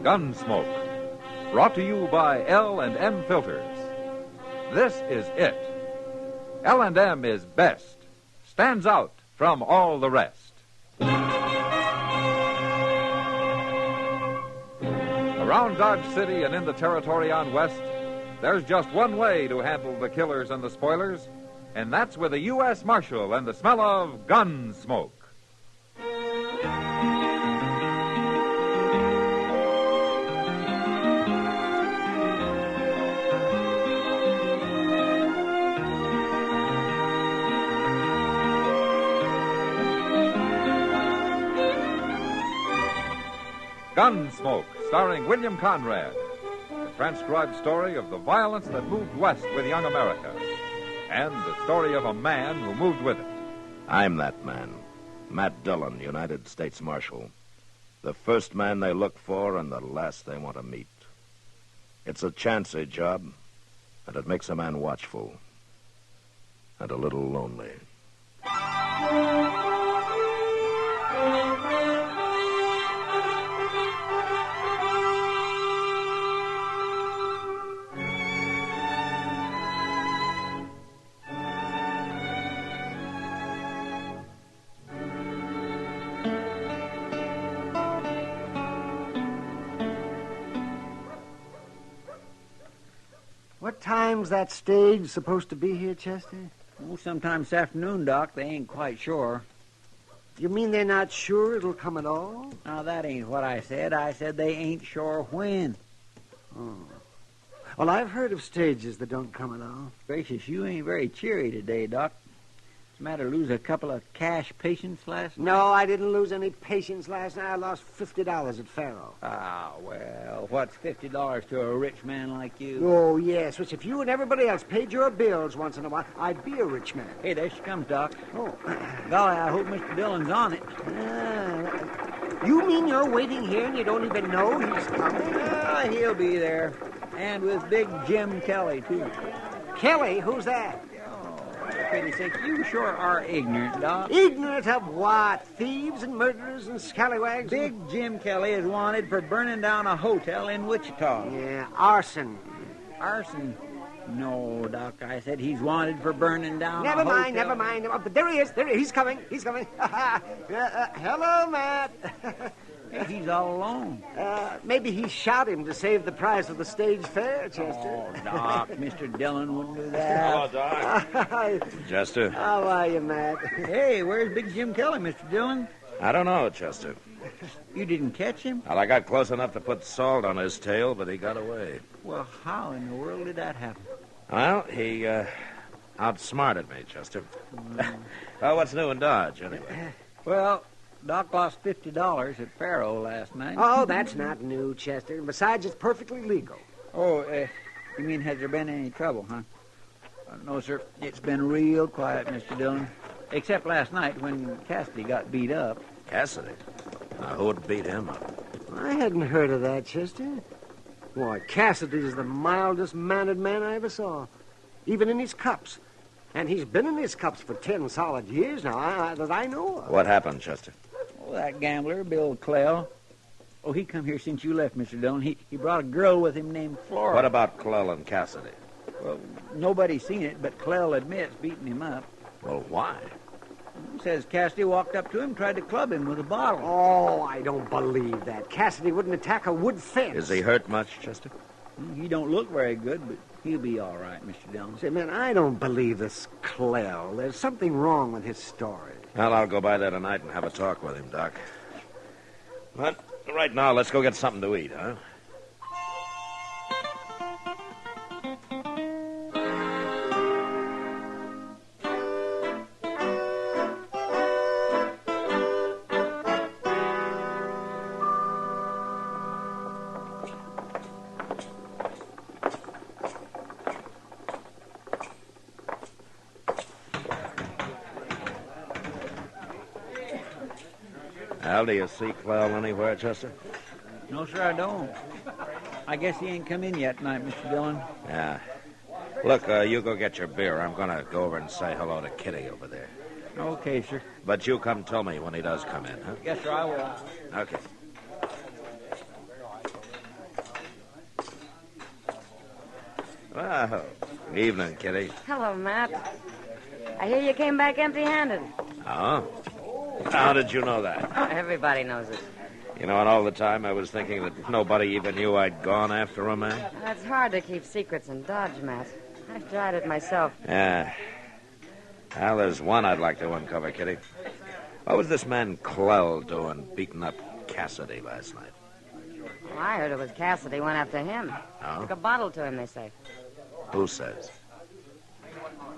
Gunsmoke. Brought to you by L&M Filters. This is it. L&M is best. Stands out from all the rest. Around Dodge City and in the territory on West, there's just one way to handle the killers and the spoilers, and that's with a U.S. Marshal and the smell of Gunsmoke. Gunsmoke, starring William Conrad. The transcribed story of the violence that moved west with young America. And the story of a man who moved with it. I'm that man. Matt Dillon, United States Marshal. The first man they look for and the last they want to meet. It's a chancy job, and it makes a man watchful. And a little lonely. What time's that stage supposed to be here, Chester? Oh, sometime this afternoon, Doc. They ain't quite sure. You mean they're not sure it'll come at all? Now, that ain't what I said. I said they ain't sure when. Oh. Well, I've heard of stages that don't come at all. Gracious, you ain't very cheery today, Doc. What's the matter, lose a couple of cash patients last night? No, I didn't lose any patience last night. I lost $50 at Faro. Ah, well, what's $50 to a rich man like you? Oh, yes, which if you and everybody else paid your bills once in a while, I'd be a rich man. Hey, there she comes, Doc. Oh. Golly, I hope Mr. Dillon's on it. You mean you're waiting here and you don't even know he's coming? He'll be there. And with Big Jim Kelly, too. Kelly? Who's that? For pity's sake, you sure are ignorant, Doc. Ignorant of what? Thieves and murderers and scallywags? Big Jim Kelly is wanted for burning down a hotel in Wichita. Yeah, arson. Arson? No, Doc, I said he's wanted for burning down Never a mind, hotel. never mind. Oh, but there he is. He's coming. Hello, Matt. He's all alone. Maybe he shot him to save the price of the stage fare, Chester. Oh, Doc, Mr. Dillon wouldn't do that. Hello, Doc. Chester. How are you, Matt? Hey, where's Big Jim Kelly, Mr. Dillon? I don't know, Chester. You didn't catch him? Well, I got close enough to put salt on his tail, but he got away. Well, how in the world did that happen? Well, he outsmarted me, Chester. Well, what's new in Dodge, anyway? Well, Doc lost $50 at Faro last night. Oh, that's not new, Chester. Besides, it's perfectly legal. Oh, you mean has there been any trouble, huh? No, sir. It's been real quiet, Mr. Dillon. Except last night when Cassidy got beat up. Cassidy? Who'd beat him up? I hadn't heard of that, Chester. Why, Cassidy's the mildest mannered man I ever saw. Even in his cups. And he's been in his cups for 10 solid years now, that I know of. What happened, Chester? Oh, that gambler, Bill Clell. Oh, he come here since you left, Mr. Dillon. He brought a girl with him named Flora. What about Clell and Cassidy? Well, nobody's seen it, but Clell admits beating him up. Well, why? Says Cassidy walked up to him, tried to club him with a bottle. Oh, I don't believe that. Cassidy wouldn't attack a wood fence. Is he hurt much, Chester? He don't look very good, but he'll be all right, Mr. Dillon. Say, man, I don't believe this Clell. There's something wrong with his story. Well, I'll go by there tonight and have a talk with him, Doc. But right now, let's go get something to eat, huh? Well, do you see Clell anywhere, Chester? No, sir, I don't. I guess he ain't come in yet tonight, Mr. Dillon. Yeah. Look, you go get your beer. I'm going to go over and say hello to Kitty over there. Okay, sir. But you come tell me when he does come in, huh? Yes, sir, I will. Okay. Well, evening, Kitty. Hello, Matt. I hear you came back empty-handed. Oh? How did you know that? Everybody knows it. You know, and all the time I was thinking that nobody even knew I'd gone after a man. It's hard to keep secrets in Dodge, Matt. I've tried it myself. Yeah. Well, there's one I'd like to uncover, Kitty. What was this man Clell doing beating up Cassidy last night? Well, I heard it was Cassidy went after him. Oh? Took a bottle to him, they say. Who says?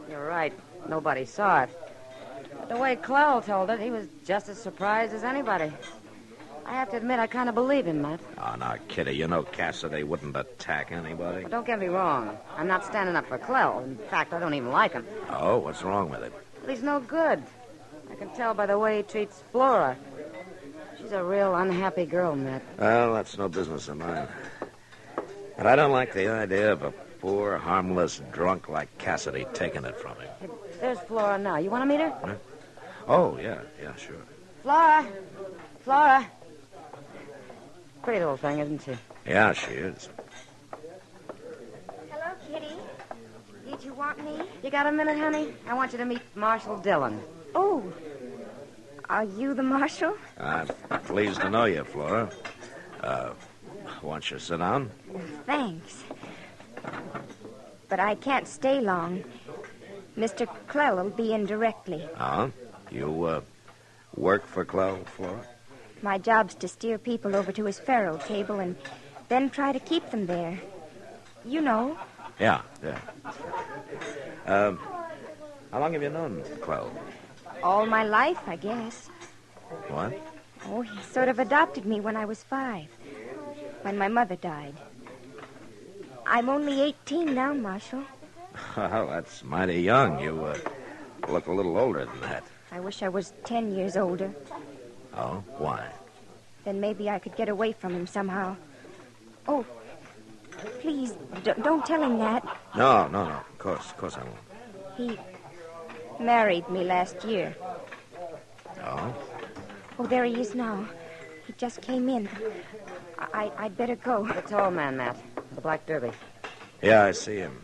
You're right. Nobody saw it. But the way Clell told it, he was just as surprised as anybody. I have to admit, I kind of believe him, Matt. Oh, now, Kitty, you know Cassidy wouldn't attack anybody. But don't get me wrong. I'm not standing up for Clell. In fact, I don't even like him. Oh, what's wrong with him? But he's no good. I can tell by the way he treats Flora. She's a real unhappy girl, Matt. Well, that's no business of mine. But I don't like the idea of a poor, harmless drunk like Cassidy taking it from him. Hey, there's Flora now. You want to meet her? Huh? Oh, yeah, sure. Flora! Flora! Pretty little thing, isn't she? Yeah, she is. Hello, Kitty. Did you want me? You got a minute, honey? I want you to meet Marshal Dillon. Oh. Are you the marshal? I'm pleased to know you, Flora. Want you to sit down? Thanks. But I can't stay long. Mr. Clell will be in directly. Uh-huh. You, work for Clell, Flora? My job's to steer people over to his faro table and then try to keep them there. You know. Yeah. How long have you known Clell? All my life, I guess. What? Oh, he sort of adopted me when I was 5, when my mother died. I'm only 18 now, Marshal. Well, that's mighty young. You, look a little older than that. I wish I was 10 years older. Oh? Why? Then maybe I could get away from him somehow. Oh, please, don't tell him that. No. Of course I won't. He married me last year. Oh? Oh, there he is now. He just came in. I'd better go. The tall man, Matt. The black derby. Yeah, I see him.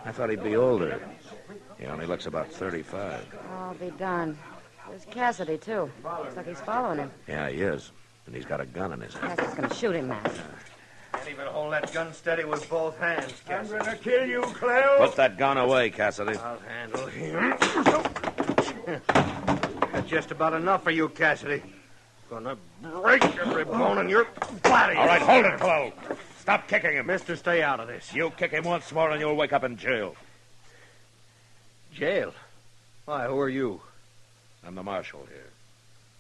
I thought he'd be older. He only looks about 35. I'll be darned. There's Cassidy, too. Looks like he's following him. Yeah, he is. And he's got a gun in his hand. Cassidy's going to shoot him, Matt. Can't even hold that gun steady with both hands, Cassidy. I'm going to kill you, Clell. Put that gun away, Cassidy. I'll handle him. That's just about enough for you, Cassidy. Gonna break every bone in your body. All right, hold it, Clell. Stop kicking him. Mister, stay out of this. You kick him once more and you'll wake up in jail. Jail? Why, who are you? I'm the marshal here.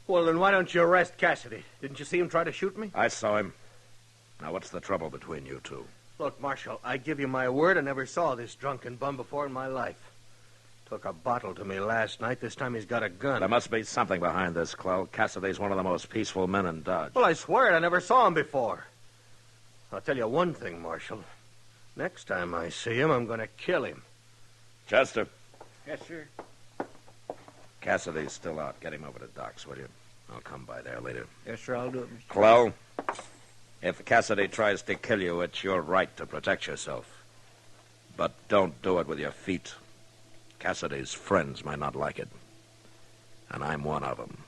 Well, then why don't you arrest Cassidy? Didn't you see him try to shoot me? I saw him. Now, what's the trouble between you two? Look, Marshal, I give you my word I never saw this drunken bum before in my life. Took a bottle to me last night. This time he's got a gun. There must be something behind this, Clell. Cassidy's one of the most peaceful men in Dodge. Well, I swear it. I never saw him before. I'll tell you one thing, Marshal. Next time I see him, I'm going to kill him. Chester. Yes, sir. Cassidy's still out. Get him over to Doc's, will you? I'll come by there later. Yes, sir, I'll do it, Mr. Clell, if Cassidy tries to kill you, it's your right to protect yourself. But don't do it with your feet. Cassidy's friends might not like it. And I'm one of them.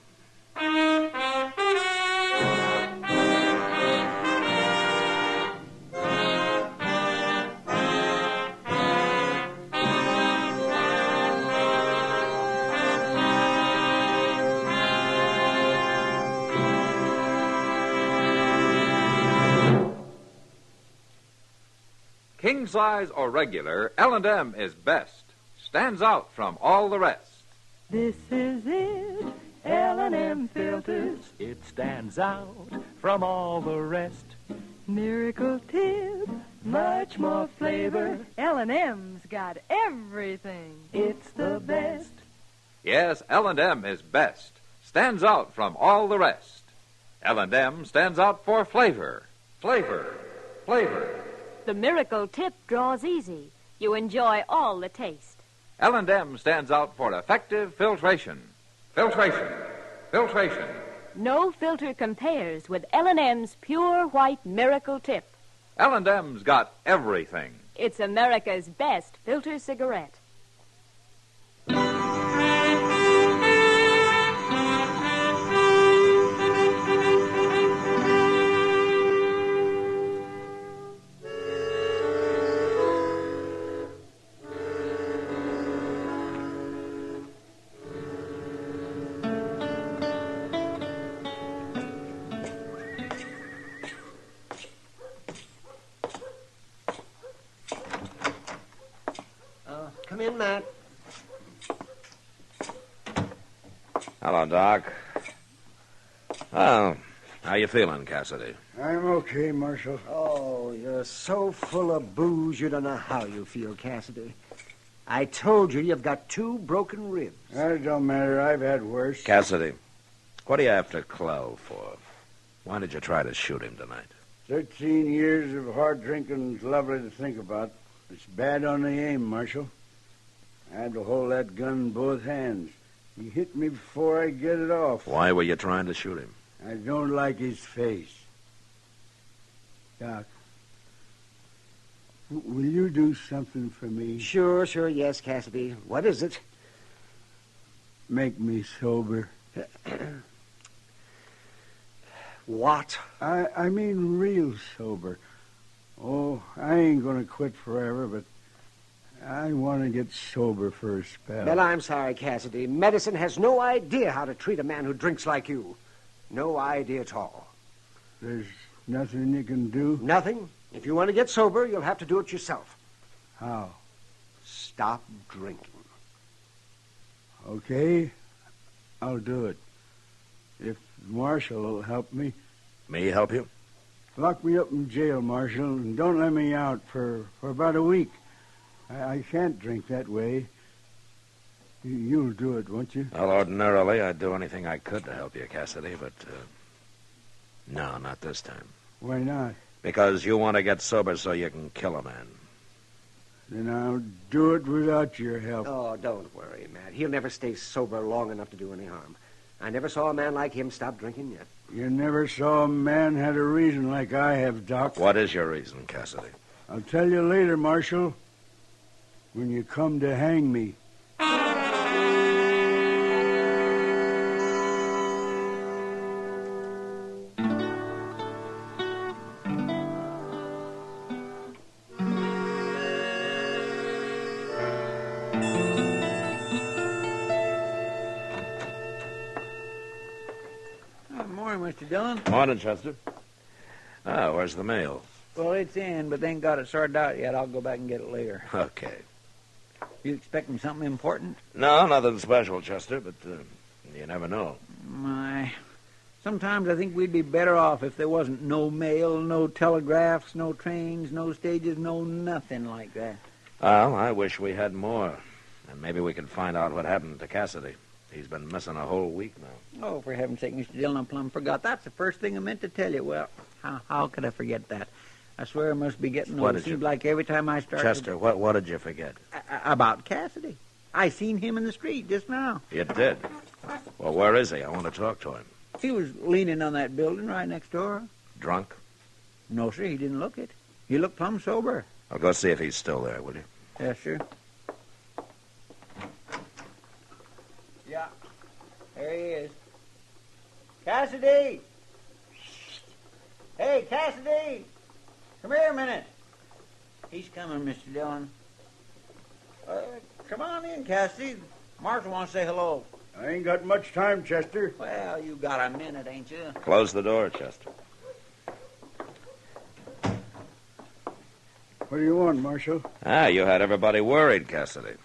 King size or regular, L&M is best. Stands out from all the rest. This is it, L&M filters. It stands out from all the rest. Miracle tip, much more flavor. L&M's got everything. It's the best. Yes, L&M is best. Stands out from all the rest. L&M stands out for flavor. Flavor. The miracle tip draws easy. You enjoy all the taste. L&M stands out for effective filtration. Filtration. No filter compares with L&M's pure white miracle tip. L&M's got everything. It's America's best filter cigarette. Come in, Matt. Hello, Doc. Well, how you feeling, Cassidy? I'm okay, Marshal. Oh, you're so full of booze you don't know how you feel, Cassidy. I told you you've got 2 broken ribs. That don't matter. I've had worse. Cassidy, what are you after Clell for? Why did you try to shoot him tonight? 13 years of hard drinking's lovely to think about. It's bad on the aim, Marshal. I had to hold that gun in both hands. He hit me before I get it off. Why were you trying to shoot him? I don't like his face. Doc, will you do something for me? Sure, yes, Cassidy. What is it? Make me sober. What? I mean real sober. Oh, I ain't gonna quit forever, but I want to get sober for a spell. Well, I'm sorry, Cassidy. Medicine has no idea how to treat a man who drinks like you. No idea at all. There's nothing you can do? Nothing. If you want to get sober, you'll have to do it yourself. How? Stop drinking. Okay, I'll do it. If Marshal will help me. Me help you? Lock me up in jail, Marshal, and don't let me out for about a week. I can't drink that way. You'll do it, won't you? Well, ordinarily, I'd do anything I could to help you, Cassidy, but, no, not this time. Why not? Because you want to get sober so you can kill a man. Then I'll do it without your help. Oh, don't worry, Matt. He'll never stay sober long enough to do any harm. I never saw a man like him stop drinking yet. You never saw a man had a reason like I have, Doc. What is your reason, Cassidy? I'll tell you later, Marshal. When you come to hang me. Morning, Mr. Dillon. Morning, Chester. Oh, where's the mail? Well, it's in, but they ain't got it sorted out yet. I'll go back and get it later. Okay. You expecting something important? No, nothing special, Chester, but you never know. Sometimes I think we'd be better off if there wasn't no mail, no telegraphs, no trains, no stages, no nothing like that. Well, I wish we had more. And maybe we could find out what happened to Cassidy. He's been missing a whole week now. Oh, for heaven's sake, Mr. Dillon, I plumb forgot. That's the first thing I meant to tell you. Well, how could I forget that? I swear I must be getting old. It seems like every time I start... Chester, what did you forget? About Cassidy. I seen him in the street just now. You did? Well, where is he? I want to talk to him. He was leaning on that building right next door. Drunk? No, sir, he didn't look it. He looked plumb sober. I'll go see if he's still there, will you? Yes, sir. Yeah. There he is. Cassidy! Hey, Cassidy! Come here a minute. He's coming, Mr. Dillon. Come on in, Cassidy. Marshal wants to say hello. I ain't got much time, Chester. Well, you got a minute, ain't you? Close the door, Chester. What do you want, Marshal? You had everybody worried, Cassidy.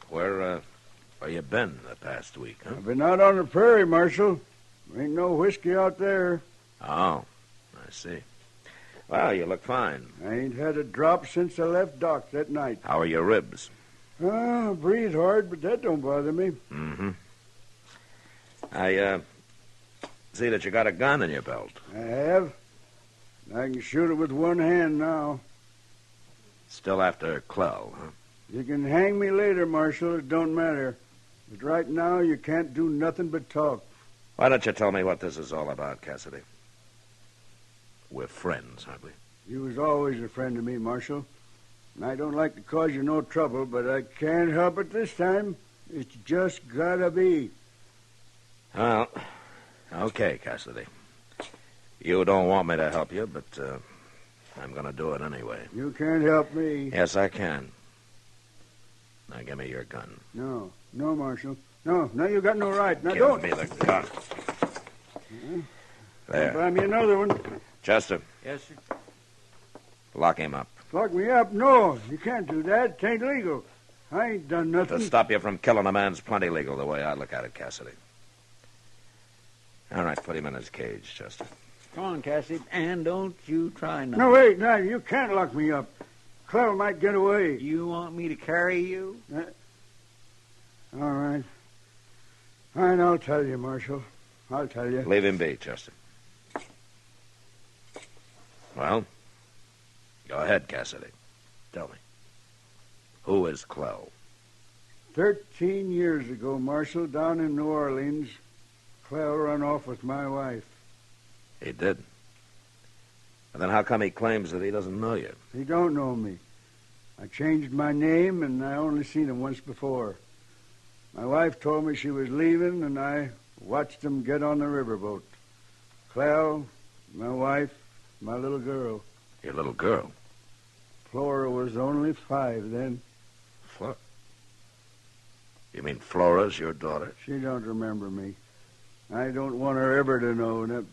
Where you been the past week, huh? I've been out on the prairie, Marshal. Ain't no whiskey out there. Oh, I see. Well, you look fine. I ain't had a drop since I left Doc that night. How are your ribs? I breathe hard, but that don't bother me. Mm-hmm. I see that you got a gun in your belt. I have. I can shoot it with one hand now. Still after Clell, huh? You can hang me later, Marshal. It don't matter. But right now, you can't do nothing but talk. Why don't you tell me what this is all about, Cassidy? We're friends, aren't we? You was always a friend to me, Marshal. And I don't like to cause you no trouble, but I can't help it this time. It's just gotta be. Well, okay, Cassidy. You don't want me to help you, but I'm going to do it anyway. You can't help me. Yes, I can. Now, give me your gun. No, Marshal. No, you got no right. Now, Give don't. me the gun. There. Buy me another one. Chester, Yes, sir. lock him up. Lock me up? No, you can't do that. It ain't legal. I ain't done nothing. To stop you from killing a man's plenty legal, the way I look at it, Cassidy. All right, put him in his cage, Chester. Come on, Cassie, and don't you try nothing. No, wait, no, you can't lock me up. Clell might get away. You want me to carry you? All right. All right, I'll tell you, Marshal. I'll tell you. Leave him be, Chester. Well, go ahead, Cassidy. Tell me. Who is Clell? 13 years ago, Marshal, down in New Orleans, Clell run off with my wife. He did. And then how come he claims that he doesn't know you? He don't know me. I changed my name, and I only seen him once before. My wife told me she was leaving, and I watched him get on the riverboat. Clell, my wife, my little girl. Your little girl? Flora was only 5 then. Flora? You mean Flora's your daughter? She don't remember me. I don't want her ever to know that,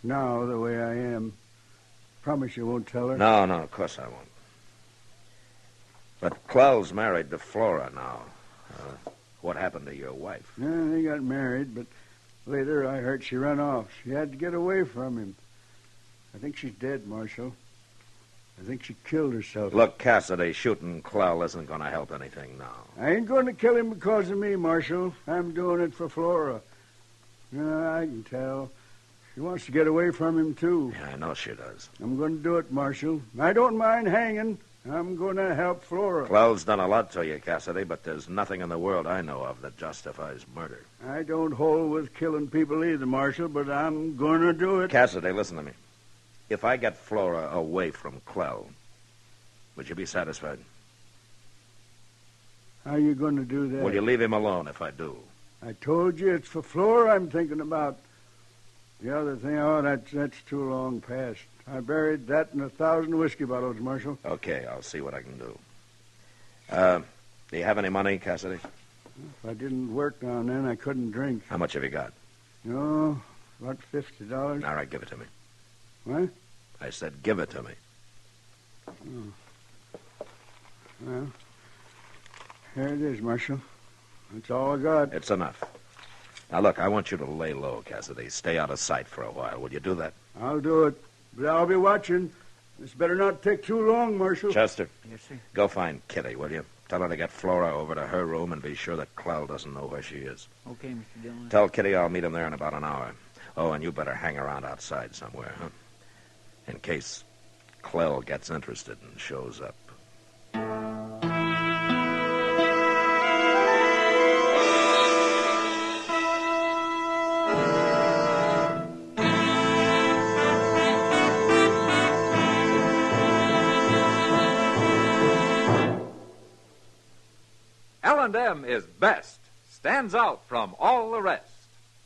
now the way I am. Promise you won't tell her? No, of course I won't. But Clell's married to Flora now. What happened to your wife? Yeah, they got married, but later I heard she ran off. She had to get away from him. I think she's dead, Marshal. I think she killed herself. Look, Cassidy, shooting Clell isn't going to help anything now. I ain't going to kill him because of me, Marshal. I'm doing it for Flora. I can tell. She wants to get away from him, too. Yeah, I know she does. I'm going to do it, Marshal. I don't mind hanging. I'm going to help Flora. Clell's done a lot to you, Cassidy, but there's nothing in the world I know of that justifies murder. I don't hold with killing people either, Marshal, but I'm going to do it. Cassidy, listen to me. If I get Flora away from Clell, would you be satisfied? How are you going to do that? Will you leave him alone if I do? I told you it's for Flora I'm thinking about. The other thing, that's too long past. I buried that in 1,000 whiskey bottles, Marshal. Okay, I'll see what I can do. Do you have any money, Cassidy? If I didn't work down then, I couldn't drink. How much have you got? No, about $50. All right, give it to me. What? I said give it to me. Well, here it is, Marshal. That's all I got. It's enough. Now, look, I want you to lay low, Cassidy. Stay out of sight for a while. Will you do that? I'll do it. But I'll be watching. This better not take too long, Marshal. Chester. Yes, sir. Go find Kitty, will you? Tell her to get Flora over to her room and be sure that Clell doesn't know where she is. Okay, Mr. Dillon. Tell Kitty I'll meet him there in about an hour. Oh, and you better hang around outside somewhere, huh? In case Clell gets interested and shows up. L&M is best, stands out from all the rest.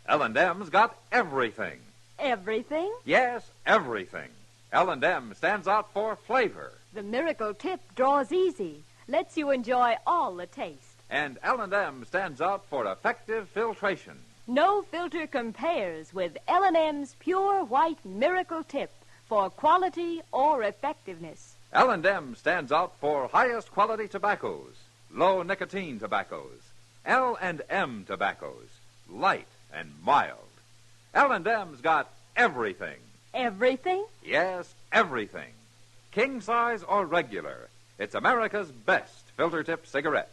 L&M's got everything. Everything? Yes, everything. L&M stands out for flavor. The miracle tip draws easy, lets you enjoy all the taste. And L&M stands out for effective filtration. No filter compares with L&M's pure white miracle tip for quality or effectiveness. L&M stands out for highest quality tobaccos, low nicotine tobaccos, L&M tobaccos, light and mild. L&M's got everything. Everything? Yes, everything. King size or regular, it's America's best filter tip cigarette.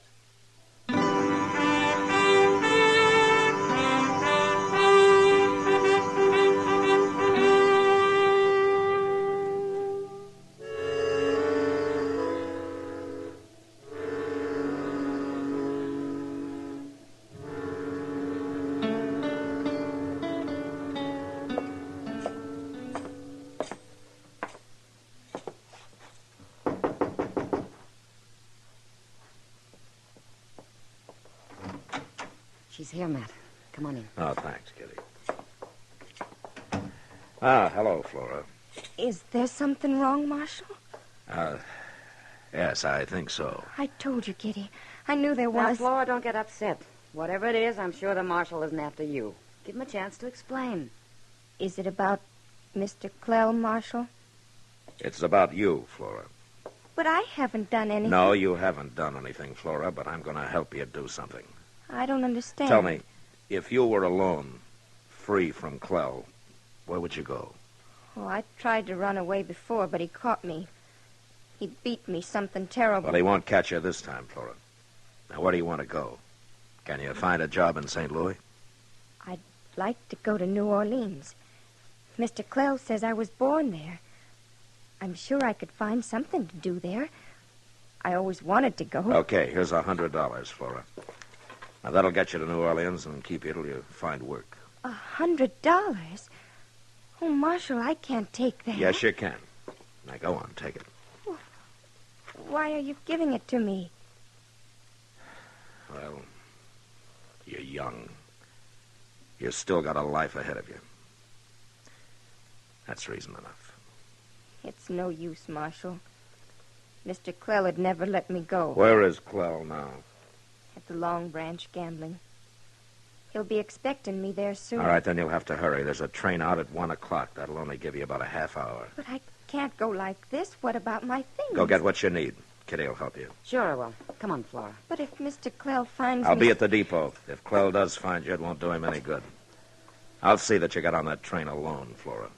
She's here, Matt. Come on in. Oh, thanks, Kitty. Ah, hello, Flora. Is there something wrong, Marshal? Yes, I think so. I told you, Kitty. I knew there Now, was. Flora, don't get upset. Whatever it is, I'm sure the marshal isn't after you. Give him a chance to explain. Is it about Mr. Clell, Marshal? It's about you, Flora. But I haven't done anything. No, you haven't done anything, Flora, but I'm going to help you do something. I don't understand. Tell me, if you were alone, free from Clell, where would you go? Oh, I tried to run away before, but he caught me. He beat me something terrible. Well, he won't catch you this time, Flora. Now, where do you want to go? Can you find a job in St. Louis? I'd like to go to New Orleans. Mr. Clell says I was born there. I'm sure I could find something to do there. I always wanted to go. Okay, here's $100, Flora. Now, that'll get you to New Orleans and keep you till you find work. $100? Oh, Marshal, I can't take that. Yes, you can. Now, go on, take it. Why are you giving it to me? Well, you're young. You've still got a life ahead of you. That's reason enough. It's no use, Marshal. Mr. Clell would never let me go. Where is Clell now? At the Long Branch gambling. He'll be expecting me there soon. All right, then you'll have to hurry. There's a train out at 1 o'clock. That'll only give you about a half hour. But I can't go like this. What about my things? Go get what you need. Kitty will help you. Sure I will. Come on, Flora. But if Mr. Clell finds I'll me... be at the depot. If Clell does find you, it won't do him any good. I'll see that you get on that train alone, Flora.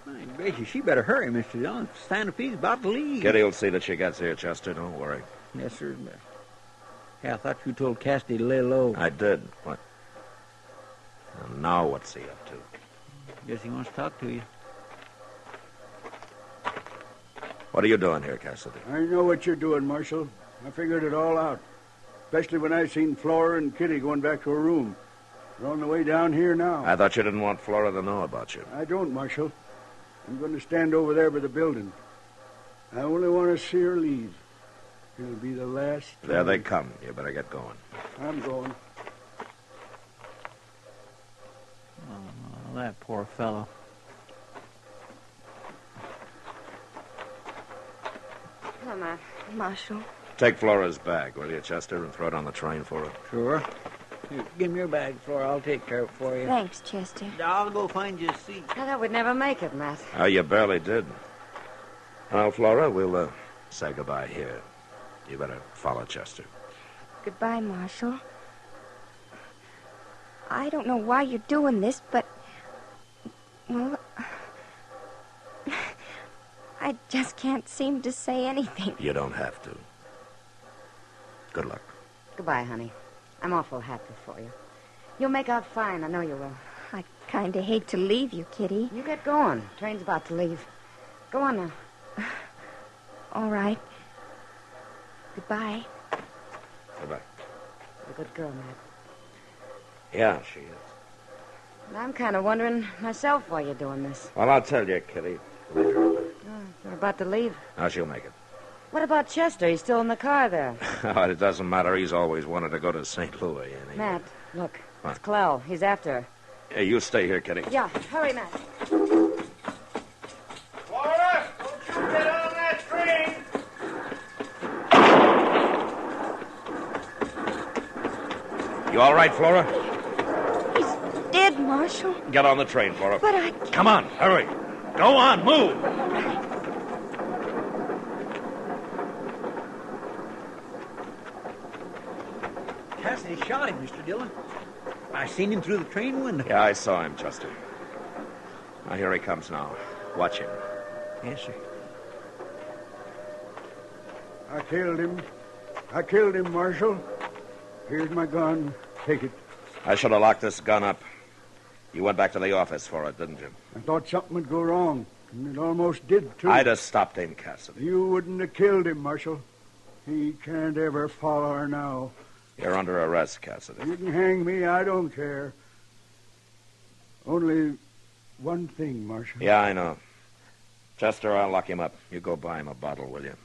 My gracious, she better hurry, Mr. Dillon. Standoff's about to leave. Kitty will see that she gets here, Chester. Don't worry. Yes, sir. Yeah, I thought you told Cassidy to lay low. I did. What? And now what's he up to? Guess he wants to talk to you. What are you doing here, Cassidy? I know what you're doing, Marshal. I figured it all out. Especially when I seen Flora and Kitty going back to her room. They're on the way down here now. I thought you didn't want Flora to know about you. I don't, Marshal. I'm going to stand over there by the building. I only want to see her leave. It'll be the last time. There they come. You better get going. I'm going. Oh, that poor fellow. Come on. Marshal. Take Flora's bag, will you, Chester, and throw it on the train for her? Sure. Here, give me your bag, Flora. I'll take care of it for you. Thanks, Chester. I'll go find you a seat. I thought we'd never make it, Matt. Oh, you barely did. Well, Flora, we'll say goodbye here. You better follow Chester. Goodbye, Marshal. I don't know why you're doing this, but... Well... I just can't seem to say anything. You don't have to. Good luck. Goodbye, honey. I'm awful happy for you. You'll make out fine. I know you will. I kind of hate to leave you, Kitty. You get going. Train's about to leave. Go on now. All right. Goodbye. Goodbye. You're a good girl, Matt. Yeah, she is. And I'm kind of wondering myself why you're doing this. Well, I'll tell you, Kitty. Later. You're about to leave. Now she'll make it. What about Chester? He's still in the car there. It doesn't matter. He's always wanted to go to St. Louis. And he... Matt, look. What? It's Clell. He's after her. Hey, you stay here, Kitty. Yeah, hurry, Matt. Flora, don't you get on that train! You all right, Flora? He's dead, Marshal. Get on the train, Flora. But I can't... Come on, hurry. Go on, move. Cassidy shot him, Mr. Dillon. I seen him through the train window. Yeah, I saw him, Chester. Now, here he comes now. Watch him. Yes, sir. I killed him. I killed him, Marshal. Here's my gun. Take it. I should have locked this gun up. You went back to the office for it, didn't you? I thought something would go wrong, and it almost did, too. I'd have stopped him, Cassidy. You wouldn't have killed him, Marshal. He can't ever follow her now. You're under arrest, Cassidy. You can hang me. I don't care. Only one thing, Marshal. Yeah, I know. Chester, I'll lock him up. You go buy him a bottle, will you?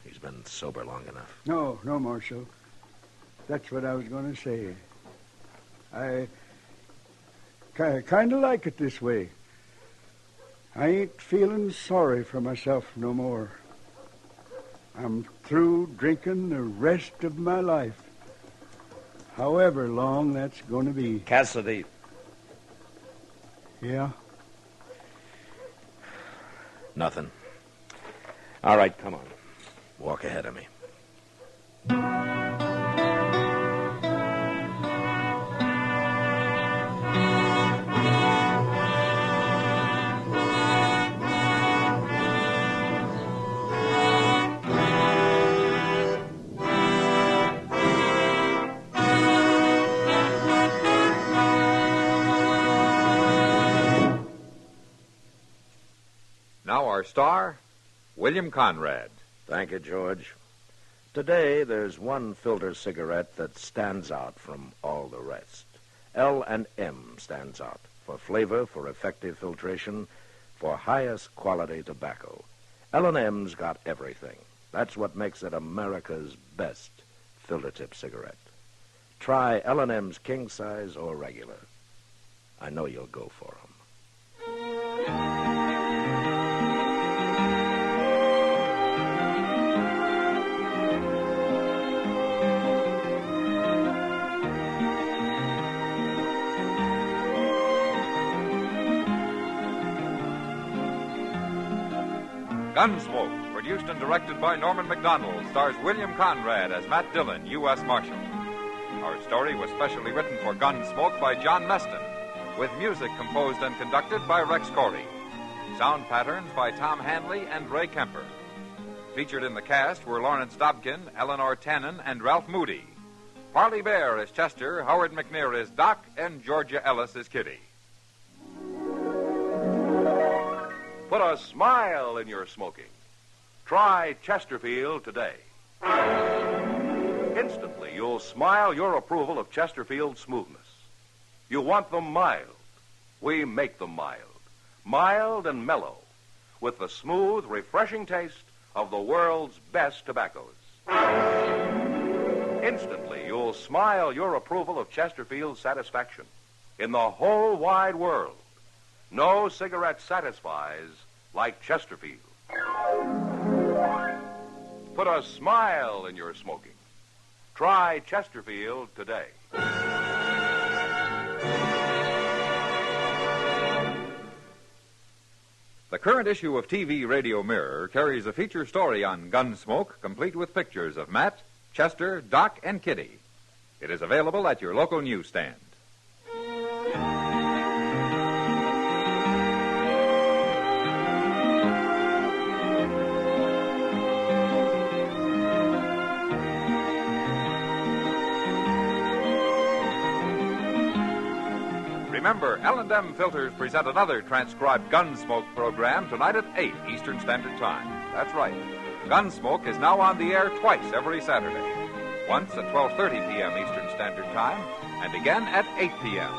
He's been sober long enough. No, Marshal. That's what I was going to say. I kind of like it this way. I ain't feeling sorry for myself no more. I'm through drinking the rest of my life. However long that's going to be. Cassidy. Yeah? Nothing. All right, come on. Walk ahead of me. Now our star, William Conrad. Thank you, George. Today, there's one filter cigarette that stands out from all the rest. L&M stands out for flavor, for effective filtration, for highest quality tobacco. L&M's got everything. That's what makes it America's best filter tip cigarette. Try L&M's king size or regular. I know you'll go for 'em. Gunsmoke, produced and directed by Norman MacDonald, stars William Conrad as Matt Dillon, U.S. Marshal. Our story was specially written for Gunsmoke by John Meston, with music composed and conducted by Rex Corey. Sound patterns by Tom Hanley and Ray Kemper. Featured in the cast were Lawrence Dobkin, Eleanor Tannen, and Ralph Moody. Parley Bear as Chester, Howard McNear as Doc, and Georgia Ellis as Kitty. Put a smile in your smoking. Try Chesterfield today. Instantly, you'll smile your approval of Chesterfield's smoothness. You want them mild. We make them mild. Mild and mellow, with the smooth, refreshing taste of the world's best tobaccos. Instantly, you'll smile your approval of Chesterfield's satisfaction. In the whole wide world, no cigarette satisfies like Chesterfield. Put a smile in your smoking. Try Chesterfield today. The current issue of TV Radio Mirror carries a feature story on Gunsmoke, complete with pictures of Matt, Chester, Doc, and Kitty. It is available at your local newsstand. Remember, L&M Filters present another transcribed Gunsmoke program tonight at 8 Eastern Standard Time. That's right. Gunsmoke is now on the air twice every Saturday. Once at 12:30 p.m. Eastern Standard Time, and again at 8 p.m.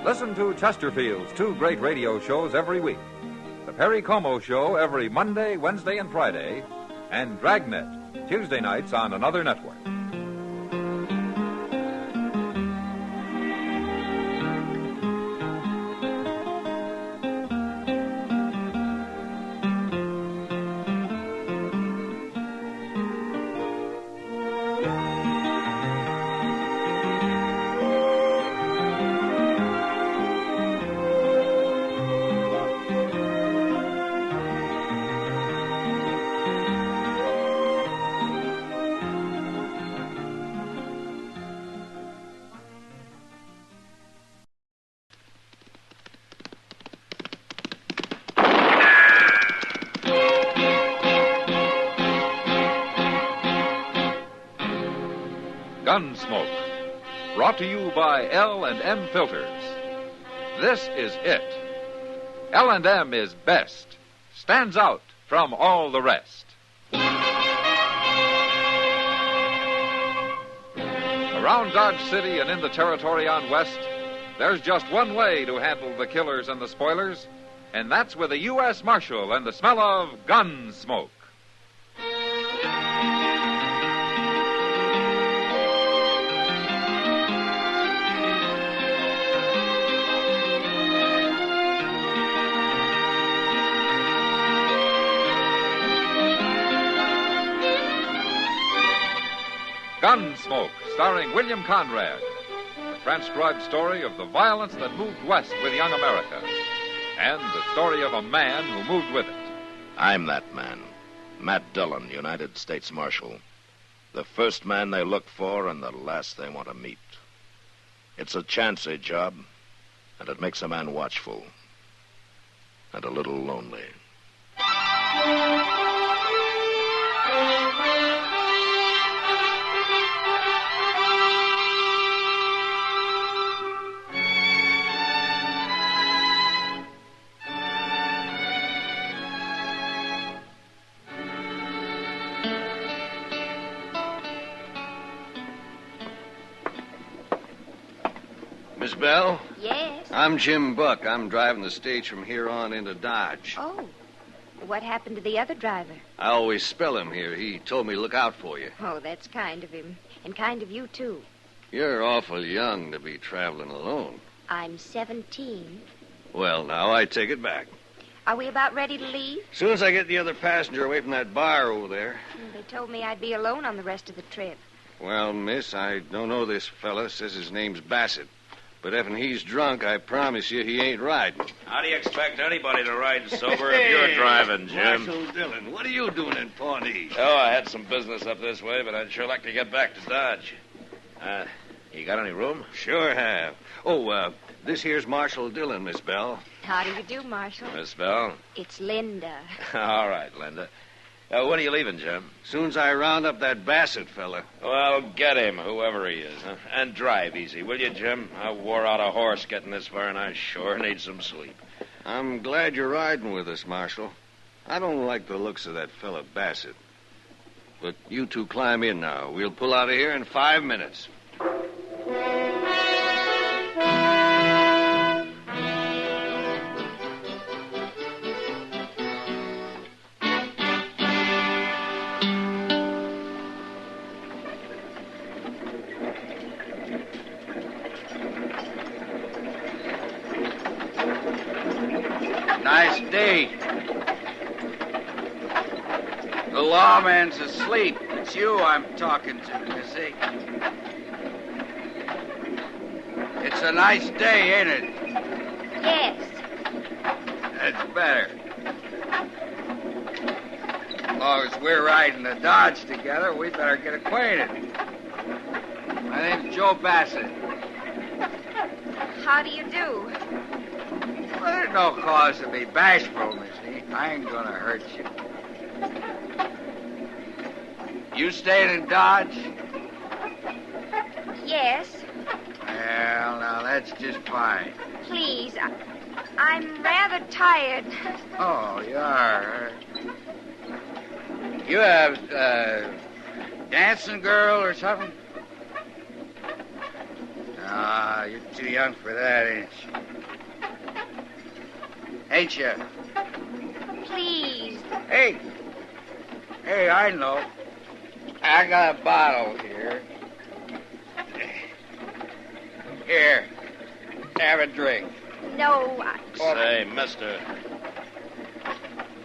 Listen to Chesterfield's two great radio shows every week. The Perry Como Show every Monday, Wednesday, and Friday, and Dragnet, Tuesday nights on another network. Gunsmoke, brought to you by L&M Filters. This is it. L&M is best, stands out from all the rest. Around Dodge City and in the territory on West, there's just one way to handle the killers and the spoilers, and that's with a U.S. Marshal and the smell of Gunsmoke. Gunsmoke, starring William Conrad. The transcribed story of the violence that moved west with young America. And the story of a man who moved with it. I'm that man. Matt Dillon, United States Marshal. The first man they look for and the last they want to meet. It's a chancy job, and it makes a man watchful. And a little lonely. Miss Bell? Yes? I'm Jim Buck. I'm driving the stage from here on into Dodge. Oh. What happened to the other driver? I always spell him here. He told me to look out for you. Oh, that's kind of him. And kind of you, too. You're awful young to be traveling alone. I'm 17. Well, now, I take it back. Are we about ready to leave? As soon as I get the other passenger away from that bar over there. They told me I'd be alone on the rest of the trip. Well, miss, I don't know this fella. Says his name's Bassett. But if he's drunk, I promise you he ain't riding. How do you expect anybody to ride sober if you're driving, Jim? Marshal Dillon, what are you doing in Pawnee? Oh, I had some business up this way, but I'd sure like to get back to Dodge. You got any room? Sure have. Oh, this here's Marshal Dillon, Miss Bell. How do you do, Marshal? Miss Bell? It's Linda. All right, Linda. When are you leaving, Jim? Soon as I round up that Bassett fella. Well, get him, whoever he is. Huh? And drive easy, will you, Jim? I wore out a horse getting this far, and I sure need some sleep. I'm glad you're riding with us, Marshal. I don't like the looks of that fella Bassett. But you two climb in now. We'll pull out of here in 5 minutes. Nice day. The lawman's asleep. It's you I'm talking to, Missy. It's a nice day, ain't it? Yes. That's better. As long as we're riding the Dodge together, we better get acquainted. My name's Joe Bassett. How do you do? Well, there's no cause to be bashful, Missy. I ain't gonna hurt you. You staying in Dodge? Yes. Well, now, that's just fine. Please, I'm rather tired. Oh, you are. You have, dancing girl or something? Ah, you're too young for that, ain't you? Ain't you? Please. Hey, I know. I got a bottle here. Here, have a drink. No, Say, mister,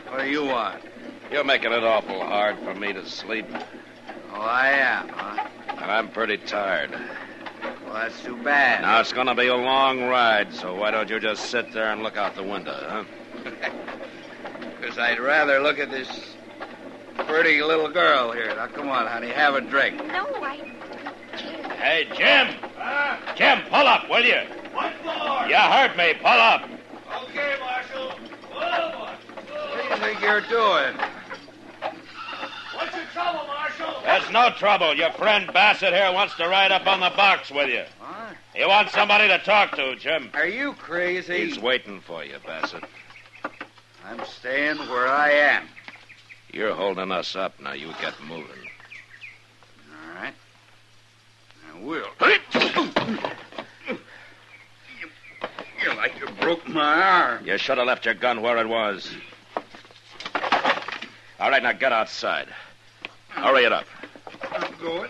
What do you want? you're making it awful hard for me to sleep. Oh, I am, huh? And I'm pretty tired. Well, that's too bad. Now, it's going to be a long ride, so why don't you just sit there and look out the window, huh? Because I'd rather look at this pretty little girl here. Now, come on, honey, have a drink. no, I... Hey, Jim! Jim, pull up, will you? What for? You heard me. Pull up. Okay, Marshal. What do you think you're doing? What's your trouble, Marshal? There's no trouble. Your friend Bassett here wants to ride up on the box with you. What? He wants somebody to talk to, Jim. Are you crazy? He's waiting for you, Bassett. I'm staying where I am. You're holding us up. Now you get moving. All right. I will. You should have left your gun where it was. All right, now get outside. Hurry it up. I'm going.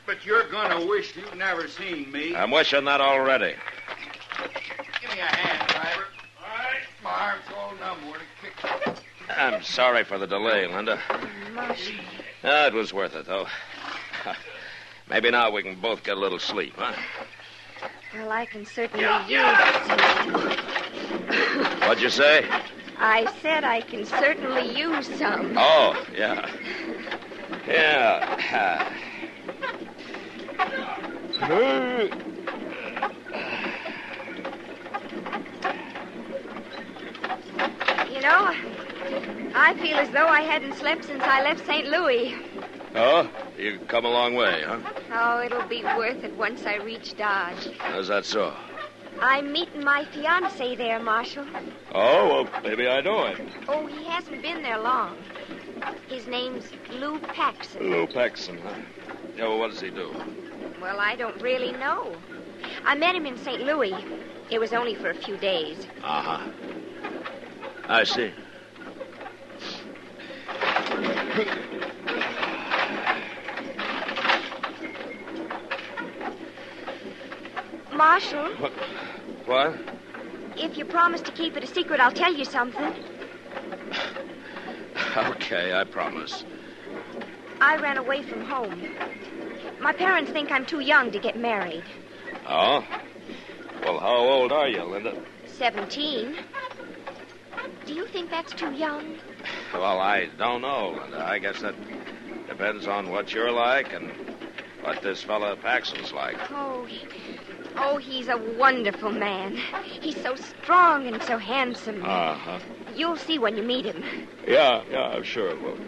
But you're gonna wish you'd never seen me. I'm wishing that already. Give me a hand, driver. All right. My arm's all numb. Where to kick? I'm sorry for the delay, Linda. Marshal. It was worth it, though. Maybe now we can both get a little sleep, huh? Well, I can certainly use some. What'd you say? I said I can certainly use some. Oh, yeah. Yeah. You know, I feel as though I hadn't slept since I left St. Louis. Oh, you've come a long way, huh? Oh, it'll be worth it once I reach Dodge. How's that so? I'm meeting my fiancé there, Marshal. Oh, well, maybe I know him. Oh, he hasn't been there long. His name's Lou Paxson. Lou Paxson, huh? Yeah, well, what does he do? Well, I don't really know. I met him in St. Louis. It was only for a few days. Uh-huh. I see. Marshal, What? if you promise to keep it a secret, I'll tell you something. Okay, I promise. I ran away from home. My parents think I'm too young to get married. Oh? Well, how old are you, Linda? 17. Do you think that's too young? Well, I don't know, Linda. I guess that depends on what you're like and what this fella Paxton's like. Oh, he's a wonderful man. He's so strong and so handsome. Uh-huh. You'll see when you meet him. Yeah, I'm sure it will.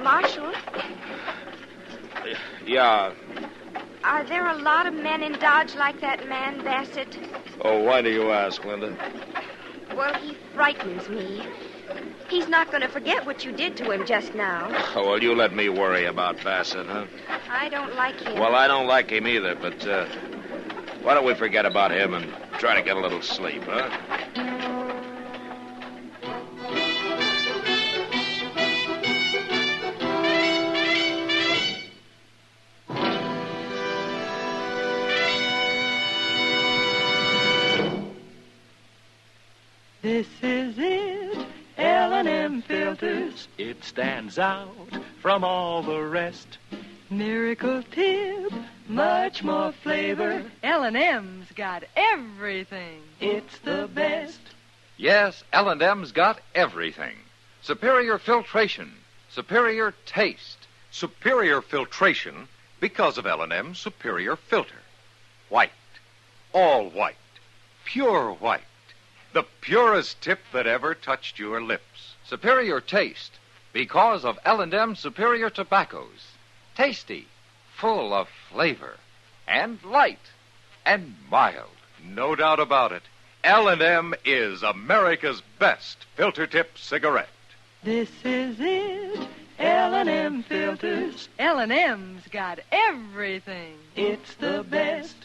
Marshal, Yeah. are there a lot of men in Dodge like that man, Bassett? Oh, why do you ask, Linda? Well, he frightens me. He's not going to forget what you did to him just now. Oh, well, you let me worry about Bassett, huh? I don't like him. Well, I don't like him either, but why don't we forget about him and try to get a little sleep, huh? This is it, L&M filters. It stands out from all the rest. Miracle tip, much more flavor. L&M's got everything. It's the best. Yes, L&M's got everything. Superior filtration, superior taste. Superior filtration because of L&M's superior filter. White. All white. Pure white. The purest tip that ever touched your lips. Superior taste because of L&M superior tobaccos. Tasty, full of flavor, and light, and mild. No doubt about it. L&M is America's best filter tip cigarette. This is it, L&M filters. L&M's got everything. It's the best.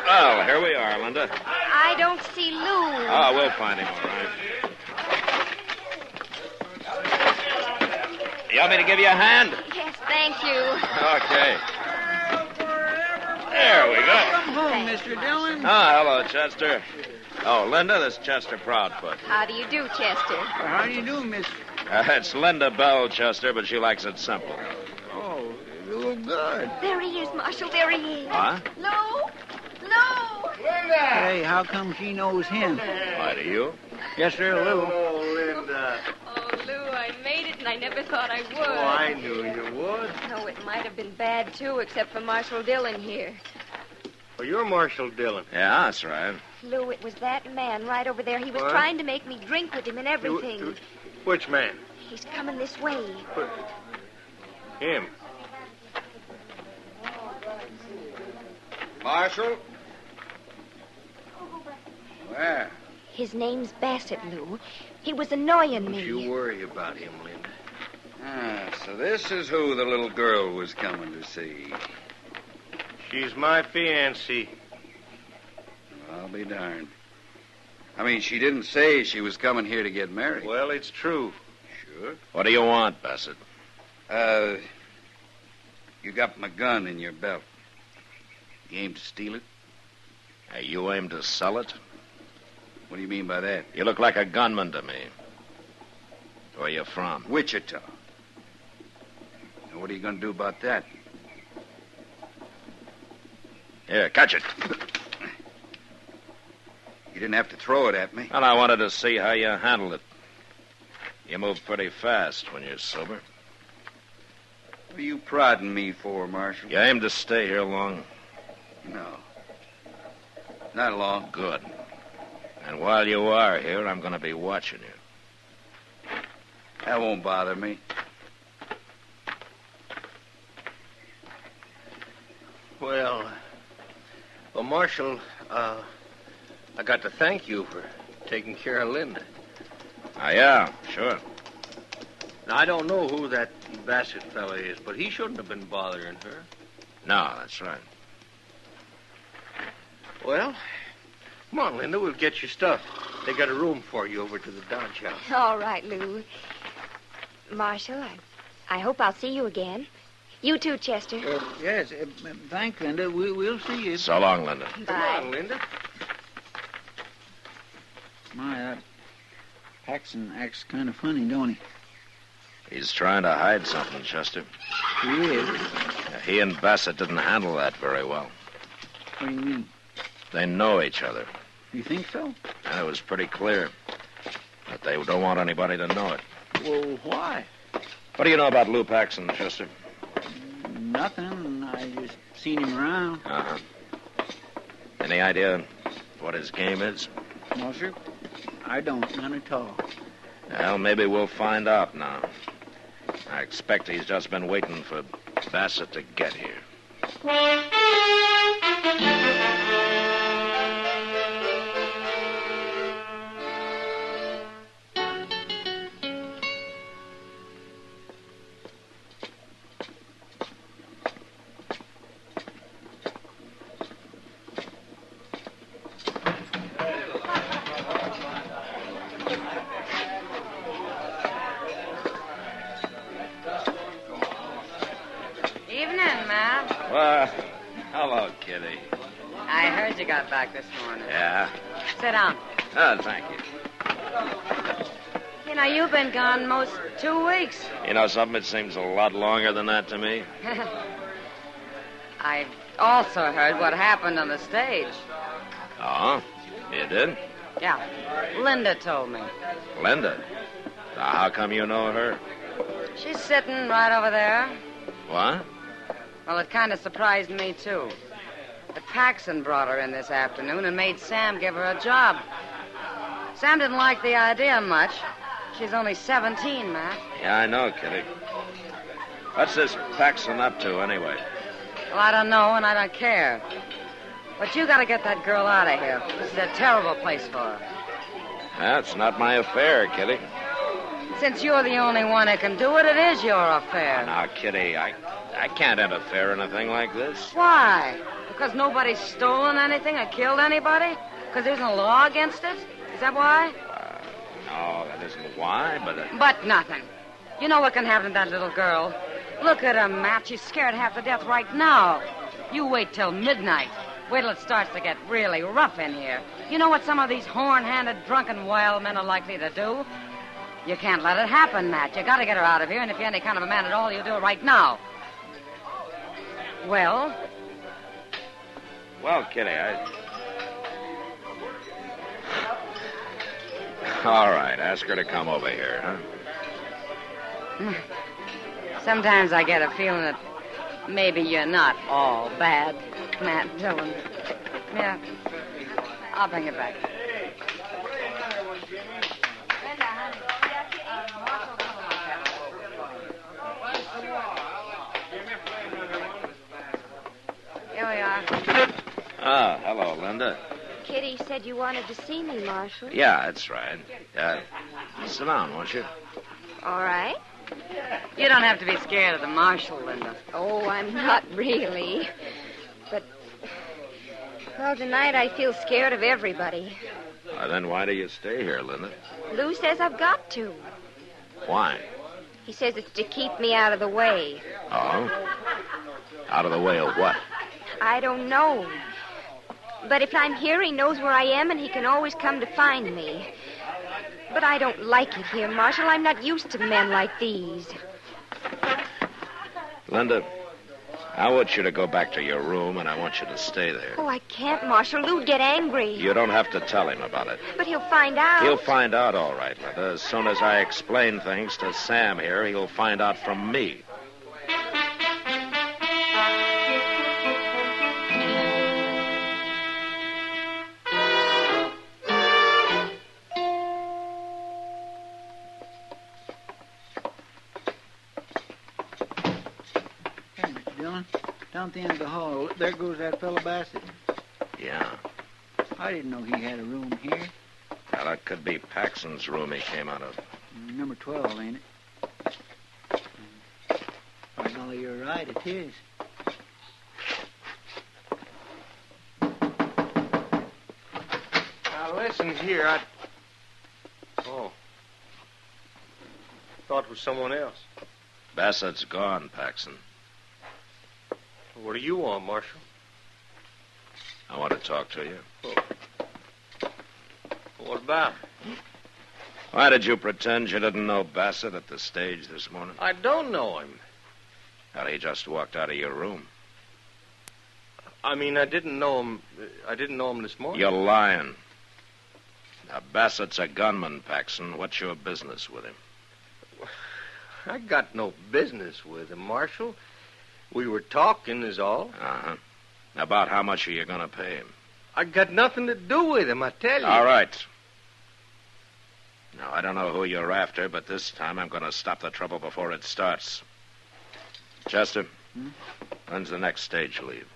Well, here we are, Linda. I don't see Lou. Oh, we'll find him, all right. You want me to give you a hand? Yes, thank you. Okay. There we go. Welcome home, Mr. Dillon. Oh, hello, Chester. Oh, Linda, this is Chester Proudfoot. How do you do, Chester? How do you do, Miss? It's Linda Bell, Chester, but she likes it simple. Oh, you look good. There he is, Marshal. There he is. Huh? Lou? Lou? Hey, how come she knows him? Why do you? Yes, sir, Lou. Oh, Linda. I never thought I would. Oh, I knew you would. No, it might have been bad, too, except for Marshal Dillon here. Well, you're Marshal Dillon. Yeah, that's right. Lou, it was that man right over there. He was What? trying to make me drink with him and everything. Which man? He's coming this way. Him. Marshal? Where? His name's Bassett, Lou. He was annoying Don't me. you worry about him, Linda. So this is who the little girl was coming to see. She's my fiancée. I'll be darned. I mean, she didn't say she was coming here to get married. Well, it's true. Sure. What do you want, Bassett? You got my gun in your belt. You aim to steal it? Hey, you aim to sell it? What do you mean by that? You look like a gunman to me. Where you from? Wichita. Now, what are you going to do about that? Here, catch it. You didn't have to throw it at me. And I wanted to see how you handled it. You move pretty fast when you're sober. What are you prodding me for, Marshal? You aim to stay here long? No. Not long. Good. And while you are here, I'm going to be watching you. That won't bother me. Well, Marshal, I got to thank you for taking care of Linda. Yeah, sure. Now, I don't know who that Bassett fella is, but he shouldn't have been bothering her. No, that's right. Well, come on, Linda, we'll get your stuff. They got a room for you over to the Dodge House. All right, Lou. Marshal, I hope I'll see you again. You too, Chester. Yes, thanks, Linda. We'll see you. So long, Linda. Bye. Come on, Linda. My, that Paxton acts kind of funny, don't he? He's trying to hide something, Chester. He is. He and Bassett didn't handle that very well. What do you mean? They know each other. You think so? And it was pretty clear. But they don't want anybody to know it. Well, why? What do you know about Lou Paxton, Chester? Nothing. I just seen him around. Uh-huh. Any idea what his game is? No, sir. I don't. None at all. Well, maybe we'll find out now. I expect he's just been waiting for Bassett to get here. Hello, Kitty. I heard you got back this morning. Yeah? Sit down. Oh, thank you. You know, you've been gone most 2 weeks. You know something? It seems a lot longer than that to me. I also heard what happened on the stage. Oh? You did? Yeah. Linda told me. Linda? Now, how come you know her? She's sitting right over there. What? Well, it kind of surprised me, too. The Paxton brought her in this afternoon and made Sam give her a job. Sam didn't like the idea much. She's only 17, Matt. Yeah, I know, Kitty. What's this Paxton up to, anyway? Well, I don't know, and I don't care. But you got to get that girl out of here. This is a terrible place for her. That's not my affair, Kitty. Since you're the only one who can do it, it is your affair. Now, Kitty, I can't interfere in a thing like this. Why? Because nobody's stolen anything or killed anybody? Because there's no law against it? Is that why? No, that isn't why, but... But nothing. You know what can happen to that little girl. Look at her, Matt. She's scared half to death right now. You wait till midnight. Wait till it starts to get really rough in here. You know what some of these horn-handed, drunken wild men are likely to do? You can't let it happen, Matt. You got to get her out of here, and if you're any kind of a man at all, you do it right now. Well? Well, Kitty, All right, ask her to come over here, huh? Sometimes I get a feeling that maybe you're not all bad, Matt Dillon. Yeah. I'll bring it back. Here we are. Ah, hello, Linda. Kitty said you wanted to see me, Marshal. Yeah, that's right. Sit down, won't you? All right. You don't have to be scared of the marshal, Linda. Oh, I'm not really. But, well, tonight I feel scared of everybody. Then why do you stay here, Linda? Lou says I've got to. Why? He says it's to keep me out of the way. Oh? Out of the way of what? I don't know. But if I'm here, he knows where I am, and he can always come to find me. But I don't like it here, Marshal. I'm not used to men like these. Linda, I want you to go back to your room, and I want you to stay there. Oh, I can't, Marshal. Lou'd get angry. You don't have to tell him about it. But he'll find out. He'll find out all right, Linda. As soon as I explain things to Sam here, he'll find out from me. Down at the end of the hall, there goes that fellow Bassett. Yeah. I didn't know he had a room here. Well, that could be Paxson's room he came out of. Number 12, ain't it? By golly, you're right, it is. Now, listen here, Oh. Thought it was someone else. Bassett's gone, Paxson. What do you want, Marshal? I want to talk to you. Oh. What about? Why did you pretend you didn't know Bassett at the stage this morning? I don't know him. Well, he just walked out of your room. I mean, I didn't know him. I didn't know him this morning. You're lying. Now, Bassett's a gunman, Paxson. What's your business with him? I got no business with him, Marshal. We were talking, is all. Uh-huh. About how much are you going to pay him? I got nothing to do with him, I tell you. All right. Now, I don't know who you're after, but this time I'm going to stop the trouble before it starts. Chester, when's the next stage leave?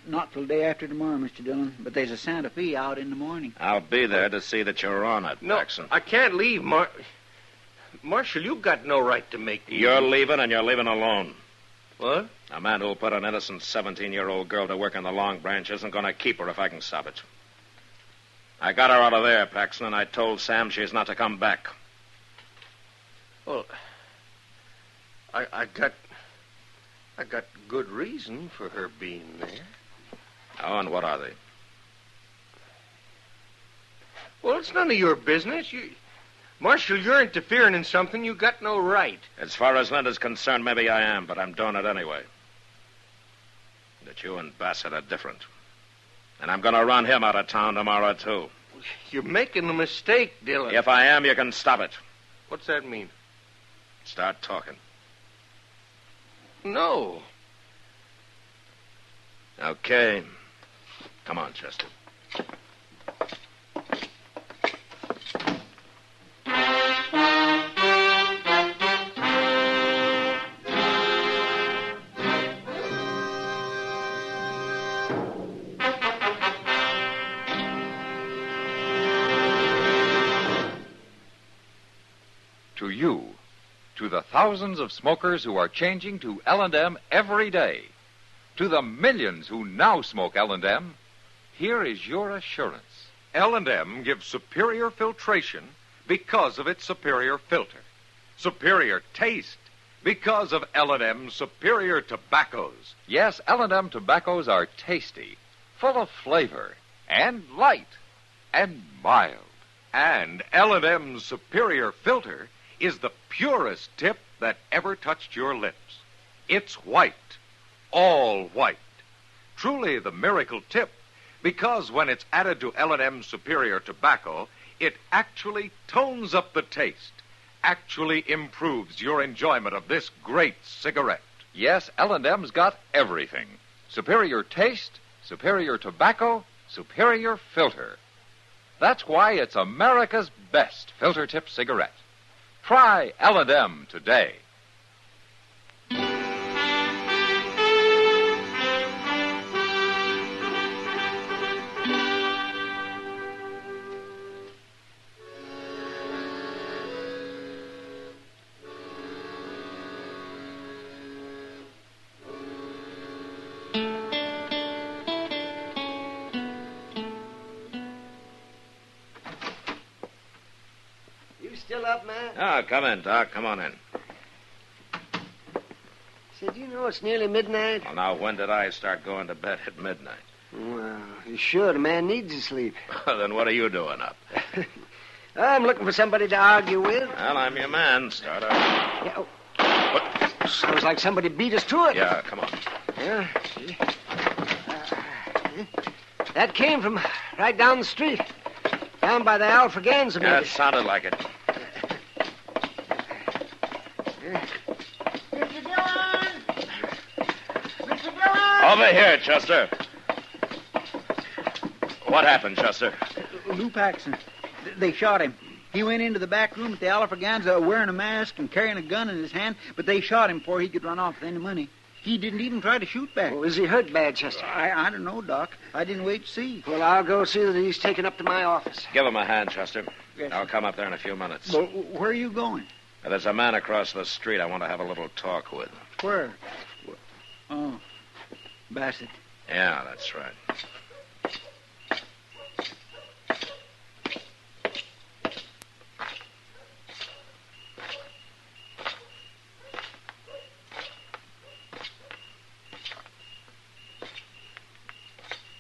Not till day after tomorrow, Mr. Dillon. But there's a Santa Fe out in the morning. I'll be there to see that you're on it, Paxson. I can't leave, Marshal, you've got no right to make me... You're leaving, and you're leaving alone. What? A man who'll put an innocent 17-year-old girl to work in the Long Branch isn't going to keep her if I can stop it. I got her out of there, Paxson, and I told Sam she's not to come back. Well, I got good reason for her being there. Oh, and what are they? Well, it's none of your business. Marshal, you're interfering in something you got no right. As far as Linda's concerned, maybe I am, but I'm doing it anyway. That you and Bassett are different. And I'm going to run him out of town tomorrow, too. You're making a mistake, Dillon. If I am, you can stop it. What's that mean? Start talking. No. Okay. Come on, Chester. To you, to the thousands of smokers who are changing to L&M every day, to the millions who now smoke L&M, here is your assurance. L&M gives superior filtration because of its superior filter. Superior taste because of L&M's superior tobaccos. Yes, L&M tobaccos are tasty, full of flavor, and light, and mild. And L&M's superior filter is the purest tip that ever touched your lips. It's white, all white. Truly the miracle tip, because when it's added to L&M's superior tobacco, it actually tones up the taste actually improves your enjoyment of this great cigarette. Yes, L&M's got everything. Superior taste, superior tobacco, superior filter. That's why it's America's best filter tip cigarette. Try L&M today. You still up, man? Oh, come in, Doc. Come on in. Said, you know it's nearly midnight? Well, now, when did I start going to bed at midnight? Well, you should. A man needs to sleep. Then what are you doing up? I'm looking for somebody to argue with. Well, I'm your man. Start out. Yeah, sounds like somebody beat us to it. Yeah, come on. Yeah. See? That came from right down the street. Down by the Alfraganza. Yeah, it sounded like it. Mr. Dillon! Mr. Dillon! Over here, Chester. What happened, Chester? Lou Paxson. They shot him. He went into the back room at the Alfraganza wearing a mask and carrying a gun in his hand, but they shot him before he could run off with any money. He didn't even try to shoot back. Well, is he hurt bad, Chester? I don't know, Doc. I didn't wait to see. Well, I'll go see that he's taken up to my office. Give him a hand, Chester. Yes. I'll come up there in a few minutes. Well, where are you going? There's a man across the street I want to have a little talk with. Where? Oh, Bassett. Yeah, that's right.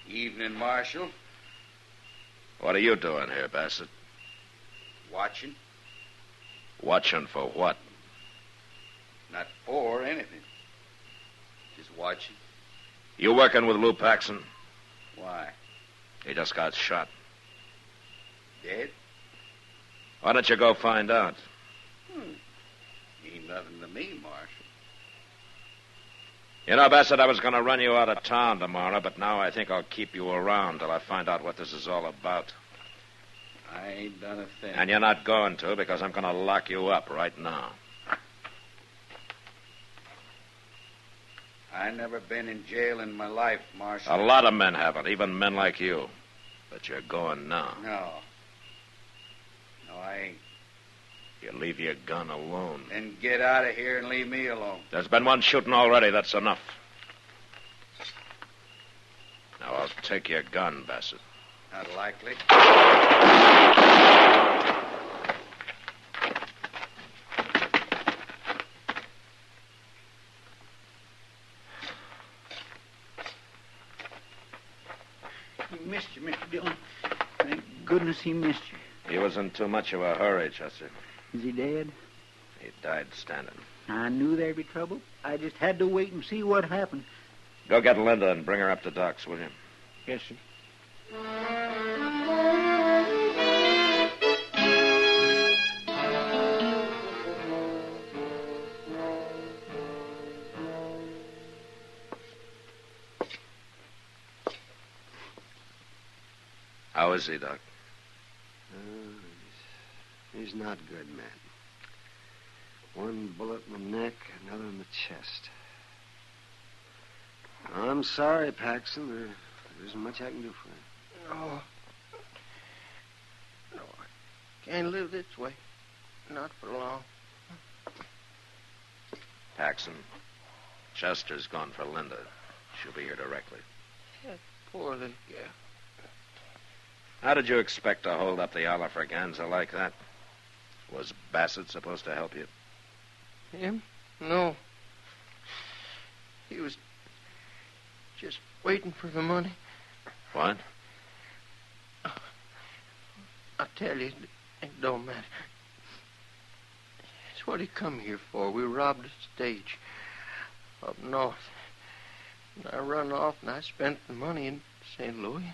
Evening, Marshal. What are you doing here, Bassett? Watching. Watching for what? Not for anything. Just watching. You working with Lou Paxson? Why? He just got shot. Dead? Why don't you go find out? Ain't nothing to me, Marshal. You know, Bassett, I was going to run you out of town tomorrow, but now I think I'll keep you around till I find out what this is all about. I ain't done a thing. And you're not going to, because I'm going to lock you up right now. I never been in jail in my life, Marshal. A lot of men haven't, even men like you. But you're going now. No. No, I ain't. You leave your gun alone. Then get out of here and leave me alone. There's been one shooting already. That's enough. Now, I'll take your gun, Bassett. Not likely. He missed you, Mr. Dillon. Thank goodness he missed you. He was in too much of a hurry, Chester. Is he dead? He died standing. I knew there'd be trouble. I just had to wait and see what happened. Go get Linda and bring her up to Doc's, will you? Yes, sir. How is he, Doc? He's not good, man. One bullet in the neck, another in the chest. I'm sorry, Paxson. There isn't much I can do for you. No. No, I can't live this way. Not for long. Paxson, Chester's gone for Linda. She'll be here directly. That poor little girl. How did you expect to hold up the Alfraganza like that? Was Bassett supposed to help you? Him? No. He was just waiting for the money. What? I tell you, it don't matter. It's what he come here for. We robbed a stage up north. And I run off and I spent the money in St. Louis.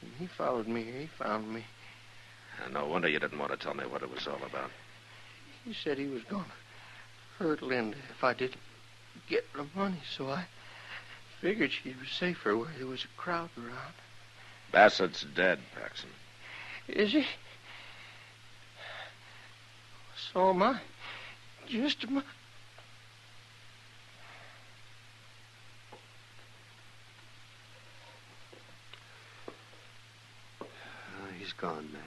And he followed me here. He found me. No wonder you didn't want to tell me what it was all about. He said he was going to hurt Linda if I didn't get the money, so I figured she'd be safer where there was a crowd around. Bassett's dead, Paxson. Is he? So am I. Just a moment. He's gone, Matt.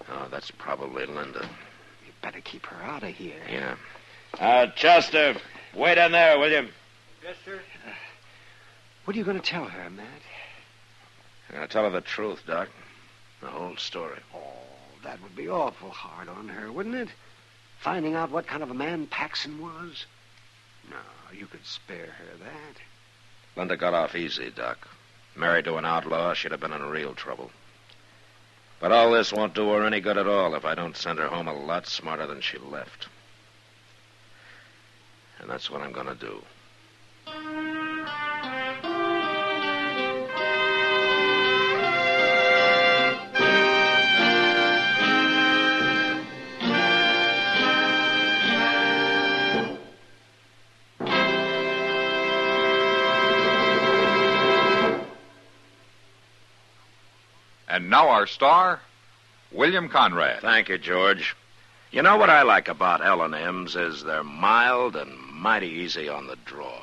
Oh, that's probably Linda. You better keep her out of here. Yeah. Chester, wait in there, will you? Yes, sir. What are you going to tell her, Matt? I'm going to tell her the truth, Doc. The whole story. Oh, that would be awful hard on her, wouldn't it? Finding out what kind of a man Paxson was? No, you could spare her that. Linda got off easy, Doc. Married to an outlaw, she'd have been in real trouble. But all this won't do her any good at all if I don't send her home a lot smarter than she left. And that's what I'm going to do. And now our star, William Conrad. Thank you, George. You know what I like about L&M's is they're mild and mighty easy on the draw.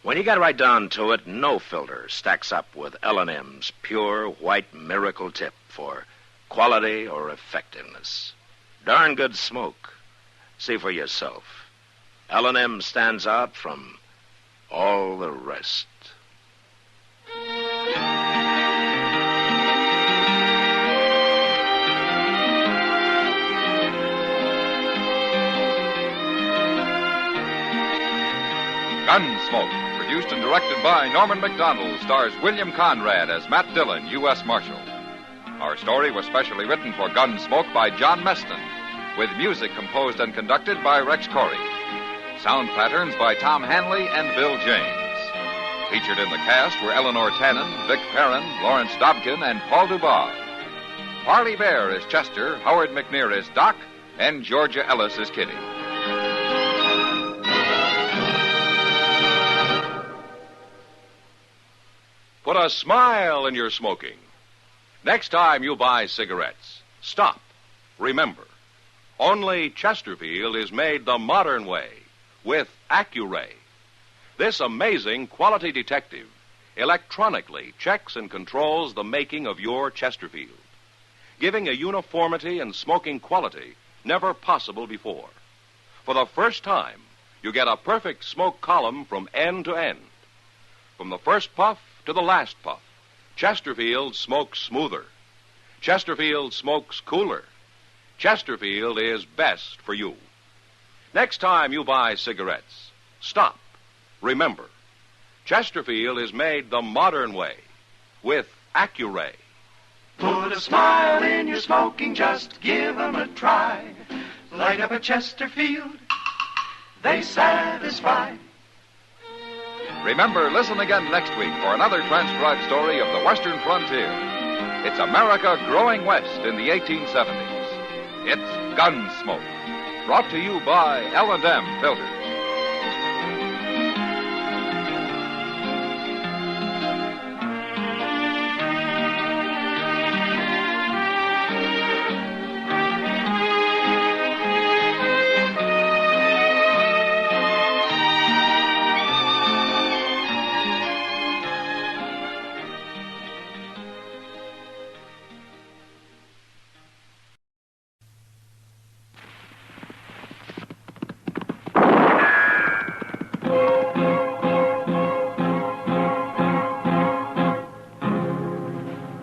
When you get right down to it, no filter stacks up with L&M's pure white miracle tip for quality or effectiveness. Darn good smoke. See for yourself. L&M stands out from all the rest. Gunsmoke, produced and directed by Norman Macdonald, stars William Conrad as Matt Dillon, U.S. Marshal. Our story was specially written for Gunsmoke by John Meston, with music composed and conducted by Rex Corey. Sound patterns by Tom Hanley and Bill James. Featured in the cast were Eleanor Tannen, Vic Perrin, Lawrence Dobkin, and Paul Dubois. Parley Bear is Chester, Howard McNear is Doc, and Georgia Ellis is Kitty. Put a smile in your smoking. Next time you buy cigarettes, stop. Remember, only Chesterfield is made the modern way with Accuray. This amazing quality detective electronically checks and controls the making of your Chesterfield, giving a uniformity and smoking quality never possible before. For the first time, you get a perfect smoke column from end to end. From the first puff to the last puff, Chesterfield smokes smoother. Chesterfield smokes cooler. Chesterfield is best for you. Next time you buy cigarettes, stop. Remember, Chesterfield is made the modern way with Accuray. Put a smile in your smoking, just give 'em a try. Light up a Chesterfield, they satisfy. Remember, listen again next week for another transcribed story of the Western frontier. It's America growing west in the 1870s. It's Gunsmoke, brought to you by L&M Filters.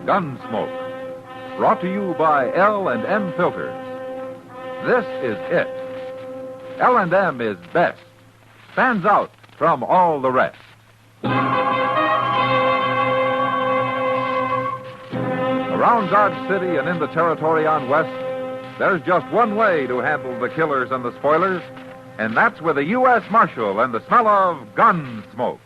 Gunsmoke, brought to you by L&M Filters. This is it. L&M is best, stands out from all the rest. Around Dodge City and in the territory on West, there's just one way to handle the killers and the spoilers, and that's with a U.S. Marshal and the smell of Gunsmoke.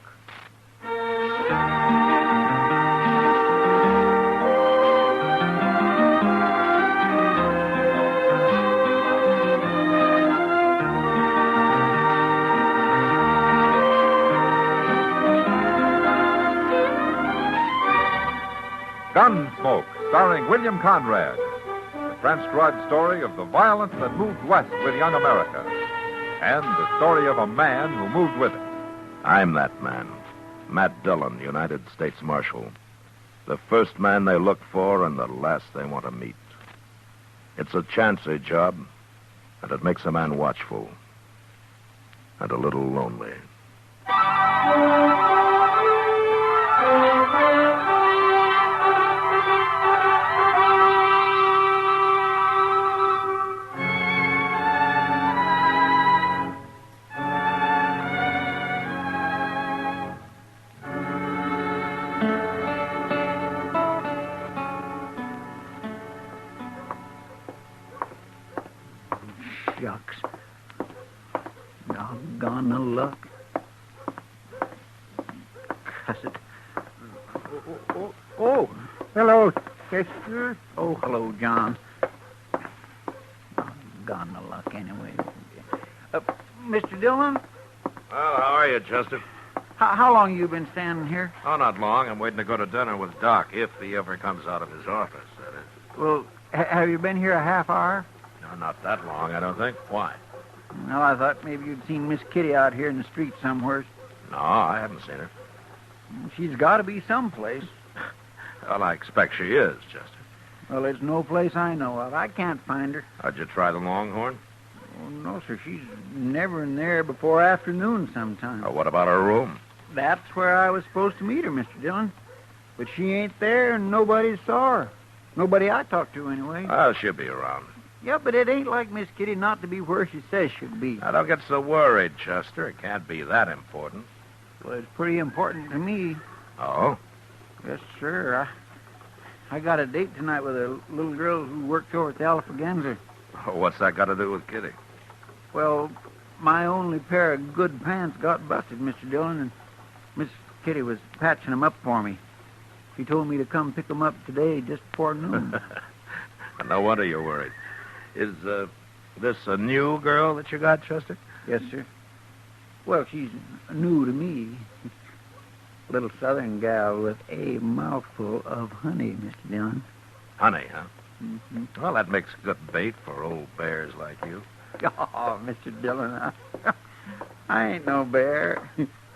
Gunsmoke, starring William Conrad. The transcribed story of the violence that moved west with young America. And the story of a man who moved with it. I'm that man, Matt Dillon, United States Marshal. The first man they look for and the last they want to meet. It's a chancy job, and it makes a man watchful and a little lonely. Shucks. Doggone the luck. Cuss it. Oh, hello, Chester. Oh, hello, John. Doggone the luck, anyway. Mr. Dillon, Well, how are you, Chester? how long you been standing here? Oh, not long. I'm waiting to go to dinner with Doc, if he ever comes out of his office, that is. Well, have you been here a half hour? No, not that long, I don't think. Why? Well, I thought maybe you'd seen Miss Kitty out here in the street somewhere. No, I haven't seen her. She's got to be someplace. Well, I expect she is, Chester. Well, it's no place I know of. I can't find her. How'd you try the Longhorn? Oh, no, sir. She's never in there before afternoon sometime. Oh, what about her room? That's where I was supposed to meet her, Mr. Dillon. But she ain't there, and nobody saw her. Nobody I talked to, anyway. Oh, she'll be around. Yeah, but it ain't like Miss Kitty not to be where she says she'll be. Now, don't get so worried, Chester. It can't be that important. Well, it's pretty important to me. Oh? Yes, sir. I got a date tonight with a little girl who works over at the Alphaganza. Oh, what's that got to do with Kitty? Well, my only pair of good pants got busted, Mr. Dillon, and Miss Kitty was patching them up for me. She told me to come pick them up today just before noon. No wonder you're worried. Is this a new girl that you got, Chester? Yes, sir. Well, she's new to me. A little southern gal with a mouthful of honey, Mr. Dillon. Honey, huh? Mm-hmm. Well, that makes good bait for old bears like you. Oh, Mr. Dillon, I ain't no bear.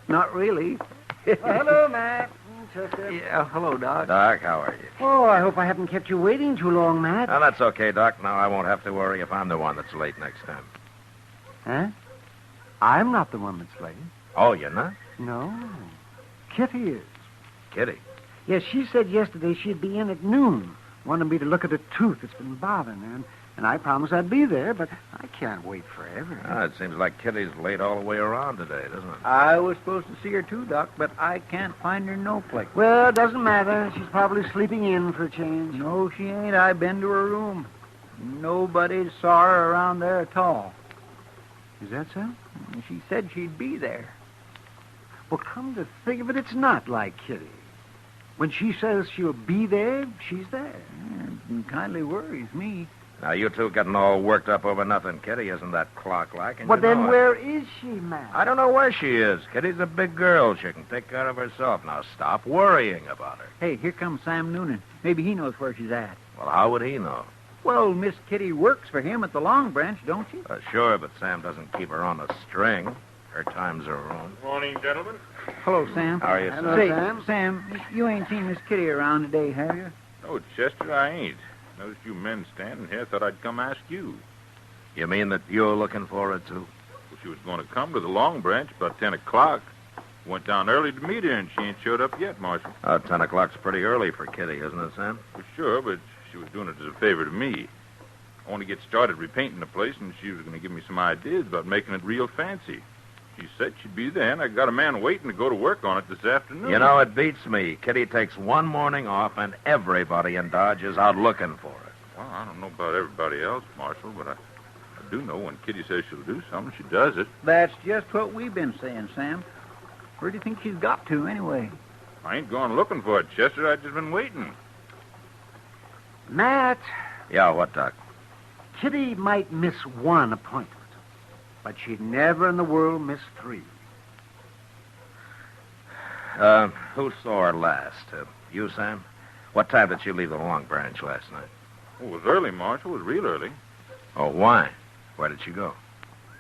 Not really. Hello, Matt. Chester. Yeah, hello, Doc. Doc, how are you? Oh, I hope I haven't kept you waiting too long, Matt. Well, that's okay, Doc. Now I won't have to worry if I'm the one that's late next time. Huh? I'm not the one that's late. Oh, you're not? No. Kitty is. Kitty? Yes, she said yesterday she'd be in at noon. Wanted me to look at a tooth that's been bothering her. And I promised I'd be there, but I can't wait forever. Ah, it seems like Kitty's late all the way around today, doesn't it? I was supposed to see her too, Doc, but I can't find her no place. Well, it doesn't matter. She's probably sleeping in for a change. No, she ain't. I've been to her room. Nobody saw her around there at all. Is that so? She said she'd be there. Well, come to think of it, it's not like Kitty. When she says she'll be there, she's there. Yeah, it kindly worries me. Now, you two getting all worked up over nothing. Kitty isn't that clock-like. Well, then where is she, Matt? I don't know where she is. Kitty's a big girl. She can take care of herself. Now, stop worrying about her. Hey, here comes Sam Noonan. Maybe he knows where she's at. Well, how would he know? Well, Miss Kitty works for him at the Long Branch, don't she? Sure, but Sam doesn't keep her on a string. Her times are her own. Morning, gentlemen. Hello, Sam. How are you, Sam? Say, Sam, you ain't seen Miss Kitty around today, have you? Oh, Chester, I ain't. Noticed you men standing here. Thought I'd come ask you. You mean that you're looking for her, too? Well, she was going to come to the Long Branch about 10 o'clock. Went down early to meet her, and she ain't showed up yet, Marshal. 10 o'clock's pretty early for Kitty, isn't it, Sam? Well, sure, but she was doing it as a favor to me. I want to get started repainting the place, and she was going to give me some ideas about making it real fancy. She said she'd be there, and I got a man waiting to go to work on it this afternoon. You know, it beats me. Kitty takes one morning off, and everybody in Dodge is out looking for her. Well, I don't know about everybody else, Marshal, but I do know when Kitty says she'll do something, she does it. That's just what we've been saying, Sam. Where do you think she's got to, anyway? I ain't gone looking for it, Chester. I've just been waiting. Matt. Yeah, what, Doc? Kitty might miss one appointment, but she'd never in the world miss 3. Who saw her last? You, Sam? What time did you leave the Long Branch last night? It was early, Marshal. It was real early. Oh, why? Where did she go?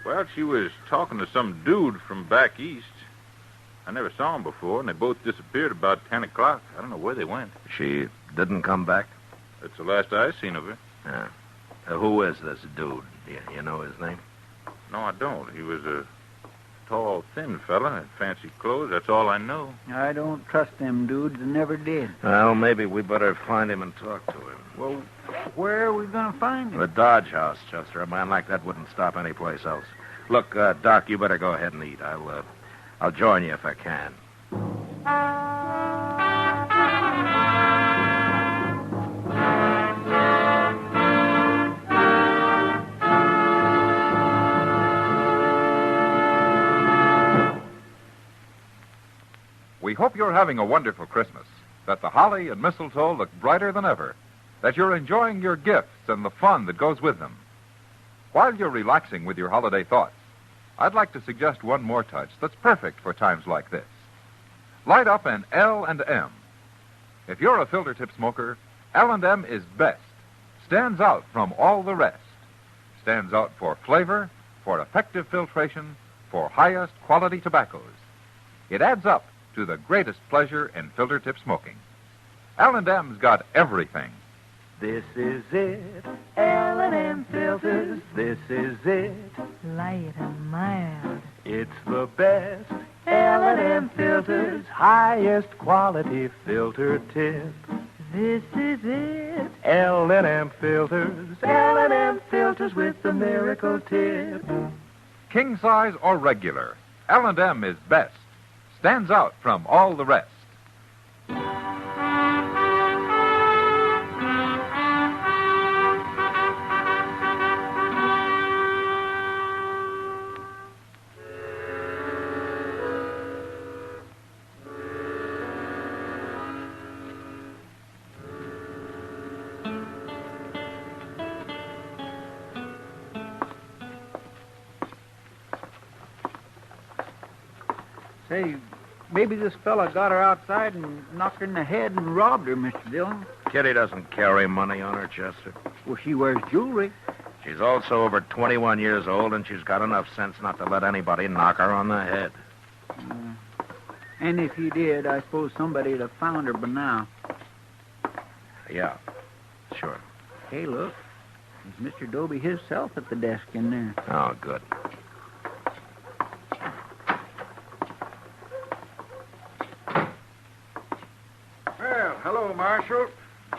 Well, she was talking to some dude from back east. I never saw him before, and they both disappeared about 10 o'clock. I don't know where they went. She didn't come back? That's the last I seen of her. Yeah. Who is this dude? You know his name? No, I don't. He was a tall, thin fella, had fancy clothes. That's all I know. I don't trust them dudes and never did. Well, maybe we better find him and talk to him. Well, where are we going to find him? The Dodge House, Chester. A man like that wouldn't stop any place else. Look, Doc, you better go ahead and eat. I'll join you if I can. We hope you're having a wonderful Christmas, that the holly and mistletoe look brighter than ever, that you're enjoying your gifts and the fun that goes with them. While you're relaxing with your holiday thoughts, I'd like to suggest one more touch that's perfect for times like this. Light up an L&M. If you're a filter tip smoker, L&M is best. Stands out from all the rest. Stands out for flavor, for effective filtration, for highest quality tobaccos. It adds up to the greatest pleasure in filter tip smoking. L&M's got everything. This is it, L&M filters, this is it. Light and mild. It's the best, L&M filters, highest quality filter tip. This is it. L&M filters, L&M filters with the miracle tip. King size or regular, L&M is best. Stands out from all the rest. Say, maybe this fella got her outside and knocked her in the head and robbed her, Mr. Dillon. Kitty doesn't carry money on her, Chester. Well, she wears jewelry. She's also over 21 years old, and she's got enough sense not to let anybody knock her on the head. And if he did, I suppose somebody would have found her by now. Yeah, sure. Hey, look. There's Mr. Doby himself at the desk in there. Oh, good. Well, hello, Marshal.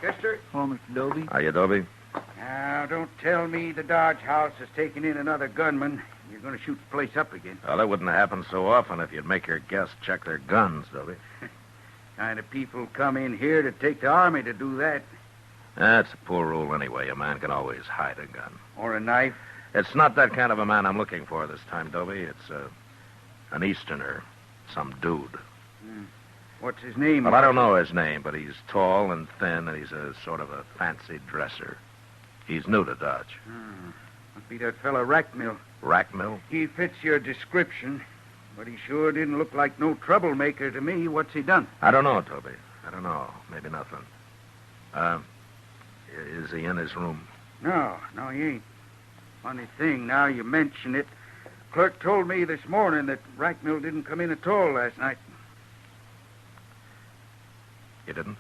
Chester. Hello, Mr. Doby. Are you, Doby? Now, don't tell me the Dodge House has taken in another gunman. You're going to shoot the place up again. Well, that wouldn't happen so often if you'd make your guests check their guns, Doby. Kind of people come in here to take the army to do that. That's a poor rule anyway. A man can always hide a gun. Or a knife. It's not that kind of a man I'm looking for this time, Doby. It's an Easterner, some dude. What's his name? Well, I don't know his name, but he's tall and thin, and he's a sort of a fancy dresser. He's new to Dodge. Must be that fella Rackmill. Rackmill? He fits your description, but he sure didn't look like no troublemaker to me. What's he done? I don't know, Toby. I don't know. Maybe nothing. Is he in his room? No, he ain't. Funny thing, now you mention it. Clerk told me this morning that Rackmill didn't come in at all last night. You didn't?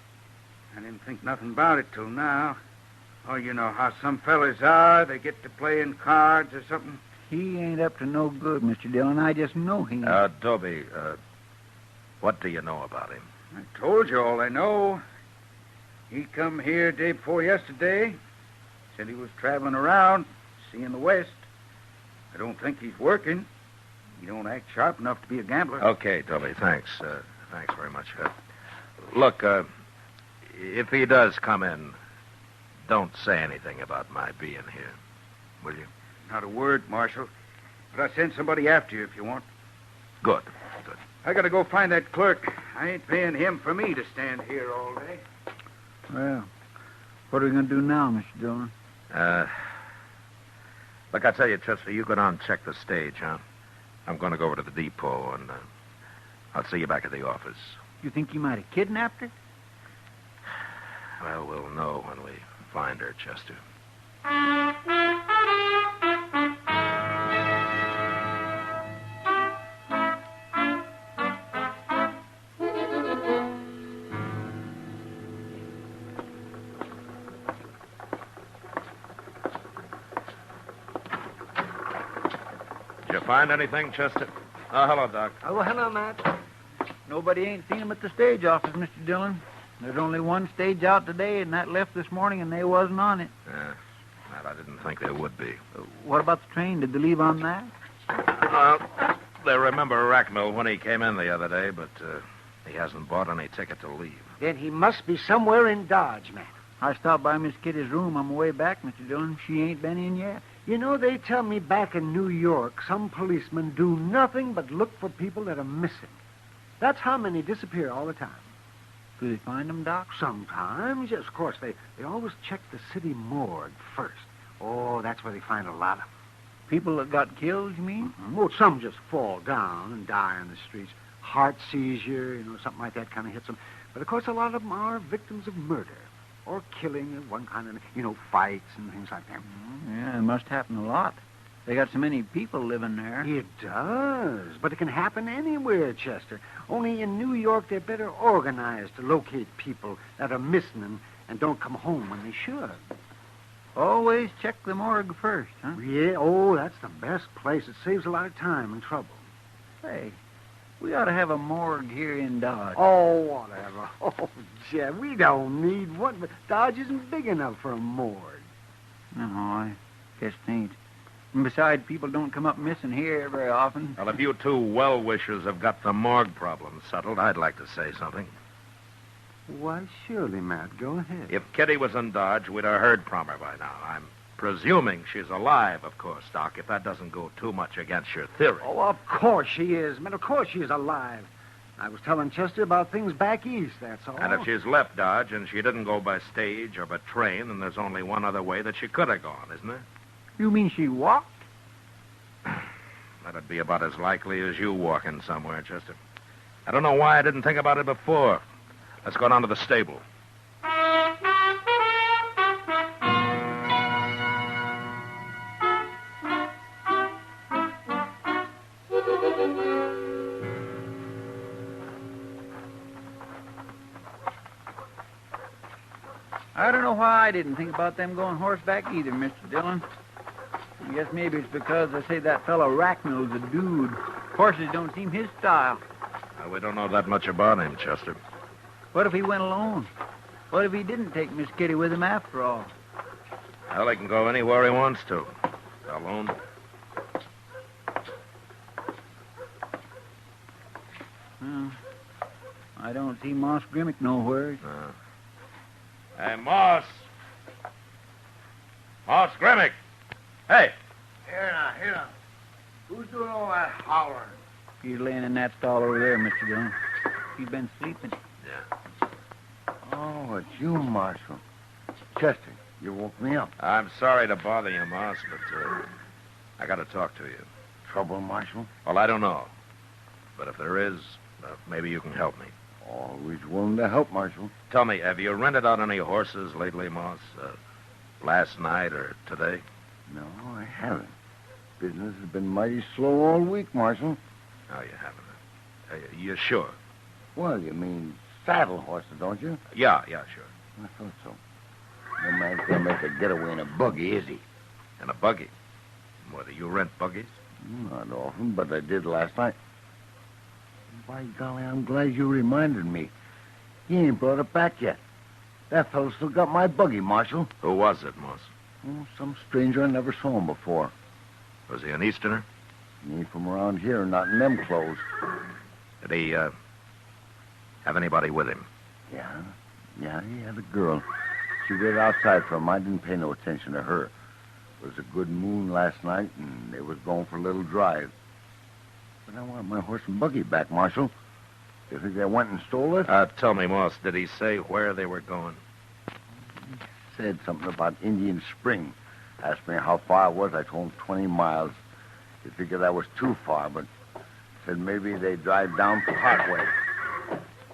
I didn't think nothing about it till now. Oh, you know how some fellas are. They get to playing cards or something. He ain't up to no good, Mr. Dillon. I just know he ain't. Toby, what do you know about him? I told you all I know. He come here day before yesterday. Said he was traveling around, seeing the West. I don't think he's working. He don't act sharp enough to be a gambler. Okay, Toby, thanks. Thanks very much. Look, if he does come in, don't say anything about my being here, will you? Not a word, Marshal. But I'll send somebody after you if you want. Good. I gotta go find that clerk. I ain't paying him for me to stand here all day. Well, what are we going to do now, Mr. Dillon? Look, I tell you, Chester, you go down and check the stage, huh? I'm going to go over to the depot, and I'll see you back at the office. You think he might have kidnapped her? Well, we'll know when we find her, Chester. Did you find anything, Chester? Oh, hello, Doc. Oh, hello, Matt. Nobody ain't seen him at the stage office, Mr. Dillon. There's only one stage out today, and that left this morning, and they wasn't on it. Yeah, Matt, I didn't think there would be. What about the train? Did they leave on that? They remember Rackmill when he came in the other day, but he hasn't bought any ticket to leave. Then he must be somewhere in Dodge, Matt. I stopped by Miss Kitty's room on my way back, Mr. Dillon. She ain't been in yet. You know, they tell me back in New York, some policemen do nothing but look for people that are missing. That's how many disappear all the time. Do they find them, Doc? Sometimes, yes, of course. They always check the city morgue first. Oh, that's where they find a lot of them. People that got killed, you mean? Mm-hmm. Well, some just fall down and die in the streets. Heart seizure, something like that kind of hits them. But, of course, a lot of them are victims of murder or killing of one kind of, fights and things like that. Yeah, it must happen a lot. They got so many people living there. It does, but it can happen anywhere, Chester. Only in New York, they're better organized to locate people that are missing and don't come home when they should. Always check the morgue first, huh? Yeah, oh, that's the best place. It saves a lot of time and trouble. Hey, we ought to have a morgue here in Dodge. Oh, whatever. Oh, Jeff, we don't need one, but Dodge isn't big enough for a morgue. No, I guess it ain't. And besides, people don't come up missing here very often. Well, if you two well-wishers have got the morgue problem settled, I'd like to say something. Why, surely, Matt. Go ahead. If Kitty was in Dodge, we'd have heard from her by now. I'm presuming she's alive, of course, Doc, if that doesn't go too much against your theory. Oh, of course she is, Matt. Of course she is alive. I was telling Chester about things back east, that's all. And if she's left Dodge and she didn't go by stage or by train, then there's only one other way that she could have gone, isn't there? You mean she walked? That'd be about as likely as you walking somewhere, Chester. I don't know why I didn't think about it before. Let's go down to the stable. I don't know why I didn't think about them going horseback either, Mr. Dillon. I guess maybe it's because I say that fellow Rackmill's a dude. Horses don't seem his style. Well, we don't know that much about him, Chester. What if he went alone? What if he didn't take Miss Kitty with him after all? Well, he can go anywhere he wants to. Alone. Well, I don't see Moss Grimmick nowhere. Hey, Moss. Moss Grimmick. Hey. Here now. Who's doing all that hollering? He's laying in that stall over there, Mr. Dillon. He's been sleeping. Yeah. Oh, it's you, Marshal. Chester, you woke me up. I'm sorry to bother you, Moss, but I got to talk to you. Trouble, Marshal? Well, I don't know. But if there is, maybe you can help me. Always willing to help, Marshal. Tell me, have you rented out any horses lately, Moss? Last night or today? No, I haven't. Business has been mighty slow all week, Marshal. No, you haven't. You sure? Well, you mean saddle horses, don't you? Yeah, sure. I thought so. No man's gonna make a getaway in a buggy, is he? In a buggy? What, do you rent buggies? Not often, but I did last night. By golly, I'm glad you reminded me. He ain't brought it back yet. That fellow still got my buggy, Marshal. Who was it, Moss? Oh, some stranger. I never saw him before. Was he an Easterner? He ain't from around here, not in them clothes. Did he, have anybody with him? Yeah, he had a girl. She waited outside for him. I didn't pay no attention to her. It was a good moon last night, and they was going for a little drive. But I want my horse and buggy back, Marshal. You think they went and stole it? Tell me, Moss, did he say where they were going? He said something about Indian Spring. Asked me how far it was. I told him 20 miles. He figured that was too far, but said maybe they'd drive down Parkway.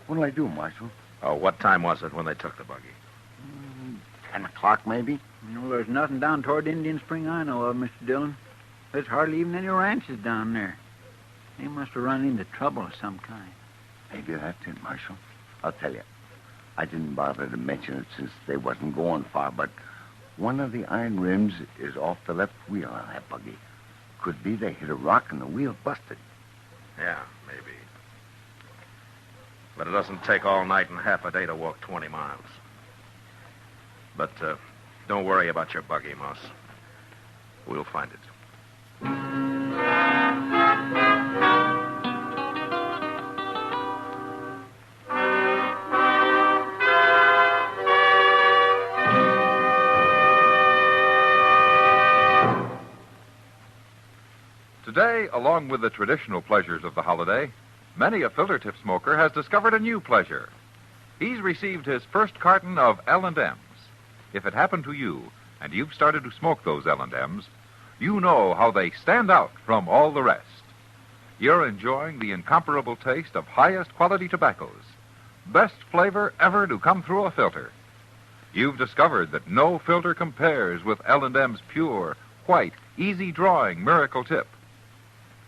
What'll I do, Marshal? Oh, what time was it when they took the buggy? 10 o'clock, maybe? There's nothing down toward Indian Spring I know of, Mr. Dillon. There's hardly even any ranches down there. They must have run into trouble of some kind. Maybe that's it, Marshal. I'll tell you. I didn't bother to mention it since they wasn't going far, but one of the iron rims is off the left wheel on that buggy. Could be they hit a rock and the wheel busted. Yeah, maybe. But it doesn't take all night and half a day to walk 20 miles. But don't worry about your buggy, Moss. We'll find it. Today, along with the traditional pleasures of the holiday, many a filter tip smoker has discovered a new pleasure. He's received his first carton of L&M's. If it happened to you, and you've started to smoke those L&M's, you know how they stand out from all the rest. You're enjoying the incomparable taste of highest quality tobaccos. Best flavor ever to come through a filter. You've discovered that no filter compares with L&M's pure, white, easy-drawing miracle tip.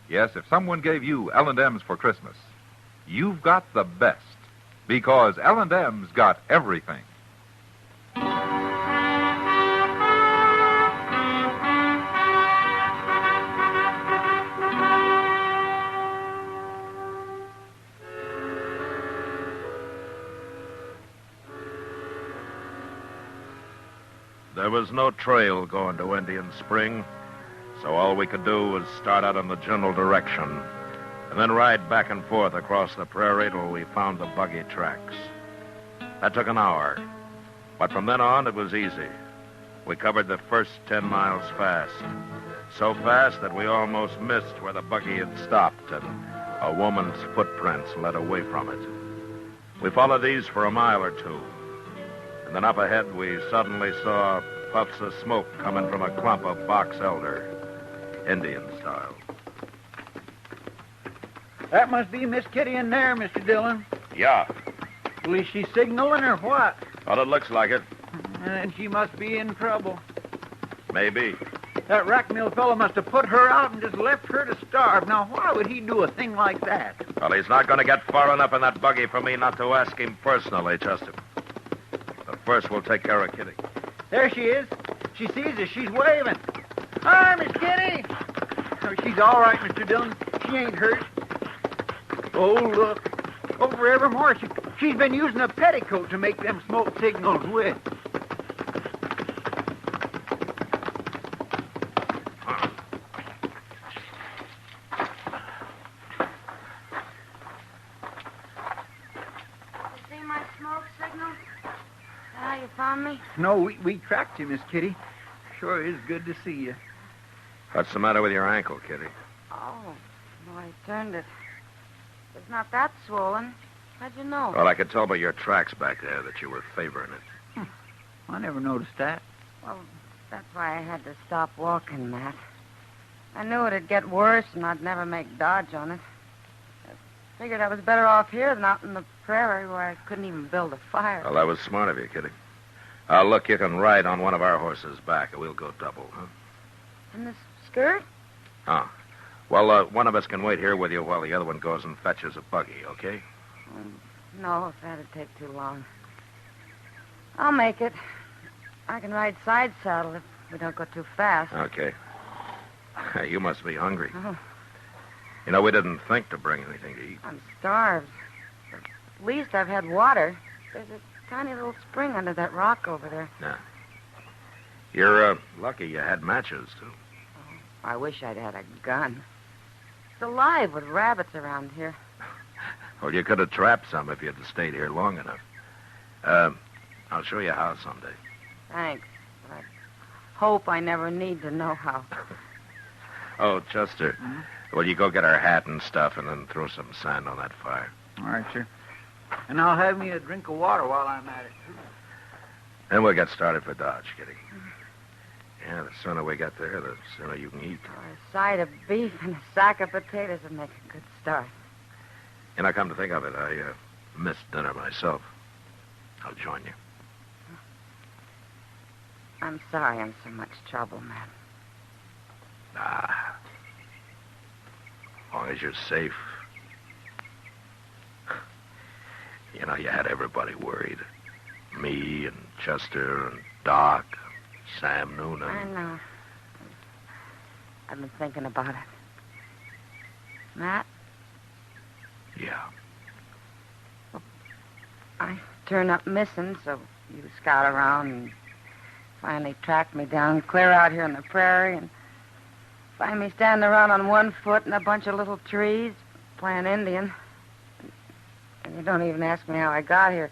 Yes, if someone gave you L&M's for Christmas, you've got the best, because L&M's got everything. There was no trail going to Indian Spring, so all we could do was start out in the general direction and then ride back and forth across the prairie till we found the buggy tracks. That took an hour, but from then on it was easy. We covered the first 10 miles fast, so fast that we almost missed where the buggy had stopped and a woman's footprints led away from it. We followed these for a mile or two, and then up ahead we suddenly saw puffs of smoke coming from a clump of box elder, Indian style. That must be Miss Kitty in there, Mr. Dillon. Yeah. Well, is she signaling or what? Well, it looks like it. And she must be in trouble. Maybe. That rack mill fellow must have put her out and just left her to starve. Now, why would he do a thing like that? Well, he's not going to get far enough in that buggy for me not to ask him personally, Chester. But first, we'll take care of Kitty. There she is. She sees us. She's waving. Hi, Miss Kitty. Oh, she's all right, Mr. Dillon. She ain't hurt. Oh, look. Over evermore. She's been using a petticoat to make them smoke signals with. See my smoke signal? How you found me? No, we tracked you, Miss Kitty. Sure is good to see you. What's the matter with your ankle, Kitty? Oh, well, I turned it. It's not that swollen. How'd you know? Well, I could tell by your tracks back there that you were favoring it. I never noticed that. Well, that's why I had to stop walking, Matt. I knew it'd get worse and I'd never make dodge on it. I figured I was better off here than out in the prairie where I couldn't even build a fire. Well, that was smart of you, Kitty. Look, you can ride on one of our horses back, and we'll go double, huh? In this skirt? Oh. Well, one of us can wait here with you while the other one goes and fetches a buggy, okay? No, that'd take too long. I'll make it. I can ride side saddle if we don't go too fast. Okay. You must be hungry. Oh, You know, we didn't think to bring anything to eat. I'm starved. At least I've had water. There's a tiny little spring under that rock over there. Yeah. You're lucky you had matches, too. I wish I'd had a gun. It's alive with rabbits around here. Well, you could have trapped some if you'd stayed here long enough. I'll show you how someday. Thanks. But I hope I never need to know how. Oh, Chester, will you go get our hat and stuff and then throw some sand on that fire? All right, sir. And I'll have me a drink of water while I'm at it. Then we'll get started for Dodge, Kitty. Yeah, the sooner we get there, the sooner you can eat. A side of beef and a sack of potatoes would make a good start. And I come to think of it, I missed dinner myself. I'll join you. I'm sorry I'm so much trouble, Matt. Nah. As long as you're safe. You know, you had everybody worried. Me and Chester and Doc, Sam Noonan. I know. I've been thinking about it. Matt? Yeah. I turned up missing, so you scout around and finally tracked me down clear out here in the prairie and find me standing around on one foot in a bunch of little trees playing Indian. And you don't even ask me how I got here.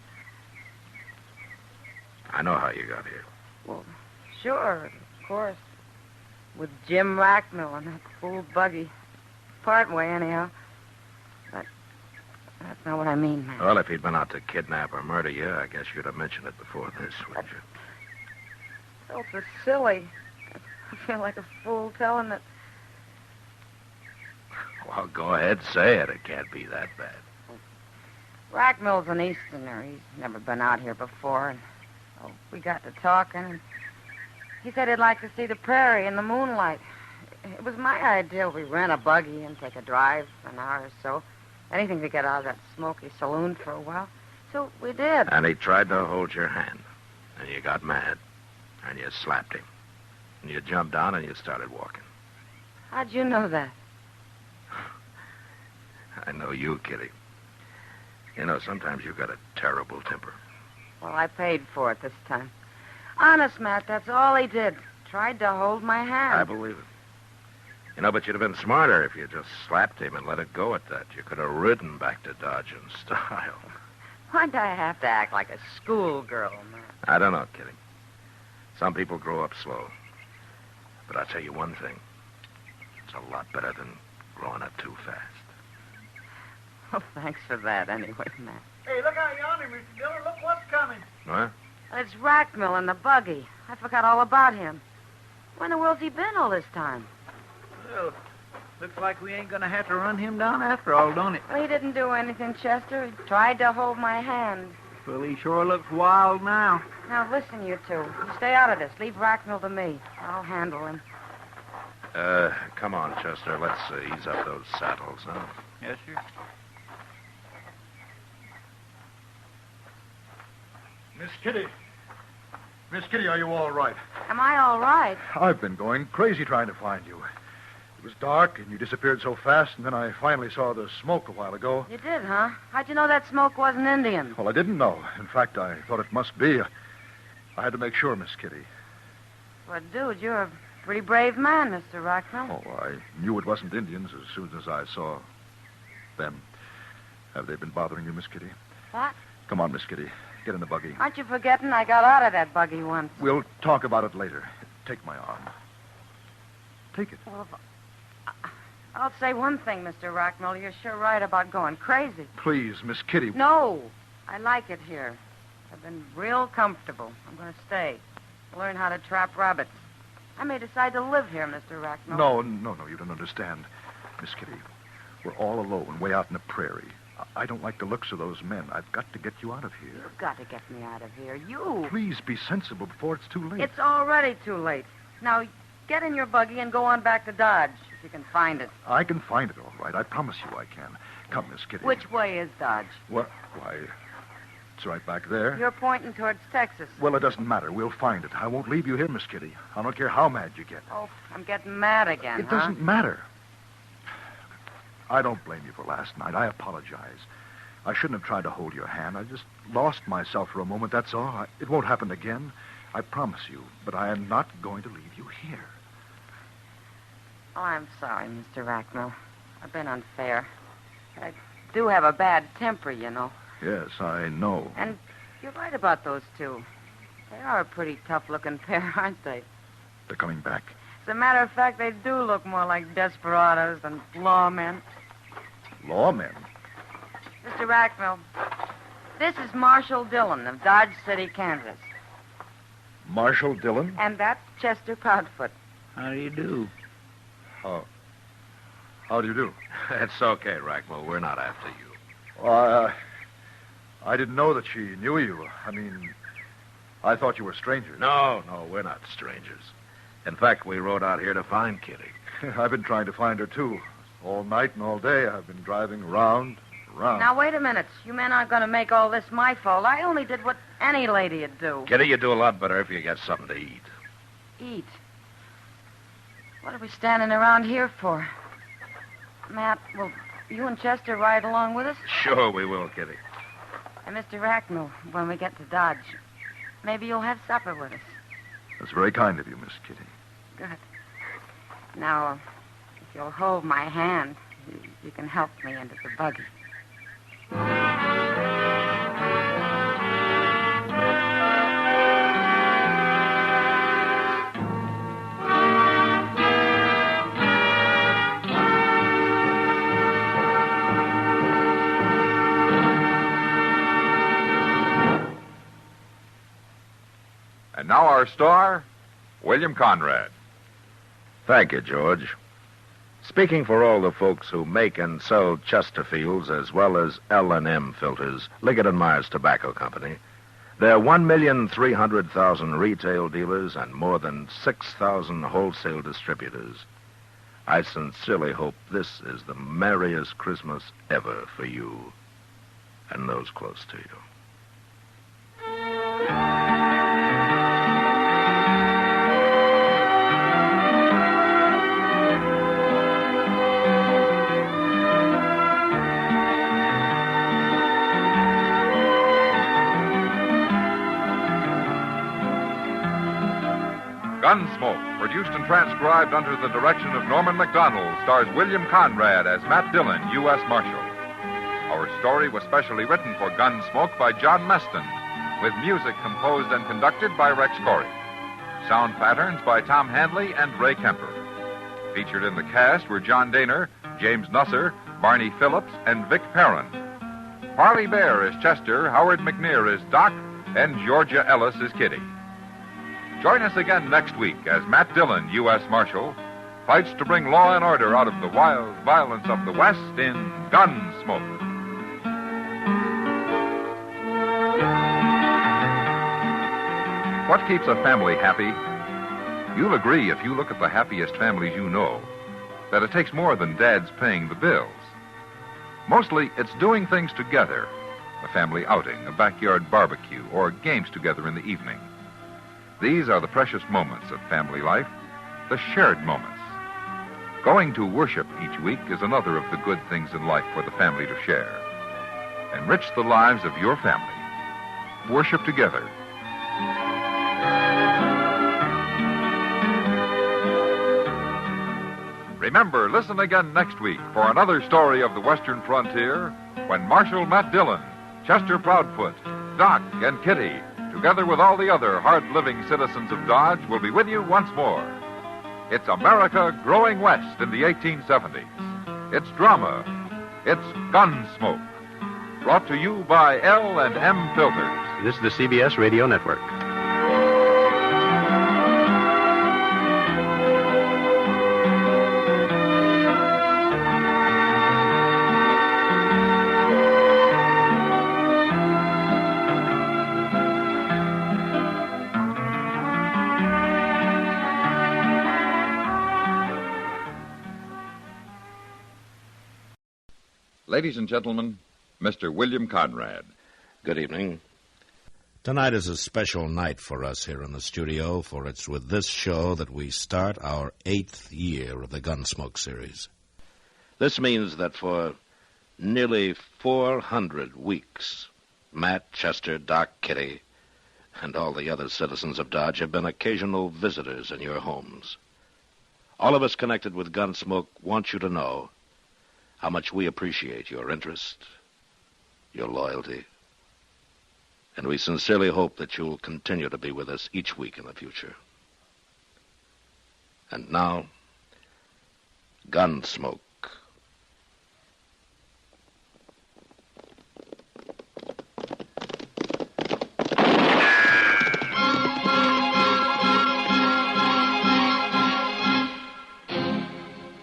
I know how you got here. Well, sure, of course. With Jim Rackmill and that fool buggy. Part way, anyhow. But that's not what I mean, man. Well, if he'd been out to kidnap or murder you, I guess you'd have mentioned it before this, wouldn't you? Oh, so silly. I feel like a fool telling it. Well, go ahead, say it. It can't be that bad. Rackmill's an Easterner. He's never been out here before. And we got to talking, and he said he'd like to see the prairie in the moonlight. It was my idea. We rent a buggy and take a drive for an hour or so. Anything to get out of that smoky saloon for a while. So we did. And he tried to hold your hand. And you got mad. And you slapped him. And you jumped down and you started walking. How'd you know that? I know you, Kitty. You know, sometimes you've got a terrible temper. Well, I paid for it this time. Honest, Matt, that's all he did. Tried to hold my hand. I believe it. You know, but you'd have been smarter if you just slapped him and let it go at that. You could have ridden back to Dodge in style. Why'd I have to act like a schoolgirl, Matt? I don't know, Kitty. Some people grow up slow. But I'll tell you one thing. It's a lot better than growing up too fast. Well, thanks for that anyway, Matt. Hey, look out yonder, Mr. Dillon. Look what's coming. What? It's Rackmill in the buggy. I forgot all about him. Where in the world's he been all this time? Well, looks like we ain't gonna have to run him down after all, don't it? Well, he didn't do anything, Chester. He tried to hold my hand. Well, he sure looks wild now. Now, listen, you two. You stay out of this. Leave Rackmill to me. I'll handle him. Come on, Chester. Let's ease up those saddles, huh? Yes, sir. Miss Kitty. Miss Kitty, are you all right? Am I all right? I've been going crazy trying to find you. It was dark, and you disappeared so fast, and then I finally saw the smoke a while ago. You did, huh? How'd you know that smoke wasn't Indian? Well, I didn't know. In fact, I thought it must be. I had to make sure, Miss Kitty. Well, dude, you're a pretty brave man, Mr. Rackmill. Oh, I knew it wasn't Indians as soon as I saw them. Have they been bothering you, Miss Kitty? What? Come on, Miss Kitty. Get in the buggy. Aren't you forgetting I got out of that buggy once? We'll talk about it later. Take my arm. Take it. Well, I'll say one thing, Mr. Rackmill. You're sure right about going crazy. Please, Miss Kitty. No. I like it here. I've been real comfortable. I'm going to stay. Learn how to trap rabbits. I may decide to live here, Mr. Rackmill. No, you don't understand. Miss Kitty, we're all alone, way out in the prairie. I don't like the looks of those men. I've got to get you out of here. You've got to get me out of here. You. Please be sensible before it's too late. It's already too late. Now, get in your buggy and go on back to Dodge, if you can find it. I can find it, all right. I promise you I can. Come, Miss Kitty. Which way is Dodge? What? Why, it's right back there. You're pointing towards Texas. Well, it doesn't matter. We'll find it. I won't leave you here, Miss Kitty. I don't care how mad you get. Oh, I'm getting mad again, It doesn't matter. I don't blame you for last night. I apologize. I shouldn't have tried to hold your hand. I just lost myself for a moment, that's all. It won't happen again. I promise you. But I am not going to leave you here. Oh, I'm sorry, Mr. Rackmill. I've been unfair. I do have a bad temper, you know. Yes, I know. And you're right about those two. They are a pretty tough-looking pair, aren't they? They're coming back. As a matter of fact, they do look more like desperados than lawmen. Lawmen? Mr. Rackmill, this is Marshal Dillon of Dodge City, Kansas. Marshal Dillon? And that's Chester Proudfoot. How do you do? How do you do? It's okay, Rackmill. We're not after you. Well, I didn't know that she knew you. I mean, I thought you were strangers. No, we're not strangers. In fact, we rode out here to find Kitty. I've been trying to find her, too. All night and all day, I've been driving round. Now, wait a minute. You men aren't going to make all this my fault. I only did what any lady would do. Kitty, you do a lot better if you get something to eat. Eat? What are we standing around here for? Matt, will you and Chester ride along with us? Sure we will, Kitty. And Mr. Racknell, when we get to Dodge, maybe you'll have supper with us. That's very kind of you, Miss Kitty. Good. Now, if you'll hold my hand, you can help me into the buggy. And now our star, William Conrad. Thank you, George. Speaking for all the folks who make and sell Chesterfields as well as L&M filters, Liggett & Myers Tobacco Company, there are 1,300,000 retail dealers and more than 6,000 wholesale distributors. I sincerely hope this is the merriest Christmas ever for you and those close to you. Gunsmoke, produced and transcribed under the direction of Norman MacDonald, stars William Conrad as Matt Dillon, U.S. Marshal. Our story was specially written for Gunsmoke by John Meston, with music composed and conducted by Rex Corey. Sound patterns by Tom Hanley and Ray Kemper. Featured in the cast were John Daner, James Nusser, Barney Phillips, and Vic Perrin. Parley Bear is Chester, Howard McNear is Doc, and Georgia Ellis is Kitty. Join us again next week as Matt Dillon, U.S. Marshal, fights to bring law and order out of the wild violence of the West in Gunsmoke. What keeps a family happy? You'll agree if you look at the happiest families you know that it takes more than Dad's paying the bills. Mostly, it's doing things together. A family outing, a backyard barbecue, or games together in the evening. These are the precious moments of family life, the shared moments. Going to worship each week is another of the good things in life for the family to share. Enrich the lives of your family. Worship together. Remember, listen again next week for another story of the Western frontier when Marshal Matt Dillon, Chester Proudfoot, Doc, and Kitty, together with all the other hard-living citizens of Dodge, will be with you once more. It's America growing west in the 1870s. It's drama. It's Gunsmoke. Brought to you by L&M Filters. This is the CBS Radio Network. Ladies and gentlemen, Mr. William Conrad. Good evening. Tonight is a special night for us here in the studio, for it's with this show that we start our 8th year of the Gunsmoke series. This means that for nearly 400 weeks, Matt, Chester, Doc, Kitty, and all the other citizens of Dodge have been occasional visitors in your homes. All of us connected with Gunsmoke want you to know how much we appreciate your interest, your loyalty, and we sincerely hope that you'll continue to be with us each week in the future. And now, Gunsmoke.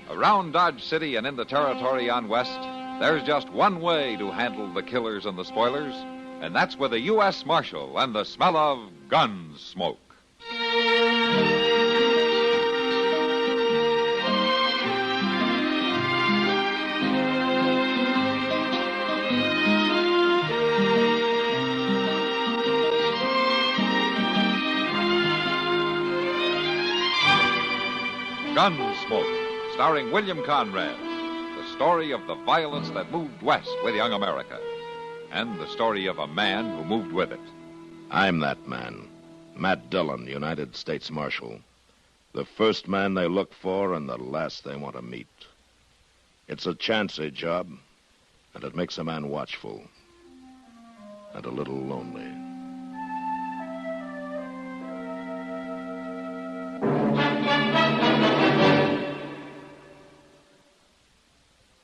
Around Dodge City and in the territory on west, there's just one way to handle the killers and the spoilers, and that's with a U.S. Marshal and the smell of Gunsmoke. Gunsmoke, starring William Conrad. The story of the violence that moved west with young America. And the story of a man who moved with it. I'm that man, Matt Dillon, United States Marshal. The first man they look for and the last they want to meet. It's a chancy job, and it makes a man watchful and a little lonely.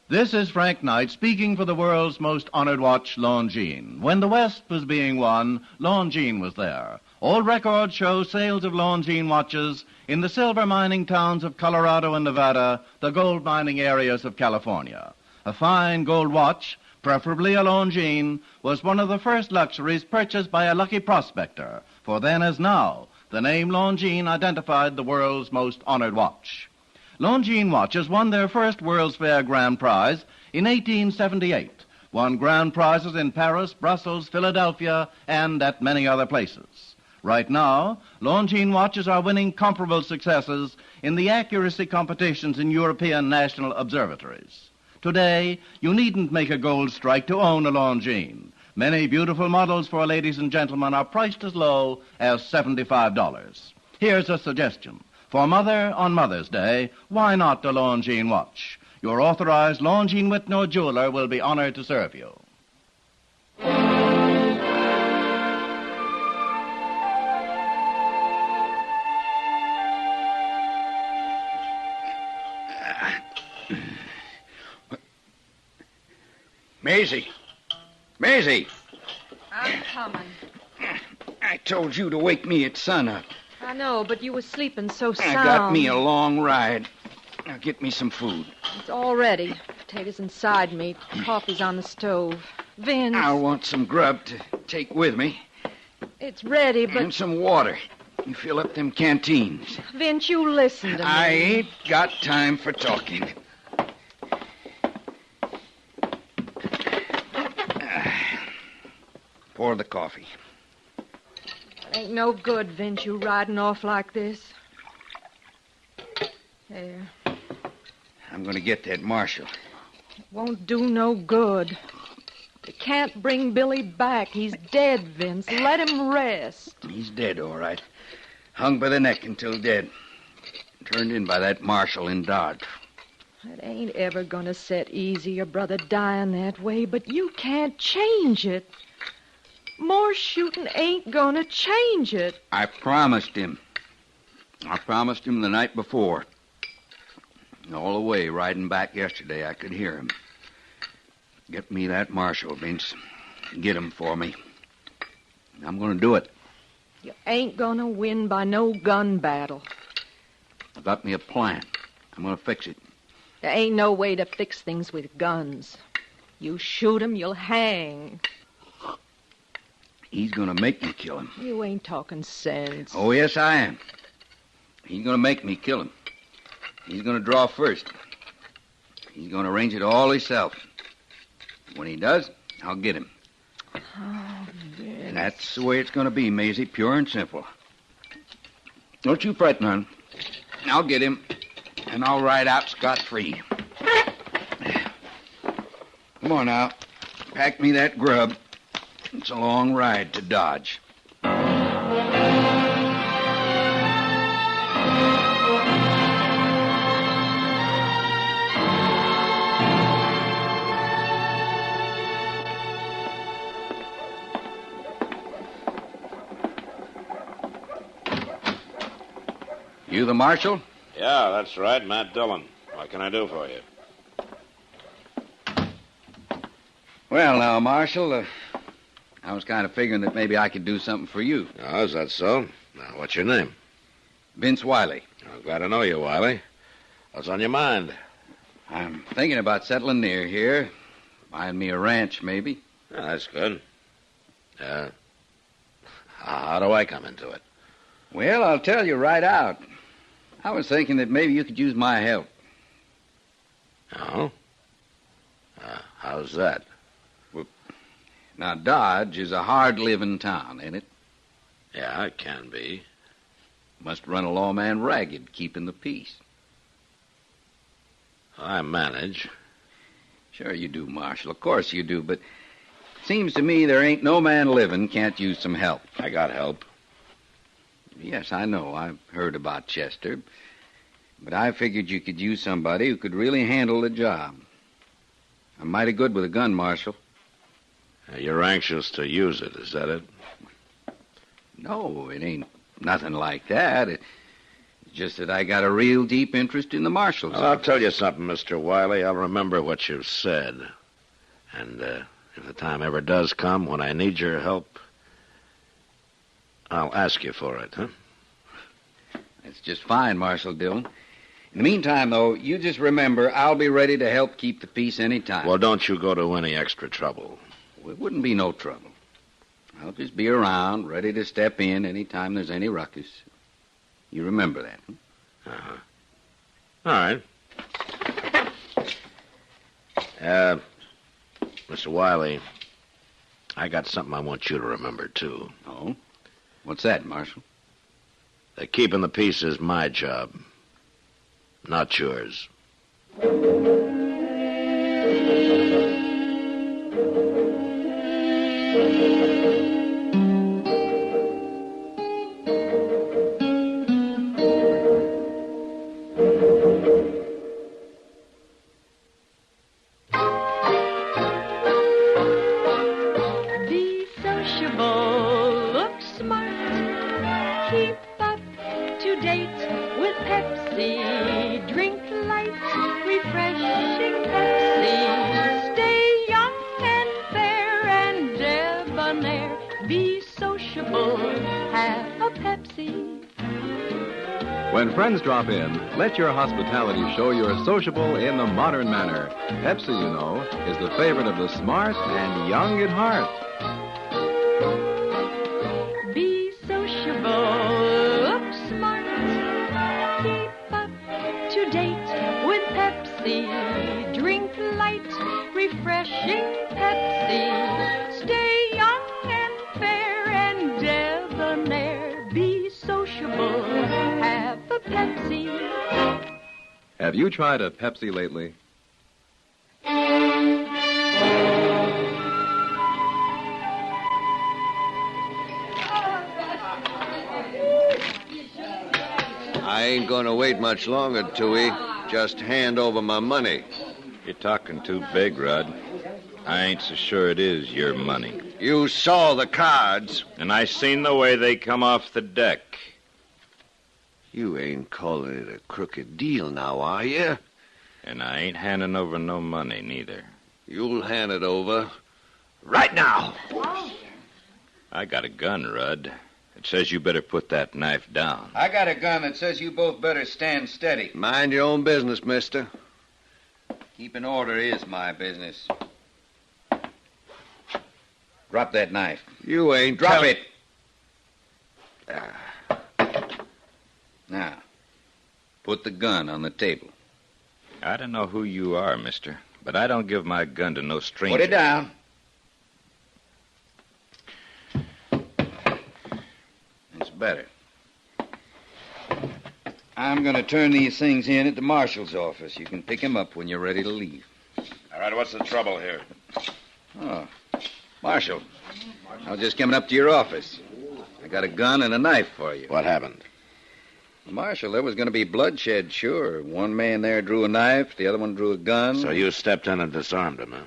This is Frank Knight speaking for the world's most honored watch, Longines. When the West was being won, Longines was there. Old records show sales of Longines watches in the silver mining towns of Colorado and Nevada, the gold mining areas of California. A fine gold watch, preferably a Longines, was one of the first luxuries purchased by a lucky prospector, for then as now, the name Longines identified the world's most honored watch. Longines watches won their first World's Fair Grand Prize in 1878, won grand prizes in Paris, Brussels, Philadelphia, and at many other places. Right now, Longines watches are winning comparable successes in the accuracy competitions in European national observatories. Today, you needn't make a gold strike to own a Longines. Many beautiful models for ladies and gentlemen are priced as low as $75. Here's a suggestion. For Mother on Mother's Day, why not the Longines watch? Your authorized Longines Whitnor jeweler will be honored to serve you. Maisie! Maisie! I'm coming. I told you to wake me at sunup. I know, but you were sleeping so sound. I got me a long ride. Now get me some food. It's all ready. Potatoes and side meat. Coffee's on the stove. Vince. I'll want some grub to take with me. It's ready, but... And some water. You fill up them canteens. Vince, you listen to me. I ain't got time for talking. Pour the coffee. It ain't no good, Vince, you riding off like this. There. I'm going to get that marshal. It won't do no good. You can't bring Billy back. He's dead, Vince. Let him rest. He's dead, all right. Hung by the neck until dead. Turned in by that marshal in Dodge. It ain't ever gonna set easy, your brother dying that way, but you can't change it. More shooting ain't gonna change it. I promised him. I promised him the night before. All the way riding back yesterday, I could hear him. Get me that marshal, Vince. Get him for me. I'm going to do it. You ain't gonna win by no gun battle. I got me a plan. I'm going to fix it. There ain't no way to fix things with guns. You shoot him, you'll hang. He's going to make me kill him. You ain't talking sense. Oh, yes, I am. He's going to make me kill him. He's going to draw first. He's going to arrange it all himself. When he does, I'll get him. Oh, Vince. That's the way it's going to be, Maisie, pure and simple. Don't you fret none. I'll get him, and I'll ride out scot-free. Come on now. Pack me that grub. It's a long ride to Dodge. You the marshal? Yeah, that's right, Matt Dillon. What can I do for you? Well, now, Marshal, I was kind of figuring that maybe I could do something for you. Oh, is that so? Now, what's your name? Vince Wiley. I'm glad to know you, Wiley. What's on your mind? I'm thinking about settling near here. Buying me a ranch, maybe. Yeah, that's good. How do I come into it? Well, I'll tell you right out. I was thinking that maybe you could use my help. Oh? How's that? Well, now, Dodge is a hard-living town, ain't it? Yeah, it can be. Must run a lawman ragged, keeping the peace. I manage. Sure you do, Marshal. Of course you do, but it seems to me there ain't no man living can't use some help. I got help. Yes, I know. I've heard about Chester. But I figured you could use somebody who could really handle the job. I'm mighty good with a gun, Marshal. You're anxious to use it, is that it? No, it ain't nothing like that. It's just that I got a real deep interest in the marshals. Well, I'll tell you something, Mr. Wiley. I'll remember what you've said. And if the time ever does come when I need your help, I'll ask you for it, huh? That's just fine, Marshal Dillon. In the meantime, though, you just remember I'll be ready to help keep the peace any time. Well, don't you go to any extra trouble. Well, it wouldn't be no trouble. I'll just be around, ready to step in any time there's any ruckus. You remember that, huh? Uh-huh. All right. Mr. Wiley, I got something I want you to remember, too. Oh? What's that, Marshal? That keeping the peace is my job, not yours. When friends drop in, let your hospitality show you're sociable in the modern manner. Pepsi, you know, is the favorite of the smart and young at heart. Be sociable, look smart, keep up to date with Pepsi. Drink light, refreshing Pepsi. Stay young and fair and debonair. Be sociable, have a Pepsi. Have you tried a Pepsi lately? I ain't gonna wait much longer, Tooey. Just hand over my money. You're talking too big, Rod. I ain't so sure it is your money. You saw the cards. And I seen the way they come off the deck. You ain't calling it a crooked deal now, are you? And I ain't handing over no money, neither. You'll hand it over right now. I got a gun, Rudd. It says you better put that knife down. I got a gun that says you both better stand steady. Mind your own business, mister. Keeping order is my business. Drop that knife. You ain't... Drop it! Now, put the gun on the table. I don't know who you are, mister, but I don't give my gun to no stranger. Put it down. That's better. I'm going to turn these things in at the marshal's office. You can pick them up when you're ready to leave. All right, what's the trouble here? Oh, Marshal, I was just coming up to your office. I got a gun and a knife for you. What happened? Marshal, there was going to be bloodshed, sure. One man there drew a knife, the other one drew a gun. So you stepped in and disarmed him, huh?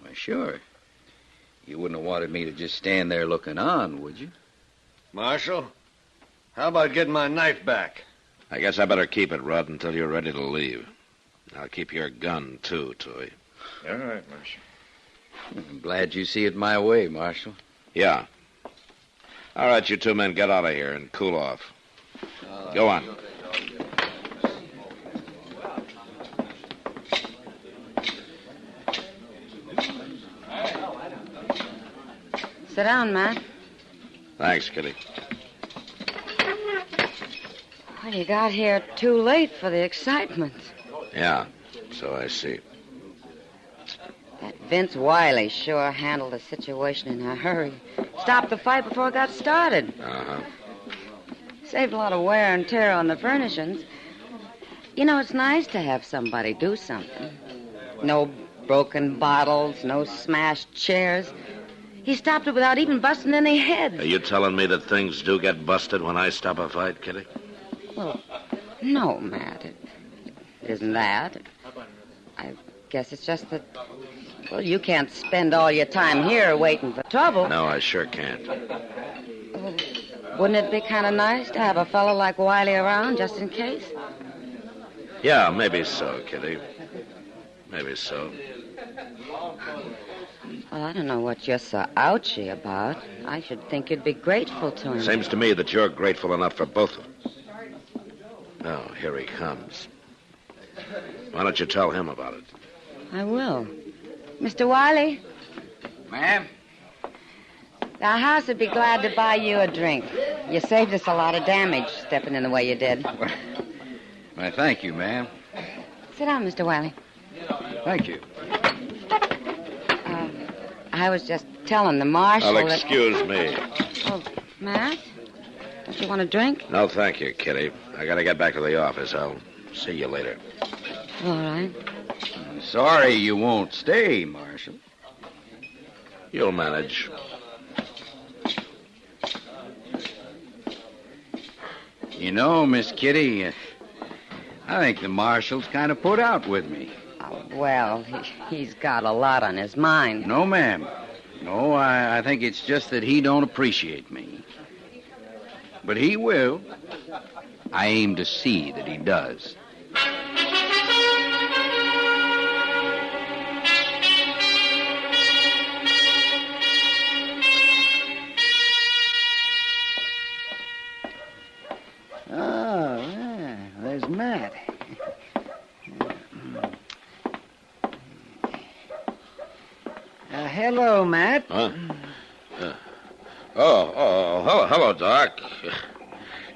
Well, sure. You wouldn't have wanted me to just stand there looking on, would you? Marshal, how about getting my knife back? I guess I better keep it, Rudd, until you're ready to leave. I'll keep your gun, too, Tooey. All right, Marshal. I'm glad you see it my way, Marshal. Yeah. All right, you two men, get out of here and cool off. Go on. Sit down, Matt. Thanks, Kitty. Well, you got here too late for the excitement. Yeah, so I see. That Vince Wiley sure handled the situation in a hurry. Stopped the fight before it got started. Uh-huh. Saved a lot of wear and tear on the furnishings. You know, it's nice to have somebody do something. No broken bottles, no smashed chairs. He stopped it without even busting any heads. Are you telling me that things do get busted when I stop a fight, Kitty? Well, no, Matt. It isn't that. I guess it's just that, well, you can't spend all your time here waiting for trouble. No, I sure can't. Well, wouldn't it be kind of nice to have a fellow like Wiley around just in case? Yeah, maybe so, Kitty. Maybe so. Well, I don't know what you're so ouchy about. I should think you'd be grateful to him. Seems to me that you're grateful enough for both of us. Oh, here he comes. Why don't you tell him about it? I will. Mr. Wiley? Ma'am? The house would be glad to buy you a drink. You saved us a lot of damage stepping in the way you did. Why, thank you, ma'am. Sit down, Mr. Wiley. Thank you. I was just telling the marshal Well, excuse me. Oh, Matt? Don't you want a drink? No, thank you, Kitty. I gotta get back to the office. I'll see you later. All right. Sorry you won't stay, Marshal. You'll manage. You know, Miss Kitty, I think the Marshal's kind of put out with me. Oh, well, he's got a lot on his mind. No, ma'am. No, I think it's just that he don't appreciate me. But he will. I aim to see that he does. Oh, yeah, there's Matt. Hello, Matt. Huh? Hello, Doc.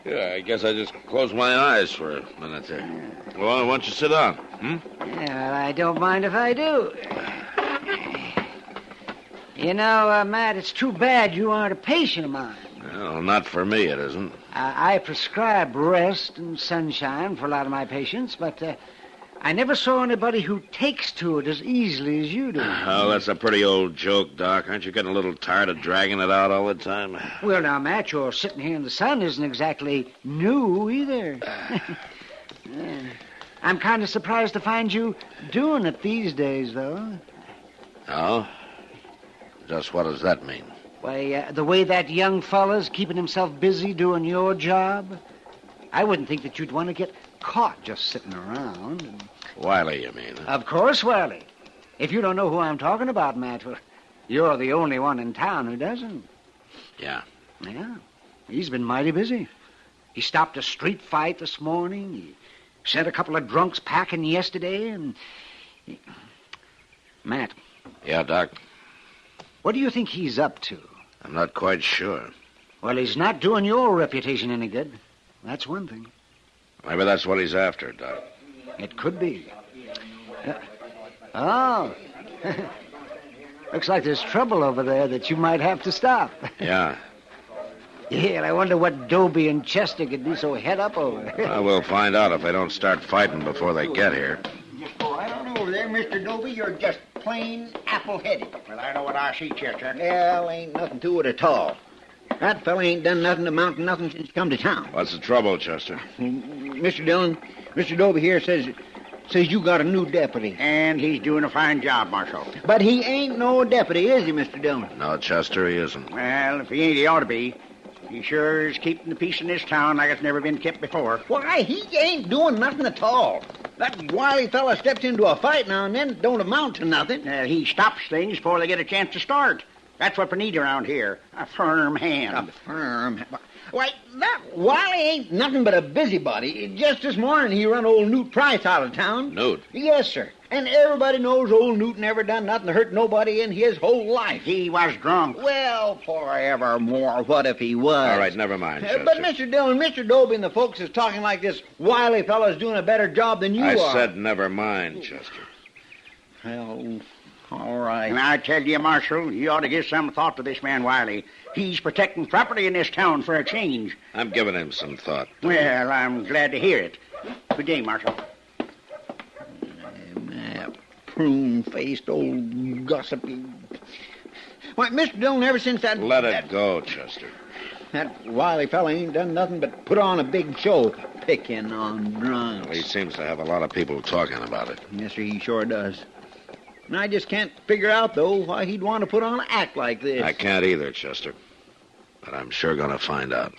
Yeah, I guess I just closed my eyes for a minute there. Well, why don't you sit down? Yeah, well, I don't mind if I do. You know, Matt, it's too bad you aren't a patient of mine. Well, not for me, it isn't. I prescribe rest and sunshine for a lot of my patients, but I never saw anybody who takes to it as easily as you do. Oh, that's a pretty old joke, Doc. Aren't you getting a little tired of dragging it out all the time? Well, now, Matt, your sitting here in the sun isn't exactly new either. I'm kind of surprised to find you doing it these days, though. Oh? Just what does that mean? Why, the way that young fella's keeping himself busy doing your job, I wouldn't think that you'd want to get caught just sitting around. Wiley, you mean? Of course, Wiley. If you don't know who I'm talking about, Matt, well, you're the only one in town who doesn't. Yeah. Yeah. He's been mighty busy. He stopped a street fight this morning. He sent a couple of drunks packing yesterday, and... Matt. Yeah, Doc? What do you think he's up to? I'm not quite sure. Well, he's not doing your reputation any good. That's one thing. Maybe that's what he's after, Doc. It could be. Oh. Looks like there's trouble over there that you might have to stop. Yeah. Yeah, I wonder what Dobie and Chester could be so head up over. Well, we'll find out if they don't start fighting before they get here. Oh, I don't know there, Mr. Dobie. You're just plain apple-headed. Well, I know what I see, Chester. Well, ain't nothing to it at all. That fella ain't done nothing to amount to nothing since he come to town. What's the trouble, Chester? Mr. Dillon, Mr. Dobie here says you got a new deputy. And he's doing a fine job, Marshal. But he ain't no deputy, is he, Mr. Dillon? No, Chester, he isn't. Well, if he ain't, he ought to be. He sure is keeping the peace in this town like it's never been kept before. Why, he ain't doing nothing at all. That wily fella steps into a fight now and then. Don't amount to nothing. He stops things before they get a chance to start. That's what we need around here. A firm hand. A firm hand. Why, that Wiley ain't nothing but a busybody. Just this morning he run old Newt Price out of town. Newt? Yes, sir. And everybody knows old Newt never done nothing to hurt nobody in his whole life. He was drunk. Well, forevermore, what if he was? All right, never mind, Chester. But Mr. Dillon, Mr. Dobie and the folks is talking like this Wiley fellow's doing a better job than you are. I said never mind, Chester. Well, all right. And I tell you, Marshal, you ought to give some thought to this man Wiley. He's protecting property in this town for a change. I'm giving him some thought. Well, I'm glad to hear it. Good day, Marshal. Prune-faced old gossipy. Why, Mr. Dillon, ever since that... Let it go, Chester. That Wiley fella ain't done nothing but put on a big show picking on drunks. Well, he seems to have a lot of people talking about it. Yes, sir, he sure does. And I just can't figure out, though, why he'd want to put on an act like this. I can't either, Chester. But I'm sure going to find out.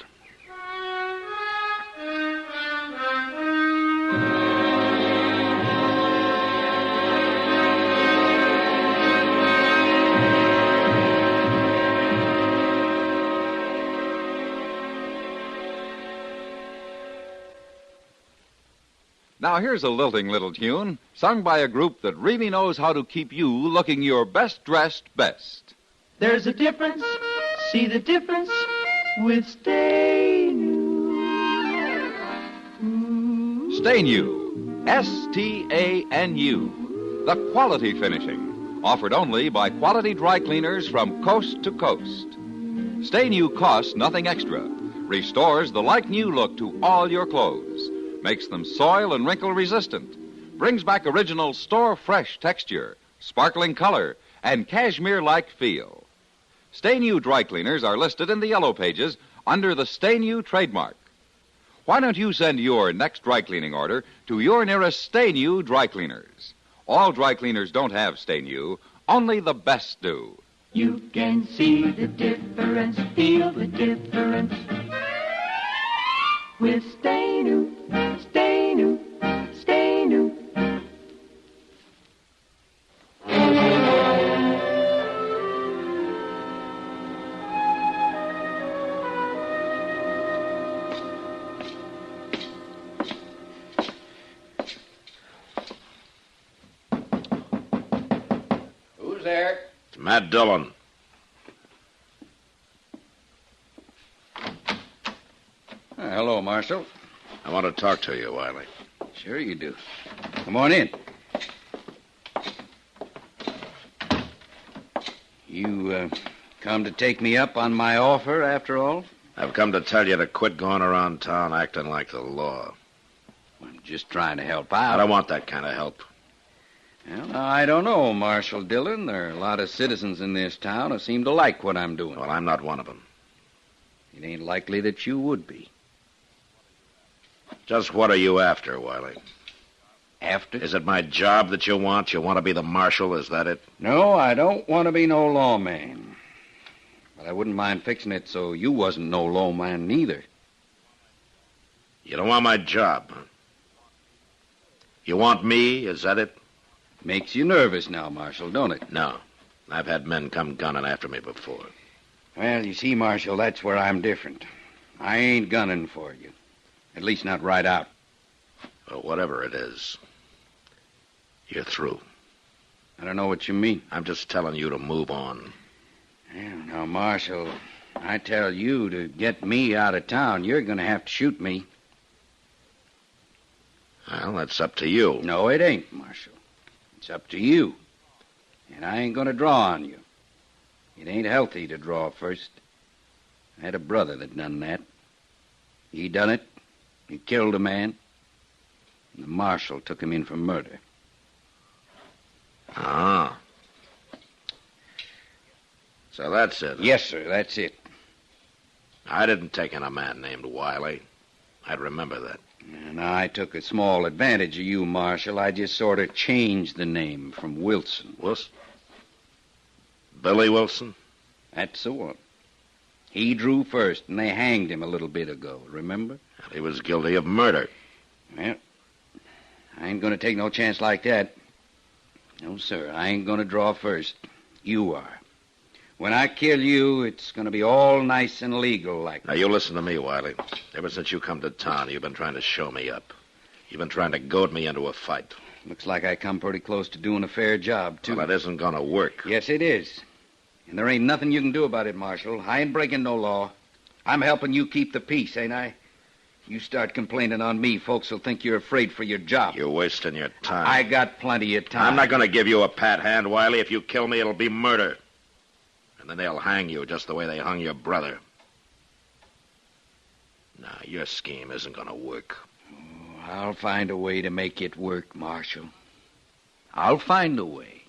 Now here's a lilting little tune sung by a group that really knows how to keep you looking your best dressed best. There's a difference, see the difference with Stay New. Stay New, S-T-A-N-U, the quality finishing, offered only by quality dry cleaners from coast to coast. Stay New costs nothing extra, restores the like-new look to all your clothes, makes them soil and wrinkle resistant, brings back original store-fresh texture, sparkling color, and cashmere-like feel. Stay New dry cleaners are listed in the yellow pages under the Stay New trademark. Why don't you send your next dry cleaning order to your nearest Stay New dry cleaners? All dry cleaners don't have Stay New, only the best do. You can see the difference, feel the difference with Stay New. Stay New, Stay New. Who's there? It's Matt Dillon. Hello, Marshal. I want to talk to you, Wiley. Sure you do. Come on in. You, come to take me up on my offer, after all? I've come to tell you to quit going around town acting like the law. I'm just trying to help out. I don't want that kind of help. Well, I don't know, Marshal Dillon. There are a lot of citizens in this town who seem to like what I'm doing. Well, I'm not one of them. It ain't likely that you would be. Just what are you after, Wiley? After? Is it my job that you want? You want to be the marshal? Is that it? No, I don't want to be no lawman. But I wouldn't mind fixing it so you wasn't no lawman neither. You don't want my job, huh? You want me? Is that it? Makes you nervous now, Marshal, don't it? No. I've had men come gunning after me before. Well, you see, Marshal, that's where I'm different. I ain't gunning for you. At least not right out. Well, whatever it is, you're through. I don't know what you mean. I'm just telling you to move on. Well, now, Marshal, I tell you to get me out of town, you're going to have to shoot me. Well, that's up to you. No, it ain't, Marshal. It's up to you. And I ain't going to draw on you. It ain't healthy to draw first. I had a brother that done that. He done it. He killed a man. And the marshal took him in for murder. Ah. So that's it. Yes, sir, that's it. I didn't take in a man named Wiley. I'd remember that. And I took a small advantage of you, Marshal. I just sort of changed the name from Wilson. Wilson? Billy Wilson? That's the one. He drew first, and they hanged him a little bit ago, remember? He was guilty of murder. Well, I ain't going to take no chance like that. No, sir, I ain't going to draw first. You are. When I kill you, it's going to be all nice and legal like. Now, you listen to me, Wiley. Ever since you come to town, you've been trying to show me up. You've been trying to goad me into a fight. Looks like I come pretty close to doing a fair job, too. Well, it isn't going to work. Yes, it is. And there ain't nothing you can do about it, Marshal. I ain't breaking no law. I'm helping you keep the peace, ain't I? You start complaining on me, folks will think you're afraid for your job. You're wasting your time. I got plenty of time. I'm not going to give you a pat hand, Wiley. If you kill me, it'll be murder. And then they'll hang you just the way they hung your brother. No, your scheme isn't going to work. Oh, I'll find a way to make it work, Marshal. I'll find a way.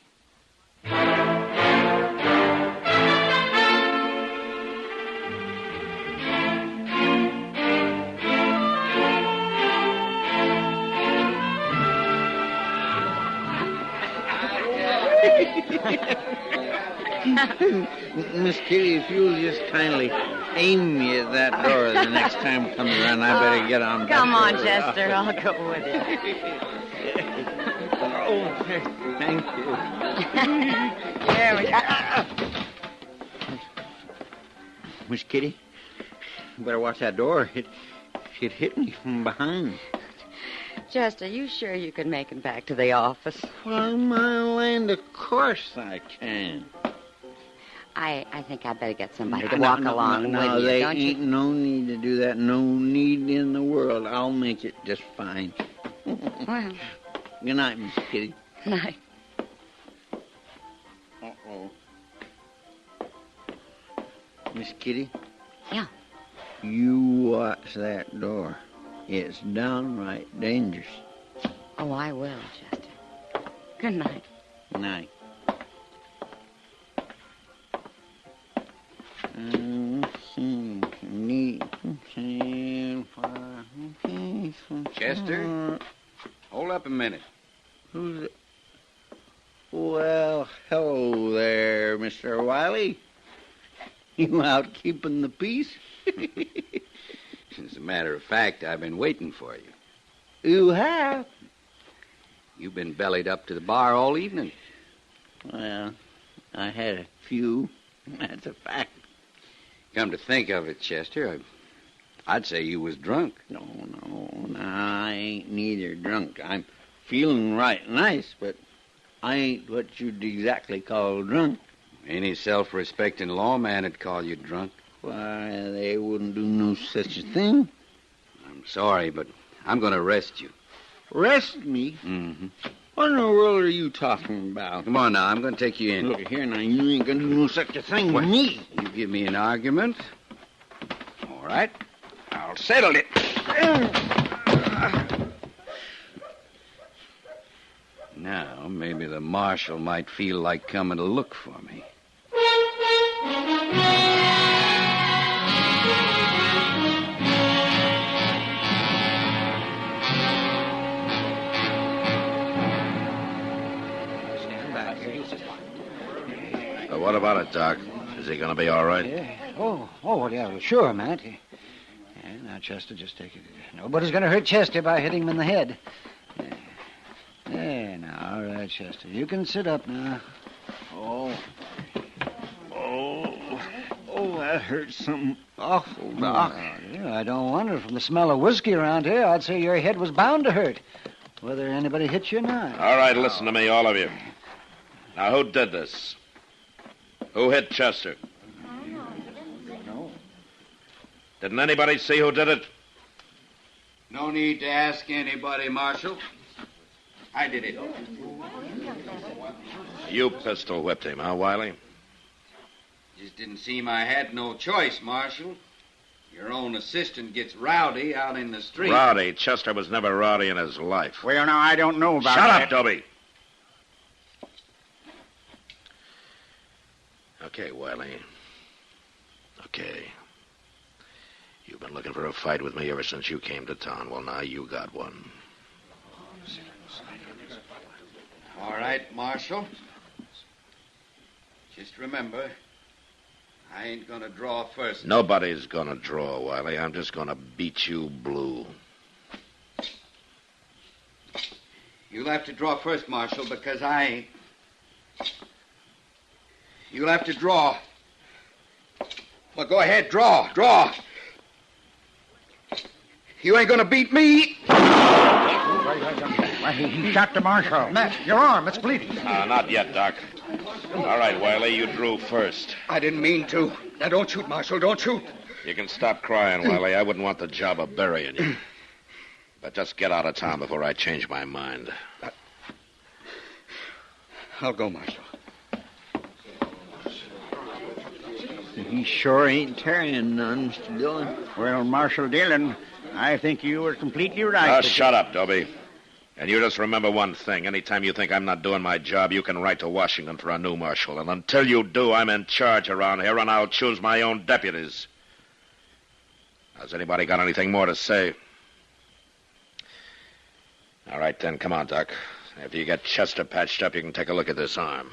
Miss Kitty, if you'll just kindly aim me at that door the next time it comes around, I better get on. Come on, Chester. I'll go with you. Oh, thank you. There we go. Miss Kitty, you better watch that door. It hit me from behind. Chester, you sure you can make it back to the office? Well, my land, of course I can. I think I'd better get somebody to walk along with you, there don't ain't you? no need to do that. No need in the world. I'll make it just fine. Well. Good night, Miss Kitty. Night. Uh-oh. Miss Kitty? Yeah? You watch that door. It's downright dangerous. Oh, I will, Chester. Good night. Night. Chester, hold up a minute. Who's it? Well, hello there, Mr. Wiley. You out keeping the peace? As a matter of fact, I've been waiting for you. You have? You've been bellied up to the bar all evening. Well, I had a few. That's a fact. Come to think of it, Chester, I'd say you was drunk. No, I ain't neither drunk. I'm feeling right nice, but I ain't what you'd exactly call drunk. Any self-respecting lawman would call you drunk. Why, they wouldn't do no such a thing. I'm sorry, but I'm going to arrest you. Arrest me? Mm-hmm. What in the world are you talking about? Come on now, I'm going to take you in. Look here now, you ain't going to do no such a thing with me. You give me an argument. All right. I'll settle it. Now, maybe the marshal might feel like coming to look for me. What about it, Doc? Is he going to be all right? Yeah. Oh, yeah, sure, Matt. Yeah, now, Chester, just take it. Nobody's going to hurt Chester by hitting him in the head. There, now, all right, Chester. You can sit up now. Oh, that hurts something awful, Doc. Yeah, I don't wonder. From the smell of whiskey around here, I'd say your head was bound to hurt, whether anybody hit you or not. All right, listen to me, all of you. Now, who did this? Who hit Chester? No. Didn't anybody see who did it? No need to ask anybody, Marshal. I did it. You pistol whipped him, huh, Wiley? Just didn't seem I had no choice, Marshal. Your own assistant gets rowdy out in the street. Rowdy? Chester was never rowdy in his life. Well, now, I don't know about Shut that. up, Dobie. Okay, Wiley. Okay. You've been looking for a fight with me ever since you came to town. Well, now you got one. All right, Marshal. Just remember, I ain't gonna draw first. Nobody's gonna draw, Wiley. I'm just gonna beat you blue. You'll have to draw first, Marshal, because I ain't. You'll have to draw Well, go ahead, draw. You ain't gonna beat me. Why, he shot the marshal. Matt, your arm, it's bleeding. Not yet, Doc. All right, Wiley, you drew first. I didn't mean to. Now, don't shoot, Marshal, don't shoot. You can stop crying, Wiley. I wouldn't want the job of burying you. But just get out of town before I change my mind. I'll go, Marshal. He sure ain't carrying none, Mr. Dillon. Well, Marshal Dillon, I think you were completely right. Shut up, Dobie. And you just remember one thing. Anytime you think I'm not doing my job, you can write to Washington for a new marshal. And until you do, I'm in charge around here, and I'll choose my own deputies. Has anybody got anything more to say? All right, then. Come on, Doc. After you get Chester patched up, you can take a look at this arm.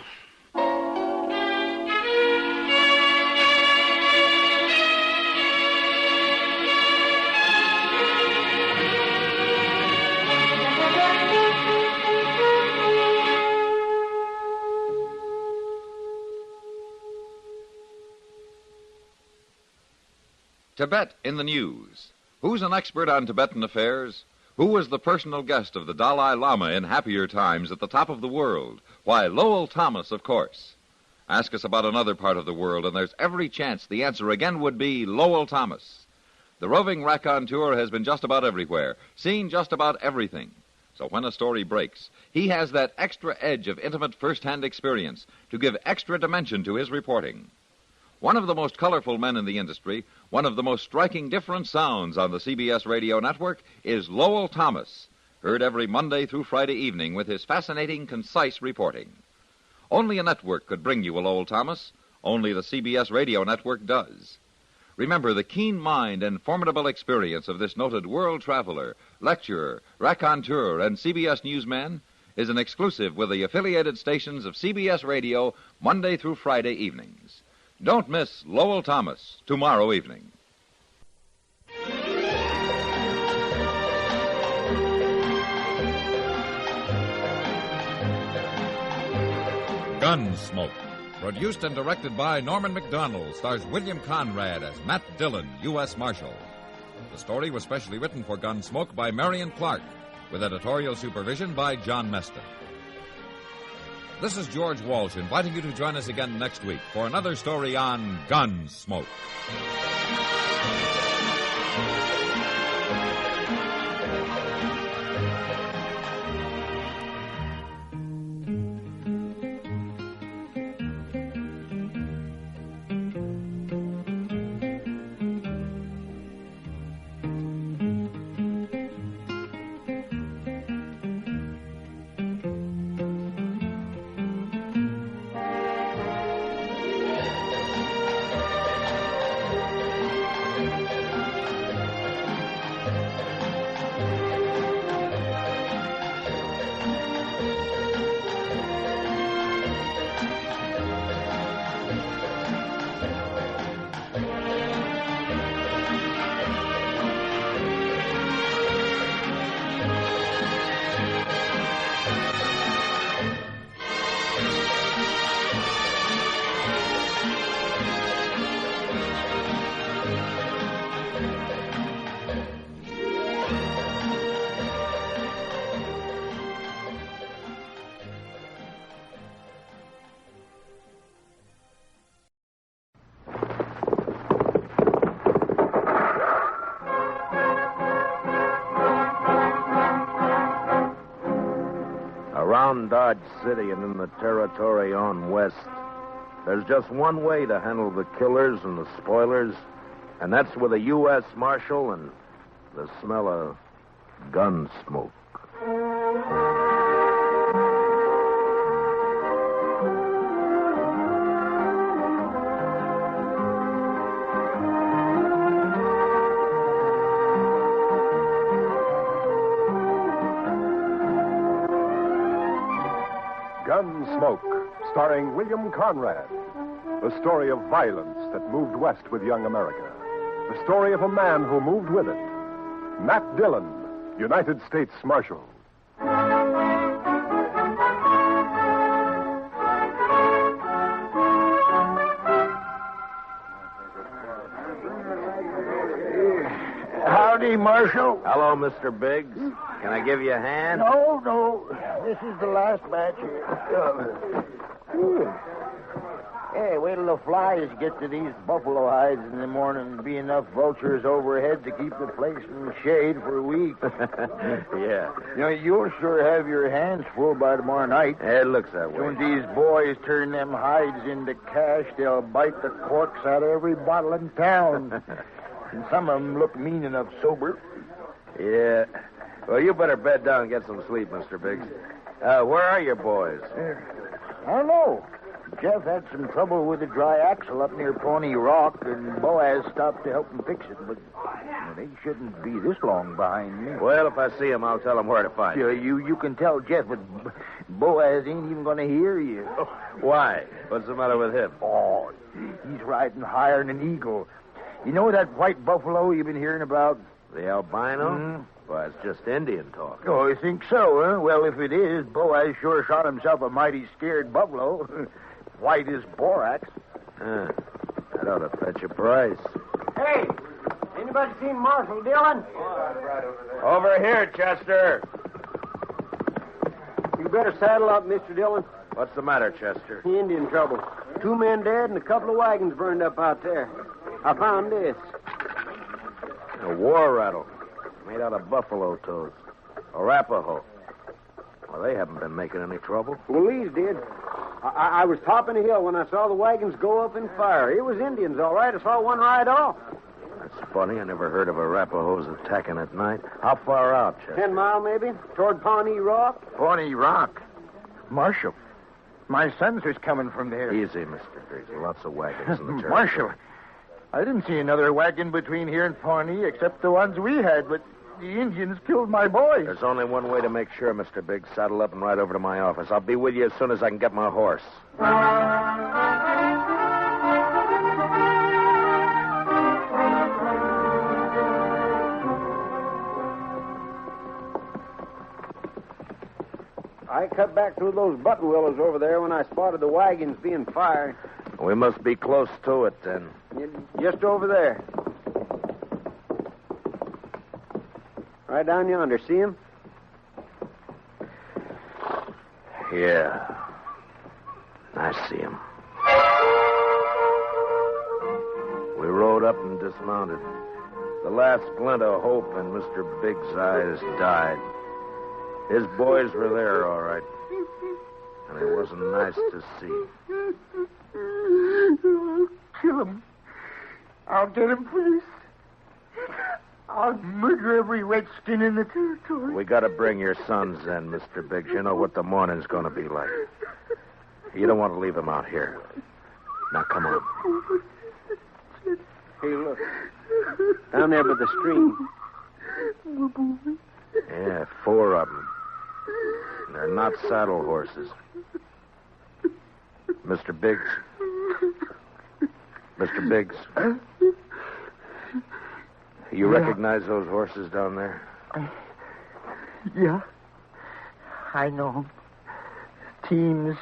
Tibet in the news. Who's an expert on Tibetan affairs? Who was the personal guest of the Dalai Lama in happier times at the top of the world? Why, Lowell Thomas, of course. Ask us about another part of the world, and there's every chance the answer again would be Lowell Thomas. The roving raconteur has been just about everywhere, seen just about everything. So when a story breaks, he has that extra edge of intimate first-hand experience to give extra dimension to his reporting. One of the most colorful men in the industry, one of the most striking different sounds on the CBS radio network is Lowell Thomas, heard every Monday through Friday evening with his fascinating, concise reporting. Only a network could bring you a Lowell Thomas. Only the CBS radio network does. Remember, the keen mind and formidable experience of this noted world traveler, lecturer, raconteur, and CBS newsman is an exclusive with the affiliated stations of CBS radio Monday through Friday evenings. Don't miss Lowell Thomas tomorrow evening. Gunsmoke, produced and directed by Norman McDonald, stars William Conrad as Matt Dillon, U.S. Marshal. The story was specially written for Gunsmoke by Marion Clark, with editorial supervision by John Meston. This is George Walsh inviting you to join us again next week for another story on Gunsmoke. Around Dodge City and in the territory on west, there's just one way to handle the killers and the spoilers, and that's with a U.S. Marshal and the smell of gun smoke. Gunsmoke, starring William Conrad. The story of violence that moved west with young America. The story of a man who moved with it. Matt Dillon, United States Marshal. Howdy, Marshal. Hello, Mr. Biggs. Can I give you a hand? No. This is the last batch here. Hey, wait till the flies get to these buffalo hides in the morning and be enough vultures overhead to keep the place in the shade for a week. Yeah. You'll sure have your hands full by tomorrow night. It looks that way. When these boys turn them hides into cash, they'll bite the corks out of every bottle in town. And some of them look mean enough sober. Yeah. Well, you better bed down and get some sleep, Mr. Biggs. Where are your boys? I don't know. Jeff had some trouble with the dry axle up near Pawnee Rock, and Boaz stopped to help him fix it, but they shouldn't be this long behind me. Well, if I see him, I'll tell him where to find you. You can tell Jeff, but Boaz ain't even going to hear you. Why? What's the matter with him? Oh, he's riding higher than an eagle. You know that white buffalo you've been hearing about? The albino? Well, it's just Indian talk. Oh, you think so, huh? Well, if it is, Boaz sure shot himself a mighty scared buffalo. White as borax. That ought to fetch a price. Hey, anybody seen Marshal Dillon? Over here, Chester. You better saddle up, Mr. Dillon. What's the matter, Chester? Indian trouble. 2 men dead and a couple of wagons burned up out there. I found this. A war rattle made out of buffalo toes. Arapaho. Well, they haven't been making any trouble. Well, these did. I was topping a hill when I saw the wagons go up in fire. It was Indians, all right. I saw one ride off. That's funny. I never heard of Arapahoes attacking at night. How far out, Chester? 10 mile, maybe, toward Pawnee Rock. Pawnee Rock? Marshal, my sons was coming from there. Easy, Mr. Biggs. Lots of wagons in the territory. Marshal, I didn't see another wagon between here and Pawnee except the ones we had, but the Indians killed my boys. There's only one way to make sure, Mr. Biggs. Saddle up and ride over to my office. I'll be with you as soon as I can get my horse. I cut back through those button willows over there when I spotted the wagons being fired. We must be close to it, then. Just over there. Right down yonder. See him? Yeah. I see him. We rode up and dismounted. The last glint of hope in Mr. Biggs' eyes died. His boys were there, all right. And it wasn't nice to see. I'll kill him. I'll get him for this. I'll murder every redskin in the territory. We got to bring your sons in, Mr. Biggs. You know what the morning's going to be like. You don't want to leave them out here. Now, come on. Hey, look. Down there by the stream. Yeah, 4 of them. And they're not saddle horses. Mr. Biggs. Mr. Biggs. You recognize those horses down there? Yeah. I know them. Teams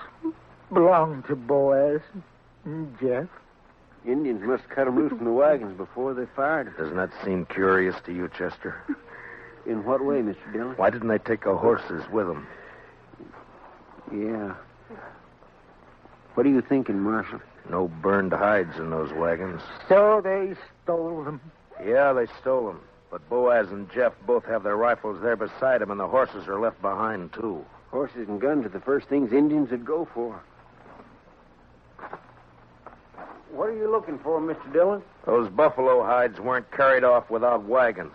belong to Boaz and Jeff. Indians must cut them loose from the wagons before they fired them. Doesn't that seem curious to you, Chester? In what way, Mr. Dillon? Why didn't they take the horses with them? Yeah. What are you thinking, Marshal? No burned hides in those wagons. So they stole them. Yeah, they stole them. But Boaz and Jeff both have their rifles there beside them, and the horses are left behind, too. Horses and guns are the first things Indians would go for. What are you looking for, Mr. Dillon? Those buffalo hides weren't carried off without wagons.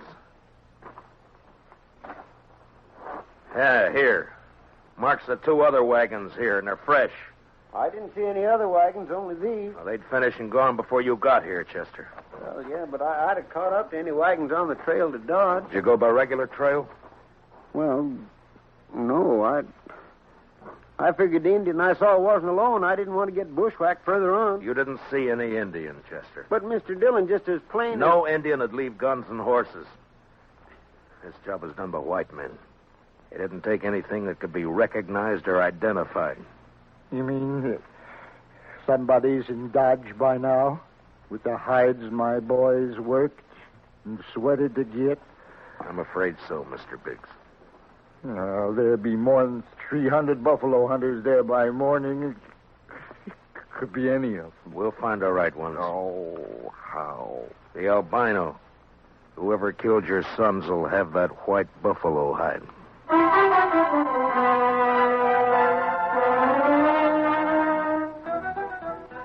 Yeah, here. Marks the 2 other wagons here, and they're fresh. I didn't see any other wagons, only these. Well, they'd finished and gone before you got here, Chester. Well, yeah, but I'd have caught up to any wagons on the trail to Dodge. Did you go by regular trail? Well, no, I figured the Indian I saw wasn't alone. I didn't want to get bushwhacked further on. You didn't see any Indian, Chester. But, Mr. Dillon, just as plain No Indian would leave guns and horses. This job was done by white men. It didn't take anything that could be recognized or identified. You mean somebody's in Dodge by now? With the hides my boys worked and sweated to get? I'm afraid so, Mr. Biggs. There'll be more than 300 buffalo hunters there by morning. Could be any of them. We'll find the right ones. Oh, how? The albino. Whoever killed your sons will have that white buffalo hide.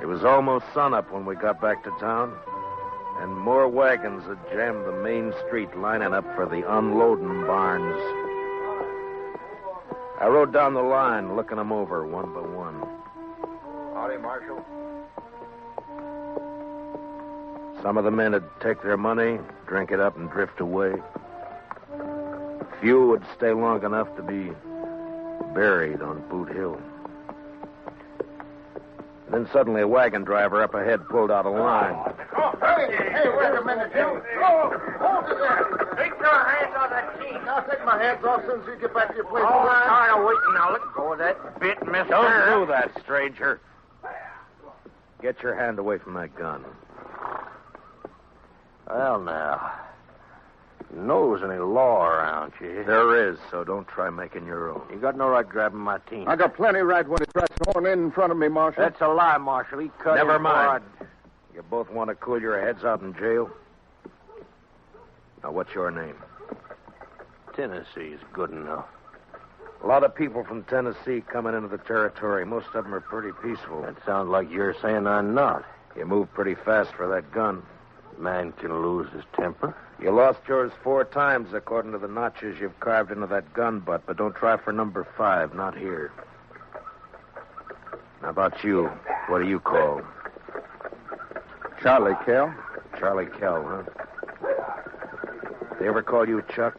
It was almost sunup when we got back to town, and more wagons had jammed the main street lining up for the unloading barns. I rode down the line, looking them over one by one. Howdy, Marshal. Some of the men would take their money, drink it up, and drift away. Few would stay long enough to be buried on Boot Hill. Then suddenly a wagon driver up ahead pulled out a line. Oh, hey, wait a minute, Jim. Oh, hold it there. Take your hands off that key. I'll take my hands off as soon as you get back to your place. Oh, I'm tired of waiting now. Let go of that bit, mister. Don't do that, stranger. Get your hand away from that gun. Well, now, knows any law around you. There is, so don't try making your own. You got no right grabbing my team. I got plenty right when it tries to horn in front of me, Marshal. That's a lie, Marshal. He cut Never him mind. You both want to cool your heads out in jail? Now, what's your name? Tennessee's good enough. A lot of people from Tennessee coming into the territory. Most of them are pretty peaceful. That sounds like you're saying I'm not. You move pretty fast for that gun. Man can lose his temper. You lost yours 4 times, according to the notches you've carved into that gun butt, but don't try for number 5, not here. How about you? What do you call? Charlie Kell. Charlie Kell, huh? They ever call you Chuck?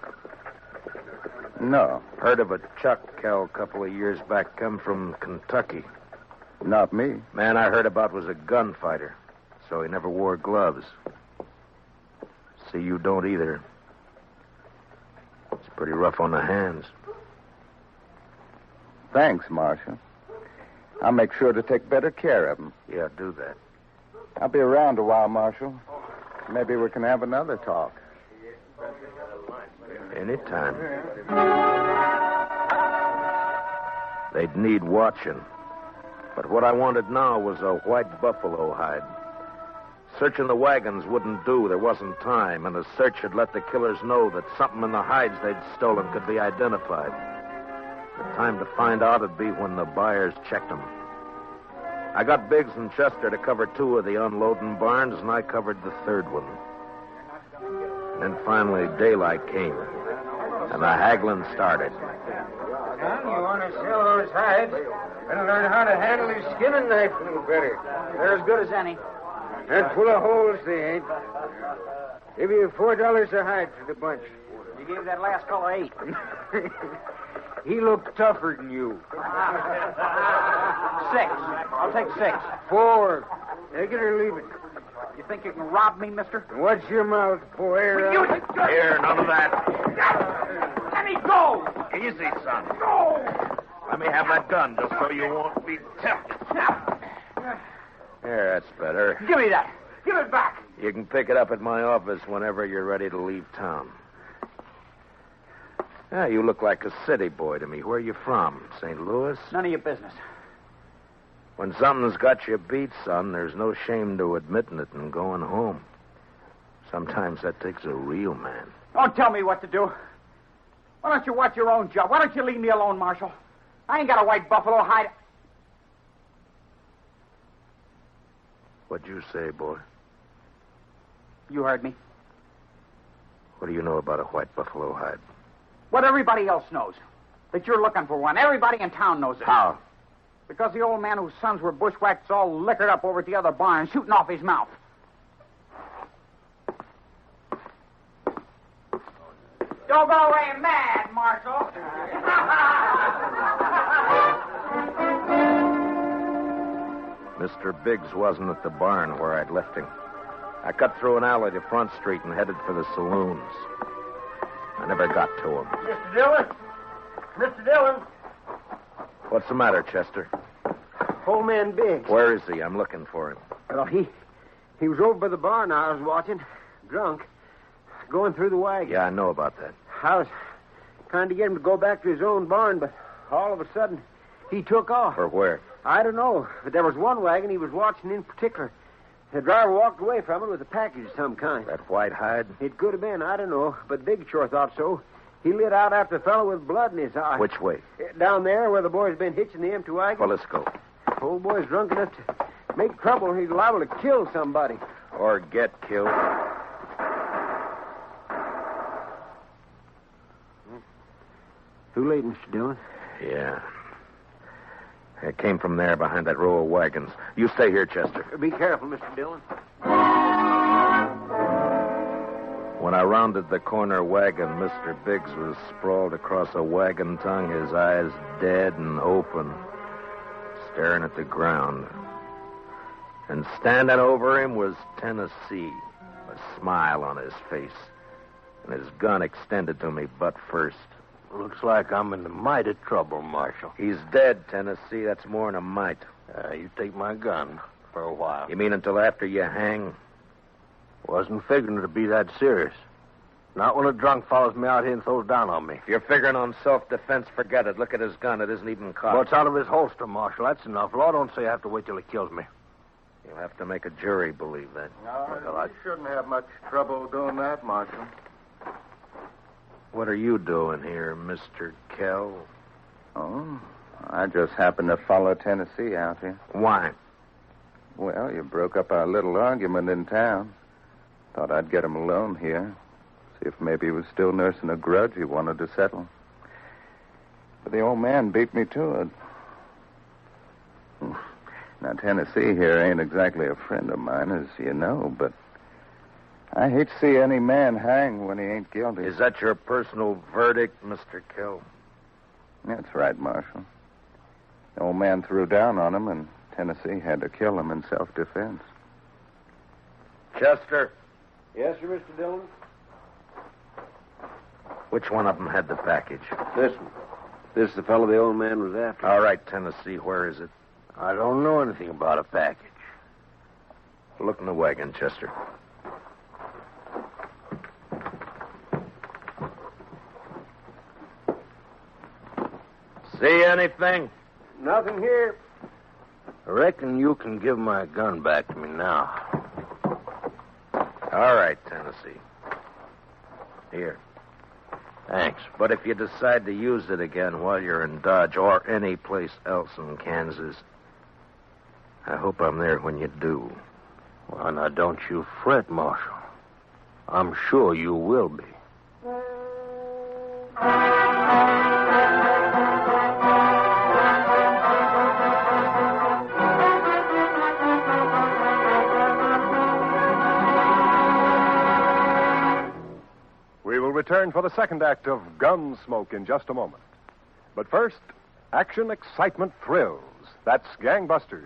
No. Heard of a Chuck Kell a couple of years back, come from Kentucky. Not me. Man I heard about was a gunfighter, so he never wore gloves. See, you don't either. It's pretty rough on the hands. Thanks, Marshal. I'll make sure to take better care of them. Yeah, do that. I'll be around a while, Marshal. Maybe we can have another talk. Anytime. They'd need watching. But what I wanted now was a white buffalo hide. Searching the wagons wouldn't do. There wasn't time, and a search had let the killers know that something in the hides they'd stolen could be identified. The time to find out would be when the buyers checked them. I got Biggs and Chester to cover 2 of the unloading barns, and I covered the 3rd one. And then finally daylight came, and the haggling started. Son, you want to sell those hides? Better learn how to handle your skinning knife a little better. They're as good as any. And full of holes, they ain't. Give you $4 a hide for the bunch. You gave that last fellow 8. He looked tougher than you. 6. I'll take 6. 4. Take it or leave it. You think you can rob me, mister? Watch your mouth, boy. Here, none of that. Let me go! Easy, son. Go! Let me have that gun just so you won't be tempted. There, that's better. Give me that. Give it back. You can pick it up at my office whenever you're ready to leave town. Yeah, you look like a city boy to me. Where are you from? St. Louis? None of your business. When something's got you beat, son, there's no shame to admitting it and going home. Sometimes that takes a real man. Don't tell me what to do. Why don't you watch your own job? Why don't you leave me alone, Marshal? I ain't got a white buffalo hide. What'd you say, boy? You heard me. What do you know about a white buffalo hide? What everybody else knows. That you're looking for one. Everybody in town knows it. How? Because the old man whose sons were bushwhacked all liquored up over at the other barn, shooting off his mouth. Don't go away mad, Marshal. Mr. Biggs wasn't at the barn where I'd left him. I cut through an alley to Front Street and headed for the saloons. I never got to him. Mr. Dillon? Mr. Dillon? What's the matter, Chester? Old man Biggs. Where is he? I'm looking for him. Well, he was over by the barn I was watching, drunk. going through the wagon. Yeah, I know about that. I was trying to get him to go back to his own barn, but all of a sudden, he took off. For where? I don't know, but there was one wagon he was watching in particular. The driver walked away from it with a package of some kind. That white hide? It could have been, I don't know, but Big sure thought so. He lit out after the fellow with blood in his eye. Which way? Down there where the boy's been hitching the empty wagon. Well, let's go. Old boy's drunk enough to make trouble. He's liable to kill somebody. Or get killed. Too late, Mr. Dillon. Yeah. It came from there behind that row of wagons. You stay here, Chester. Be careful, Mr. Dillon. When I rounded the corner wagon, Mr. Biggs was sprawled across a wagon tongue, his eyes dead and open, staring at the ground. And standing over him was Tennessee, a smile on his face, and his gun extended to me butt first. Looks like I'm in the mighty trouble, Marshal. He's dead, Tennessee. That's more than a mite. You take my gun for a while. You mean until after you hang? Wasn't figuring it'd be that serious. Not when a drunk follows me out here and throws down on me. If you're figuring on self-defense, forget it. Look at his gun. It isn't even cocked. Well, it's out of his holster, Marshal. That's enough. Law don't say I have to wait till he kills me. You'll have to make a jury believe that. No, you shouldn't have much trouble doing that, Marshal. What are you doing here, Mr. Kell? Oh, I just happened to follow Tennessee out here. Why? Well, you broke up our little argument in town. Thought I'd get him alone here. See if maybe he was still nursing a grudge he wanted to settle. But the old man beat me to it. Now, Tennessee here ain't exactly a friend of mine, as you know, but I hate to see any man hang when he ain't guilty. Is that your personal verdict, Mr. Kell? That's right, Marshal. The old man threw down on him, and Tennessee had to kill him in self-defense. Chester. Yes, sir, Mr. Dillon? Which one of them had the package? This one. This is the fellow the old man was after. All right, Tennessee, where is it? I don't know anything about a package. Look in the wagon, Chester. See anything? Nothing here. I reckon you can give my gun back to me now. All right, Tennessee. Here. Thanks. But if you decide to use it again while you're in Dodge or any place else in Kansas, I hope I'm there when you do. Well, now, don't you fret, Marshal. I'm sure you will be. We will return for the second act of Gunsmoke in just a moment. But first, action, excitement, thrills. That's Gangbusters.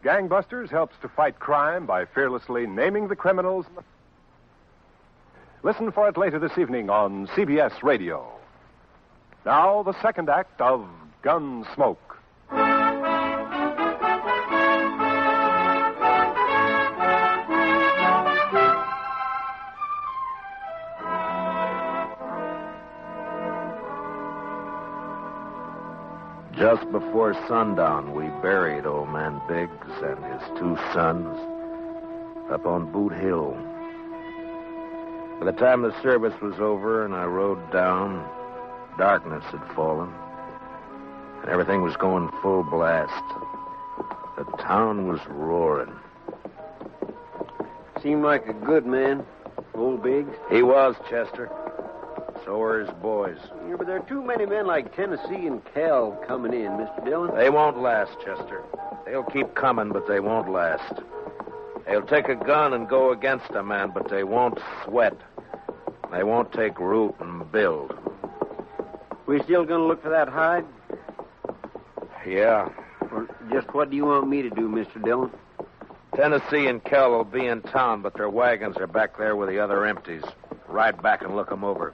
Gangbusters helps to fight crime by fearlessly naming the criminals. Listen for it later this evening on CBS Radio. Now, the second act of Gunsmoke. Just before sundown, we buried old man Biggs and his two sons up on Boot Hill. By the time the service was over and I rode down, darkness had fallen, and everything was going full blast. The town was roaring. Seemed like a good man, old Biggs. He was, Chester. So were his boys. Yeah, but there are too many men like Tennessee and Cal coming in, Mr. Dillon. They won't last, Chester. They'll keep coming, but they won't last. They'll take a gun and go against a man, but they won't sweat. They won't take root and build. We still going to look for that hide? Yeah. Or just what do you want me to do, Mr. Dillon? Tennessee and Kell will be in town, but their wagons are back there with the other empties. Ride back and look them over.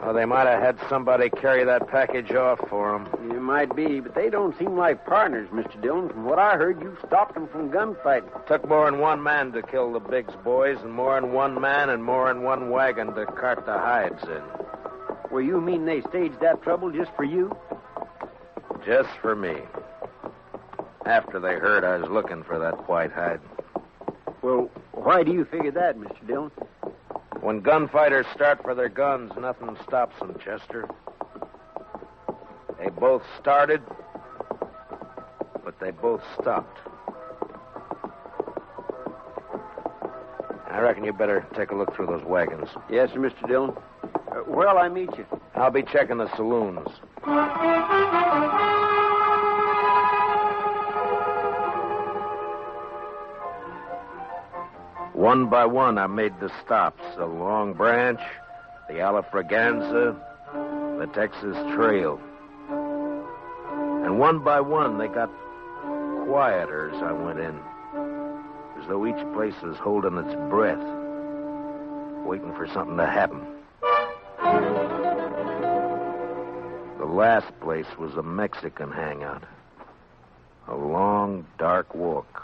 Oh, they might have had somebody carry that package off for them. You might be, but they don't seem like partners, Mr. Dillon. From what I heard, you stopped them from gunfighting. Took more than one man to kill the Biggs boys, and more than one man and more than one wagon to cart the hides in. Well, you mean they staged that trouble just for you? Just for me. After they heard I was looking for that white hide. Well, why do you figure that, Mr. Dillon? When gunfighters start for their guns, nothing stops them, Chester. They both started, but they both stopped. I reckon you better take a look through those wagons. Yes, sir, Mr. Dillon. Where'll I meet you? I'll be checking the saloons. One by one, I made the stops. The Long Branch, the Alafraganza, the Texas Trail. And one by one, they got quieter as I went in. As though each place was holding its breath, waiting for something to happen. The last place was a Mexican hangout. A long, dark walk.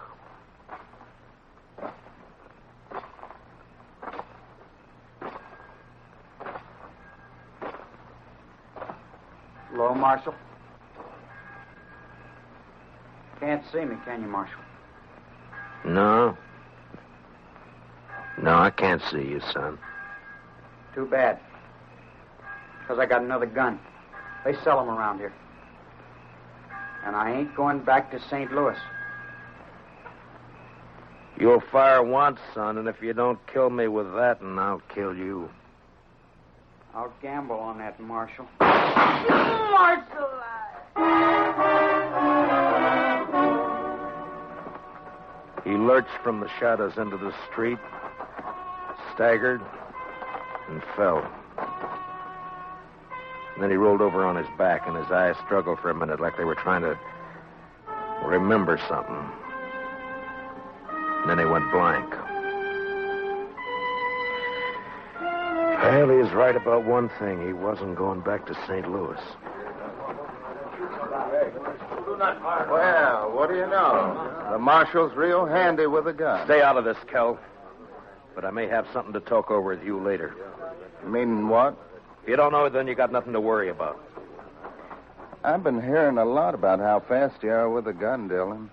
Hello, Marshal. Can't see me, can you, Marshal? No. No, I can't see you, son. Too bad. Because I got another gun. They sell them around here. And I ain't going back to St. Louis. You'll fire once, son, and if you don't kill me with that, and I'll kill you. I'll gamble on that, Marshal. Marshal! He lurched from the shadows into the street, staggered, and fell. And then he rolled over on his back, and his eyes struggled for a minute like they were trying to remember something. And then he went blank. Well, he was right about one thing. He wasn't going back to St. Louis. Well, what do you know? The marshal's real handy with a gun. Stay out of this, Kel. But I may have something to talk over with you later. Meaning what? If you don't know it, then you got nothing to worry about. I've been hearing a lot about how fast you are with a gun, Dillon.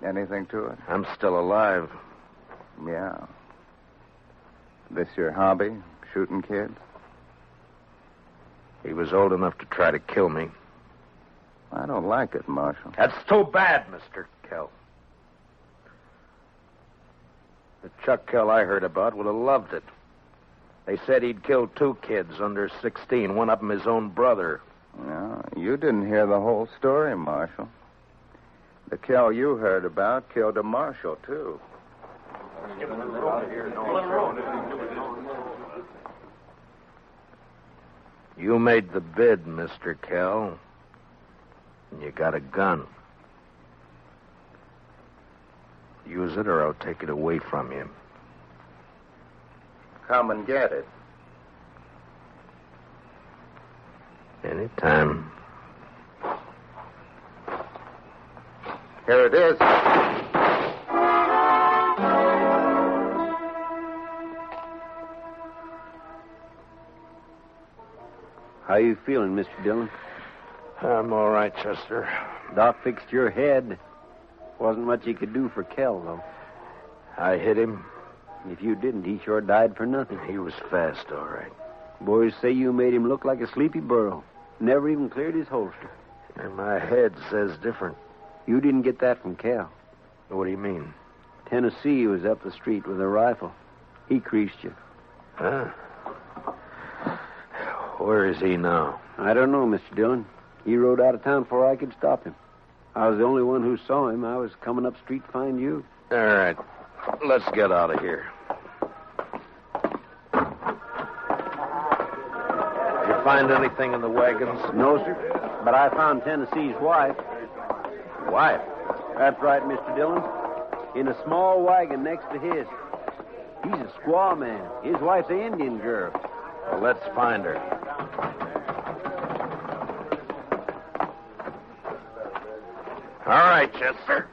Anything to it? I'm still alive. Yeah. This your hobby, shooting kids? He was old enough to try to kill me. I don't like it, Marshal. That's too bad, Mr. Kell. The Chuck Kell I heard about would have loved it. They said he'd killed 2 kids under 16, one of them his own brother. No, you didn't hear the whole story, Marshal. The Kell you heard about killed a marshal, too. You made the bid, Mr. Kell. And you got a gun. Use it or I'll take it away from you. Come and get it. Anytime. Here it is. How you feeling, Mr. Dillon? I'm all right, Chester. Doc fixed your head. Wasn't much he could do for Kell, though. I hit him. If you didn't, he sure died for nothing. He was fast, all right. Boys say you made him look like a sleepy burro. Never even cleared his holster. And my head says different. You didn't get that from Cal. What do you mean? Tennessee was up the street with a rifle. He creased you. Huh? Where is he now? I don't know, Mr. Dillon. He rode out of town before I could stop him. I was the only one who saw him. I was coming up street to find you. All right. Let's get out of here. Did you find anything in the wagons? No, sir. But I found Tennessee's wife. Wife? That's right, Mr. Dillon. In a small wagon next to his. He's a squaw man. His wife's an Indian girl. Well, let's find her. All right, Chester.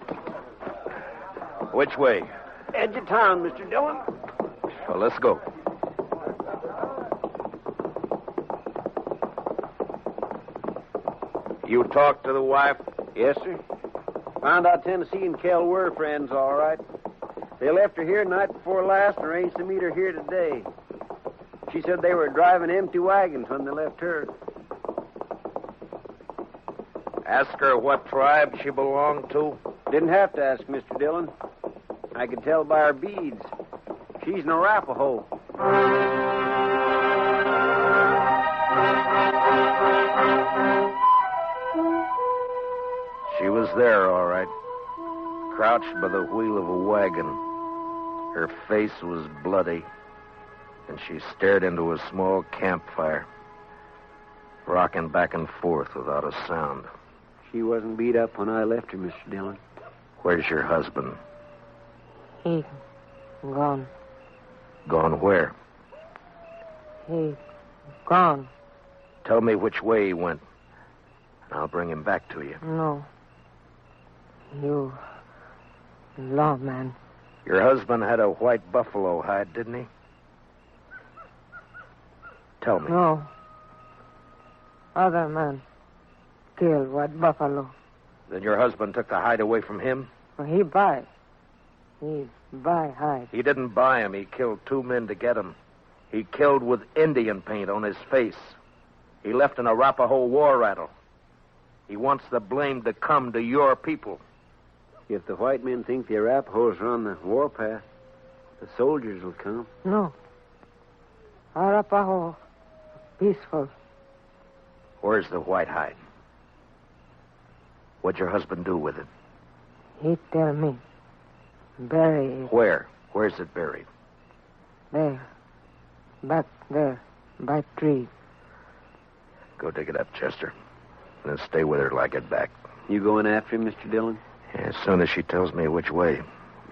Which way? Edge of town, Mr. Dillon. Well, let's go. You talked to the wife? Yes, sir. Found out Tennessee and Kell were friends, all right. They left her here night before last and arranged to meet her here today. She said they were driving empty wagons when they left her. Ask her what tribe she belonged to? Didn't have to ask, Mr. Dillon. I could tell by her beads. She's an Arapaho. She was there, all right. Crouched by the wheel of a wagon. Her face was bloody, and she stared into a small campfire, rocking back and forth without a sound. She wasn't beat up when I left her, Mr. Dillon. Where's your husband? He gone. Gone where? He gone. Tell me which way he went, and I'll bring him back to you. No. You lawman. Your husband had a white buffalo hide, didn't he? Tell me. No. Other man killed white buffalo. Then your husband took the hide away from him? He buy. He buy hide. He didn't buy him. He killed 2 men to get him. He killed with Indian paint on his face. He left an Arapaho war rattle. He wants the blame to come to your people. If the white men think the Arapahoes are on the warpath, the soldiers will come. No. Arapaho, peaceful. Where's the white hide? What'd your husband do with it? He tell me. Bury it. Where? Where's it buried? There. Back there. By tree. Go dig it up, Chester. And then stay with her till I get back. You going after him, Mr. Dillon? As soon as she tells me which way.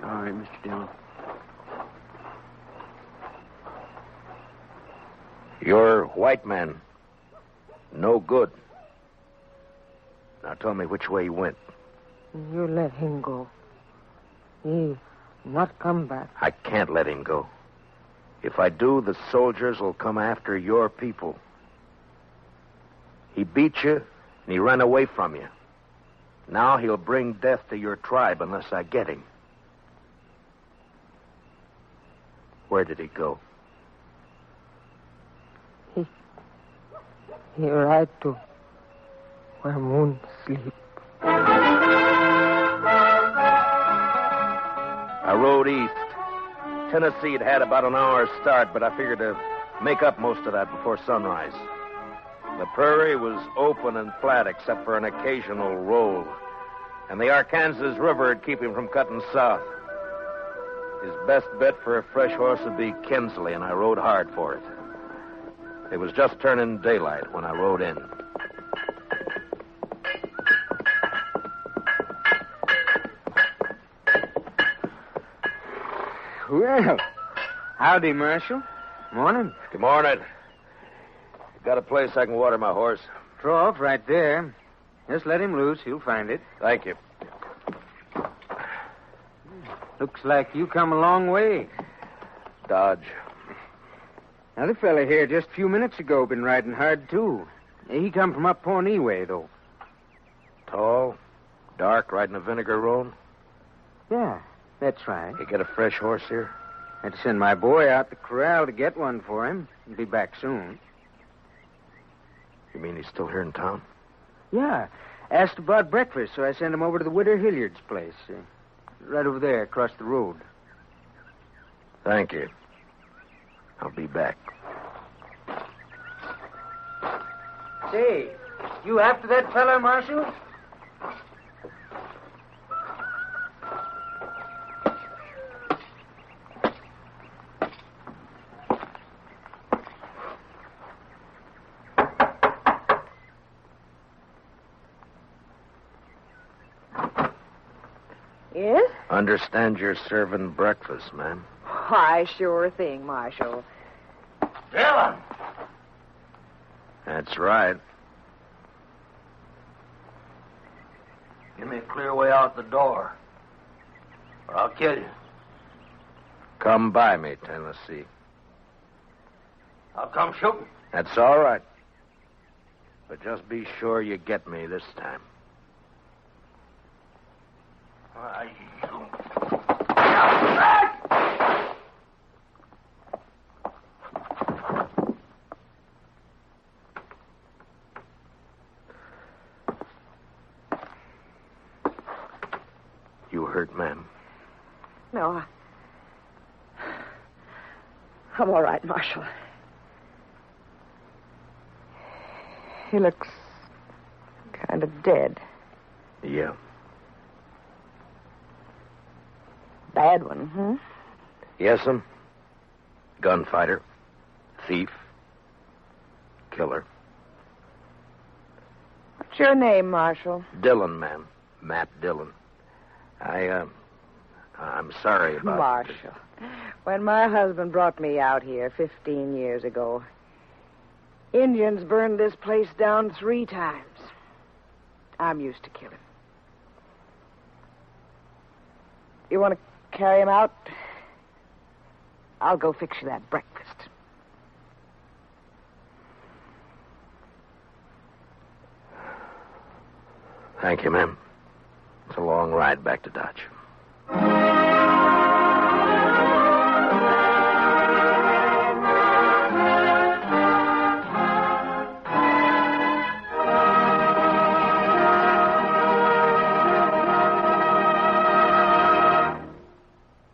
All right, Mr. Dillon. You're white man. No good. Now tell me which way he went. You let him go. He not come back. I can't let him go. If I do, the soldiers will come after your people. He beat you, and he ran away from you. Now he'll bring death to your tribe unless I get him. Where did he go? He ride to where moon sleep. I rode east. Tennessee'd had about an hour's start, but I figured to make up most of that before sunrise. The prairie was open and flat except for an occasional roll, and the Arkansas River would keep him from cutting south. His best bet for a fresh horse would be Kinsley, and I rode hard for it. It was just turning daylight when I rode in. Well, howdy, Marshal. Morning. Good morning. Got a place I can water my horse? Trough right there. Just let him loose. He'll find it. Thank you. Looks like you come a long way. Dodge. Another fella here just a few minutes ago been riding hard, too. He come from up Pawnee way, though. Tall, dark, riding a vinegar roan? Yeah, that's right. You get a fresh horse here? Had to send my boy out the corral to get one for him. He'll be back soon. You mean he's still here in town? Yeah. Asked about breakfast, so I sent him over to the widow Hilliard's place. Right over there, across the road. Thank you. I'll be back. Say, you after that fella, Marshal? Yes? Understand you're serving breakfast, ma'am. Why, sure thing, Marshal. Dillon! That's right. Give me me a clear way out the door, or I'll kill you. Come by me, Tennessee. I'll come shooting. That's all right. But just be sure you get me this time. You hurt, ma'am? No, I'm all right, Marshal. He looks kind of dead. Yeah. Bad one, Yes'm. Gunfighter. Thief. Killer. What's your name, Marshal? Dillon, ma'am. Matt Dillon. I'm sorry about... Marshal. When my husband brought me out here 15 years ago, Indians burned this place down 3 times. I'm used to killing. You want to carry him out? I'll go fix you that breakfast. Thank you, ma'am. It's a long ride back to Dodge.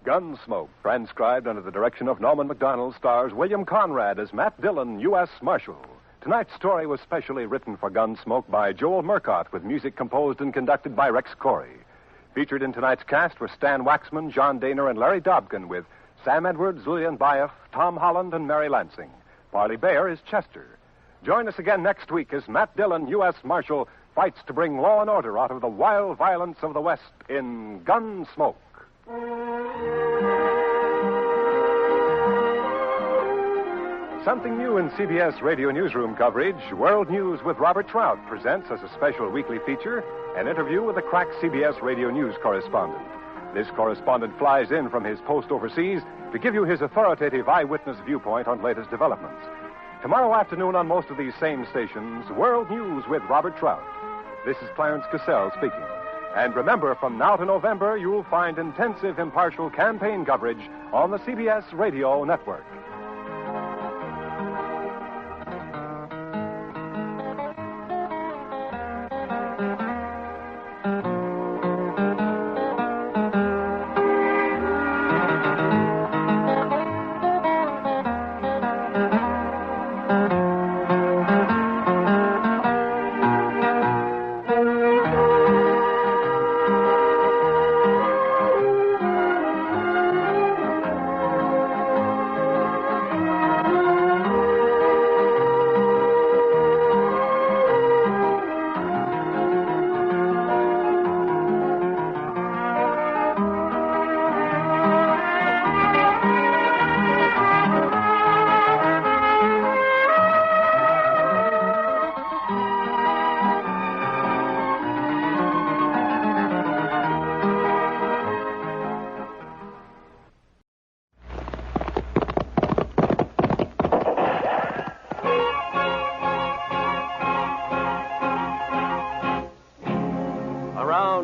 Gunsmoke, transcribed under the direction of Norman MacDonald, stars William Conrad as Matt Dillon, U.S. Marshal. Tonight's story was specially written for Gunsmoke by Joel Murcott, with music composed and conducted by Rex Corey. Featured in tonight's cast were Stan Waxman, John Daner, and Larry Dobkin, with Sam Edwards, Lillian Baeff, Tom Holland, and Mary Lansing. Parley Bear is Chester. Join us again next week as Matt Dillon, U.S. Marshal, fights to bring law and order out of the wild violence of the West in Gunsmoke. Something new in CBS Radio Newsroom coverage, World News with Robert Trout presents as a special weekly feature an interview with a crack CBS Radio News correspondent. This correspondent flies in from his post overseas to give you his authoritative eyewitness viewpoint on latest developments. Tomorrow afternoon on most of these same stations, World News with Robert Trout. This is Clarence Cassell speaking. And remember, from now to November, you'll find intensive, impartial campaign coverage on the CBS Radio Network.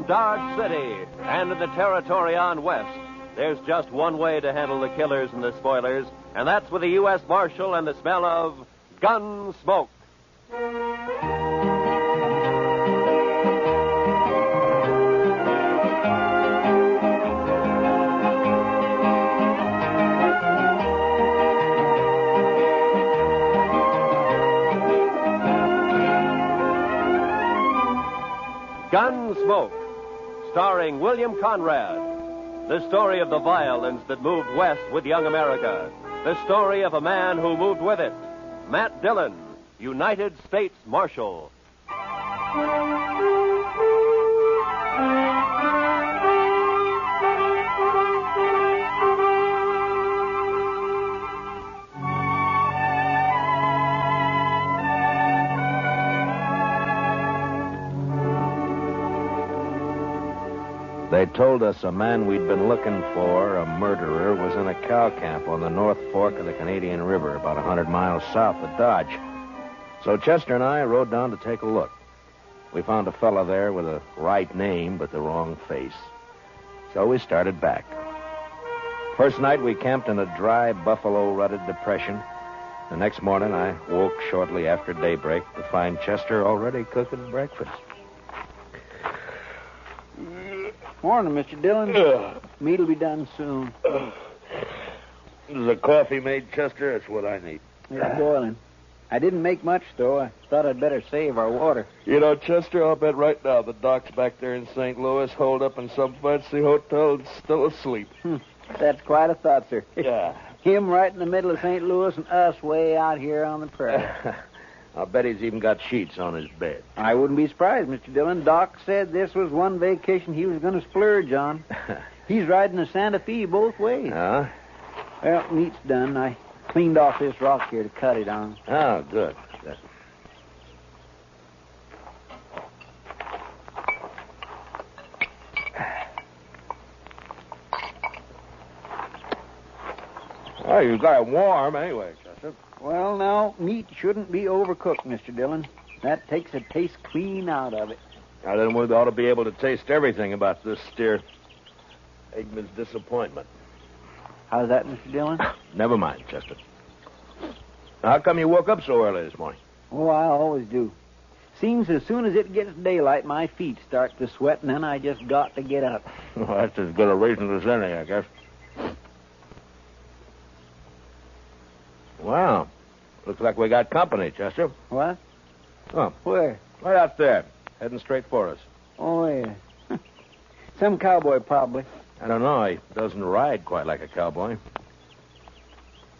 Dodge City and in the territory on west, there's just one way to handle the killers and the spoilers, and that's with the U.S. Marshal and the smell of Gunsmoke. Gunsmoke, starring William Conrad. The story of the violence that moved west with young America. The story of a man who moved with it. Matt Dillon, United States Marshal. told us a man we'd been looking for, a murderer, was in a cow camp on the North Fork of the Canadian River, about 100 miles south of Dodge. So Chester and I rode down to take a look. We found a fella there with a right name but the wrong face. So we started back. First night we camped in a dry, buffalo-rutted depression. The next morning I woke shortly after daybreak to find Chester already cooking breakfast. Morning, Mr. Dillon. Meat'll be done soon. Is the coffee made, Chester? That's what I need. It's boiling. I didn't make much, though. I thought I'd better save our water. You know, Chester, I'll bet right now the doc's back there in St. Louis, holed up in some fancy hotel and still asleep. That's quite a thought, sir. Yeah. Him right in the middle of St. Louis and us way out here on the prairie. I'll bet he's even got sheets on his bed. I wouldn't be surprised, Mr. Dillon. Doc said this was one vacation he was going to splurge on. He's riding the Santa Fe both ways. Huh? Well, meat's done. I cleaned off this rock here to cut it on. Oh, good. Well, you got it warm anyway, Chester. Well, now, meat shouldn't be overcooked, Mr. Dillon. That takes the taste clean out of it. Now, then we ought to be able to taste everything about this steer. Eggman's disappointment. How's that, Mr. Dillon? Never mind, Chester. How come you woke up so early this morning? Oh, I always do. Seems as soon as it gets daylight, my feet start to sweat, and then I just got to get up. Well, that's as good a reason as any, I guess. Well, looks like we got company, Chester. What? Oh. Where? Right out there, heading straight for us. Oh, yeah. Some cowboy, probably. I don't know. He doesn't ride quite like a cowboy.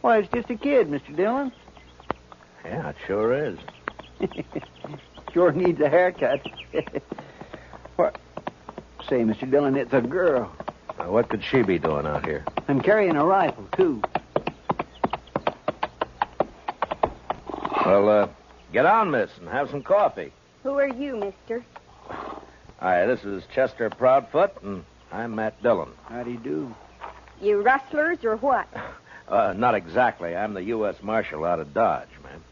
Why, it's just a kid, Mr. Dillon. Yeah, it sure is. Sure needs a haircut. What? Say, Mr. Dillon, it's a girl. What could she be doing out here? I'm carrying a rifle, too. Well, get on, miss, and have some coffee. Who are you, mister? Hi, this is Chester Proudfoot, and I'm Matt Dillon. How do you do? You rustlers or what? Not exactly. I'm the U.S. Marshal out of Dodge, ma'am.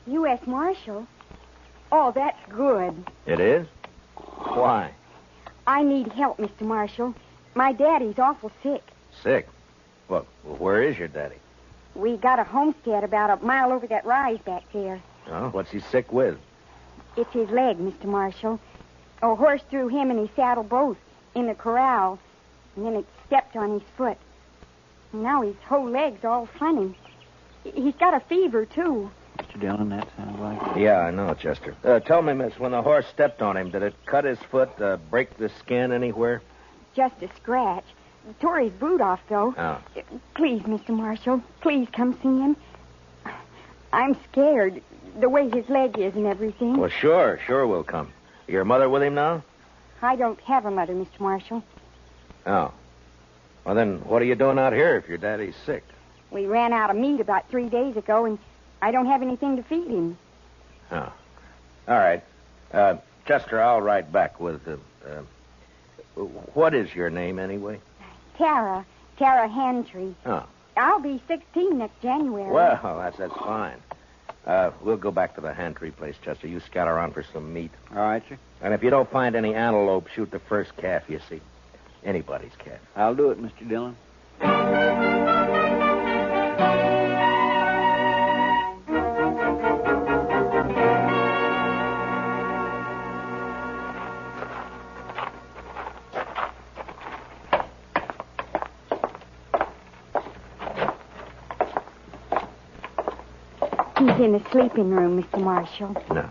U.S. Marshal? Oh, that's good. It is? Why? I need help, Mr. Marshal. My daddy's awful sick. Sick? Well, where is your daddy? We got a homestead about a mile over that rise back there. Oh, what's he sick with? It's his leg, Mr. Marshal. A horse threw him and his saddle both in the corral, and then it stepped on his foot. And now his whole leg's all funny. He's got a fever, too. Mr. Dillon, that sounds like it. Yeah, I know, Chester. Tell me, miss, when the horse stepped on him, did it cut his foot, break the skin anywhere? Just a scratch. Tore his boot off, though. Oh. Please, Mr. Marshal, please come see him. I'm scared, the way his leg is and everything. Well, sure we'll come. Your mother with him now? I don't have a mother, Mr. Marshal. Oh. Well, then, what are you doing out here if your daddy's sick? We ran out of meat about 3 days ago, and I don't have anything to feed him. Oh. All right. Chester, I'll ride back with... what is your name, anyway? Tara Hantry. Oh. I'll be 16 next January. Well, that's fine. We'll go back to the Hantry place, Chester. You scout around for some meat. All right, sir. And if you don't find any antelope, shoot the first calf you see. Anybody's calf. I'll do it, Mr. Dillon. He's in the sleeping room, Mr. Marshal. No.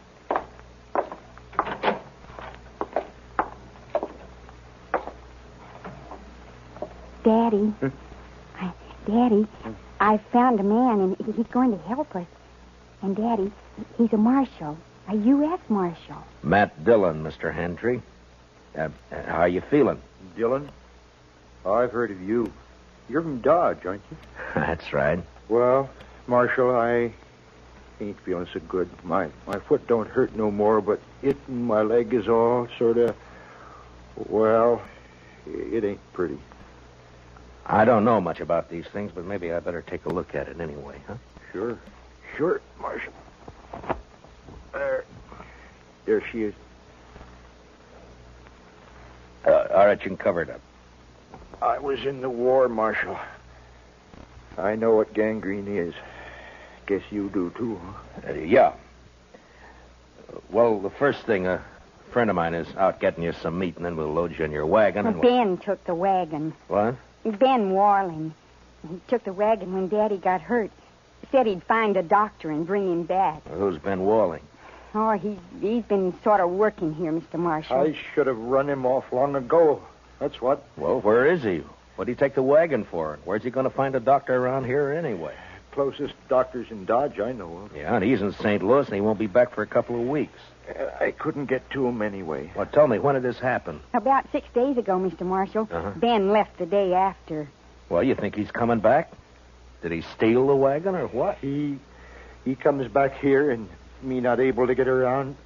Daddy. Daddy, I found a man, and he's going to help us. And, Daddy, he's a marshal, a U.S. Marshal. Matt Dillon, Mr. Hantry. How are you feeling? Dillon? I've heard of you. You're from Dodge, aren't you? That's right. Well, Marshal, I ain't feeling so good. My foot don't hurt no more, but my leg is all sort of, well, It ain't pretty. I don't know much about these things, but maybe I better take a look at it anyway, huh? Sure. Sure, Marshal. There she is. All right, you can cover it up. I was in the war, Marshal. I know what gangrene is. Guess you do, too, huh? Yeah. Well, the first thing, a friend of mine is out getting you some meat, and then we'll load you in your wagon. And Ben took the wagon. What? Ben Warling. He took the wagon when Daddy got hurt. Said he'd find a doctor and bring him back. Well, who's Ben Walling? Oh, he's been sort of working here, Mr. Marshal. I should have run him off long ago. That's what. Well, where is he? What'd he take the wagon for? Where's he going to find a doctor around here anyway? Closest doctor's in Dodge I know of. Yeah, and he's in St. Louis, and he won't be back for a couple of weeks. I couldn't get to him anyway. Well, tell me, when did this happen? About 6 days ago, Mr. Marshal. Uh-huh. Ben left the day after. Well, you think he's coming back? Did he steal the wagon or what? He comes back here and me not able to get around.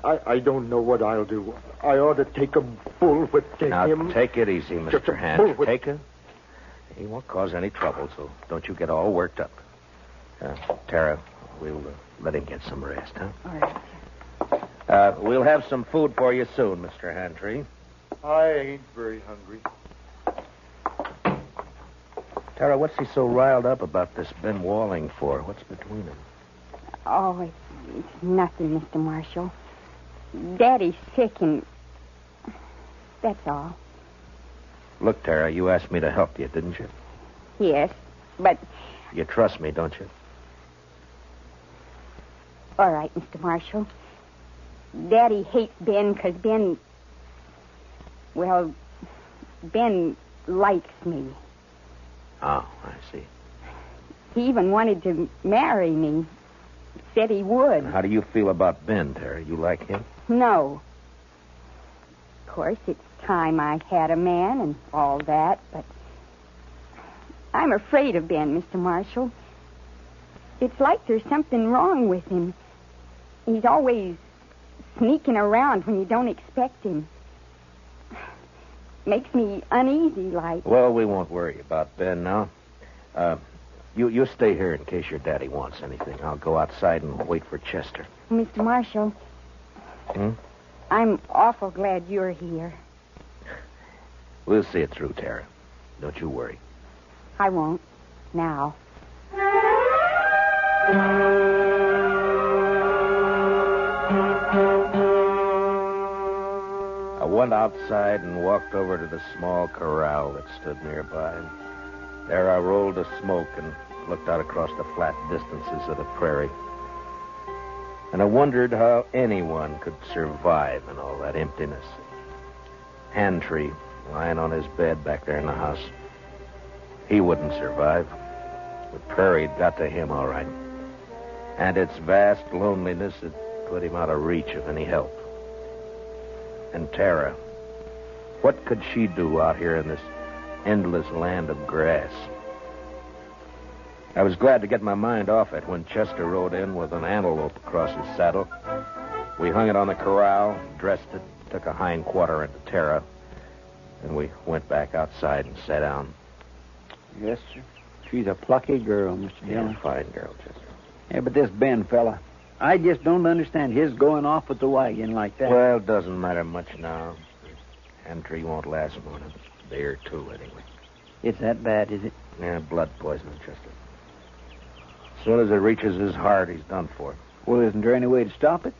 I don't know what I'll do. I ought to take a bullwhip to him. Now, take it easy, Mr. Hand. Take it. He won't cause any trouble, so don't you get all worked up. Tara, we'll let him get some rest, huh? All right. We'll have some food for you soon, Mr. Handtree. I ain't very hungry. Tara, what's he so riled up about this Ben Walling for? What's between them? Oh, it's nothing, Mr. Marshal. Daddy's sick and... that's all. Look, Tara, you asked me to help you, didn't you? Yes, but... You trust me, don't you? All right, Mr. Marshal. Daddy hates Ben because Ben... well, Ben likes me. Oh, I see. He even wanted to marry me. Said he would. How do you feel about Ben, Tara? You like him? No. Of course, it's time I had a man and all that, but I'm afraid of Ben, Mr. Marshal. It's like there's something wrong with him. He's always sneaking around when you don't expect him. Makes me uneasy, like. Well, we won't worry about Ben now. You stay here in case your daddy wants anything. I'll go outside and wait for Chester. Mr. Marshal, I'm awful glad you're here. We'll see it through, Tara. Don't you worry. I won't. Now. I went outside and walked over to the small corral that stood nearby. There I rolled a smoke and looked out across the flat distances of the prairie. And I wondered how anyone could survive in all that emptiness. Handtree, lying on his bed back there in the house. He wouldn't survive. The prairie had got to him all right. And its vast loneliness had put him out of reach of any help. And Tara, what could she do out here in this endless land of grass? I was glad to get my mind off it when Chester rode in with an antelope across his saddle. We hung it on the corral, dressed it, took a hind quarter into Tara, and we went back outside and sat down. Yes, sir. She's a plucky girl, Mr. Dillon. Yeah, fine girl, Chester. Yeah, but this Ben fella, I just don't understand his going off with the wagon like that. Well, it doesn't matter much now. Handtree won't last more than a day or two, anyway. It's that bad, is it? Yeah, blood poisoning, Chester. As soon as it reaches his heart, he's done for. Well, isn't there any way to stop it?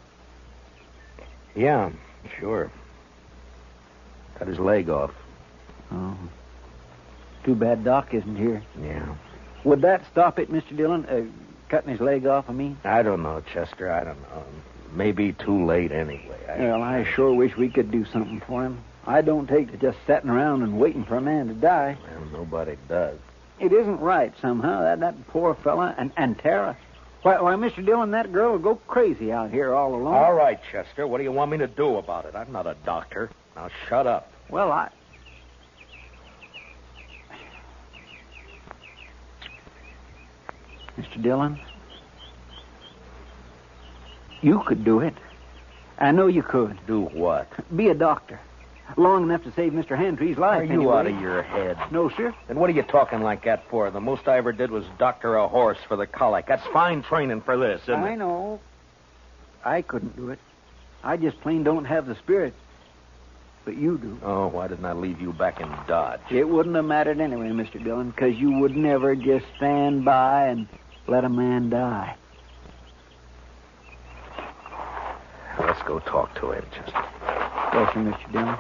Yeah, sure. Cut his leg off. Oh. Too bad Doc isn't here. Yeah. Would that stop it, Mr. Dillon? Cutting his leg off, I mean? I don't know, Chester. I don't know. Maybe too late anyway. Well, I sure wish we could do something for him. I don't take to just sitting around and waiting for a man to die. Well, nobody does. It isn't right somehow. That poor fella and Tara. Why, Mr. Dillon, that girl will go crazy out here all alone. All right, Chester. What do you want me to do about it? I'm not a doctor. Now shut up. Well, Mr. Dillon, you could do it. I know you could. Do what? Be a doctor. Long enough to save Mr. Hantree's life. Are you anyway. out of your head? No, sir. Then what are you talking like that for? The most I ever did was doctor a horse for the colic. That's fine training for this, isn't it? I know. I couldn't do it. I just plain don't have the spirit. But you do. Oh, why didn't I leave you back in Dodge? It wouldn't have mattered anyway, Mr. Dillon, because you would never just stand by and let a man die. Let's go talk to him, Chester. Yes, sir, Mr. Dillon.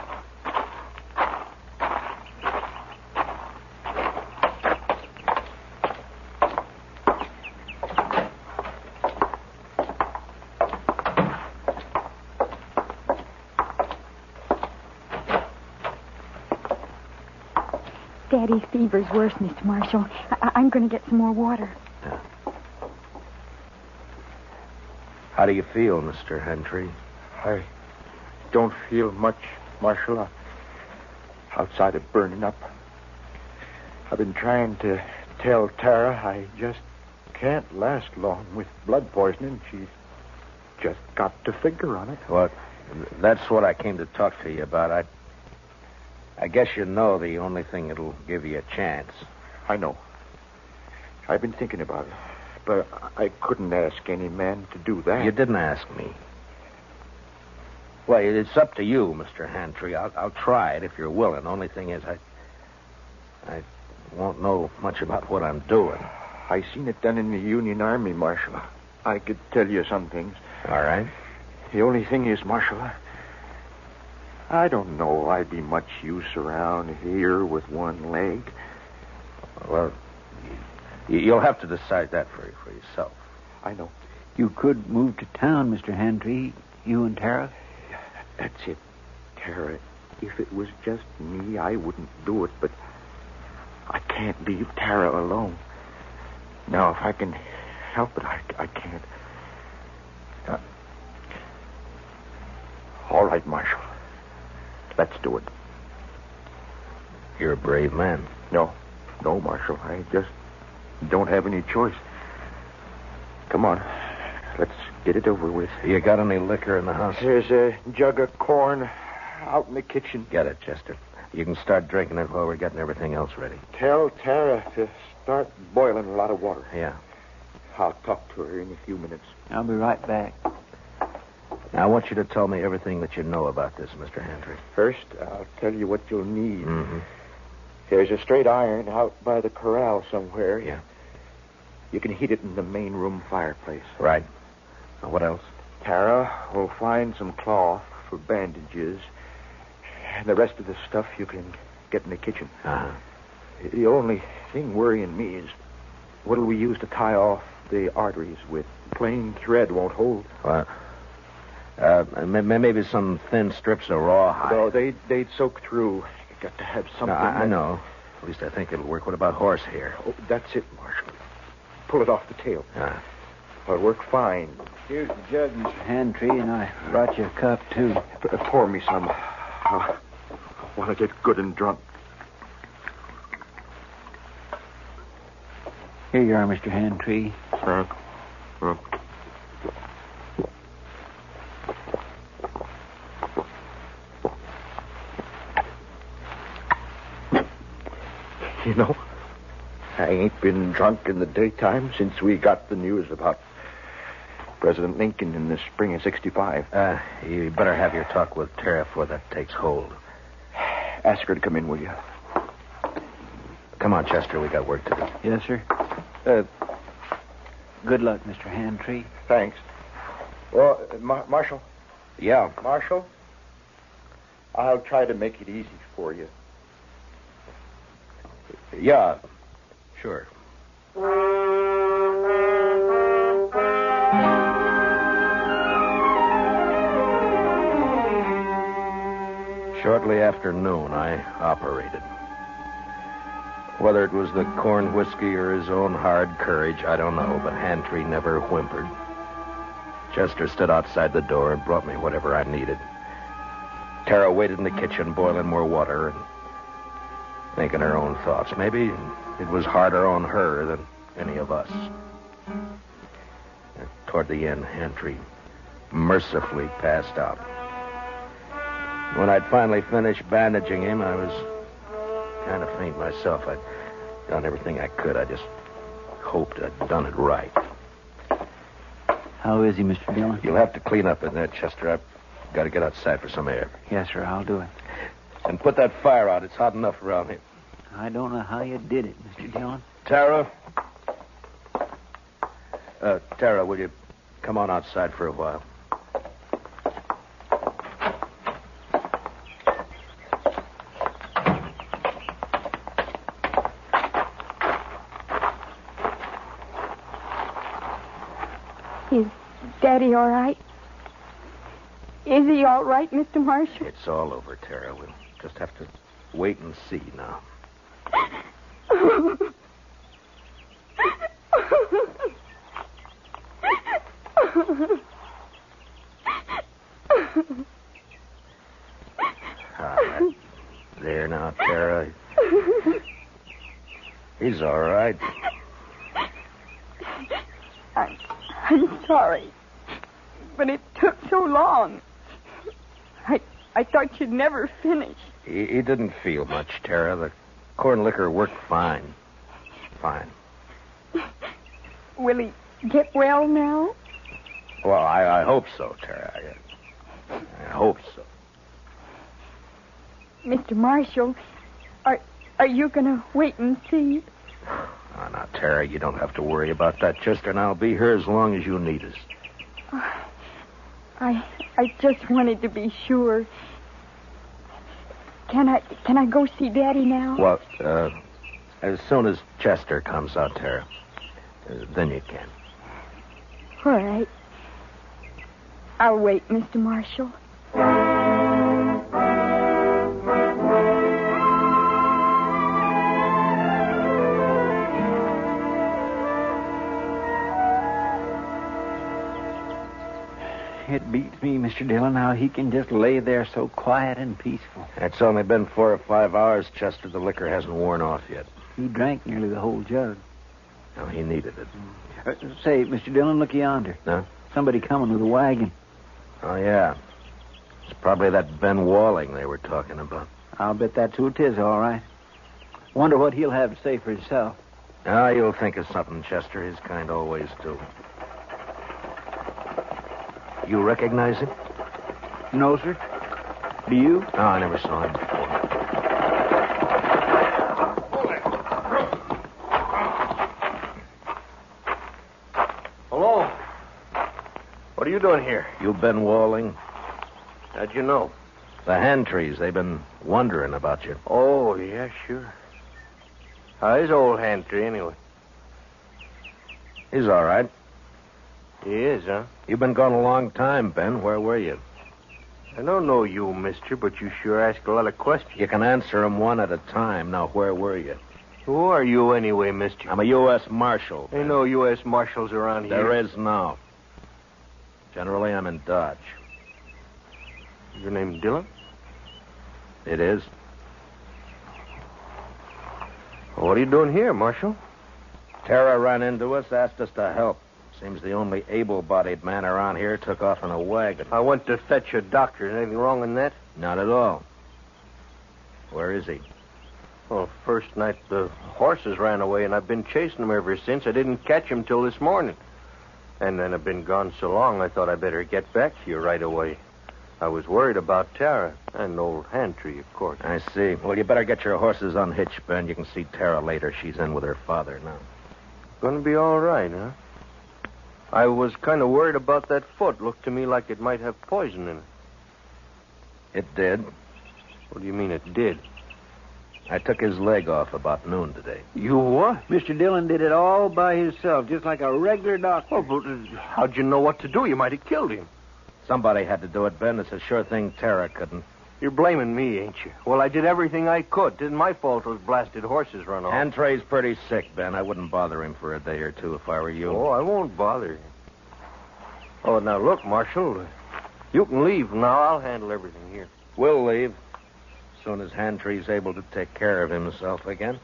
Daddy's fever's worse, Mr. Marshall. I'm going to get some more water. How do you feel, Mr. Hantry? I don't feel much, Marshal. Outside of burning up. I've been trying to tell Tara I just can't last long with blood poisoning. She's just got to figure on it. Well, that's what I came to talk to you about. I guess you know the only thing that'll give you a chance. I know. I've been thinking about it. But I couldn't ask any man to do that. You didn't ask me. Well, it's up to you, Mr. Hantry. I'll try it if you're willing. Only thing is, I won't know much about what I'm doing. I seen it done in the Union Army, Marshal. I could tell you some things. All right. The only thing is, Marshal, I don't know I'd be much use around here with one leg. Well, you'll have to decide that for yourself. I know. You could move to town, Mr. Hantry, you and Tara. That's it, Tara. If it was just me, I wouldn't do it, but I can't leave Tara alone. Now, if I can help it, I can't. All right, Marshal. Let's do it. You're a brave man. No, Marshal. I just don't have any choice. Come on. Let's get it over with. You got any liquor in the house? There's a jug of corn out in the kitchen. Get it, Chester. You can start drinking it while we're getting everything else ready. Tell Tara to start boiling a lot of water. Yeah. I'll talk to her in a few minutes. I'll be right back. Now, I want you to tell me everything that you know about this, Mr. Hantry. First, I'll tell you what you'll need. Mm-hmm. There's a straight iron out by the corral somewhere. Yeah. You can heat it in the main room fireplace. Right. Now, what else? Tara will find some cloth for bandages. And the rest of the stuff you can get in the kitchen. Uh-huh. The only thing worrying me is what'll we use to tie off the arteries with? Plain thread won't hold. Well, maybe some thin strips of rawhide. No, they'd soak through. You got to have something. No, I know. At least I think it'll work. What about horsehair? Oh, that's it, Marshal. Pull it off the tail. It'll work fine. Here's the jug, Mr. Hantry, and I brought you a cup, too. Pour me some. I want to get good and drunk. Here you are, Mr. Hantry. Thanks. You know, I ain't been drunk in the daytime since we got the news about President Lincoln in the spring of 65. You better have your talk with Tara before that takes hold. Ask her to come in, will you? Come on, Chester. We got work to do. Yes, sir. Good luck, Mr. Hantry. Thanks. Well, Marshal? Yeah? Marshal? I'll try to make it easy for you. Yeah, sure. Shortly after noon, I operated. Whether it was the corn whiskey or his own hard courage, I don't know, but Hantry never whimpered. Chester stood outside the door and brought me whatever I needed. Tara waited in the kitchen, boiling more water and thinking her own thoughts. Maybe it was harder on her than any of us. Toward the end, Hantry mercifully passed out. When I'd finally finished bandaging him, I was kind of faint myself. I'd done everything I could. I just hoped I'd done it right. How is he, Mr. Dillon? You'll have to clean up in there, Chester. I've got to get outside for some air. Yes, sir, I'll do it. And put that fire out. It's hot enough around here. I don't know how you did it, Mr. Dillon. Tara? Tara, will you come on outside for a while? Is Daddy all right? Is he all right, Mr. Marshall? It's all over, Tara. We'll just have to wait and see now. There now, Tara. He's all right. I'm sorry, but it took so long. I thought you'd never finish. He didn't feel much, Tara. The corn liquor worked fine. Fine. Will he get well now? Well, I hope so, Tara. I hope so. Mr. Marshall, are you going to wait and see? Oh, now, Tara, you don't have to worry about that, Chester, and I'll be here as long as you need us. I just wanted to be sure. Can I go see Daddy now? Well, as soon as Chester comes out, Tara, then you can. All right. I'll wait, Mr. Marshall. It beats me, Mr. Dillon, how he can just lay there so quiet and peaceful. It's only been 4 or 5 hours, Chester. The liquor hasn't worn off yet. He drank nearly the whole jug. No, he needed it. Say, Mr. Dillon, look yonder. No? Somebody coming with a wagon. Oh, yeah. It's probably that Ben Walling they were talking about. I'll bet that's who it is, all right. Wonder what he'll have to say for himself. Ah, you'll think of something, Chester. His kind always do. You recognize him? No, sir. Do you? No, I never saw him before. Hello. What are you doing here? You Ben Walling? How'd you know? The Hantrees. They've been wondering about you. Oh, yeah, sure. How's old Hantry, anyway? He's all right. He is, huh? You've been gone a long time, Ben. Where were you? I don't know you, mister, but you sure ask a lot of questions. You can answer them one at a time. Now, where were you? Who are you anyway, mister? I'm a U.S. Marshal. Ain't no U.S. Marshals around here. There is now. Generally, I'm in Dodge. Your name Dillon? It is. Well, what are you doing here, Marshal? Tara ran into us, asked us to help. Seems the only able-bodied man around here took off in a wagon. I went to fetch a doctor. Is anything wrong in that? Not at all. Where is he? Well, first night the horses ran away, and I've been chasing them ever since. I didn't catch him till this morning. And then I've been gone so long, I thought I'd better get back to you right away. I was worried about Tara and old Hantry, of course. I see. Well, you better get your horses unhitched, Ben. You can see Tara later. She's in with her father now. Gonna be all right, huh? I was kind of worried about that foot. Looked to me like it might have poison in it. It did. What do you mean it did? I took his leg off about noon today. You what? Mr. Dillon did it all by himself, just like a regular doctor. Oh, but how'd you know what to do? You might have killed him. Somebody had to do it, Ben. It's a sure thing Tara couldn't. You're blaming me, ain't you? Well, I did everything I could. Didn't my fault those blasted horses run off. Antray's pretty sick, Ben. I wouldn't bother him for a day or two if I were you. Oh, I won't bother you. Oh, now look, Marshal. You can leave now. I'll handle everything here. We'll leave. As soon as Hantry's able to take care of himself again.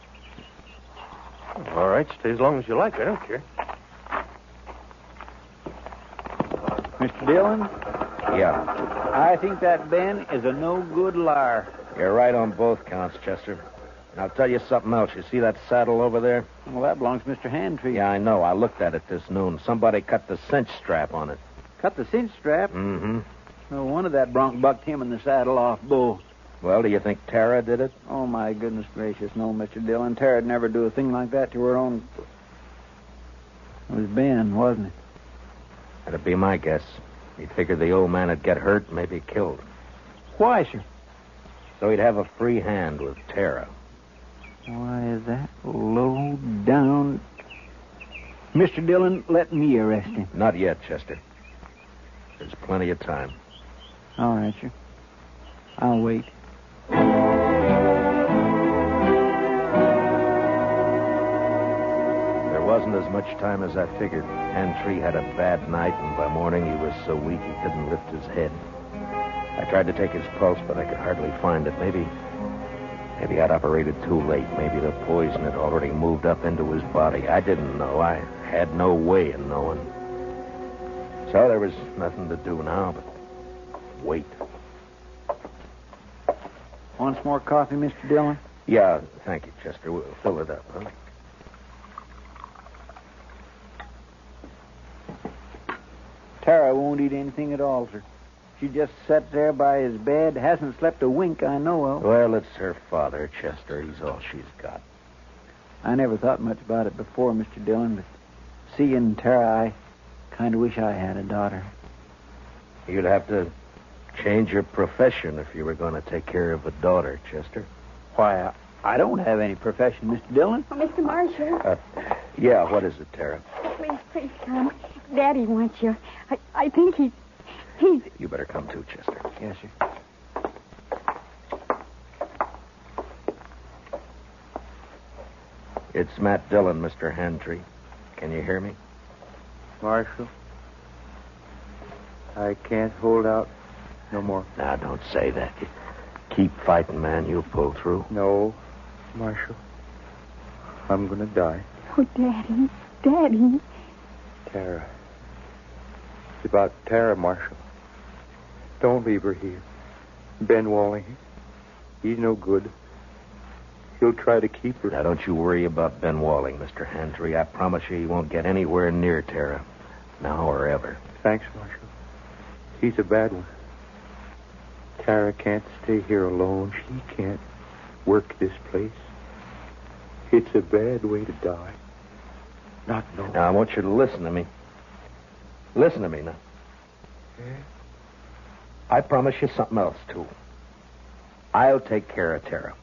All right, stay as long as you like. I don't care. Mr. Dillon, Yeah. I think that Ben is a no-good liar. You're right on both counts, Chester. And I'll tell you something else. You see that saddle over there? Well, that belongs to Mr. Handtree. Yeah, I know. I looked at it this noon. Somebody cut the cinch strap on it. Cut the cinch strap? Mm-hmm. No wonder that bronc bucked him in the saddle off Bull. Well, do you think Tara did it? Oh, my goodness gracious, no, Mr. Dillon. Tara'd never do a thing like that to her own... It was Ben, wasn't it? That'd be my guess. He figured the old man would get hurt, maybe killed. Why, sir? So he'd have a free hand with Tara. Why, is that low down... Mr. Dillon, let me arrest him. Not yet, Chester. There's plenty of time. All right, sir. I'll wait. There wasn't as much time as I figured. Handtree had a bad night, and by morning he was so weak he couldn't lift his head. I tried to take his pulse, but I could hardly find it. Maybe I'd operated too late. Maybe the poison had already moved up into his body. I didn't know. I had no way of knowing. So there was nothing to do now but wait. Want some more coffee, Mr. Dillon? Yeah, thank you, Chester. We'll fill it up, huh? Tara won't eat anything at all, sir. She just sat there by his bed, hasn't slept a wink I know of. Well, it's her father, Chester. He's all she's got. I never thought much about it before, Mr. Dillon, but seeing Tara, I kind of wish I had a daughter. You'd have to change your profession if you were going to take care of a daughter, Chester. Why, I don't have any profession, Mr. Dillon. Oh, Mr. Marshall. Yeah, what is it, Tara? Please come. Daddy wants you. I think he's... You better come too, Chester. Yes, sir. It's Matt Dillon, Mr. Handtree. Can you hear me? Marshal, I can't hold out no more. Now, don't say that. Keep fighting, man. You'll pull through. No, Marshal. I'm going to die. Oh, Daddy. Daddy. Tara. It's about Tara, Marshal. Don't leave her here. Ben Walling, he's no good. He'll try to keep her. Now, don't you worry about Ben Walling, Mr. Handtree. I promise you he won't get anywhere near Tara. Now or ever. Thanks, Marshal. He's a bad one. Tara can't stay here alone. She can't work this place. It's a bad way to die. Not knowing. Now, I want you to listen to me. Listen to me now. Yeah? I promise you something else, too. I'll take care of Tara.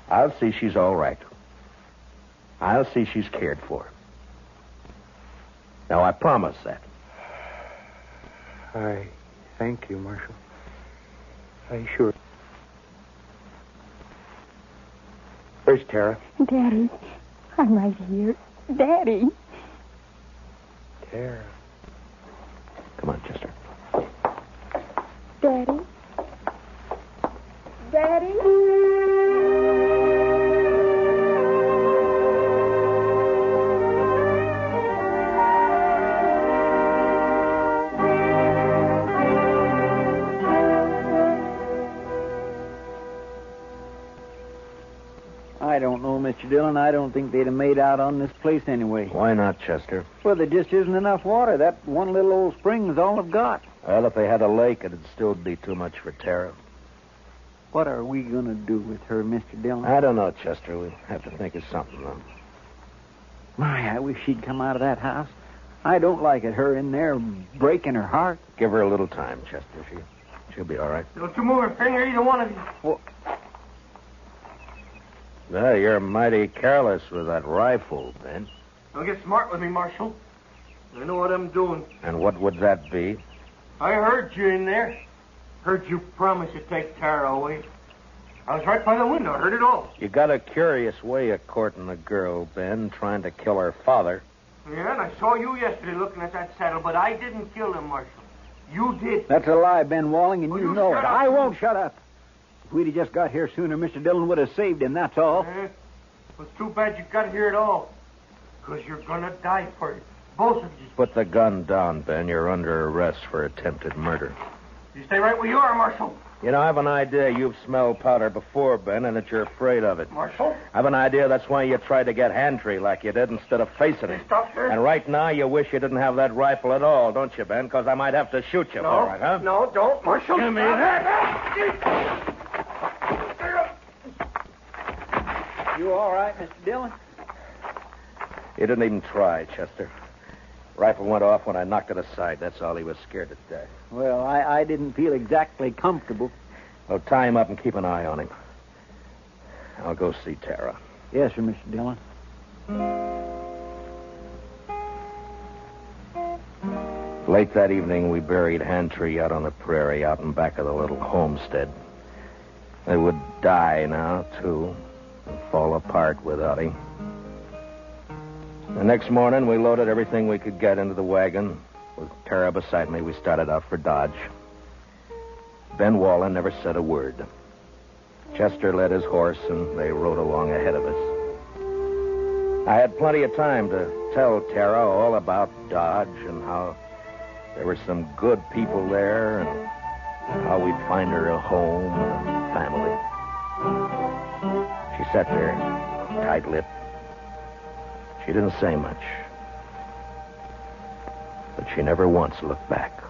I'll see she's all right. I'll see she's cared for. Now, I promise that. I thank you, Marshal. I sure. Where's Tara? Daddy, I'm right here. Daddy. Tara. Come on, Chester. Daddy. Daddy. I don't know, Mr. Dillon. I don't think they'd have made out on this place anyway. Why not, Chester? Well, there just isn't enough water. That one little old spring is all I've got. Well, if they had a lake, it'd still be too much for Tara. What are we going to do with her, Mr. Dillon? I don't know, Chester. We'll have to think of something, though. My, I wish she'd come out of that house. I don't like it, her in there breaking her heart. Give her a little time, Chester. She'll be all right. Don't you move a finger, either one of you. Well, well, you're mighty careless with that rifle, Ben. Don't get smart with me, Marshal. I know what I'm doing. And what would that be? I heard you in there. Heard you promise to take Tara away. I was right by the window. I heard it all. You got a curious way of courting a girl, Ben, trying to kill her father. Yeah, and I saw you yesterday looking at that saddle, but I didn't kill him, Marshal. You did. That's a lie, Ben Walling, and you know it. shut up. I won't shut up. If we'd have just got here sooner, Mr. Dillon would have saved him, that's all. Well, it's too bad you got here at all. Because you're going to die for it. Both of you. Put the gun down, Ben. You're under arrest for attempted murder. You stay right where you are, Marshal. You know, I have an idea you've smelled powder before, Ben, and that you're afraid of it. Marshal? I have an idea that's why you tried to get Hantry like you did instead of facing it. Stop, sir. And right now you wish you didn't have that rifle at all, don't you, Ben? Because I might have to shoot you for it, huh? No, don't, Marshal. Give me that. You all right, Mr. Dillon? You didn't even try, Chester. Rifle went off when I knocked it aside. That's all. He was scared to death. Well, I didn't feel exactly comfortable. Well, tie him up and keep an eye on him. I'll go see Tara. Yes, sir, Mr. Dillon. Late that evening, we buried Hantry out on the prairie, out in back of the little homestead. They would die now, too, and fall apart without him. The next morning, we loaded everything we could get into the wagon. With Tara beside me, we started out for Dodge. Ben Wallen never said a word. Chester led his horse, and they rode along ahead of us. I had plenty of time to tell Tara all about Dodge and how there were some good people there and how we'd find her a home and a family. She sat there, tight-lipped. She didn't say much, but she never once looked back.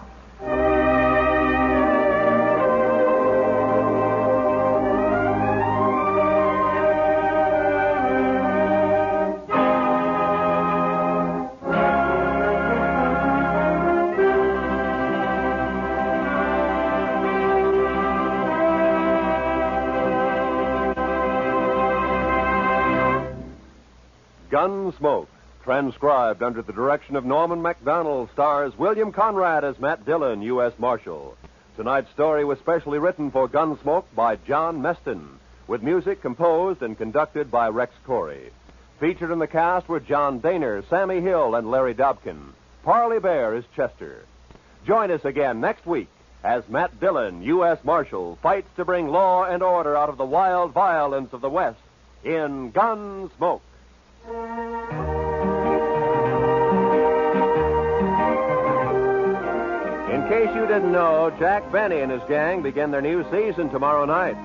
Gunsmoke, transcribed under the direction of Norman MacDonald, stars William Conrad as Matt Dillon, U.S. Marshal. Tonight's story was specially written for Gunsmoke by John Meston, with music composed and conducted by Rex Corey. Featured in the cast were John Daner, Sammy Hill, and Larry Dobkin. Parley Bear is Chester. Join us again next week as Matt Dillon, U.S. Marshal, fights to bring law and order out of the wild violence of the West in Gunsmoke. In case you didn't know, Jack Benny and his gang begin their new season tomorrow night.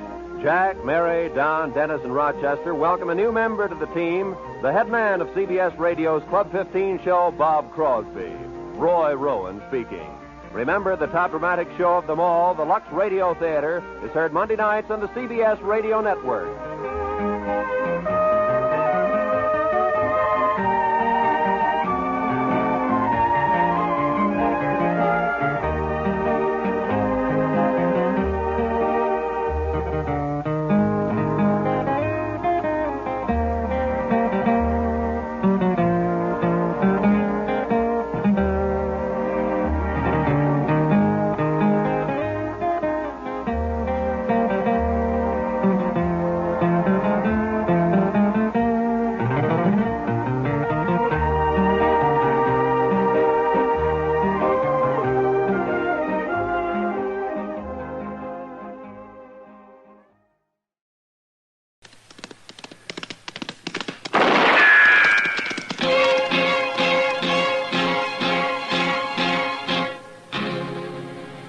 Jack, Mary, Don, Dennis, and Rochester welcome a new member to the team, the head man of CBS Radio's Club 15 show, Bob Crosby. Roy Rowan speaking. Remember, the top dramatic show of them all, the Lux Radio Theater, is heard Monday nights on the CBS Radio Network.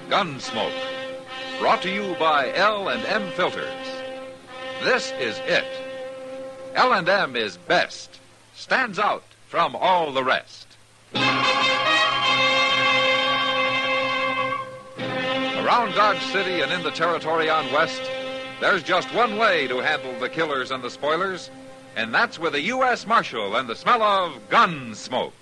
Gunsmoke, brought to you by L&M Filters. This is it. L&M is best, stands out from all the rest. Around Dodge City and in the territory on West, there's just one way to handle the killers and the spoilers, and that's with a U.S. Marshal and the smell of Gunsmoke.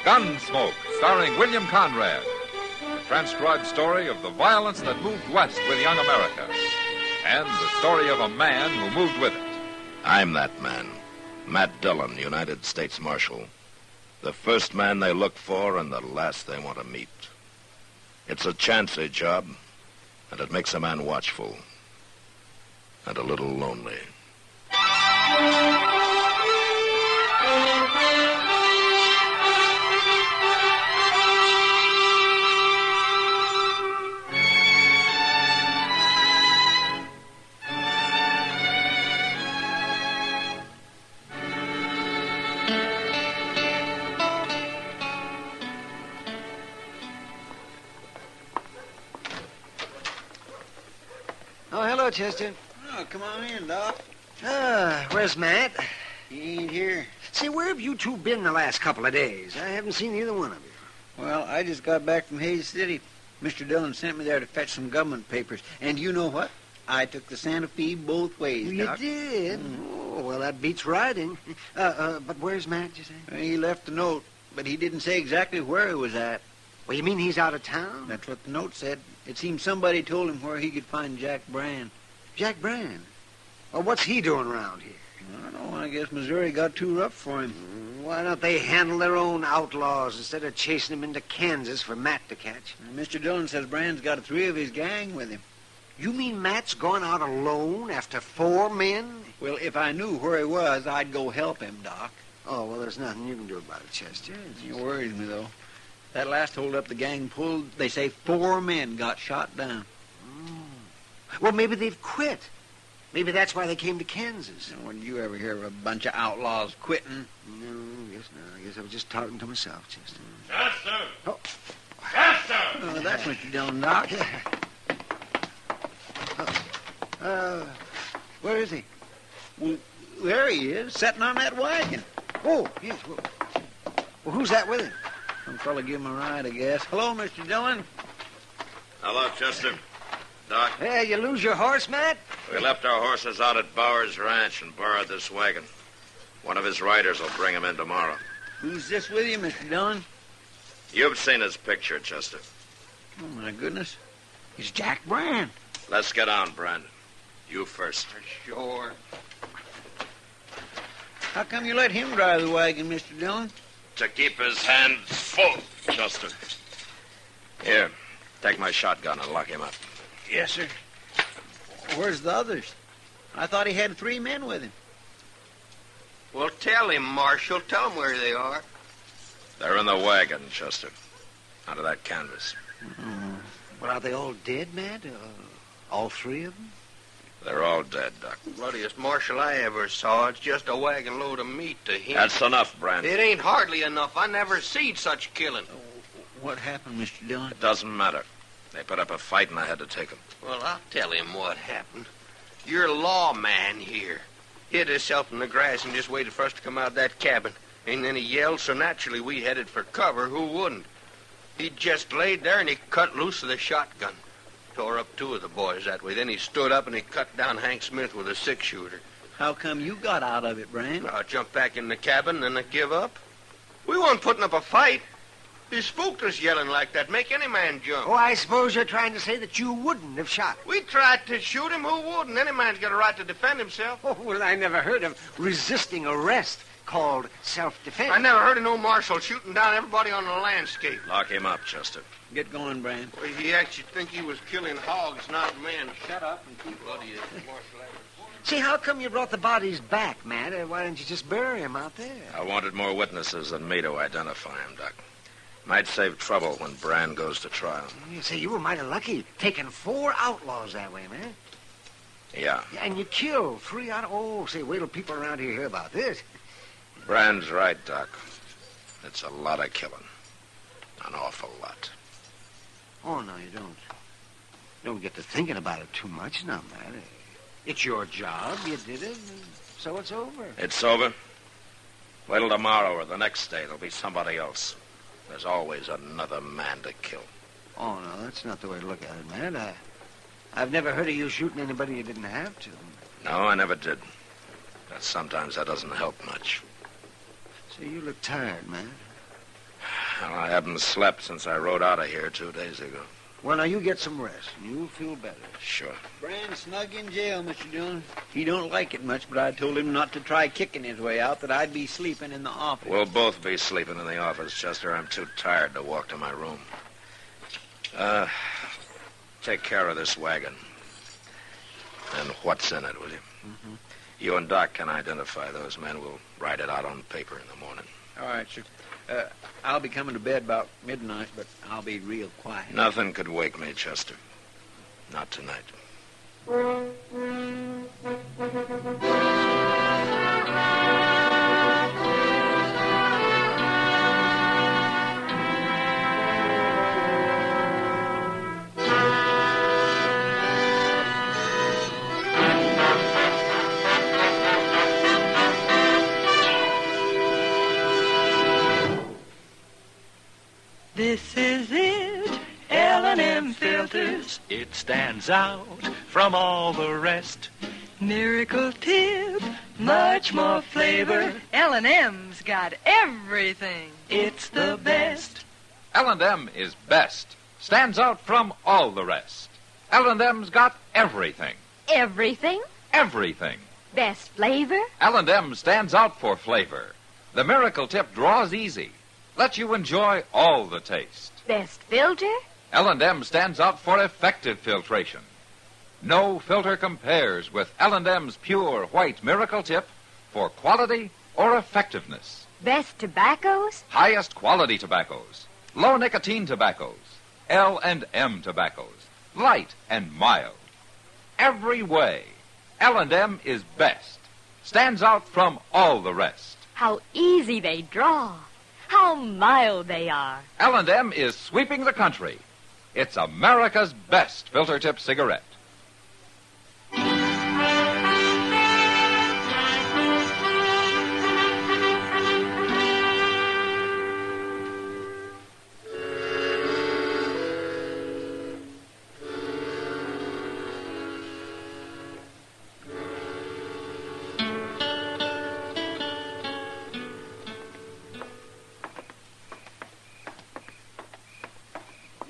Gunsmoke, starring William Conrad. A transcribed story of the violence that moved west with young America. And the story of a man who moved with it. I'm that man. Matt Dillon, United States Marshal. The first man they look for and the last they want to meet. It's a chancy job, and it makes a man watchful. And a little lonely. Hello, Chester. Oh, come on in, Doc. Where's Matt? He ain't here. Say, where have you two been the last couple of days? I haven't seen either one of you. Well, I just got back from Hayes City. Mr. Dillon sent me there to fetch some government papers. And you know what? I took the Santa Fe both ways, You Doc. did? Oh, well, that beats riding. But where's Matt, you say? He left a note, but he didn't say exactly where he was at. Well, you mean he's out of town? That's what the note said. It seems somebody told him where he could find Jack Brand. Jack Brand? Well, what's he doing around here? I don't know. I guess Missouri got too rough for him. Why don't they handle their own outlaws instead of chasing them into Kansas for Matt to catch? Mr. Dillon says Brand's got 3 of his gang with him. You mean Matt's gone out alone after 4 men? Well, if I knew where he was, I'd go help him, Doc. Oh, well, there's nothing you can do about it, Chester. It worries me, though. That last holdup the gang pulled, they say 4 men got shot down. Well, maybe they've quit. Maybe that's why they came to Kansas. Now, when you ever hear of a bunch of outlaws quitting? No, I guess not. I guess I was just talking to myself, Chester. Chester! Oh. Chester! Oh, that's what you're doing, Doc. Where is he? Well, there he is, sitting on that wagon. Oh, yes. Well, who's that with him? Some fella give him a ride, I guess. Hello, Mr. Dillon. Hello, Chester. Doc. Hey, you lose your horse, Matt? We left our horses out at Bowers Ranch and borrowed this wagon. One of his riders will bring him in tomorrow. Who's this with you, Mr. Dillon? You've seen his picture, Chester. Oh, my goodness. It's Jack Brand. Let's get on, Brandon. You first. Sure. How come you let him drive the wagon, Mr. Dillon? To keep his hands full, Chester. Here, take my shotgun and lock him up. Yes, sir. Where's the others? I thought he had 3 men with him. Well, tell him, Marshal. Tell him where they are. They're in the wagon, Chester. Out of that canvas. Well, are they all dead, Matt? All 3 of them? They're all dead, Doc. Bloodiest marshal I ever saw. It's just a wagon load of meat to him. That's enough, Brandon. It ain't hardly enough. I never seen such killing. What happened, Mr. Dillon? It doesn't matter. They put up a fight and I had to take them. Well, I'll tell him what happened. Your lawman here hid himself in the grass and just waited for us to come out of that cabin. And then he yelled, so naturally we headed for cover. Who wouldn't? He just laid there and he cut loose of the shotgun. Tore up 2 of the boys that way. Then he stood up and he cut down Hank Smith with a 6-shooter. How come you got out of it, Brand? I jumped back in the cabin and I give up. We weren't putting up a fight. He spooked us yelling like that. Make any man jump. Oh, I suppose you're trying to say that you wouldn't have shot him. We tried to shoot him. Who wouldn't? Any man's got a right to defend himself. Oh, well, I never heard of resisting arrest called self-defense. I never heard of no marshal shooting down everybody on the landscape. Lock him up, Chester. Get going, Brand. Well, he actually think he was killing hogs, not men. Shut up and keep bloodiest marshal ever. See, how come you brought the bodies back, Matt? Why didn't you just bury them out there? I wanted more witnesses than me to identify him, Doc. Might save trouble when Brand goes to trial. You say you were mighty lucky, taking 4 outlaws that way, man. Yeah. And you killed 3 out of... Oh, say, wait till people around here hear about this. Brand's right, Doc. It's a lot of killing. An awful lot. Oh, no, you don't. Don't get to thinking about it too much now, man. It's your job. You did it, and so it's over. It's over? Wait till tomorrow or the next day. There'll be somebody else. There's always another man to kill. Oh, no, that's not the way to look at it, man. I've never heard of you shooting anybody you didn't have to. No, I never did. But sometimes that doesn't help much. See, you look tired, man. Well, I haven't slept since I rode out of here 2 days ago. Well, now you get some rest, and you'll feel better. Sure. Brand's snug in jail, Mr. Dillon. He don't like it much, but I told him not to try kicking his way out, that I'd be sleeping in the office. We'll both be sleeping in the office, Chester. I'm too tired to walk to my room. Take care of this wagon. And what's in it, will you? Mm-hmm. You and Doc can identify those men. We'll write it out on paper in the morning. All right, sir. I'll be coming to bed about midnight, but I'll be real quiet. Nothing could wake me, Chester. Not tonight. 'cause it stands out from all the rest. Miracle Tip, much more flavor. L&M's got everything. It's the best. L&M is best. Stands out from all the rest. L&M's got everything. Everything? Everything. Best flavor? L&M stands out for flavor. The Miracle Tip draws easy. Lets you enjoy all the taste. Best filter? L&M stands out for effective filtration. No filter compares with L&M's pure white Miracle Tip for quality or effectiveness. Best tobaccos? Highest quality tobaccos. Low nicotine tobaccos. L&M tobaccos. Light and mild. Every way, L&M is best. Stands out from all the rest. How easy they draw. How mild they are. L&M is sweeping the country. It's America's best filter tip cigarette.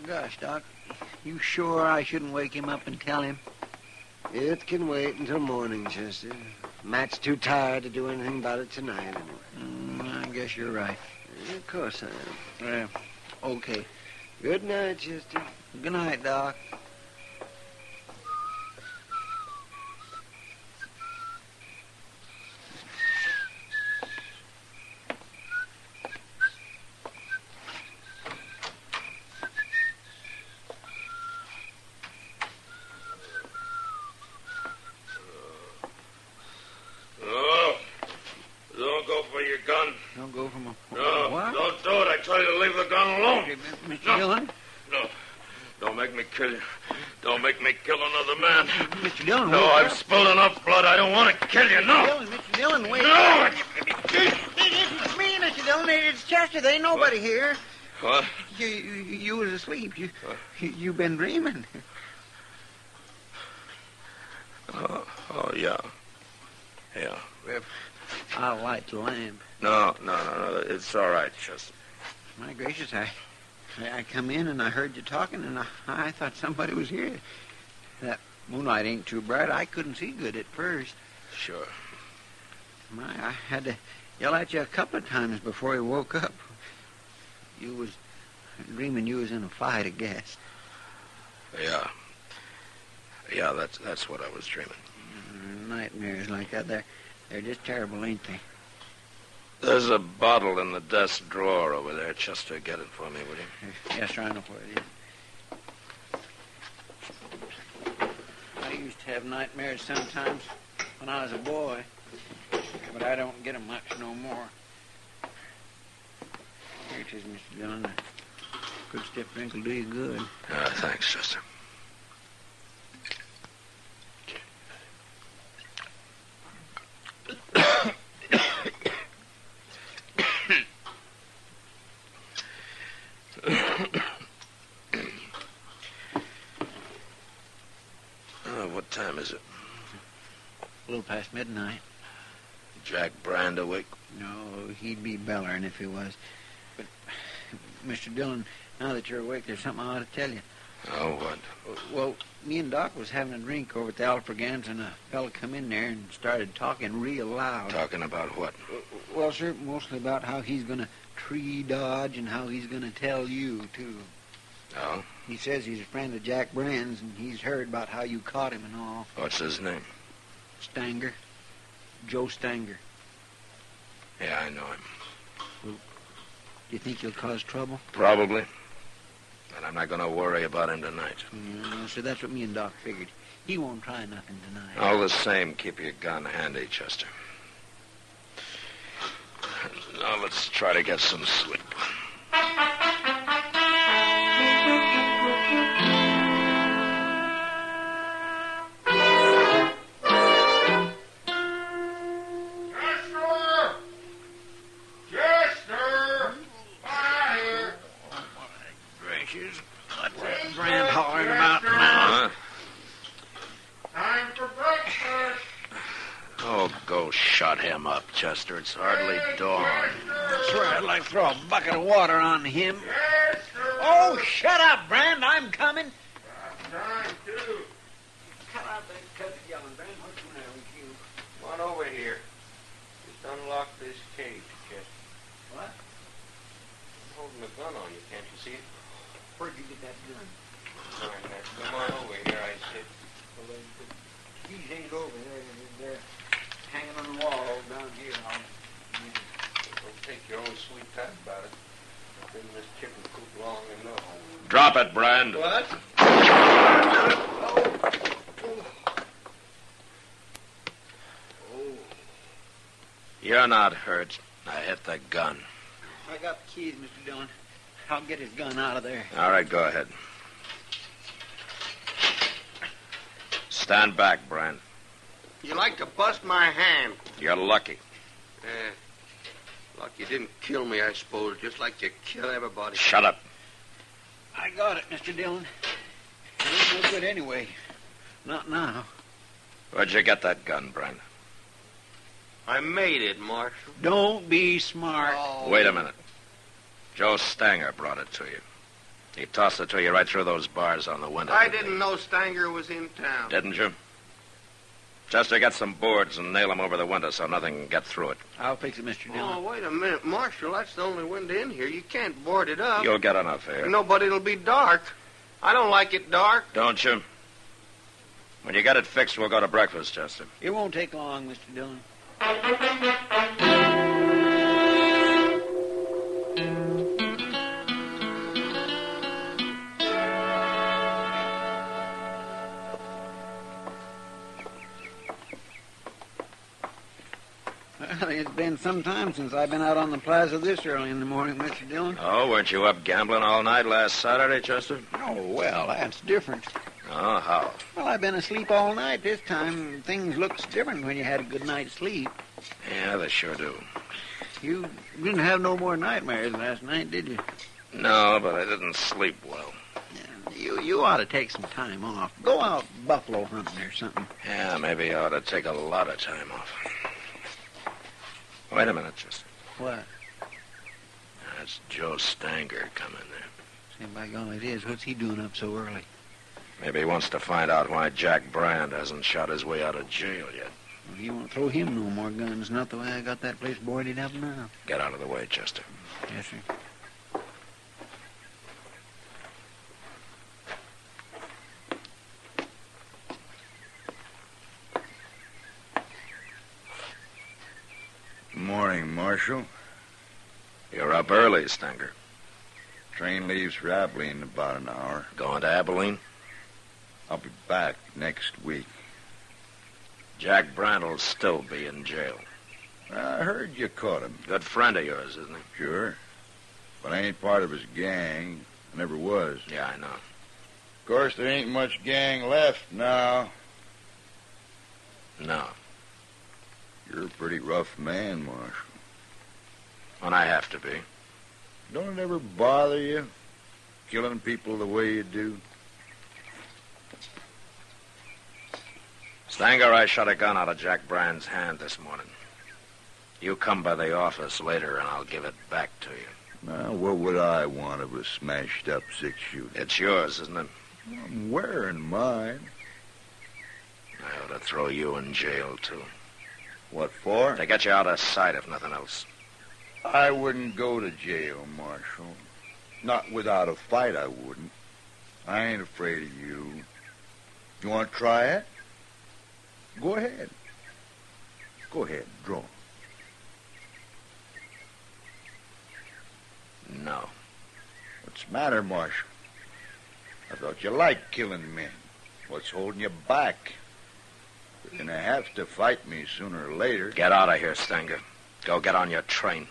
Gosh, Doc, you sure I shouldn't wake him up and tell him? It can wait until morning, Chester. Matt's too tired to do anything about it tonight, anyway. I guess you're right. Of course I am. Okay. Good night, Chester. Good night, Doc. Don't go for my... No, What? don't do it. I tell you to leave the gun alone. Mr. Dillon? No. Don't make me kill you. Don't make me kill another man. Mr. Dillon, No, wait. I've spilled enough blood. I don't want to kill you. No. Mr. Dillon, wait. No. It's me, Mr. Dillon. It's Chester. There ain't nobody here. What? You was asleep. You've been dreaming. Oh, yeah. Yeah. I'll light the lamp. No. It's all right, Chester. My gracious, I come in and I heard you talking, and I thought somebody was here. That moonlight ain't too bright. I couldn't see good at first. Sure. I had to yell at you a couple of times before you woke up. You was dreaming you was in a fight, I guess. Yeah. Yeah, that's what I was dreaming. Nightmares like that, they're just terrible, ain't they? There's a bottle in the desk drawer over there. Chester, get it for me, will you? Yes, sir, I know where it is. I used to have nightmares sometimes when I was a boy, but I don't get them much no more. Here it is, Mr. Dillon. A good stiff drink will do you good. Thanks, Chester. What time is it? A little past midnight. Jack Brand awake? No, he'd be bellering if he was. But, Mr. Dillon, now that you're awake, there's something I ought to tell you. Oh, what? Well, me and Doc was having a drink over at the Alfregans, and a fella come in there and started talking real loud. Talking about what? Well, sir, mostly about how he's going to tree dodge and how he's going to tell you, too. Oh? He says he's a friend of Jack Brand's, and he's heard about how you caught him and all. What's his name? Stanger. Joe Stanger. Yeah, I know him. Well, do you think he'll cause trouble? Probably. But I'm not going to worry about him tonight. No, sir, that's what me and Doc figured. He won't try nothing tonight. All the same, keep your gun handy, Chester. Now let's try to get some sleep. What's that Brand hollering about now? Oh, go shut him up, Chester. It's hardly dawn. I swear I'd like to throw a bucket of water on him. Oh, shut up, Brand. I'm coming. Time, too. Cut out that cut yelling, Brand. What's the matter with you? Come on over here. Just unlock this cage, Chester. What? I'm holding a gun on you. Can't you see it? Where'd you get that gun? Behind that. Come on over here, I said. Well, the keys ain't over there. They're hanging on the wall down here. Don't take your own sweet time about it. I've been in this chicken coop long enough. Drop it, Brand. What? You're not hurt. I hit the gun. I got the keys, Mr. Dillon. I'll get his gun out of there. All right, go ahead. Stand back, Brand. You like to bust my hand. You're lucky. Luck you didn't kill me, I suppose, just like you kill everybody. Shut up. I got it, Mr. Dillon. It ain't no good anyway. Not now. Where'd you get that gun, Brand? I made it, Marshal. Don't be smart. Oh. Wait a minute. Joe Stanger brought it to you. He tossed it to you right through those bars on the window. I didn't know Stanger was in town. Didn't you? Chester, get some boards and nail them over the window so nothing can get through it. I'll fix it, Mr. Dillon. Oh, wait a minute, Marshal. That's the only window in here. You can't board it up. You'll get enough here. Nobody'll be dark. I don't like it dark. Don't you? When you get it fixed, we'll go to breakfast, Chester. It won't take long, Mr. Dillon. Well, it's been some time since I've been out on the plaza this early in the morning, Mr. Dillon. Oh, weren't you up gambling all night last Saturday, Chester? Oh, well, that's different. Oh, how? Well, I've been asleep all night this time. Things looks different when you had a good night's sleep. Yeah, they sure do. You didn't have no more nightmares last night, did you? No, but I didn't sleep well. You ought to take some time off. Go out buffalo hunting or something. Yeah, maybe I ought to take a lot of time off. Wait a minute, Chester. What? That's Joe Stanger coming there. Say, by golly, it is. What's he doing up so early? Maybe he wants to find out why Jack Brand hasn't shot his way out of jail yet. Well, you won't throw him no more guns, not the way I got that place boarded up now. Get out of the way, Chester. Yes, sir. Morning, Marshal. You're up early, Stanger. Train leaves for Abilene in about an hour. Going to Abilene? I'll be back next week. Jack Brand will still be in jail. I heard you caught him. Good friend of yours, isn't he? Sure. But I ain't part of his gang. I never was. Yeah, I know. Of course, there ain't much gang left now. No. You're a pretty rough man, Marshal. When I have to be. Don't it ever bother you, killing people the way you do? Stanger, I shot a gun out of Jack Brand's hand this morning. You come by the office later and I'll give it back to you. Now, what would I want of a smashed-up six-shooter? It's yours, isn't it? I'm wearing mine. I ought to throw you in jail, too. What for? To get you out of sight, if nothing else. I wouldn't go to jail, Marshal. Not without a fight, I wouldn't. I ain't afraid of you. You want to try it? Go ahead. Go ahead, draw. No. What's the matter, Marshal? I thought you liked killing men. What's holding you back? You're going to have to fight me sooner or later. Get out of here, Stanger. Go get on your train.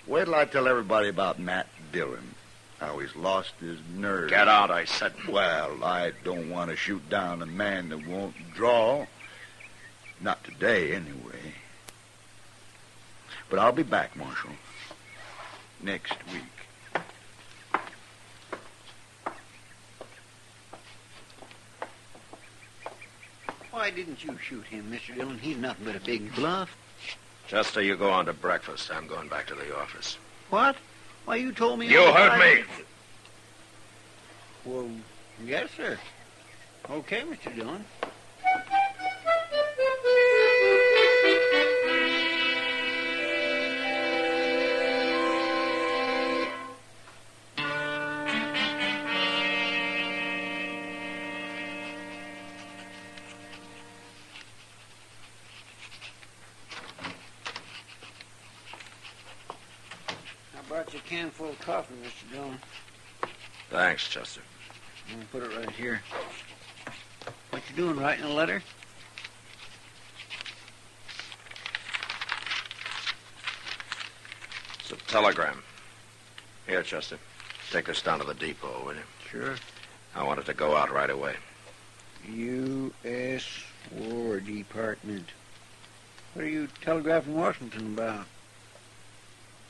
Wait till I tell everybody about Matt Dillon. How he's lost his nerve. Get out, I said. Well, I don't want to shoot down a man that won't draw. Not today, anyway. But I'll be back, Marshal. Next week. Why didn't you shoot him, Mr. Dillon? He's nothing but a big bluff. Chester, you go on to breakfast. I'm going back to the office. What? Why, you told me... You heard me. Well, yes, sir. Okay, Mr. Dillon. I brought you a can full of coffee, Mr. Dillon. Thanks, Chester. I'm going to put it right here. What you doing, writing a letter? It's a telegram. Here, Chester. Take this down to the depot, will you? Sure. I want it to go out right away. U.S. War Department. What are you telegraphing Washington about?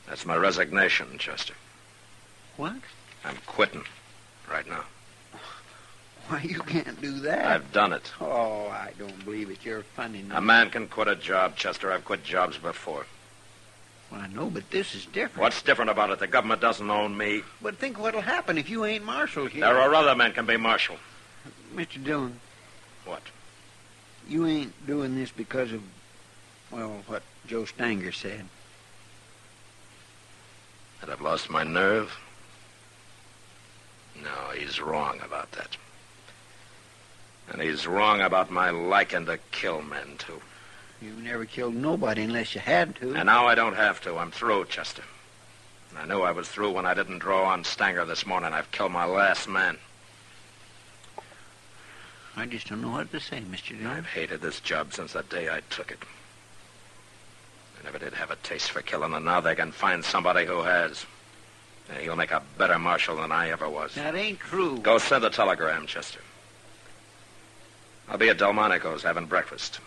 That's my resignation, Chester. What? I'm quitting right now. Why, you can't do that. I've done it. Oh, I don't believe it. You're funny. A man can quit a job, Chester. I've quit jobs before. Well, I know, but this is different. What's different about it? The government doesn't own me. But think what'll happen if you ain't marshal here. There are other men can be marshal. Mr. Dillon. What? You ain't doing this because of, well, what Joe Stanger said. That I've lost my nerve? No, he's wrong about that. And he's wrong about my liking to kill men, too. You've never killed nobody unless you had to. And now I don't have to. I'm through, Chester. I knew I was through when I didn't draw on Stanger this morning. I've killed my last man. I just don't know what to say, Mr. Dillon. I've hated this job since the day I took it. I never did have a taste for killing, and now they can find somebody who has. And he'll make a better marshal than I ever was. That ain't true. Go send a telegram, Chester. I'll be at Delmonico's having breakfast.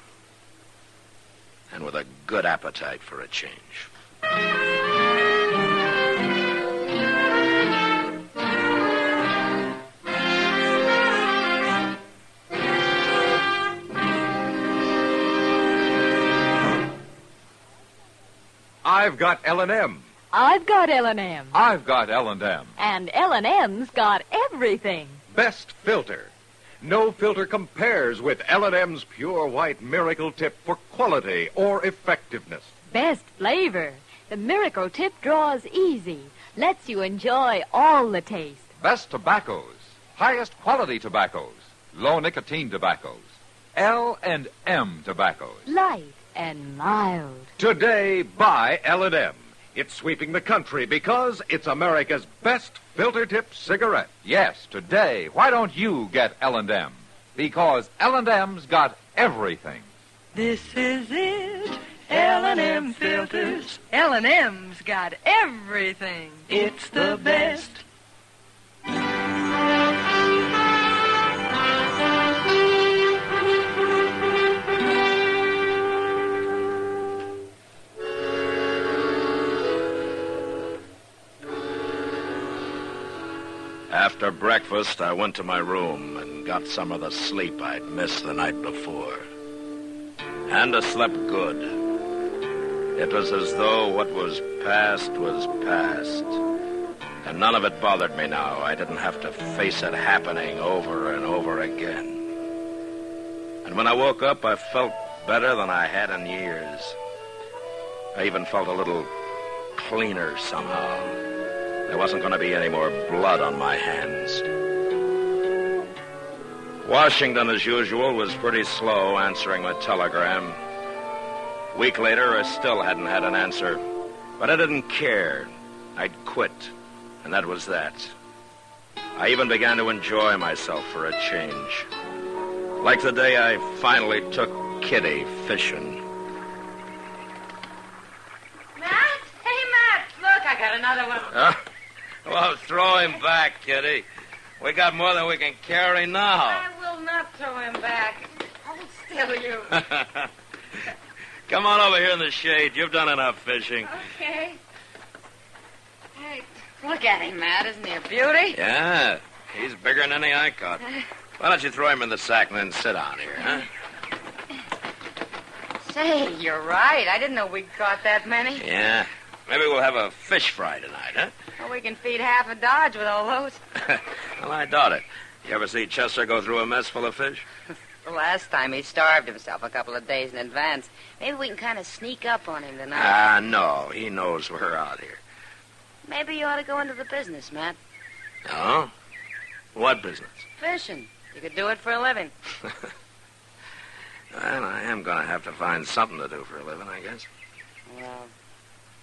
And with a good appetite for a change. I've got L&M. I've got L&M. I've got L&M. And L&M's got everything. Best filter. No filter compares with L&M's Pure White Miracle Tip for quality or effectiveness. Best flavor. The Miracle Tip draws easy. Lets you enjoy all the taste. Best tobaccos. Highest quality tobaccos. Low nicotine tobaccos. L&M tobaccos. Light and mild. Today, buy L&M. It's sweeping the country because it's America's best filter tip cigarette. Yes, today. Why don't you get L&M? Because L&M's got everything. This is it. L&M filters. L&M's got everything. It's the best. After breakfast, I went to my room and got some of the sleep I'd missed the night before. And I slept good. It was as though what was past, and none of it bothered me now. I didn't have to face it happening over and over again. And when I woke up, I felt better than I had in years. I even felt a little cleaner somehow. There wasn't going to be any more blood on my hands. Washington, as usual, was pretty slow answering my telegram. A week later, I still hadn't had an answer. But I didn't care. I'd quit, and that was that. I even began to enjoy myself for a change. Like the day I finally took Kitty fishing. Matt? Hey, Matt, look, I got another one. Well, throw him back, Kitty. We got more than we can carry now. I will not throw him back. Hold still, you. Come on over here in the shade. You've done enough fishing. Okay. Hey, look at him, Matt. Isn't he a beauty? Yeah, he's bigger than any I caught. Why don't you throw him in the sack and then sit down here, huh? Say, you're right. I didn't know we caught that many. Yeah. Maybe we'll have a fish fry tonight, huh? Well, we can feed half a Dodge with all those. Well, I doubt it. You ever see Chester go through a mess full of fish? The last time he starved himself a couple of days in advance. Maybe we can kind of sneak up on him tonight. No. He knows we're out here. Maybe you ought to go into the business, Matt. Oh? What business? Fishing. You could do it for a living. Well, I am going to have to find something to do for a living, I guess. Well,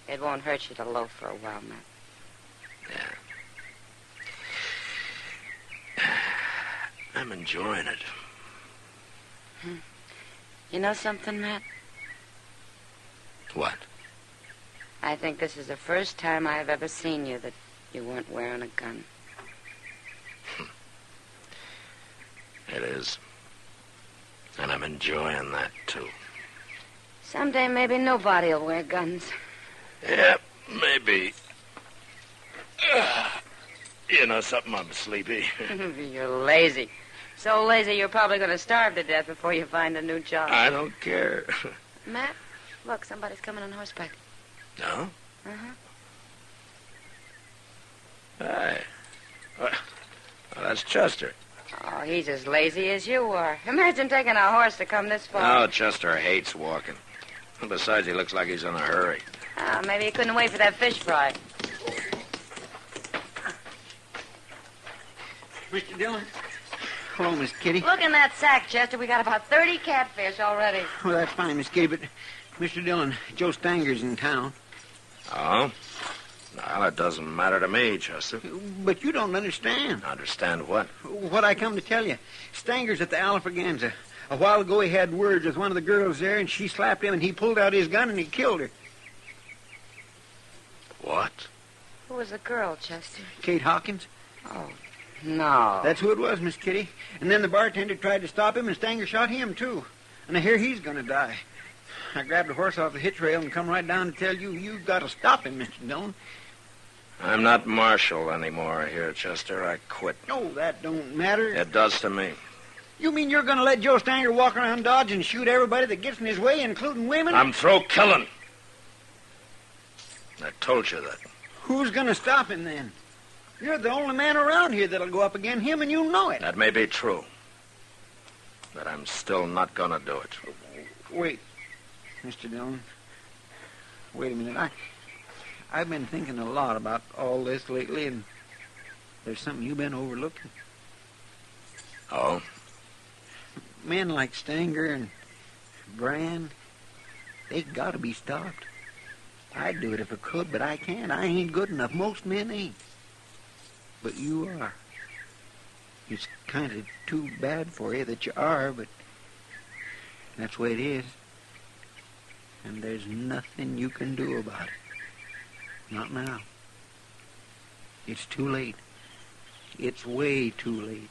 it won't hurt you to loaf for a while, Matt. Yeah. I'm enjoying it. You know something, Matt? What? I think this is the first time I've ever seen you that you weren't wearing a gun. It is. And I'm enjoying that, too. Someday maybe nobody will wear guns. Yeah, maybe. You know something? I'm sleepy. You're lazy. So lazy you're probably going to starve to death before you find a new job. I don't care. Matt, look, somebody's coming on horseback. No? Uh-huh. Hey. Well, that's Chester. Oh, he's as lazy as you are. Imagine taking a horse to come this far. Oh, Chester hates walking. And besides, he looks like he's in a hurry. Oh, maybe he couldn't wait for that fish fry. Mr. Dillon. Hello, Miss Kitty. Look in that sack, Chester. We got about 30 catfish already. Well, that's fine, Miss Kitty, but Mr. Dillon, Joe Stanger's in town. Oh? Well, it doesn't matter to me, Chester. But you don't understand. Understand what? What I come to tell you. Stanger's at the Alfraganza. A while ago, he had words with one of the girls there, and she slapped him, and he pulled out his gun, and he killed her. What? Who was the girl, Chester? Kate Hawkins. Oh, no. That's who it was, Miss Kitty. And then the bartender tried to stop him, and Stanger shot him, too. And I hear he's going to die. I grabbed a horse off the hitch rail and come right down to tell you, you've got to stop him, Mr. Dillon. I'm not marshal anymore here, Chester. I quit. No, that don't matter. It does to me. You mean you're going to let Joe Stanger walk around Dodge and shoot everybody that gets in his way, including women? I'm through killing. I told you that. Who's going to stop him, then? You're the only man around here that'll go up against him, and you know it. That may be true. But I'm still not going to do it. Wait, Mr. Dillon. Wait a minute. I've been thinking a lot about all this lately, and there's something you've been overlooking. Oh? Men like Stanger and Brand, they got to be stopped. I'd do it if I could, but I can't. I ain't good enough. Most men ain't. But you are. It's kind of too bad for you that you are, but that's the way it is. And there's nothing you can do about it. Not now. It's too late. It's way too late.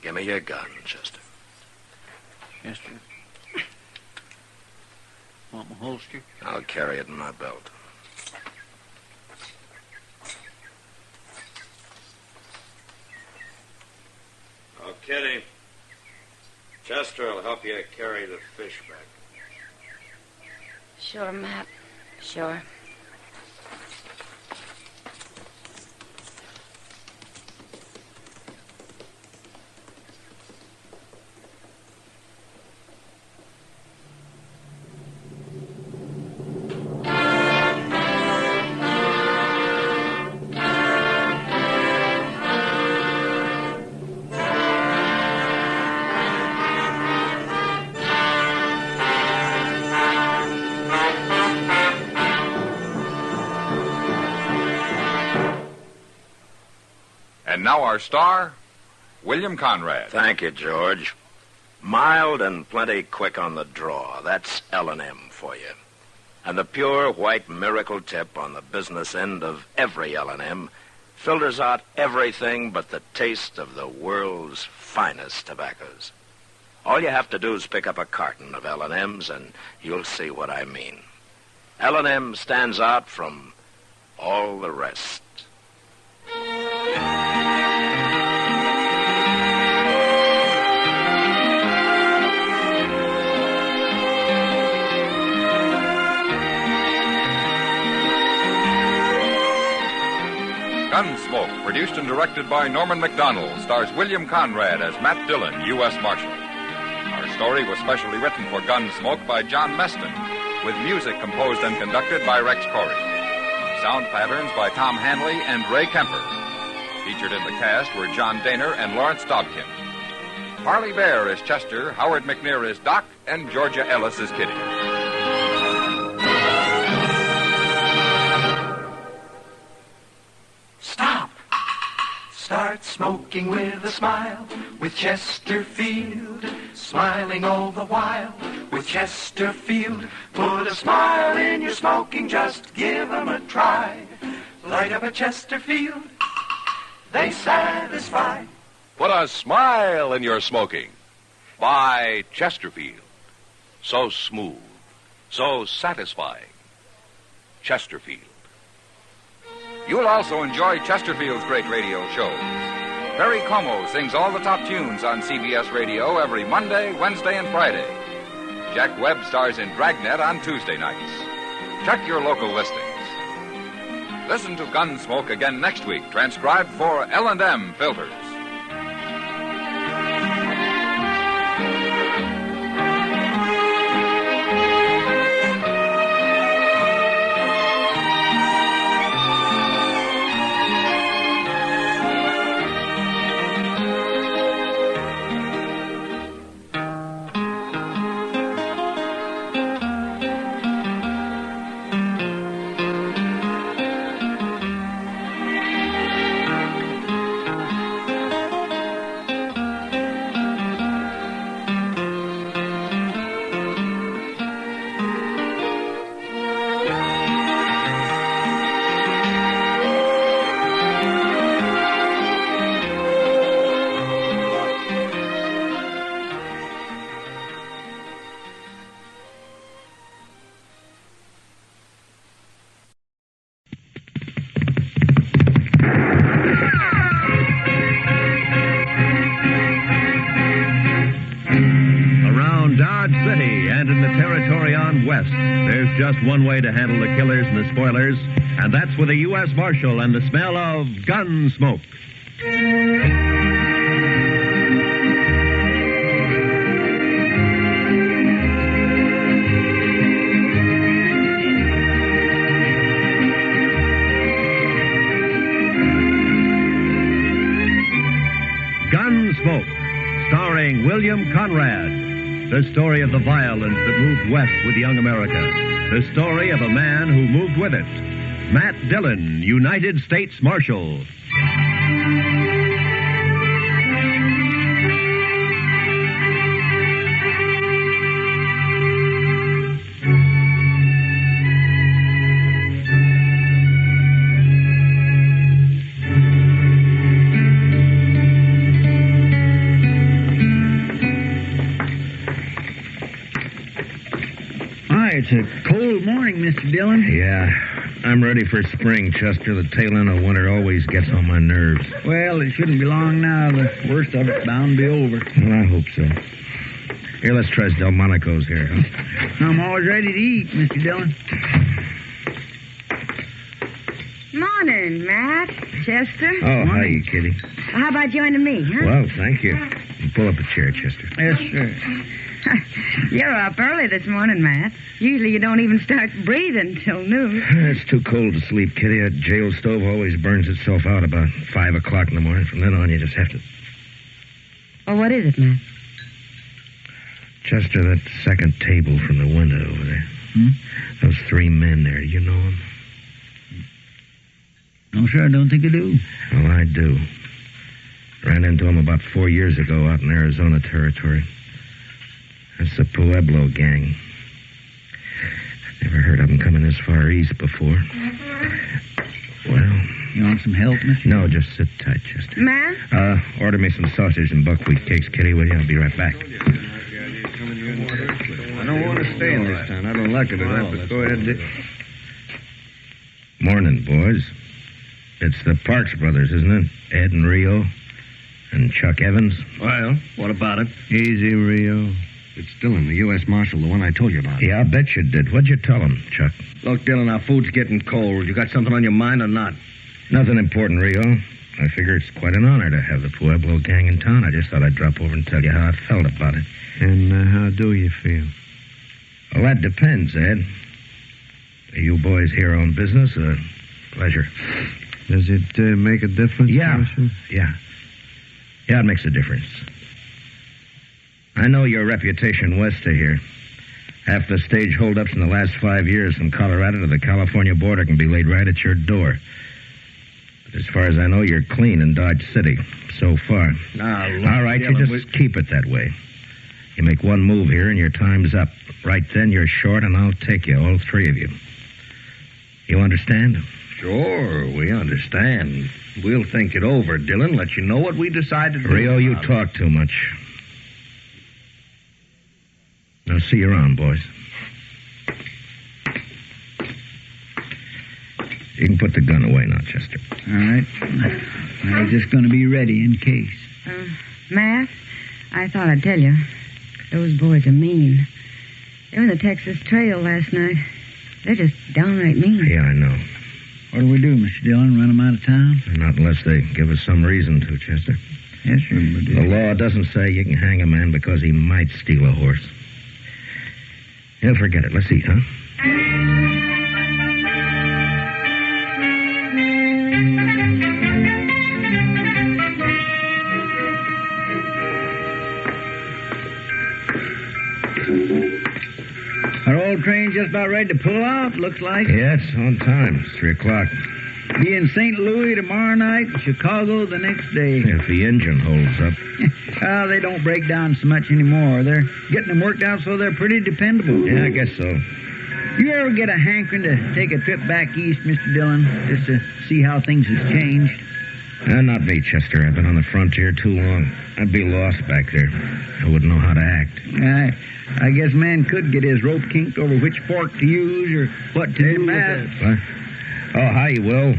Give me your gun, Chester. Chester. Want my holster? I'll carry it in my belt. Oh, Kitty. Chester will help you carry the fish back. Sure, Matt. Sure. And now our star, William Conrad. Thank you, George. Mild and plenty quick on the draw. That's L&M for you. And the pure white miracle tip on the business end of every L&M filters out everything but the taste of the world's finest tobaccos. All you have to do is pick up a carton of L&M's and you'll see what I mean. L&M stands out from all the rest. Gunsmoke, produced and directed by Norman MacDonald, stars William Conrad as Matt Dillon, U.S. Marshal. Our story was specially written for Gunsmoke by John Meston, with music composed and conducted by Rex Corey. Sound patterns by Tom Hanley and Ray Kemper. Featured in the cast were John Daner and Lawrence Dobkin. Harley Bear is Chester, Howard McNear is Doc, and Georgia Ellis is Kitty. Start smoking with a smile, with Chesterfield, smiling all the while, with Chesterfield. Put a smile in your smoking, just give 'em a try. Light up a Chesterfield, they satisfy. Put a smile in your smoking. Buy Chesterfield. So smooth, so satisfying. Chesterfield. You'll also enjoy Chesterfield's great radio shows. Perry Como sings all the top tunes on CBS Radio every Monday, Wednesday, and Friday. Jack Webb stars in Dragnet on Tuesday nights. Check your local listings. Listen to Gunsmoke again next week, transcribed for L&M Filters. There's just one way to handle the killers and the spoilers, and that's with a U.S. Marshal and the smell of Gunsmoke. Gunsmoke, starring William Conrad. The story of the violence that moved west with young America. The story of a man who moved with it. Matt Dillon, United States Marshal. It's a cold morning, Mr. Dillon. Yeah. I'm ready for spring, Chester. The tail end of winter always gets on my nerves. Well, it shouldn't be long now. The worst of it's bound to be over. Well, I hope so. Here, let's try Delmonico's here, huh? I'm always ready to eat, Mr. Dillon. Morning, Matt. Chester. Oh, hi, Kitty. How about joining me, huh? Well, thank you. Pull up a chair, Chester. Yes, sir. You're up early this morning, Matt. Usually you don't even start breathing till noon. It's too cold to sleep, Kitty. That jail stove always burns itself out about 5 o'clock in the morning. From then on, you just have to... Oh, what is it, Matt? Chester, that second table from the window over there. Those 3 men there, do you know them? No, sir, I don't think I do. Well, I do. Ran into them about 4 years ago out in Arizona territory. That's the Pueblo gang. Never heard of them coming this far east before. Well, You want some help, Mr.? No, just sit tight, Chester. Matt? Order me some sausage and buckwheat cakes, Kitty, will you? I'll be right back. I don't want to stay in this town. I don't like it at all. But go ahead, Dick. Morning, boys. It's the Parks brothers, isn't it? Ed and Rio and Chuck Evans. Well, what about it? Easy, Rio. It's Dillon, the U.S. Marshal, the one I told you about. Yeah, I bet you did. What'd you tell him, Chuck? Look, Dillon, our food's getting cold. You got something on your mind or not? Nothing important, Rio. I figure it's quite an honor to have the Pueblo gang in town. I just thought I'd drop over and tell you how I felt about it. And how do you feel? Well, that depends, Ed. Do you boys here own business or pleasure? Does it make a difference? Yeah. Marshal? Yeah, it makes a difference. I know your reputation west of here. Half the stage holdups in the last 5 years from Colorado to the California border can be laid right at your door. But as far as I know, you're clean in Dodge City so far. Now, all right, you just keep it that way. You make one move here and your time's up. Right then, you're short, and I'll take you, all three of you. You understand? Sure, we understand. We'll think it over, Dillon. Let you know what we decide to do. Rio, you talk too much. Now, see you around, boys. You can put the gun away now, Chester. All right. I was just going to be ready in case. Matt, I thought I'd tell you. Those boys are mean. They were in the Texas Trail last night. They're just downright mean. Yeah, I know. What do we do, Mr. Dillon? Run them out of town? Not unless they give us some reason to, Chester. Yes, sir. The law doesn't say you can hang a man because he might steal a horse. Yeah, forget it. Let's eat, huh? Our old train just about ready to pull out, looks like. Yeah, it's on time. It's 3 o'clock. Be in St. Louis tomorrow night, Chicago the next day. If the engine holds up. They don't break down so much anymore. They're getting them worked out so they're pretty dependable. Yeah, I guess so. You ever get a hankering to take a trip back east, Mr. Dillon, just to see how things have changed? Not me, Chester. I've been on the frontier too long. I'd be lost back there. I wouldn't know how to act. I guess man could get his rope kinked over which fork to use or what to do Matt. with it. What? Oh, hi, Will.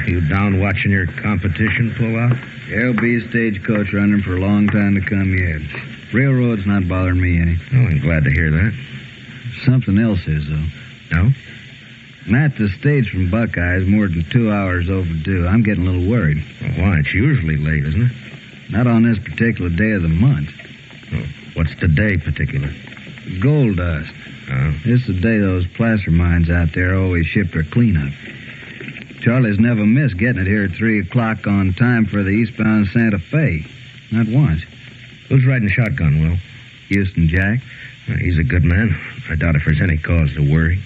You down watching your competition pull out? There'll be a stagecoach running for a long time to come yet. Railroad's not bothering me any. Oh, I'm glad to hear that. Something else is, though. No? Matt, the stage from Buckeye is more than 2 hours overdue. I'm getting a little worried. Well, why? It's usually late, isn't it? Not on this particular day of the month. Oh, what's the day particular? Gold dust. Oh. This is the day those placer mines out there always ship their cleanup. Charlie's never missed getting it here at 3 o'clock on time for the eastbound Santa Fe. Not once. Who's riding shotgun, Will? Houston Jack. He's a good man. I doubt if there's any cause to worry.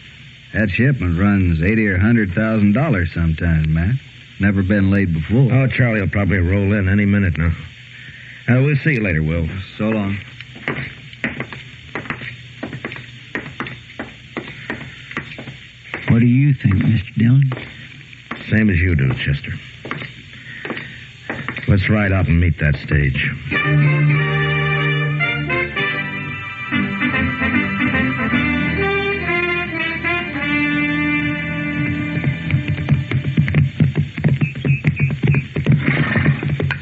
That shipment runs $80,000 or $100,000 sometimes, Matt. Never been late before. Oh, Charlie will probably roll in any minute now. We'll see you later, Will. So long. What do you think, Mr. Dillon? Same as you do, Chester. Let's ride out and meet that stage.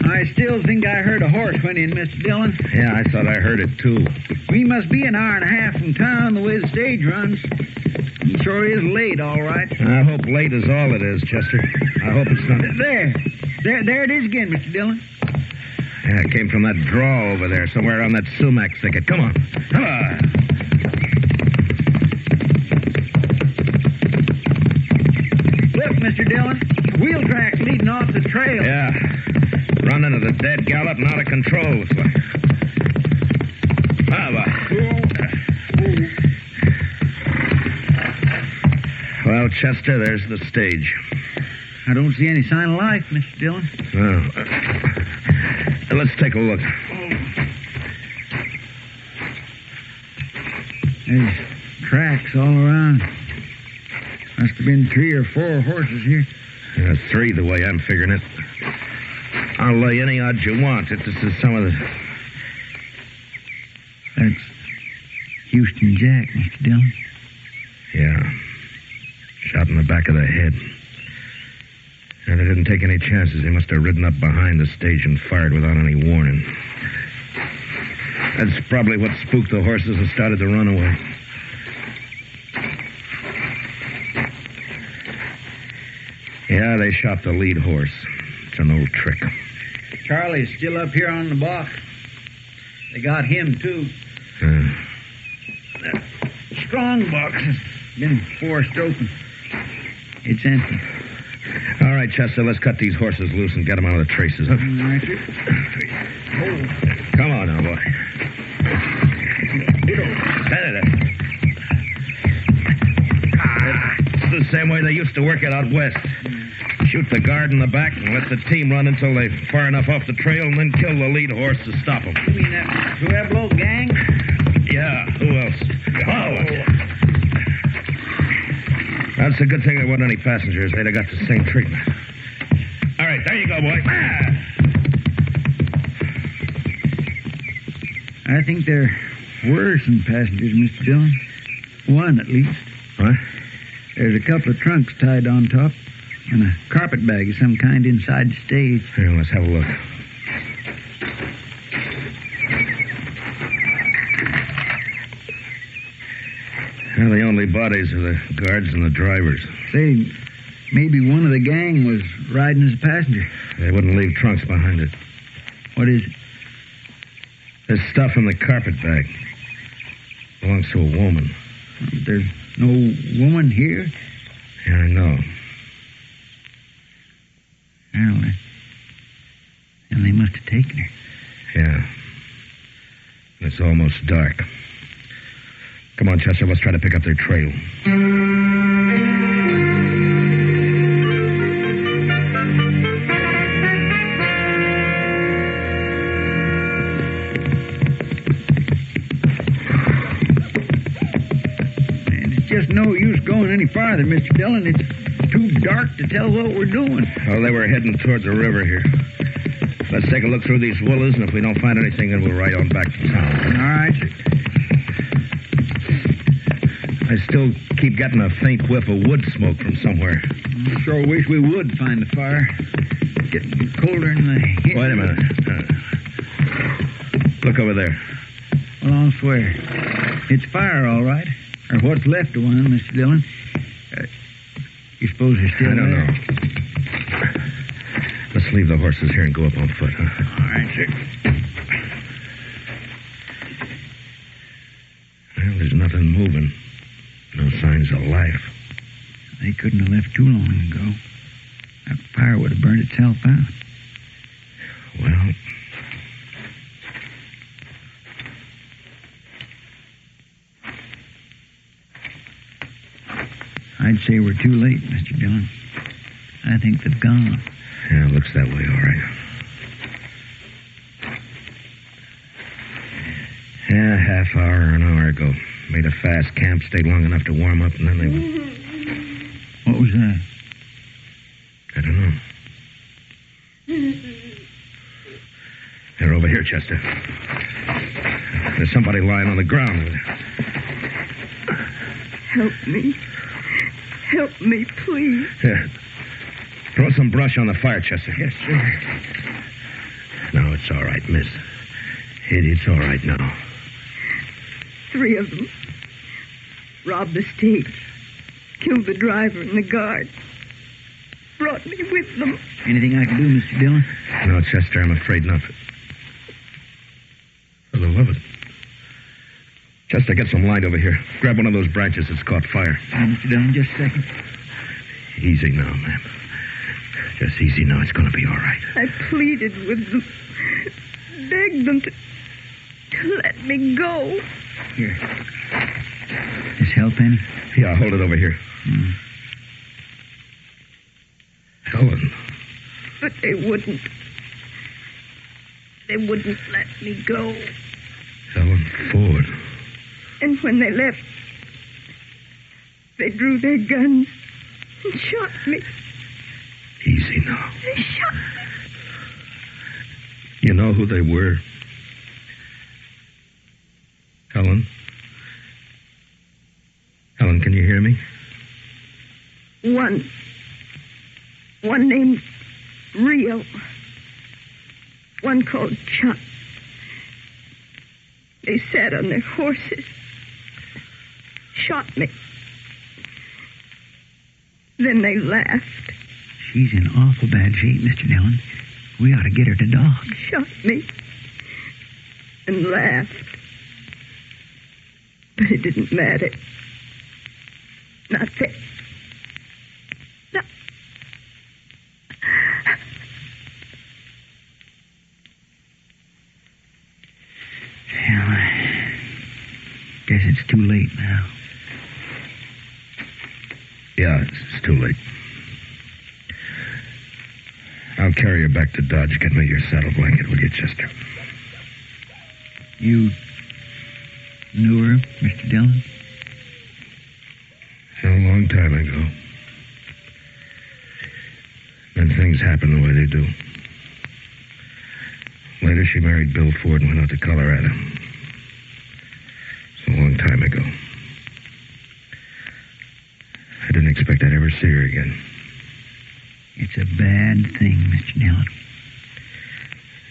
I still think I heard a horse went in, Mr. Dillon. Yeah, I thought I heard it, too. We must be an hour and a half from town the way the stage runs. It sure is late, all right. I hope late is all it is, Chester. I hope it's not... There it is again, Mr. Dillon. Yeah, it came from that draw over there, somewhere around that sumac thicket. Come on. Come on. Look, Mr. Dillon. Wheel tracks leading off the trail. Yeah. Running at a dead gallop and out of control. Well, Chester, there's the stage. I don't see any sign of life, Mr. Dillon. Let's take a look. There's tracks all around. Must have been 3 or 4 horses here. 3, the way I'm figuring it. I'll lay any odds you want that this is some of the... That's Houston Jack, Mr. Dillon. Yeah. Shot in the back of the head. And they didn't take any chances. They must have ridden up behind the stage and fired without any warning. That's probably what spooked the horses and started to run away. Yeah, they shot the lead horse. It's an old trick. Charlie's still up here on the box. They got him, too. That strong box has been forced open. It's empty. All right, Chester, let's cut these horses loose and get them out of the traces. Huh? All right, sir. Come on now, boy. Senator. It's the same way they used to work it out west. Shoot the guard in the back and let the team run until they're far enough off the trail and then kill the lead horse to stop them. You mean that Pueblo gang? Yeah, who else? Oh. That's a good thing there weren't any passengers. They'd have got the same treatment. All right, there you go, boy. I think there were some passengers, Mr. Dillon. One, at least. What? There's a couple of trunks tied on top and a carpet bag of some kind inside the stage. Here, let's have a look. Well, the only bodies are the guards and the drivers. Say, maybe one of the gang was riding as a passenger. They wouldn't leave trunks behind it. What is it? There's stuff in the carpet bag. Belongs to a woman. There's no woman here? Yeah, I know. Well, and they must have taken her. Yeah. It's almost dark. Come on, Chester, let's try to pick up their trail. And it's just no use going any farther, Mr. Dillon. It's too dark to tell what we're doing. Well, they were heading toward the river here. Let's take a look through these willows, and if we don't find anything, then we'll ride on back to town. All right, sir. I still keep getting a faint whiff of wood smoke from somewhere. I sure wish we would find the fire. It's getting colder in the... Wait a minute. Look over there. Well, I'll swear. It's fire, all right. Or what's left of one, Mr. Dillon. You suppose they're still I don't there? know. Let's leave the horses here and go up on foot, huh? All right, sir. Well, there's nothing moving. No signs of life. They couldn't have left too long ago. That fire would have burned itself out. Well... I'd say we're too late, Mr. Dillon. I think they've gone. Yeah, it looks that way, all right. Yeah, half hour or an hour ago. Made a fast camp, stayed long enough to warm up, and then they went... What was that? I don't know. They're over here, Chester. There's somebody lying on the ground. Help me. Help me, please. Here. Throw some brush on the fire, Chester. Yes, sir. No, it's all right, miss. It's all right now. 3 of them. Robbed the stage. Killed the driver and the guard. Brought me with them. Anything I can do, Mr. Dillon? No, Chester, I'm afraid not. For the love of it. Chester, get some light over here. Grab one of those branches that's caught fire. Mr. Dillon, just a second. Easy now, ma'am. Just easy now. It's going to be all right. I pleaded with them. Begged them to let me go. Here. This help any? Yeah, hold it over here. Helen. But they wouldn't. They wouldn't let me go. Helen Ford. And when they left, they drew their guns and shot me. Easy now. They shot me. You know who they were? Helen? Helen, can you hear me? One named Rio. One called Chuck. They sat on their horses. Shot me. Then they laughed. She's in awful bad shape, Mr. Dillon. We ought to get her to doc. Shot me. And laughed. But it didn't matter. Not that. No. Well, I guess it's too late now. Yeah, it's too late. I'll carry her back to Dodge. Get me your saddle blanket, will you, Chester? You knew her, Mr. Dillon? A long time ago. Then things happen the way they do. Later, she married Bill Ford and went out to Colorado. It's a long time ago. I didn't expect I'd ever see her again. It's a bad thing, Mr. Dillon.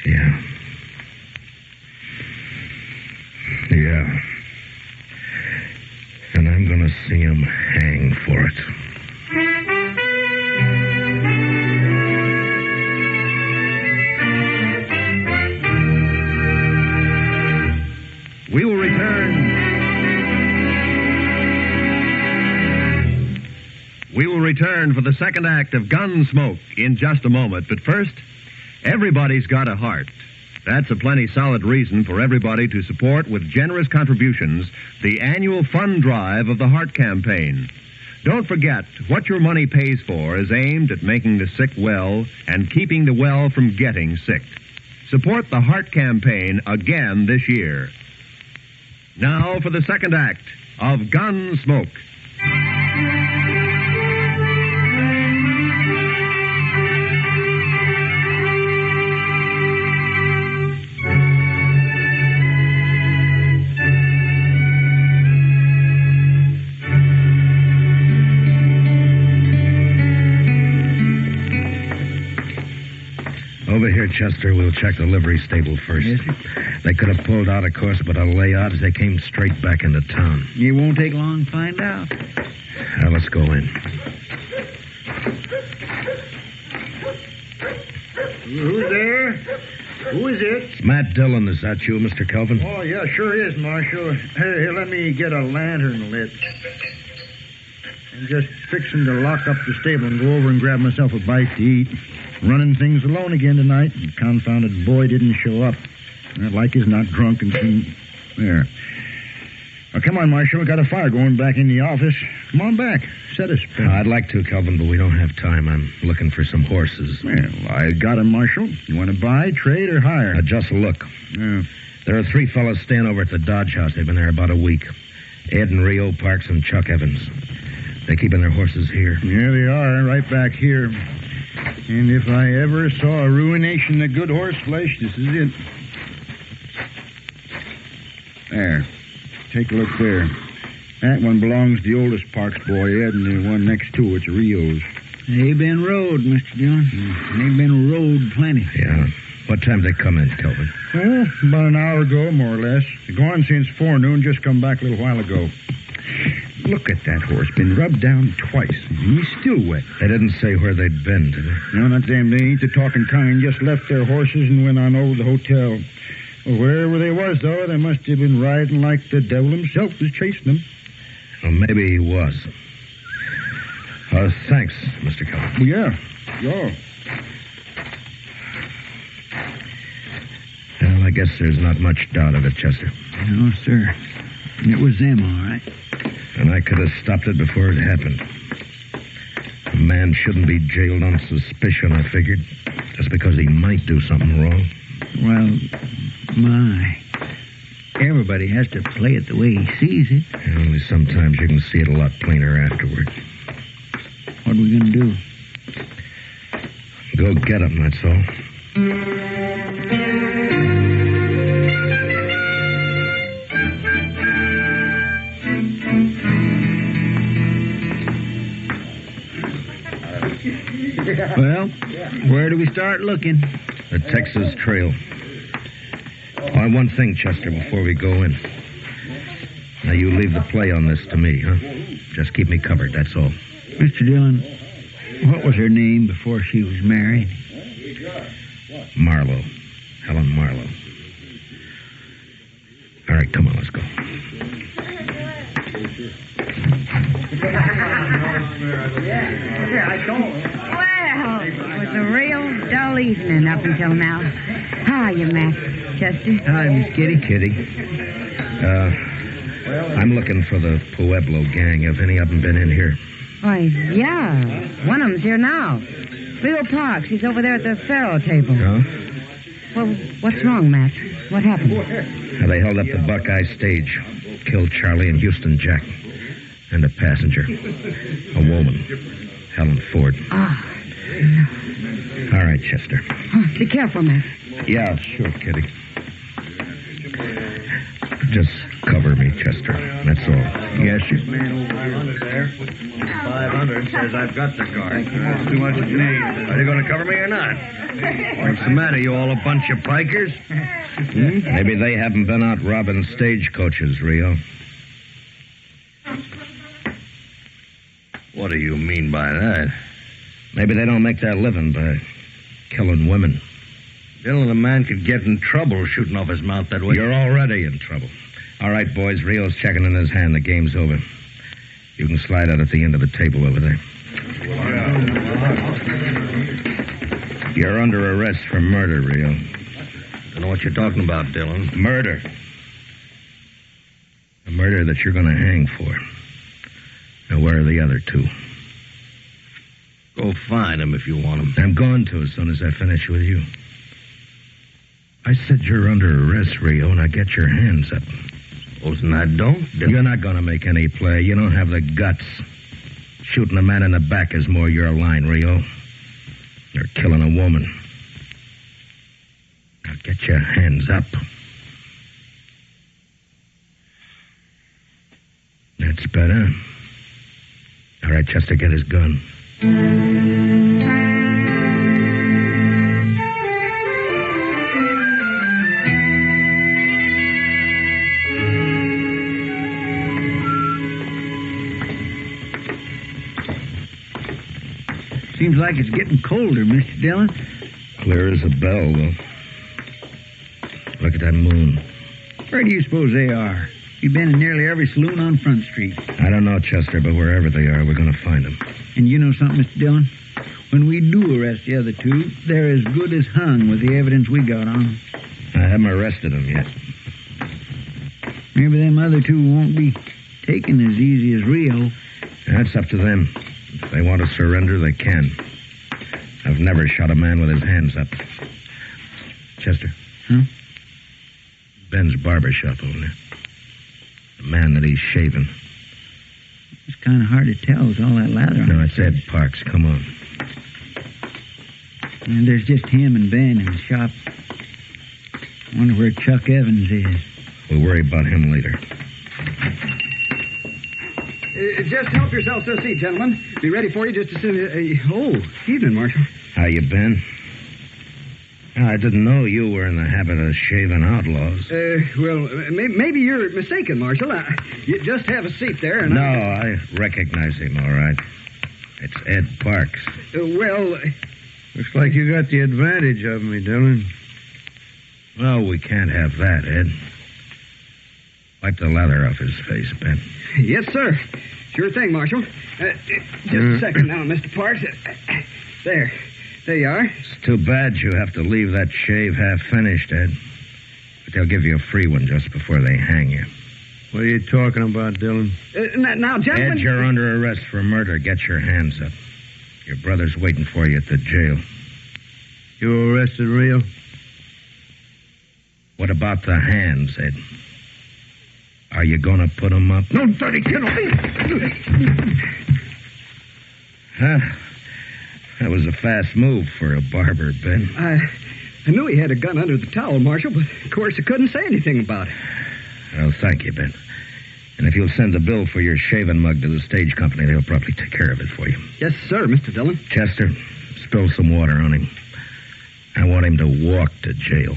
Yeah. Yeah. And I'm going to see him hang for it. We will return. We will return for the second act of Gunsmoke in just a moment. But first, everybody's got a heart. That's a plenty solid reason for everybody to support with generous contributions the annual fund drive of the Heart Campaign. Don't forget, what your money pays for is aimed at making the sick well and keeping the well from getting sick. Support the Heart Campaign again this year. Now for the second act of Gunsmoke. Over here, Chester, we'll check the livery stable first. Yes, sir. They could have pulled out, of course, but I'll lay odds they came straight back into town. It won't take long to find out. Now, let's go in. Who's there? Who is it? It's Matt Dillon. Is that you, Mr. Kelvin? Oh, yeah, sure is, Marshal. Here, let me get a lantern lit. I'm just fixing to lock up the stable and go over and grab myself a bite to eat. Running things alone again tonight. The confounded boy didn't show up. Like he's not drunk and seen... There. Now, come on, Marshal. We got a fire going back in the office. Come on back. Set us. I'd like to, Kelvin, but we don't have time. I'm looking for some horses. Well, I got 'em, Marshal. You want to buy, trade, or hire? Just look. Yeah. There are 3 fellows staying over at the Dodge House. They've been there about a week. Ed and Rio Parks and Chuck Evans. They're keeping their horses here. Yeah, they are, right back here. And if I ever saw a ruination of good horse flesh, this is it. There. Take a look there. That one belongs to the oldest Parks boy, Ed, and the one next to it's Rio's. They've been rode, Mr. Dillon. They've been rode plenty. Yeah. What time did they come in, Kelvin? Oh, about an hour ago, more or less. They're gone since forenoon, just come back a little while ago. Look at that horse. Been rubbed down twice. He's still wet. They didn't say where they'd been, did they? No, not them. They ain't the talking kind. Just left their horses and went on over to the hotel. Well, wherever they was, though, they must have been riding like the devil himself was chasing them. Well, maybe he was. Thanks, Mr. Kelvin. Well, yeah. Yeah. Well, I guess there's not much doubt of it, Chester. No, sir. It was them, all right. And I could have stopped it before it happened. A man shouldn't be jailed on suspicion, I figured, just because he might do something wrong. Well, my. Everybody has to play it the way he sees it. Yeah, only sometimes you can see it a lot plainer afterward. What are we going to do? Go get him, that's all. Well, where do we start looking? The Texas Trail. Oh, one thing, Chester, before we go in. Now, you leave the play on this to me, huh? Just keep me covered, that's all. Mr. Dillon, what was her name before she was married? Marlowe. Helen Marlowe. All right, come on, let's go. Well, it was a real dull evening up until now. How are you, Matt? Chester? Hi, Miss Kitty. I'm looking for the Pueblo gang. Have any of them been in here? Why, yeah. One of them's here now. Leo Parks. He's over there at the faro table. Huh? Well, what's wrong, Matt? What happened? Now, they held up the Buckeye stage. Killed Charlie and Houston Jack. And a passenger. A woman. Helen Ford. Ah. All right, Chester. Be careful, Matt. Yeah, sure, Kitty. Just cover me, Chester. That's all. Yes, sir. 500 says I've got the car. That's too much for me. Are you going to cover me or not? What's the matter? You all a bunch of pikers? Maybe they haven't been out robbing stagecoaches, Rio. What do you mean by that? Maybe they don't make their living by killing women. Dillon, a man could get in trouble shooting off his mouth that way. You're already in trouble. All right, boys, Rio's checking in his hand. The game's over. You can slide out at the end of the table over there. You're under arrest for murder, Rio. Don't know what you're talking about, Dillon. Murder. A murder that you're going to hang for. Now, where are the other two? Go find them if you want them. I'm going to as soon as I finish with you. I said you're under arrest, Rio. Now get your hands up. Supposing I don't? You're not going to make any play. You don't have the guts. Shooting a man in the back is more your line, Rio. You're killing a woman. Now get your hands up. That's better. All right, Chester, get his gun. Seems like it's getting colder, Mr. Dillon. Clear as a bell, though. Look at that moon. Where do you suppose they are? You've been in nearly every saloon on Front Street. I don't know, Chester, but wherever they are, we're going to find them. And you know something, Mr. Dillon? When we do arrest the other two, they're as good as hung with the evidence we got on them. I haven't arrested them yet. Maybe them other two won't be taken as easy as Rio. That's up to them. If they want to surrender, they can. I've never shot a man with his hands up. Chester. Huh? Ben's barber shop over there. The man that he's shaving. It's kind of hard to tell with all that lather on. No, it's Ed Parks. Come on. And there's just him and Ben in the shop. I wonder where Chuck Evans is. We'll worry about him later. Just help yourselves to a seat, gentlemen. Be ready for you just as soon as... evening, Marshal. How you been? I didn't know you were in the habit of shaving outlaws. Maybe you're mistaken, Marshal. You just have a seat there, and No, I recognize him, all right. It's Ed Parks. Looks like you got the advantage of me, Dillon. Well, we can't have that, Ed. Wipe the lather off his face, Ben. Yes, sir. Sure thing, Marshal. Just a second now, Mr. Parks. There you are. It's too bad you have to leave that shave half finished, Ed. But they'll give you a free one just before they hang you. What are you talking about, Dillon? Now, gentlemen... Ed, you're under arrest for murder. Get your hands up. Your brother's waiting for you at the jail. You arrested Rio? What about the hands, Ed? Are you going to put them up? No, dirty kid. That was a fast move for a barber, Ben. I knew he had a gun under the towel, Marshal, but of course I couldn't say anything about it. Well, thank you, Ben. And if you'll send the bill for your shaving mug to the stage company, they'll probably take care of it for you. Yes, sir, Mr. Dillon. Chester, spill some water on him. I want him to walk to jail.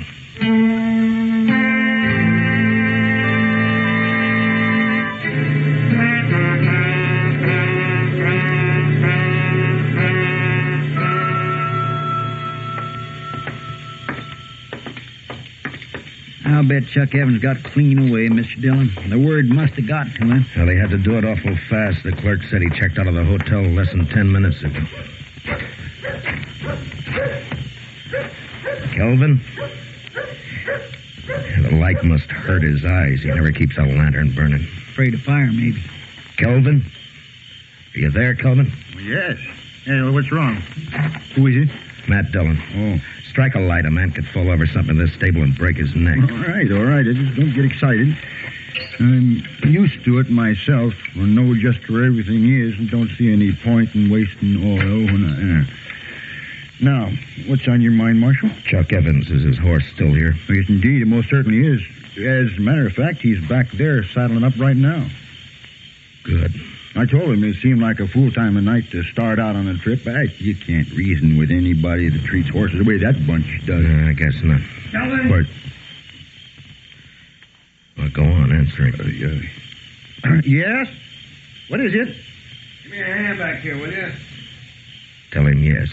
I'll bet Chuck Evans got clean away, Mr. Dillon. The word must have got to him. Well, he had to do it awful fast. The clerk said he checked out of the hotel less than 10 minutes ago. Kelvin? The light must hurt his eyes. He never keeps a lantern burning. Afraid of fire, maybe. Kelvin? Are you there, Kelvin? Yes. Hey, what's wrong? Who is it? Matt Dillon. Oh. Strike a light. A man could fall over something in this stable and break his neck. All right. I just don't get excited. I'm used to it myself. I know just where everything is and don't see any point in wasting oil when Now, what's on your mind, Marshal? Chuck Evans. Is his horse still here? Yes, indeed. It most certainly is. As a matter of fact, he's back there saddling up right now. Good. I told him it seemed like a fool time of night to start out on a trip. You can't reason with anybody that treats horses the way that bunch does. I guess not. Kelvin! But... Well, go on, answer it. Yes? What is it? Give me a hand back here, will you? Tell him yes.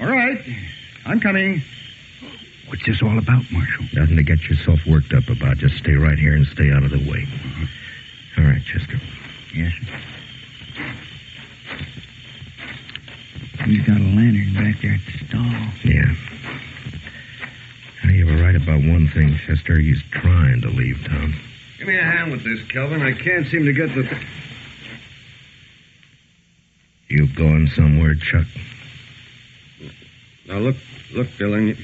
All right. I'm coming. What's this all about, Marshal? Nothing to get yourself worked up about. Just stay right here and stay out of the way. All right, Chester. Yes, sir. He's got a lantern back there at the stall. Yeah. Now, you were right about one thing, Chester. He's trying to leave town. Give me a hand with this, Kelvin. I can't seem to get the... You going somewhere, Chuck? Now, look, Dillon.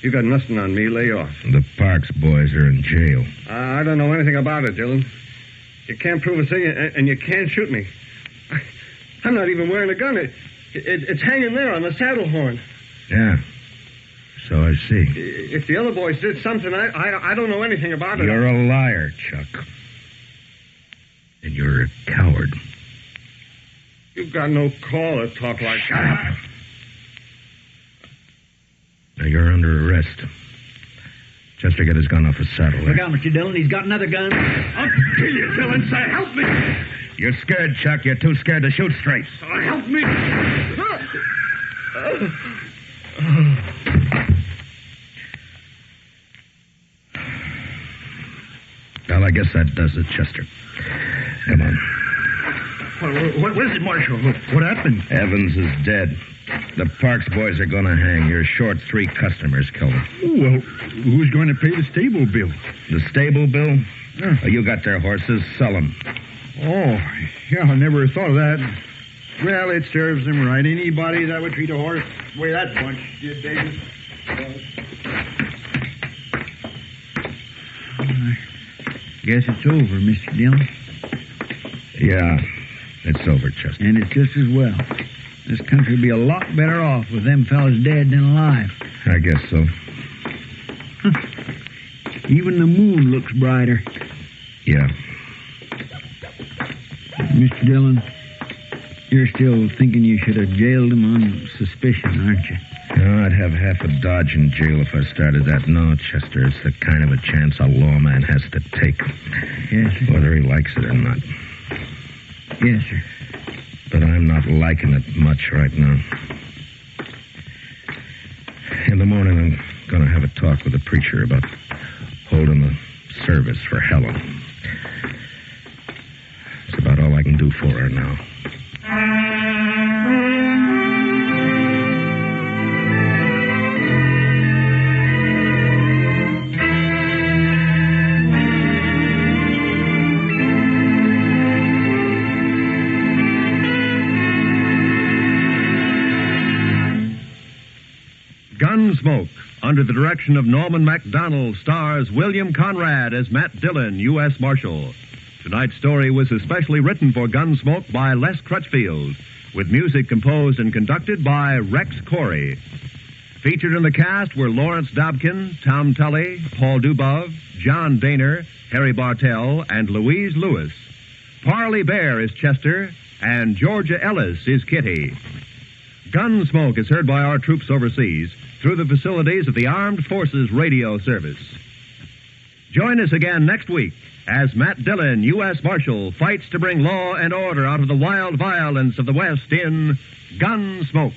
You got nothing on me. Lay off. The Parks boys are in jail. I don't know anything about it, Dillon. You can't prove a thing, and you can't shoot me. I'm not even wearing a gun. It's hanging there on the saddle horn. Yeah. So I see. If the other boys did something, I don't know anything about it. You're a liar, Chuck. And you're a coward. You've got no call to talk like Shut up. Now, you're under arrest. Chester, get his gun off his saddle. Look out, Mr. Dillon. He's got another gun. I'll kill you, Dillon. Say, help me. You're scared, Chuck. You're too scared to shoot straight. Help me. Well, I guess that does it, Chester. Come on. What is it, Marshal? What happened? Evans is dead. The Parks boys are going to hang. You're short 3 customers, Kelvin. Well, who's going to pay the stable bill? The stable bill? Oh, you got their horses. Sell them. Oh, yeah, I never thought of that. Well, it serves them right. Anybody that would treat a horse the way that bunch did, Davis. I guess it's over, Mr. Dillon. Yeah, it's over, Chester. And it's just as well. This country would be a lot better off with them fellas dead than alive. I guess so. Even the moon looks brighter. Yeah. Mr. Dillon, you're still thinking you should have jailed him on suspicion, aren't you? No, I'd have half a Dodge in jail if I started that. No, Chester, it's the kind of a chance a lawman has to take. Yes, sir. Whether he likes it or not. Yes, sir. But I'm not liking it much right now. In the morning, I'm going to have a talk with the preacher about holding a service for Helen. It's about all I can do for her now. Gunsmoke, under the direction of Norman MacDonald, stars William Conrad as Matt Dillon, U.S. Marshal. Tonight's story was especially written for Gunsmoke by Les Crutchfield. with music composed and conducted by Rex Corey. Featured in the cast were Lawrence Dobkin, Tom Tully, Paul Dubov, John Daner, Harry Bartell, and Louise Lewis. Parley Bear is Chester, and Georgia Ellis is Kitty. Gunsmoke is heard by our troops overseas through the facilities of the Armed Forces Radio Service. Join us again next week as Matt Dillon, U.S. Marshal, fights to bring law and order out of the wild violence of the West in Gunsmoke.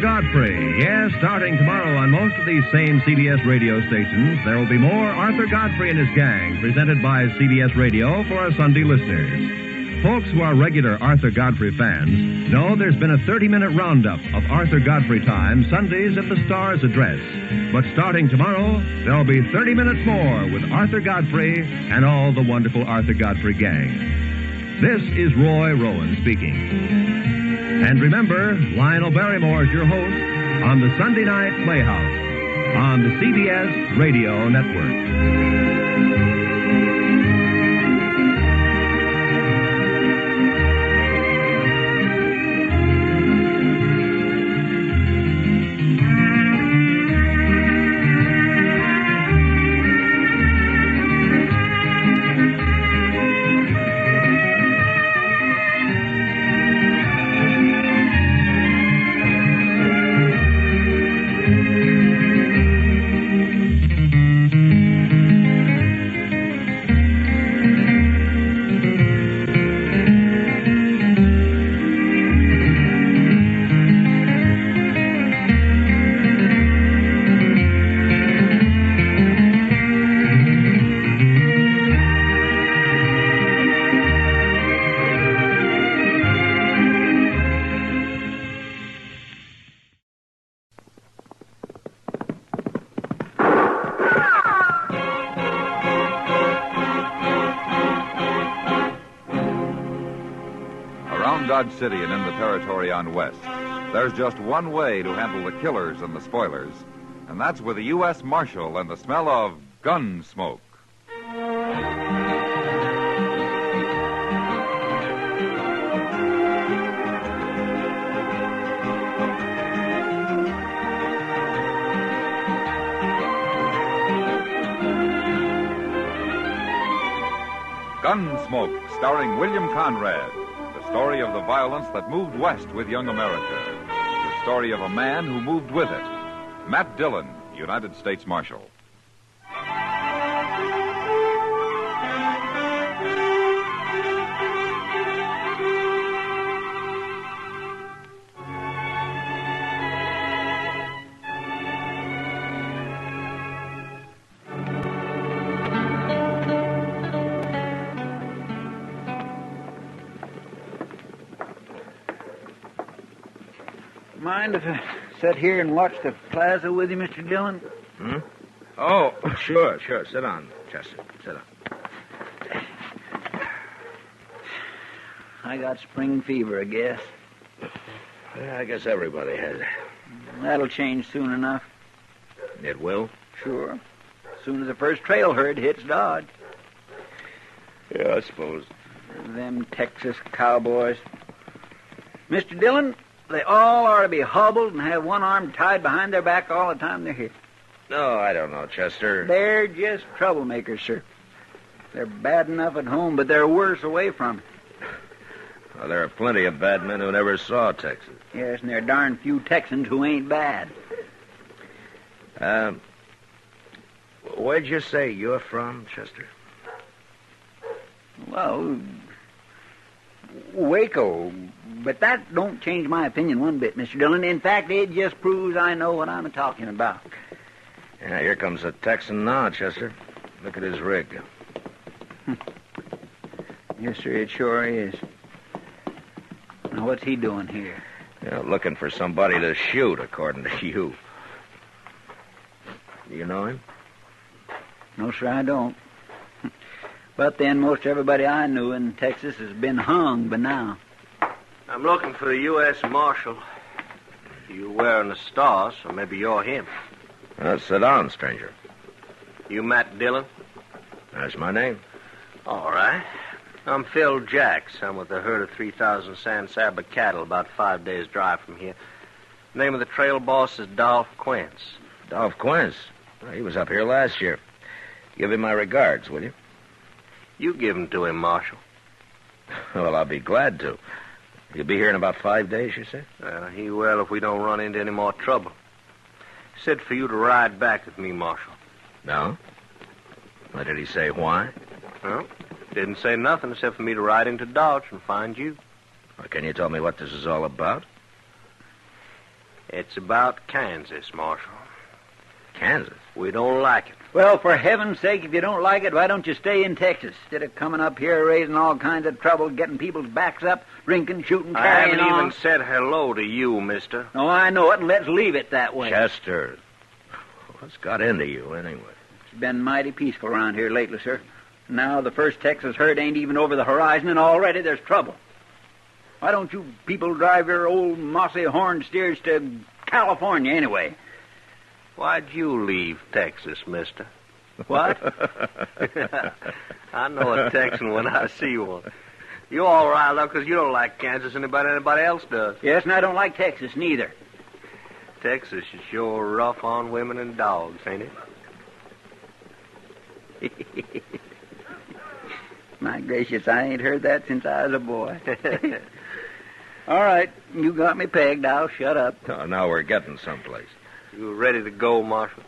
Godfrey. Yes, starting tomorrow on most of these same CBS radio stations, there will be more Arthur Godfrey and his gang, presented by CBS Radio for our Sunday listeners. Folks who are regular Arthur Godfrey fans know there's been a 30-minute roundup of Arthur Godfrey time Sundays at the Star's address. But starting tomorrow, there'll be 30 minutes more with Arthur Godfrey and all the wonderful Arthur Godfrey gang. This is Roy Rowan speaking. And remember, Lionel Barrymore's your host on the Sunday Night Playhouse on the CBS Radio Network. Dodge City and in the territory on West, there's just one way to handle the killers and the spoilers, and that's with a U.S. Marshal and the smell of gun smoke. Gunsmoke, starring William Conrad. The story of the violence that moved west with young America. The story of a man who moved with it. Matt Dillon, United States Marshal. Mind if I sit here and watch the plaza with you, Mr. Dillon? Hmm? Oh, sure. Sit down, Chester. Sit down. I got spring fever, I guess. Yeah, I guess everybody has it. That'll change soon enough. It will? Sure. As soon as the first trail herd hits Dodge. Yeah, I suppose. Them Texas cowboys. Mr. Dillon, they all ought to be hobbled and have one arm tied behind their back all the time they're here. No, I don't know, Chester. They're just troublemakers, sir. They're bad enough at home, but they're worse away from it. Well, there are plenty of bad men who never saw Texas. Yes, and there are darn few Texans who ain't bad. Where'd you say you're from, Chester? Well, Waco. But that don't change my opinion one bit, Mr. Dillon. In fact, it just proves I know what I'm talking about. Yeah, here comes a Texan now, Chester. Look at his rig. Yes, sir, it sure is. Now, what's he doing here? Yeah, looking for somebody to shoot, according to you. Do you know him? No, sir, I don't. But then most everybody I knew in Texas has been hung by now. I'm looking for the U.S. Marshal. You wearing a star, so maybe you're him. Sit down, stranger. You Matt Dillon? That's my name. All right. I'm Phil Jacks. I'm with a herd of 3,000 San Saba cattle about 5 days' drive from here. Name of the trail boss is Dolph Quince. Dolph Quince? Well, he was up here last year. Give him my regards, will you? You give them to him, Marshal. Well, I'll be glad to. He'll be here in about 5 days, you say? He will if we don't run into any more trouble. Said for you to ride back with me, Marshal. No? What did he say? Why? Well, didn't say nothing except for me to ride into Dodge and find you. Well, can you tell me what this is all about? It's about Kansas, Marshal. Kansas? We don't like it. Well, for heaven's sake, if you don't like it, why don't you stay in Texas instead of coming up here raising all kinds of trouble, getting people's backs up, drinking, shooting, carrying I haven't on? even said hello to you, mister. Oh, I know it, and let's leave it that way. Chester, what's got into you anyway? It's been mighty peaceful around here lately, sir. Now the first Texas herd ain't even over the horizon, and already there's trouble. Why don't you people drive your old mossy horned steers to California anyway? Why'd you leave Texas, mister? What? I know a Texan when I see one. You all riled up because you don't like Kansas anybody else does. Yes, and I don't like Texas neither. Texas is sure rough on women and dogs, ain't it? My gracious, I ain't heard that since I was a boy. All right, you got me pegged. I'll shut up. Oh, now we're getting someplace. You ready to go, Marshal?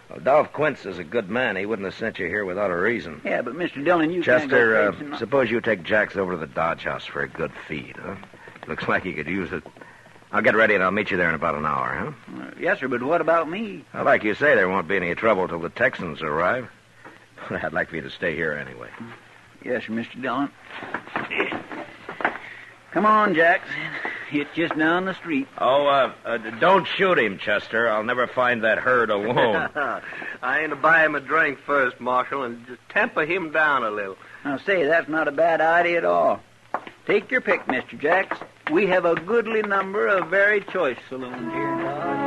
Well, Dolph Quince is a good man. He wouldn't have sent you here without a reason. Yeah, but Mr. Dillon, you can't go Chester, traipsing suppose you take Jacks over to the Dodge House for a good feed, huh? Looks like he could use it. I'll get ready and I'll meet you there in about an hour, huh? Yes, sir, but what about me? Well, like you say, there won't be any trouble till the Texans arrive. I'd like for you to stay here anyway. Yes, sir, Mr. Dillon. Come on, Jacks. It's just down the street. Oh, don't shoot him, Chester. I'll never find that herd alone. I ain't to buy him a drink first, Marshal, and just temper him down a little. Now, say, that's not a bad idea at all. Take your pick, Mr. Jacks. We have a goodly number of very choice saloons here in Dodge.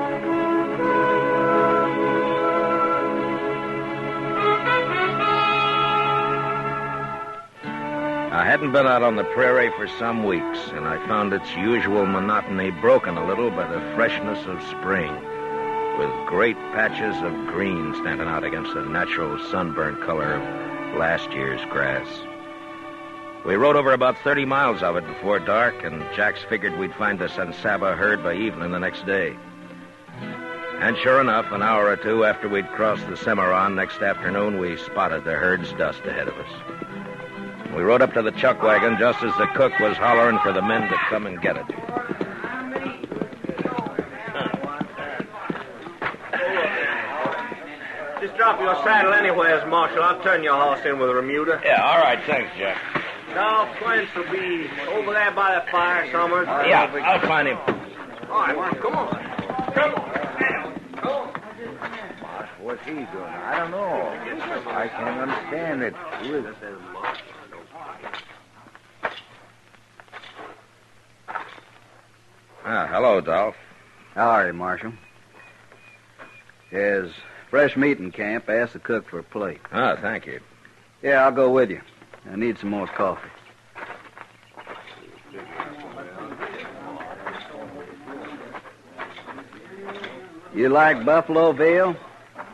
I hadn't been out on the prairie for some weeks, and I found its usual monotony broken a little by the freshness of spring, with great patches of green standing out against the natural sunburnt color of last year's grass. We rode over about 30 miles of it before dark, and Jacks figured we'd find the San Saba herd by evening the next day. And sure enough, an hour or two after we'd crossed the Cimarron next afternoon, we spotted the herd's dust ahead of us. We rode up to the chuck wagon just as the cook was hollering for the men to come and get it. Just drop your saddle anywheres, Marshal. I'll turn your horse in with a remuda. Yeah, all right. Thanks, Jack. Dolph Quince will be over there by the fire somewhere. Yeah, I'll find him. All right, Marshal, come on. Come on. What's he doing? I don't know. I can't understand it. Who is it? Hello, Dolph. How are you, Marshal? There's fresh meat in camp. Ask the cook for a plate. Thank you. Yeah, I'll go with you. I need some more coffee. You like buffalo veal?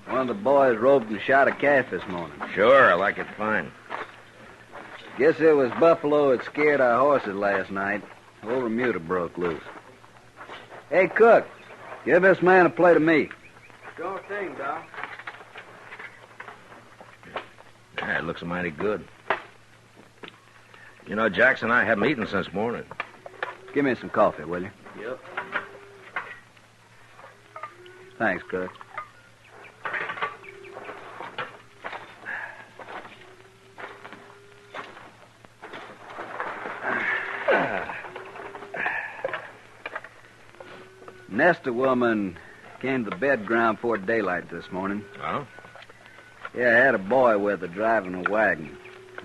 One of the boys roped and shot a calf this morning. Sure, I like it fine. Guess it was buffalo that scared our horses last night. Old remuda broke loose. Hey, cook, give this man a plate of meat. Sure thing, Doc. Yeah, it looks mighty good. You know, Jackson and I haven't eaten since morning. Give me some coffee, will you? Yep. Thanks, cook. Nesta woman came to the bed ground before daylight this morning. Oh? Yeah, I had a boy with her driving a wagon.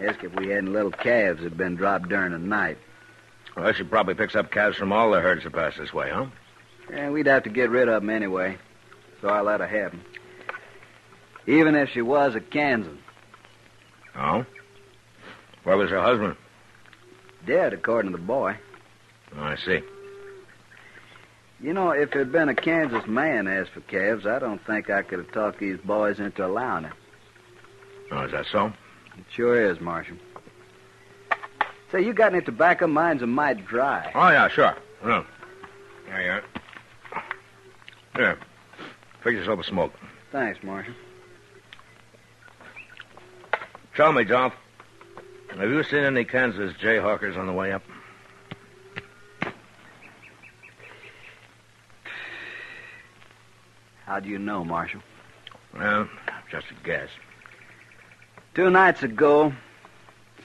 Asked if we had any little calves that had been dropped during the night. Well, she probably picks up calves from all the herds that pass this way, huh? Yeah, we'd have to get rid of them anyway, so I let her have them. Even if she was a Kansan. Oh? Where was her husband? Dead, according to the boy. Oh, I see. You know, if there'd been a Kansas man asked for calves, I don't think I could have talked these boys into allowing it. Oh, is that so? It sure is, Marshal. Say, you got any tobacco? Mine's a mite dry. Oh, yeah, sure. Oh. There you are. Here. Fix yourself a smoke. Thanks, Marshal. Tell me, Dolph, have you seen any Kansas jayhawkers on the way up? How do you know, Marshal? Well, just a guess. 2 nights ago,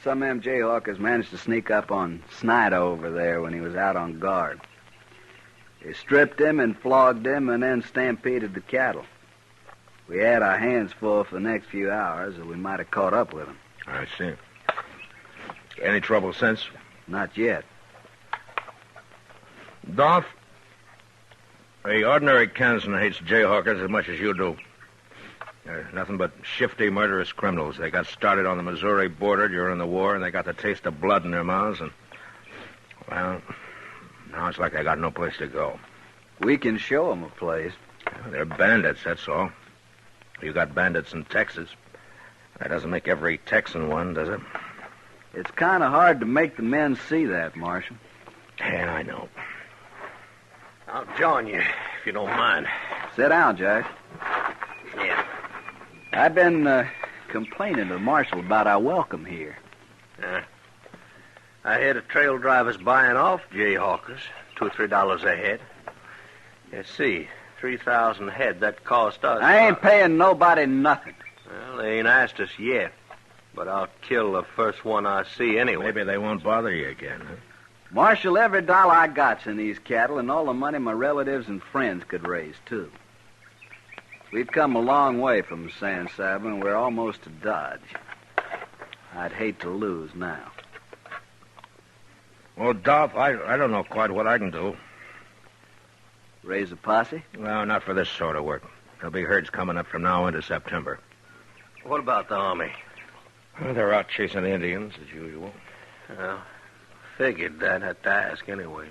some of them jayhawkers managed to sneak up on Snyder over there when he was out on guard. They stripped him and flogged him and then stampeded the cattle. We had our hands full for the next few hours, or we might have caught up with them. I see. Any trouble since? Not yet. Dolph, the ordinary Kansan hates jayhawkers as much as you do. They're nothing but shifty, murderous criminals. They got started on the Missouri border during the war, and they got the taste of blood in their mouths, and, well, now it's like they got no place to go. We can show them a place. They're bandits, that's all. You got bandits in Texas. That doesn't make every Texan one, does it? It's kind of hard to make the men see that, Marshal. Yeah, I know. I'll join you, if you don't mind. Sit down, Jack. Yeah. I've been complaining to the Marshal about our welcome here. I hear the trail drivers buying off jayhawkers, $2 or $3 a head. You see, 3,000 head, that cost us. I ain't paying nobody nothing. Well, they ain't asked us yet, but I'll kill the first one I see anyway. Maybe they won't bother you again, huh? Marshal, every dollar I got's in these cattle and all the money my relatives and friends could raise, too. We've come a long way from San Saba, and we're almost to Dodge. I'd hate to lose now. Well, Dolph, I don't know quite what I can do. Raise a posse? No, not for this sort of work. There'll be herds coming up from now into September. What about the Army? Well, they're out chasing the Indians, as usual. Well, figured that had to ask anyways.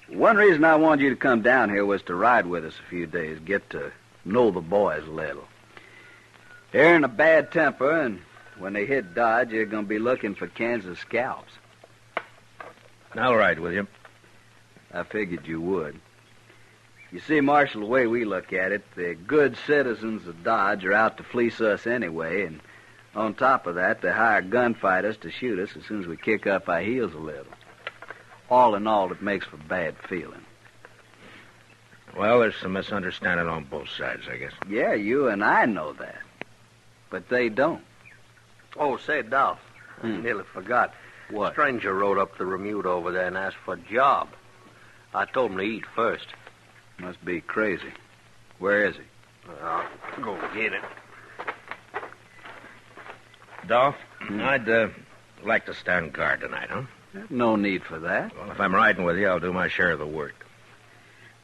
One reason I wanted you to come down here was to ride with us a few days, get to know the boys a little. They're in a bad temper, and when they hit Dodge, they're going to be looking for Kansas scalps. I'll ride with you. I figured you would. You see, Marshal, the way we look at it, the good citizens of Dodge are out to fleece us anyway, and on top of that, they hire gunfighters to shoot us as soon as we kick up our heels a little. All in all, it makes for bad feeling. Well, there's some misunderstanding on both sides, I guess. Yeah, you and I know that. But they don't. Oh, say, Dolph, I nearly forgot. What? A stranger rode up the Remuda over there and asked for a job. I told him to eat first. Must be crazy. Where is he? I'll go get it. Dolph, I'd like to stand guard tonight, huh? No need for that. Well, if I'm riding with you, I'll do my share of the work.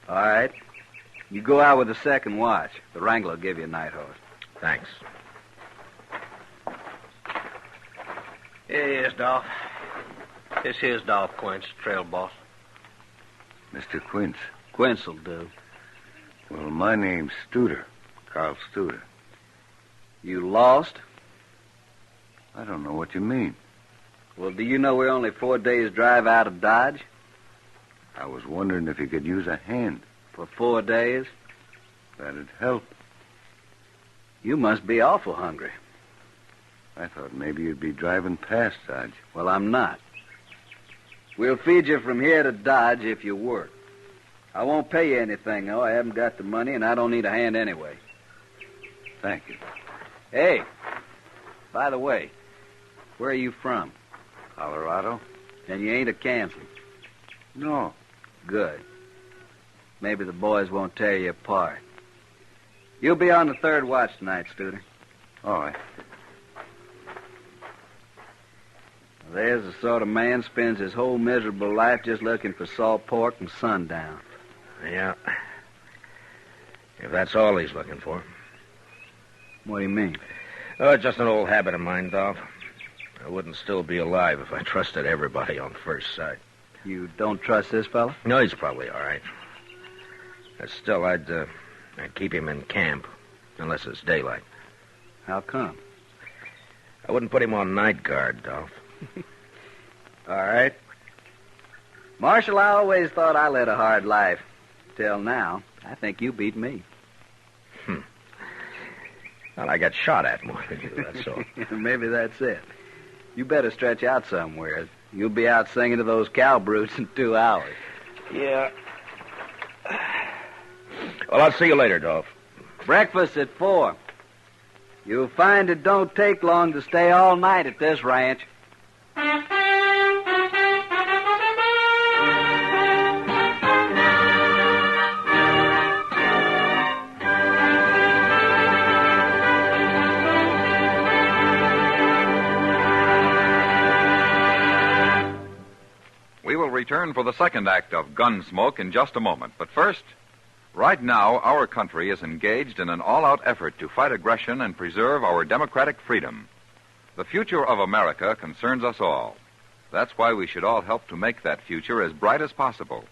All right. You go out with the second watch. The Wrangler will give you a night horse. Thanks. Yes, Dolph. This here's Dolph Quince, trail boss. Mr. Quince. Quince will do. Well, my name's Studer. Carl Studer. You lost? I don't know what you mean. Well, do you know we're only 4 days' drive out of Dodge? I was wondering if you could use a hand. For 4 days? That'd help. You must be awful hungry. I thought maybe you'd be driving past Dodge. Well, I'm not. We'll feed you from here to Dodge if you work. I won't pay you anything, though. I haven't got the money, and I don't need a hand anyway. Thank you. Hey, by the way, where are you from? Colorado? And you ain't a Kansan? No. Good. Maybe the boys won't tear you apart. You'll be on the third watch tonight, Studer. All right. There's the sort of man spends his whole miserable life just looking for salt pork and sundown. Yeah. If that's all he's looking for. What do you mean? Oh, it's just an old habit of mine, Dolph. I wouldn't still be alive if I trusted everybody on first sight. You don't trust this fella? No, he's probably all right. But still, I'd keep him in camp, unless it's daylight. How come? I wouldn't put him on night guard, Dolph. All right. Marshal, I always thought I led a hard life. Till now, I think you beat me. Well, I got shot at more than you, that's all. Maybe that's it. You better stretch out somewhere. You'll be out singing to those cow brutes in 2 hours. Yeah. Well, I'll see you later, Dolph. Breakfast at 4. You'll find it don't take long to stay all night at this ranch. We will return for the second act of Gunsmoke in just a moment. But first, right now, our country is engaged in an all-out effort to fight aggression and preserve our democratic freedom. The future of America concerns us all. That's why we should all help to make that future as bright as possible.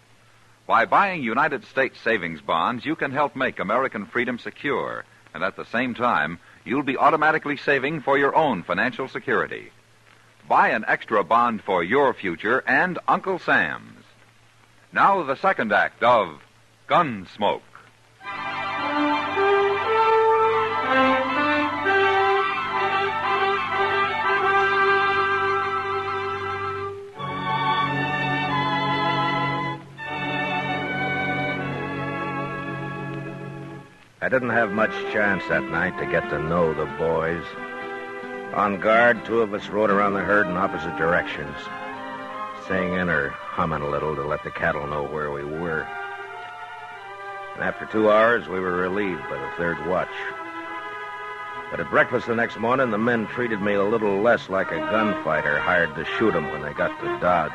By buying United States savings bonds, you can help make American freedom secure, and at the same time, you'll be automatically saving for your own financial security. Buy an extra bond for your future and Uncle Sam's. Now the second act of Gunsmoke. I didn't have much chance that night to get to know the boys. On guard, 2 of us rode around the herd in opposite directions, singing or humming a little to let the cattle know where we were. And after 2 hours, we were relieved by the third watch. But at breakfast the next morning, the men treated me a little less like a gunfighter hired to shoot them when they got to Dodge.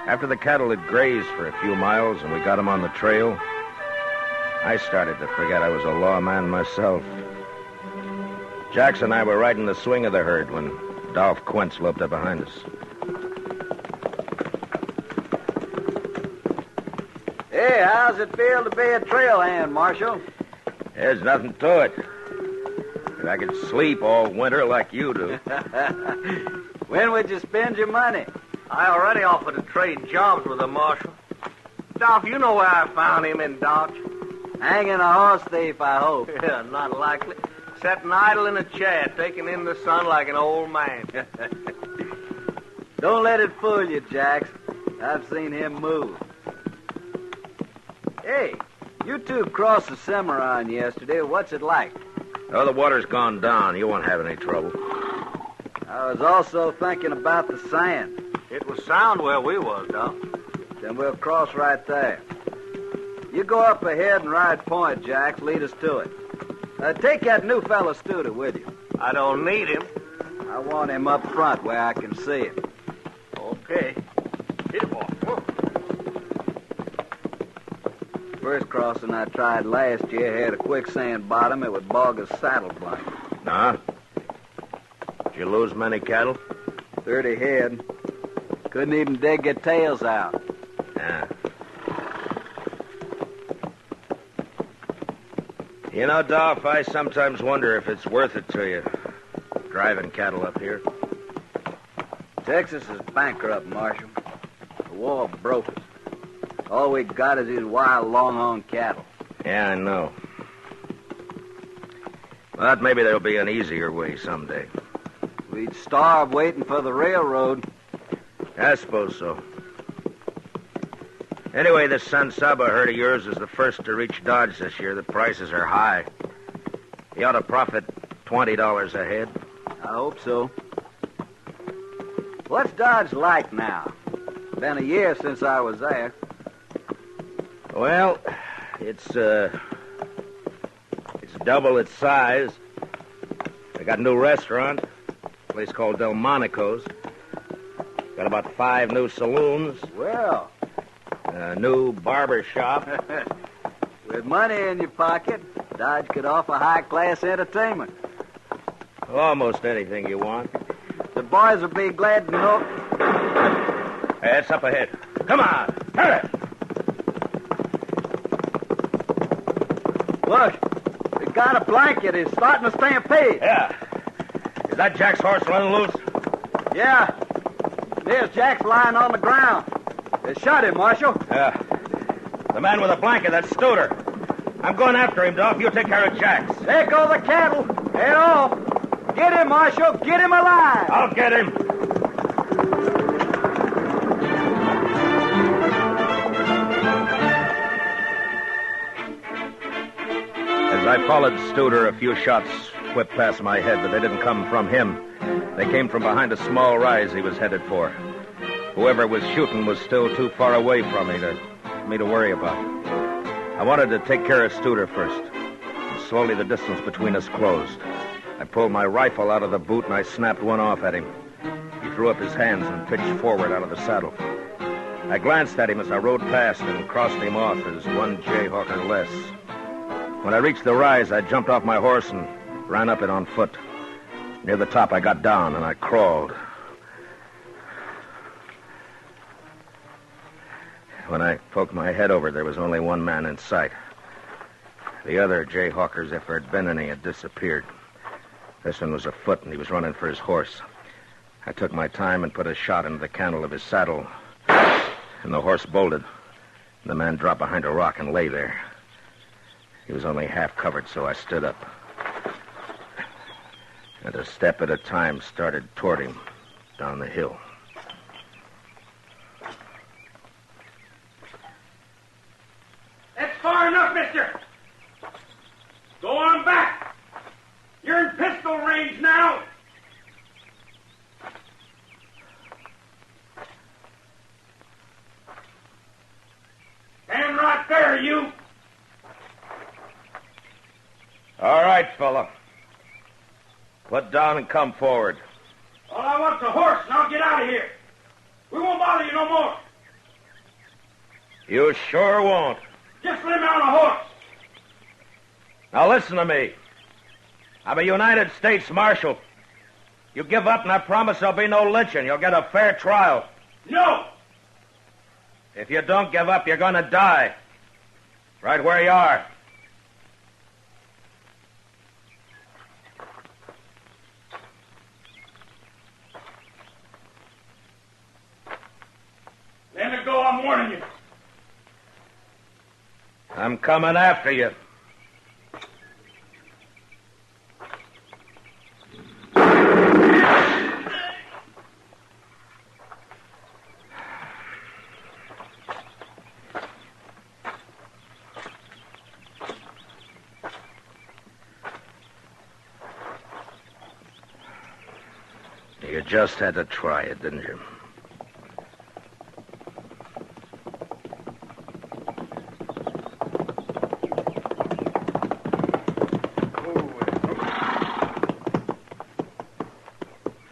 After the cattle had grazed for a few miles and we got them on the trail, I started to forget I was a lawman myself. Jackson and I were right in the swing of the herd when Dolph Quince loped up behind us. Hey, how's it feel to be a trail hand, Marshal? There's nothing to it. If I could sleep all winter like you do. When would you spend your money? I already offered to trade jobs with the Marshal. Dolph, you know where I found him in Dodge. Hanging a horse thief, I hope. Yeah, not likely. Sitting idle in a chair, taking in the sun like an old man. Don't let it fool you, Jax. I've seen him move. Hey, you 2 crossed the Cimarron yesterday. What's it like? Oh, the water's gone down. You won't have any trouble. I was also thinking about the sand. It was sound where we was, Doc. Then we'll cross right there. You go up ahead and ride point, Jax. Lead us to it. Take that new fella Studer with you. I don't need him. I want him up front where I can see him. Okay. Hit him off. First crossing I tried last year had a quicksand bottom. It would bog a saddle blanket. Nah? Did you lose many cattle? 30 head. Couldn't even dig their tails out. Yeah. You know, Dolph, I sometimes wonder if it's worth it to you, driving cattle up here. Texas is bankrupt, Marshal. The war broke us. All we got is these wild, longhorn cattle. Yeah, I know. But maybe there'll be an easier way someday. We'd starve waiting for the railroad. I suppose so. Anyway, this San Saba herd of yours is the first to reach Dodge this year. The prices are high. You ought to profit $20 a head. I hope so. What's Dodge like now? Been a year since I was there. Well, it's double its size. They got a new restaurant, a place called Delmonico's. Got about 5 new saloons. Well. A new barber shop. With money in your pocket, Dodge could offer high-class entertainment. Almost anything you want. The boys will be glad to know. Hey, it's up ahead. Come on, hurry! Look, we got a blanket. It's starting to stampede. Yeah. Is that Jack's horse running loose? Yeah. There's Jack's lying on the ground. They shot him, Marshal. Yeah. The man with the blanket, that's Studer. I'm going after him, Dolph. You take care of Jack's. There go the cattle. Head off. Get him, Marshal. Get him alive. I'll get him. As I followed Studer, a few shots whipped past my head, but they didn't come from him. They came from behind a small rise he was headed for. Whoever was shooting was still too far away from me to worry about. I wanted to take care of Studer first. And slowly the distance between us closed. I pulled my rifle out of the boot and I snapped one off at him. He threw up his hands and pitched forward out of the saddle. I glanced at him as I rode past and crossed him off as one jayhawker less. When I reached the rise, I jumped off my horse and ran up it on foot. Near the top, I got down and I crawled. When I poked my head over, there was only one man in sight. The other jayhawkers, if there'd been any, had disappeared. This one was afoot, and he was running for his horse. I took my time and put a shot into the cantle of his saddle, and the horse bolted. The man dropped behind a rock and lay there. He was only half covered, so I stood up. And a step at a time started toward him down the hill. That's far enough, mister. Go on back. You're in pistol range now. Stand right there, you. All right, fella. Put down and come forward. All I want's a horse, and I'll get out of here. We won't bother you no more. You sure won't. Just let me on a horse. Now listen to me. I'm a United States Marshal. You give up and I promise there'll be no lynching. You'll get a fair trial. No. If you don't give up, you're going to die. Right where you are. Let it go, I'm warning you. I'm coming after you. You just had to try it, didn't you?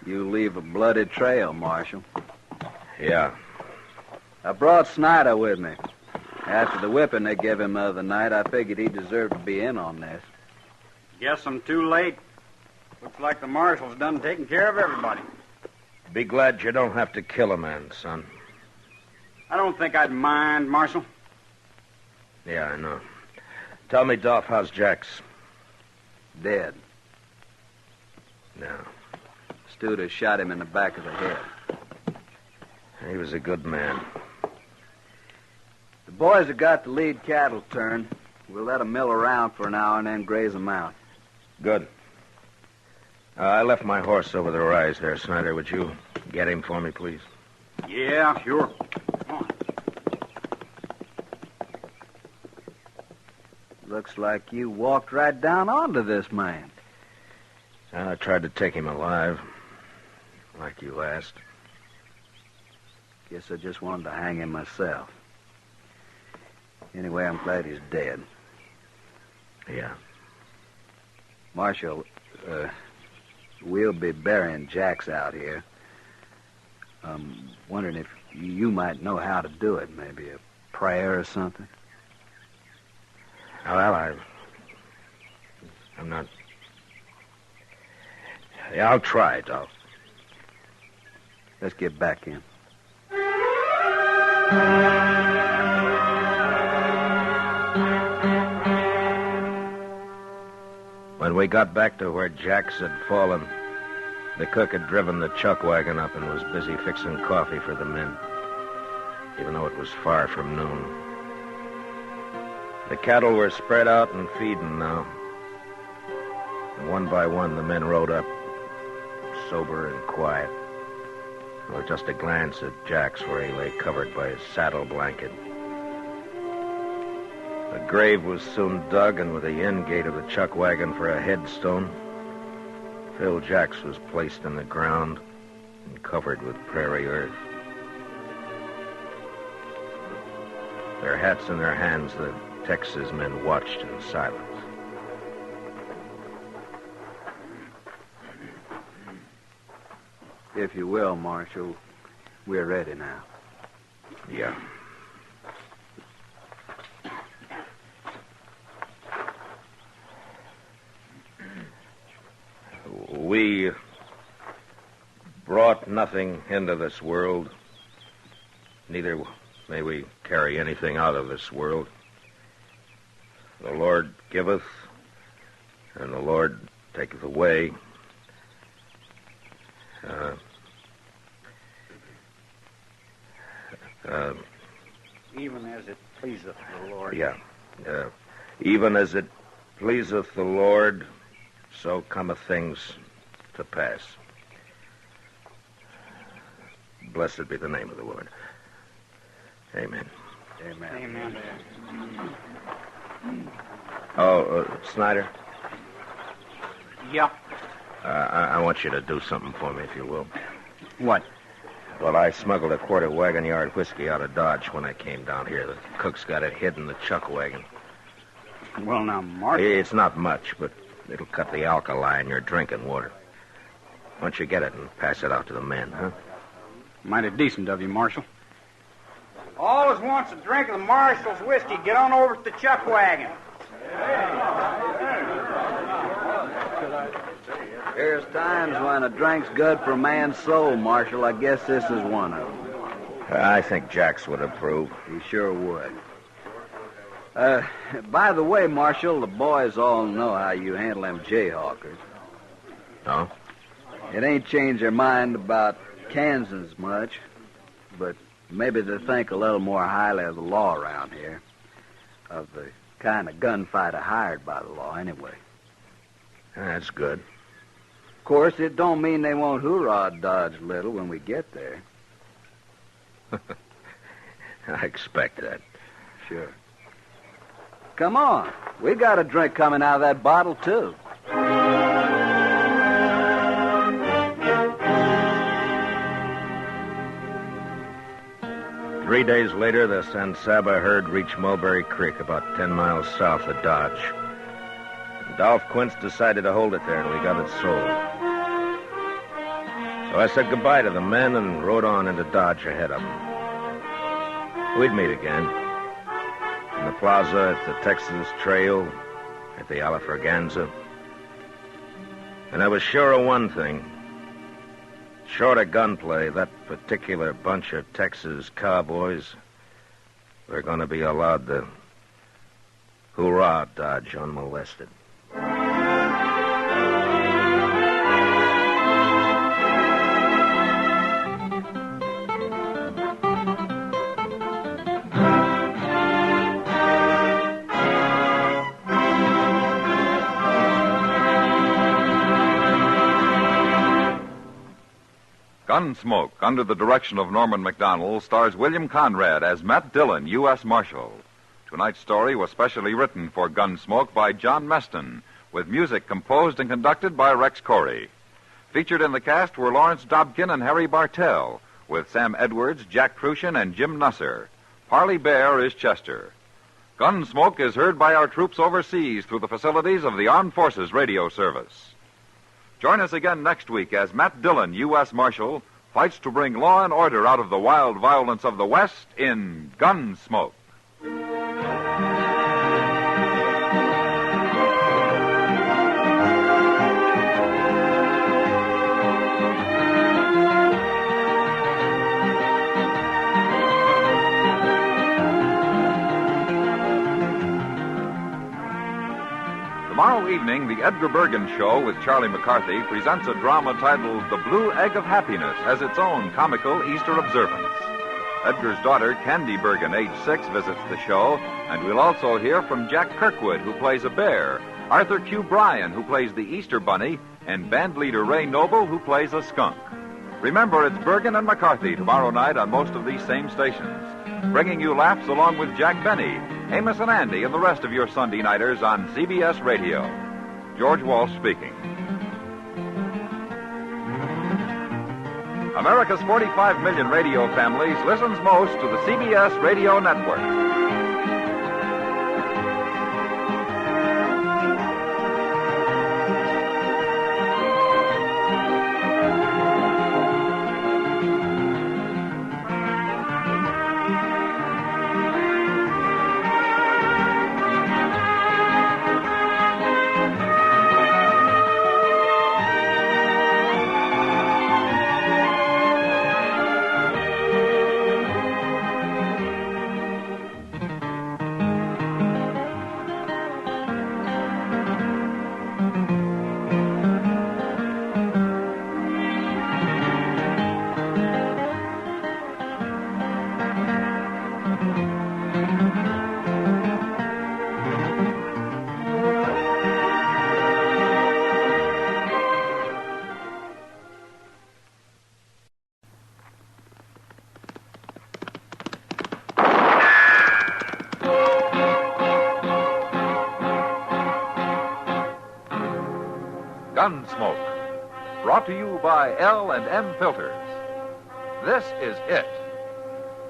You leave a bloody trail, Marshal. Yeah. I brought Snyder with me. After the whipping they gave him the other night, I figured he deserved to be in on this. Guess I'm too late. Looks like the marshal's done taking care of everybody. Be glad you don't have to kill a man, son. I don't think I'd mind, Marshal. Yeah, I know. Tell me, Dolph, how's Jax? Dead. No. Studer shot him in the back of the head. He was a good man. The boys have got the lead cattle turned. We'll let them mill around for an hour and then graze them out. Good. I left my horse over the rise there, Snyder. Would you get him for me, please? Yeah, sure. Come on. Looks like you walked right down onto this man. I tried to take him alive, like you asked. Guess I just wanted to hang him myself. Anyway, I'm glad he's dead. Yeah. Marshal, we'll be burying Jax out here. I'm wondering if you might know how to do it. Maybe a prayer or something. Well, I'm not... Yeah, I'll try, Dolph. Let's get back in. When we got back to where Jax had fallen, the cook had driven the chuck wagon up and was busy fixing coffee for the men, even though it was far from noon. The cattle were spread out and feeding now. And one by one, the men rode up, sober and quiet, with just a glance at Jax where he lay covered by his saddle blanket. The grave was soon dug, and with the end gate of the chuck wagon for a headstone, Phil Jax was placed in the ground and covered with prairie earth. Their hats in their hands, the Texas men watched in silence. If you will, Marshal, we're ready now. Yeah. We brought nothing into this world. Neither may we carry anything out of this world. The Lord giveth, and the Lord taketh away. Even as it pleaseth the Lord. Yeah. Even as it pleaseth the Lord, so cometh things to pass. Blessed be the name of the Lord. Amen. Amen. Oh, Snyder? Yeah. I want you to do something for me, if you will. What? Well, I smuggled a quart of wagon yard whiskey out of Dodge when I came down here. The cook's got it hid in the chuck wagon. Well, now, Marshal... It's not much, but it'll cut the alkali in your drinking water. Why don't you get it and pass it out to the men, huh? Mighty decent of you, Marshal. All as wants a drink of the Marshal's whiskey, get on over to the chuck wagon. There's times when a drink's good for a man's soul, Marshal. I guess this is one of them. I think Jax would approve. He sure would. By the way, Marshal, the boys all know how you handle them jayhawkers. Oh? It ain't changed their mind about Kansans much, but maybe they think a little more highly of the law around here. Of the kind of gunfighter hired by the law, anyway. That's good. Of course, it don't mean they won't hoorah Dodge little when we get there. I expect that. Sure. Come on. We got a drink coming out of that bottle, too. 3 days later, the San Saba herd reached Mulberry Creek, about 10 miles south of Dodge. And Dolph Quince decided to hold it there, and we got it sold. So I said goodbye to the men and rode on into Dodge ahead of them. We'd meet again. In the plaza, at the Texas Trail, at the Alafraganza. And I was sure of one thing. Short of gunplay, that particular bunch of Texas cowboys were going to be allowed to hoorah Dodge unmolested. Gunsmoke, under the direction of Norman MacDonald, stars William Conrad as Matt Dillon, U.S. Marshal. Tonight's story was specially written for Gunsmoke by John Meston, with music composed and conducted by Rex Corey. Featured in the cast were Lawrence Dobkin and Harry Bartell, with Sam Edwards, Jack Crucian, and Jim Nusser. Parley Bear is Chester. Gunsmoke is heard by our troops overseas through the facilities of the Armed Forces Radio Service. Join us again next week as Matt Dillon, U.S. Marshal, fights to bring law and order out of the wild violence of the West in Gunsmoke. Tomorrow evening, the Edgar Bergen Show with Charlie McCarthy presents a drama titled The Blue Egg of Happiness as its own comical Easter observance. Edgar's daughter, Candy Bergen, age 6, visits the show, and we'll also hear from Jack Kirkwood, who plays a bear, Arthur Q. Bryan, who plays the Easter Bunny, and band leader Ray Noble, who plays a skunk. Remember, it's Bergen and McCarthy tomorrow night on most of these same stations, bringing you laughs along with Jack Benny, Amos and Andy, and the rest of your Sunday nighters on CBS Radio. George Walsh speaking. America's 45 million radio families listens most to the CBS Radio Network. Gunsmoke, brought to you by L&M Filters. This is it.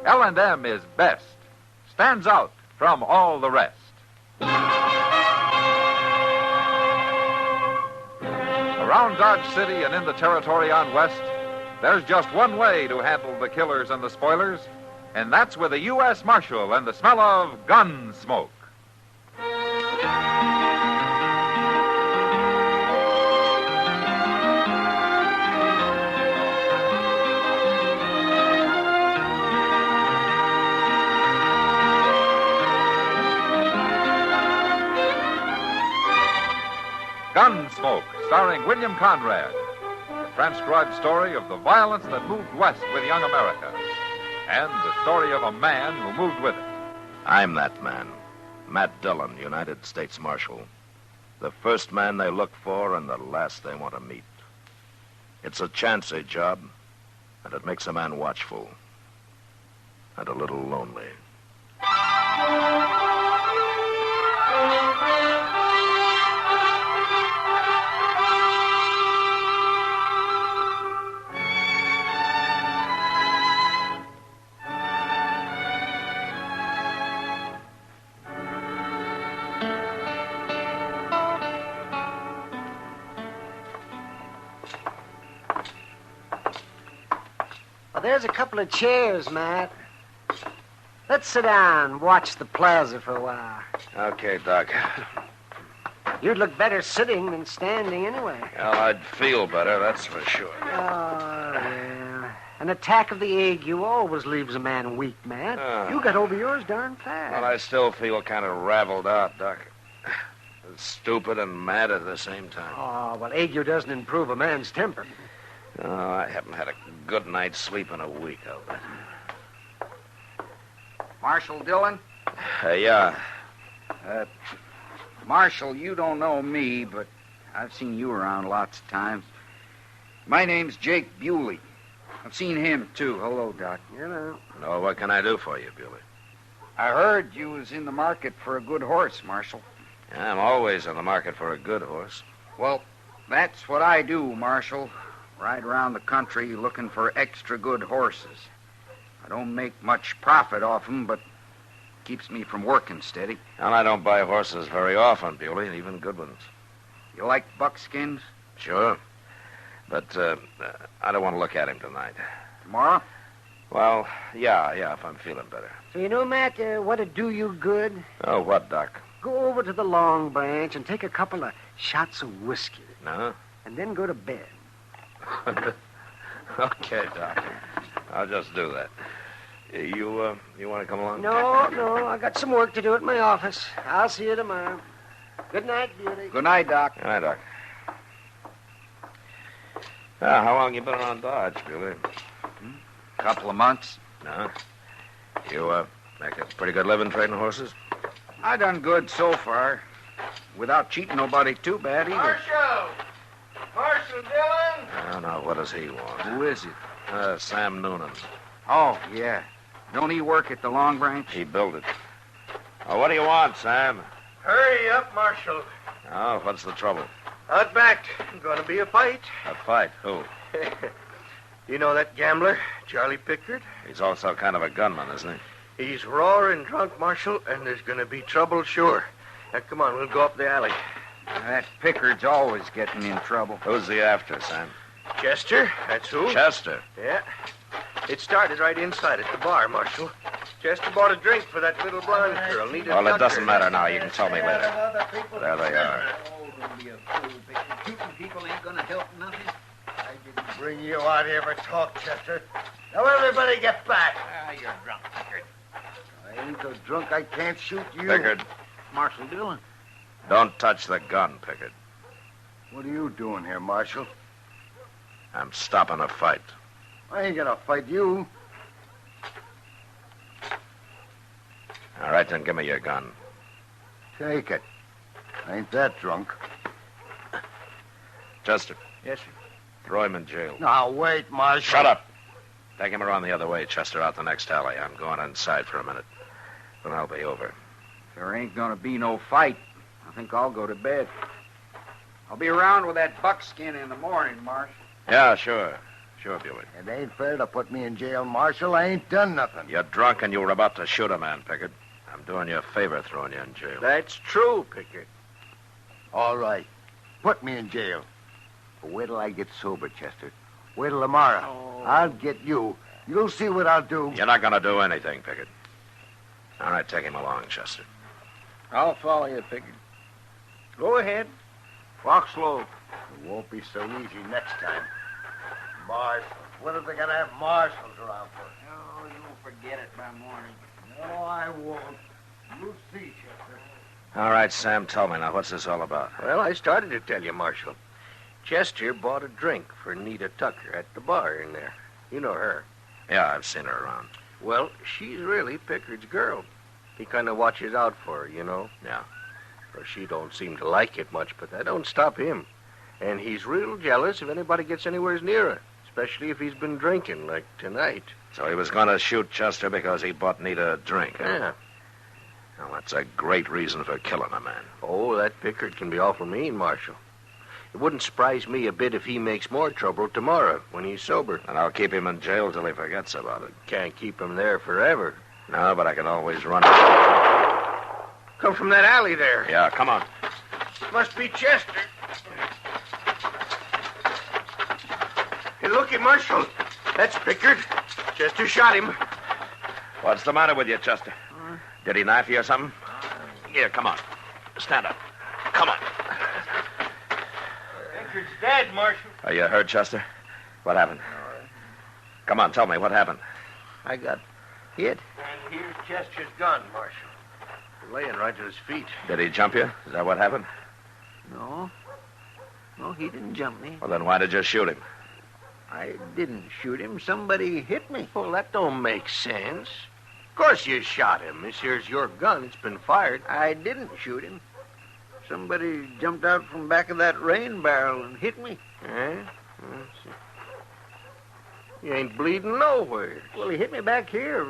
L&M is best, stands out from all the rest. Around Dodge City and in the territory on West, there's just one way to handle the killers and the spoilers, and that's with a U.S. Marshal and the smell of Gunsmoke. Gunsmoke, starring William Conrad, the transcribed story of the violence that moved west with young America, and the story of a man who moved with it. I'm that man, Matt Dillon, United States Marshal. The first man they look for and the last they want to meet. It's a chancy job, and it makes a man watchful and a little lonely. Well, there's a couple of chairs, Matt. Let's sit down and watch the plaza for a while. Okay, Doc. You'd look better sitting than standing anyway. Well, I'd feel better, that's for sure. Oh, well. An attack of the ague always leaves a man weak, Matt. You got over yours darn fast. Well, I still feel kind of raveled out, Doc. Stupid and mad at the same time. Oh, well, ague doesn't improve a man's temper. Oh, I haven't had a good night's sleep in a week, I'll bet. Marshal Dillon? Yeah. Marshal, you don't know me, but I've seen you around lots of times. My name's Jake Bewley. I've seen him, too. Hello, Doc. You know. Oh, what can I do for you, Bewley? I heard you was in the market for a good horse, Marshal. Yeah, I'm always in the market for a good horse. Well, that's what I do, Marshal. Ride around the country looking for extra good horses. I don't make much profit off them, but keeps me from working steady. And I don't buy horses very often, Bewley, even good ones. You like buckskins? Sure. But I don't want to look at him tonight. Tomorrow? Well, yeah, if I'm feeling better. So, you know, Matt, what'd do you good? Oh, what, Doc? Go over to the Long Branch and take a couple of shots of whiskey. No? And then go to bed. Okay, Doc. I'll just do that. You want to come along? No, I got some work to do at my office. I'll see you tomorrow. Good night, Beauty. Good night, Doc. Good night, Doc. How long you been around Dodge, Bewley? Couple of months. No? You make a pretty good living trading horses? I done good so far. Without cheating nobody too bad either. Marshal Dillon? Oh, no, what does he want? Who is it? Sam Noonan. Oh, yeah. Don't he work at the Long Branch? He built it. Oh, what do you want, Sam? Hurry up, Marshal. Oh, what's the trouble? Outbacked. Gonna be a fight. A fight? Who? You know that gambler, Charlie Pickard? He's also kind of a gunman, isn't he? He's roaring drunk, Marshal, and there's gonna be trouble, sure. Now, come on, we'll go up the alley. That Pickard's always getting in trouble. Who's he after, Sam? Chester, that's who. Chester? Yeah. It started right inside at the bar, Marshal. Chester bought a drink for that little blonde girl. Well, it doesn't matter now. You can tell me later. There they are. Don't be a fool, Pickard. Shooting people ain't gonna help nothing. I didn't bring you out here for talk, Chester. Now everybody get back. You're drunk, Pickard. I ain't so drunk I can't shoot you. Pickard. Marshal Dillon. Don't touch the gun, Pickard. What are you doing here, Marshal? I'm stopping a fight. I ain't gonna fight you. All right, then give me your gun. Take it. I ain't that drunk. Chester, Yes, sir. throw him in jail. Now, wait, Marshal. Shut up. Take him around the other way, Chester, out the next alley. I'm going inside for a minute. Then I'll be over. There ain't gonna be no fight. I think I'll go to bed. I'll be around with that buckskin in the morning, Marshal. Yeah, sure. Sure, Bewley. It ain't fair to put me in jail, Marshal. I ain't done nothing. You're drunk and you were about to shoot a man, Pickard. I'm doing you a favor throwing you in jail. That's true, Pickard. All right. Put me in jail. But wait till I get sober, Chester. Wait till tomorrow. Oh. I'll get you. You'll see what I'll do. You're not going to do anything, Pickard. All right, take him along, Chester. I'll follow you, Pickard. Go ahead. Walk slow. It won't be so easy next time. Marshals. What are they going to have marshals around for? Oh, you won't forget it by morning. No, I won't. You'll see, Chester. All right, Sam, tell me now, what's this all about? Well, I started to tell you, Marshal. Chester bought a drink for Nita Tucker at the bar in there. You know her. Yeah, I've seen her around. Well, she's really Pickard's girl. He kind of watches out for her, you know. Yeah. Or she don't seem to like it much, but that don't stop him. And he's real jealous if anybody gets anywhere near her, especially if he's been drinking, like tonight. So he was going to shoot Chester because he bought Nita a drink, huh? Yeah. Well, that's a great reason for killing a man. Oh, that Pickard can be awful mean, Marshal. It wouldn't surprise me a bit if he makes more trouble tomorrow when he's sober. And I'll keep him in jail till he forgets about it. Can't keep him there forever. No, but I can always run. Come from that alley there. Yeah, come on. Must be Chester. Hey, looky, Marshal. That's Pickard. Chester shot him. What's the matter with you, Chester? Did he knife you or something? Here, come on. Stand up. Come on. Pickard's dead, Marshal. Are you hurt, Chester? What happened? Come on, tell me, what happened? I got hit. And here's Chester's gun, Marshal. Laying right at his feet. Did he jump you? Is that what happened? No. No, he didn't jump me. Well, then why did you shoot him? I didn't shoot him. Somebody hit me. Well, that don't make sense. Of course you shot him. This here's your gun. It's been fired. I didn't shoot him. Somebody jumped out from back of that rain barrel and hit me. Eh? You ain't bleeding nowhere. Well, he hit me back here,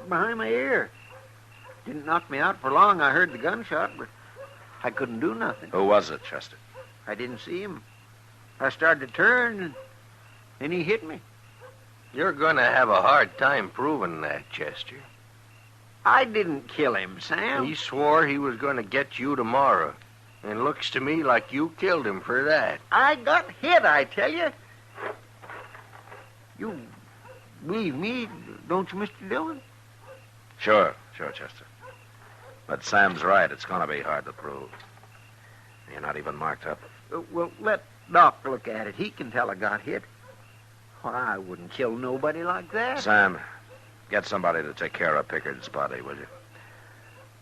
behind my ear. Didn't knock me out for long. I heard the gunshot, but I couldn't do nothing. Who was it, Chester? I didn't see him. I started to turn, and then he hit me. You're going to have a hard time proving that, Chester. I didn't kill him, Sam. He swore he was going to get you tomorrow. And looks to me like you killed him for that. I got hit, I tell you. You believe me, don't you, Mr. Dillon? Sure, Chester. But Sam's right. It's going to be hard to prove. You're not even marked up. Well, let Doc look at it. He can tell I got hit. Well, I wouldn't kill nobody like that. Sam, get somebody to take care of Pickard's body, will you?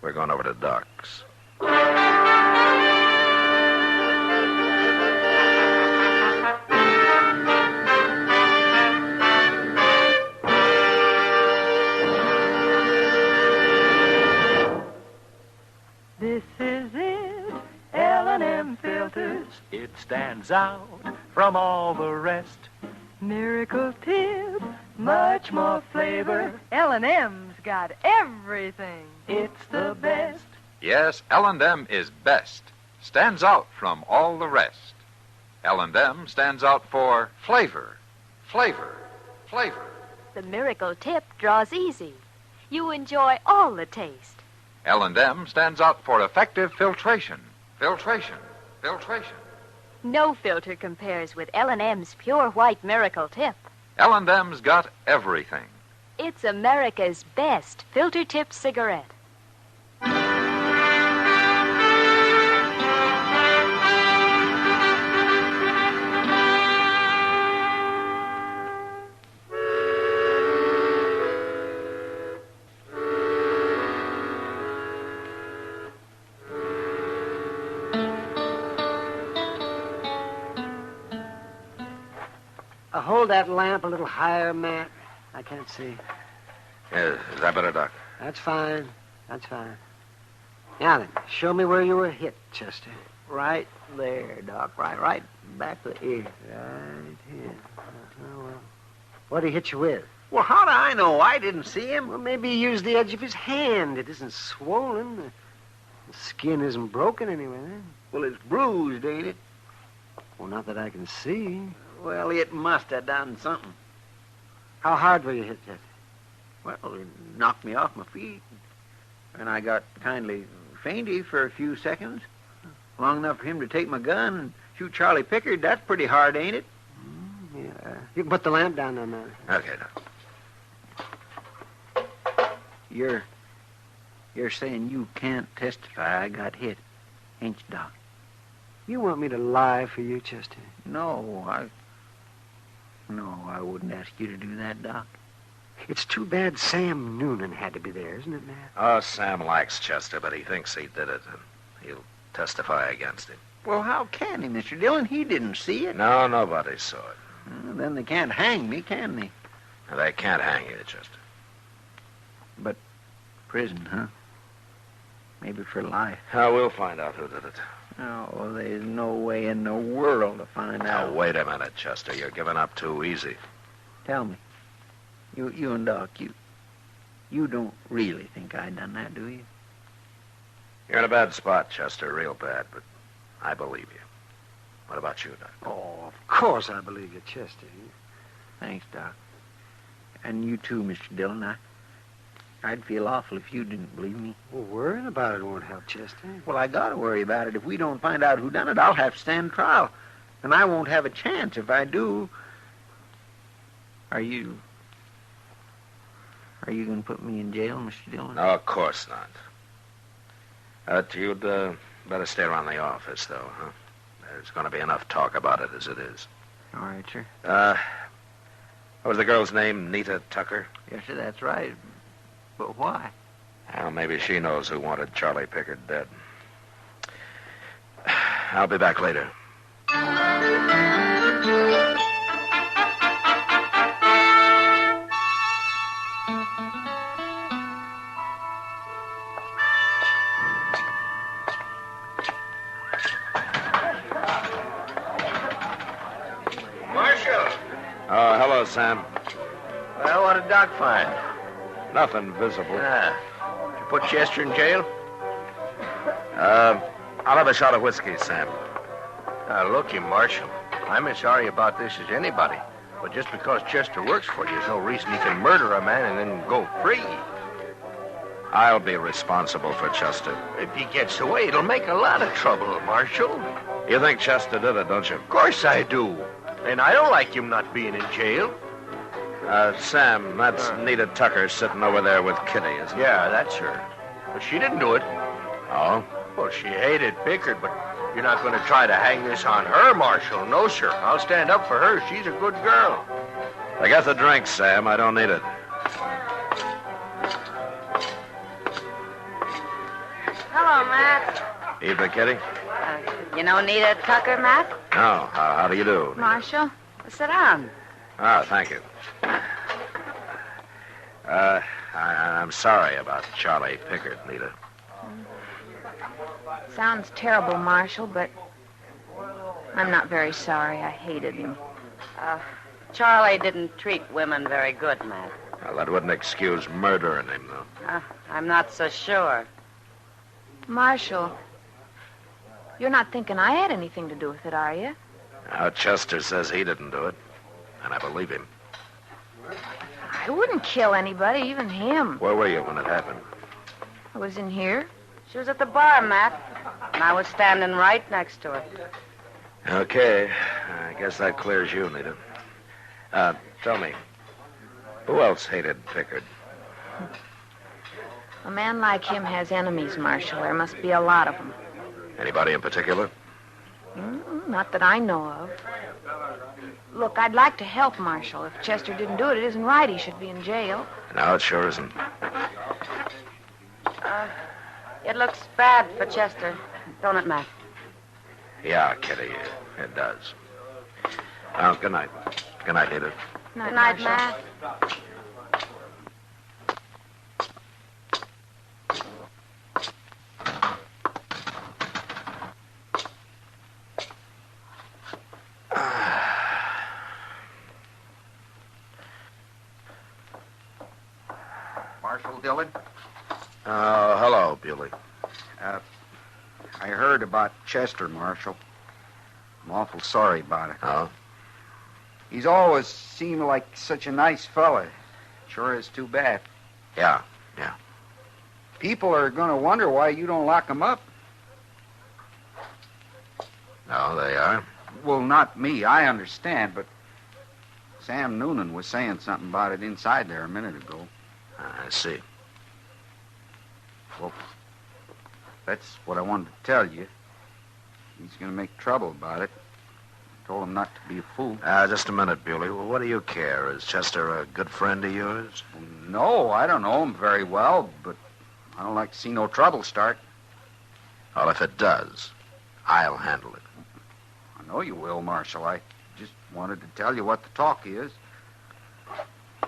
We're going over to Doc's. This is it, L&M filters. It stands out from all the rest. Miracle tip, much more flavor. L&M's got everything. It's the best. Yes, L&M is best. Stands out from all the rest. L&M stands out for flavor, flavor, flavor. The miracle tip draws easy. You enjoy all the taste. L&M stands out for effective filtration, filtration, filtration. No filter compares with L&M's pure white miracle tip. L&M's got everything. It's America's best filter tip cigarette. Hold that lamp a little higher, Matt. I can't see. Is that better, Doc? That's fine. That's fine. Now then, show me where you were hit, Chester. Right there, Doc. Right back of the ear. Right here. Well, what did he hit you with? Well, how do I know? I didn't see him. Well, maybe he used the edge of his hand. It isn't swollen. The skin isn't broken anyway. Well, it's bruised, ain't it? Well, not that I can see. Well, it must have done something. How hard were you hit, Chester? Well, it knocked me off my feet. And I got kindly fainty for a few seconds. Long enough for him to take my gun and shoot Charlie Pickard. That's pretty hard, ain't it? Yeah. You can put the lamp down there, man. Okay, Doc. You're saying you can't testify I got hit, ain't you, Doc? You want me to lie for you, Chester? No, I wouldn't ask you to do that, Doc. It's too bad Sam Noonan had to be there, isn't it, Matt? Oh, Sam likes Chester, but he thinks he did it, and he'll testify against him. Well, how can he, Mr. Dillon? He didn't see it. No, nobody saw it. Well, then they can't hang me, can they? They can't hang you, Chester. But prison, huh? Maybe for life. We'll find out who did it. Oh, there's no way in the world to find out. Now, wait a minute, Chester. You're giving up too easy. Tell me. You and Doc, you don't really think I done that, do you? You're in a bad spot, Chester, real bad, but I believe you. What about you, Doc? Oh, of course I believe you, Chester. Thanks, Doc. And you too, Mr. Dillon. I'd feel awful if you didn't believe me. Well, worrying about it won't help, Chester. Well, I gotta worry about it. If we don't find out who done it, I'll have to stand trial. And I won't have a chance if I do. Are you going to put me in jail, Mr. Dillon? No, of course not. You'd better stay around the office, though, huh? There's going to be enough talk about it as it is. All right, sir. What was the girl's name? Nita Tucker? Yes, sir, that's right. But why? Well, maybe she knows who wanted Charlie Pickard dead. I'll be back later. Marshal! Oh, hello, Sam. Well, what did Doc find? Nothing visible. Did you put Chester in jail? I'll have a shot of whiskey, Sam. Looky, Marshal. I'm as sorry about this as anybody. But just because Chester works for you is no reason he can murder a man and then go free. I'll be responsible for Chester. If he gets away, it'll make a lot of trouble, Marshal. You think Chester did it, don't you? Of course I do. And I don't like him not being in jail. Sam, that's Nita Tucker sitting over there with Kitty, isn't it? Yeah, that's her. But she didn't do it. Oh? Well, she hated Pickard, but you're not going to try to hang this on her, Marshal. No, sir. I'll stand up for her. She's a good girl. I got the drink, Sam. I don't need it. Hello, Matt. Evening, Kitty. You know Nita Tucker, Matt? No. How do you do? Marshal, sit down. Thank you. I'm sorry about Charlie Pickard, Nita. Sounds terrible, Marshal, but I'm not very sorry. I hated him. Charlie didn't treat women very good, Matt. Well, that wouldn't excuse murdering him, though. I'm not so sure. Marshal, you're not thinking I had anything to do with it, are you? Now, Chester says he didn't do it, and I believe him. I wouldn't kill anybody, even him. Where were you when it happened? I was in here. She was at the bar, Matt, and I was standing right next to her. Okay. I guess that clears you, Nita. Tell me, who else hated Pickard? A man like him has enemies, Marshal. There must be a lot of them. Anybody in particular? Not that I know of. Look, I'd like to help Marshal. If Chester didn't do it, it isn't right. He should be in jail. No, it sure isn't. It looks bad for Chester, don't it, Matt? Yeah, Kitty, it does. Well, good night. Good night, Nita. Good night, Matt. Marshal Dillon? Hello, Bewley. I heard about Chester, Marshal. I'm awful sorry about it. Oh? He's always seemed like such a nice fella. Sure is too bad. Yeah. People are going to wonder why you don't lock him up. No, they are. Well, not me. I understand, but Sam Noonan was saying something about it inside there a minute ago. I see. Well, that's what I wanted to tell you. He's going to make trouble about it. I told him not to be a fool. Just a minute, Bewley. Well, what do you care? Is Chester a good friend of yours? No, I don't know him very well, but I don't like to see no trouble start. Well, if it does, I'll handle it. I know you will, Marshal. I just wanted to tell you what the talk is.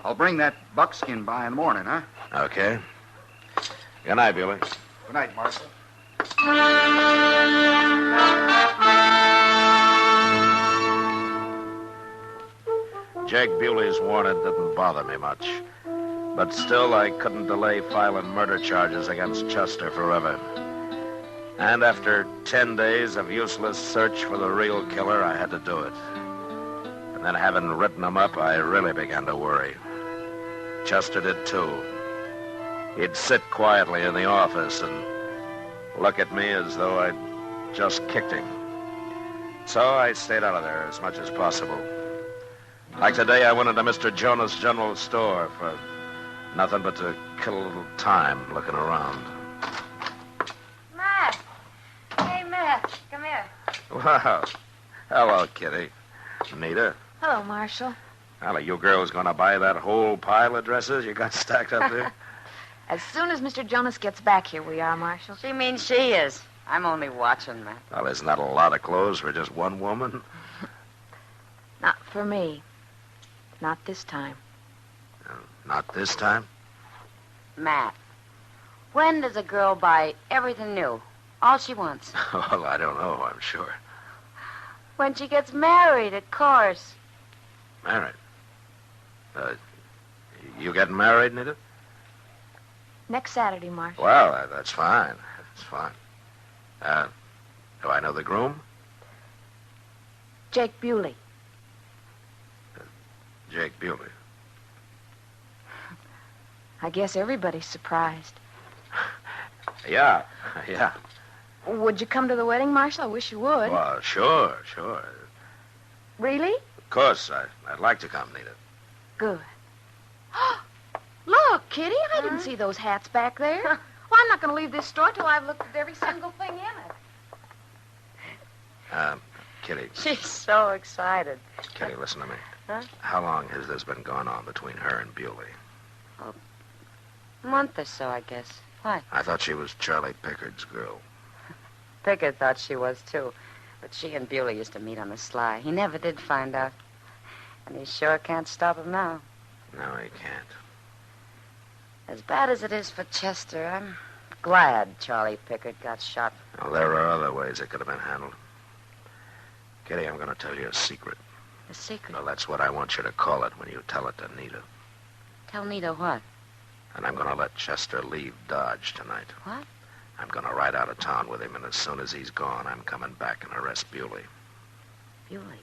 I'll bring that buckskin by in the morning, huh? Okay. Good night, Bewley. Good night, Marshal. Jake Bewley's warning didn't bother me much. But still, I couldn't delay filing murder charges against Chester forever. And after 10 days of useless search for the real killer, I had to do it. And then having written him up, I really began to worry. Chester did too. He'd sit quietly in the office and look at me as though I'd just kicked him. So I stayed out of there as much as possible. Like today, I went into Mr. Jonas' general store for nothing but to kill a little time looking around. Matt! Hey, Matt, come here. Wow. Hello, Kitty. Nita. Hello, Marshal. Well, are you girls going to buy that whole pile of dresses you got stacked up there? As soon as Mr. Jonas gets back here, we are, Marshal. She means she is. I'm only watching, Matt. Well, isn't that a lot of clothes for just one woman? Not for me. Not this time. Not this time? Matt, when does a girl buy everything new? All she wants? Well, I don't know, I'm sure. When she gets married, of course. Married? You getting married, Nita? Next Saturday, Marshal. Well, that's fine. That's fine. Do I know the groom? Jake Bewley. Jake Bewley. I guess everybody's surprised. Yeah. Would you come to the wedding, Marshal? I wish you would. Well, sure. Really? Of course, I'd like to come, Nita. Good. Look, Kitty, I didn't see those hats back there. Well, I'm not going to leave this store till I've looked at every single thing in it. Kitty. She's so excited. Kitty, listen to me. Huh? How long has this been going on between her and Bewley? A month or so, I guess. What? I thought she was Charlie Pickard's girl. Pickard thought she was, too. But she and Bewley used to meet on the sly. He never did find out. And he sure can't stop him now. No, he can't. As bad as it is for Chester, I'm glad Charlie Pickard got shot. Well, there are other ways it could have been handled. Kitty, I'm going to tell you a secret. A secret? Well, that's what I want you to call it when you tell it to Nita. Tell Nita what? And I'm going to let Chester leave Dodge tonight. What? I'm going to ride out of town with him, and as soon as he's gone, I'm coming back and arrest Bewley. Bewley?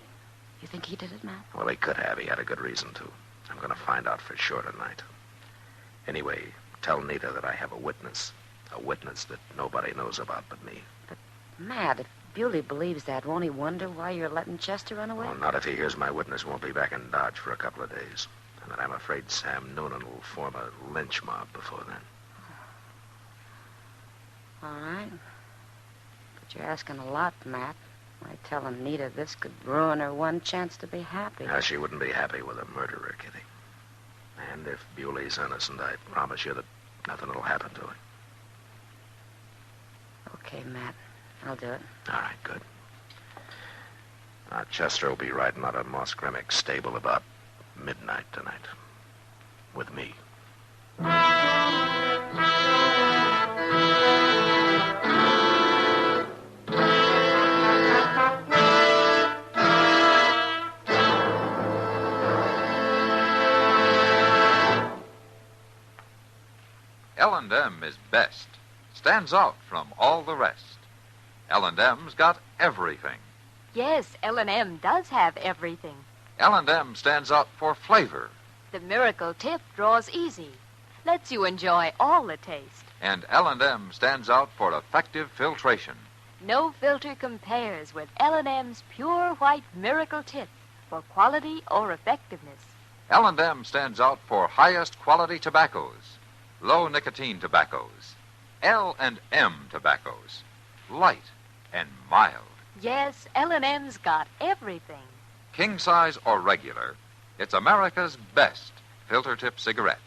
You think he did it, Matt? Well, he could have. He had a good reason to. I'm going to find out for sure tonight. Anyway, tell Nita that I have a witness that nobody knows about but me. But, Matt, if Bewley believes that, won't he wonder why you're letting Chester run away? Well, not if he hears my witness won't be back in Dodge for a couple of days. And that I'm afraid Sam Noonan will form a lynch mob before then. All right. But you're asking a lot, Matt. By telling Nita this could ruin her one chance to be happy. Now, she wouldn't be happy with a murderer, Kitty. And if Bewley's innocent, I promise you that nothing will happen to him. Okay, Matt. I'll do it. All right, good. Now, Chester will be riding out of Moss Grimmick's stable about midnight tonight. With me. L&M is best. Stands out from all the rest. L&M's got everything. Yes, L&M does have everything. L&M stands out for flavor. The miracle tip draws easy. Lets you enjoy all the taste. And L&M stands out for effective filtration. No filter compares with L&M's pure white miracle tip for quality or effectiveness. L&M stands out for highest quality tobaccos. Low nicotine tobaccos. L&M tobaccos. Light and mild. Yes, L&M's got everything. King size or regular, it's America's best filter tip cigarette.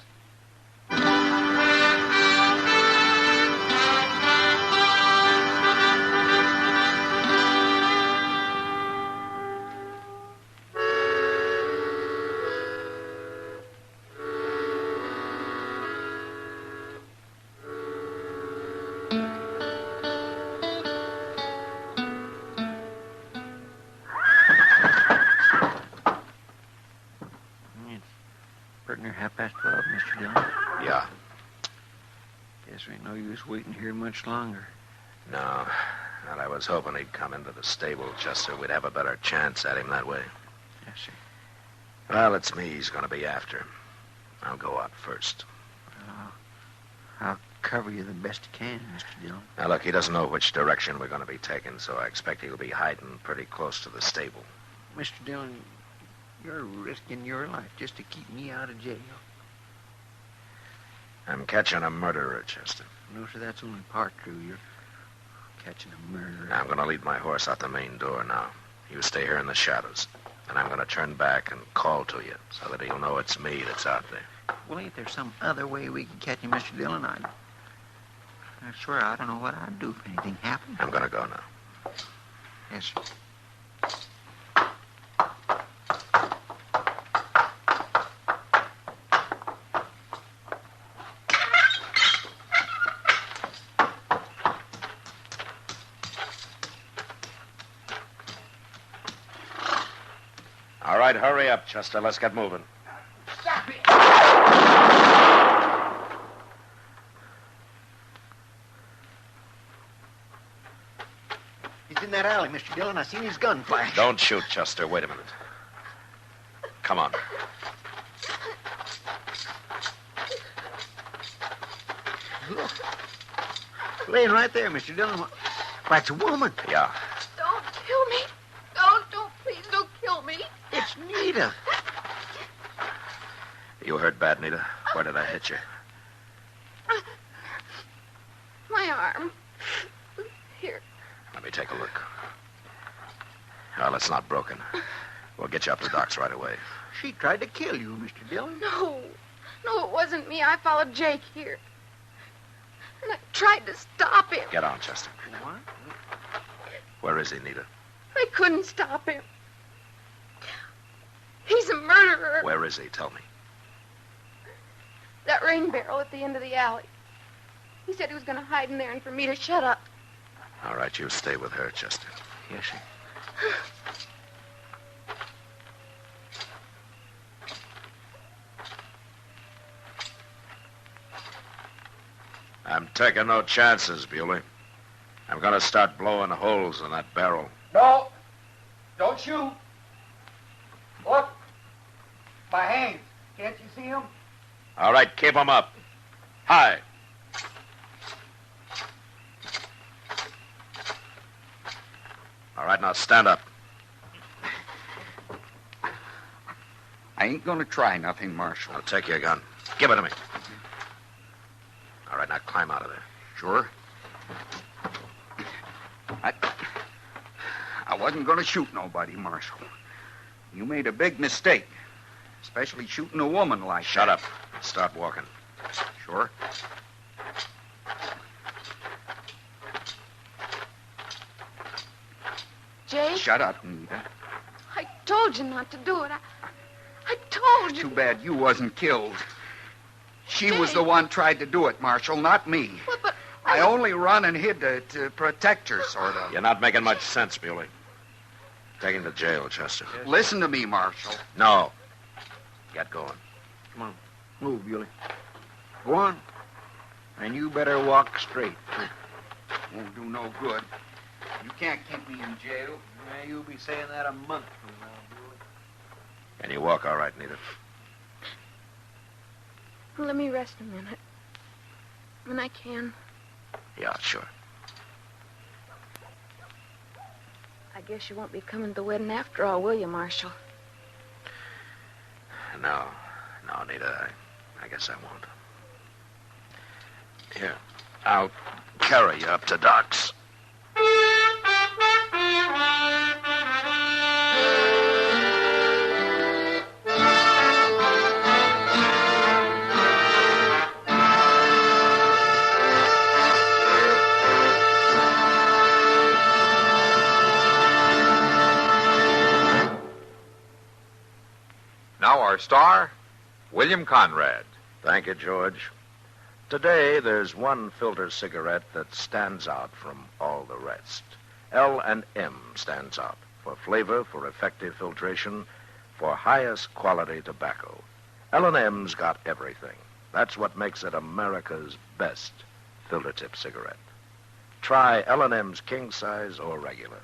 Pretty near 12:30, Mr. Dillon. Yeah. Guess there ain't no use waiting here much longer. No. And I was hoping he'd come into the stable, Chester. We'd have a better chance at him that way. Yes, sir. Well, it's me he's going to be after. I'll go out first. I'll cover you the best I can, Mr. Dillon. Now, look, he doesn't know which direction we're going to be taking, so I expect he'll be hiding pretty close to the stable. Mr. Dillon, you're risking your life just to keep me out of jail. I'm catching a murderer, Chester. No, sir, that's only part true. You're catching a murderer. Now, I'm going to lead my horse out the main door now. You stay here in the shadows. And I'm going to turn back and call to you so that he'll know it's me that's out there. Well, ain't there some other way we can catch him, Mr. Dillon? I swear I don't know what I'd do if anything happened. I'm going to go now. Yes, sir. All right, hurry up, Chester. Let's get moving. Stop it! He's in that alley, Mr. Dillon. I seen his gun flash. Don't shoot, Chester. Wait a minute. Come on. Laying right there, Mr. Dillon. Why, it's a woman. Yeah. Don't kill me. Don't, please don't kill me. It's Nita. You hurt bad, Nita. Where did I hit you? My arm. Here. Let me take a look. Well, it's not broken. We'll get you up to Doc's right away. She tried to kill you, Mr. Dillon. No, it wasn't me. I followed Jake here. And I tried to stop him. Get on, Chester. What? Where is he, Nita? I couldn't stop him. He's a murderer. Where is he? Tell me. That rain barrel at the end of the alley. He said he was going to hide in there and for me to shut up. All right, you stay with her, Chester. Yes, sir. I'm taking no chances, Bewley. I'm going to start blowing holes in that barrel. No. Don't shoot. Look. My hands. Can't you see them? All right, keep them up. High. All right, now stand up. I ain't going to try nothing, Marshal. Now take your gun. Give it to me. All right, now climb out of there. Sure. I wasn't going to shoot nobody, Marshal. You made a big mistake, especially shooting a woman like that. Shut up. Start walking. Sure. Jake? Shut up, Nita. I told you not to do it. I told you. Too bad you wasn't killed. She Jake. was the one tried to do it, Marshal, not me. Well, but I only run and hid to protect her, sort of. You're not making much sense, Bewley. Take him to jail, Chester. Listen to me, Marshal. No. Get going. Come on. Move, Bewley. Go on. And you better walk straight. Won't do no good. You can't keep me in jail. Yeah, you'll be saying that a month from now, Bewley. Can you walk all right, Nita? let me rest a minute. When I can. Yeah, sure. I guess you won't be coming to the wedding after all, will you, Marshal? No, Nita, I guess I won't. Here, I'll carry you up to Doc's. Now our star, William Conrad. Thank you, George. Today, there's one filter cigarette that stands out from all the rest. L&M stands out for flavor, for effective filtration, for highest quality tobacco. L&M's got everything. That's what makes it America's best filter tip cigarette. Try L&M's king size or regular.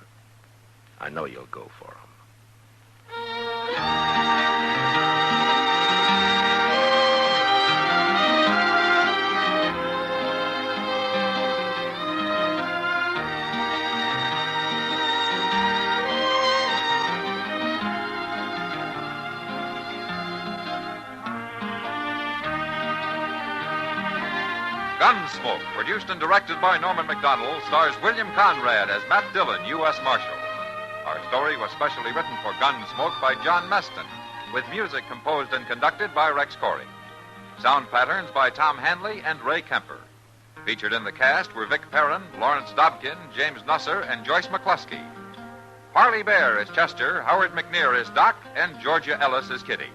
I know you'll go for 'em. Gunsmoke, produced and directed by Norman McDonald, stars William Conrad as Matt Dillon, U.S. Marshal. Our story was specially written for Gunsmoke by John Meston, with music composed and conducted by Rex Corey. Sound patterns by Tom Hanley and Ray Kemper. Featured in the cast were Vic Perrin, Lawrence Dobkin, James Nusser, and Joyce McCluskey. Harley Bear is Chester, Howard McNear is Doc, and Georgia Ellis is Kitty.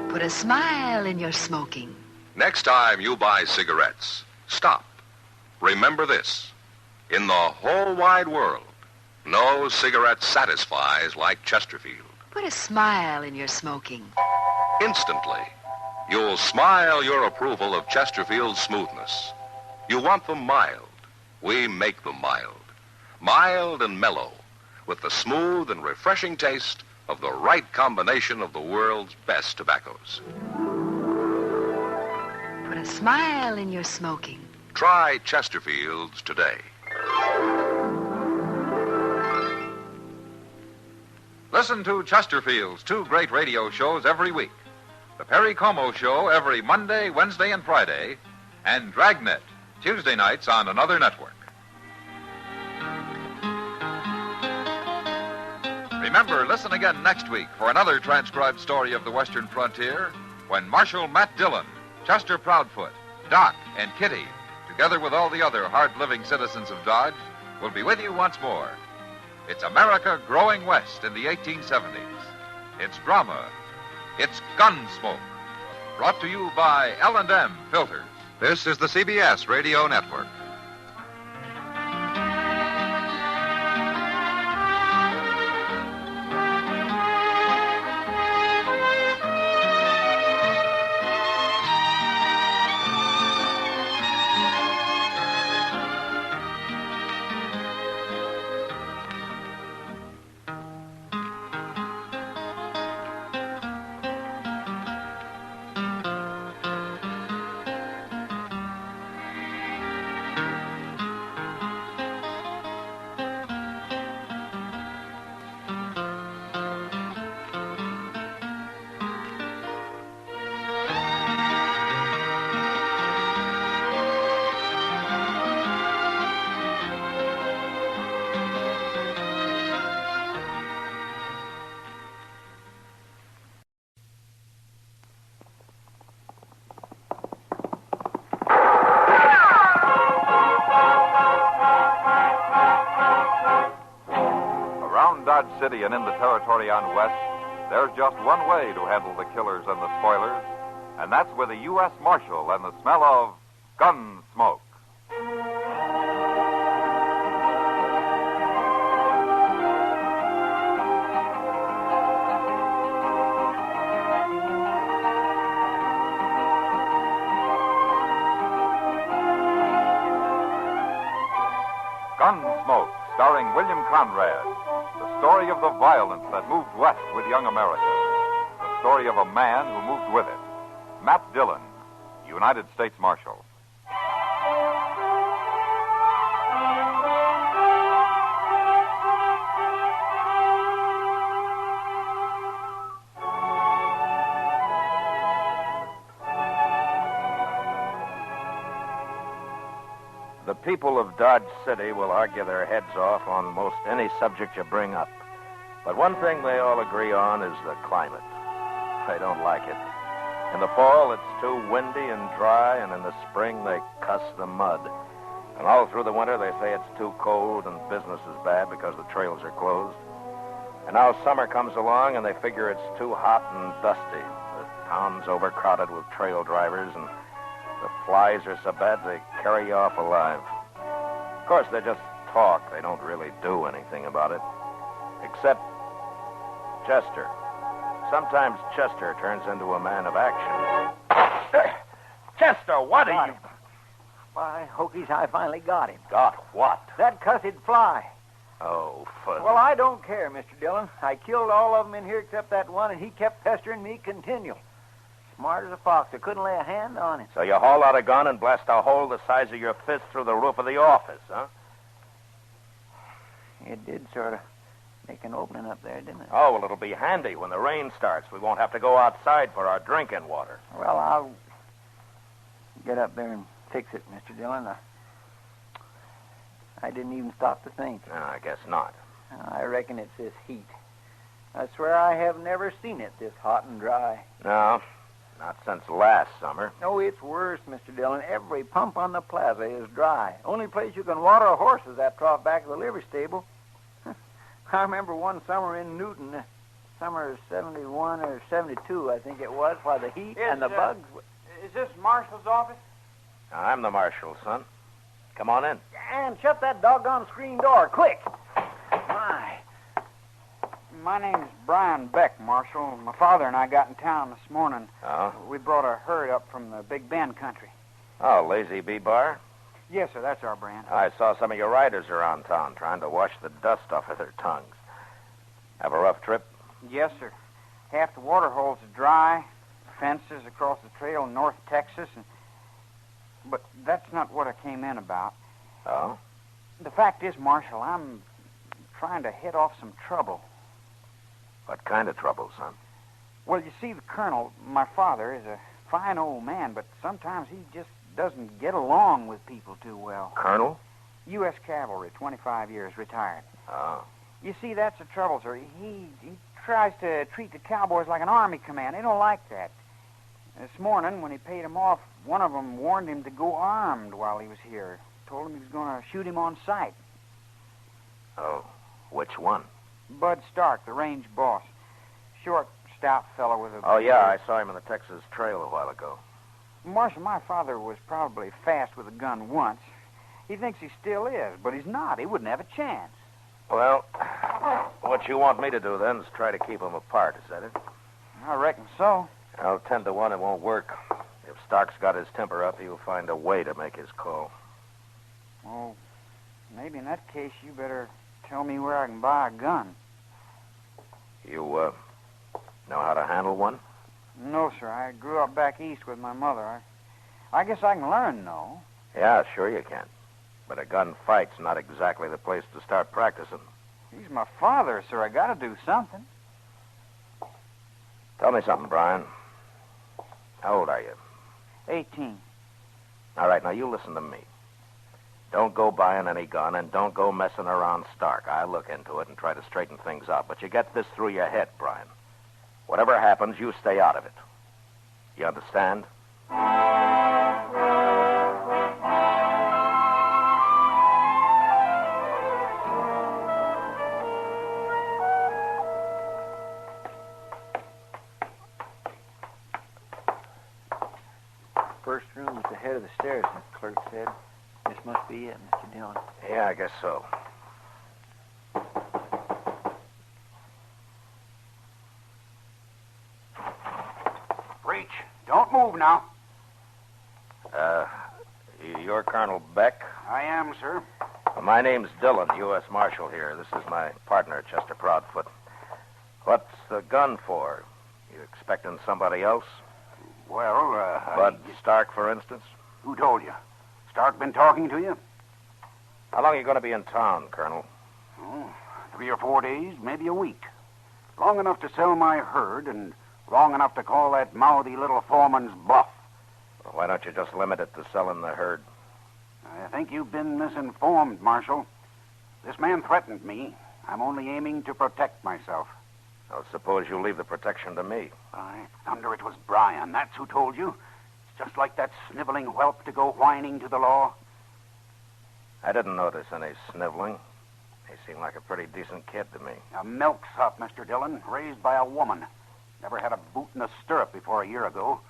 Put a smile in your smoking. Next time you buy cigarettes, stop. Remember this. In the whole wide world, no cigarette satisfies like Chesterfield. Put a smile in your smoking. Instantly, you'll smile your approval of Chesterfield's smoothness. You want them mild. We make them mild. Mild and mellow, with the smooth and refreshing taste of the right combination of the world's best tobaccos. Put a smile in your smoking. Try Chesterfield's today. Listen to Chesterfield's two great radio shows every week. The Perry Como Show every Monday, Wednesday, and Friday, and Dragnet, Tuesday nights on another network. Remember, listen again next week for another transcribed story of the Western frontier when Marshal Matt Dillon, Chester Proudfoot, Doc, and Kitty, together with all the other hard-living citizens of Dodge, will be with you once more. It's America growing west in the 1870s. It's drama. It's Gunsmoke. Brought to you by L&M Filters. This is the CBS Radio Network. Dodge City and in the territory on west, there's just one way to handle the killers and the spoilers, and that's with a U.S. Marshal and the smell of Gunsmoke. Gunsmoke, starring William Conrad. The story of the violence that moved west with young America. The story of a man who moved with it. Matt Dillon, United States Marshal. The people of Dodge City will argue their heads off on most any subject you bring up. But one thing they all agree on is the climate. They don't like it. In the fall, it's too windy and dry, and in the spring, they cuss the mud. And all through the winter, they say it's too cold and business is bad because the trails are closed. And now summer comes along, and they figure it's too hot and dusty. The town's overcrowded with trail drivers, and the flies are so bad they carry you off alive. Of course, they just talk. They don't really do anything about it. Except Chester. Sometimes Chester turns into a man of action. Chester, what are you... By hokies, I finally got him. Got what? That cussed fly. Oh, fuzzy. Well, I don't care, Mr. Dillon. I killed all of them in here except that one, and he kept pestering me continual. Smart as a fox. I couldn't lay a hand on him. So you haul out a gun and blast a hole the size of your fist through the roof of the office, huh? It did sort of make an opening up there, didn't it? Oh, well, it'll be handy when the rain starts. We won't have to go outside for our drinking water. Well, I'll get up there and fix it, Mr. Dillon. I didn't even stop to think. No, I guess not. I reckon it's this heat. I swear I have never seen it this hot and dry. No, not since last summer. No, it's worse, Mr. Dillon. Every pump on the plaza is dry. Only place you can water a horse is that trough back of the livery stable. I remember one summer in Newton, summer of 71 or 72, I think it was, while the heat and the bugs... Is this Marshal's office? I'm the marshal, son. Come on in. And shut that doggone screen door, quick. My name's Brian Beck, Marshal. My father and I got in town this morning. Oh? We brought a herd up from the Big Bend country. Oh, Lazy Bee Bar? Yes, sir, that's our brand. I saw some of your riders around town trying to wash the dust off of their tongues. Have a rough trip? Yes, sir. Half the water holes are dry, fences across the trail in North Texas, but that's not what I came in about. Oh? The fact is, Marshal, I'm trying to head off some trouble. What kind of trouble, son? Well, you see, the Colonel, my father, is a fine old man, but sometimes he just doesn't get along with people too well. Colonel? U.S. Cavalry, 25 years, retired. Oh. You see, that's the trouble, sir. He tries to treat the cowboys like an army command. They don't like that. This morning, when he paid him off, one of them warned him to go armed while he was here. Told him he was going to shoot him on sight. Oh, which one? Bud Stark, the range boss. Short, stout fellow with a... Oh, yeah, I saw him in the Texas Trail a while ago. Marshal, my father was probably fast with a gun once. He thinks he still is, but he's not. He wouldn't have a chance. Well, what you want me to do, then, is try to keep them apart, is that it? I reckon so. Well, 10 to 1, it won't work. If Stark's got his temper up, he'll find a way to make his call. Oh, maybe in that case you better tell me where I can buy a gun. You, know how to handle one? No, sir. I grew up back east with my mother. I guess I can learn, though. Yeah, sure you can. But a gunfight's not exactly the place to start practicing. He's my father, sir. I gotta do something. Tell me something, Brian. How old are you? 18. All right, now you listen to me. Don't go buying any gun, and don't go messing around Stark. I'll look into it and try to straighten things out. But you get this through your head, Brian. Whatever happens, you stay out of it. You understand? First room at the head of the stairs, the clerk said. This must be it, Mr. Dillon. Yeah, I guess so. Reach. Don't move now. You're Colonel Beck? I am, sir. My name's Dillon, U.S. Marshal here. This is my partner, Chester Proudfoot. What's the gun for? You expecting somebody else? Well, Bud Stark, for instance? Who told you? Stark been talking to you? How long are you going to be in town, Colonel? Oh, 3 or 4 days, maybe a week. Long enough to sell my herd and long enough to call that mouthy little foreman's bluff. Well, why don't you just limit it to selling the herd? I think you've been misinformed, Marshal. This man threatened me. I'm only aiming to protect myself. Well, suppose you leave the protection to me. By thunder, it was Brian. That's who told you. It's just like that sniveling whelp to go whining to the law. I didn't notice any sniveling. He seemed like a pretty decent kid to me. A milksop, Mr. Dillon, raised by a woman. Never had a boot in a stirrup before a year ago.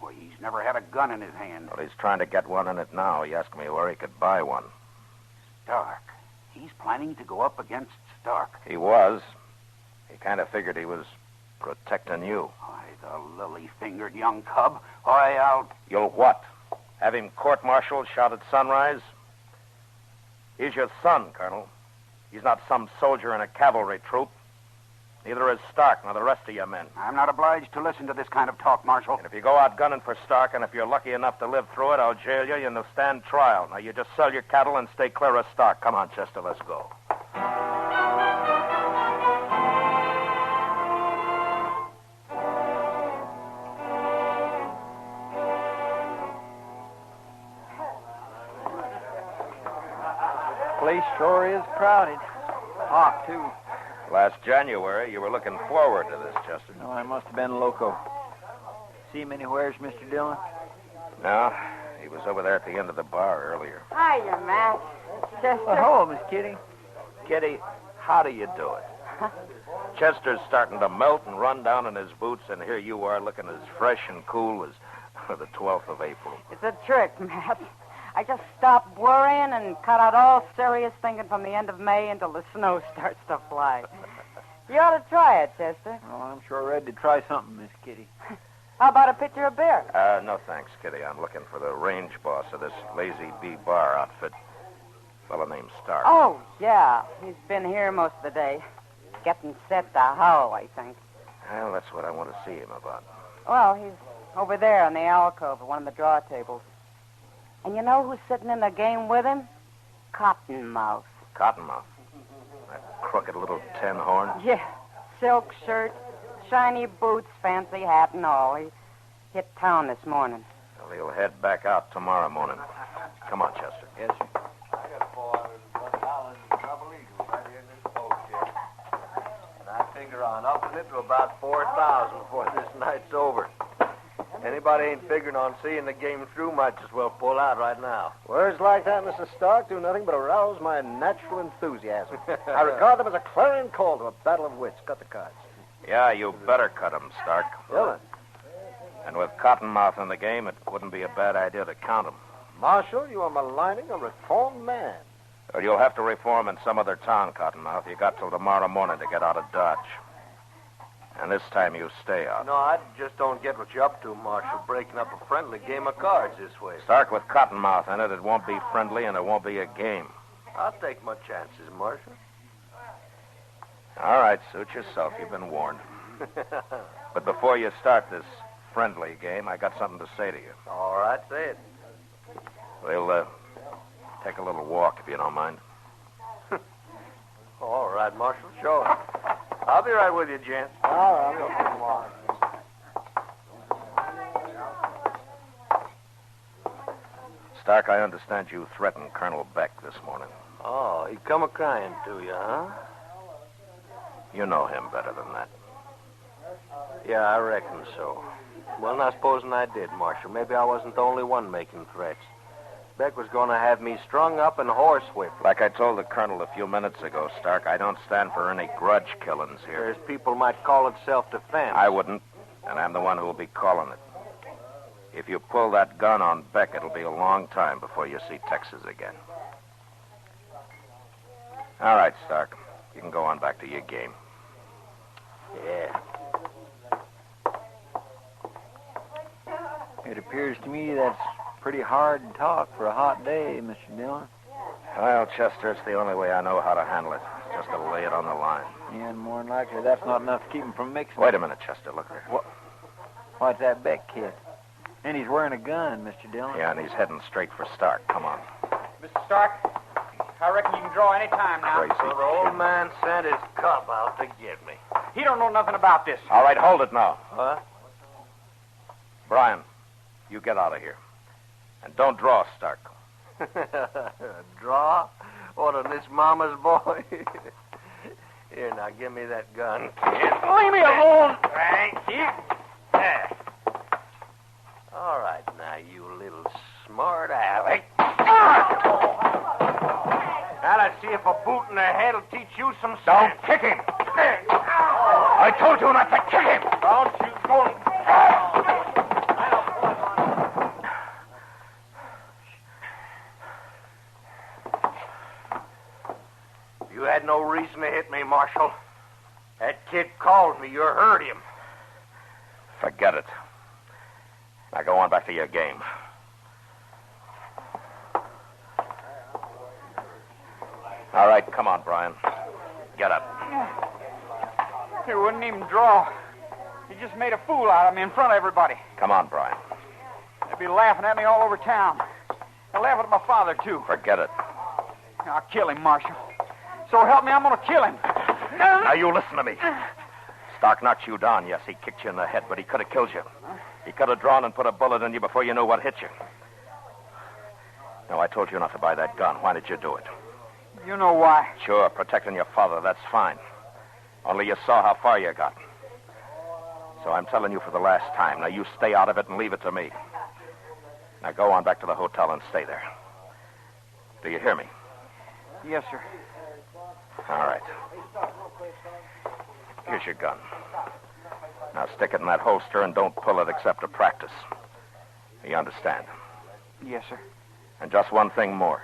Well, he's never had a gun in his hand. Well, he's trying to get one in it now. He asked me where he could buy one. Stark. He's planning to go up against Stark. He was. He kind of figured he was protecting you. Why, the lily-fingered young cub. Why, I'll... You'll what? Have him court-martialed, shot at sunrise? He's your son, Colonel. He's not some soldier in a cavalry troop. Neither is Stark nor the rest of your men. I'm not obliged to listen to this kind of talk, Marshal. And if you go out gunning for Stark, and if you're lucky enough to live through it, I'll jail you and you'll stand trial. Now, you just sell your cattle and stay clear of Stark. Come on, Chester, let's go. Place sure is crowded. Hot, too. Last January, you were looking forward to this, Chester. No, I must have been loco. See him anywheres, Mr. Dillon? No, he was over there at the end of the bar earlier. Hiya, Matt. Chester. Well, hello, Miss Kitty. Kitty, how do you do it? Chester's starting to melt and run down in his boots, and here you are looking as fresh and cool as the 12th of April. It's a trick, Matt. I just stopped worrying and cut out all serious thinking from the end of May until the snow starts to fly. You ought to try it, Chester. Oh, I'm sure ready to try something, Miss Kitty. How about a pitcher of beer? No thanks, Kitty. I'm looking for the range boss of this Lazy Bee Bar outfit. Fellow named Stark. Oh, yeah. He's been here most of the day. Getting set to howl, I think. Well, that's what I want to see him about. Well, he's over there on the alcove at one of the draw tables. And you know who's sitting in the game with him? Cottonmouth. Cottonmouth. That crooked little tin horn. Yeah. Silk shirt, shiny boots, fancy hat and all. He hit town this morning. Well, he'll head back out tomorrow morning. Come on, Chester. Yes, sir. I got $401 in double eagle right here in this boat check. And I figure on upping it to about $4,000 before this night's over. Anybody ain't figuring on seeing the game through might as well pull out right now. Words like that, Mr. Stark, do nothing but arouse my natural enthusiasm. I regard them as a clarion call to a battle of wits. Cut the cards. Yeah, you better cut him, Stark. Well, And with Cottonmouth in the game, it wouldn't be a bad idea to count him. Marshal, you are maligning a reformed man. Well, you'll have to reform in some other town, Cottonmouth. You got till tomorrow morning to get out of Dodge. And this time you stay out. No, I just don't get what you're up to, Marshal, breaking up a friendly game of cards this way. Stark with Cottonmouth in it. It won't be friendly and it won't be a game. I'll take my chances, Marshal. All right, suit yourself. You've been warned. But before you start this friendly game, I got something to say to you. All right, say it. We'll take a little walk, if you don't mind. All right, Marshal, sure. I'll be right with you, gent. All right, I'll go tomorrow. Stark, I understand you threatened Colonel Beck this morning. Oh, he come a-crying to you, huh? You know him better than that. Yeah, I reckon so. Well, now, supposing I did, Marshal, maybe I wasn't the only one making threats. Beck was going to have me strung up and horsewhipped. Like I told the Colonel a few minutes ago, Stark, I don't stand for any grudge killings here. There's people might call it self-defense. I wouldn't, and I'm the one who will be calling it. If you pull that gun on Beck, it'll be a long time before you see Texas again. All right, Stark. You can go on back to your game. Yeah. It appears to me that's pretty hard talk for a hot day, Mr. Dillon. Well, Chester, it's the only way I know how to handle it. Just to lay it on the line. Yeah, and more than likely that's not enough to keep him from mixing. Wait a minute, Chester. Look there. What's that Beck kid? And he's wearing a gun, Mr. Dillon. Yeah, and he's heading straight for Stark. Come on. Mr. Stark, I reckon you can draw any time now. Crazy. So the old man sent his cub out to get me. He don't know nothing about this. All right, hold it now. Huh? Brian, you get out of here. And don't draw, Stark. Draw? What, on this mama's boy? Here, now, give me that gun, kid. Leave me alone. Thank you. There. All right, now, you little smart aleck. Now, let's see if a boot in the head will teach you some sense. Don't kick him. I told you not to kick him. Don't you go... You had no reason to hit me, Marshal. That kid called me. You heard him. Forget it. Now go on back to your game. All right, come on, Brian. Get up. He wouldn't even draw. He just made a fool out of me in front of everybody. Come on, Brian. They'll be laughing at me all over town. They'll laugh at my father, too. Forget it. I'll kill him, Marshal. So help me, I'm going to kill him. Now you listen to me. Stark knocked you down. Yes, he kicked you in the head, but he could have killed you. He could have drawn and put a bullet in you before you knew what hit you. No, I told you not to buy that gun. Why did you do it? You know why. Sure, protecting your father, that's fine. Only you saw how far you got. So I'm telling you for the last time. Now you stay out of it and leave it to me. Now go on back to the hotel and stay there. Do you hear me? Yes, sir. All right. Here's your gun. Now stick it in that holster and don't pull it except to practice. You understand? Yes, sir. And just one thing more.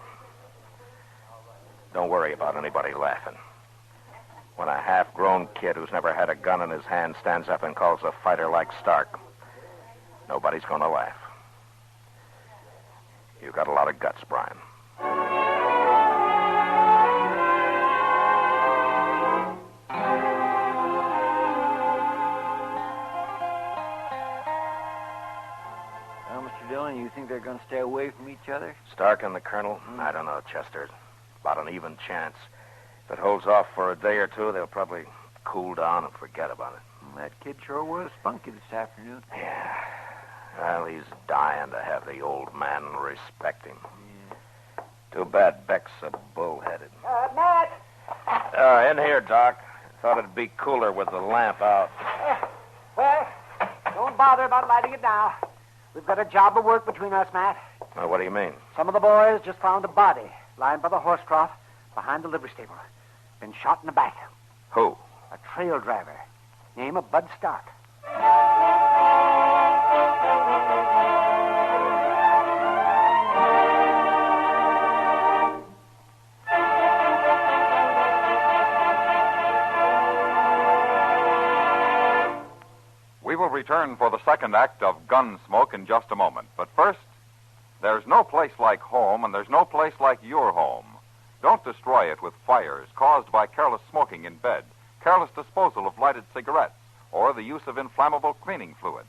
Don't worry about anybody laughing. When a half-grown kid who's never had a gun in his hand stands up and calls a fighter like Stark, Nobody's going to laugh. You got a lot of guts, Brian. Well, Mr. Dillon, you think they're going to stay away from each other? Stark and the Colonel? I don't know, Chester. About an even chance. If it holds off for a day or two, they'll probably cool down and forget about it. Well, that kid sure was spunky this afternoon. Yeah. Well, he's dying to have the old man respect him. Yeah. Too bad Beck's so bullheaded. Matt! In here, Doc. Thought it'd be cooler with the lamp out. Well, don't bother about lighting it now. We've got a job of work between us, Matt. Well, what do you mean? Some of the boys just found a body lying by the horse trough behind the livery stable. Been shot in the back. Who? A trail driver. Name of Bud Stark. We will return for the second act of Gunsmoke in just a moment. But first, there's no place like home, and there's no place like your home. Don't destroy it with fires caused by careless smoking in bed, careless disposal of lighted cigarettes, or the use of inflammable cleaning fluid.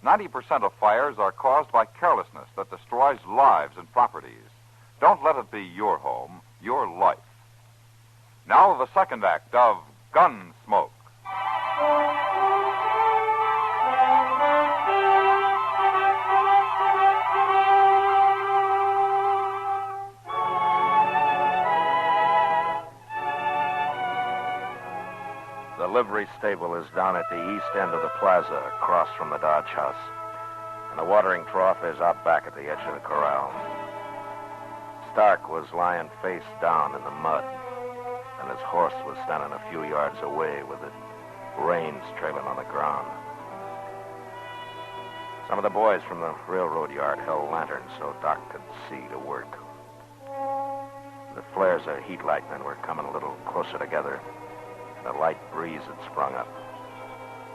90% of fires are caused by carelessness that destroys lives and properties. Don't let it be your home, your life. Now the second act of Gunsmoke. The livery stable is down at the east end of the plaza, across from the Dodge House. And the watering trough is out back at the edge of the corral. Stark was lying face down in the mud, and his horse was standing a few yards away with the reins trailing on the ground. Some of the boys from the railroad yard held lanterns so Doc could see to work. The flares of heat lightning were coming a little closer together. A light breeze had sprung up,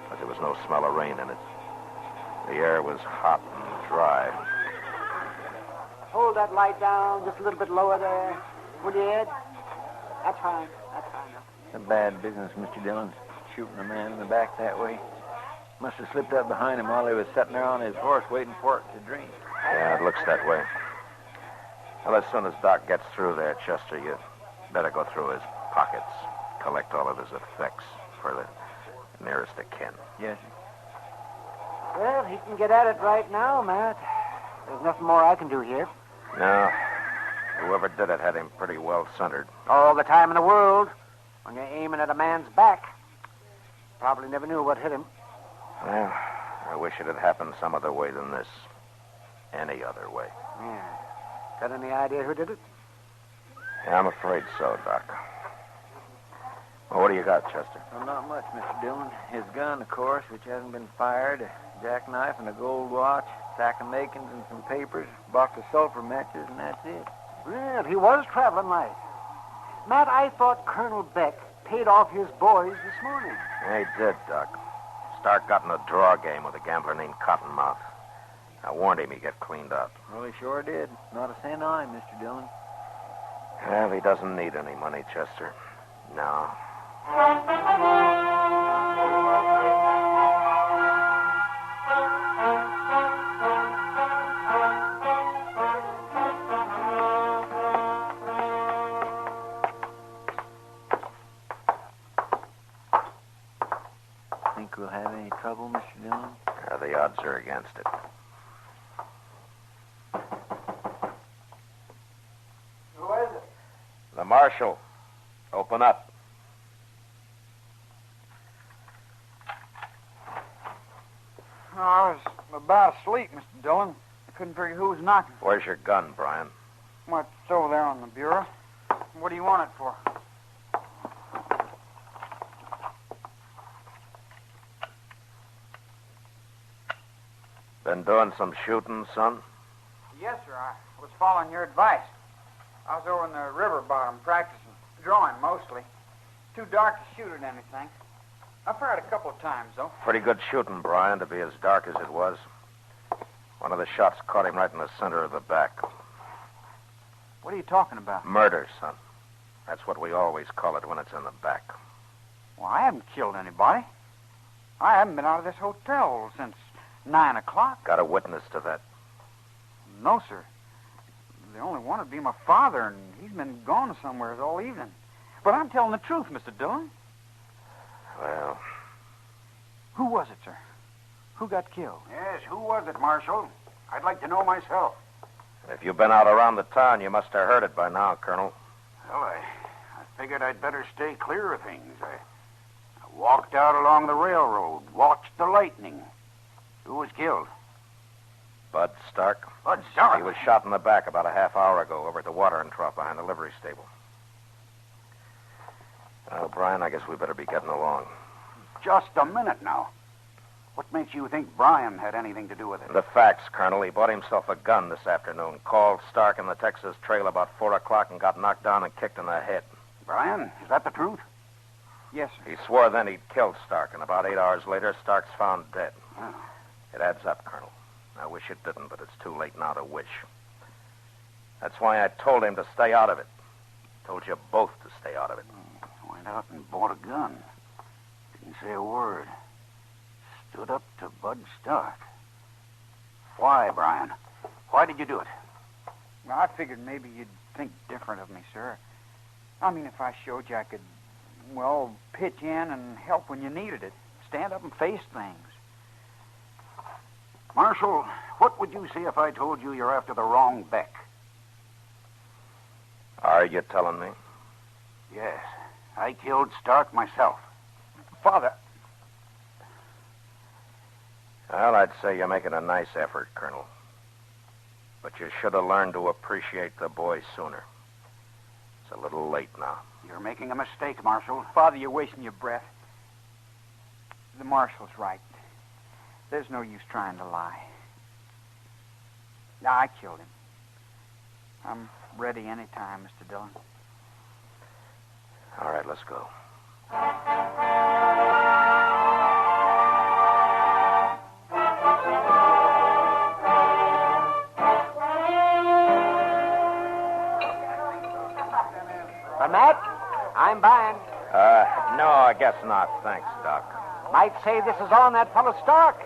but there was no smell of rain in it. The air was hot and dry. Hold that light down just a little bit lower there. Would you, Ed? That's fine. That's fine. It's a bad business, Mr. Dillon, shooting a man in the back that way. Must have slipped up behind him while he was sitting there on his horse waiting for it to drink. Yeah, it looks that way. Well, as soon as Doc gets through there, Chester, you better go through his pockets. Collect all of his effects for the nearest of kin. Yes, sir. Well, he can get at it right now, Matt. There's nothing more I can do here. No. Whoever did it had him pretty well centered. All the time in the world. When you're aiming at a man's back. Probably never knew what hit him. Well, I wish it had happened some other way than this. Any other way. Yeah. Got any idea who did it? Yeah, I'm afraid so, Doc. Well, what do you got, Chester? Well, not much, Mr. Dillon. His gun, of course, which hasn't been fired, a jackknife and a gold watch, sack of makings and some papers, box of sulfur matches, and that's it. Well, he was traveling light. Matt, I thought Colonel Beck paid off his boys this morning. Yeah, he did, Doc. Stark got in a draw game with a gambler named Cottonmouth. I warned him he'd get cleaned up. Well, he sure did. Not a cent on him, Mr. Dillon. Well, he doesn't need any money, Chester. No. Think we'll have any trouble, Mr. Dillon? The odds are against it. Who is it? The marshal. Open up. Oh, I was about asleep, Mr. Dillon. I couldn't figure who was knocking. Where's your gun, Brian? Well, it's over there on the bureau. What do you want it for? Been doing some shooting, son? Yes, sir. I was following your advice. I was over in the river bottom practicing. Drawing, mostly. Too dark to shoot at anything. I fired a couple of times, though. Pretty good shooting, Brian, to be as dark as it was. One of the shots caught him right in the center of the back. What are you talking about? Murder, son. That's what we always call it when it's in the back. Well, I haven't killed anybody. I haven't been out of this hotel since 9 o'clock. Got a witness to that? No, sir. The only one would be my father, and he's been gone somewhere all evening. But I'm telling the truth, Mr. Dillon. Well... Who was it, sir? Who got killed? Yes, who was it, Marshal? I'd like to know myself. If you've been out around the town, you must have heard it by now, Colonel. Well, I figured I'd better stay clear of things. I walked out along the railroad, watched the lightning. Who was killed? Bud Stark. Bud Stark? He was shot in the back about a half hour ago over at the watering trough behind the livery stable. Well, Brian, I guess we better be getting along. Just a minute now. What makes you think Brian had anything to do with it? The facts, Colonel. He bought himself a gun this afternoon, called Stark in the Texas Trail about 4 o'clock and got knocked down and kicked in the head. Brian, is that the truth? Yes, sir. He swore then he'd killed Stark, and about 8 hours later, Stark's found dead. Oh. It adds up, Colonel. I wish it didn't, but it's too late now to wish. That's why I told him to stay out of it. Told you both to stay out of it. Went out and bought a gun. Didn't say a word. Stood up to Bud Stark. Why, Brian? Why did you do it? Well, I figured maybe you'd think different of me, sir. I mean, if I showed you I could, well, pitch in and help when you needed it. Stand up and face things. Marshal, what would you say if I told you you're after the wrong Beck? Are you telling me? Yes. I killed Stark myself. Father. Well, I'd say you're making a nice effort, Colonel. But you should have learned to appreciate the boy sooner. It's a little late now. You're making a mistake, Marshal. Father, you're wasting your breath. The Marshal's right. There's no use trying to lie. I killed him. I'm ready any time, Mr. Dillon. All right, let's go. Matt, I'm buying. No, I guess not. Thanks, Doc. Might say this is on that fellow Stark.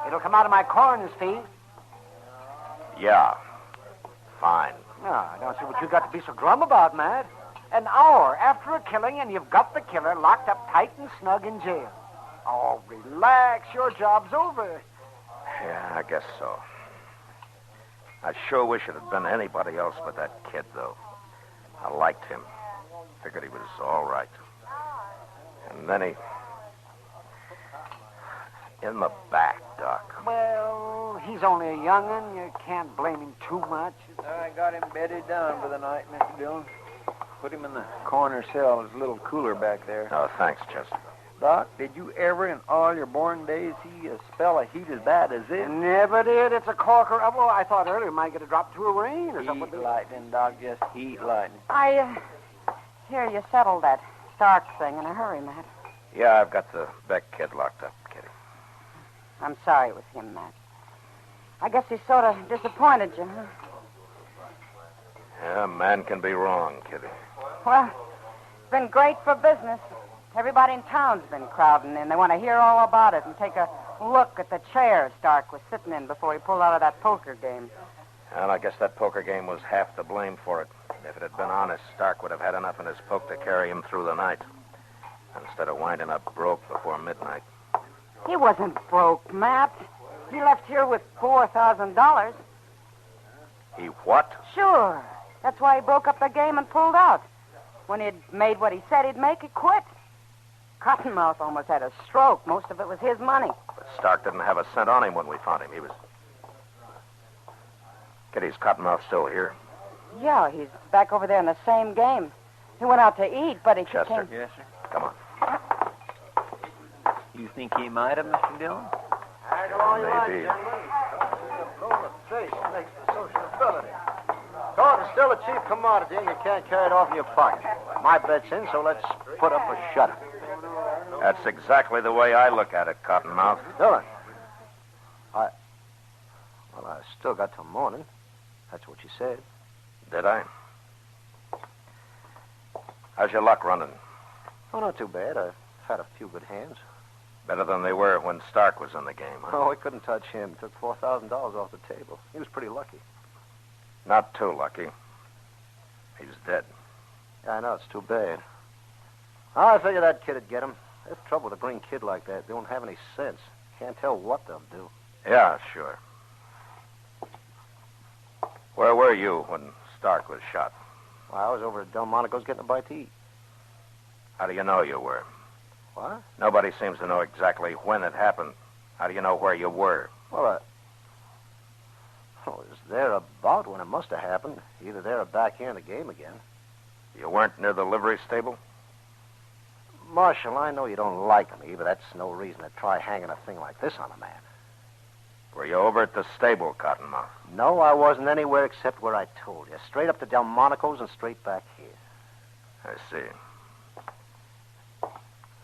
It'll come out of my coroner's fee. Yeah. Fine. No, I don't see what you got to be so glum about, Matt. An hour after a killing, and you've got the killer locked up tight and snug in jail. Oh, relax. Your job's over. Yeah, I guess so. I sure wish it had been anybody else but that kid, though. I liked him. Figured he was all right. And then he... In the back, Doc. Well, he's only a young'un. You can't blame him too much. I got him bedded down for the night, Mr. Dillon. Put him in the corner cell. It's a little cooler back there. Oh, thanks, Chester. Doc, did you ever in all your born days see a spell of heat as bad as this? Never did. It's a corker. Well, I thought earlier it might get a drop to a rain or something. Heat lightning, Doc, just heat lightning. I hear you settled that Stark thing in a hurry, Matt. Yeah, I've got the Beck kid locked up, Kitty. I'm sorry it was him, Matt. I guess he sort of disappointed you, huh? Yeah, a man can be wrong, Kitty. Well, it's been great for business. Everybody in town's been crowding in. They want to hear all about it and take a look at the chair Stark was sitting in before he pulled out of that poker game. Well, I guess that poker game was half to blame for it. If it had been honest, Stark would have had enough in his poke to carry him through the night, instead of winding up broke before midnight. He wasn't broke, Matt. He left here with $4,000. He what? Sure. That's why he broke up the game and pulled out. When he'd made what he said he'd make, he quit. Cottonmouth almost had a stroke. Most of it was his money. But Stark didn't have a cent on him when we found him. He was... Kitty's Cottonmouth still here? Yeah, he's back over there in the same game. He went out to eat, but he Chester. Yes, sir. Come on. You think he might have, Mr. Dillon? Maybe. Fish makes for sociability. Gold is still a cheap commodity, and you can't carry it off in your pocket. My bet's in, so let's put up a shut-up. That's exactly the way I look at it, Cottonmouth. Dillon. Well, I still got till morning. That's what you said. Did I? How's your luck running? Oh, not too bad. I've had a few good hands. Better than they were when Stark was in the game, huh? Oh, we couldn't touch him. Took $4,000 off the table. He was pretty lucky. Not too lucky. He's dead. Yeah, I know. It's too bad. I figured that kid would get him. There's trouble with a green kid like that. They don't have any sense. Can't tell what they'll do. Yeah, sure. Where were you when Stark was shot? Well, I was over at Delmonico's getting a bite to eat. How do you know you were? What? Nobody seems to know exactly when it happened. How do you know where you were? Well, I was there about when it must have happened. Either there or back here in the game again. You weren't near the livery stable? Marshal, I know you don't like me, but that's no reason to try hanging a thing like this on a man. Were you over at the stable, Cottonmouth? No, I wasn't anywhere except where I told you. Straight up to Delmonico's and straight back here. I see.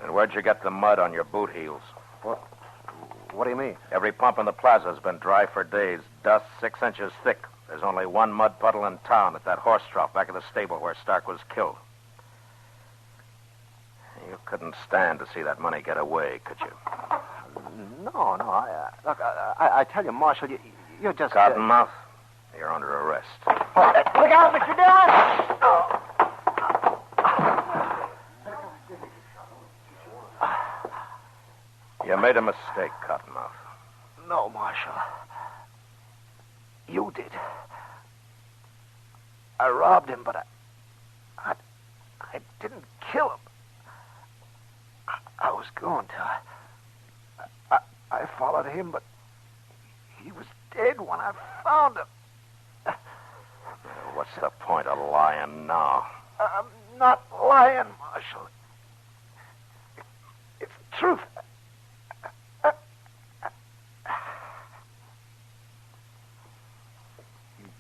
And where'd you get the mud on your boot heels? What do you mean? Every pump in the plaza's been dry for days. Dust 6 inches thick. There's only one mud puddle in town at that horse trough back of the stable where Stark was killed. You couldn't stand to see that money get away, could you? No. Look, I tell you, Marshal, you're just... Cottonmouth, you're under arrest. Look out, Mr. Dillon! Oh. You made a mistake, Cottonmouth. No, Marshal. You did. I robbed him, but I didn't kill him. I was going to. I followed him, but he was dead when I found him. What's the point of lying now? I'm not lying, Marshal. It's the truth. You're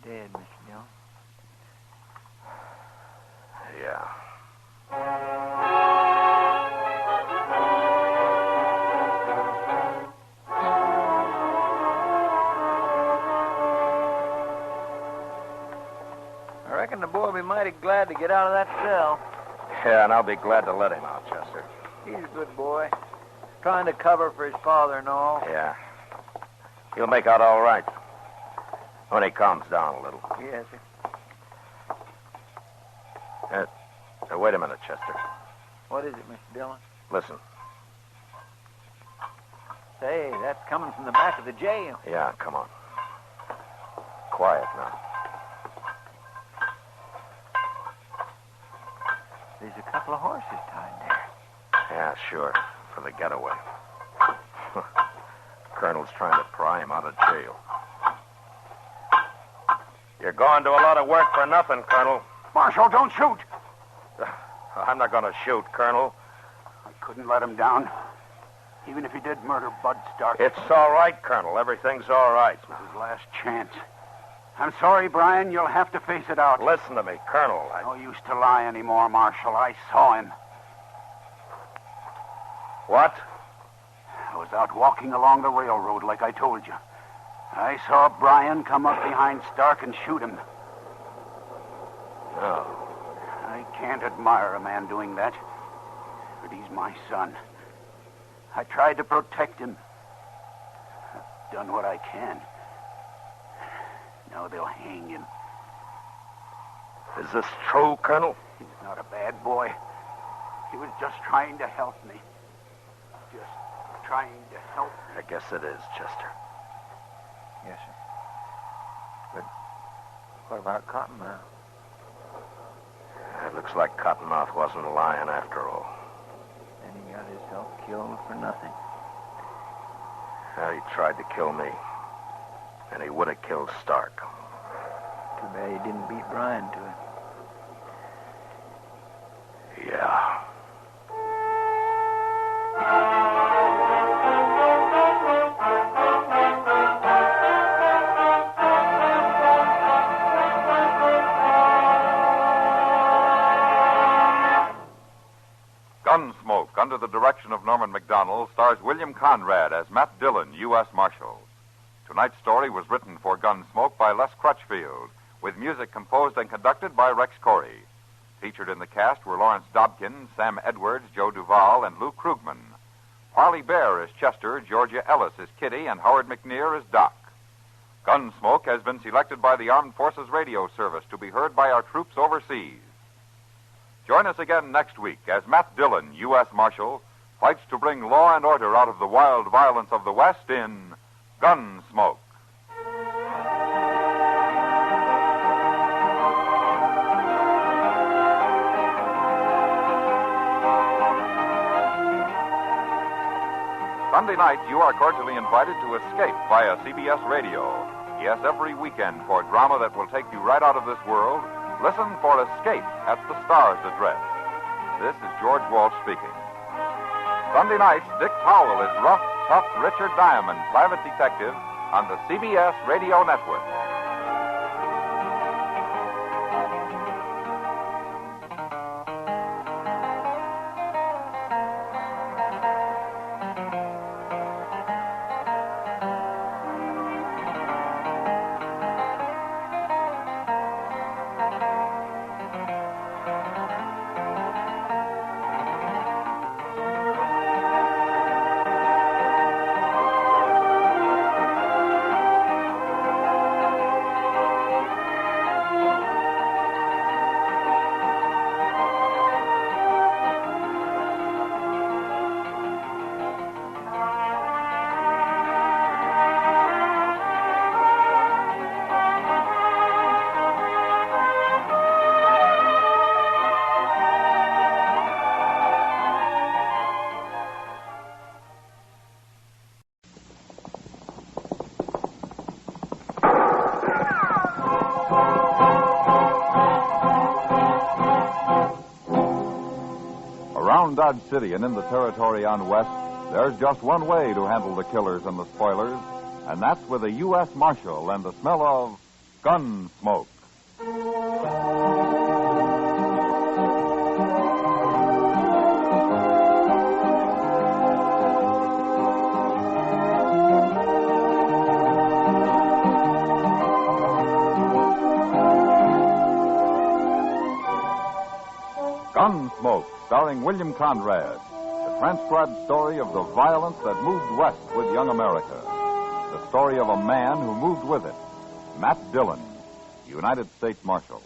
dead, Mr. Dillon. Yeah. I reckon the boy will be mighty glad to get out of that cell. Yeah, and I'll be glad to let him out, Chester. He's a good boy. Trying to cover for his father and all. Yeah. He'll make out all right. When he calms down a little. Yes, sir. Wait a minute, Chester. What is it, Mr. Dillon? Listen. Say, that's coming from the back of the jail. Yeah, come on. Quiet now. There's a couple of horses tied there. Yeah, sure. For the getaway. Colonel's trying to pry him out of jail. You're going to a lot of work for nothing, Colonel. Marshal, don't shoot. I'm not going to shoot, Colonel. I couldn't let him down. Even if he did murder Bud Stark. It's all right, Colonel. Everything's all right. This is his last chance. I'm sorry, Brian. You'll have to face it out. Listen to me, Colonel. No use to lie anymore, Marshal. I saw him. What? I was out walking along the railroad like I told you. I saw Brian come up behind Stark and shoot him. Oh. I can't admire a man doing that. But he's my son. I tried to protect him. I've done what I can. Now they'll hang him. Is this true, Colonel? He's not a bad boy. He was just trying to help me. Just trying to help me. I guess it is, Chester. Yes, sir. But what about Cottonmouth? It looks like Cottonmouth wasn't lying after all. And he got himself killed for nothing. Well, he tried to kill me. And he would have killed Stark. Too bad he didn't beat Brian to it. Yeah. Gunsmoke, under the direction of Norman MacDonald, stars William Conrad as Matt Dillon, U.S. Marshal. Tonight's story was written for Gunsmoke by Les Crutchfield, with music composed and conducted by Rex Corey. Featured in the cast were Lawrence Dobkin, Sam Edwards, Joe Duvall, and Lou Krugman. Parley Bear is Chester, Georgia Ellis is Kitty, and Howard McNear is Doc. Gunsmoke has been selected by the Armed Forces Radio Service to be heard by our troops overseas. Join us again next week as Matt Dillon, U.S. Marshal, fights to bring law and order out of the wild violence of the West in Gunsmoke. Sunday night, you are cordially invited to escape via CBS Radio. Yes, every weekend for drama that will take you right out of this world, listen for Escape at the Star's Address. This is George Walsh speaking. Sunday nights, Dick Powell is rough, tough Richard Diamond, private detective, on the CBS Radio Network. Dodge City and in the territory on West, there's just one way to handle the killers and the spoilers, and that's with a U.S. Marshal and the smell of Gunsmoke. Gunsmoke, starring William Conrad, the transcribed story of the violence that moved west with young America. The story of a man who moved with it, Matt Dillon, United States Marshal.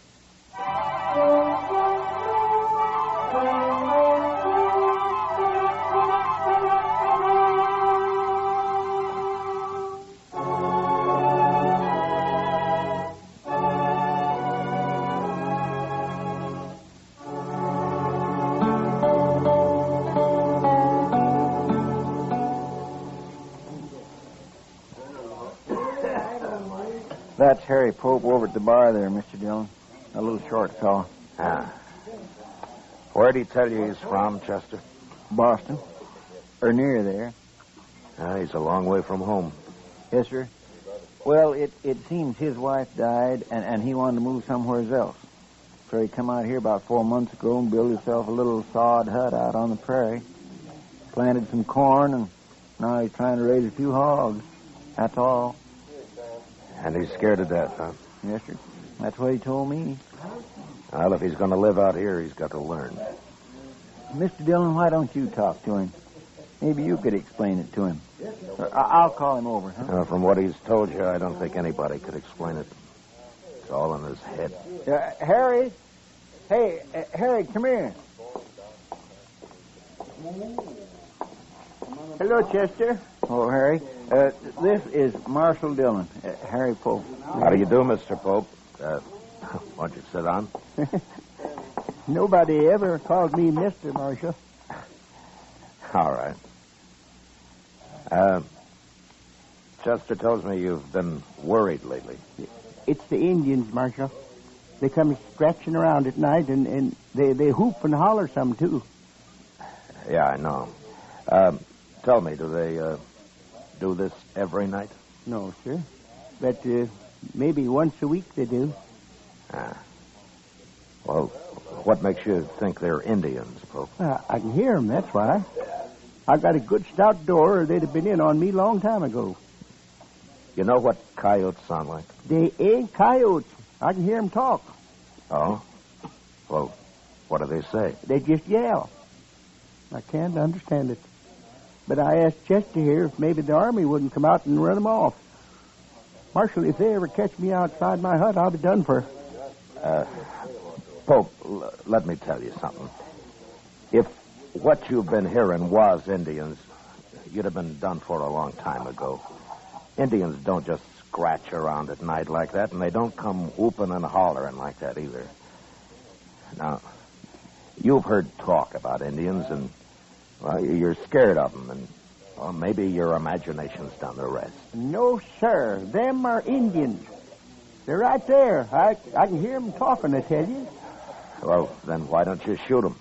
That's Harry Pope over at the bar there, Mr. Dillon. A little short fellow. Ah. Where'd he tell you he's from, Chester? Boston. Or near there. He's a long way from home. Yes, sir. Well, it seems his wife died, and he wanted to move somewhere else. So he come out here about 4 months ago and built himself a little sod hut out on the prairie. Planted some corn, and now he's trying to raise a few hogs. That's all. And he's scared to death, huh? Yes, sir. That's what he told me. Well, if he's going to live out here, he's got to learn. Mr. Dillon, why don't you talk to him? Maybe you could explain it to him. I'll call him over, huh? From what he's told you, I don't think anybody could explain it. It's all in his head. Harry? Hey, Harry, come here. Hello, Chester. Oh, Harry. This is Marshal Dillon, Harry Pope. How do you do, Mr. Pope? Won't you sit down? Nobody ever called me Mr. Marshal. All right. Chester tells me you've been worried lately. It's the Indians, Marshal. They come scratching around at night, and they hoop and holler some, too. Yeah, I know. Tell me, do they do this every night? No, sir. But maybe once a week they do. Well, what makes you think they're Indians, Pope? I can hear them, that's why. I got a good stout door, or they'd have been in on me long time ago. You know what coyotes sound like? They ain't coyotes. I can hear 'em talk. Oh? Well, what do they say? They just yell. I can't understand it. But I asked Chester here if maybe the army wouldn't come out and run 'em off. Marshal, if they ever catch me outside my hut, I'll be done for. Pope, let me tell you something. If what you've been hearing was Indians, you'd have been done for a long time ago. Indians don't just scratch around at night like that, and they don't come whooping and hollering like that either. Now, you've heard talk about Indians, and, well, you're scared of them, and, well, maybe your imagination's done the rest. No, sir. Them are Indians. They're right there. I can hear 'em talking, I tell you. Well, then why don't you shoot them?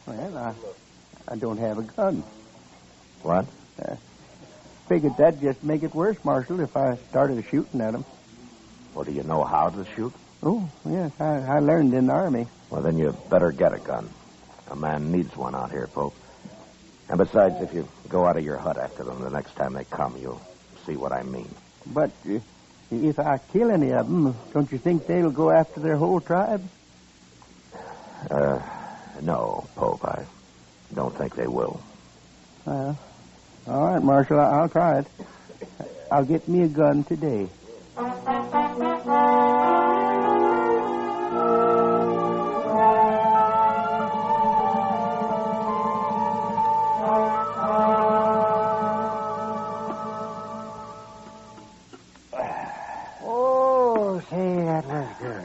Well, I don't have a gun. What? Figured that'd just make it worse, Marshal, if I started shooting at 'em. Well, do you know how to shoot? Oh, yes, I learned in the Army. Well, then you better get a gun. A man needs one out here, Pope. And besides, if you go out of your hut after them the next time they come, you'll see what I mean. But if I kill any of them, don't you think they'll go after their whole tribe? No, Pope, I don't think they will. Well, all right, Marshal, I'll try it. I'll get me a gun today. Oh, say, that was good.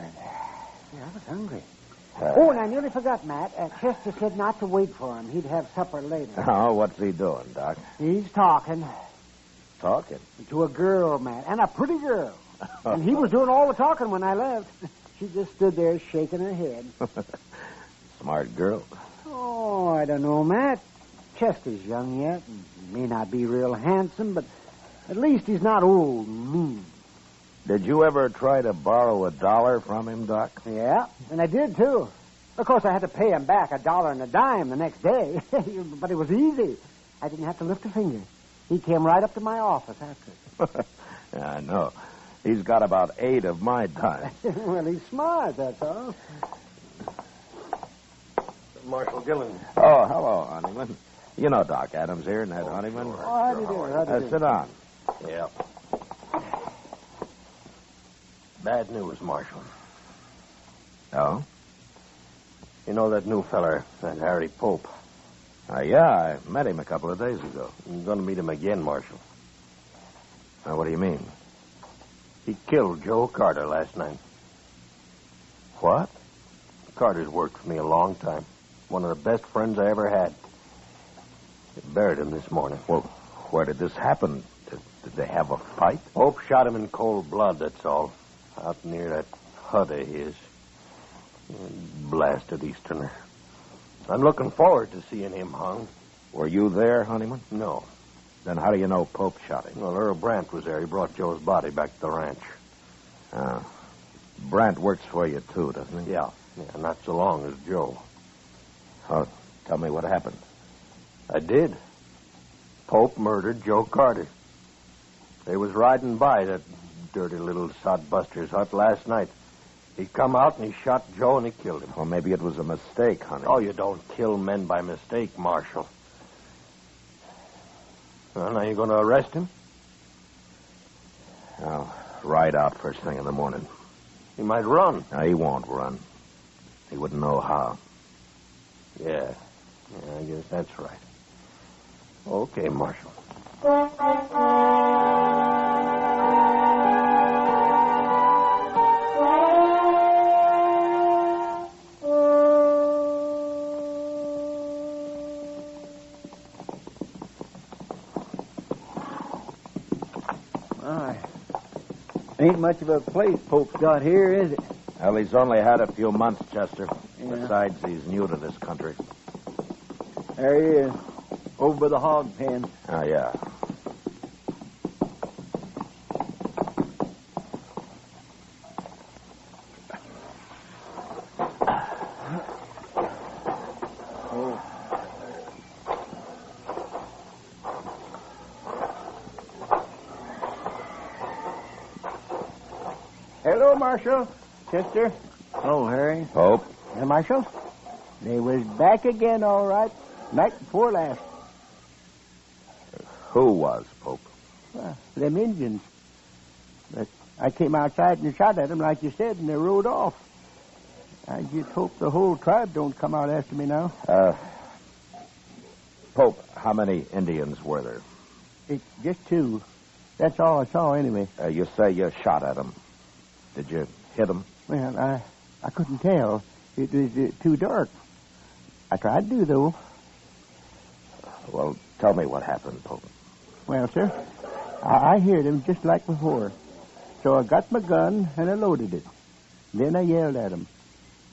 Yeah, I was hungry. Oh, and I nearly forgot, Matt. Chester said not to wait for him. He'd have supper later. Oh, what's he doing, Doc? He's talking. Talking? To a girl, Matt, and a pretty girl. And he was doing all the talking when I left. She just stood there shaking her head. Smart girl. Oh, I don't know, Matt. Chester's young yet, and he may not be real handsome, but at least he's not old and mean. Did you ever try to borrow $1 from him, Doc? Yeah, and I did, too. Of course, I had to pay him back $1 and a dime the next day. But it was easy. I didn't have to lift a finger. He came right up to my office after. Yeah, I know. He's got about 8 of my time. Well, he's smart, that's all. Marshal Dillon. Oh, hello, Honeyman. You know Doc Adams here, Ned Honeyman. Oh, how do you do? How do you do? Sit down. Yeah. Bad news, Marshal. Oh? You know that new feller, that Harry Pope? Yeah, I met him a couple of days ago. I'm going to meet him again, Marshal. Now, what do you mean? He killed Joe Carter last night. What? Carter's worked for me a long time. One of the best friends I ever had. They buried him this morning. Well, where did this happen? Did they have a fight? Pope shot him in cold blood, that's all. Out near that hut of his. Blasted Easterner. I'm looking forward to seeing him hung. Were you there, Honeyman? No. Then how do you know Pope shot him? Well, Earl Brandt was there. He brought Joe's body back to the ranch. Brandt works for you, too, doesn't he? Yeah, not so long as Joe. Oh, tell me what happened. I did. Pope murdered Joe Carter. They was riding by that dirty little sodbuster's hut last night. He come out and he shot Joe and he killed him. Well, maybe it was a mistake, honey. Oh, you don't kill men by mistake, Marshal. Well, now you going to arrest him? I'll ride out first thing in the morning. He might run. No, he won't run. He wouldn't know how. Yeah, I guess that's right. Okay, Marshal. Ain't much of a place Pope's got here, is it? Well, he's only had a few months, Chester. Yeah. Besides, he's new to this country. There he is, over by the hog pen. Oh, yeah. Hello, Marshal. Chester. Hello, Harry. Pope. Marshal, they was back again, all right. Night before last. Who was, Pope? Them Indians. But I came outside and shot at them, like you said, and they rode off. I just hope the whole tribe don't come out after me now. Pope, how many Indians were there? Just 2. That's all I saw, anyway. You say you shot at them. Did you hit them? Well, I couldn't tell. It was too dark. I tried to, though. Well, tell me what happened, Pope. Well, sir, I heard him just like before. So I got my gun and I loaded it. Then I yelled at them.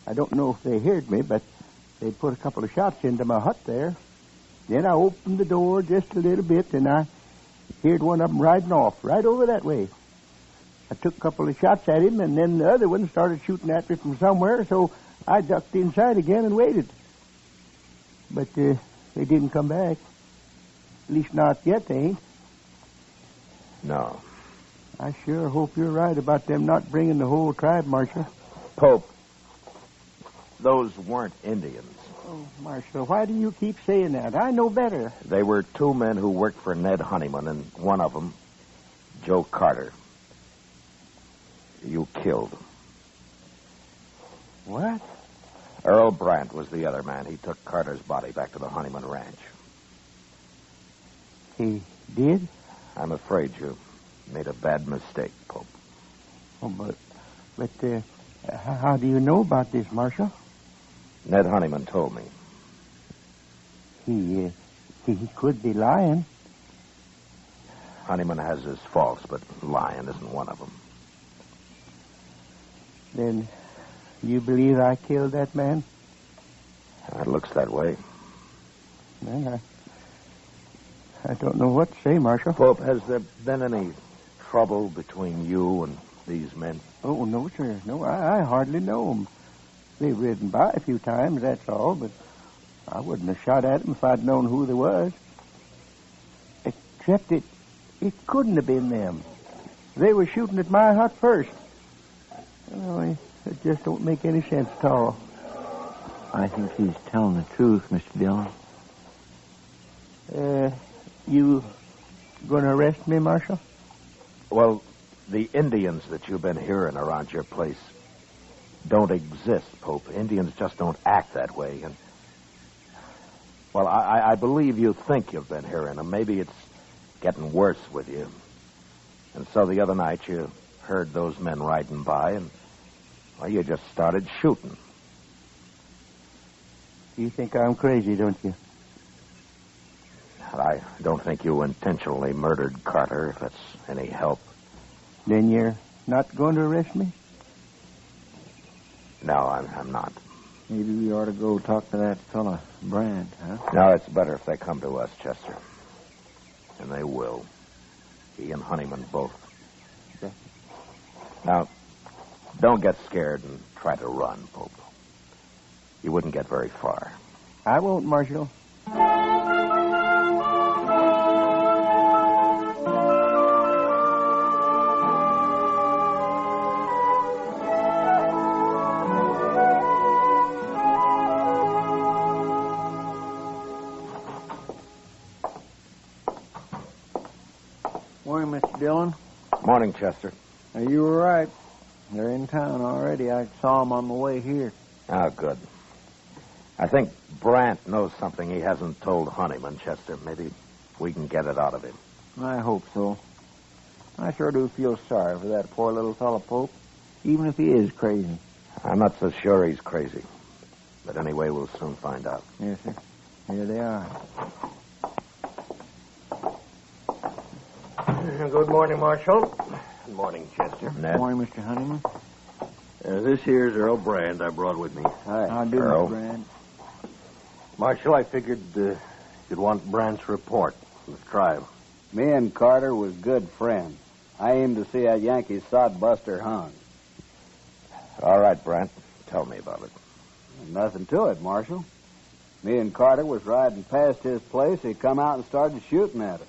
I don't know if they heard me, but they put a couple of shots into my hut there. Then I opened the door just a little bit, and I heard one of them riding off right over that way. I took a couple of shots at him, and then the other one started shooting at me from somewhere, so I ducked inside again and waited. But they didn't come back. At least not yet, they ain't. No. I sure hope you're right about them not bringing the whole tribe, Marshal. Pope, those weren't Indians. Oh, Marshal, why do you keep saying that? I know better. They were 2 men who worked for Ned Honeyman, and one of them, Joe Carter. You killed. What? Earl Brandt was the other man. He took Carter's body back to the Honeyman Ranch. He did? I'm afraid you made a bad mistake, Pope. Oh, but how do you know about this, Marshal? Ned Honeyman told me. He could be lying. Honeyman has his faults, but lying isn't one of them. Then you believe I killed that man? It looks that way. Well, I don't know what to say, Marshal. Pope, has there been any trouble between you and these men? Oh, no, sir. No, I hardly know them. They've ridden by a few times, that's all, but I wouldn't have shot at them if I'd known who they was. Except it couldn't have been them. They were shooting at my hut first. Oh, it just don't make any sense at all. I think he's telling the truth, Mr. Dillon. You going to arrest me, Marshal? Well, the Indians that you've been hearing around your place don't exist, Pope. Indians just don't act that way. And, well, I believe you think you've been hearing them. Maybe it's getting worse with you. And so the other night you heard those men riding by and, well, you just started shooting. You think I'm crazy, don't you? I don't think you intentionally murdered Carter, if that's any help. Then you're not going to arrest me? No, I'm not. Maybe we ought to go talk to that fella, Brand, huh? No, it's better if they come to us, Chester. And they will. He and Honeyman both. Okay. Now, don't get scared and try to run, Pope. You wouldn't get very far. I won't, Marshal. Morning, Mr. Dillon. Morning, Chester. You were right. They're in town already. I saw them on the way here. Oh, good. I think Brandt knows something he hasn't told Honeyman, Chester. Maybe we can get it out of him. I hope so. I sure do feel sorry for that poor little fellow, Pope, even if he is crazy. I'm not so sure he's crazy. But anyway, we'll soon find out. Yes, sir. Here they are. Good morning, Marshal. Good morning, Chester. Ned. Morning, Mr. Honeyman. This here's Earl Brand I brought with me. Hi. How do, Earl. Mr. Brand? Marshal, I figured you'd want Brandt's report from the tribe. Me and Carter was good friends. I aimed to see that Yankee sodbuster hung. All right, Brandt. Tell me about it. Nothing to it, Marshal. Me and Carter was riding past his place. He come out and started shooting at us.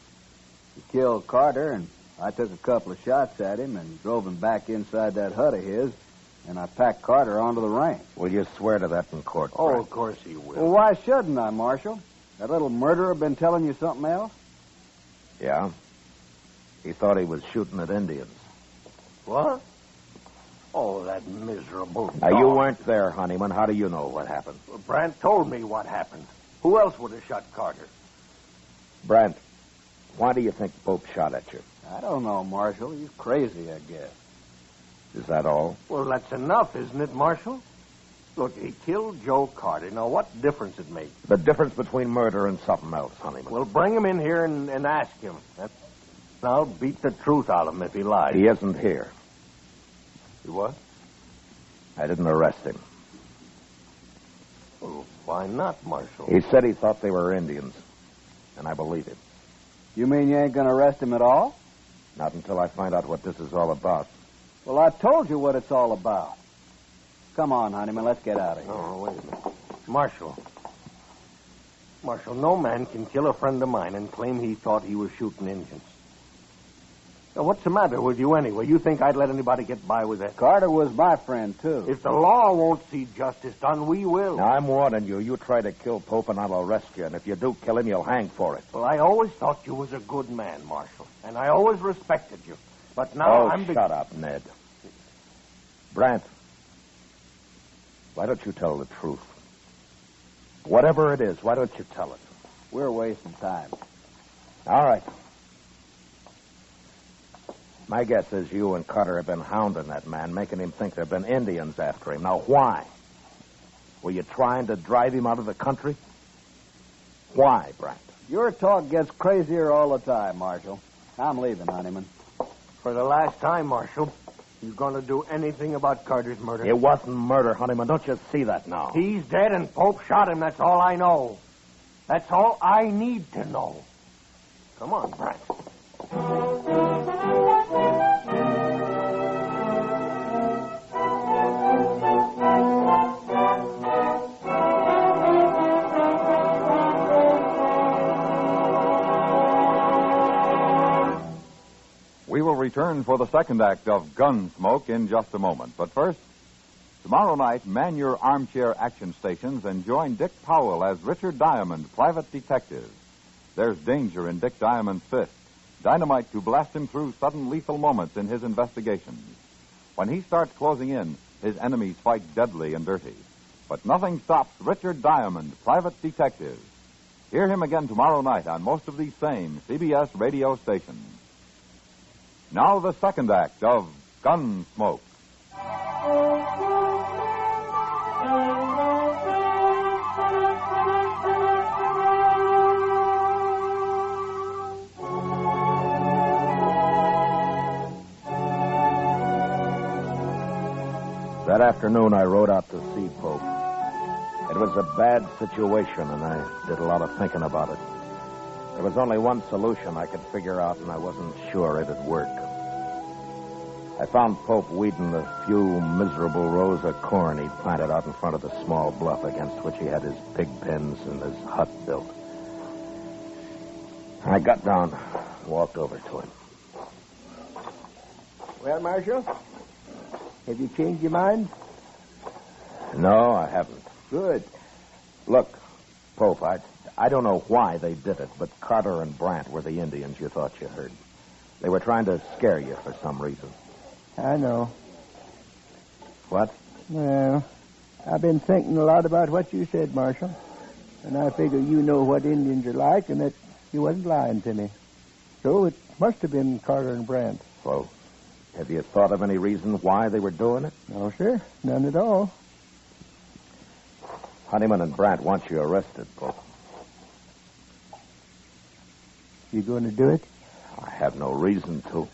He killed Carter, and I took a couple of shots at him and drove him back inside that hut of his, and I packed Carter onto the ranch. Will you swear to that in court? Oh, Brent? of course he will. Well, why shouldn't I, Marshal? That little murderer been telling you something else? Yeah. He thought he was shooting at Indians. What? Oh, that miserable dog. Now, you weren't there, Honeyman. How do you know what happened? Brandt told me what happened. Who else would have shot Carter? Brent, why do you think Pope shot at you? I don't know, Marshal. He's crazy, I guess. Is that all? Well, that's enough, isn't it, Marshal? Look, he killed Joe Carter. Now, what difference it makes? The difference between murder and something else, Honeyman. Well, bring him in here and ask him. I'll beat the truth out of him if he lies. He isn't here. You what? I didn't arrest him. Well, why not, Marshal? He said he thought they were Indians, and I believe him. You mean you ain't going to arrest him at all? Not until I find out what this is all about. Well, I told you what it's all about. Come on, Honeyman, let's get out of here. Oh, wait a minute. Marshal, no man can kill a friend of mine and claim he thought he was shooting Indians. Now, what's the matter with you anyway? You think I'd let anybody get by with that? Carter was my friend, too. If the law won't see justice done, we will. Now, I'm warning you. You try to kill Pope, and I'll arrest you. And if you do kill him, you'll hang for it. Well, I always thought you was a good man, Marshal. And I always respected you. But now I'm... shut up, Ned. Brant, why don't you tell the truth? Whatever it is, why don't you tell it? We're wasting time. All right. My guess is you and Carter have been hounding that man, making him think there have been Indians after him. Now, why? Were you trying to drive him out of the country? Why, Brant? Your talk gets crazier all the time, Marshal. I'm leaving, Honeyman. For the last time, Marshal, you going to do anything about Carter's murder? It wasn't murder, Honeyman. Don't you see that now? He's dead and Pope shot him. That's all I know. That's all I need to know. Come on, Brant. We will return for the second act of Gunsmoke in just a moment. But first, tomorrow night, man your armchair action stations and join Dick Powell as Richard Diamond, private detective. There's danger in Dick Diamond's fist, dynamite to blast him through sudden lethal moments in his investigations. When he starts closing in, his enemies fight deadly and dirty. But nothing stops Richard Diamond, private detective. Hear him again tomorrow night on most of these same CBS radio stations. Now the second act of Gunsmoke. That afternoon, I rode out to see Pope. It was a bad situation, and I did a lot of thinking about it. There was only one solution I could figure out, and I wasn't sure it'd work. I found Pope weeding the few miserable rows of corn he'd planted out in front of the small bluff against which he had his pig pens and his hut built. I got down, walked over to him. Well, Marshal, have you changed your mind? No, I haven't. Good. Look, Pope, I don't know why they did it, but Carter and Brant were the Indians you thought you heard. They were trying to scare you for some reason. I know. What? Well, I've been thinking a lot about what you said, Marshal. And I figure you know what Indians are like and that you wasn't lying to me. So it must have been Carter and Brant. Well, have you thought of any reason why they were doing it? No, sir. None at all. Honeyman and Brant want you arrested, Pope. You going to do it? I have no reason to.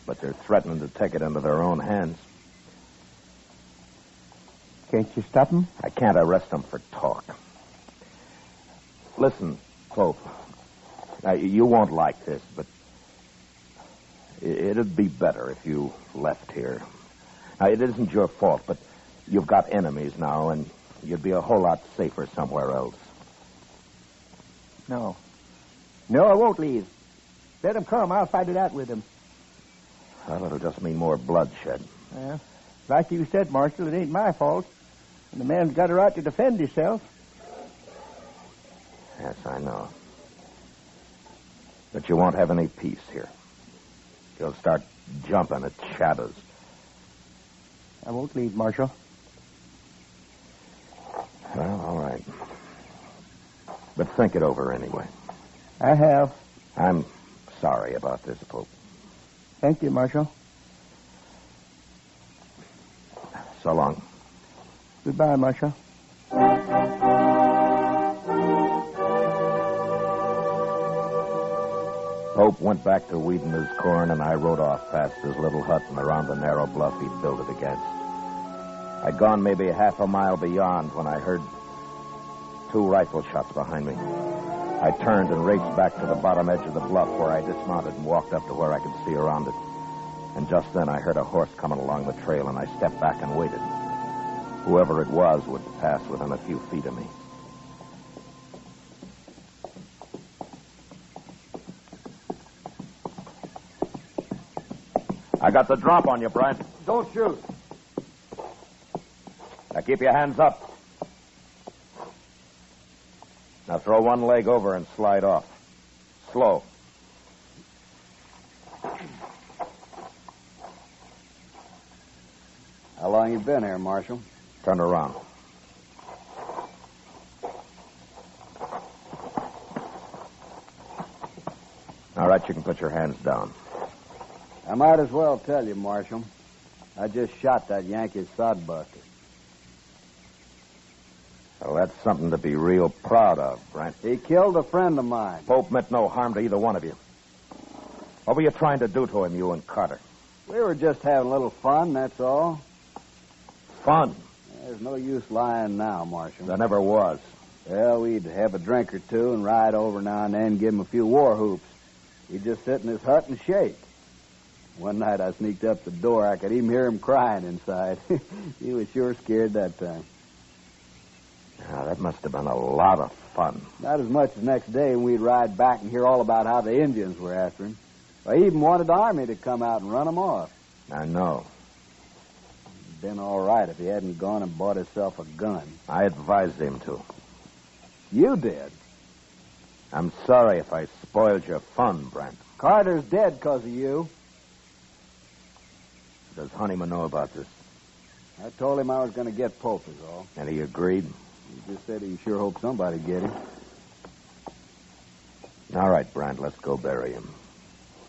But they're threatening to take it into their own hands. Can't you stop them? I can't arrest them for talk. Listen, Pope. Now, you won't like this, but it'd be better if you left here. Now, it isn't your fault, but you've got enemies now, and you'd be a whole lot safer somewhere else. No. No, I won't leave. Let them come. I'll fight it out with them. Well, it'll just mean more bloodshed. Well, like you said, Marshal, it ain't my fault. And the man's got a right to defend himself. Yes, I know. But you won't have any peace here. You'll start jumping at shadows. I won't leave, Marshal. Well, all right. But think it over anyway. I have. I'm sorry about this, Pope. Thank you, Marshal. So long. Goodbye, Marshal. Pope went back to weeding his corn, and I rode off past his little hut and around the narrow bluff he'd built it against. I'd gone maybe half a mile beyond when I heard 2 rifle shots behind me. I turned and raced back to the bottom edge of the bluff where I dismounted and walked up to where I could see around it. And just then I heard a horse coming along the trail, and I stepped back and waited. Whoever it was would pass within a few feet of me. I got the drop on you, Brent. Don't shoot. Now keep your hands up. Now throw one leg over and slide off. Slow. How long you been here, Marshal? Turn around. All right, you can put your hands down. I might as well tell you, Marshal. I just shot that Yankee sodbuster. Well, that's something to be real proud of, Brent. He killed a friend of mine. Pope meant no harm to either one of you. What were you trying to do to him, you and Carter? We were just having a little fun, that's all. Fun? There's no use lying now, Marshal. There never was. Well, we'd have a drink or two and ride over now and then, give him a few war whoops. He'd just sit in his hut and shake. One night I sneaked up the door. I could even hear him crying inside. He was sure scared that time. Now, that must have been a lot of fun. Not as much as next day when we'd ride back and hear all about how the Indians were after him. I even wanted the Army to come out and run him off. I know. It'd been all right if he hadn't gone and bought himself a gun. I advised him to. You did? I'm sorry if I spoiled your fun, Brent. Carter's dead because of you. Does Honeyman know about this? I told him I was going to get Pope, is all. And he agreed? He just said he sure hoped somebody'd get him. All right, Brent, let's go bury him.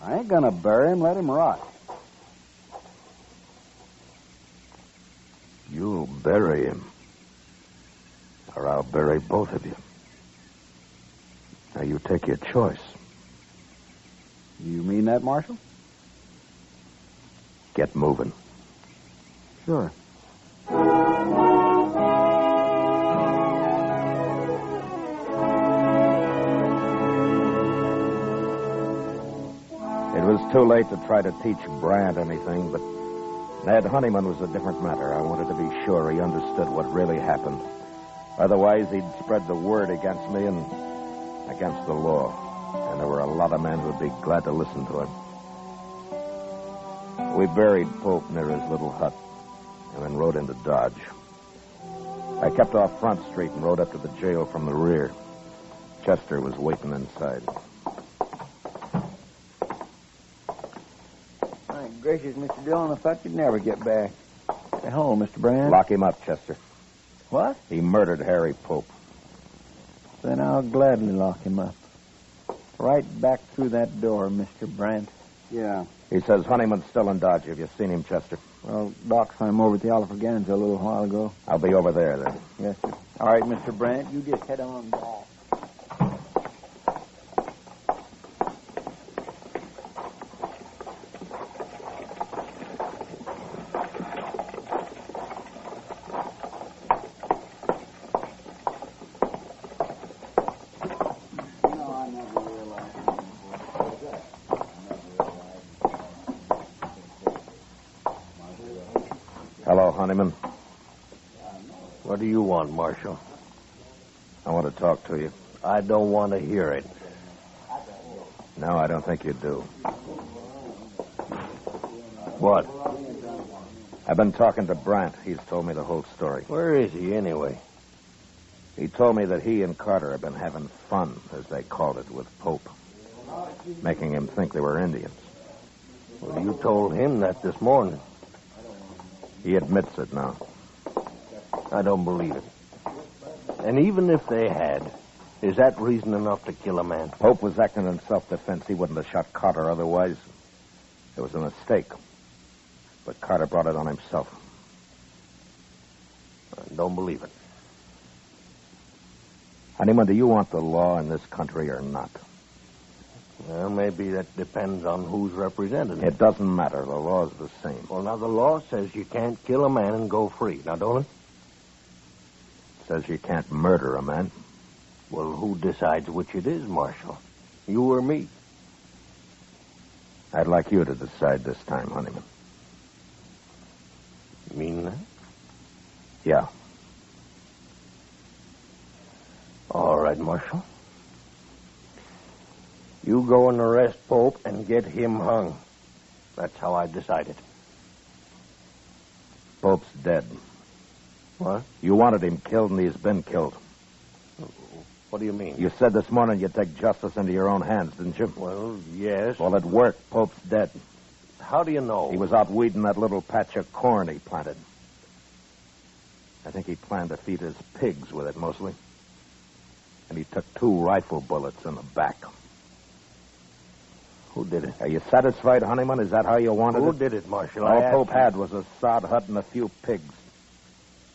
I ain't going to bury him. Let him rot. You'll bury him. Or I'll bury both of you. Now, you take your choice. You mean that, Marshal? Get moving. Sure. It was too late to try to teach Brant anything, but Ned Honeyman was a different matter. I wanted to be sure he understood what really happened. Otherwise, he'd spread the word against me and against the law. And there were a lot of men who'd be glad to listen to him. We buried Pope near his little hut and then rode into Dodge. I kept off Front Street and rode up to the jail from the rear. Chester was waiting inside. My gracious, Mr. Dillon, I thought you'd never get back. Hello, Mr. Brand. Lock him up, Chester. What? He murdered Harry Pope. Then I'll gladly lock him up. Right back through that door, Mr. Brandt. Yeah. He says Honeyman's still in Dodge. Have you seen him, Chester? Well, Doc saw him over at the Alfreganza a little while ago. I'll be over there, then. Yes, sir. All right, Mr. Brandt, you just head on back. Hello, Honeyman. What do you want, Marshal? I want to talk to you. I don't want to hear it. No, I don't think you do. What? I've been talking to Brandt. He's told me the whole story. Where is he, anyway? He told me that he and Carter have been having fun, as they called it, with Pope. Making him think they were Indians. Well, you told him that this morning. He admits it now. I don't believe it. And even if they had, is that reason enough to kill a man? Pope was acting in self-defense. He wouldn't have shot Carter otherwise. It was a mistake. But Carter brought it on himself. I don't believe it. Honeyman, do you want the law in this country or not? Well, maybe that depends on who's represented. It doesn't matter. The law's the same. Well, now, the law says you can't kill a man and go free. Now, don't it? It says you can't murder a man. Well, who decides which it is, Marshal? You or me? I'd like you to decide this time, Honeyman. You mean that? Yeah. All right, Marshal. You go and arrest Pope and get him hung. That's how I decided. Pope's dead. What? You wanted him killed, and he's been killed. What do you mean? You said this morning you'd take justice into your own hands, didn't you? Well, yes. Well, it worked. Pope's dead. How do you know? He was out weeding that little patch of corn he planted. I think he planned to feed his pigs with it, mostly. And he took 2 rifle bullets in the back. Who did it? Are you satisfied, Honeyman? Is that how you wanted it? Who did it, Marshal? All Pope had was a sod hut and a few pigs.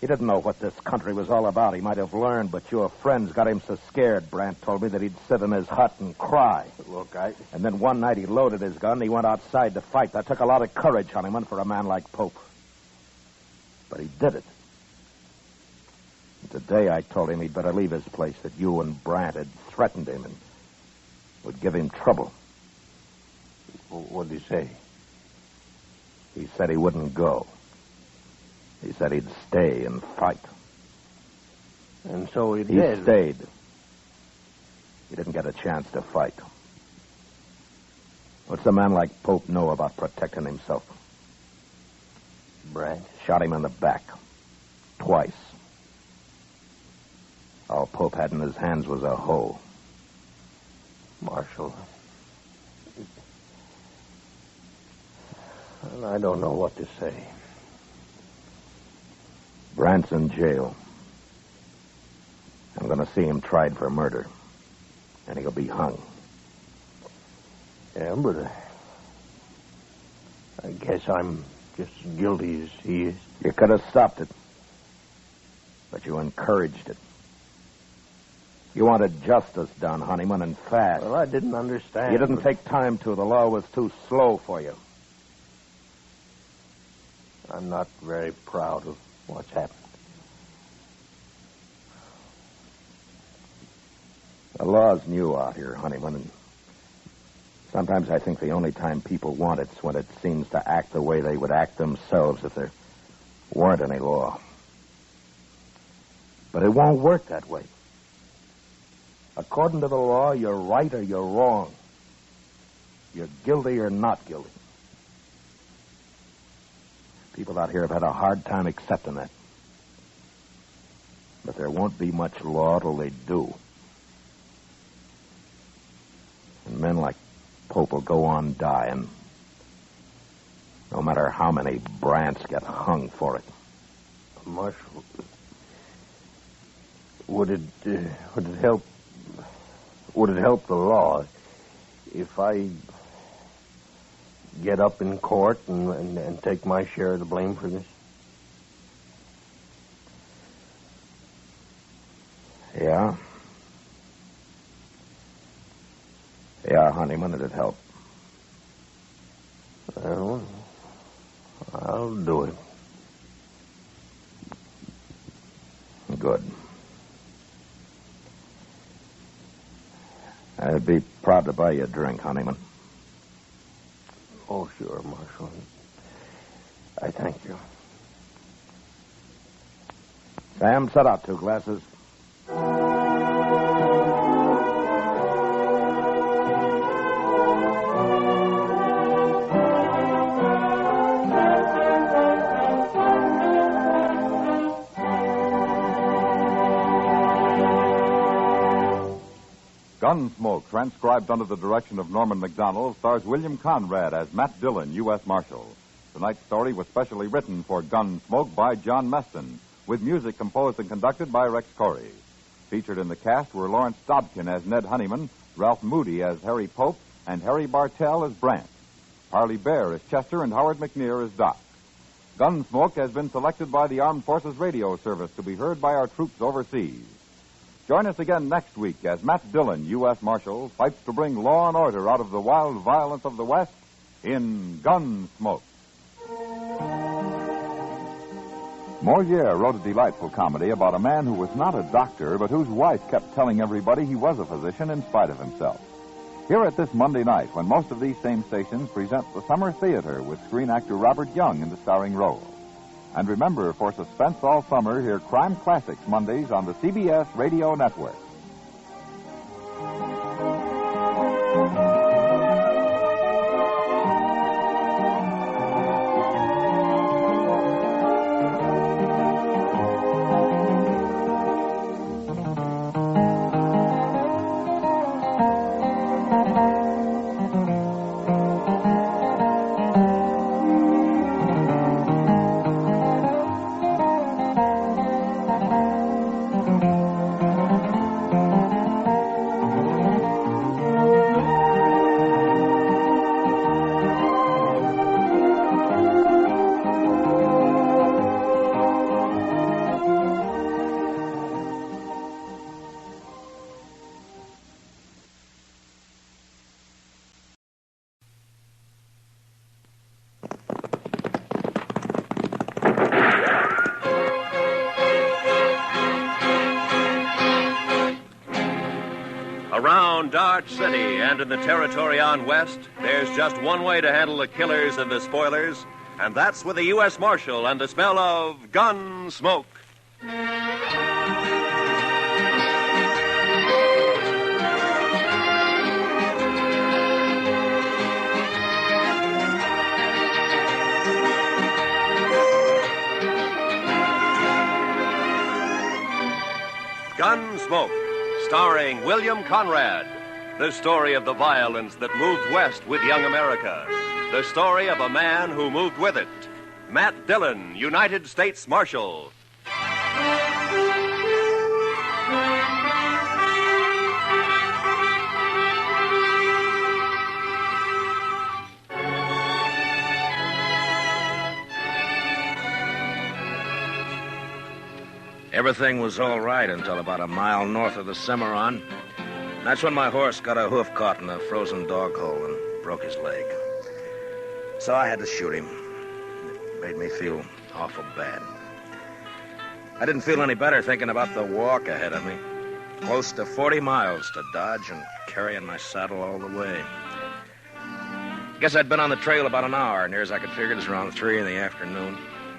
He didn't know what this country was all about. He might have learned, but your friends got him so scared, Brandt told me, that he'd sit in his hut and cry. Look, And then one night he loaded his gun and he went outside to fight. That took a lot of courage, Honeyman, for a man like Pope. But he did it. And today I told him he'd better leave his place, that you and Brandt had threatened him and would give him trouble. What did he say? He said he wouldn't go. He said he'd stay and fight. And so he He did. stayed. He didn't get a chance to fight. What's a man like Pope know about protecting himself? Brandt? Shot him in the back. Twice. All Pope had in his hands was a hoe. Marshal. Well, I don't know what to say. Brandt's in jail. I'm going to see him tried for murder. And he'll be hung. Yeah, but I guess I'm just as guilty as he is. You could have stopped it. But you encouraged it. You wanted justice done, Honeyman, and fast. Well, I didn't understand. You didn't take time to. The law was too slow for you. I'm not very proud of what's happened. The law's new out here, Honeyman, and sometimes I think the only time people want it's when it seems to act the way they would act themselves if there weren't any law. But it won't work that way. According to the law, you're right or you're wrong. You're guilty or not guilty. People out here have had a hard time accepting that. But there won't be much law till they do. And men like Pope will go on dying, no matter how many Brandts get hung for it. Marshal, would it help? Would it help the law if I get up in court and take my share of the blame for this? Yeah. Yeah, Honeyman, it'd help. Well, I'll do it. Good. I'd be proud to buy you a drink, Honeyman. Oh, sure, Marshal. I thank you. Sam, set out 2 glasses. Gunsmoke, transcribed under the direction of Norman MacDonald, stars William Conrad as Matt Dillon, U.S. Marshal. Tonight's story was specially written for Gunsmoke by John Meston, with music composed and conducted by Rex Corey. Featured in the cast were Lawrence Dobkin as Ned Honeyman, Ralph Moody as Harry Pope, and Harry Bartell as Brant. Harley Bear as Chester, and Howard McNear as Doc. Gunsmoke has been selected by the Armed Forces Radio Service to be heard by our troops overseas. Join us again next week as Matt Dillon, U.S. Marshal, fights to bring law and order out of the wild violence of the West in Gunsmoke. Moliere wrote a delightful comedy about a man who was not a doctor, but whose wife kept telling everybody he was a physician in spite of himself. Here at this Monday night, when most of these same stations present the Summer Theater with screen actor Robert Young in the starring role. And remember, for suspense all summer, hear Crime Classics Mondays on the CBS Radio Network. Around Dodge City and in the territory on West, there's just one way to handle the killers and the spoilers, and that's with a U.S. Marshal and the smell of Gunsmoke. Gunsmoke, starring William Conrad. The story of the violence that moved west with young America. The story of a man who moved with it. Matt Dillon, United States Marshal. Everything was all right until about a mile north of the Cimarron. That's when my horse got a hoof caught in a frozen dog hole and broke his leg. So I had to shoot him. It made me feel awful bad. I didn't feel any better thinking about the walk ahead of me. Close to 40 miles to Dodge and carrying my saddle all the way. Guess I'd been on the trail about an hour, near as I could figure it was around 3 in the afternoon.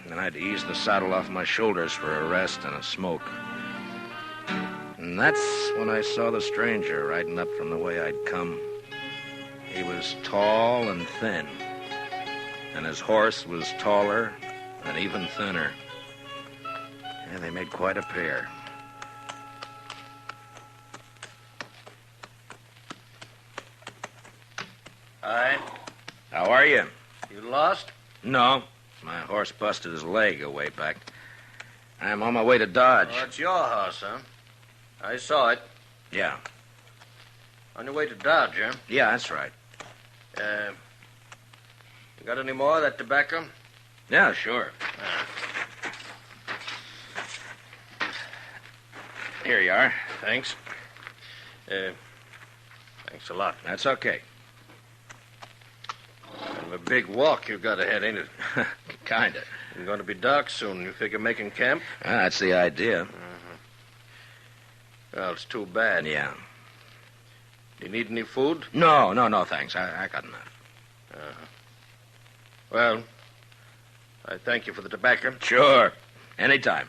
And I had to ease the saddle off my shoulders for a rest and a smoke. And that's when I saw the stranger riding up from the way I'd come. He was tall and thin, and his horse was taller and even thinner. And they made quite a pair. Hi. How are you? You lost? No. My horse busted his leg away back. I'm on my way to Dodge. Oh, it's your horse, huh? I saw it. Yeah. On your way to Dodge, huh? Yeah, that's right. You got any more of that tobacco? Yeah, sure. Here you are. Thanks. Thanks a lot. That's okay. Kind of a big walk you've got ahead, ain't it? Kinda. It's going to be dark soon. You figure making camp? That's the idea. Well, it's too bad. Yeah. Do you need any food? No, thanks. I got enough. Well, I thank you for the tobacco. Sure. Anytime.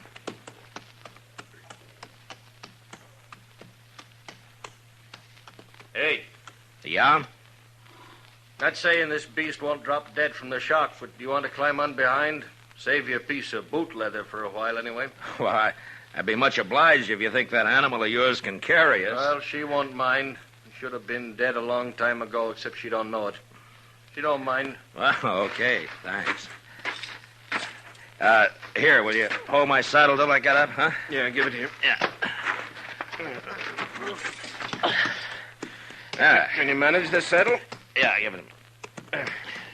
Hey. Yeah? Not saying this beast won't drop dead from the shock, but do you want to climb on behind? Save you a piece of boot leather for a while, anyway. Well, I'd be much obliged if you think that animal of yours can carry us. Well, she won't mind. should have been dead a long time ago, except she don't know it. If you don't mind. Well, okay, thanks. Here, will you hold my saddle till I get up, huh? Yeah, give it here. Yeah. Ah. Can you manage the saddle? Yeah, give it him.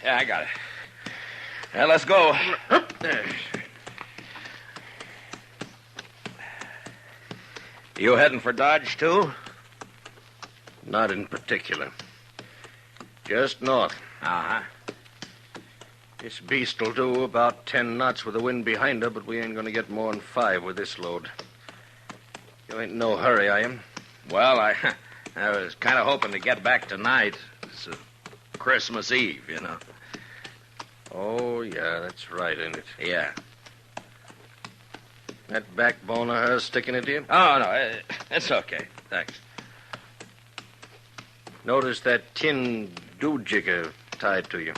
Yeah, I got it. Now, let's go. You heading for Dodge, too? Not in particular. Just north. Uh-huh. This beast'll do about 10 knots with the wind behind her, but we ain't gonna get more than 5 with this load. You ain't in no hurry, are you? Well, I was kind of hoping to get back tonight. It's Christmas Eve, you know. Oh, yeah, that's right, ain't it? Yeah. That backbone of hers sticking into you? Oh, no, it's okay. Thanks. Notice that tin do-jigger tied to you.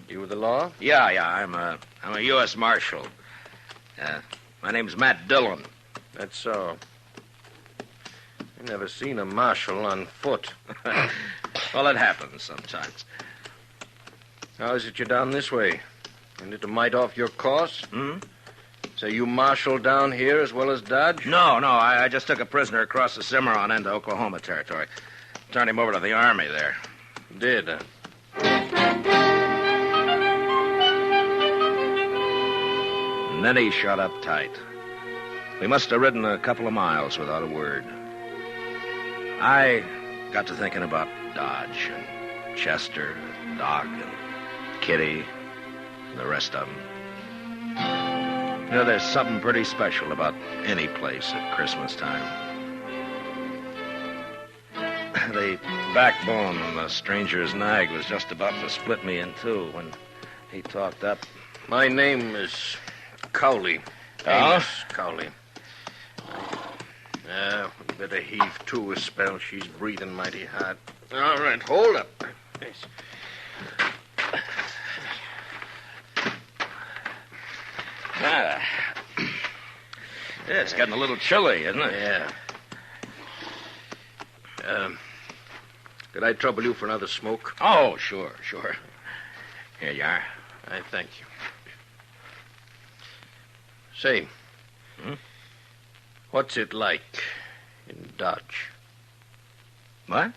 You with the law? Yeah, I'm a U.S. Marshal. My name's Matt Dillon. That's so. I never seen a marshal on foot. Well, it happens sometimes. How is it you're down this way? Ain't it a mite off your course? Hmm? So you marshal down here as well as Dodge? No, I just took a prisoner across the Cimarron into Oklahoma territory. Turned him over to the Army there. Did, And then he shut up tight. We must have ridden a couple of miles without a word. I got to thinking about Dodge and Chester, Doc, and Kitty, and the rest of them. You know, there's something pretty special about any place at Christmas time. The backbone on the stranger's nag was just about to split me in two when he talked up. My name is Cowley. Oh? Amos Cowley. We better heave to a spell. She's breathing mighty hard. All right, hold up. Yes. Yeah, it's getting a little chilly, isn't it? Yeah. Could I trouble you for another smoke? Oh, sure. Here you are. I thank you. Say, what's it like in Dodge? What?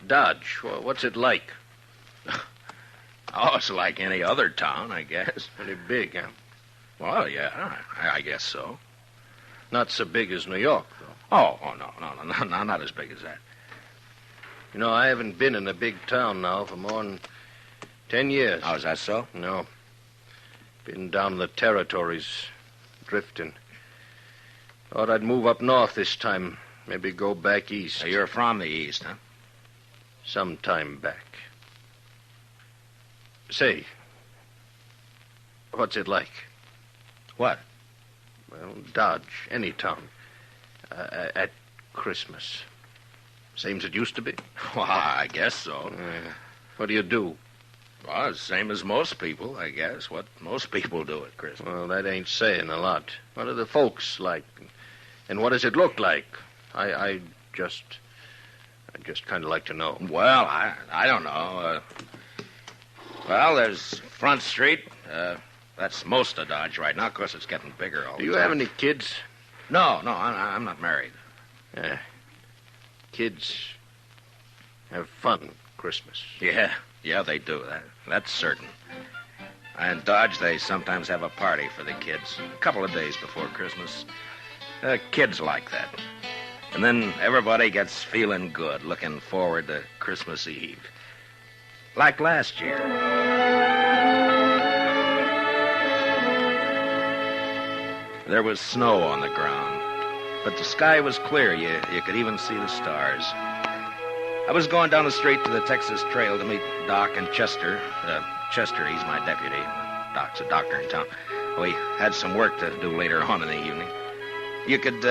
Dodge. What's it like? Oh, it's like any other town, I guess. Pretty big, huh? Well, yeah, I guess so. Not so big as New York, though. Oh, no, not as big as that. You know, I haven't been in a big town now for more than 10 years. Oh, is that so? No. Been down in the territories, drifting. Thought I'd move up north this time. Maybe go back east. So you're from the east, huh? Some time back. Say, what's it like? What? Well, Dodge, any town. At Christmas. Same as it used to be? Well, I guess so. What do you do? Well, the same as most people, I guess. What most people do at Christmas. Well, that ain't saying a lot. What are the folks like? And what does it look like? I just kind of like to know. Well, I don't know. Well, there's Front Street. That's most of Dodge right now. Of course, it's getting bigger all the time. Do you have any kids? No, I'm not married. Yeah. Kids have fun Christmas. Yeah, they do. That's certain. In Dodge, they sometimes have a party for the kids a couple of days before Christmas. Kids like that. And then everybody gets feeling good, looking forward to Christmas Eve. Like last year. There was snow on the ground, but the sky was clear. You could even see the stars. I was going down the street to the Texas Trail to meet Doc and Chester. Chester, he's my deputy. Doc's a doctor in town. We had some work to do later on in the evening. You could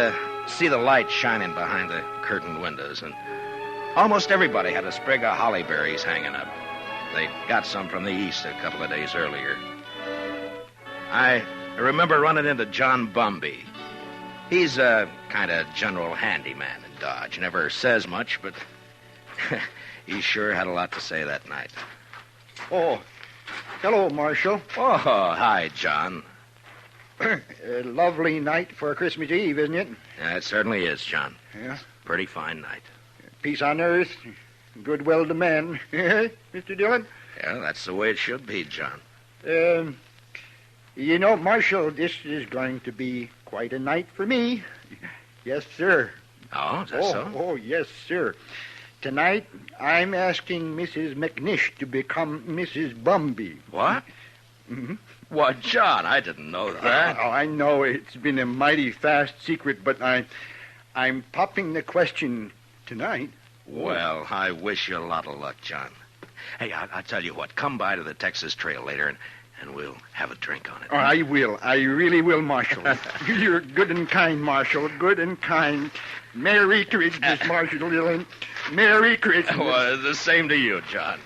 see the light shining behind the curtained windows, and almost everybody had a sprig of holly berries hanging up. They got some from the east a couple of days earlier. I remember running into John Bumby. He's a kind of general handyman in Dodge. Never says much, but he sure had a lot to say that night. Oh, hello, Marshal. Oh, hi, John. A lovely night for Christmas Eve, isn't it? Yeah, it certainly is, John. Yeah. Pretty fine night. Peace on earth, goodwill to men. Mr. Dillon? Yeah, that's the way it should be, John. You know, Marshal, this is going to be quite a night for me. Yes, sir. Oh, is that so? Oh, yes, sir. Tonight, I'm asking Mrs. McNish to become Mrs. Bumby. What? Mm-hmm. Well, John, I didn't know that. Oh, I know it's been a mighty fast secret, but I'm popping the question tonight. Well, I wish you a lot of luck, John. Hey, I'll tell you what. Come by to the Texas Trail later, and we'll have a drink on it. Oh, I will. I really will, Marshal. You're good and kind, Marshal. Good and kind. Merry Christmas, Marshal Dillon. Merry Christmas. Well, the same to you, John.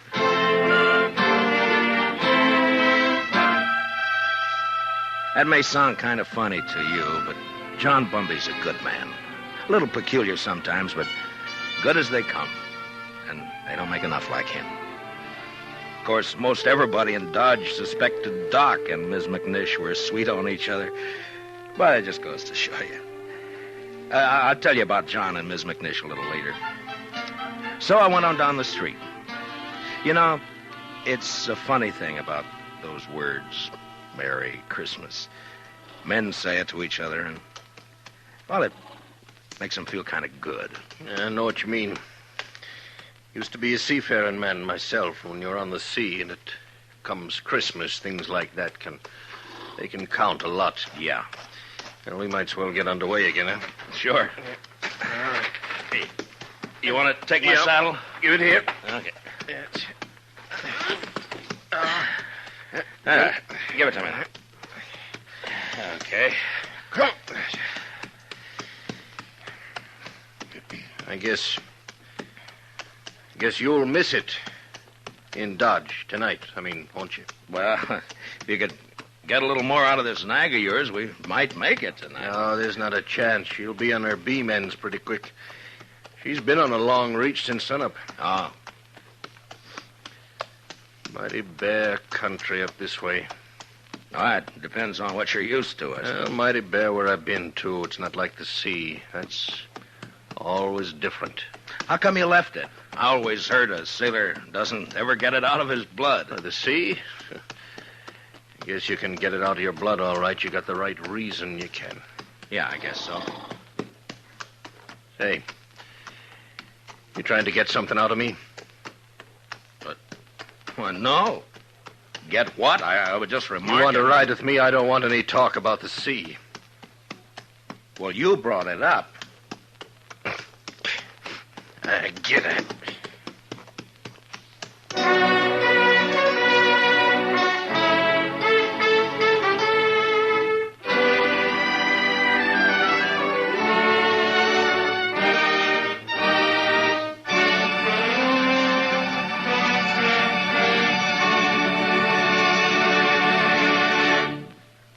That may sound kind of funny to you, but John Bumby's a good man. A little peculiar sometimes, but good as they come. And they don't make enough like him. Of course, most everybody in Dodge suspected Doc and Ms. McNish were sweet on each other. But it just goes to show you. I'll tell you about John and Ms. McNish a little later. So I went on down the street. You know, it's a funny thing about those words, Merry Christmas. Men say it to each other, and, well, it makes them feel kind of good. Yeah, I know what you mean. Used to be a seafaring man myself. When you're on the sea and it comes Christmas, things like that can count a lot. Yeah. Well, we might as well get underway again, huh? Sure. All right. Hey, you want to take my saddle? Give it here. Okay. That's... Give it to me. Okay. Come. I guess you'll miss it in Dodge tonight. Won't you? Well, if you could get a little more out of this nag of yours, we might make it tonight. No, there's not a chance. She'll be on her beam ends pretty quick. She's been on a long reach since sunup. Oh. Mighty bare country up this way. All right, depends on what you're used to, I suppose. Well, mighty bare where I've been, too. It's not like the sea. That's always different. How come you left it? I always heard a sailor doesn't ever get it out of his blood. The sea? I guess you can get it out of your blood, all right. You got the right reason you can. Yeah, I guess so. Hey, you trying to get something out of me? Well, no. Get what? I would just remark. You want to ride with me? I don't want any talk about the sea. Well, you brought it up. Get it.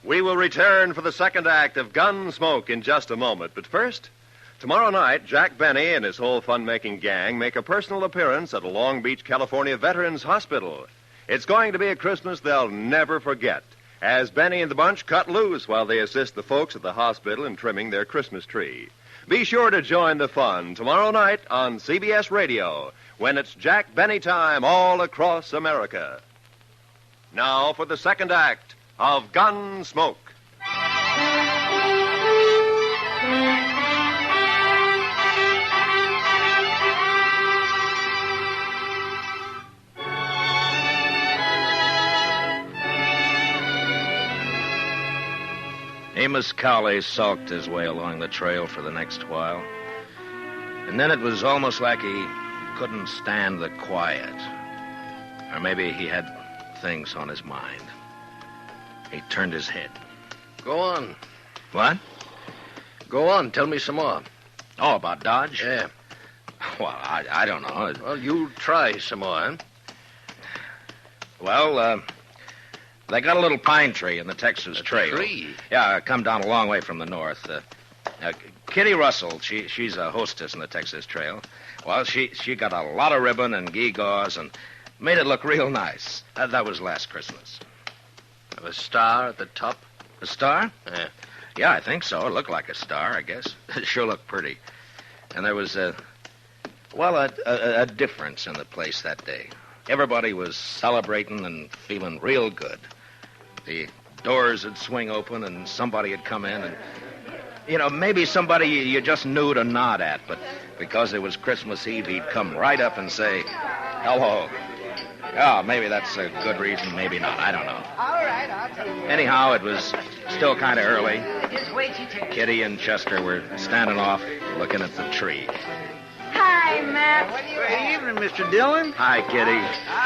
We will return for the second act of Gunsmoke in just a moment. But first, tomorrow night, Jack Benny and his whole fun-making gang make a personal appearance at a Long Beach, California Veterans Hospital. It's going to be a Christmas they'll never forget, as Benny and the bunch cut loose while they assist the folks at the hospital in trimming their Christmas tree. Be sure to join the fun tomorrow night on CBS Radio, when it's Jack Benny time all across America. Now for the second act of Gunsmoke. Amos Cowley sulked his way along the trail for the next while. And then it was almost like he couldn't stand the quiet. Or maybe he had things on his mind. He turned his head. Go on. What? Go on. Tell me some more. Oh, about Dodge? Yeah. Well, I don't know. Well, you try some more, huh? Well, they got a little pine tree in the Texas Trail. Tree? Yeah, come down a long way from the north. Kitty Russell. She's a hostess in the Texas Trail. Well, she got a lot of ribbon and gewgaws and made it look real nice. That was last Christmas. A star at the top? A star? Yeah, I think so. It looked like a star, I guess. It sure looked pretty. And there was a difference in the place that day. Everybody was celebrating and feeling real good. The doors would swing open and somebody would come in and, maybe somebody you just knew to nod at, but because it was Christmas Eve, he'd come right up and say, hello. Oh, maybe that's a good reason, maybe not. I don't know. All right, I'll tell you. Anyhow, it was still kind of early. Just wait your turn. Kitty and Chester were standing off looking at the tree. Hi, Matt. Good evening, Mr. Dillon. Hi, Kitty.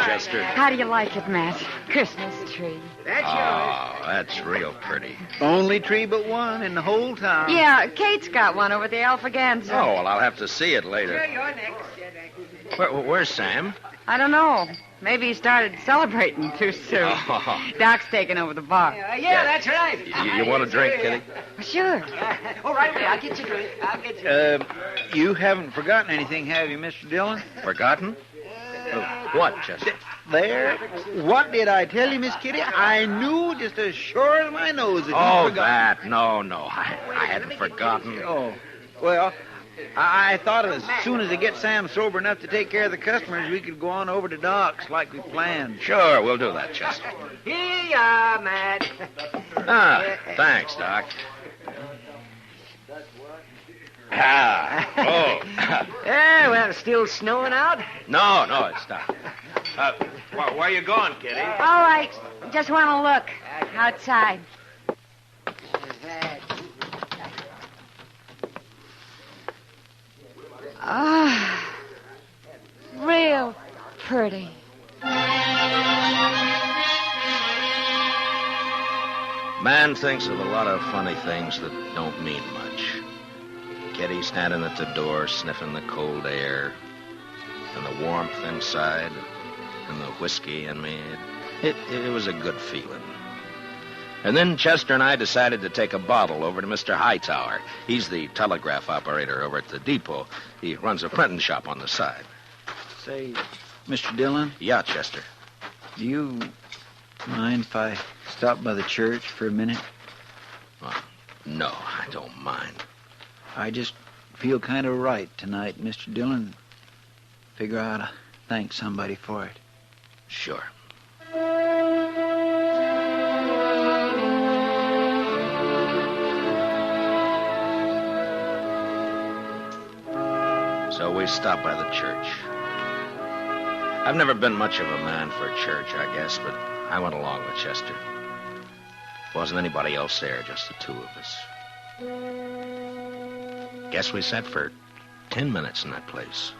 Chester. How do you like it, Matt? Christmas tree. That's Oh, that's real pretty. Only tree but one in the whole town. Yeah, Kate's got one over the Alphaganza. Oh, well, I'll have to see it later. You're next. Where's Sam? I don't know. Maybe he started celebrating too soon. Oh. Doc's taking over the bar. Yeah, that's right. You want a drink, Kitty? Sure. Oh, right away. I'll get you a drink. I'll get you. You haven't forgotten anything, have you, Mr. Dillon? Forgotten? What, Chester? There. What did I tell you, Miss Kitty? I knew just as sure as my nose that Oh, you forgot. that. No. I hadn't forgotten. Oh, well, I thought as soon as I get Sam sober enough to take care of the customers, we could go on over to Doc's like we planned. Sure, we'll do that, Chester. Here you are, Matt. Thanks, Doc. Oh. Yeah, well, it's still snowing out. No, it's not. Where you going, Kitty? All right. Just want to look outside. Real pretty. Man thinks of a lot of funny things that don't mean much. Kitty standing at the door, sniffing the cold air, and the warmth inside, and the whiskey in me. It was a good feeling. And then Chester and I decided to take a bottle over to Mr. Hightower. He's the telegraph operator over at the depot. He runs a printing shop on the side. Say, Mr. Dillon? Yeah, Chester. Do you mind if I stop by the church for a minute? No, I don't mind. I just feel kind of right tonight, Mr. Dillon. Figure I ought to thank somebody for it. Sure. So we stopped by the church. I've never been much of a man for church, I guess, but I went along with Chester. Wasn't anybody else there, just the two of us. Guess we sat for 10 minutes in that place.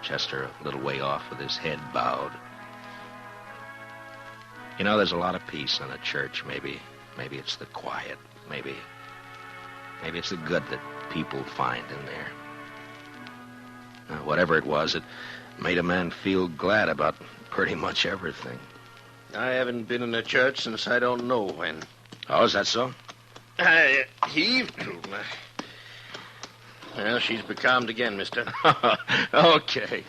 Chester a little way off with his head bowed. There's a lot of peace in a church. Maybe it's the quiet. Maybe it's the good that people find in there. Whatever it was, it made a man feel glad about pretty much everything. I haven't been in a church since I don't know when. Oh, is that so? I heaved to. Well, she's becalmed again, mister. Okay.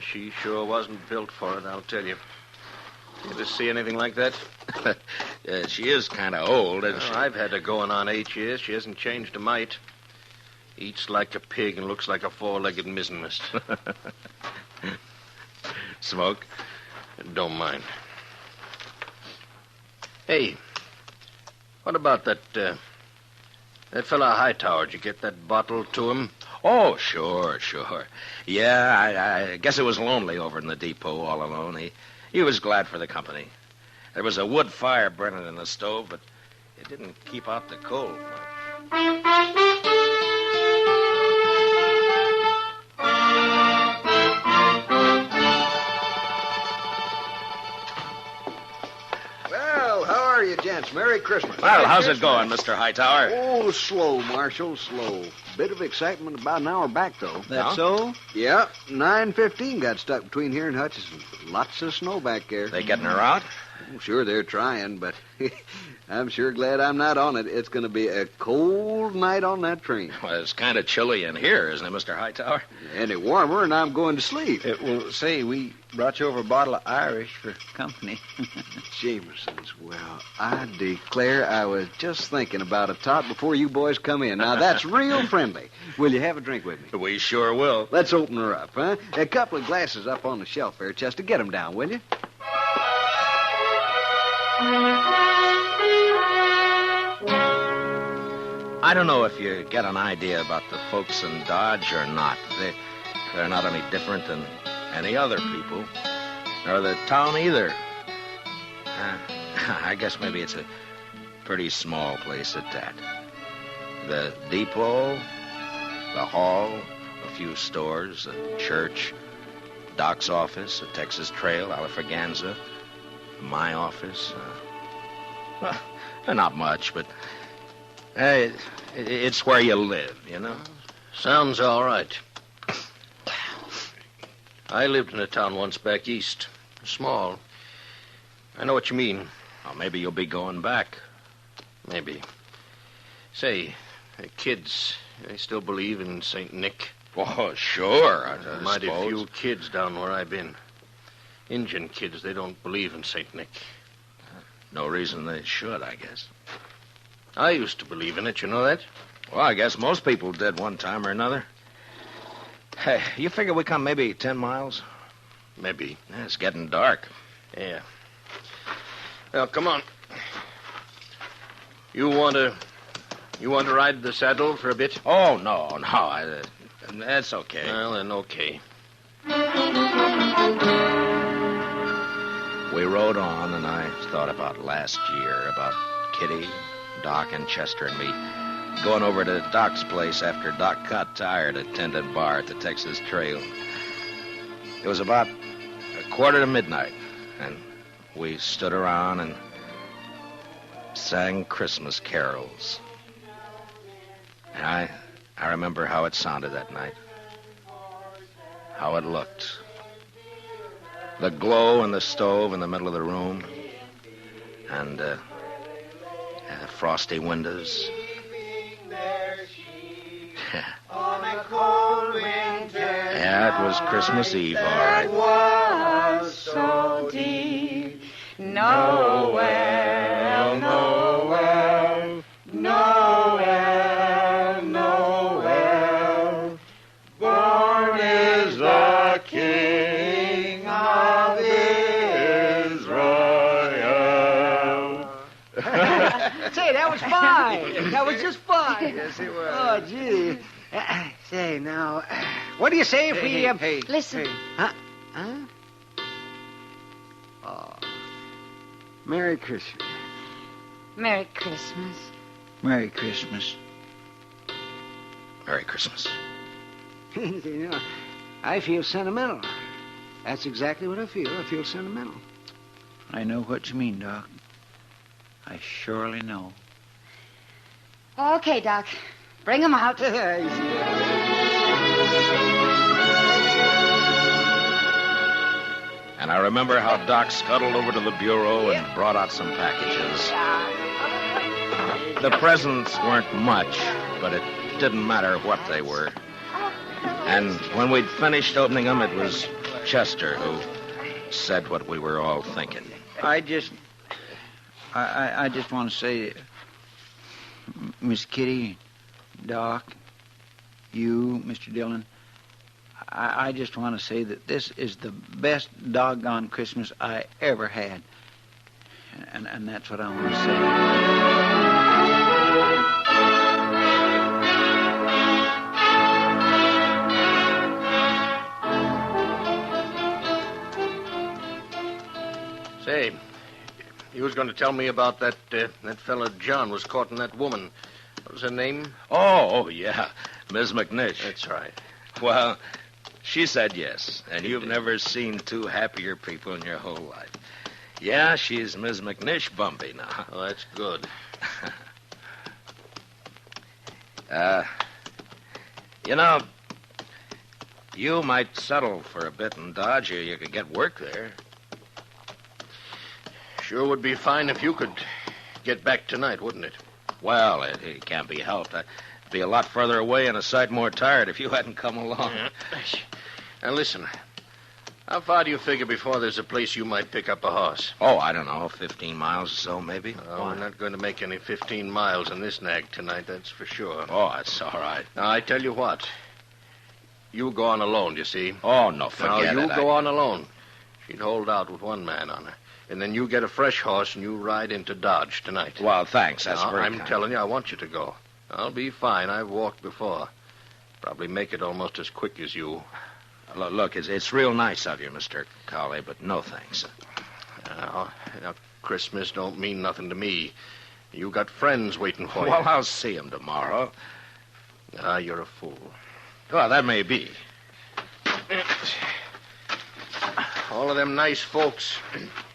She sure wasn't built for it, I'll tell you. You ever see anything like that? She is kind of old, isn't she? I've had her going on 8 years. She hasn't changed a mite. Eats like a pig and looks like a four-legged mizzenmast. Smoke? Don't mind. Hey, what about that fella Hightower? Did you get that bottle to him? Oh, sure. Yeah, I guess it was lonely over in the depot all alone. He was glad for the company. There was a wood fire burning in the stove, but it didn't keep out the cold much. Well, how are you, gents? Merry Merry Christmas. Well, how's it going, Mr. Hightower? Oh, slow, Marshal, slow. Bit of excitement about an hour back, though. That so? Yeah, 9:15 got stuck between here and Hutchison. Lots of snow back there. They getting her out? Oh, sure, they're trying, but I'm sure glad I'm not on it. It's going to be a cold night on that train. Well, it's kind of chilly in here, isn't it, Mr. Hightower? Any warmer, and I'm going to sleep. Well, say, we brought you over a bottle of Irish for company. Jameson's. Well, I declare I was just thinking about a tot before you boys come in. Now, that's real friendly. Will you have a drink with me? We sure will. Let's open her up, huh? A couple of glasses up on the shelf there, Chester. Get them down, will you? I don't know if you get an idea about the folks in Dodge or not. They're not any different than any other people, nor the town either. I guess maybe it's a pretty small place at that. The depot, the hall, a few stores, a church, Doc's office, a Texas Trail, Alafraganza, my office. Well, not much, but it's where you live, you know? Sounds all right. I lived in a town once back east. Small. I know what you mean. Well, maybe you'll be going back. Maybe. Say, kids, they still believe in St. Nick? Oh, sure, I Mighty suppose. few kids down where I've been. Indian kids, they don't believe in St. Nick. No reason they should, I guess. I used to believe in it, you know that? Well, I guess most people did one time or another. Hey, you figure we come maybe 10 miles? Maybe. Yeah, it's getting dark. Yeah. Well, come on. You want to ride the saddle for a bit? Oh, no. That's okay. Well, then, okay. We rode on, and I thought about last year, about Kitty, Doc, and Chester and me going over to Doc's place after Doc got tired at tending bar at the Texas Trail. It was about 1:45, and we stood around and sang Christmas carols. And I remember how it sounded that night, how it looked. The glow in the stove in the middle of the room, and frosty windows. Yeah, it was Christmas Eve, all right. Was so deep. Noel, Noel, Noel, Noel. Born is the King of Israel. Say, that was fine. That was just fine. Yes, it was. Oh, gee. Say, now, what do you say if we... Listen. Huh? Oh. Merry Christmas. Merry Christmas. Merry Christmas. Merry Christmas. You know, I feel sentimental. That's exactly what I feel. I feel sentimental. I know what you mean, Doc. I surely know. Okay, Doc. Bring 'em out. And I remember how Doc scuttled over to the bureau and brought out some packages. The presents weren't much, but it didn't matter what they were. And when we'd finished opening them, it was Chester who said what we were all thinking. I just want to say, Miss Kitty, Doc, you, Mr. Dillon, I just want to say that this is the best doggone Christmas I ever had. And that's what I want to say. Say, you was going to tell me about that fella John was courting that woman. What was her name? Oh, yeah, Miss McNish. That's right. Well, she said yes, and you've never seen two happier people in your whole life. Yeah, she's Ms. McNish Bumpy now. Oh, that's good. You know, you might settle for a bit in Dodge, or you could get work there. Sure would be fine if you could get back tonight, wouldn't it? Well, it can't be helped. I'd be a lot further away and a sight more tired if you hadn't come along. Yeah. Now, listen. How far do you figure before there's a place you might pick up a horse? Oh, I don't know, 15 miles or so, maybe. Oh, we're not going to make any 15 miles in this nag tonight, that's for sure. Oh, that's all right. Now, I tell you what. You go on alone, you see. Oh, no, forget it. Now, you go on alone. She'd hold out with one man on her. And then you get a fresh horse and you ride into Dodge tonight. Well, thanks. That's very I'm kind. telling you, I want you to go. I'll be fine. I've walked before. Probably make it almost as quick as you. Look, it's real nice of you, Mr. Cawley, but no thanks. Now, Christmas don't mean nothing to me. You got friends waiting for you. Well, I'll see them tomorrow. You're a fool. Well, that may be. All of them nice folks.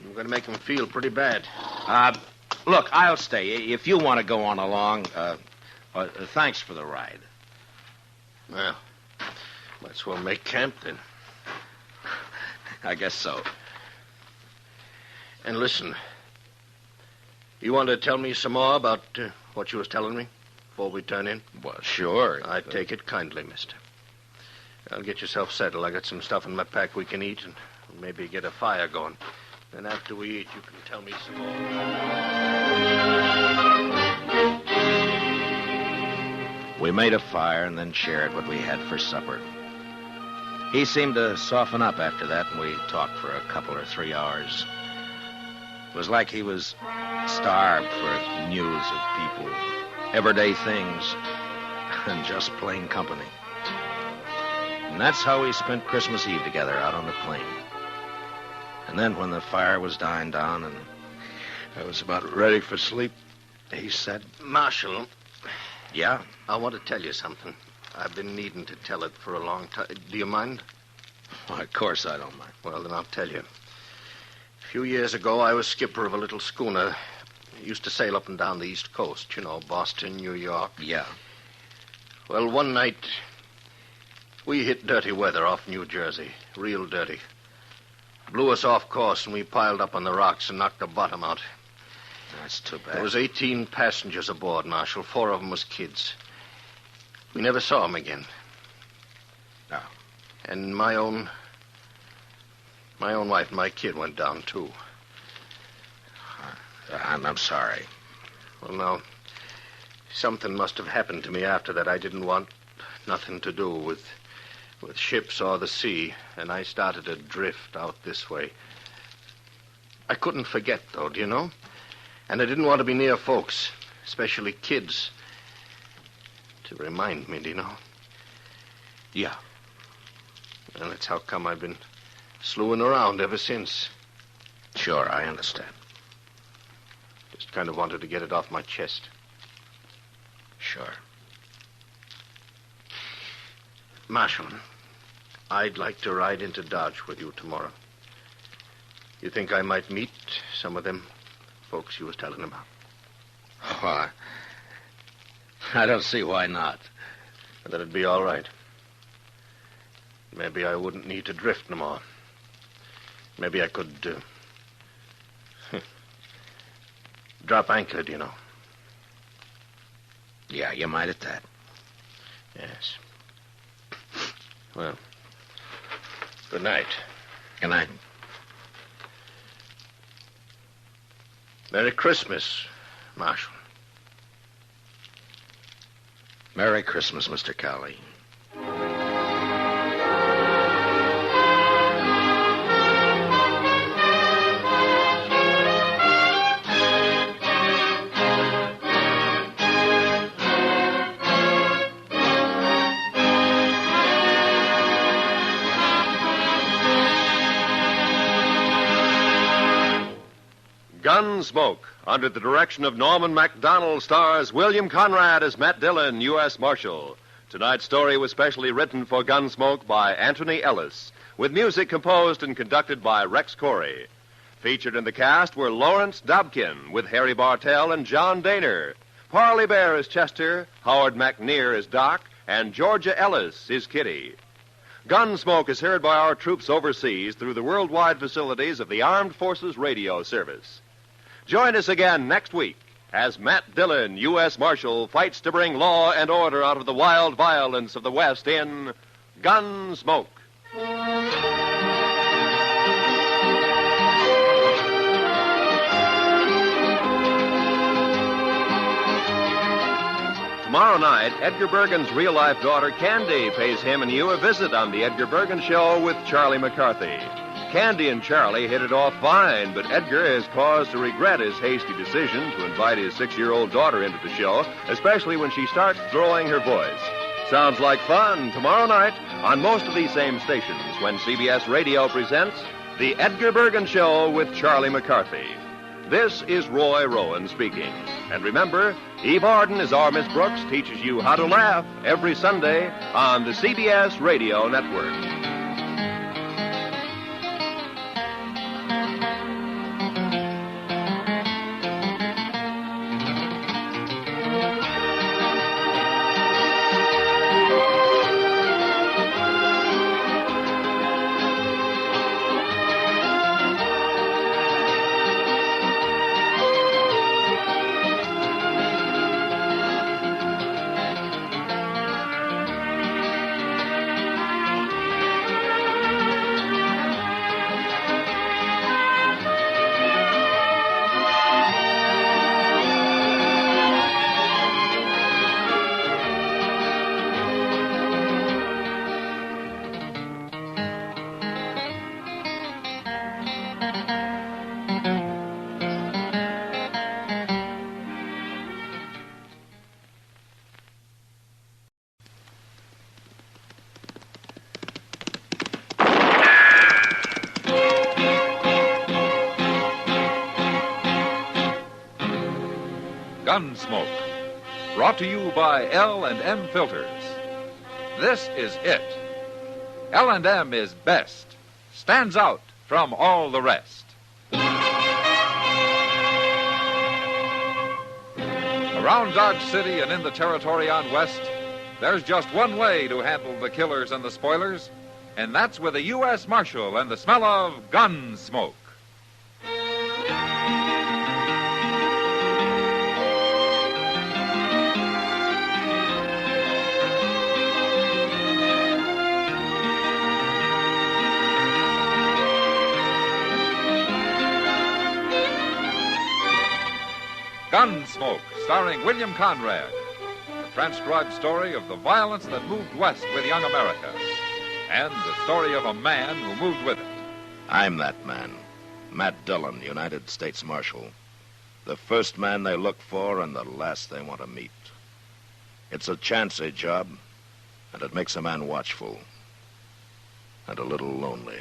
You're going to make them feel pretty bad. Look, I'll stay. If you want to go on along, thanks for the ride. Well, might as well make camp then. I guess so. And listen, you want to tell me some more about what you was telling me before we turn in? Well, sure. I take it kindly, mister. I'll get yourself settled. I got some stuff in my pack we can eat and maybe get a fire going. Then after we eat, you can tell me some more. We made a fire and then shared what we had for supper. He seemed to soften up after that, and we talked for a couple or 3 hours. It was like he was starved for news of people, everyday things, and just plain company. And that's how we spent Christmas Eve together out on the plain. And then when the fire was dying down and I was about ready for sleep, he said, Marshal. Yeah? I want to tell you something. I've been needing to tell it for a long time. Do you mind? Well, of course I don't mind. Well, then I'll tell you. A few years ago, I was skipper of a little schooner. Used to sail up and down the East Coast, you know, Boston, New York. Yeah. Well, one night, we hit dirty weather off New Jersey. Real dirty. Blew us off course, and we piled up on the rocks and knocked the bottom out. That's too bad. There was 18 passengers aboard, Marshal. 4 of them was kids. We never saw them again. No. And my own wife and my kid went down, too. I'm sorry. Well, now, something must have happened to me after that. I didn't want nothing to do with ships or the sea, and I started to drift out this way. I couldn't forget, though, do you know? And I didn't want to be near folks, especially kids, to remind me, do you know? Yeah. And that's how come I've been slewing around ever since. Sure, I understand. Just kind of wanted to get it off my chest. Sure. Marshal, I'd like to ride into Dodge with you tomorrow. You think I might meet some of them folks you was telling about? Oh, I don't see why not. That'd be all right. Maybe I wouldn't need to drift no more. Maybe I could drop anchor, do you know? Yeah, you might at that. Yes. Well, good night. Good night. Merry Christmas, Marshal. Merry Christmas, Mr. Cowley. Gunsmoke, under the direction of Norman Macdonald, stars William Conrad as Matt Dillon, U.S. Marshal. Tonight's story was specially written for Gunsmoke by Anthony Ellis, with music composed and conducted by Rex Corey. Featured in the cast were Lawrence Dobkin with Harry Bartell and John Daner, Parley Bear as Chester, Howard McNear as Doc, and Georgia Ellis is Kitty. Gunsmoke is heard by our troops overseas through the worldwide facilities of the Armed Forces Radio Service. Join us again next week as Matt Dillon, U.S. Marshal, fights to bring law and order out of the wild violence of the West in Gunsmoke. Tomorrow night, Edgar Bergen's real-life daughter, Candy, pays him and you a visit on The Edgar Bergen Show with Charlie McCarthy. Candy and Charlie hit it off fine, but Edgar has cause to regret his hasty decision to invite his 6-year-old daughter into the show, especially when she starts throwing her voice. Sounds like fun tomorrow night on most of these same stations when CBS Radio presents The Edgar Bergen Show with Charlie McCarthy. This is Roy Rowan speaking. And remember, Eve Arden, as our Miss Brooks, teaches you how to laugh every Sunday on the CBS Radio Network. Gunsmoke, brought to you by L&M Filters. This is it. L&M is best, stands out from all the rest. Around Dodge City and in the territory on West, there's just one way to handle the killers and the spoilers, and that's with a U.S. Marshal and the smell of Gunsmoke. Gunsmoke, starring William Conrad, the transcribed story of the violence that moved west with young America, and the story of a man who moved with it. I'm that man, Matt Dillon, United States Marshal. The first man they look for and the last they want to meet. It's a chancy job, and it makes a man watchful and a little lonely.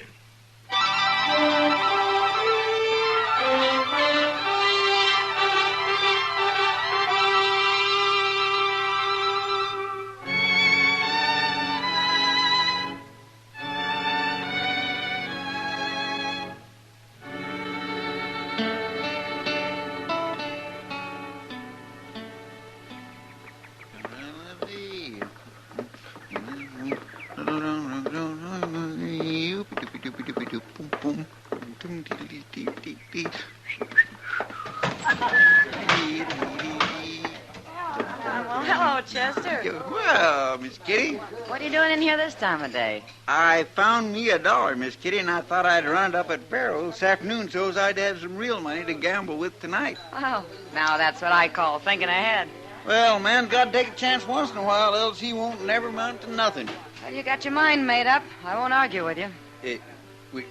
Well, hello, Chester. Well, Miss Kitty. What are you doing in here this time of day? I found me $1, Miss Kitty, and I thought I'd run it up at Barrow this afternoon so's I'd have some real money to gamble with tonight. Oh, now that's what I call thinking ahead. Well, man's got to take a chance once in a while, else he won't never amount to nothing. Well, you got your mind made up. I won't argue with you.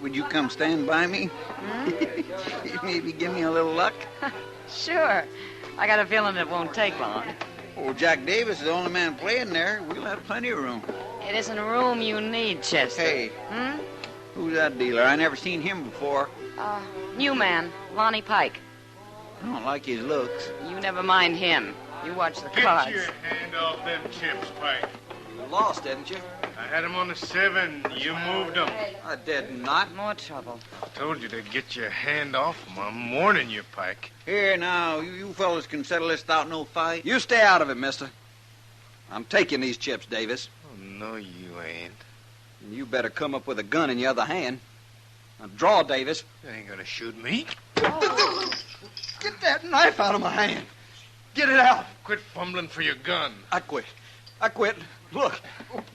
Would you come stand by me? Maybe give me a little luck? Sure. I got a feeling it won't take long. Oh, Jack Davis is the only man playing there. We'll have plenty of room. It isn't room you need, Chester. Hey. Who's that dealer? I never seen him before. New man, Lonnie Pike. I don't like his looks. You never mind him. You watch the cards. Get your hand off them chips, Pike. lost, didn't you? I had him on the 7. You moved him. I did not. More trouble. Told you to get your hand off him. I'm warning you, Pike. Here, now, you fellas can settle this without no fight. You stay out of it, mister. I'm taking these chips, Davis. Oh, no, you ain't. And you better come up with a gun in your other hand. Now, draw, Davis. You ain't gonna shoot me. Get that knife out of my hand. Get it out. Quit fumbling for your gun. I quit. Look.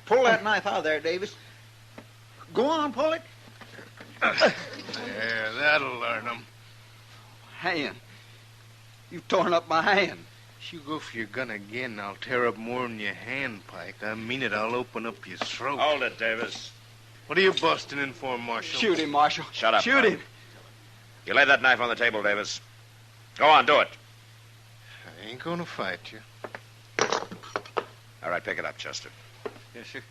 Pull that knife out of there, Davis. Go on, pull it. Yeah, that'll learn him. Hand. You've torn up my hand. If you go for your gun again, I'll tear up more than your hand, Pike. I mean it. I'll open up your throat. Hold it, Davis. What are you busting in for, Marshal? Shoot him, Marshal. Shut up. Shoot Pike. him. You lay that knife on the table, Davis. Go on, do it. I ain't gonna fight you. All right, pick it up, Chester. Yes, sir.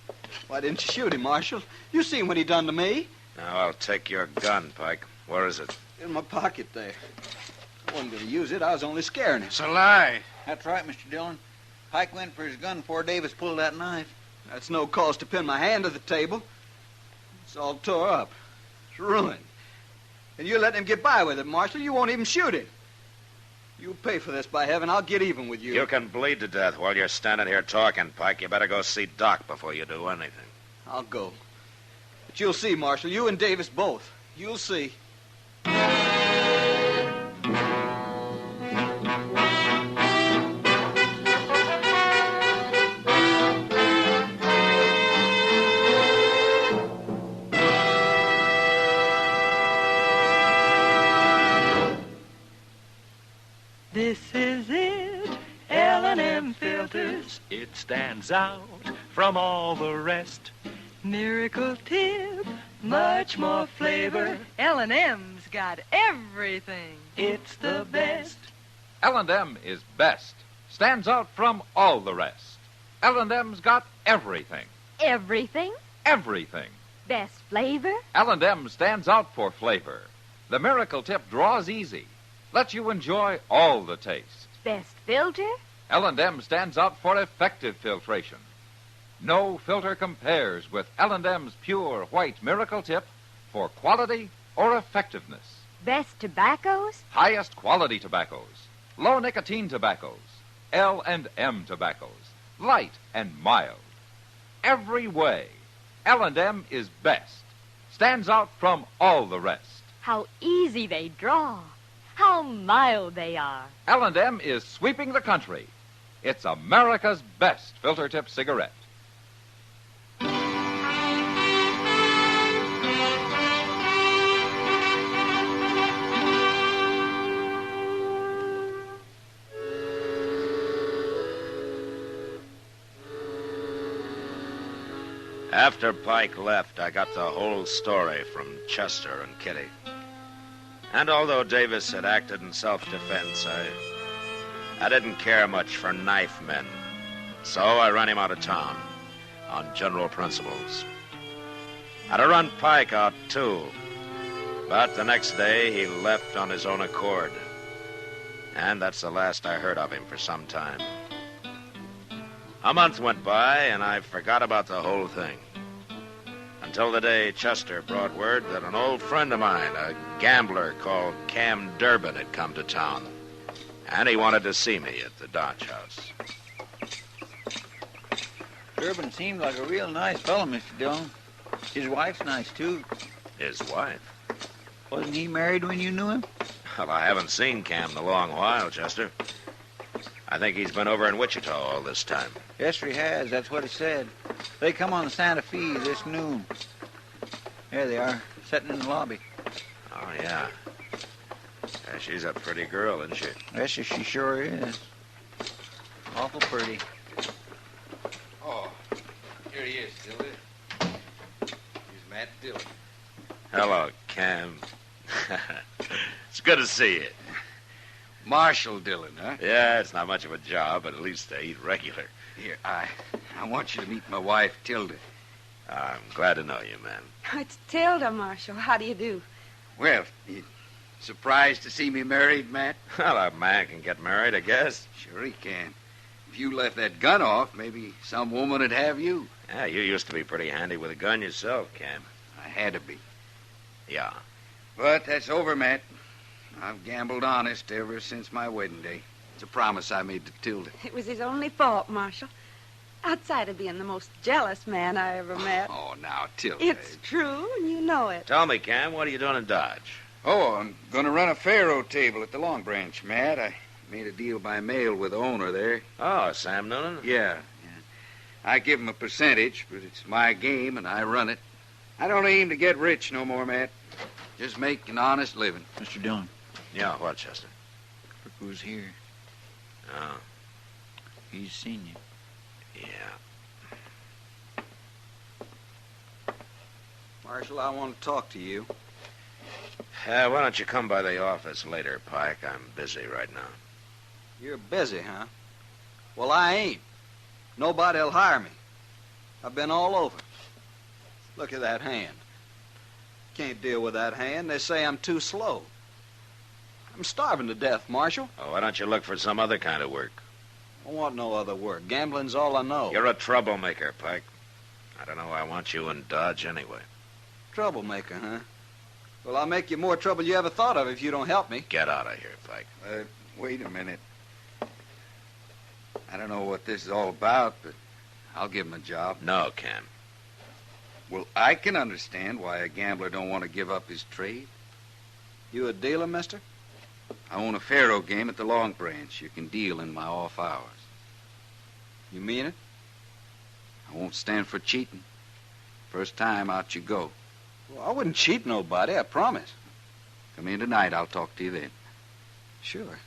Why didn't you shoot him, Marshal? You seen what he done to me. Now, I'll take your gun, Pike. Where is it? In my pocket there. I wasn't going to use it. I was only scaring him. It's a lie. That's right, Mr. Dillon. Pike went for his gun before Davis pulled that knife. That's no cause to pin my hand to the table. It's all tore up. It's ruined. And you're letting him get by with it, Marshal. You won't even shoot him. You'll pay for this, by heaven. I'll get even with you. You can bleed to death while you're standing here talking, Pike. You better go see Doc before you do anything. I'll go. But you'll see, Marshal. You and Davis both. You'll see. This is it, L&M filters. It stands out from all the rest. Miracle tip, much more flavor. L&M's got everything. It's the best. L&M is best. Stands out from all the rest. L&M's got everything. Everything? Everything. Best flavor? L&M stands out for flavor. The Miracle Tip draws easy. Lets you enjoy all the taste. Best filter? L&M stands out for effective filtration. No filter compares with L&M's pure white Miracle Tip for quality or effectiveness. Best tobaccos? Highest quality tobaccos. Low nicotine tobaccos. L&M tobaccos. Light and mild. Every way, L&M is best. Stands out from all the rest. How easy they draw. How mild they are. L&M is sweeping the country. It's America's best filter tip cigarette. After Pike left, I got the whole story from Chester and Kitty. And although Davis had acted in self-defense, I didn't care much for knife men. So I ran him out of town on general principles. I'd have run Pike out, too. But the next day, he left on his own accord. And that's the last I heard of him for some time. A month went by, and I forgot about the whole thing. Until the day Chester brought word that an old friend of mine, a gambler called Cam Durbin, had come to town. And he wanted to see me at the Dodge House. Durbin seemed like a real nice fellow, Mr. Dillon. His wife's nice, too. His wife? Wasn't he married when you knew him? Well, I haven't seen Cam in a long while, Chester. I think he's been over in Wichita all this time. Yes, he has. That's what he said. They come on the Santa Fe this noon. There they are, sitting in the lobby. Oh, yeah. She's a pretty girl, isn't she? Yes, she sure is. Awful pretty. Oh, here he is, Dillon. Here's Matt Dillon. Hello, Cam. It's good to see you. Marshal Dillon, huh? Yeah, it's not much of a job, but at least I eat regular. Here, I want you to meet my wife, Tilda. I'm glad to know you, man. It's Tilda, Marshal. How do you do? Well, you surprised to see me married, Matt? Well, a man can get married, I guess. Sure he can. If you left that gun off, maybe some woman would have you. Yeah, you used to be pretty handy with a gun yourself, Cam. I had to be. Yeah. But that's over, Matt. I've gambled honest ever since my wedding day. It's a promise I made to Tilda. It was his only fault, Marshal. Outside of being the most jealous man I ever met. Oh, now, Tilda. It's true, and you know it. Tell me, Cam, what are you doing in Dodge? Oh, I'm going to run a faro table at the Long Branch, Matt. I made a deal by mail with the owner there. Oh, Sam Noonan? Yeah. I give him a percentage, but it's my game, and I run it. I don't aim to get rich no more, Matt. Just make an honest living. Mr. Dillon. Yeah, what, Chester? Look who's here. Oh. He's seen you. Yeah. Marshal, I want to talk to you. Why don't you come by the office later, Pike? I'm busy right now. You're busy, huh? Well, I ain't. Nobody'll hire me. I've been all over. Look at that hand. Can't deal with that hand. They say I'm too slow. I'm starving to death, Marshal. Oh, why don't you look for some other kind of work? I want no other work. Gambling's all I know. You're a troublemaker, Pike. I don't know why I want you in Dodge anyway. Troublemaker, huh? Well, I'll make you more trouble you ever thought of if you don't help me. Get out of here, Pike. Wait a minute. I don't know what this is all about, but I'll give him a job. No, Cam. Well, I can understand why a gambler don't want to give up his trade. You a dealer, mister? I own a faro game at the Long Branch. You can deal in my off hours. You mean it? I won't stand for cheating. First time, out you go. Well, I wouldn't cheat nobody, I promise. Come in tonight. I'll talk to you then. Sure.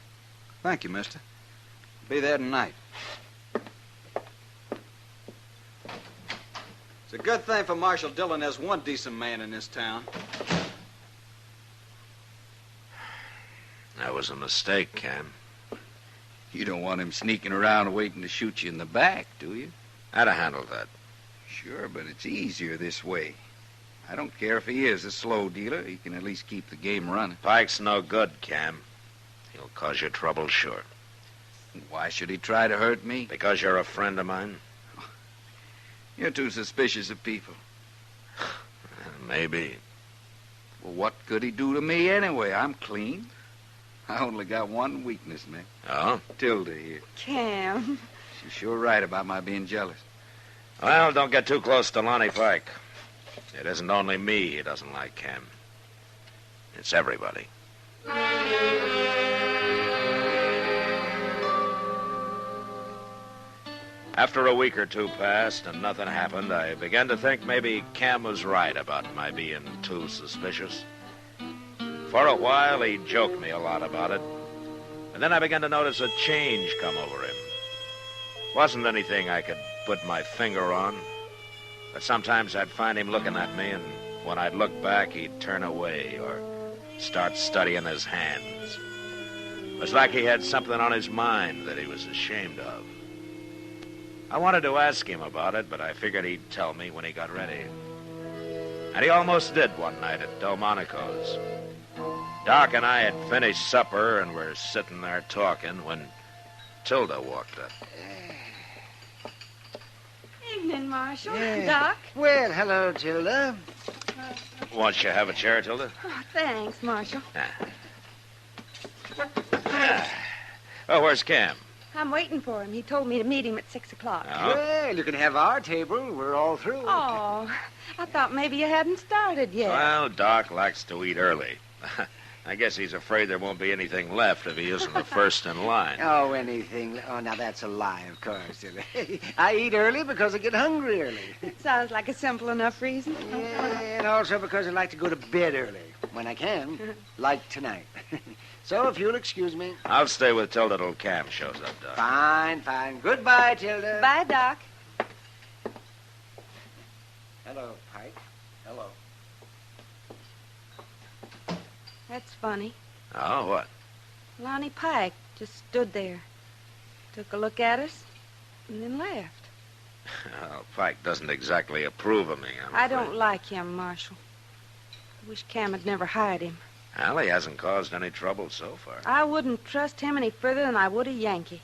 Thank you, mister. Be there tonight. It's a good thing for Marshal Dillon there's one decent man in this town. That was a mistake, Cam. You don't want him sneaking around waiting to shoot you in the back, do you? I'd have handled that. Sure, but it's easier this way. I don't care if he is a slow dealer. He can at least keep the game running. Pike's no good, Cam. He'll cause you trouble, sure. Why should he try to hurt me? Because you're a friend of mine? You're too suspicious of people. Maybe. Well, what could he do to me anyway? I'm clean. I only got one weakness, Mick. Oh? Tilda here. Cam. She's sure right about my being jealous. Well, don't get too close to Lonnie Pike. It isn't only me he doesn't like, Cam. It's everybody. After a week or two passed and nothing happened, I began to think maybe Cam was right about my being too suspicious. For a while, he joked me a lot about it. And then I began to notice a change come over him. Wasn't anything I could put my finger on. But sometimes I'd find him looking at me, and when I'd look back, he'd turn away or start studying his hands. It was like he had something on his mind that he was ashamed of. I wanted to ask him about it, but I figured he'd tell me when he got ready. And he almost did one night at Delmonico's. Doc and I had finished supper and were sitting there talking when Tilda walked up. Evening, Marshal. Yeah. Doc. Well, hello, Tilda. Won't you have a chair, Tilda? Oh, thanks, Marshal. Oh, where's Cam? I'm waiting for him. He told me to meet him at 6 o'clock. Oh? Well, you can have our table. We're all through. Oh, I thought maybe you hadn't started yet. Well, Doc likes to eat early. I guess he's afraid there won't be anything left if he isn't the first in line. Oh, anything. Oh, now that's a lie, of course, Tilda. I eat early because I get hungry early. It sounds like a simple enough reason. Yeah, and also because I like to go to bed early when I can, like tonight. So if you'll excuse me. I'll stay with Tilda till Cam shows up, Doc. Fine, fine. Goodbye, Tilda. Bye, Doc. Hello, Pike. Hello. That's funny. Oh, what? Lonnie Pike just stood there, took a look at us, and then left. Well, Pike doesn't exactly approve of me, I don't like him, Marshal. I wish Cam had never hired him. Well, he hasn't caused any trouble so far. I wouldn't trust him any further than I would a Yankee.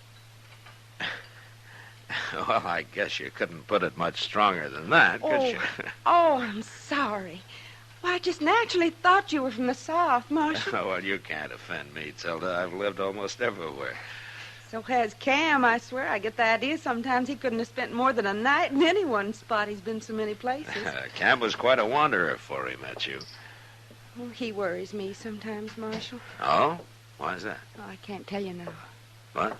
Well, I guess you couldn't put it much stronger than that, could you? Oh, I'm sorry. Well, I just naturally thought you were from the South, Marshal. Well, you can't offend me, Tilda. I've lived almost everywhere. So has Cam, I swear. I get the idea sometimes he couldn't have spent more than a night in any one spot. He's been so many places. Cam was quite a wanderer before he met you. Oh, he worries me sometimes, Marshal. Oh? Why's that? Oh, I can't tell you now. What?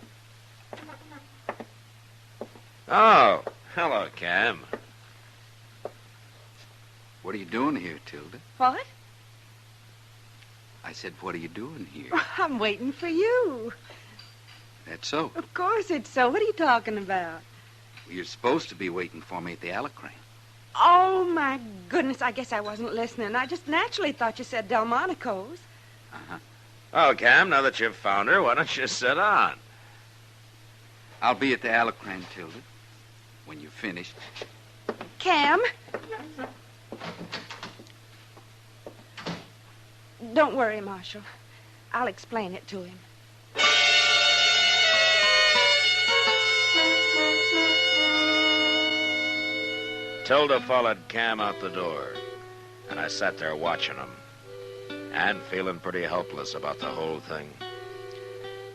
Oh, hello, Cam. What are you doing here, Tilda? What? I said, what are you doing here? I'm waiting for you. That's so. Of course it's so. What are you talking about? Well, you're supposed to be waiting for me at the Alacrane. Oh, my goodness. I guess I wasn't listening. I just naturally thought you said Delmonico's. Uh-huh. Oh, Cam, now that you've found her, why don't you sit on? I'll be at the Alacrane, Tilda, when you're finished. Cam? Don't worry, Marshal. I'll explain it to him. Tilda followed Cam out the door, and I sat there watching him, and feeling pretty helpless about the whole thing.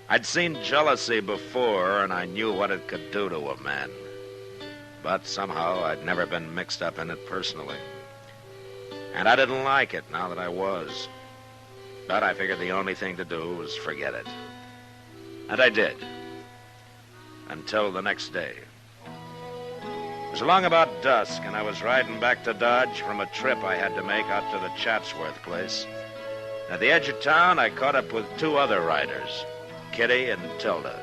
I'd seen jealousy before, and I knew what it could do to a man. But somehow I'd never been mixed up in it personally. And I didn't like it now that I was. But I figured the only thing to do was forget it. And I did. Until the next day. It was along about dusk, and I was riding back to Dodge from a trip I had to make out to the Chatsworth place. At the edge of town, I caught up with two other riders, Kitty and Tilda.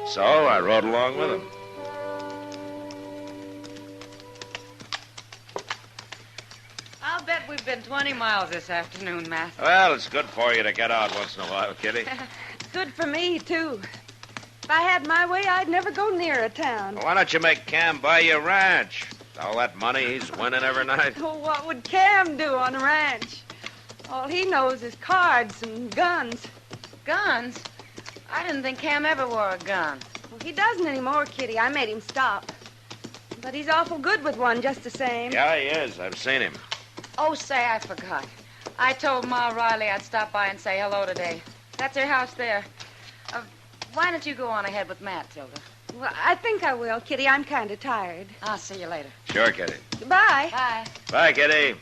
So I rode along with them. I'll bet we've been 20 miles this afternoon, Matthew. Well, it's good for you to get out once in a while, Kitty. Good for me, too. If I had my way, I'd never go near a town. Well, why don't you make Cam buy you a ranch? All that money he's winning every night. Oh, what would Cam do on a ranch? All he knows is cards and guns. Guns? I didn't think Cam ever wore a gun. Well, he doesn't anymore, Kitty. I made him stop. But he's awful good with one just the same. Yeah, he is. I've seen him. Oh, say, I forgot. I told Ma Riley I'd stop by and say hello today. That's her house there. Why don't you go on ahead with Matt, Tilda? Well, I think I will, Kitty. I'm kind of tired. I'll see you later. Sure, Kitty. Goodbye. Bye. Bye, Kitty.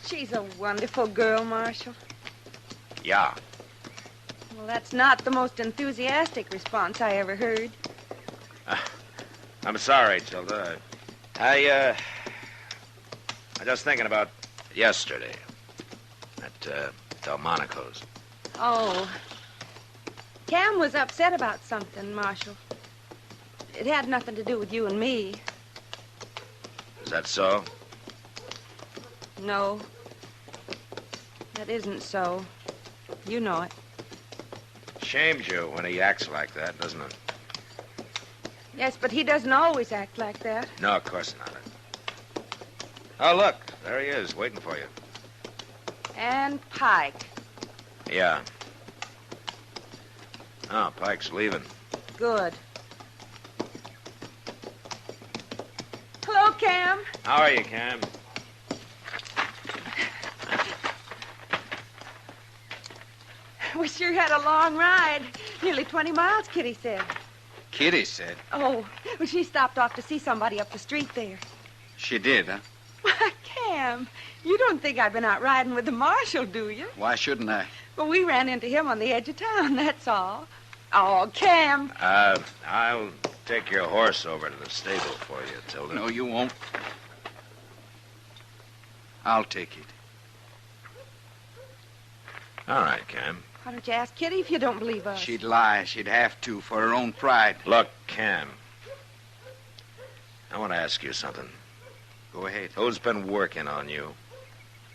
She's a wonderful girl, Marshal. Yeah. Well, that's not the most enthusiastic response I ever heard. I'm sorry, Tilda. I just thinking about yesterday at Delmonico's. Oh. Cam was upset about something, Marshal. It had nothing to do with you and me. Is that so? No. That isn't so. You know it. Shames you when he acts like that, doesn't it? Yes, but he doesn't always act like that. No, of course not. Oh, look. There he is, waiting for you. And Pike. Yeah. Oh, Pike's leaving. Good. Hello, Cam. How are you, Cam? We sure had a long ride. Nearly 20 miles, Kitty said. Kitty said. Oh, well, she stopped off to see somebody up the street there. She did, huh? Why, Cam, you don't think I've been out riding with the marshal, do you? Why shouldn't I? Well, we ran into him on the edge of town, that's all. Oh, Cam. I'll take your horse over to the stable for you, Tilda. No, you won't. I'll take it. All right, Cam. Why don't you ask Kitty if you don't believe us? She'd lie. She'd have to for her own pride. Look, Cam. I want to ask you something. Go ahead. Who's been working on you?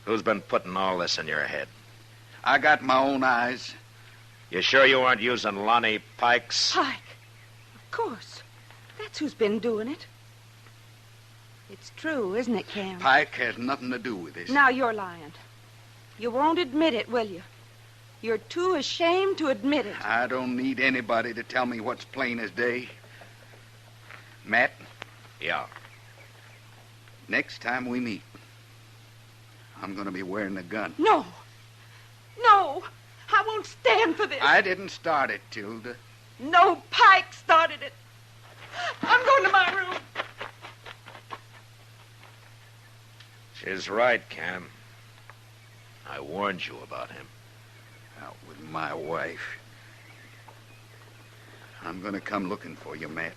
Who's been putting all this in your head? I got my own eyes. You sure you aren't using Lonnie Pike's? Pike. Of course. That's who's been doing it. It's true, isn't it, Cam? Pike has nothing to do with this. Now you're lying. You won't admit it, will you? You're too ashamed to admit it. I don't need anybody to tell me what's plain as day. Matt? Yeah. Next time we meet, I'm going to be wearing a gun. No. No. I won't stand for this. I didn't start it, Tilda. No, Pike started it. I'm going to my room. She's right, Cam. I warned you about him. Out with my wife. I'm going to come looking for you, Matt.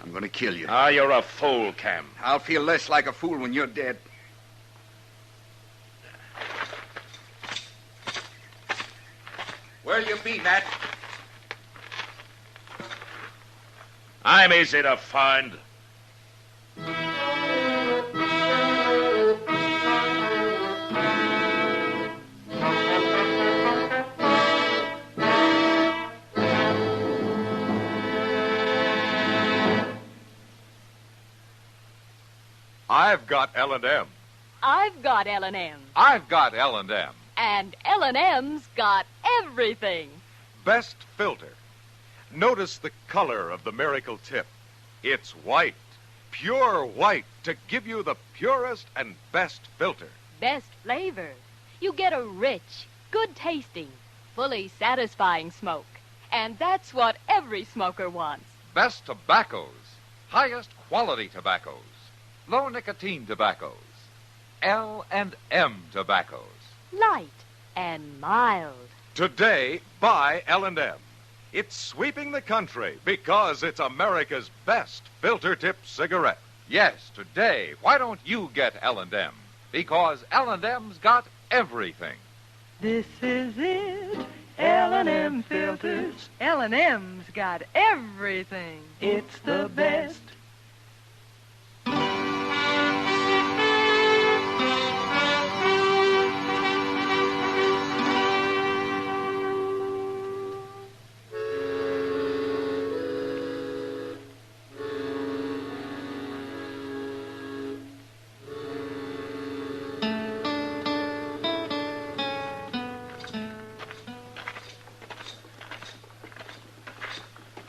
I'm going to kill you. Ah, you're a fool, Cam. I'll feel less like a fool when you're dead. Where'll you be, Matt? I'm easy to find. I've got L&M. I've got L&M. I've got L&M. And L&M's got everything. Best filter. Notice the color of the miracle tip. It's white, pure white, to give you the purest and best filter. Best flavor. You get a rich, good-tasting, fully satisfying smoke. And that's what every smoker wants. Best tobaccos. Highest quality tobaccos. Low nicotine tobaccos. L&M tobaccos. Light and mild. Today, buy L&M. It's sweeping the country because it's America's best filter tip cigarette. Yes, today, why don't you get L&M? Because L&M's got everything. This is it. L&M filters. L&M's got everything. It's the best.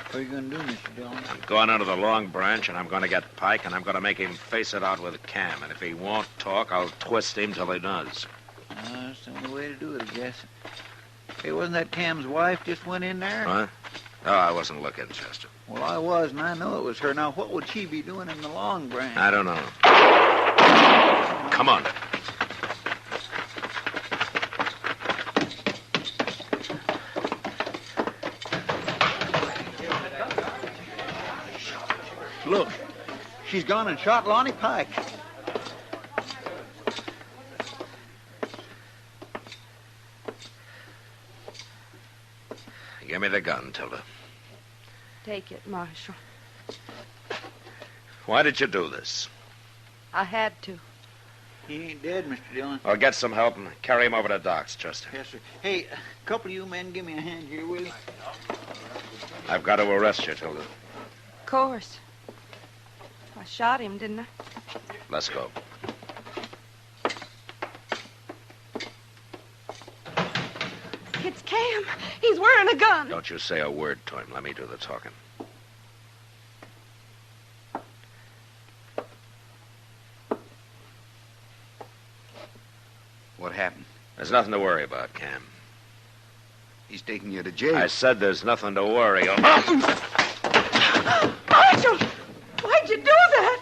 What are you going to do, Mr. Dillon? I'm going under the Long Branch, and I'm going to get Pike, and I'm going to make him face it out with Cam. And if he won't talk, I'll twist him till he does. That's the only way to do it, I guess. Hey, wasn't that Cam's wife just went in there? Huh? Oh, I wasn't looking, Chester. Well, I was, and I know it was her. Now, what would she be doing in the Long Branch? I don't know. Come on. Look, she's gone and shot Lonnie Pike. Give me the gun, Tilda. Take it, Marshal. Why did you do this? I had to. He ain't dead, Mr. Dillon. Well, get some help and carry him over to Doc's, Chester. Yes, sir. Hey, a couple of you men give me a hand here, will you? I've got to arrest you, Tilda. Of course. I shot him, didn't I? Let's go. It's Cam. He's wearing a gun. Don't you say a word to him. Let me do the talking. What happened? There's nothing to worry about, Cam. He's taking you to jail. I said there's nothing to worry about. Marshal! Why'd you do that?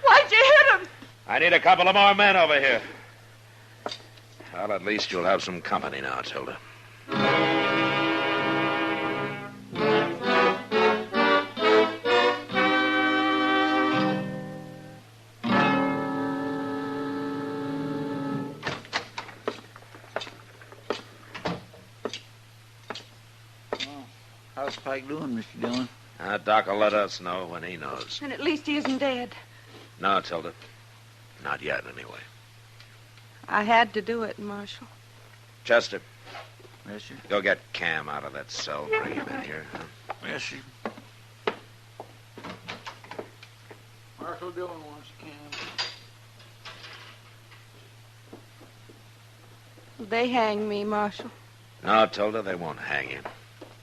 Why'd you hit him? I need a couple of more men over here. Well, at least you'll have some company now, Tilda. How's Pike doing, Mr. Dillon? Doc will let us know when he knows. And at least he isn't dead. No, Tilda. Not yet, anyway. I had to do it, Marshal. Chester. Yes, sir. Go get Cam out of that cell. Bring him in here. Huh? Yes, sir. Marshal Dillon wants Cam. They hang me, Marshal. No, Tilda, they won't hang you.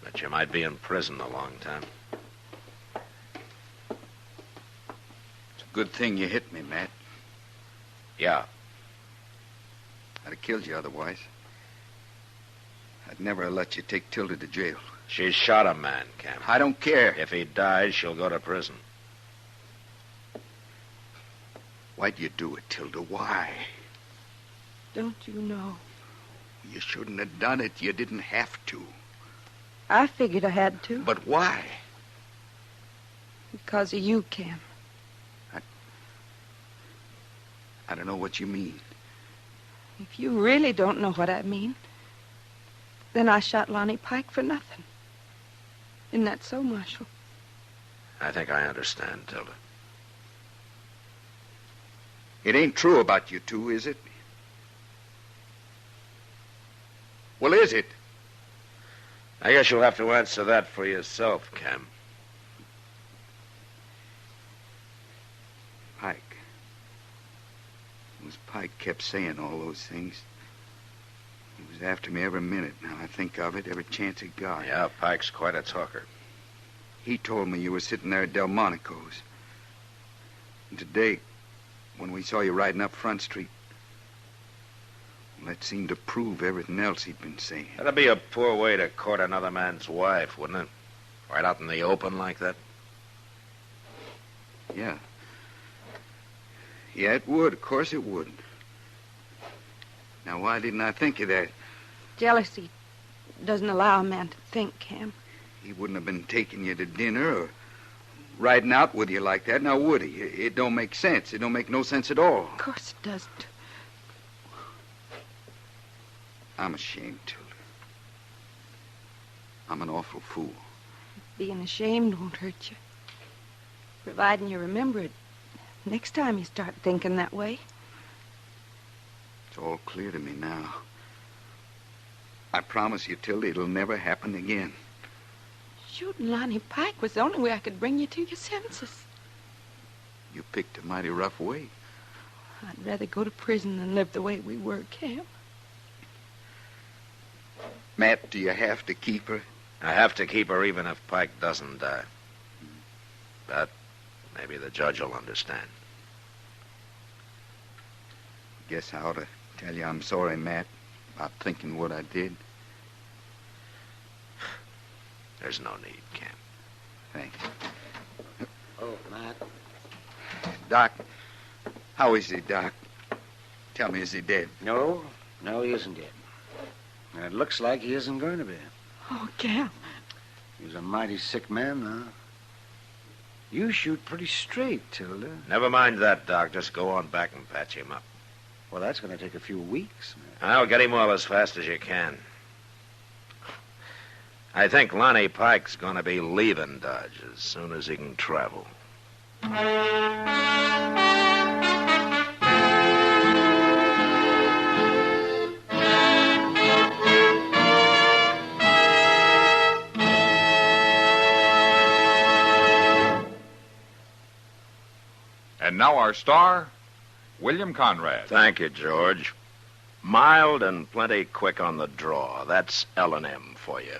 But you might be in prison a long time. It's a good thing you hit me, Matt. Yeah. I'd have killed you otherwise. I'd never have let you take Tilda to jail. She shot a man, Cam. I don't care. If he dies, she'll go to prison. Why'd you do it, Tilda? Why? Don't you know? You shouldn't have done it. You didn't have to. I figured I had to. But why? Because of you, Cam. I don't know what you mean. If you really don't know what I mean, then I shot Lonnie Pike for nothing. Isn't that so, Marshal? I think I understand, Tilda. It ain't true about you two, is it? Well, is it? I guess you'll have to answer that for yourself, Cam. Pike. It was Pike kept saying all those things. He was after me every minute. Now I think of it, every chance he got. Yeah, Pike's quite a talker. He told me you were sitting there at Delmonico's. And today, when we saw you riding up Front Street, well, that seemed to prove everything else he'd been saying. That'd be a poor way to court another man's wife, wouldn't it? Right out in the open like that? Yeah. Yeah, it would. Of course it would. Now, why didn't I think of that? Jealousy doesn't allow a man to think, Cam. He wouldn't have been taking you to dinner or riding out with you like that, now would he? It don't make sense. It don't make no sense at all. Of course it doesn't. I'm ashamed, Tilda. I'm an awful fool. Being ashamed won't hurt you. Providing you remember it next time you start thinking that way. It's all clear to me now. I promise you, Tilda, it'll never happen again. Shooting Lonnie Pike was the only way I could bring you to your senses. You picked a mighty rough way. I'd rather go to prison than live the way we were, Cam. Matt, do you have to keep her? I have to keep her even if Pike doesn't die. But maybe the judge will understand. Guess I ought to tell you I'm sorry, Matt, about thinking what I did. There's no need, Cam. Thanks. Oh, Matt. Doc, how is he, Doc? Tell me, is he dead? No, he isn't dead. And it looks like he isn't going to be. Oh, Cam. He's a mighty sick man now. You shoot pretty straight, Tilda. Never mind that, Doc. Just go on back and patch him up. Well, that's going to take a few weeks, man. I'll get him well as fast as you can. I think Lonnie Pike's going to be leaving Dodge as soon as he can travel. And now our star, William Conrad. Thank you, George. Mild and plenty quick on the draw. That's L&M for you.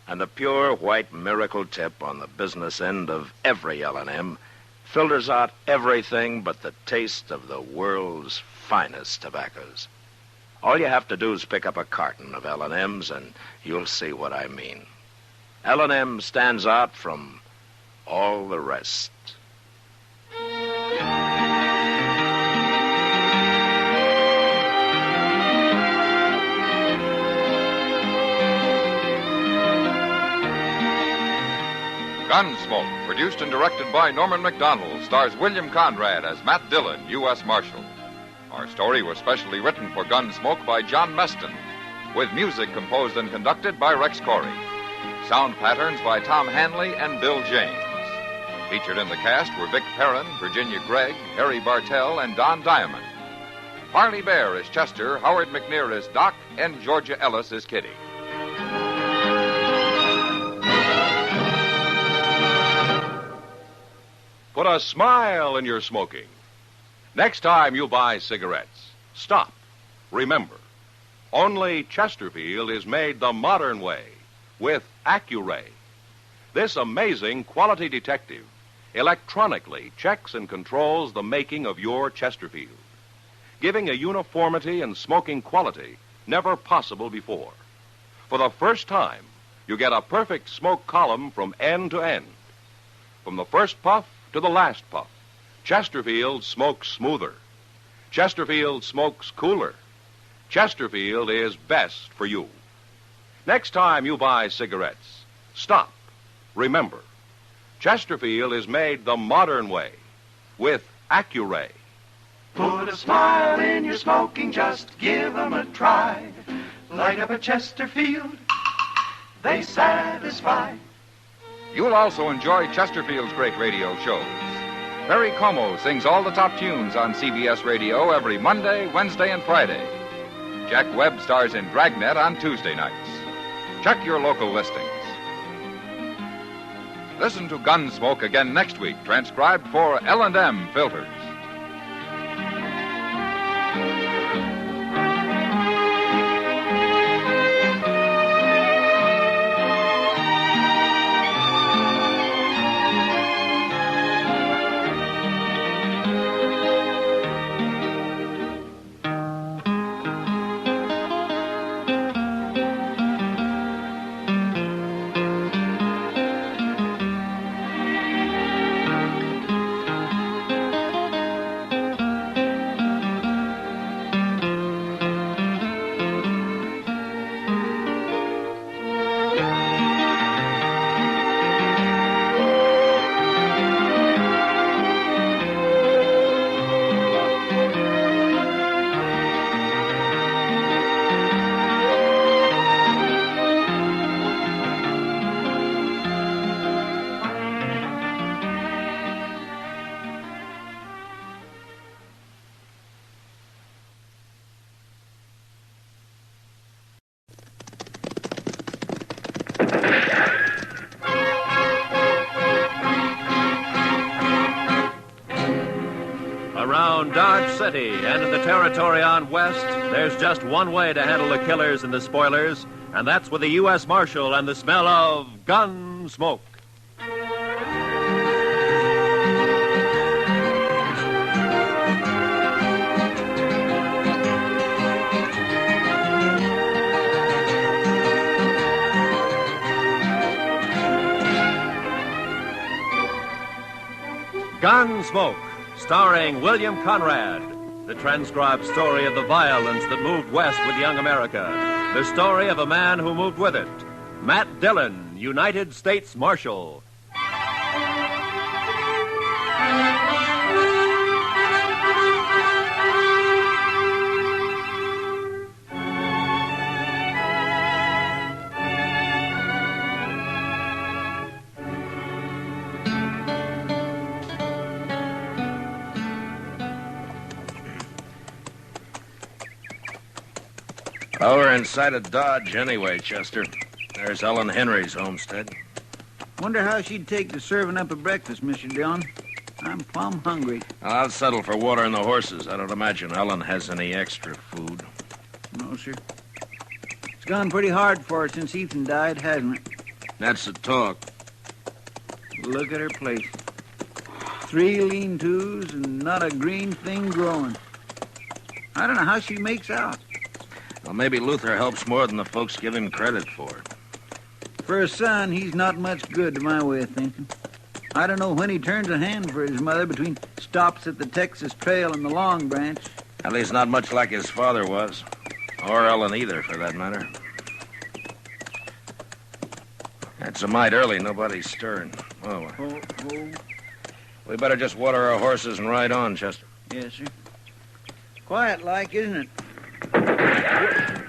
And the pure white miracle tip on the business end of every L&M filters out everything but the taste of the world's finest tobaccos. All you have to do is pick up a carton of L&M's and you'll see what I mean. L&M stands out from all the rest. Gunsmoke, produced and directed by Norman Macdonald, stars William Conrad as Matt Dillon, U.S. Marshal. Our story was specially written for Gunsmoke by John Meston, with music composed and conducted by Rex Corey. Sound patterns by Tom Hanley and Bill James. Featured in the cast were Vic Perrin, Virginia Gregg, Harry Bartell, and Don Diamond. Parley Bear is Chester, Howard McNear is Doc, and Georgia Ellis is Kitty. Put a smile in your smoking. Next time you buy cigarettes, stop. Remember, Only Chesterfield is made the modern way with Accuray. This amazing quality detective electronically checks and controls the making of your Chesterfield, giving a uniformity and smoking quality never possible before. For the first time, you get a perfect smoke column from end to end. From the first puff to the last puff, Chesterfield smokes smoother. Chesterfield smokes cooler. Chesterfield is best for you. Next time you buy cigarettes, stop. Remember, Chesterfield is made the modern way with Accuray. Put a smile in your smoking, just give 'em a try. Light up a Chesterfield, they satisfy. You'll also enjoy Chesterfield's great radio shows. Perry Como sings all the top tunes on CBS Radio every Monday, Wednesday, and Friday. Jack Webb stars in Dragnet on Tuesday nights. Check your local listings. Listen to Gunsmoke again next week, transcribed for L&M Filters. Around Dodge City and in the territory on West, there's just one way to handle the killers and the spoilers, and that's with the U.S. Marshal and the smell of Gunsmoke. Gunsmoke, starring William Conrad, the transcribed story of the violence that moved west with young America, the story of a man who moved with it, Matt Dillon, United States Marshal. Well, we're inside of Dodge anyway, Chester. There's Ellen Henry's homestead. Wonder how she'd take to serving up a breakfast, Mr. Dillon. I'm plumb hungry. Well, I'll settle for watering the horses. I don't imagine Ellen has any extra food. No, sir. It's gone pretty hard for her since Ethan died, hasn't it? That's the talk. Look at her place. 3 lean-tos and not a green thing growing. I don't know how she makes out. Well, maybe Luther helps more than the folks give him credit for. For a son, he's not much good to my way of thinking. I don't know when he turns a hand for his mother between stops at the Texas Trail and the Long Branch. Well, he's not much like his father was. Or Ellen either, for that matter. It's a mite early. Nobody's stirring. Oh, we better just water our horses and ride on, Chester. Yes, sir. Quiet like, isn't it?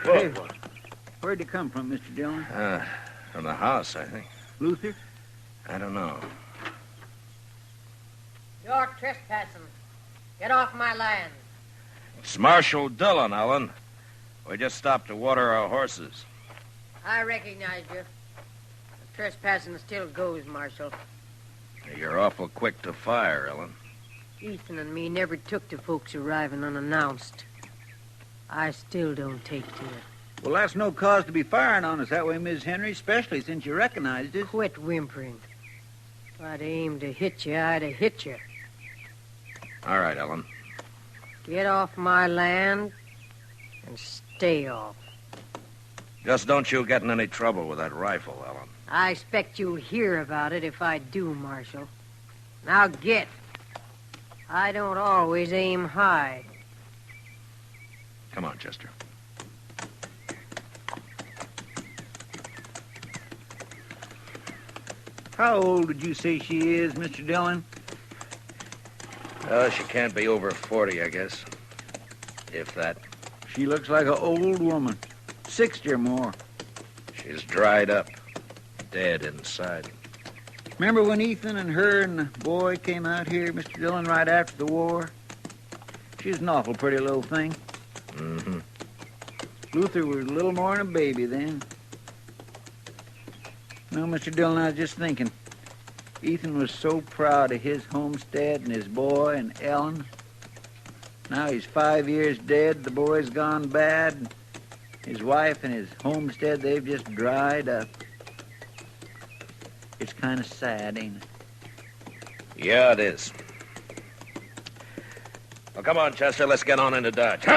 Hey, where'd you come from, Mr. Dillon? From the house, I think. Luther? I don't know. You're trespassing. Get off my land. It's Marshal Dillon, Ellen. We just stopped to water our horses. I recognize you. The trespassing still goes, Marshal. You're awful quick to fire, Ellen. Ethan and me never took to folks arriving unannounced. I still don't take to it. Well, that's no cause to be firing on us that way, Miss Henry, especially since you recognized it. Quit whimpering. If I'd aimed to hit you, I'd have hit you. All right, Ellen. Get off my land and stay off. Just don't you get in any trouble with that rifle, Ellen. I expect you'll hear about it if I do, Marshal. Now get. I don't always aim high. Come on, Chester. How old did you say she is, Mr. Dillon? She can't be over 40, I guess. If that. She looks like an old woman. 60 or more. She's dried up. Dead inside. Remember when Ethan and her and the boy came out here, Mr. Dillon, right after the war? She was an awful pretty little thing. Mm-hmm. Luther was a little more than a baby then. No, Mr. Dillon, I was just thinking. Ethan was so proud of his homestead and his boy and Ellen. Now he's 5 years dead, the boy's gone bad. His wife and his homestead, they've just dried up. It's kind of sad, ain't it? Yeah, it is. Well, come on, Chester, let's get on into Dodge.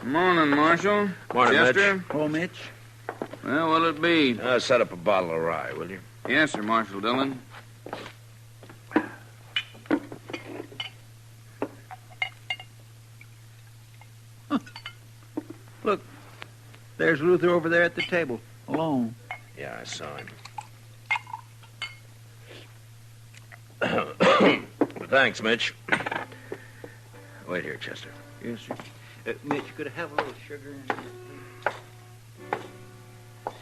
Morning, Marshal. Morning, Chester. Mitch. Oh, Mitch. Well, what'll it be? Set up a bottle of rye, will you? Yes, sir, Marshal Dillon. Look, there's Luther over there at the table, alone. Yeah, I saw him. Thanks, Mitch. Wait here, Chester. Yes, sir. Mitch, could I have a little sugar in here, please?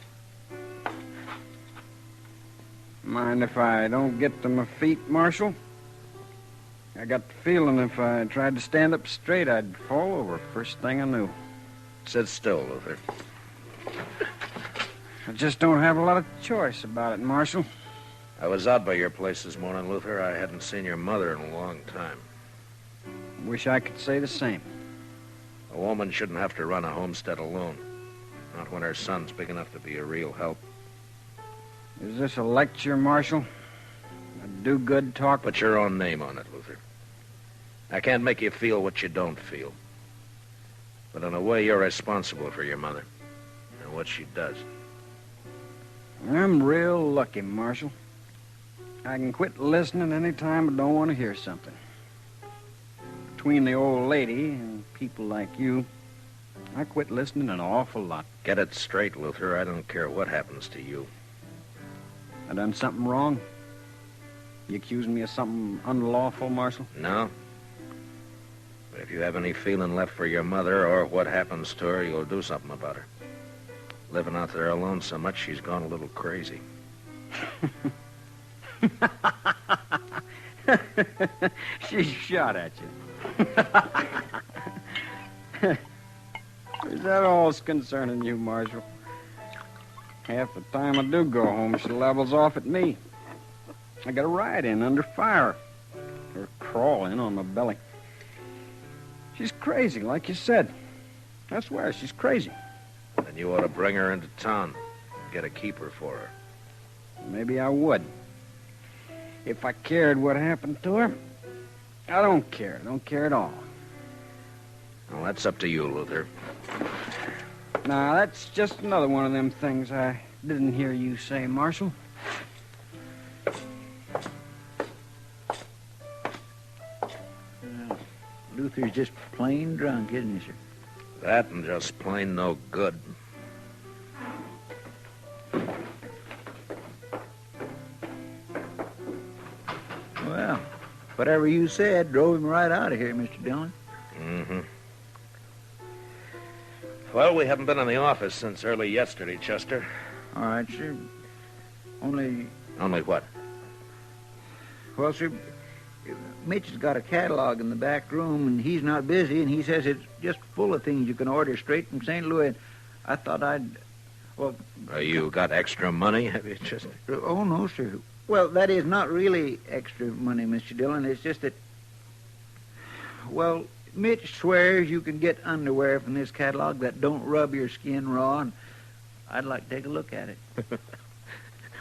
Mind if I don't get to my feet, Marshal? I got the feeling if I tried to stand up straight, I'd fall over first thing I knew. Sit still, Luther. I just don't have a lot of choice about it, Marshal. I was out by your place this morning, Luther. I hadn't seen your mother in a long time. Wish I could say the same. A woman shouldn't have to run a homestead alone. Not when her son's big enough to be a real help. Is this a lecture, Marshal? A do-good talk? Put your own name on it, Luther. I can't make you feel what you don't feel. But in a way, you're responsible for your mother and what she does. I'm real lucky, Marshal. I can quit listening any time I don't want to hear something. Between the old lady and people like you, I quit listening an awful lot. Get it straight, Luther. I don't care what happens to you. I done something wrong? You accusing me of something unlawful, Marshal? No. But if you have any feeling left for your mother or what happens to her, you'll do something about her. Living out there alone so much, she's gone a little crazy. She shot at you. Is that all's concerning you, Marshal? Half the time I do go home, she levels off at me. I got a ride in under fire. Or crawl in on my belly. She's crazy, like you said. I swear, she's crazy. Then you ought to bring her into town. Get a keeper for her. Maybe I would. If I cared what happened to her. I don't care. I don't care at all. Well, that's up to you, Luther. Now, that's just another one of them things I didn't hear you say, Marshal. Luther's just plain drunk, isn't he, sir? That and just plain no good. Well, whatever you said drove him right out of here, Mr. Dillon. Mm-hmm. Well, we haven't been in the office since early yesterday, Chester. All right, sir. Only Only what? Well, sir, Mitch has got a catalog in the back room, and he's not busy, and he says it's just full of things you can order straight from St. Louis. I thought well... You got extra money, have you, Chester? Oh, no, sir. Well, that is not really extra money, Mr. Dillon. It's just that... Well, Mitch swears you can get underwear from this catalog that don't rub your skin raw, and I'd like to take a look at it.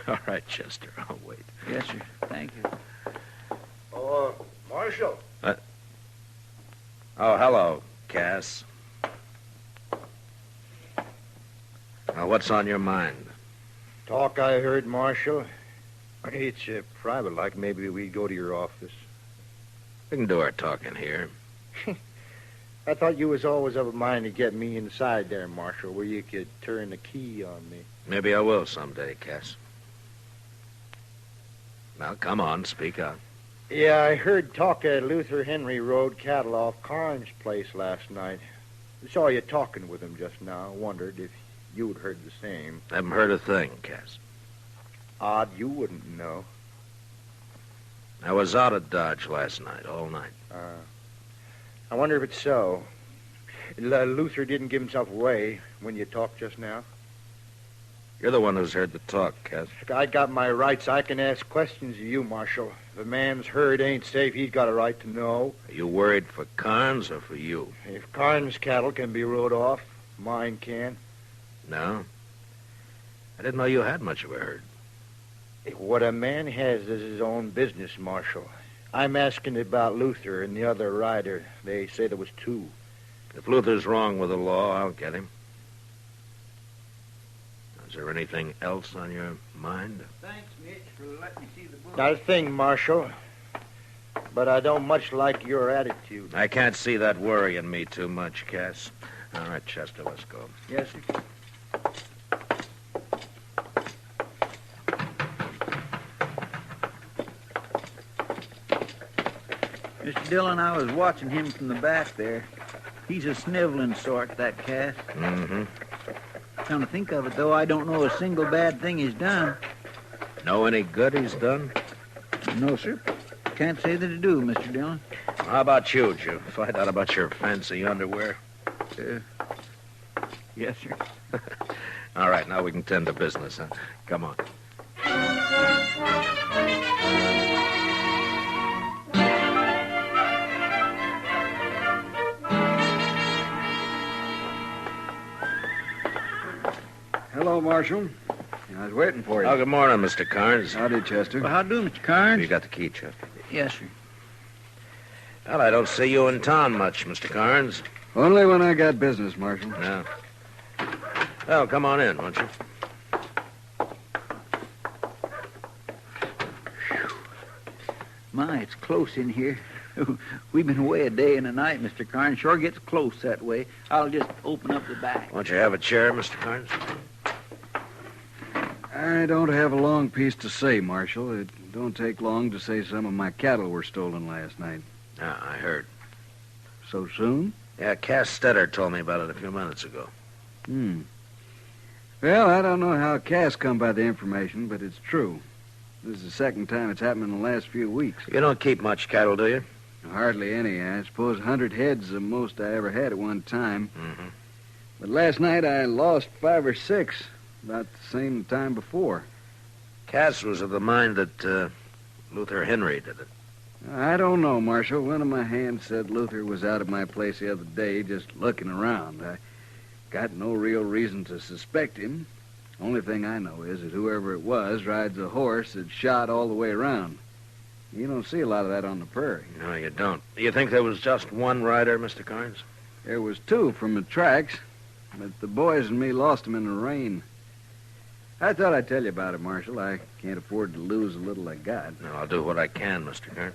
All right, Chester, I'll wait. Yes, sir. Thank you. Oh, Marshal. Oh, hello, Cass. Now, what's on your mind? Talk I heard, Marshal. It's private, like maybe we go to your office. We can do our talking here. I thought you was always of a mind to get me inside there, Marshal, where you could turn the key on me. Maybe I will someday, Cass. Now, come on, speak out. Yeah, I heard talk at Luther Henry Road cattle off Carnes' place last night. Saw you talking with him just now. Wondered if you'd heard the same. Haven't heard a thing, Cass. Odd you wouldn't know. I was out of Dodge last night, all night. I wonder if it's so. Luther didn't give himself away when you talked just now. You're the one who's heard the talk, Cass. I got my rights. I can ask questions of you, Marshal. If a man's herd ain't safe, he's got a right to know. Are you worried for Carnes or for you? If Carnes' cattle can be rode off, mine can. No? I didn't know you had much of a herd. What a man has is his own business, Marshal. I'm asking about Luther and the other rider. They say there was two. If Luther's wrong with the law, I'll get him. Is there anything else on your mind? Thanks, Mitch, for letting me see the book. Not a thing, Marshal. But I don't much like your attitude. I can't see that worrying me too much, Cass. All right, Chester, let's go. Yes, sir. Mr. Dillon, I was watching him from the back there. He's a sniveling sort, that Cass. Mm-hmm. Come to think of it, though, I don't know a single bad thing he's done. Know any good he's done? No, sir. Can't say that I do, Mr. Dillon. How about you? Did you find out about your fancy underwear? Yes, sir. All right, now we can tend to business, huh? Come on. Hello, Marshal. I was waiting for you. Oh, good morning, Mr. Carnes. Howdy, Chester. Well, how do, Mr. Carnes? You got the key, Chester? Yes, sir. Well, I don't see you in town much, Mr. Carnes. Only when I got business, Marshal. No. Well, come on in, won't you? My, it's close in here. We've been away a day and a night, Mr. Carnes. Sure gets close that way. I'll just open up the back. Won't you have a chair, Mr. Carnes? I don't have a long piece to say, Marshal. It don't take long to say some of my cattle were stolen last night. Ah, I heard. So soon? Yeah, Cass Stetter told me about it a few minutes ago. Well, I don't know how Cass come by the information, but it's true. This is the second time it's happened in the last few weeks. You don't keep much cattle, do you? Hardly any. I suppose 100 head's the most I ever had at one time. Mm-hmm. But last night I lost 5 or 6, about the same time before. Cass was of the mind that Luther Henry did it. I don't know, Marshal. One of my hands said Luther was out at my place the other day just looking around. I got no real reason to suspect him. Only thing I know is that whoever it was rides a horse that's shot all the way around. You don't see a lot of that on the prairie. No, you don't. You think there was just one rider, Mr. Carnes? There was 2 from the tracks, but the boys and me lost them in the rain. I thought I'd tell you about it, Marshal. I can't afford to lose the little I got. No, I'll do what I can, Mr. Carnes.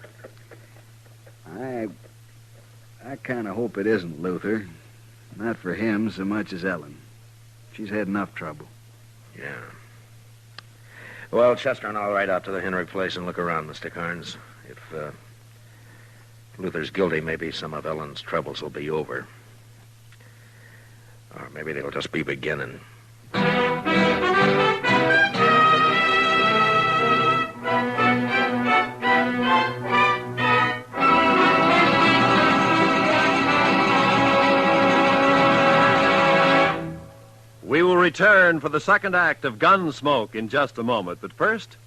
I kind of hope it isn't Luther. Not for him so much as Ellen. She's had enough trouble. Yeah. Well, Chester and I'll ride out to the Henry place and look around, Mr. Carnes. If Luther's guilty, maybe some of Ellen's troubles will be over. Or maybe they'll just be beginning. return for the second act of Gunsmoke in just a moment. But first,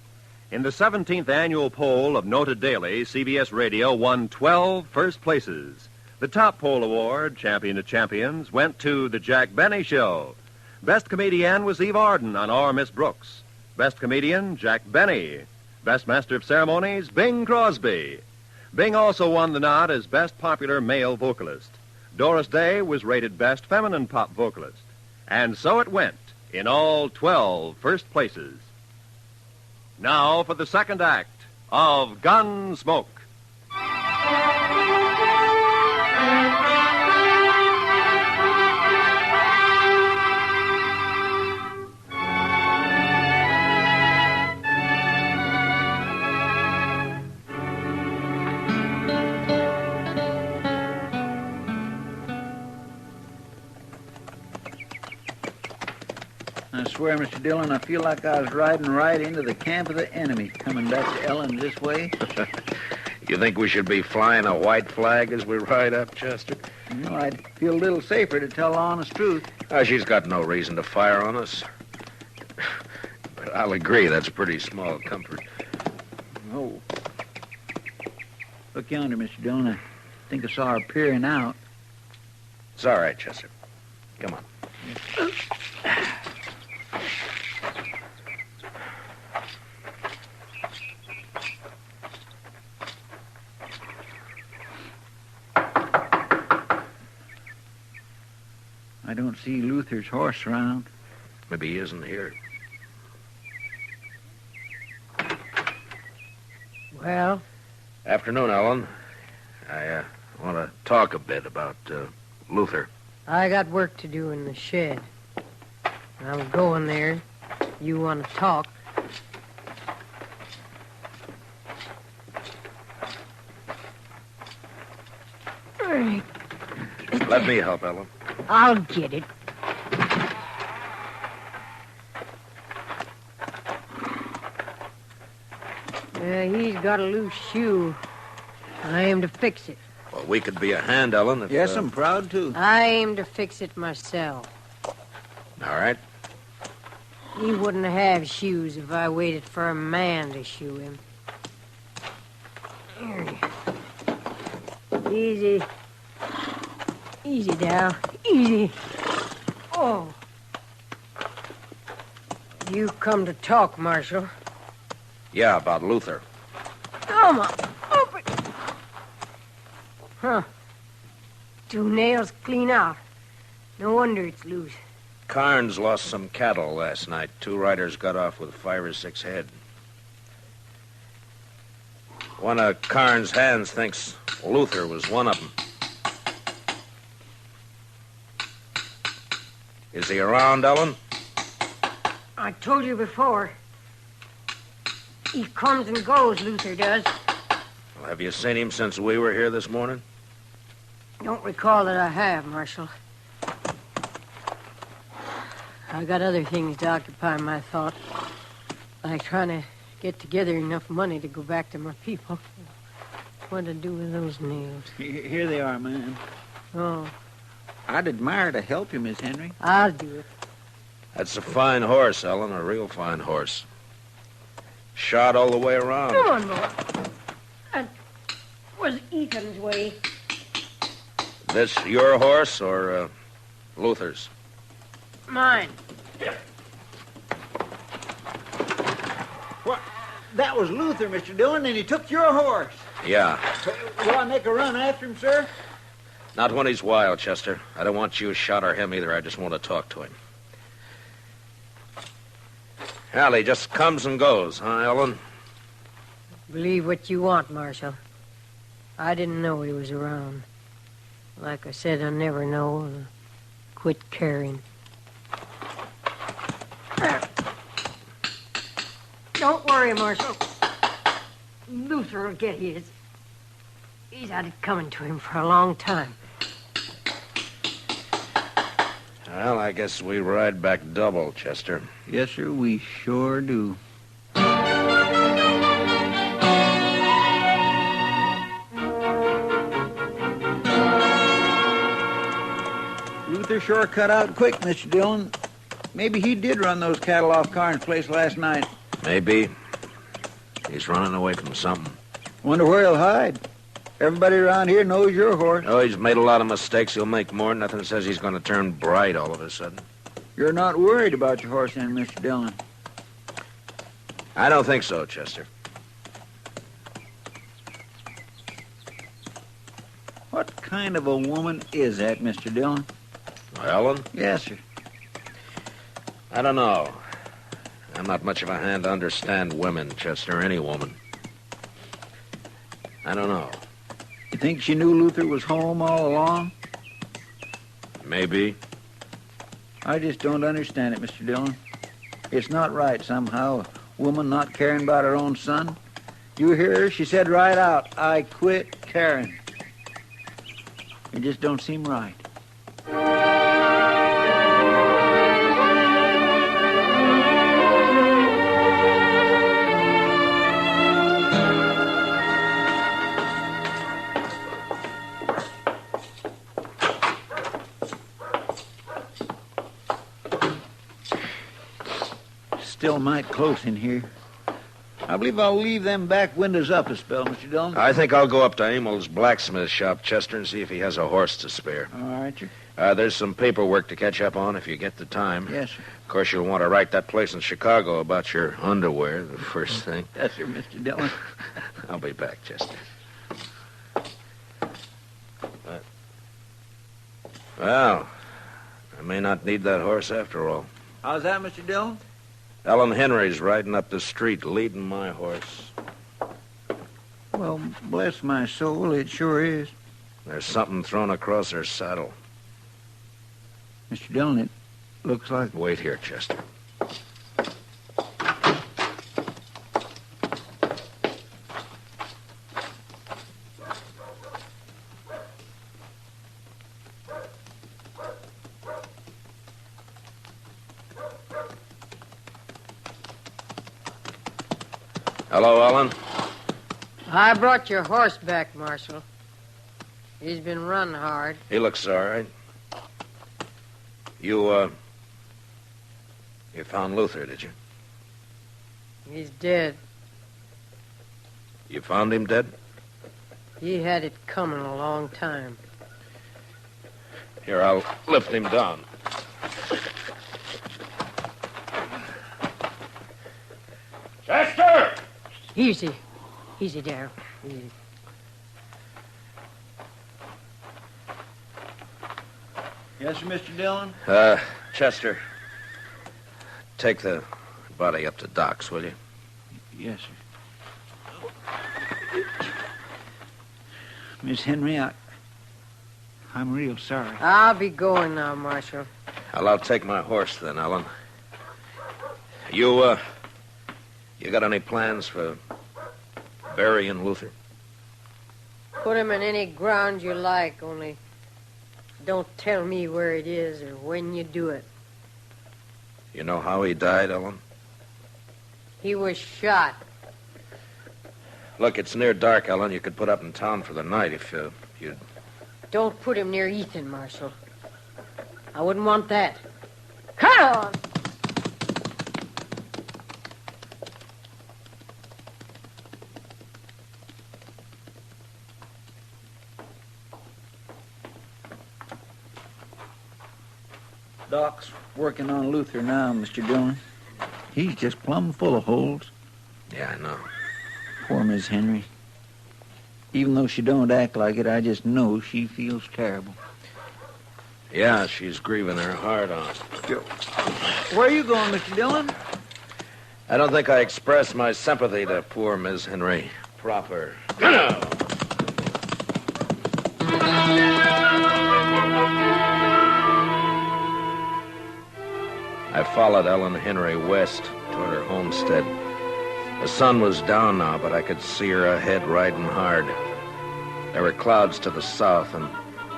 in the 17th annual poll of Noted Daily, CBS Radio won 12 first places. The top poll award, Champion of Champions, went to The Jack Benny Show. Best comedian was Eve Arden on Our Miss Brooks. Best comedian, Jack Benny. Best Master of Ceremonies, Bing Crosby. Bing also won the nod as Best Popular Male Vocalist. Doris Day was rated Best Feminine Pop Vocalist. And so it went in all 12 first places. Now for the second act of Gunsmoke. I swear, Mr. Dillon, I feel like I was riding right into the camp of the enemy, coming back to Ellen this way. You think we should be flying a white flag as we ride up, Chester? You know, I'd feel a little safer to tell the honest truth. She's got no reason to fire on us. But I'll agree, that's pretty small comfort. Oh. Look yonder, Mr. Dillon. I think I saw her peering out. It's all right, Chester. Come on. I don't see Luther's horse around. Maybe he isn't here. Well? Afternoon, Ellen. I want to talk a bit about Luther. I got work to do in the shed. I was going there. You want to talk? Let me help, Ellen. I'll get it. He's got a loose shoe. I aim to fix it. Well, we could be a hand, Ellen. If, Yes, I'm proud to. I aim to fix it myself. All right. He wouldn't have shoes if I waited for a man to shoe him. Easy. Easy now. Easy. Oh. You come to talk, Marshal. Yeah, about Luther. Come on. Open. Huh. 2 nails clean out. No wonder it's loose. Carnes lost some cattle last night. 2 riders got off with 5 or 6 head. One of Carnes' hands thinks Luther was one of them. Is he around, Ellen? I told you before. He comes and goes, Luther does. Well, have you seen him since we were here this morning? Don't recall that I have, Marshal. I got other things to occupy my thought, like trying to get together enough money to go back to my people. What to do with those nails? Here they are, man. Oh. I'd admire to help you, Miss Henry. I'll do it. That's a fine horse, Ellen, a real fine horse. Shot all the way around. Come on, boy. That was Ethan's way. This your horse or Luther's? Mine. What? That was Luther, Mr. Dillon, and he took your horse. Yeah. Will I make a run after him, sir? Not when he's wild, Chester. I don't want you shot or him either. I just want to talk to him. Well, he just comes and goes, huh, Ellen? Believe what you want, Marshal. I didn't know he was around. Like I said, I never know. Quit caring. Don't worry, Marshal. Luther will get his. He's had it coming to him for a long time. Well, I guess we ride back double, Chester. Yes, sir, we sure do. Luther sure cut out quick, Mr. Dillon. Maybe he did run those cattle off Carnes' place last night. Maybe. He's running away from something. Wonder where he'll hide. Everybody around here knows your horse. Oh, he's made a lot of mistakes. He'll make more. Nothing says he's going to turn bright all of a sudden. You're not worried about your horse then, Mr. Dillon? I don't think so, Chester. What kind of a woman is that, Mr. Dillon? Ellen? Yes, sir. I don't know. I'm not much of a hand to understand women, Chester, any woman. I don't know. You think she knew Luther was home all along? Maybe. I just don't understand it, Mr. Dillon. It's not right, somehow, a woman not caring about her own son. You hear her? She said right out, I quit caring. It just don't seem right. Still might close in here. I believe I'll leave them back windows up a spell, Mr. Dillon. I think I'll go up to Emil's blacksmith shop, Chester, and see if he has a horse to spare. All right, sir. There's some paperwork to catch up on if you get the time. Yes, sir. Of course, you'll want to write that place in Chicago about your underwear, the first thing. Yes, sir, Mr. Dillon. I'll be back, Chester. Well, I may not need that horse after all. How's that, Mr. Dillon? Ellen Henry's riding up the street, leading my horse. Well, bless my soul, it sure is. There's something thrown across her saddle. Mr. Dillon, it looks like... Wait here, Chester. Hello, Ellen. I brought your horse back, Marshal. He's been running hard. He looks all right. You found Luther, did you? He's dead. You found him dead? He had it coming a long time. Here, I'll lift him down. Chester! Easy. Easy, Darryl. Easy. Yes, sir, Mr. Dillon? Chester, take the body up to Doc's, will you? Yes, sir. Miss Henry, I'm real sorry. I'll be going now, Marshal. Well, I'll take my horse then, Ellen. You got any plans for burying Luther? Put him in any ground you like, only don't tell me where it is or when you do it. You know how he died, Ellen? He was shot. Look, it's near dark, Ellen. You could put up in town for the night if you'd... Don't put him near Ethan, Marshal. I wouldn't want that. Come on! Doc's working on Luther now, Mr. Dillon. He's just plumb full of holes. Yeah, I know. Poor Miss Henry. Even though she don't act like it, I just know she feels terrible. Yeah, she's grieving her heart out. Where are you going, Mr. Dillon? I don't think I expressed my sympathy to poor Miss Henry proper. I followed Ellen Henry west toward her homestead. The sun was down now, but I could see her ahead riding hard. There were clouds to the south and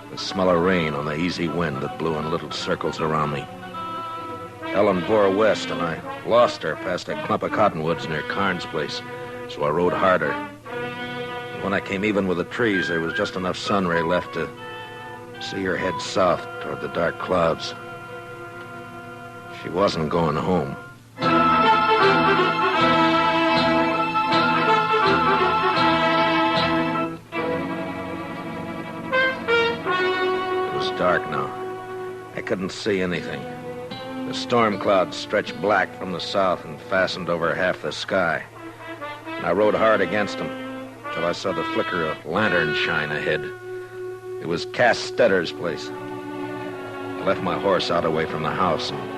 the smell of rain on the easy wind that blew in little circles around me. Ellen bore west, and I lost her past a clump of cottonwoods near Carnes' place, so I rode harder. When I came even with the trees, there was just enough sun ray left to see her head south toward the dark clouds. She wasn't going home. It was dark now. I couldn't see anything. The storm clouds stretched black from the south and fastened over half the sky. And I rode hard against them till I saw the flicker of lantern shine ahead. It was Cass Stetter's place. I left my horse out away from the house and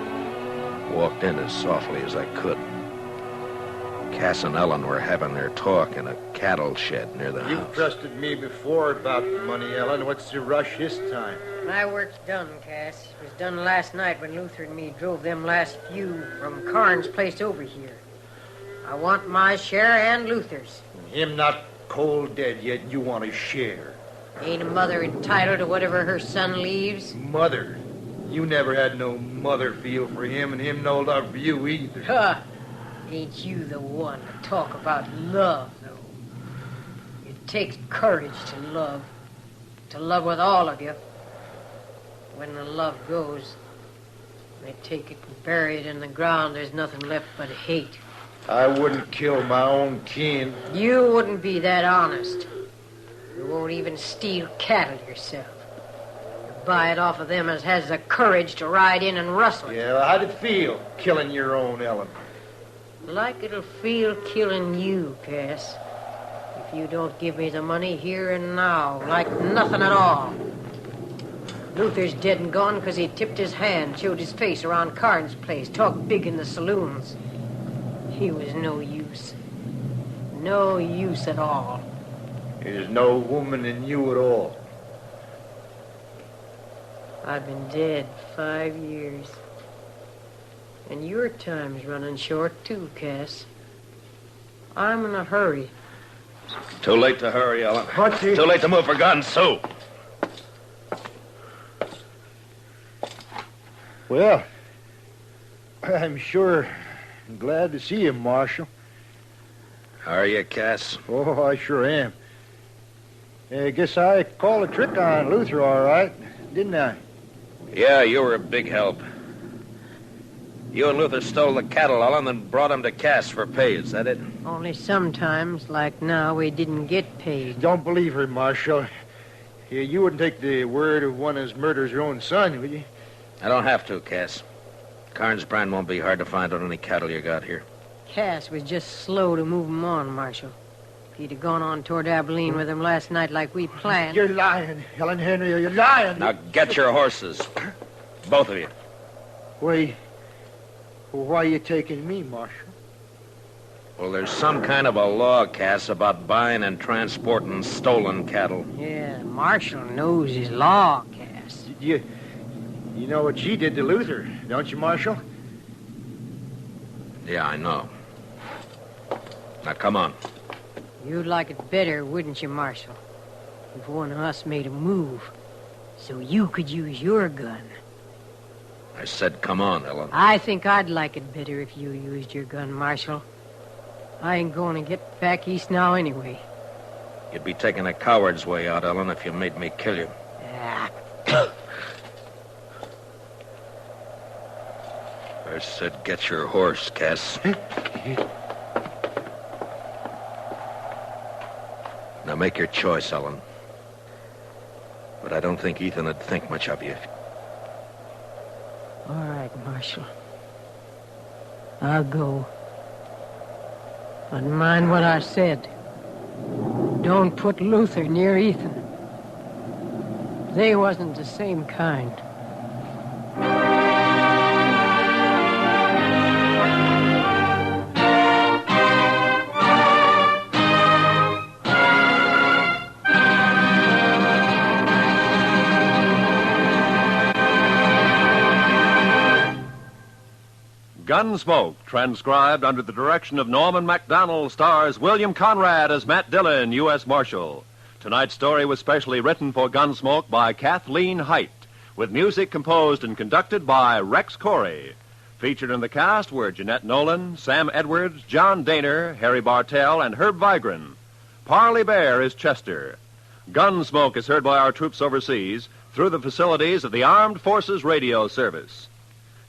walked in as softly as I could. Cass and Ellen were having their talk in a cattle shed near the house. You've trusted me before about the money, Ellen. What's the rush this time? My work's done, Cass. It was done last night when Luther and me drove them last few from Karn's place over here. I want my share and Luther's. Him not cold dead yet, and you want a share. Ain't a mother entitled to whatever her son leaves? Mother? You never had no mother feel for him, and him no love for you either. Huh. Ain't you the one to talk about love, though? It takes courage to love with all of you. When the love goes, they take it and bury it in the ground. There's nothing left but hate. I wouldn't kill my own kin. You wouldn't be that honest. You won't even steal cattle yourself. You buy it off of them as has the courage to ride in and rustle it. Yeah, well, how'd it feel, killing your own, Ellen? Like it'll feel killing you, Cass. If you don't give me the money here and now, like nothing at all. Luther's dead and gone because he tipped his hand, showed his face around Karn's place, talked big in the saloons. He was no use. No use at all. There's no woman in you at all. I've been dead 5 years. And your time's running short, too, Cass. I'm in a hurry. Too late to hurry, Ellen. What's it? Too late to move for guns, Sue. Well, I'm sure glad to see you, Marshal. Are you, Cass? Oh, I sure am. I guess I called a trick on Luther all right, didn't I? Yeah, you were a big help. You and Luther stole the cattle, Ellen, and brought them to Cass for pay. Is that it? Only sometimes, like now, we didn't get paid. Don't believe her, Marshal. You wouldn't take the word of one as murders her own son, would you? I don't have to, Cass. Karn's brand won't be hard to find on any cattle you got here. Cass was just slow to move 'em on, Marshal. If he'd have gone on toward Abilene with him last night like we planned... You're lying, Helen Henry. You're lying. Now get your horses. Both of you. Why are you taking me, Marshal? Well, there's some kind of a law, Cass, about buying and transporting stolen cattle. Yeah, Marshal knows his law, Cass. You know what she did to Luther, don't you, Marshal? Yeah, I know. Now, come on. You'd like it better, wouldn't you, Marshal? If one of us made a move, so you could use your gun. I said, come on, Ellen. I think I'd like it better if you used your gun, Marshal. I ain't going to get back east now anyway. You'd be taking a coward's way out, Ellen, if you made me kill you. Ah. I said, get your horse, Cass. Now make your choice, Ellen. But I don't think Ethan would think much of you. All right, Marshal. I'll go. But mind what I said. Don't put Luther near Ethan. They wasn't the same kind. Gunsmoke, transcribed under the direction of Norman MacDonald, stars William Conrad as Matt Dillon, U.S. Marshal. Tonight's story was specially written for Gunsmoke by Kathleen Height, with music composed and conducted by Rex Corey. Featured in the cast were Jeanette Nolan, Sam Edwards, John Daner, Harry Bartell, and Herb Vigran. Parley Bear is Chester. Gunsmoke is heard by our troops overseas through the facilities of the Armed Forces Radio Service.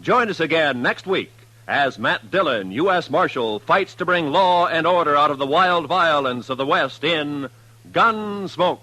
Join us again next week as Matt Dillon, U.S. Marshal, fights to bring law and order out of the wild violence of the West in Gunsmoke.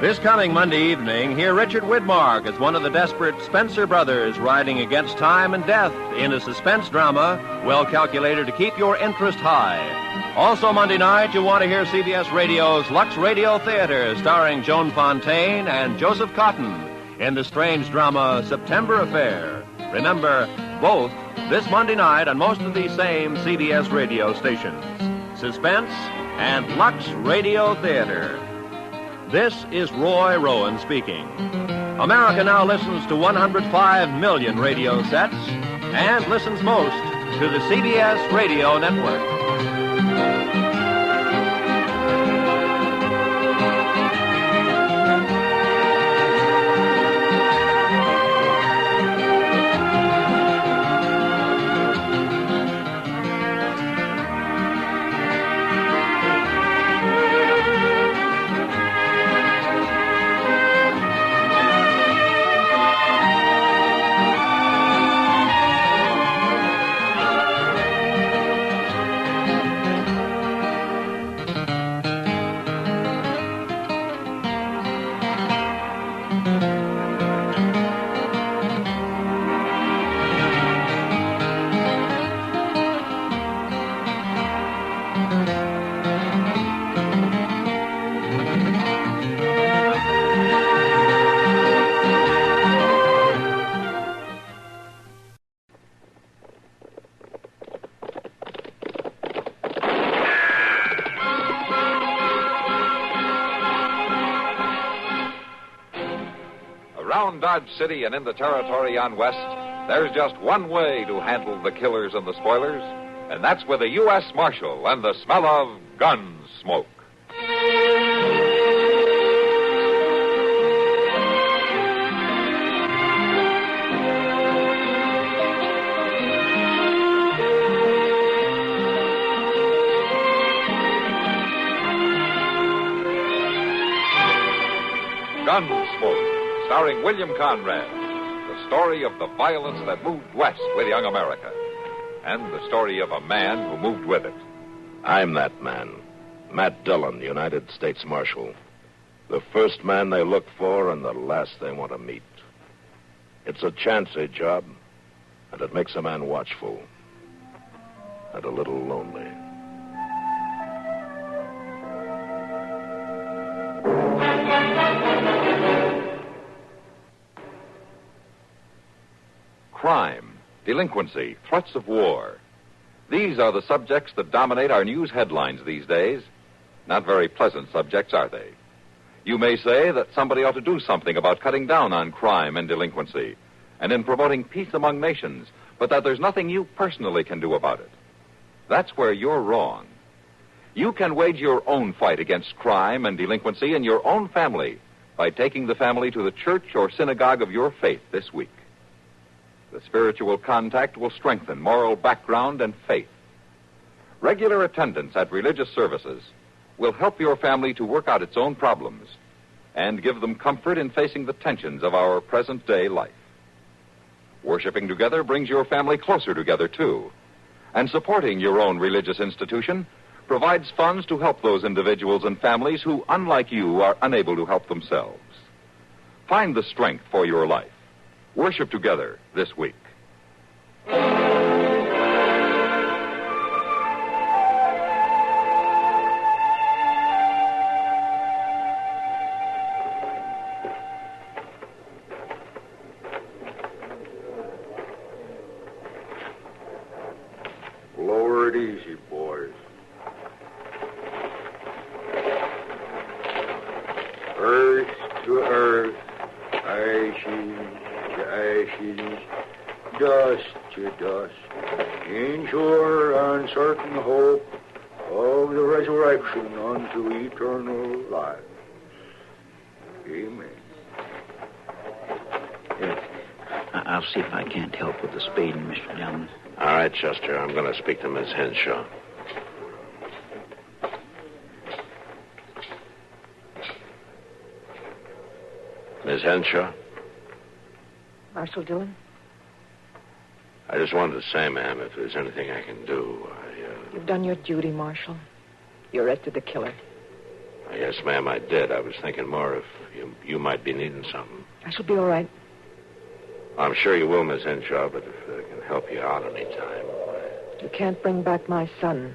This coming Monday evening, hear Richard Widmark as one of the desperate Spencer brothers riding against time and death in a suspense drama well calculated to keep your interest high. Also Monday night, you'll want to hear CBS Radio's Lux Radio Theater starring Joan Fontaine and Joseph Cotton in the strange drama September Affair. Remember, both this Monday night on most of these same CBS radio stations. Suspense and Lux Radio Theater. This is Roy Rowan speaking. America now listens to 105 million radio sets and listens most to the CBS Radio Network. Around Dodge City and in the territory on West, there's just one way to handle the killers and the spoilers, and that's with a U.S. Marshal and the smell of Gunsmoke. Gunsmoke, starring William Conrad, the story of the violence that moved west with young America, and the story of a man who moved with it. I'm that man, Matt Dillon, United States Marshal. The first man they look for and the last they want to meet. It's a chancy job, and it makes a man watchful and a little lonely. Crime, delinquency, threats of war. These are the subjects that dominate our news headlines these days. Not very pleasant subjects, are they? You may say that somebody ought to do something about cutting down on crime and delinquency and in promoting peace among nations, but that there's nothing you personally can do about it. That's where you're wrong. You can wage your own fight against crime and delinquency in your own family by taking the family to the church or synagogue of your faith this week. The spiritual contact will strengthen moral background and faith. Regular attendance at religious services will help your family to work out its own problems and give them comfort in facing the tensions of our present-day life. Worshiping together brings your family closer together, too. And supporting your own religious institution provides funds to help those individuals and families who, unlike you, are unable to help themselves. Find the strength for your life. Worship together this week. Lower it easy, boys. Earth to earth, ashes to ashes, dust to dust, in sure uncertain hope of the resurrection unto eternal life. Amen. I'll see if I can't help with the spading, Mr. Dillon. All right, Chester. I'm going to speak to Miss Henshaw. Miss Henshaw? Marshal Dillon? I just wanted to say, ma'am, if there's anything I can do, You've done your duty, Marshal. You arrested the killer. Yes, ma'am, I did. I was thinking more if you might be needing something. I shall be all right. I'm sure you will, Miss Henshaw, but if I can help you out any time. You can't bring back my son.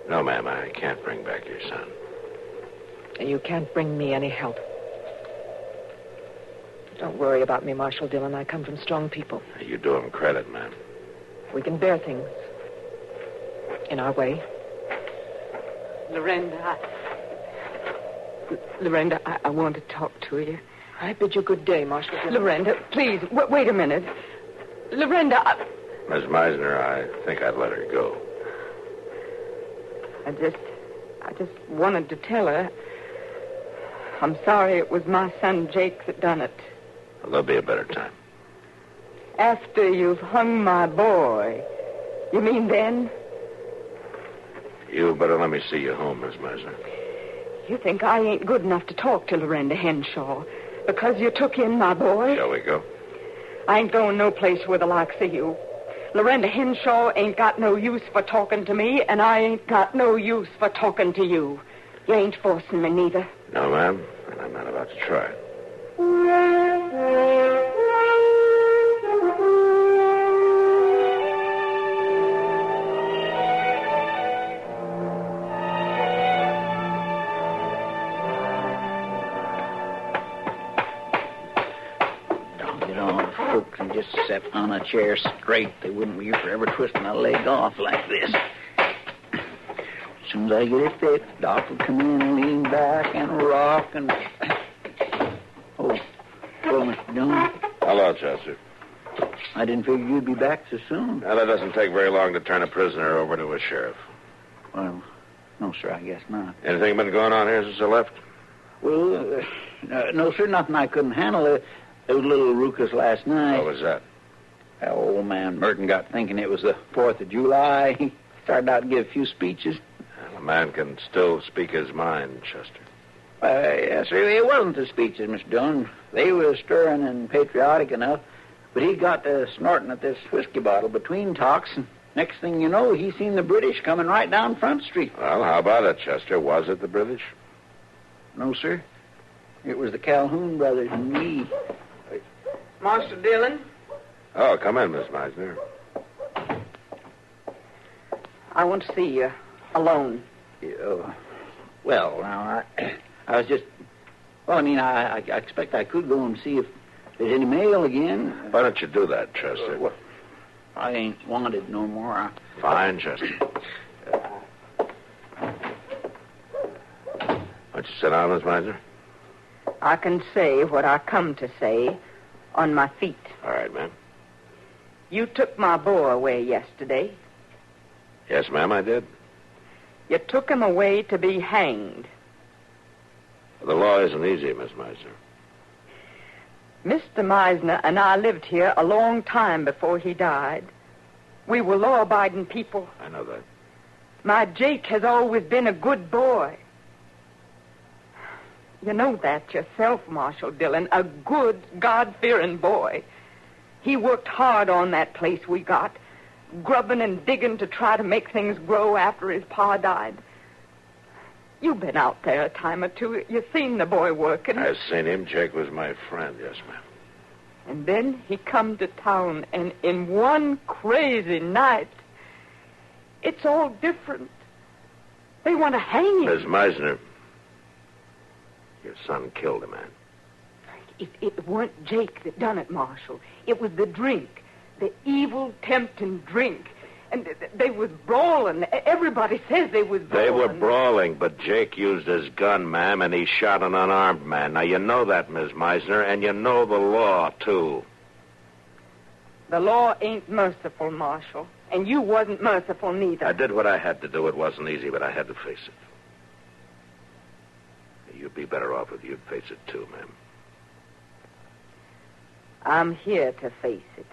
No, ma'am, I can't bring back your son. And you can't bring me any help. Don't worry about me, Marshal Dillon. I come from strong people. You do him credit, ma'am. We can bear things. In our way. Lorenda, I want to talk to you. I bid you good day, Marshal Dillon. Lorenda, please, wait a minute. Lorenda, Miss Meisner, I think I'd let her go. I just wanted to tell her I'm sorry it was my son Jake that done it. Well, there'll be a better time. After you've hung my boy. You mean then? You better let me see you home, Miss Meisner. You think I ain't good enough to talk to Lorenda Henshaw because you took in my boy? Shall we go? I ain't going no place with the likes of you. Lorenda Henshaw ain't got no use for talking to me, and I ain't got no use for talking to you. You ain't forcing me neither. No, ma'am, and I'm not about to try. Folks and just sat on a chair straight. They wouldn't be forever twisting a leg off like this. As soon as I get it fixed, Doc will come in and lean back and rock and... Oh, Mr. Dillon. Hello, Chester. I didn't figure you'd be back so soon. Now, that doesn't take very long to turn a prisoner over to a sheriff. Well, no, sir, I guess not. Anything been going on here since I left? Well, no, sir, nothing I couldn't handle. There was a little ruckus last night. What was that? That old man Merton got thinking it was the 4th of July. He started out to give a few speeches. Well, a man can still speak his mind, Chester. Yes, sir, it wasn't the speeches, Mr. Dillon. They were stirring and patriotic enough. But he got to snorting at this whiskey bottle between talks, and next thing you know, he seen the British coming right down Front Street. Well, how about it, Chester? Was it the British? No, sir. It was the Calhoun brothers and me. Marshal Dillon? Oh, come in, Miss Meisner. I want to see you alone. Well, now, I was just... Well, I mean, I expect I could go and see if there's any mail again. Why don't you do that, Chester? Well, I ain't wanted no more. Fine, Chester. Why don't you sit down, Miss Meisner? I can say what I come to say on my feet. All right, ma'am. You took my boy away yesterday. Yes, ma'am, I did. You took him away to be hanged. The law isn't easy, Miss Meisner. Mr. Meisner and I lived here a long time before he died. We were law-abiding people. I know that. My Jake has always been a good boy. You know that yourself, Marshal Dillon, a good, God-fearing boy. He worked hard on that place we got, grubbing and digging to try to make things grow after his pa died. You've been out there a time or two. You've seen the boy working. I've seen him. Jake was my friend, yes, ma'am. And then he come to town, and in one crazy night, it's all different. They want to hang him. Miss Meisner, your son killed a man. It weren't Jake that done it, Marshal. It was the drink, the evil, tempting drink. And they was brawling. Everybody says they was brawling. They were brawling, but Jake used his gun, ma'am, and he shot an unarmed man. Now, you know that, Miss Meisner, and you know the law, too. The law ain't merciful, Marshal, and you wasn't merciful neither. I did what I had to do. It wasn't easy, but I had to face it. You'd be better off if you'd face it, too, ma'am. I'm here to face it.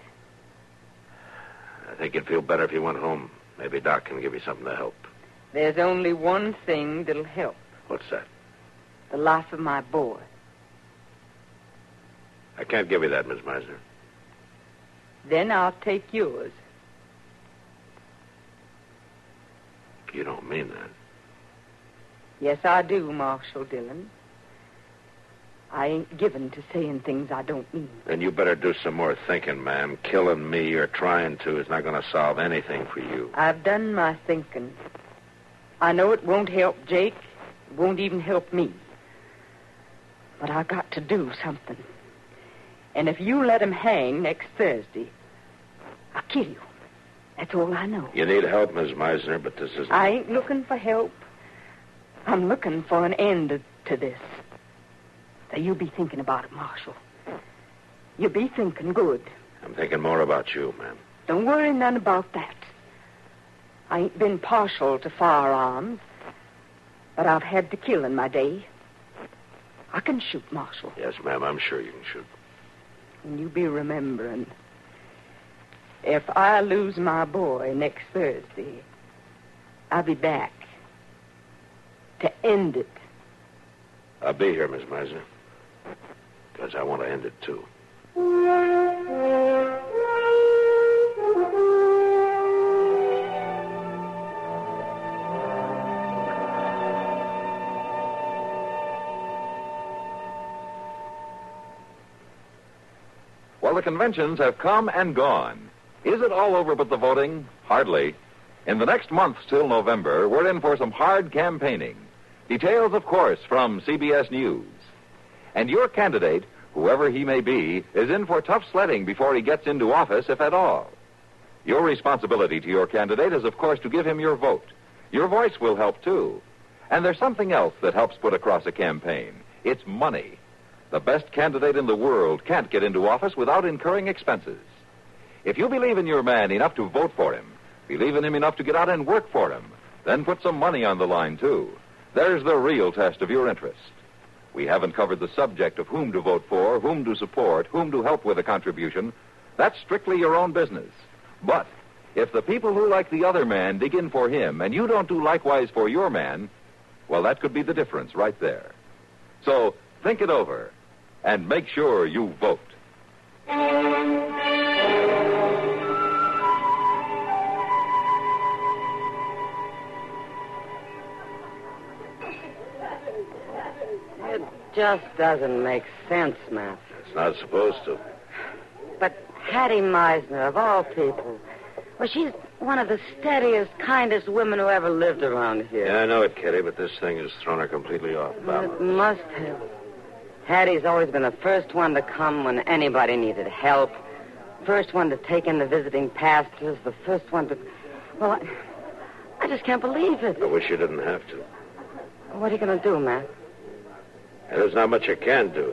I think you'd feel better if you went home. Maybe Doc can give you something to help. There's only one thing that'll help. What's that? The life of my boy. I can't give you that, Miss Meisner. Then I'll take yours. You don't mean that. Yes, I do, Marshal Dillon. I ain't given to saying things I don't mean. Then you better do some more thinking, ma'am. Killing me or trying to is not going to solve anything for you. I've done my thinking. I know it won't help Jake. It won't even help me. But I got to do something. And if you let him hang next Thursday, I'll kill you. That's all I know. You need help, Miss Meisner, but this isn't... I ain't looking for help. I'm looking for an end to this. So you be thinking about it, Marshal. You be thinking good. I'm thinking more about you, ma'am. Don't worry none about that. I ain't been partial to firearms, but I've had to kill in my day. I can shoot, Marshal. Yes, ma'am, I'm sure you can shoot. And you be remembering, if I lose my boy next Thursday, I'll be back to end it. I'll be here, Miss Meisner, because I want to end it, too. Well, the conventions have come and gone. Is it all over but the voting? Hardly. In the next month till November, we're in for some hard campaigning. Details, of course, from CBS News. And your candidate, whoever he may be, is in for tough sledding before he gets into office, if at all. Your responsibility to your candidate is, of course, to give him your vote. Your voice will help, too. And there's something else that helps put across a campaign. It's money. The best candidate in the world can't get into office without incurring expenses. If you believe in your man enough to vote for him, believe in him enough to get out and work for him, then put some money on the line, too. There's the real test of your interest. We haven't covered the subject of whom to vote for, whom to support, whom to help with a contribution. That's strictly your own business. But if the people who like the other man dig in for him and you don't do likewise for your man, well, that could be the difference right there. So think it over and make sure you vote. It just doesn't make sense, Matt. It's not supposed to. But Hattie Meisner, of all people, well, she's one of the steadiest, kindest women who ever lived around here. Yeah, I know it, Kitty, but this thing has thrown her completely off balance. It must have. Hattie's always been the first one to come when anybody needed help. First one to take in the visiting pastors. The first one to... Well, I just can't believe it. I wish you didn't have to. What are you going to do, Matt? There's not much I can do.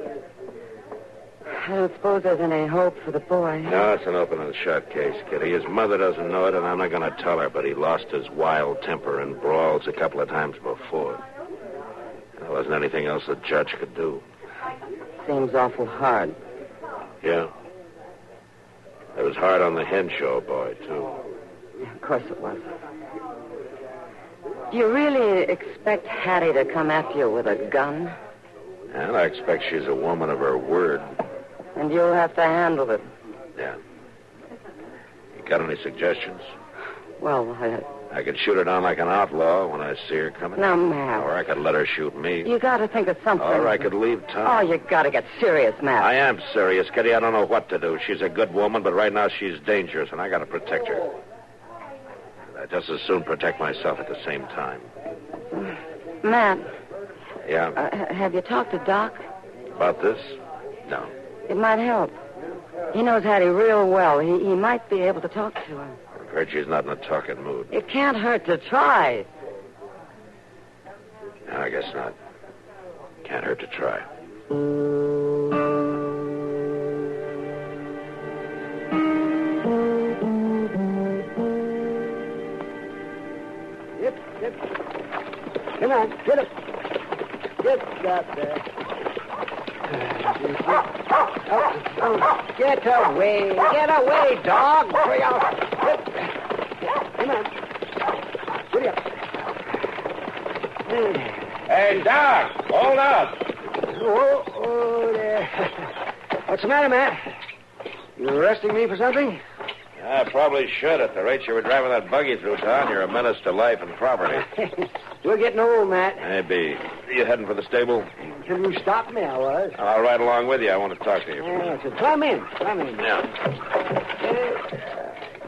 I don't suppose there's any hope for the boy. No, it's an open and shut case, Kitty. His mother doesn't know it, and I'm not going to tell her, but he lost his wild temper in brawls a couple of times before. There wasn't anything else the judge could do. Seems awful hard. Yeah. It was hard on the hen show boy, too. Yeah, of course it was. Do you really expect Hattie to come after you with a gun? And I expect she's a woman of her word. And you'll have to handle it. Yeah. You got any suggestions? Well, I could shoot her down like an outlaw when I see her coming. Now, Matt. Or I could let her shoot me. You got to think of something. Or I could leave town. Oh, you got to get serious, Matt. I am serious, Kitty. I don't know what to do. She's a good woman, but right now she's dangerous, and I got to protect her. I'd just as soon protect myself at the same time. Matt. Yeah? Have you talked to Doc? About this? No. It might help. He knows Hattie real well. He might be able to talk to her. I've heard she's not in a talking mood. It can't hurt to try. No, I guess not. Can't hurt to try. Yep. Come on, get it. Get that there. Oh, get away. Get away, dog. Hurry up. Come on. Hurry up. Hey, Doc, hold up. Oh, there. What's the matter, Matt? You arresting me for something? I probably should. At the rate you were driving that buggy through town, you're a menace to life and property. You're getting old, Matt. Maybe. You heading for the stable? Until you stopped me, I was. I'll ride along with you. I want to talk to you. Yeah, so come in. Come in. Yeah.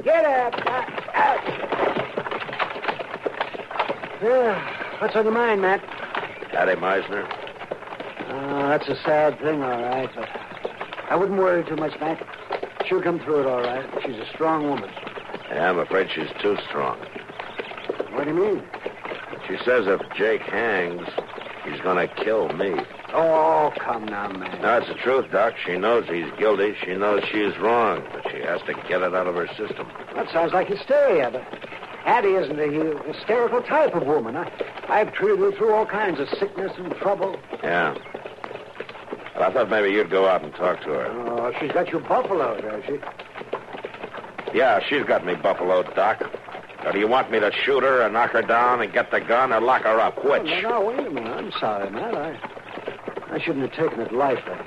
Get up. What's on your mind, Matt? Hattie Meisner. That's a sad thing, all right. But I wouldn't worry too much, Matt. She'll come through it all right. She's a strong woman. Yeah, I'm afraid she's too strong. What do you mean? She says if Jake hangs, he's going to kill me. Oh, come now, man. No, it's the truth, Doc. She knows he's guilty. She knows she's wrong, but she has to get it out of her system. That sounds like hysteria, but Hattie isn't a hysterical type of woman. I've treated her through all kinds of sickness and trouble. Yeah. Well, I thought maybe you'd go out and talk to her. Oh, she's got you buffaloed, has she? Yeah, she's got me buffaloed, Doc. Or do you want me to shoot her and knock her down and get the gun or lock her up? Which? No, wait a minute. I'm sorry, Matt. I shouldn't have taken it lightly.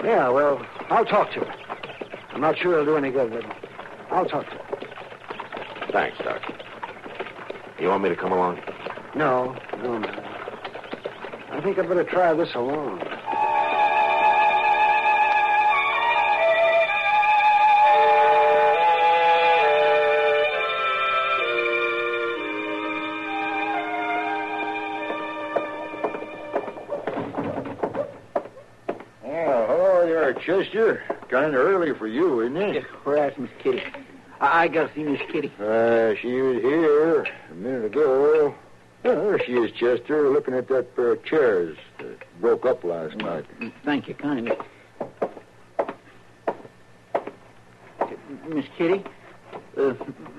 Yeah, well, I'll talk to her. I'm not sure it'll do any good, but I'll talk to her. Thanks, Doc. You want me to come along? No, Matt. I think I'd better try this alone. Chester, kind of early for you, isn't it? Yeah, where's Miss Kitty? I got to see Miss Kitty. She was here a minute ago. There she is, Chester, looking at that pair of chairs that broke up last night. Thank you kindly. Miss Kitty?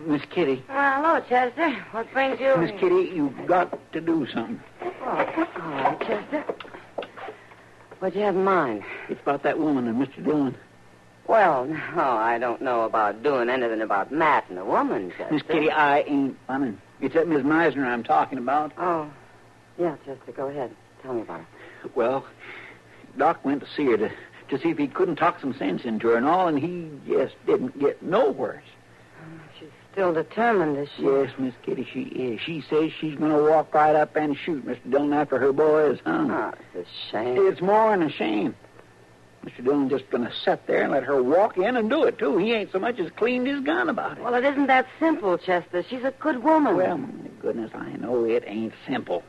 Miss Kitty. Hello, Chester. What brings you? Miss Kitty, you've got to do something. Oh, all right, Chester. What do you have in mind? It's about that woman and Mr. Dillon. Well, no, I don't know about doing anything about Matt and a woman, Chester. Miss Kitty, I ain't funning. It's that Miss Meisner I'm talking about. Oh, yeah, Chester, go ahead. Tell me about it. Well, Doc went to see her to see if he couldn't talk some sense into her and all, and he just didn't get nowhere. She's still determined, is she? Yes, Miss Kitty, she is. She says she's going to walk right up and shoot Mr. Dillon after her boy is hung. Oh, it's a shame. It's more than a shame. Mr. Dillon's just going to sit there and let her walk in and do it, too. He ain't so much as cleaned his gun about it. Well, it isn't that simple, Chester. She's a good woman. Well, my goodness, I know it ain't simple.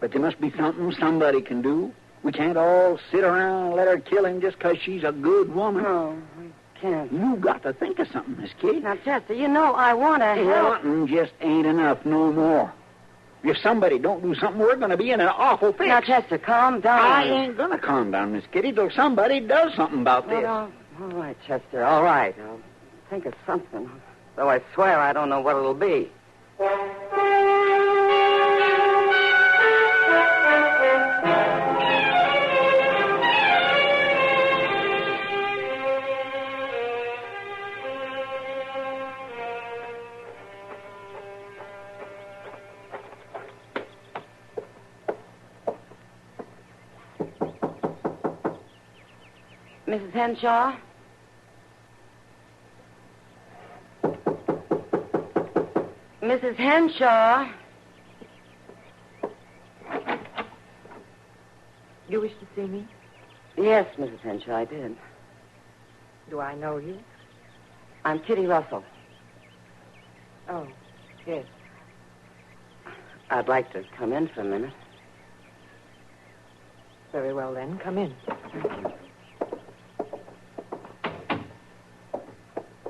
But there must be something somebody can do. We can't all sit around and let her kill him just 'cause she's a good woman. No, we can't. You got to think of something, Miss Kitty. Now, Chester, you know I want to help. Wanting just ain't enough no more. If somebody don't do something, we're going to be in an awful fix. Now, Chester, calm down. I ain't going to calm down, Miss Kitty, till somebody does something about this. All right, Chester, all right. I'll think of something. Though I swear I don't know what it'll be. Mrs. Henshaw? Mrs. Henshaw? You wish to see me? Yes, Mrs. Henshaw, I did. Do I know you? I'm Kitty Russell. Oh, yes. I'd like to come in for a minute. Very well, then. Come in.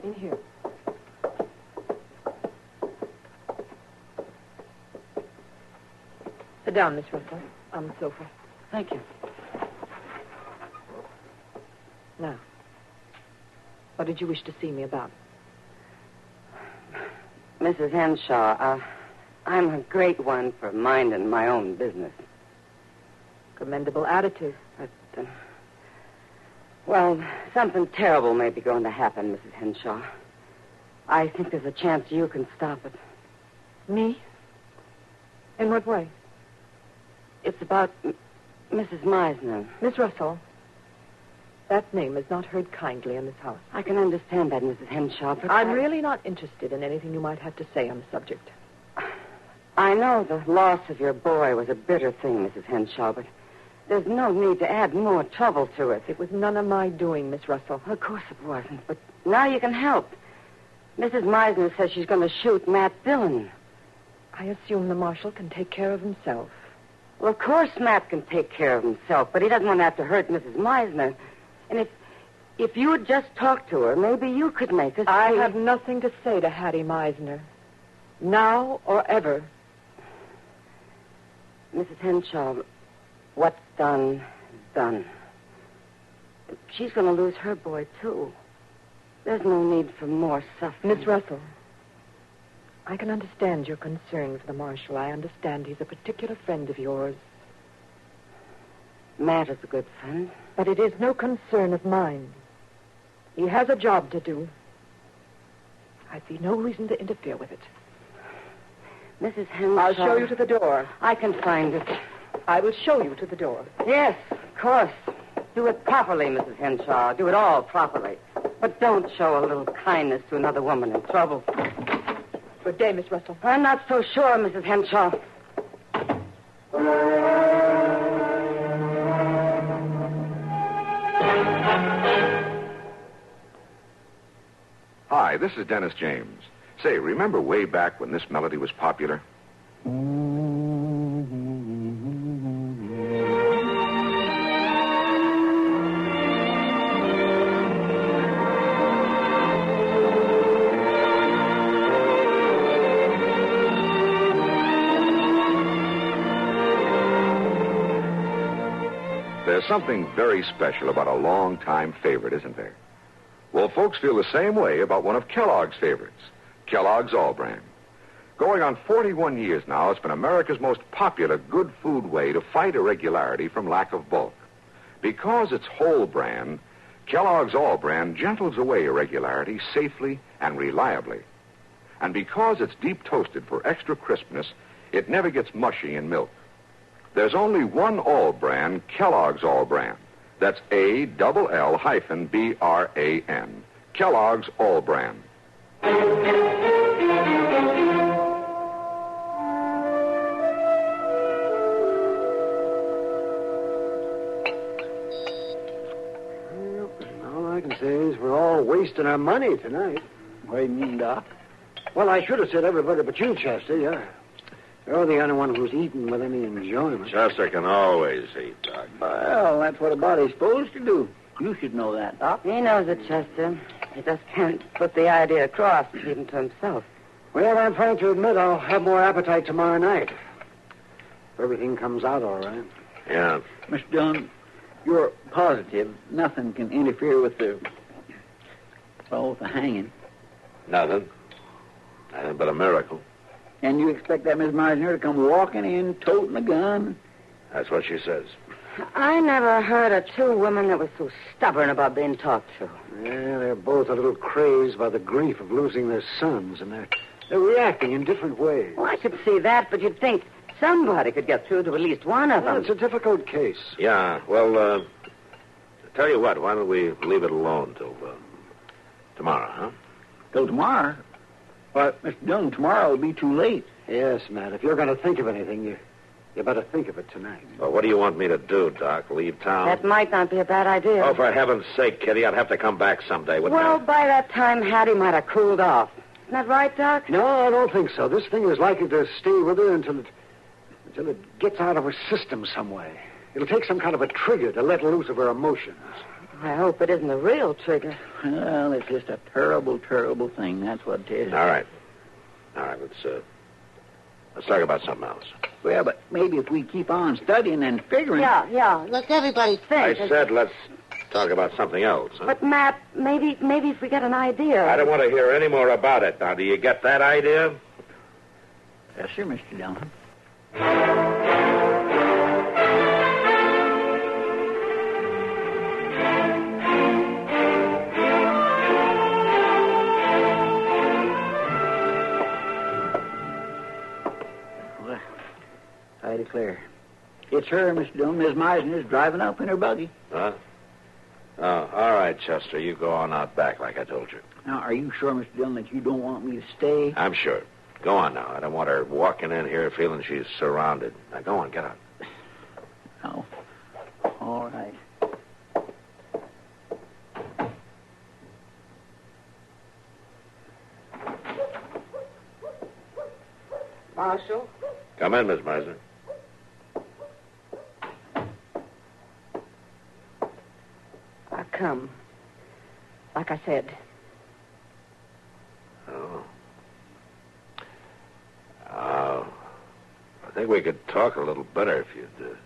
In here. Sit down, Miss Russell, on the sofa. Thank you. Now, what did you wish to see me about? Mrs. Henshaw, I'm a great one for minding my own business. Commendable attitude. But Well, something terrible may be going to happen, Mrs. Henshaw. I think there's a chance you can stop it. Me? In what way? It's about Mrs. Meisner. Miss Russell, that name is not heard kindly in this house. I can understand that, Mrs. Henshaw, but I'm really not interested in anything you might have to say on the subject. I know the loss of your boy was a bitter thing, Mrs. Henshaw, but there's no need to add more trouble to it. It was none of my doing, Miss Russell. Of course it wasn't, but now you can help. Mrs. Meisner says she's going to shoot Matt Dillon. I assume the marshal can take care of himself. Well, of course Matt can take care of himself, but he doesn't want to have to hurt Mrs. Meisner. And if you would just talk to her, maybe you could make us... I have nothing to say to Hattie Meisner. Now or ever. Mrs. Henshaw, what's done is done. She's going to lose her boy, too. There's no need for more suffering. Miss Russell, I can understand your concern for the marshal. I understand he's a particular friend of yours. Matt is a good friend. But it is no concern of mine. He has a job to do. I see no reason to interfere with it. Mrs. Henshaw... I'll show you to the door. I can find it. I will show you to the door. Yes, of course. Do it properly, Mrs. Henshaw. Do it all properly. But don't show a little kindness to another woman in trouble. Good day, Miss Russell. I'm not so sure, Mrs. Henshaw. Hi, this is Dennis James. Say, remember way back when this melody was popular? There's something very special about a long-time favorite, isn't there? Well, folks feel the same way about one of Kellogg's favorites, Kellogg's All Brand. Going on 41 years now, it's been America's most popular good food way to fight irregularity from lack of bulk. Because it's whole brand, Kellogg's All Brand gentles away irregularity safely and reliably. And because it's deep toasted for extra crispness, it never gets mushy in milk. There's only one All Brand, Kellogg's All Brand. That's ALL-BRAN. Kellogg's All Brand. All I can say is we're all wasting our money tonight. What do you mean, Doc? Well, I should have said everybody but you, Chester. You're the only one who's eaten with any enjoyment. Chester can always eat, Doc. Well, that's what a body's supposed to do. You should know that, Doc. He knows it, Chester. He just can't put the idea across, even to himself. Well, I'm frank to admit I'll have more appetite tomorrow night. If everything comes out all right. Yeah. Mr. Dunn, you're positive nothing can interfere with the hanging. Nothing. Nothing but a miracle. And you expect that Miss Meisner to come walking in, toting a gun? That's what she says. I never heard of two women that were so stubborn about being talked to. Yeah, they're both a little crazed by the grief of losing their sons, and they're reacting in different ways. Well, I could see that, but you'd think somebody could get through to at least one of them. It's a difficult case. Yeah, well, tell you what, why don't we leave it alone till tomorrow, huh? Till tomorrow? But, Mr. Dunn, tomorrow will be too late. Yes, Matt. If you're going to think of anything, you better think of it tonight. Well, what do you want me to do, Doc? Leave town? That might not be a bad idea. Oh, for heaven's sake, Kitty, I'd have to come back someday, wouldn't Well, I? by that time, Hattie might have cooled off. Isn't that right, Doc? No, I don't think so. This thing is likely to stay with her until it gets out of her system some way. It'll take some kind of a trigger to let loose of her emotions. I hope it isn't a real trigger. Well, it's just a terrible, terrible thing. That's what it is. All right, let's talk about something else. Well, but maybe if we keep on studying and figuring... Yeah. Let everybody think. I said let's talk about something else. Huh? But, Matt, maybe if we get an idea... I don't want to hear any more about it. Now, do you get that idea? Yes, sir, Mr. Dillon. clear. It's her, Mr. Dillon. Miss Meisner's driving up in her buggy. Huh? Oh, all right, Chester. You go on out back like I told you. Now, are you sure, Mr. Dillon, that you don't want me to stay? I'm sure. Go on now. I don't want her walking in here feeling she's surrounded. Now, go on. Get out. Oh. All right. Marshal? Come in, Miss Meisner. I come. Like I said. Oh. I think we could talk a little better if you'd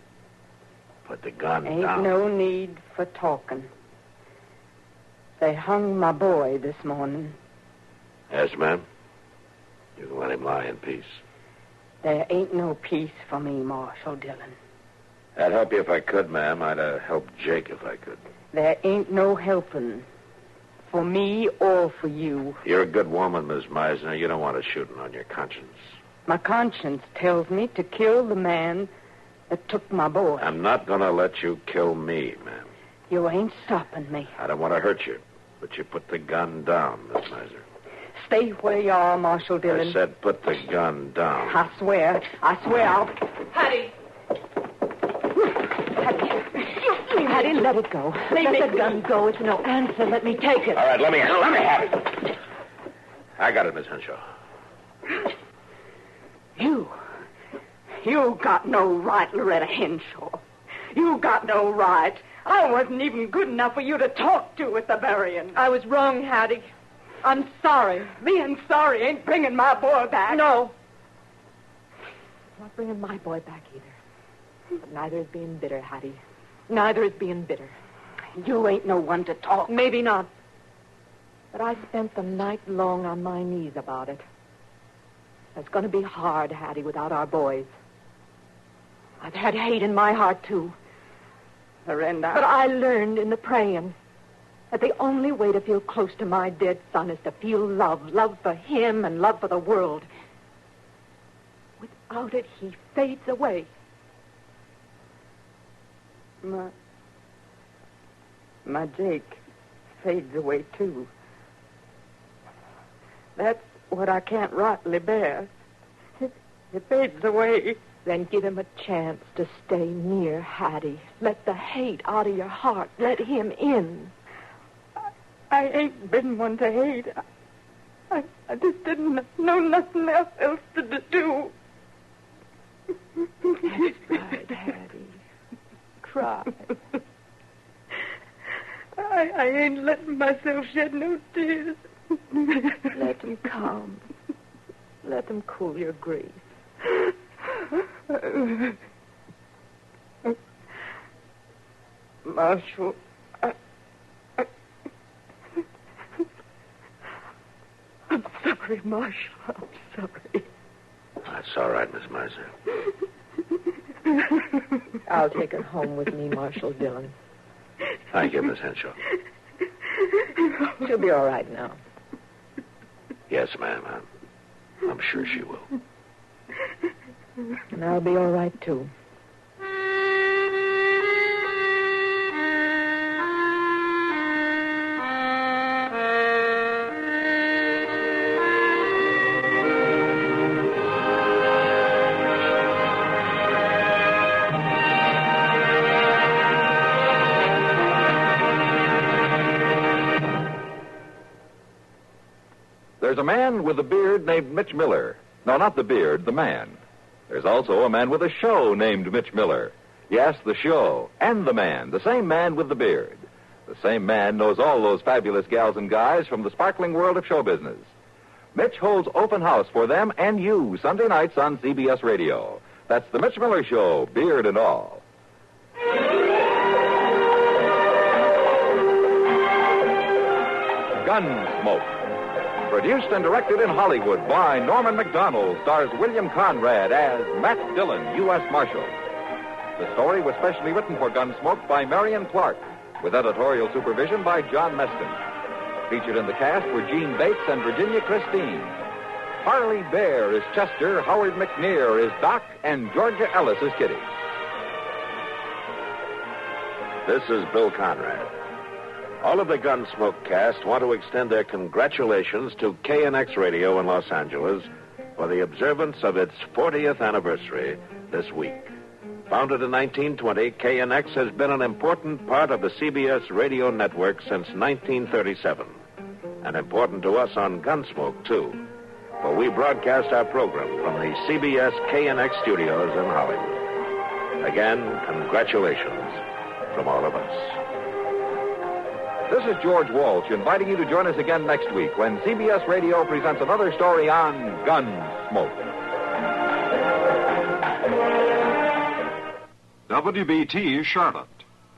put the gun Ain't down. no need for talking. They hung my boy this morning. Yes, ma'am. You can let him lie in peace. There ain't no peace for me, Marshal Dillon. I'd help you if I could, ma'am. I'd help Jake if I could. There ain't no helping. For me or for you. You're a good woman, Miss Meisner. You don't want us shooting on your conscience. My conscience tells me to kill the man that took my boy. I'm not going to let you kill me, ma'am. You ain't stopping me. I don't want to hurt you, but you put the gun down, Miss Meisner. Stay where you are, Marshal Dillon. I said put the gun down. I swear I'll... Hattie! Hattie, let it go. Let the gun go. It's no answer. Let me take it. All right, let me have it. I got it, Miss Henshaw. You got no right, Loretta Henshaw. You got no right. I wasn't even good enough for you to talk to at the burying. I was wrong, Hattie. I'm sorry. Being sorry ain't bringing my boy back. No. It's not bringing my boy back either. But neither is being bitter, Hattie. Neither is being bitter. You ain't no one to talk. Maybe not. But I spent the night long on my knees about it. It's going to be hard, Hattie, without our boys. I've had hate in my heart, too. Miranda. But I learned in the praying that the only way to feel close to my dead son is to feel love. Love for him and love for the world. Without it, he fades away. My Jake fades away, too. That's what I can't rightly bear. It fades away. Then give him a chance to stay near Hattie. Let the hate out of your heart. Let him in. I ain't been one to hate. I just didn't know nothing else to do. That's right, Hattie. Cry. I ain't letting myself shed no tears. Let him come. Let him cool your grief. Marshal, I'm sorry, Marshal. I'm sorry. That's all right, Miss Meisner. I'll take her home with me, Marshal Dillon. Thank you, Miss Henshaw. She'll be all right now. Yes, ma'am. I'm sure she will. And I'll be all right, too. There's a man with a beard named Mitch Miller. No, not the beard, the man. There's also a man with a show named Mitch Miller. Yes, the show and the man, the same man with the beard. The same man knows all those fabulous gals and guys from the sparkling world of show business. Mitch holds open house for them and you Sunday nights on CBS Radio. That's the Mitch Miller Show, beard and all. Gunsmoke. Produced and directed in Hollywood by Norman Macdonald, stars William Conrad as Matt Dillon, U.S. Marshal. The story was specially written for Gunsmoke by Marion Clark, with editorial supervision by John Meston. Featured in the cast were Gene Bates and Virginia Christine. Harley Bear is Chester, Howard McNear is Doc, and Georgia Ellis is Kitty. This is Bill Conrad. All of the Gunsmoke cast want to extend their congratulations to KNX Radio in Los Angeles for the observance of its 40th anniversary this week. Founded in 1920, KNX has been an important part of the CBS radio network since 1937. And important to us on Gunsmoke, too. For we broadcast our program from the CBS KNX studios in Hollywood. Again, congratulations from all of us. This is George Walsh inviting you to join us again next week when CBS Radio presents another story on Gunsmoke. WBT Charlotte.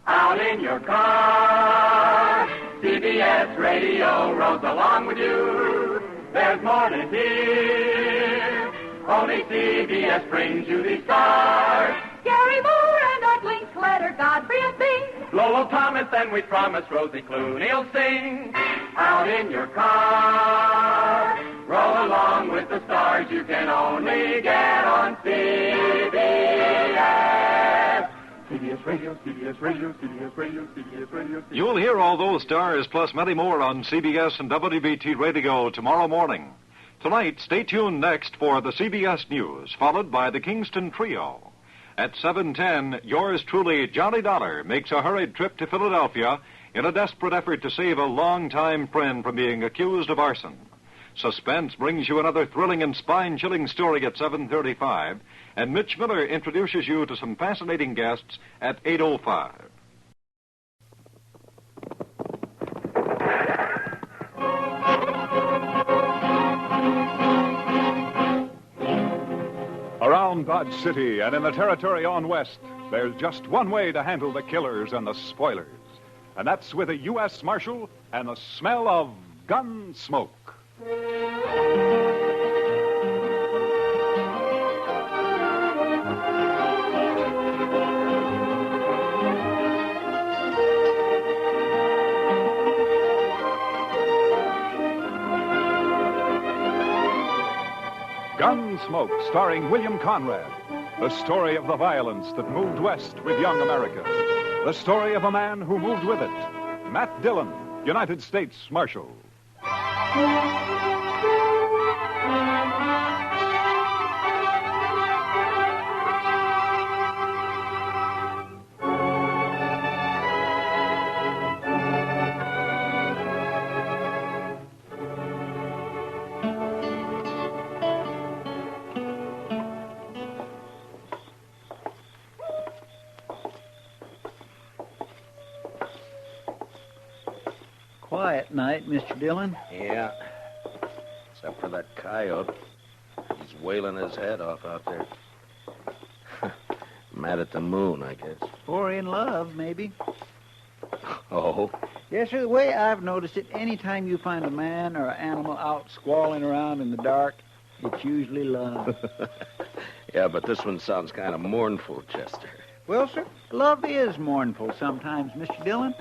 Out in your car, CBS Radio rolls along with you. There's more to hear. Only CBS brings you these stars. Gary Moore and Art Linkletter, Godfrey and Bing. Lolo Thomas and we promise Rosie Clooney will sing. Out in your car, roll along with the stars you can only get on CBS. CBS Radio, CBS Radio, CBS Radio, CBS Radio. You'll hear all those stars plus many more on CBS and WBT Radio tomorrow morning. Tonight, stay tuned next for the CBS News, followed by the Kingston Trio. At 7:10, yours truly, Johnny Dollar, makes a hurried trip to Philadelphia in a desperate effort to save a longtime friend from being accused of arson. Suspense brings you another thrilling and spine-chilling story at 7:35, and Mitch Miller introduces you to some fascinating guests at 8:05. Around Dodge City and in the territory on west, there's just one way to handle the killers and the spoilers, and that's with a U.S. Marshal and the smell of gun smoke. Gunsmoke, starring William Conrad. The story of the violence that moved west with young America. The story of a man who moved with it. Matt Dillon, United States Marshal. Quiet night, Mr. Dillon. Yeah. Except for that coyote. He's wailing his head off out there. Mad at the moon, I guess. Or in love, maybe. Oh? Yes, sir. The way I've noticed it, any time you find a man or an animal out squalling around in the dark, it's usually love. Yeah, but this one sounds kind of mournful, Chester. Well, sir, love is mournful sometimes, Mr. Dillon.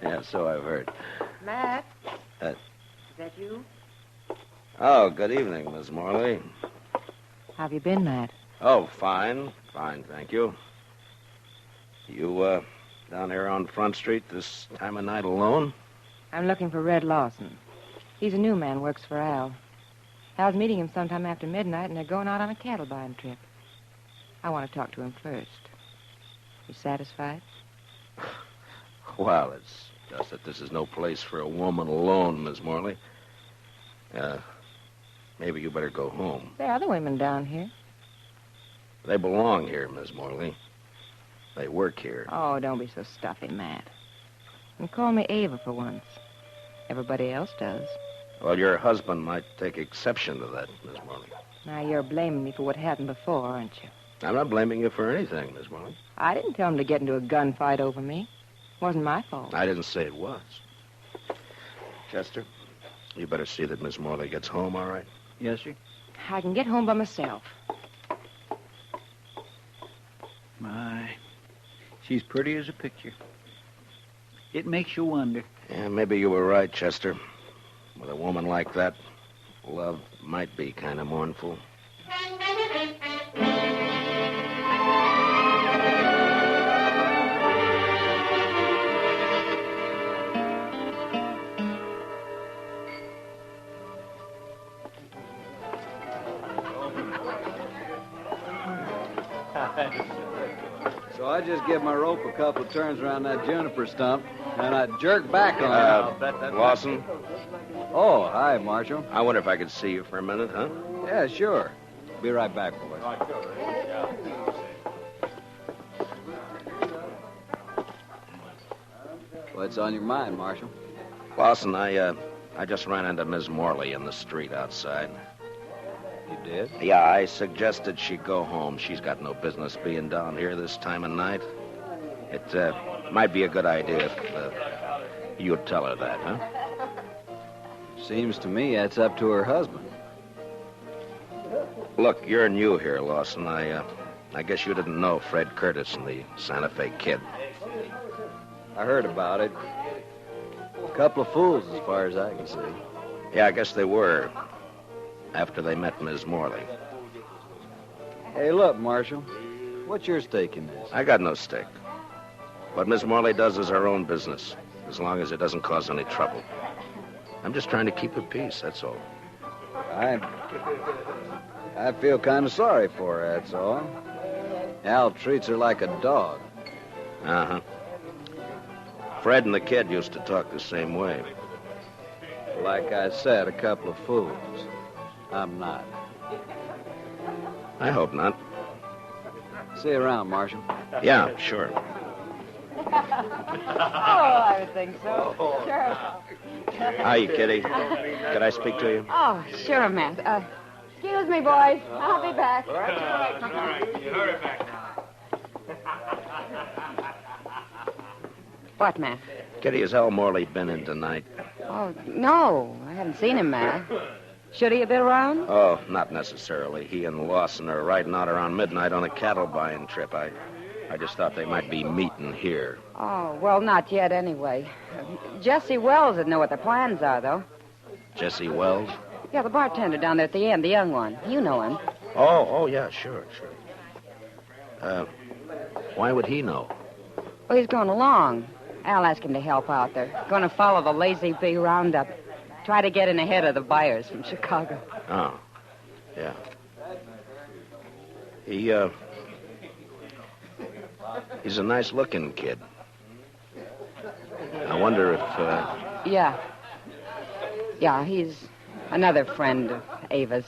Yeah, so I've heard. Matt? Is that you? Oh, good evening, Miss Morley. How have you been, Matt? Oh, fine. Fine, thank you. You, down here on Front Street this time of night alone? I'm looking for Red Lawson. He's a new man, works for Al. Al's meeting him sometime after midnight, and they're going out on a cattle buying trip. I want to talk to him first. You satisfied? Well, it's just that this is no place for a woman alone, Miss Morley. Maybe you better go home. There are other women down here. They belong here, Miss Morley. They work here. Oh, don't be so stuffy, Matt. And call me Ava for once. Everybody else does. Well, your husband might take exception to that, Miss Morley. Now, you're blaming me for what happened before, aren't you? I'm not blaming you for anything, Miss Morley. I didn't tell him to get into a gunfight over me. It wasn't my fault. I didn't say it was. Chester, you better see that Miss Morley gets home, all right? Yes, sir. I can get home by myself. My, she's pretty as a picture. It makes you wonder. Yeah, maybe you were right, Chester. With a woman like that, Love might be kind of mournful. So I just give my rope a couple of turns around that juniper stump, and I jerk back on it. Lawson? Oh, hi, Marshal. I wonder if I could see you for a minute, huh? Yeah, sure. Be right back, boys. What's on your mind, Marshal? Lawson, I just ran into Miss Morley in the street outside. You did? Yeah, I suggested she go home. She's got no business being down here this time of night. It might be a good idea if you'd tell her that, huh? Seems to me that's up to her husband. Look, you're new here, Lawson. I guess you didn't know Fred Curtis and the Santa Fe Kid. I heard about it. A couple of fools, as far as I can see. Yeah, I guess they were. After they met Miss Morley. Hey, look, Marshal. What's your stake in this? I got no stake. What Miss Morley does is her own business, as long as it doesn't cause any trouble. I'm just trying to keep her peace, that's all. I feel kind of sorry for her, that's all. Al treats her like a dog. Uh-huh. Fred and the kid used to talk the same way. Like I said, a couple of fools. I'm not. I hope not. See you around, Marshal. Yeah, sure. Oh, I would think so. Sure. Hi, Kitty. Could I speak to you? Oh, sure, Matt. Excuse me, boys. I'll be back. All right. You hurry back now. What, Matt? Kitty, has Al Morley been in tonight? Oh, no. I haven't seen him, Matt. Should he have been around? Oh, not necessarily. He and Lawson are riding out around midnight on a cattle buying trip. I just thought they might be meeting here. Oh, well, not yet anyway. Jesse Wells would know what their plans are, though. Jesse Wells? Yeah, the bartender down there at the end, the young one. You know him. Oh, yeah, sure. Why would he know? Well, he's going along. Al asked him to help out. They're going to follow the Lazy Bee roundup. Try to get in ahead of the buyers from Chicago. Oh, yeah. He's a nice-looking kid. I wonder if, Yeah. Yeah, he's another friend of Ava's.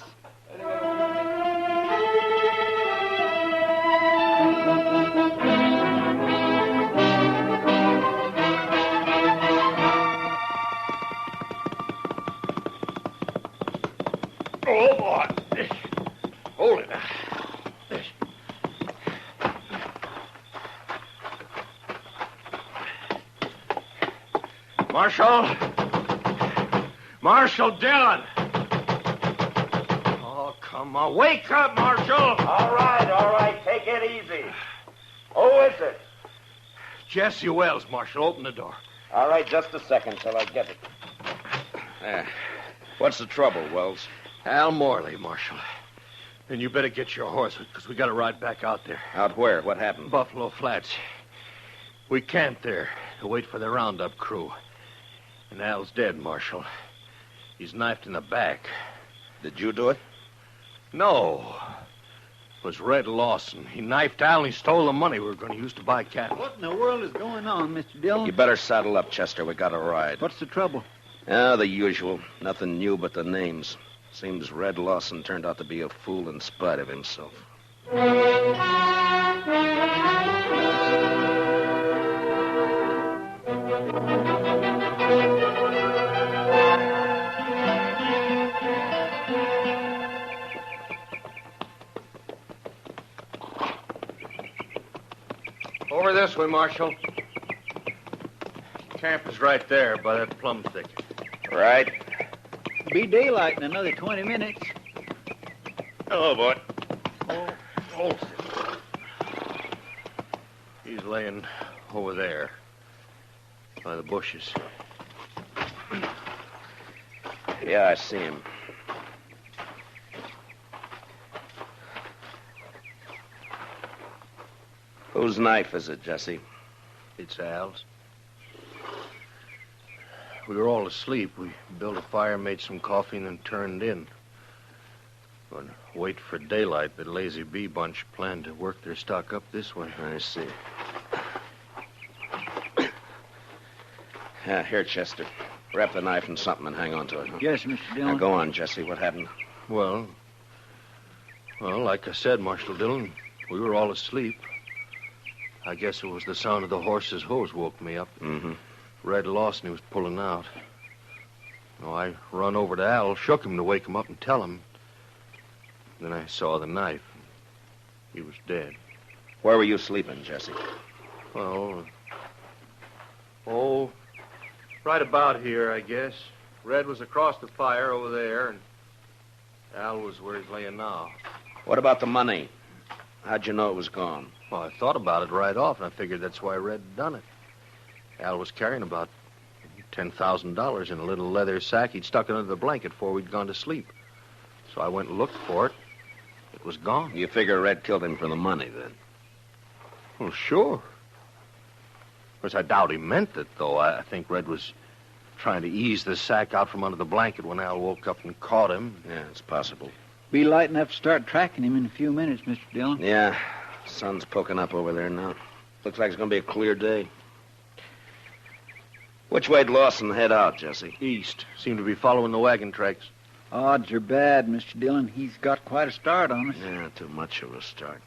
Oh, boy. Hold it. Marshal Dillon. Oh, come on. Wake up, Marshal. All right. Take it easy. Who is it? Jesse Wells, Marshal. Open the door. All right, just a second till I get it. what's the trouble, Wells? Al Morley, Marshal. And you better get your horse, because we got to ride back out there. Out where? What happened? Buffalo Flats. We camped there to wait for the roundup crew. And Al's dead, Marshal. He's knifed in the back. Did you do it? No. It was Red Lawson. He knifed Al and he stole the money we were going to use to buy cattle. What in the world is going on, Mr. Dillon? You better saddle up, Chester. We got to ride. What's the trouble? The usual. Nothing new but the names. Seems Red Lawson turned out to be a fool in spite of himself. Over this way, Marshal. Camp is right there by that plum thicket. Right. Be daylight in another 20 minutes. Oh, boy. Oh. He's laying over there by the bushes. Yeah, I see him. Whose knife is it, Jesse? It's Al's. We were all asleep. We built a fire, made some coffee, and then turned in. Going to wait for daylight, the Lazy Bee bunch planned to work their stock up this way. I see. Yeah, here, Chester. Wrap the knife in something and hang on to it. Huh? Yes, Mr. Dillon. Now, go on, Jesse. What happened? Well, like I said, Marshal Dillon, we were all asleep. I guess it was the sound of the horse's hose woke me up. Mm-hmm. Red Lawson, he was pulling out. I run over to Al, shook him to wake him up and tell him. Then I saw the knife. He was dead. Where were you sleeping, Jesse? Well, right about here, I guess. Red was across the fire over there, and Al was where he's laying now. What about the money? How'd you know it was gone? Well, I thought about it right off, and I figured that's why Red had done it. Al was carrying about $10,000 in a little leather sack. He'd stuck it under the blanket before we'd gone to sleep. So I went and looked for it. It was gone. You figure Red killed him for the money, then? Well, sure. Of course, I doubt he meant it, though. I think Red was trying to ease the sack out from under the blanket when Al woke up and caught him. Yeah, it's possible. Be light enough to start tracking him in a few minutes, Mr. Dillon. Yeah, sun's poking up over there now. Looks like it's going to be a clear day. Which way'd Lawson head out, Jesse? East. Seemed to be following the wagon tracks. Odds are bad, Mr. Dillon. He's got quite a start on us. Yeah, too much of a start.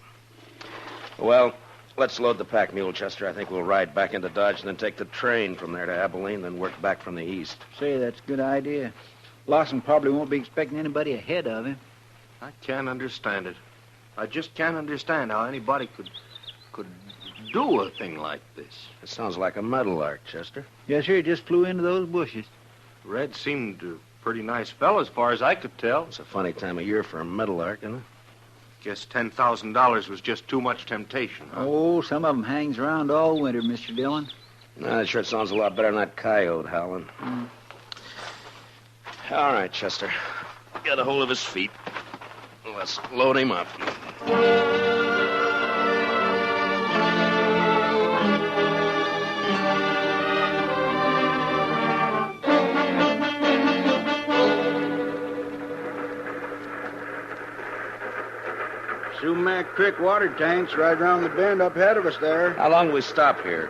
Well, let's load the pack mule, Chester. I think we'll ride back into Dodge and then take the train from there to Abilene, then work back from the east. Say, that's a good idea. Lawson probably won't be expecting anybody ahead of him. I can't understand it. I just can't understand how anybody could do a thing like this. It sounds like a meadowlark, Chester. Yes, sir. He just flew into those bushes. Red seemed a pretty nice fellow as far as I could tell. It's a funny time of year for a meadowlark, isn't it? Guess $10,000 was just too much temptation. Huh? Oh, some of them hangs around all winter, Mr. Dillon. That sure sounds a lot better than that coyote howling. All right, Chester. Get a hold of his feet. Let's load him up. Sumac Creek water tank's right around the bend up ahead of us there. How long do we stop here?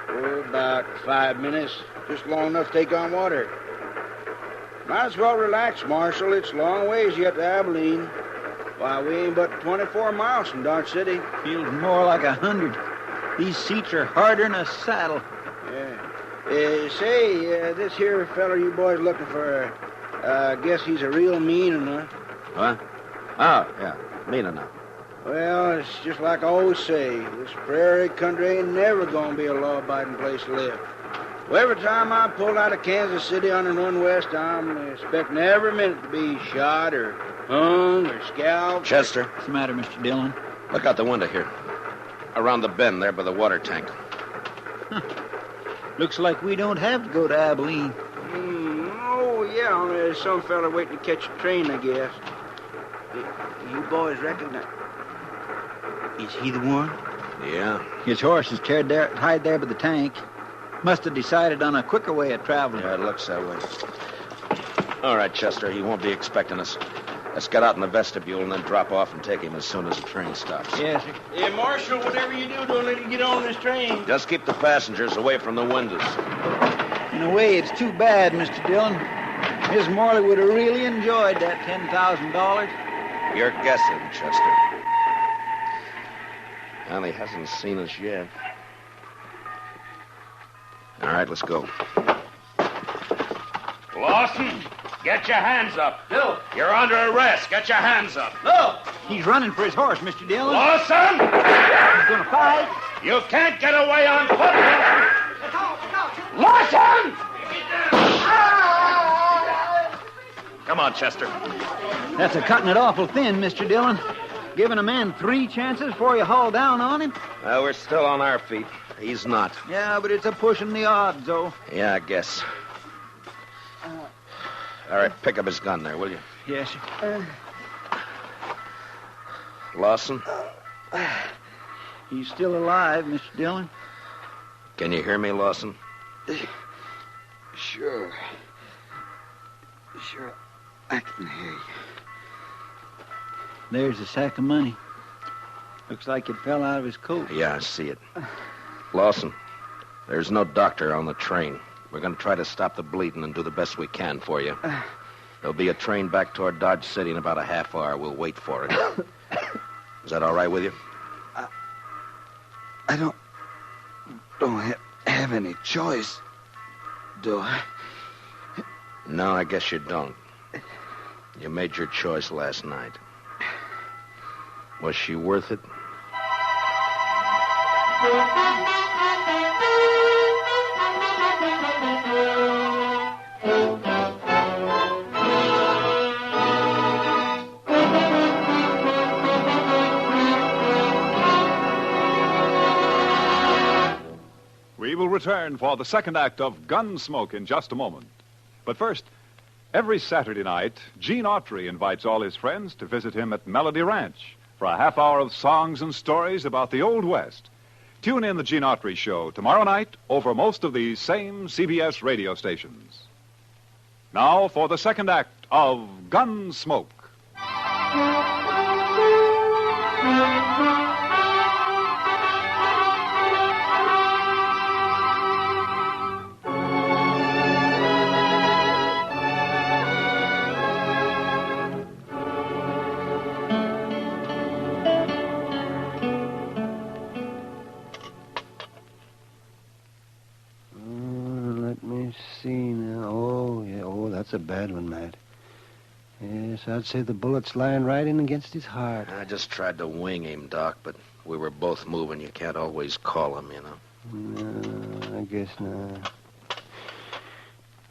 Oh, about 5 minutes. Just long enough to take on water. Might as well relax, Marshal. It's a long ways yet to Abilene. Why, we ain't but 24 miles from Dodge City. Feels more like 100. These seats are harder than a saddle. Yeah. This here fella you boys looking for, I guess he's a real mean one, huh? What? Oh, yeah. Mean enough. Well, it's just like I always say. This prairie country ain't never gonna be a law-abiding place to live. Well, every time I pull out of Kansas City on the run west, I'm expecting every minute to be shot or hung or scalped. Chester. What's the matter, Mr. Dillon? Look out the window here. Around the bend there by the water tank. Looks like we don't have to go to Abilene. Oh, yeah. There's some fella waiting to catch a train, I guess. You boys recognize... Is he the one? Yeah. His horse is tied there by the tank. Must have decided on a quicker way of traveling. Yeah, it looks that way. All right, Chester, he won't be expecting us. Let's get out in the vestibule and then drop off and take him as soon as the train stops. Yes, sir. Hey, Marshal, whatever you do, don't let him get on this train. Just keep the passengers away from the windows. In a way, it's too bad, Mr. Dillon. Miss Morley would have really enjoyed that $10,000. You're guessing, Chester. Well, he hasn't seen us yet. All right, let's go. Lawson, get your hands up. No. You're under arrest. Get your hands up. No. He's running for his horse, Mr. Dillon. Lawson! He's going to fight. You can't get away on foot. Lawson! Come on, Chester. That's a cutting it awful thin, Mr. Dillon. Giving a man 3 chances before you haul down on him. Well, we're still on our feet. He's not. Yeah, but it's a pushing the odds, though. Yeah, I guess. All right, pick up his gun there, will you? Yes, sir. Lawson? He's still alive, Mr. Dillon. Can you hear me, Lawson? Sure. Sure, I can hear you. There's a sack of money. Looks like it fell out of his coat. Yeah, I see it. Lawson, there's no doctor on the train. We're going to try to stop the bleeding and do the best we can for you. There'll be a train back toward Dodge City in about a half hour. We'll wait for it. Is that all right with you? I don't have any choice, do I? No, I guess you don't. You made your choice last night. Was she worth it? We will return for the second act of Gunsmoke in just a moment. But first, every Saturday night, Gene Autry invites all his friends to visit him at Melody Ranch for a half hour of songs and stories about the Old West. Tune in the Gene Autry Show tomorrow night over most of these same CBS radio stations. Now for the second act of Gunsmoke. That's a bad one, Matt. Yes, I'd say the bullet's lying right in against his heart. I just tried to wing him, Doc, but we were both moving. You can't always call him, you know. No, I guess not.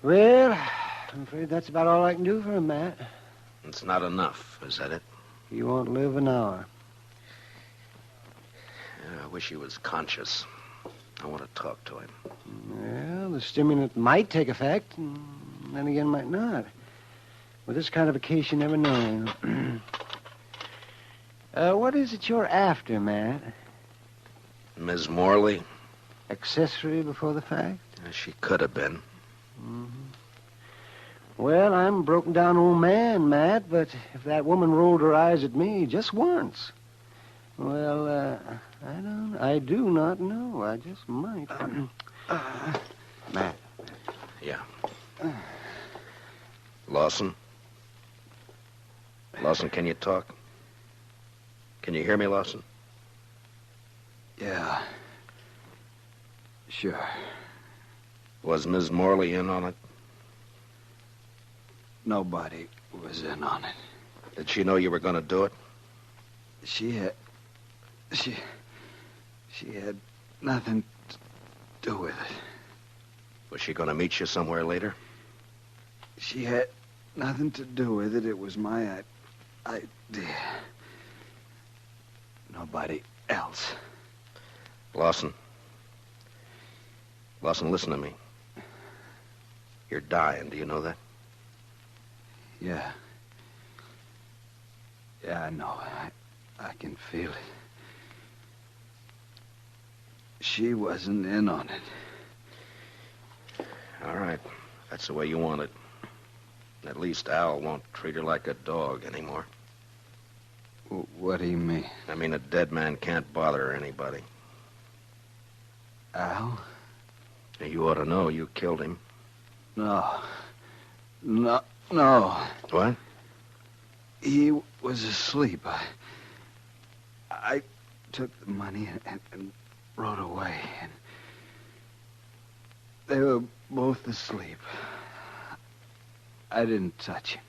Well, I'm afraid that's about all I can do for him, Matt. It's not enough, is that it? He won't live an hour. Yeah, I wish he was conscious. I want to talk to him. Well, the stimulant might take effect, and then again might not. With this kind of a case, you never know. What is it you're after, Matt? Ms. Morley? Accessory before the fact? She could have been. Mm-hmm. Well, I'm a broken down old man, Matt, but if that woman rolled her eyes at me just once, well, I do not know. I just might. Matt. Yeah. Lawson? Lawson, can you talk? Can you hear me, Lawson? Yeah. Sure. Was Ms. Morley in on it? Nobody was in on it. Did she know you were going to do it? She had nothing to do with it. Was she going to meet you somewhere later? She had nothing to do with it. It was my idea. Nobody else. Lawson. Lawson, listen to me. You're dying. Do you know that? Yeah. Yeah, I know. I can feel it. She wasn't in on it. All right. That's the way you want it. At least Al won't treat her like a dog anymore. What do you mean? I mean, a dead man can't bother anybody. Al? You ought to know. You killed him. No. No. What? He was asleep. I took the money and rode away. And they were both asleep. I didn't touch him.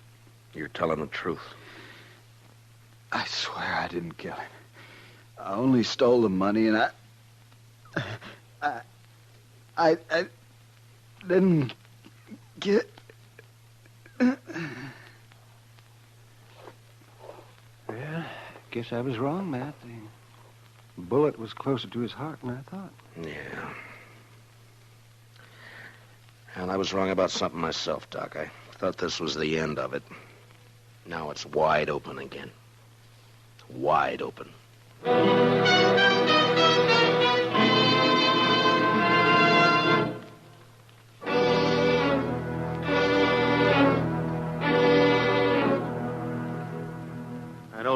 You're telling the truth. I swear I didn't kill him. I only stole the money, and I didn't get... Well, guess I was wrong, Matt. The bullet was closer to his heart than I thought. Yeah. And I was wrong about something myself, Doc. I thought this was the end of it. Now it's wide open again. Wide open.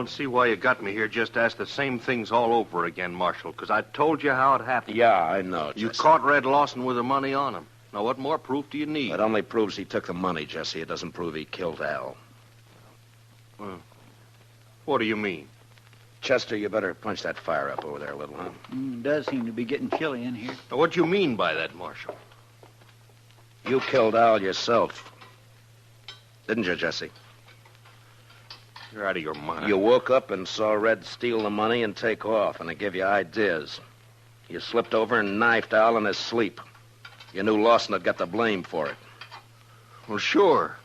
don't see why you got me here just to ask the same things all over again, Marshal, because I told you how it happened. Yeah, I know, Jesse. You caught Red Lawson with the money on him. Now, what more proof do you need? It only proves he took the money, Jesse. It doesn't prove he killed Al. What do you mean? Chester, you better punch that fire up over there a little, huh? It does seem to be getting chilly in here. Now, what do you mean by that, Marshal? You killed Al yourself. Didn't you, Jesse? You're out of your mind. You woke up and saw Red steal the money and take off, and it gave you ideas. You slipped over and knifed Al in his sleep. You knew Lawson had got the blame for it. Well, sure.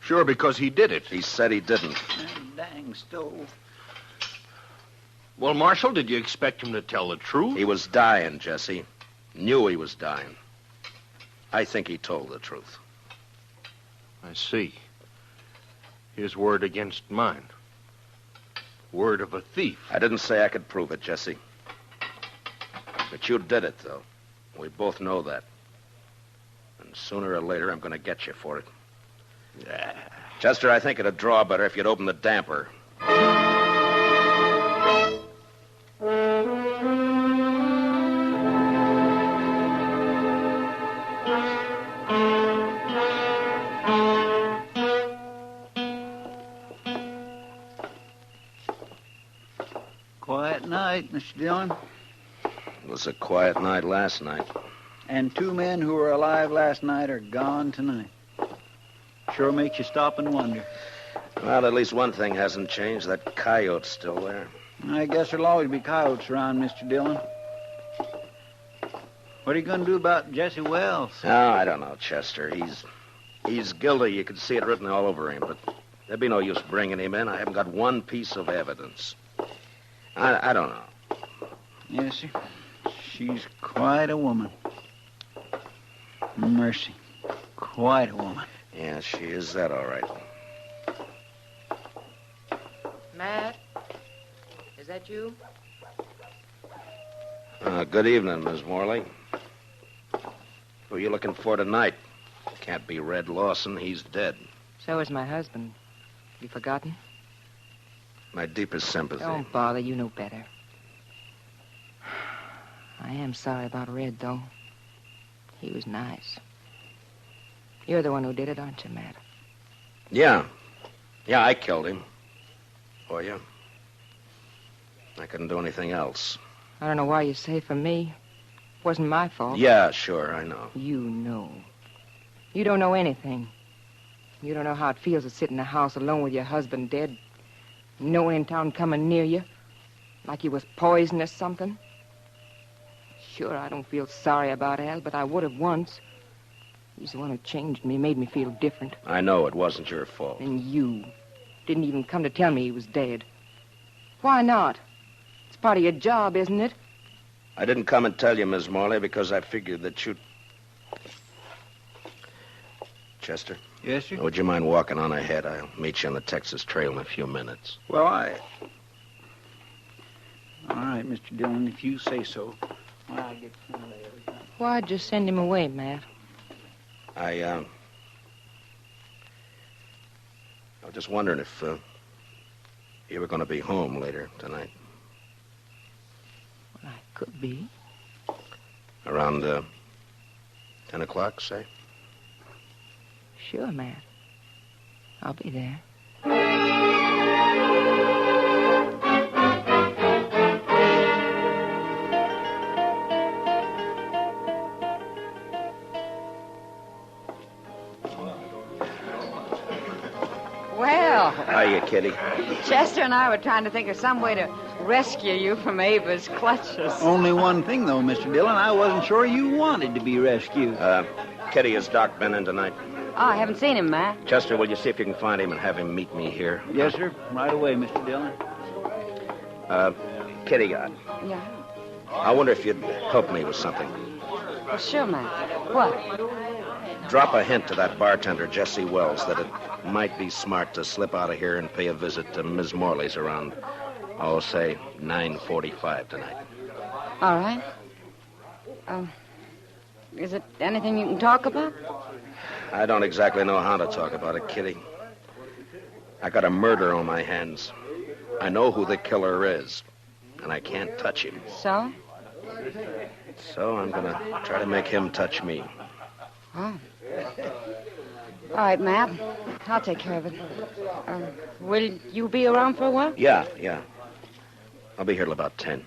Sure, because he did it. He said he didn't. Dang stove. Well, Marshal, did you expect him to tell the truth? He was dying, Jesse. Knew he was dying. I think he told the truth. I see. His word against mine. Word of a thief. I didn't say I could prove it, Jesse. But you did it, though. We both know that. And sooner or later, I'm going to get you for it. Yeah. Chester, I think it'd draw better if you'd open the damper. Quiet night, Mr. Dillon. It was a quiet night last night. And 2 men who were alive last night are gone tonight. Sure makes you stop and wonder. Well, at least one thing hasn't changed. That coyote's still there. I guess there'll always be coyotes around, Mr. Dillon. What are you going to do about Jesse Wells? Oh, I don't know, Chester. He's guilty. You can see it written all over him, but there'd be no use bringing him in. I haven't got one piece of evidence. I don't know. Yes, sir. She's quite a woman. Mercy. Quite a woman. Yeah, she is that, all right. Matt? Is that you? Good evening, Miss Morley. Who are you looking for tonight? Can't be Red Lawson. He's dead. So is my husband. You forgotten? My deepest sympathy. Don't bother. You know better. I am sorry about Red, though. He was nice. You're the one who did it, aren't you, Matt? Yeah. Yeah, I killed him. For you. I couldn't do anything else. I don't know why you say for me. It wasn't my fault. Yeah, sure, I know. You know. You don't know anything. You don't know how it feels to sit in a house alone with your husband dead. No one in town coming near you. Like he was poisoned or something. Sure, I don't feel sorry about Al, but I would have once. He's the one who changed me, made me feel different. I know it wasn't your fault. And you didn't even come to tell me he was dead. Why not? It's part of your job, isn't it? I didn't come and tell you, Miss Morley, because I figured that you'd... Chester? Yes, sir? Would you mind walking on ahead? I'll meet you on the Texas Trail in a few minutes. Well, All right, Mr. Dillon, if you say so. Well, I'll get some later. Why'd you send him away, Matt? I was just wondering if you were going to be home later tonight. Well, I could be. Around 10 o'clock, say? Sure, Matt. I'll be there. Well. Hiya, Kitty. Chester and I were trying to think of some way to rescue you from Ava's clutches. Only one thing, though, Mr. Dillon. I wasn't sure you wanted to be rescued. Kitty, has Doc been in tonight? Oh, I haven't seen him, Matt. Chester, will you see if you can find him and have him meet me here? Yes, sir. Right away, Mr. Dillon. Kitty, Yeah. I wonder if you'd help me with something. Well, sure, Matt. What? Drop a hint to that bartender, Jesse Wells, that it might be smart to slip out of here and pay a visit to Ms. Morley's around, say, 9:45 tonight. All right. Is it anything you can talk about? I don't exactly know how to talk about it, Kitty. I got a murder on my hands. I know who the killer is, and I can't touch him. So? So I'm going to try to make him touch me. Oh. All right, Matt. I'll take care of it. Will you be around for a while? Yeah. I'll be here till about 10.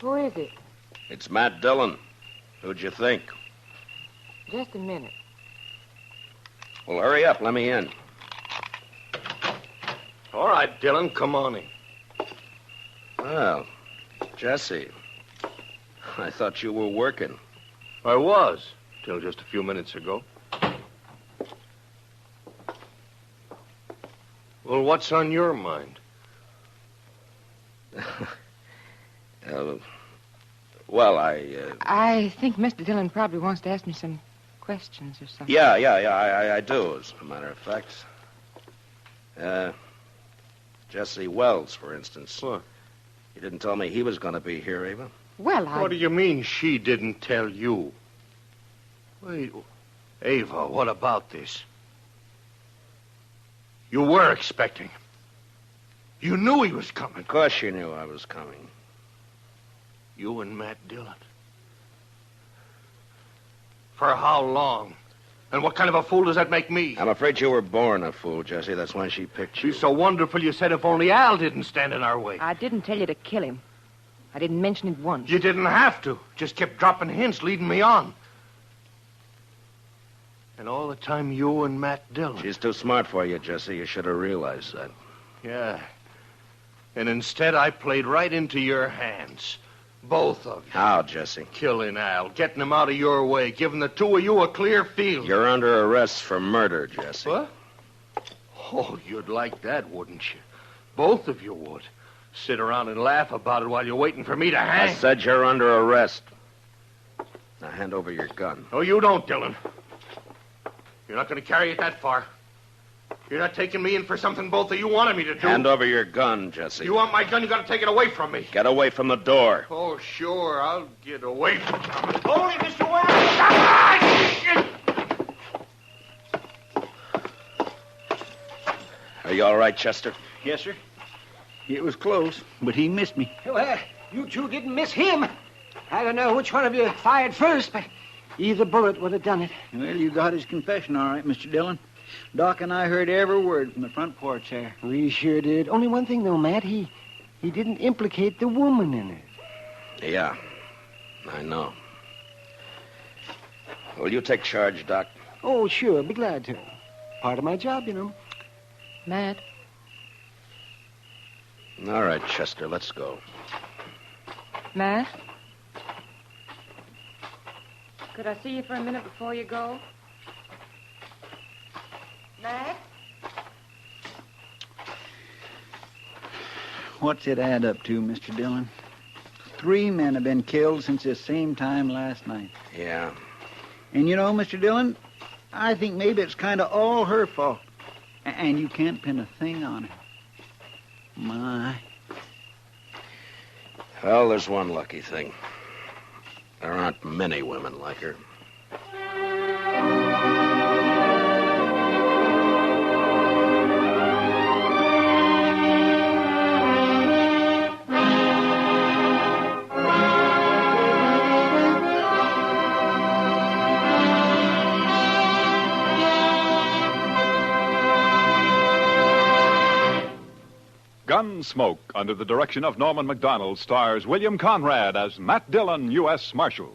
Who is it? It's Matt Dillon. Who'd you think? Just a minute. Well, hurry up. Let me in. All right, Dillon, come on in. Well, Jesse, I thought you were working. I was, till just a few minutes ago. Well, what's on your mind? I think Mr. Dillon probably wants to ask me some questions or something. Yeah, I do, as a matter of fact. Jesse Wells, for instance. What? You didn't tell me he was going to be here, Ava. Well, What do you mean she didn't tell you? Wait, Ava, what about this? You were expecting him. You knew he was coming. Of course you knew I was coming. You and Matt Dillon. For how long? And what kind of a fool does that make me? I'm afraid you were born a fool, Jesse. That's why she picked you. She's so wonderful you said if only Al didn't stand in our way. I didn't tell you to kill him. I didn't mention it once. You didn't have to. Just kept dropping hints, leading me on. And all the time you and Matt Dillon. She's too smart for you, Jesse. You should have realized that. Yeah. And instead I played right into your hands. Both of you. How, Jesse? Killing Al, getting him out of your way, giving the two of you a clear field. You're under arrest for murder, Jesse. What? Oh, you'd like that, wouldn't you? Both of you would. Sit around and laugh about it while you're waiting for me to hang. I said you're under arrest. Now hand over your gun. No, you don't, Dillon. You're not going to carry it that far. You're not taking me in for something both of you wanted me to do. Hand over your gun, Jesse. You want my gun, you got to take it away from me. Get away from the door. Oh, sure, I'll get away from you. Hold it, Mr. Wells! Are you all right, Chester? Yes, sir. It was close, but he missed me. Well, you two didn't miss him. I don't know which one of you fired first, but either bullet would have done it. Well, you got his confession all right, Mr. Dillon. Doc and I heard every word from the front porch there. We sure did. Only one thing, though, Matt. He didn't implicate the woman in it. Yeah, I know. Will you take charge, Doc? Oh, sure. Be glad to. Part of my job, you know. Matt. All right, Chester, let's go. Matt? Could I see you for a minute before you go? Matt? What's it add up to, Mr. Dillon? 3 men have been killed since the same time last night. Yeah. And you know, Mr. Dillon, I think maybe it's kind of all her fault. And you can't pin a thing on her. My. Well, there's one lucky thing. There aren't many women like her. Gunsmoke, under the direction of Norman MacDonald, stars William Conrad as Matt Dillon, U.S. Marshal.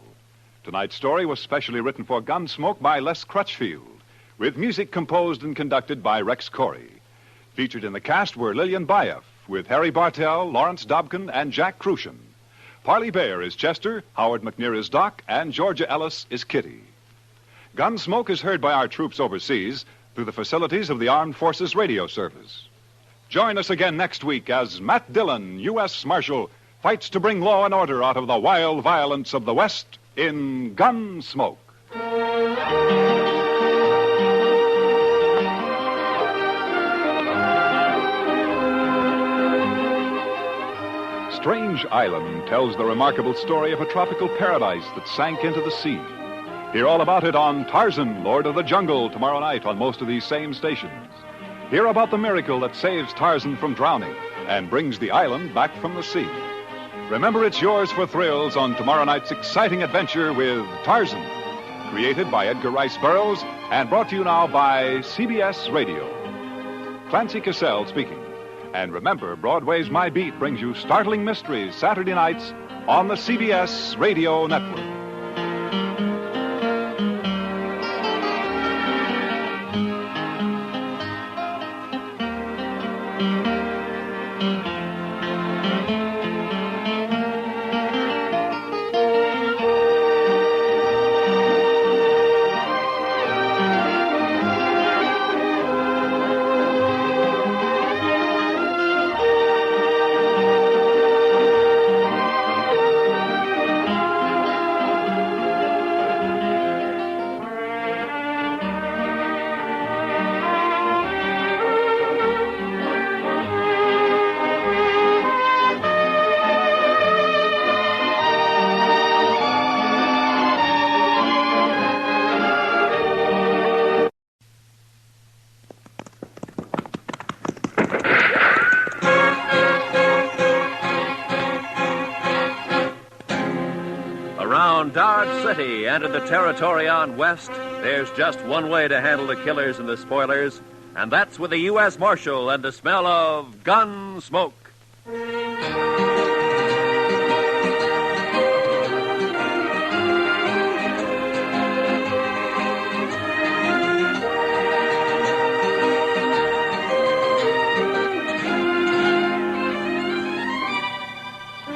Tonight's story was specially written for Gunsmoke by Les Crutchfield, with music composed and conducted by Rex Corey. Featured in the cast were Lillian Bayef, with Harry Bartell, Lawrence Dobkin, and Jack Crucian. Parley Bayer is Chester, Howard McNear is Doc, and Georgia Ellis is Kitty. Gunsmoke is heard by our troops overseas through the facilities of the Armed Forces Radio Service. Join us again next week as Matt Dillon, U.S. Marshal, fights to bring law and order out of the wild violence of the West in Gunsmoke. Strange Island tells the remarkable story of a tropical paradise that sank into the sea. Hear all about it on Tarzan, Lord of the Jungle, tomorrow night on most of these same stations. Hear about the miracle that saves Tarzan from drowning and brings the island back from the sea. Remember, it's yours for thrills on tomorrow night's exciting adventure with Tarzan, created by Edgar Rice Burroughs and brought to you now by CBS Radio. Clancy Cassell speaking. And remember, Broadway's My Beat brings you startling mysteries Saturday nights on the CBS Radio Network. Dodge City and in the territory on west, there's just one way to handle the killers and the spoilers, and that's with a U.S. Marshal and the smell of Gunsmoke.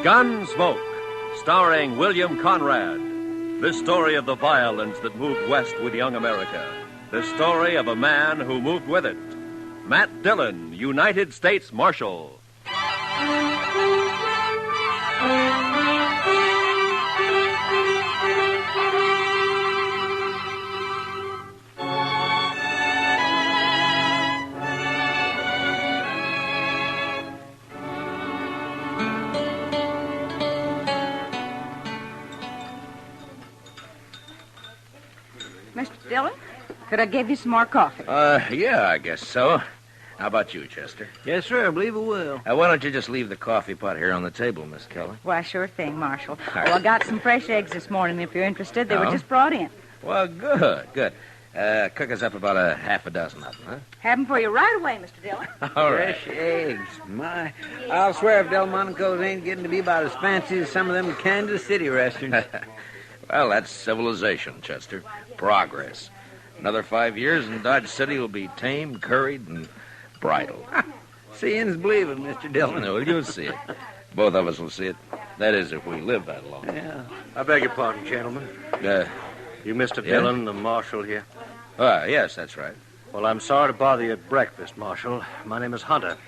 Gunsmoke, starring William Conrad. The story of the violence that moved west with young America. The story of a man who moved with it. Matt Dillon, United States Marshal. Mr. Dillon, could I give you some more coffee? Yeah, I guess so. How about you, Chester? Yes, sir, I believe it will. Why don't you just leave the coffee pot here on the table, Miss Keller? Why, sure thing, Marshal. Oh, I got some fresh eggs this morning, if you're interested. They were just brought in. Well, good. Cook us up about a half a dozen of them, huh? Have them for you right away, Mr. Dillon. All right. Fresh eggs. My, I'll swear if Delmonico's ain't getting to be about as fancy as some of them Kansas City restaurants. Well, that's civilization, Chester. Progress. Another 5 years and Dodge City will be tamed, curried, and bridled. Seeing's believing, Mr. Dillon. No, you'll see it. Both of us will see it. That is, if we live that long. Yeah. I beg your pardon, gentlemen. You Mr. Yeah? Dillon, the marshal here? Yes, that's right. Well, I'm sorry to bother you at breakfast, Marshal. My name is Hunter.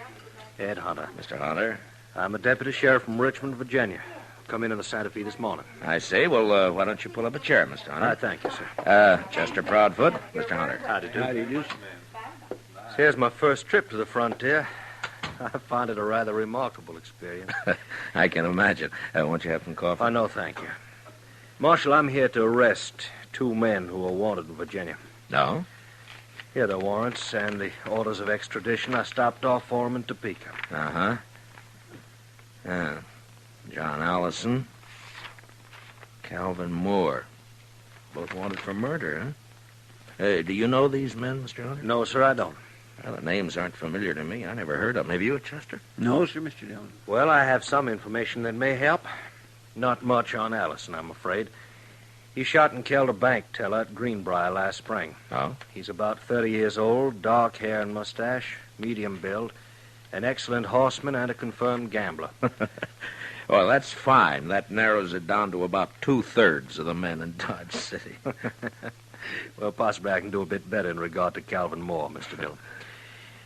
Ed Hunter. Mr. Hunter? I'm a deputy sheriff from Richmond, Virginia. Come in the Santa Fe this morning. I see. Well, why don't you pull up a chair, Mr. Hunter? I thank you, sir. Chester Proudfoot, Mr. Hunter. Howdy do. Howdy do. Here's my first trip to the frontier. I find it a rather remarkable experience. I can imagine. Won't you have some coffee? No, thank you. Marshal, I'm here to arrest 2 men who are wanted in Virginia. No? Here are the warrants and the orders of extradition. I stopped off for them in Topeka. Uh-huh. John Allison, Calvin Moore. Both wanted for murder, huh? Hey, do you know these men, Mr. Hunter? No, sir, I don't. Well, the names aren't familiar to me. I never heard of them. Have you, Chester? No, sir, Mr. Dillon. Well, I have some information that may help. Not much on Allison, I'm afraid. He shot and killed a bank teller at Greenbrier last spring. Oh? He's about 30 years old, dark hair and mustache, medium build, an excellent horseman and a confirmed gambler. Well, that's fine. That narrows it down to about 2/3 of the men in Dodge City. Well, possibly I can do a bit better in regard to Calvin Moore, Mr. Dillon.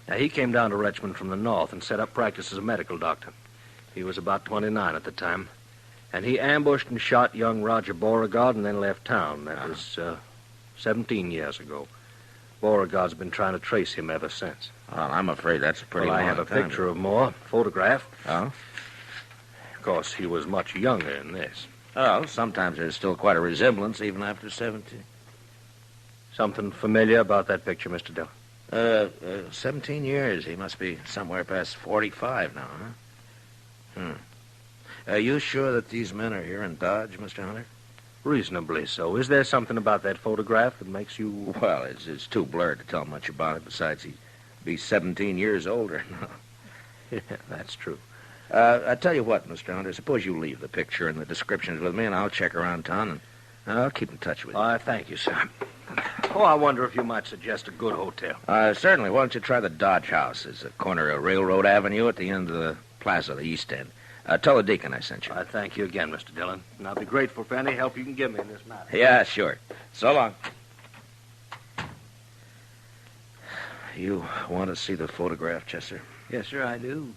Now, he came down to Richmond from the north and set up practice as a medical doctor. He was about 29 at the time. And he ambushed and shot young Roger Beauregard and then left town. That was 17 years ago. Beauregard's been trying to trace him ever since. Well, I'm afraid that's a pretty I long have a time. picture of Moore, photograph. Oh? Of course, he was much younger than this. Oh, sometimes there's still quite a resemblance, even after 17. Something familiar about that picture, Mr. Dillon? 17 years. He must be somewhere past 45 now, huh? Are you sure that these men are here in Dodge, Mr. Hunter? Reasonably so. Is there something about that photograph that makes you... Well, it's too blurred to tell much about it. Besides, he'd be 17 years older. Yeah, that's true. I tell you what, Mr. Hunter, suppose you leave the picture and the descriptions with me, and I'll check around town, and I'll keep in touch with you. Thank you, sir. Oh, I wonder if you might suggest a good hotel. Certainly. Why don't you try the Dodge House? It's a corner of Railroad Avenue at the end of the plaza, the East End. Tell the deacon I sent you. I thank you again, Mr. Dillon, and I'll be grateful for any help you can give me in this matter. Yeah, sure. So long. You want to see the photograph, Chester? Yes, sir, I do.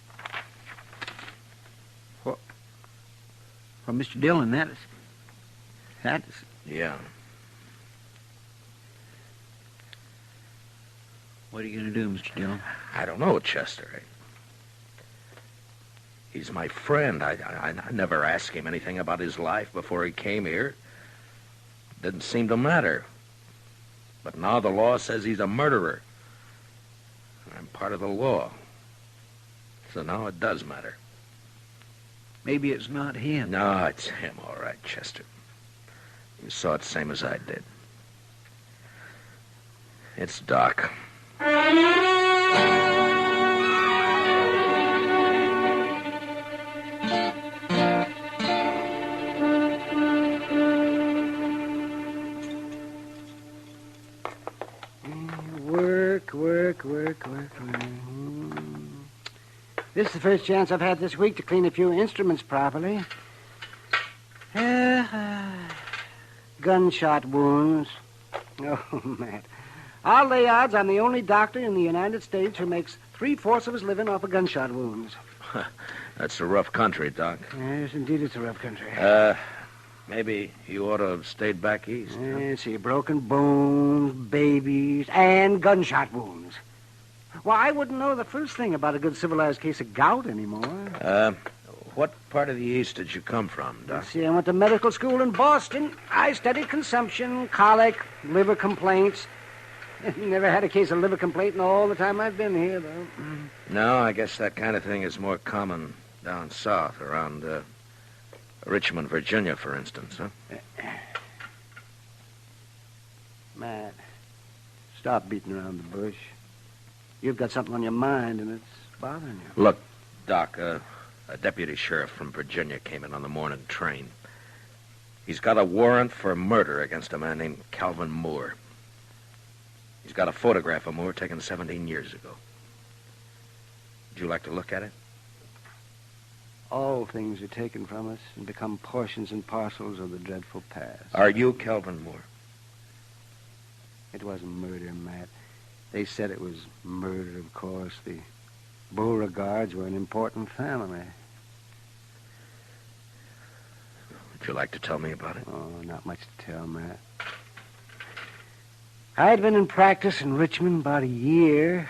Well, Mr. Dillon, that is... Yeah. What are you going to do, Mr. Dillon? I don't know, Chester. He's my friend. I never asked him anything about his life before he came here. Didn't seem to matter. But now the law says he's a murderer. I'm part of the law. So now it does matter. Maybe it's not him. No, it's him, all right, Chester. You saw it same as I did. It's Doc. Work. This is the first chance I've had this week to clean a few instruments properly. Gunshot wounds. Oh, Matt. I'll lay odds I'm the only doctor in the United States who makes 3/4 of his living off of gunshot wounds. That's a rough country, Doc. Yes, indeed, it's a rough country. Maybe you ought to have stayed back east. See, broken bones, babies, and gunshot wounds. Well, I wouldn't know the first thing about a good civilized case of gout anymore. What part of the East did you come from, Doc? See, I went to medical school in Boston. I studied consumption, colic, liver complaints. Never had a case of liver complaint in all the time I've been here, though. No, I guess that kind of thing is more common down south, around Richmond, Virginia, for instance, huh? Matt, stop beating around the bush. You've got something on your mind, and it's bothering you. Look, Doc, a deputy sheriff from Virginia came in on the morning train. He's got a warrant for murder against a man named Calvin Moore. He's got a photograph of Moore taken 17 years ago. Would you like to look at it? All things are taken from us and become portions and parcels of the dreadful past. Are you Calvin Moore? It wasn't murder, Matt. They said it was murder, of course. The Beauregards were an important family. Would you like to tell me about it? Oh, not much to tell, Matt. I'd been in practice in Richmond about a year.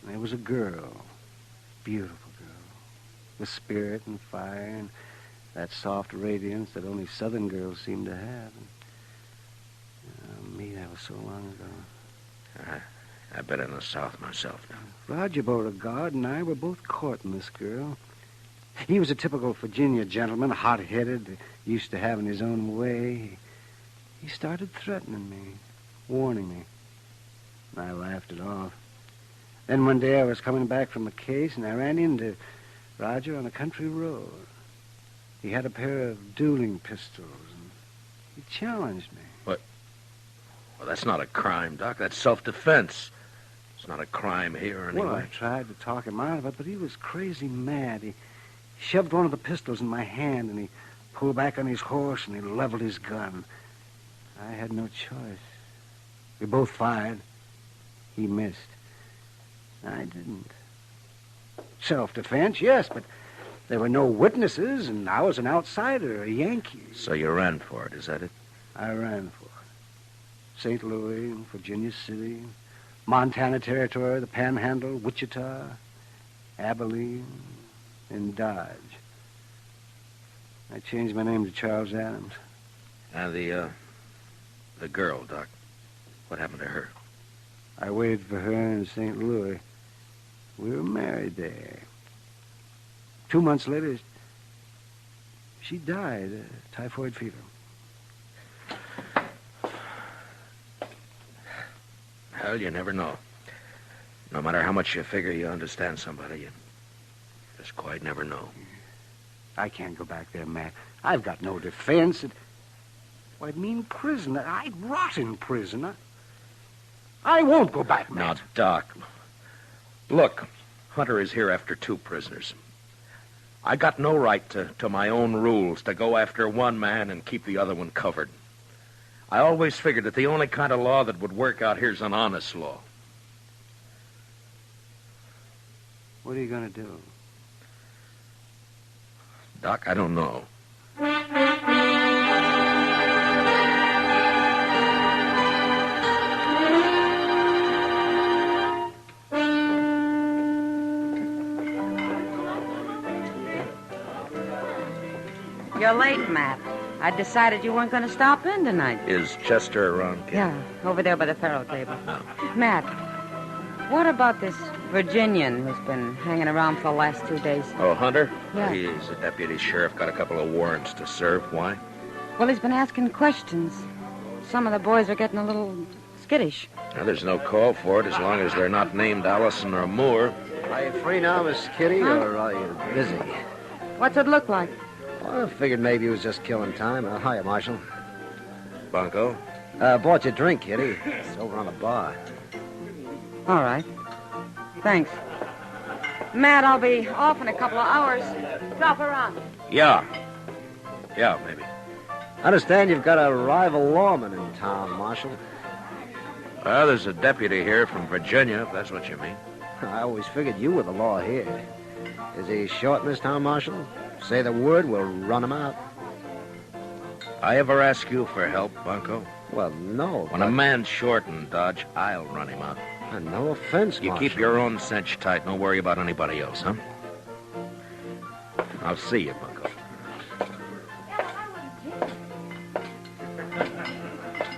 And there was a girl, beautiful girl, with spirit and fire and that soft radiance that only Southern girls seem to have. And, me, that was so long ago. I've been in the South myself now. Roger Beauregard and I were both courting this girl. He was a typical Virginia gentleman, hot-headed, used to having his own way. He started threatening me, warning me. I laughed it off. Then one day I was coming back from a case, and I ran into Roger on a country road. He had a pair of dueling pistols, and he challenged me. What? Well, that's not a crime, Doc. That's self-defense. It's not a crime here anyway. Well, I tried to talk him out of it, but he was crazy mad. He shoved one of the pistols in my hand, and he pulled back on his horse, and he leveled his gun. I had no choice. We both fired. He missed. I didn't. Self-defense, yes, but there were no witnesses, and I was an outsider, a Yankee. So you ran for it, is that it? I ran for it. St. Louis, Virginia City, Montana Territory, the Panhandle, Wichita, Abilene, and Dodge. I changed my name to Charles Adams. And the girl, Doc. What happened to her? I waited for her in St. Louis. We were married there. 2 months later, she died of typhoid fever. Well, you never know. No matter how much you figure you understand somebody, you just quite never know. I can't go back there, Matt. I've got no defense. Well, I'd mean prison. I'd rot in prison. I won't go back, Matt. Now, Doc, look, Hunter is here after 2 prisoners. I got no right to my own rules, to go after one man and keep the other one covered. I always figured that the only kind of law that would work out here is an honest law. What are you going to do? Doc, I don't know. You're late, Matt. I decided you weren't going to stop in tonight. Is Chester around, Kid? Yeah, over there by the faro table. No. Matt, what about this Virginian who's been hanging around for the last 2 days? Oh, Hunter? Yeah. He's a deputy sheriff, got a couple of warrants to serve. Why? Well, he's been asking questions. Some of the boys are getting a little skittish. Now, there's no call for it as long as they're not named Allison or Moore. Are you free now, Miss Kitty, or are you busy? What's it look like? Well, I figured maybe he was just killing time. Hiya, Marshal. Bunko? Bought you a drink, Kitty. It's over on the bar. All right. Thanks. Matt, I'll be off in a couple of hours. Drop around. Yeah. Yeah, maybe. I understand you've got a rival lawman in town, Marshal. Well, there's a deputy here from Virginia, if that's what you mean. I always figured you were the law here. Is he short in this town, Marshal? Say the word, we'll run him out. I ever ask you for help, Bunko? Well, no. When a man's short in Dodge, I'll run him out. No offense, You Marshal. keep your own cinch tight. Don't worry about anybody else, huh? I'll see you, Bunko.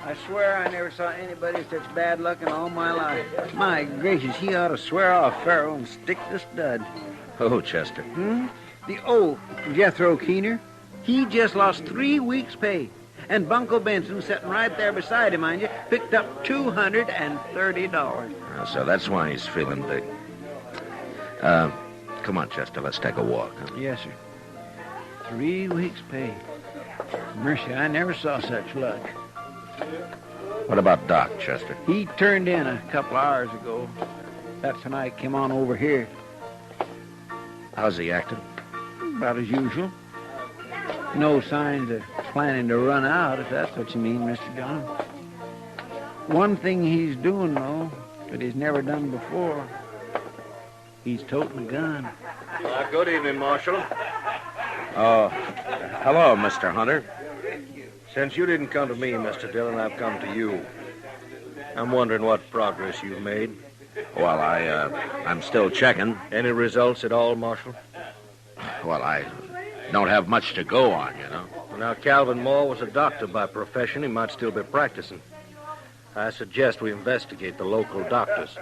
I swear I never saw anybody with such bad luck in all my life. My gracious, he ought to swear off Pharaoh and stick the stud. Oh, Chester. The old Jethro Keener. He just lost 3 weeks' pay. And Bunko Benson, sitting right there beside him, mind you, picked up $230. So that's why he's feeling big. Come on, Chester, let's take a walk. Huh? Yes, sir. 3 weeks' pay. Mercy, I never saw such luck. What about Doc, Chester? He turned in a couple hours ago. That's when I came on over here. How's he acting? About as usual. No signs of planning to run out, if that's what you mean, Mr. Dillon. One thing he's doing, though, that he's never done before, he's toting a gun. Good evening, Marshal. Oh, hello, Mr. Hunter. Since you didn't come to me, Mr. Dillon, I've come to you. I'm wondering what progress you've made. Well, I'm still checking. Any results at all, Marshal? Well, I don't have much to go on, you know. Now, Calvin Moore was a doctor by profession. He might still be practicing. I suggest we investigate the local doctors.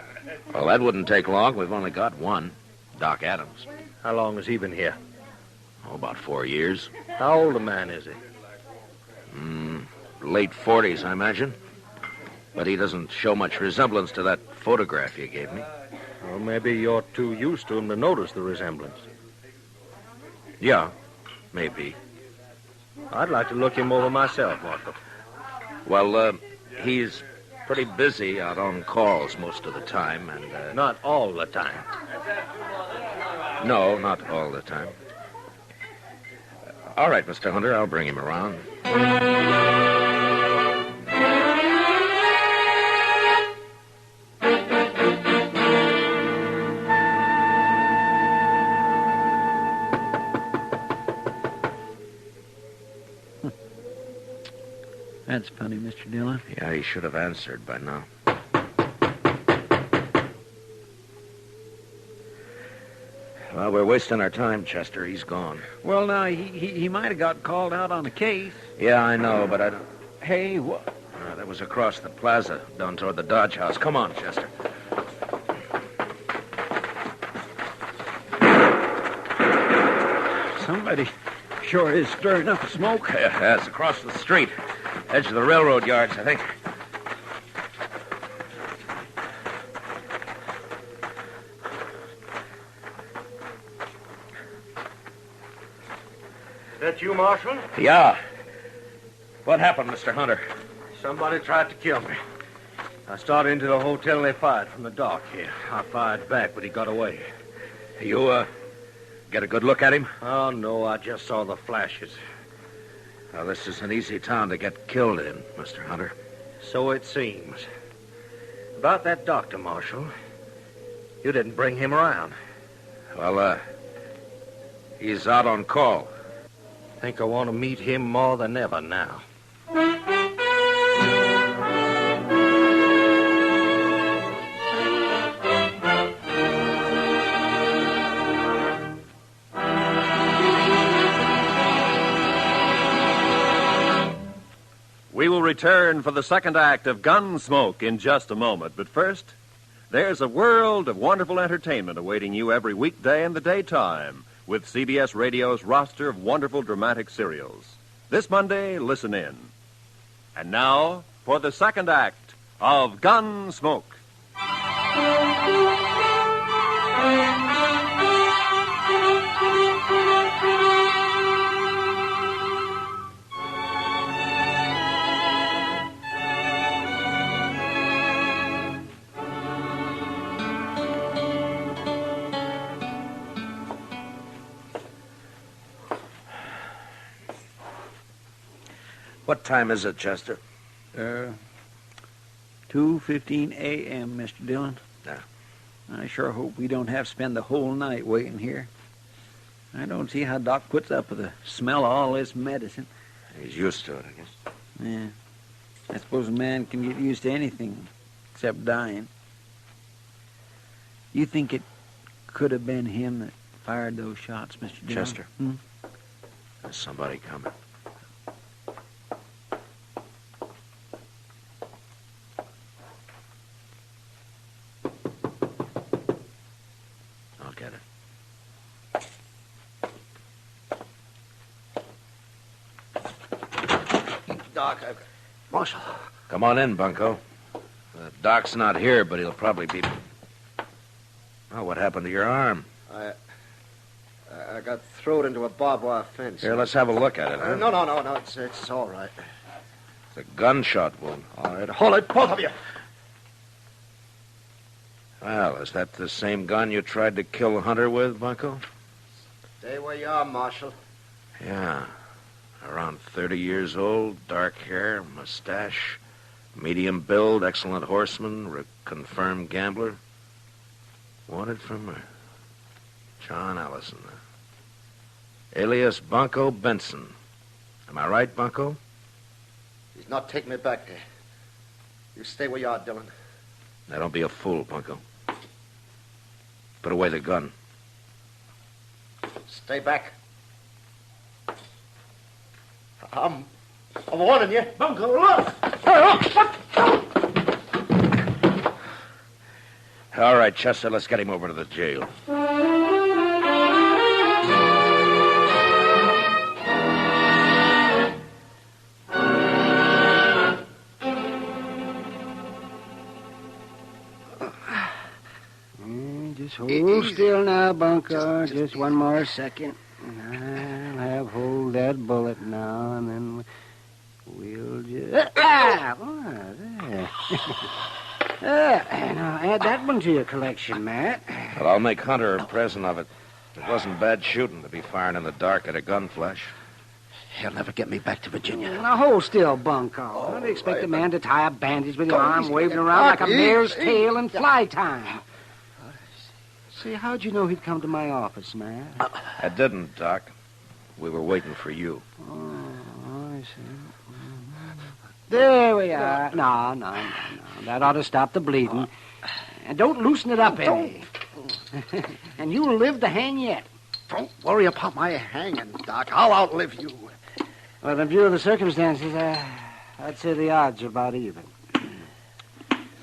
Well, that wouldn't take long. We've only got one, Doc Adams. How long has he been here? Oh, about 4 years. How old a man is he? Late 40s, I imagine. But he doesn't show much resemblance to that photograph you gave me. Well, maybe you're too used to him to notice the resemblance. Yeah, maybe. I'd like to look him over myself, Marco. Well, he's pretty busy out on calls most of the time, and... Not all the time. No, not all the time. All right, Mr. Hunter, I'll bring him around. That's funny, Mr. Dillon. Yeah, he should have answered by now. Well, we're wasting our time, Chester. He's gone. Well, now, he might have got called out on a case. Yeah, I know, but I don't... Hey, what? That was across the plaza, down toward the Dodge House. Come on, Chester. Somebody sure is stirring up the smoke. Yeah, it's across the street. Edge of the railroad yards, I think. That you, Marshal? Yeah. What happened, Mr. Hunter? Somebody tried to kill me. I started into the hotel and they fired from the dock here. I fired back, but he got away. You, get a good look at him? Oh, no, I just saw the flashes. Well, this is an easy town to get killed in, Mr. Hunter. So it seems. About that doctor, Marshal. You didn't bring him around. Well, he's out on call. Think I want to meet him more than ever now. We will return for the second act of Gunsmoke in just a moment. But first, there's a world of wonderful entertainment awaiting you every weekday in the daytime with CBS Radio's roster of wonderful dramatic serials. This Monday, listen in. And now, for the second act of Gunsmoke. What time is it, Chester? 2:15 a.m., Mr. Dillon. Yeah. I sure hope we don't have to spend the whole night waiting here. I don't see how Doc puts up with the smell of all this medicine. He's used to it, I guess. Yeah. I suppose a man can get used to anything except dying. You think it could have been him that fired those shots, Mr. Dillon? Chester? There's somebody coming. Doc, Marshal. Come on in, Bunko. The doc's not here, but he'll probably be... Oh, what happened to your arm? I got thrown into a barbed wire fence. Here, let's have a look at it, huh? No. It's all right. It's a gunshot wound. All right, hold it, both of you. Well, is that the same gun you tried to kill Hunter with, Bunko? Stay where you are, Marshal. Yeah. Around 30 years old, dark hair, mustache, medium build, excellent horseman, confirmed gambler. Wanted for murder. John Allison. Alias Bunko Benson. Am I right, Bunko? He's not taking me back there. You stay where you are, Dillon. Now, don't be a fool, Bunko. Put away the gun. Stay back. I'm warning you. Bunko, look! All right, Chester, let's get him over to the jail. Just hold still now, Bunko. Just one more second. I'll have hold that bullet now, and then we'll just... Now, add that one to your collection, Matt. Well, I'll make Hunter a present of it. It wasn't bad shooting to be firing in the dark at a gun flash. He'll never get me back to Virginia. Now, hold still, Bunko. Don't expect a man to tie a bandage with your arm waving around like a mare's tail in fly time. See, how'd you know he'd come to my office, Matt? I didn't, Doc. We were waiting for you. Oh, I see. There we are. No. That ought to stop the bleeding. And don't loosen it up any. And you'll live to hang yet. Don't worry about my hanging, Doc. I'll outlive you. Well, in view of the circumstances, I'd say the odds are about even.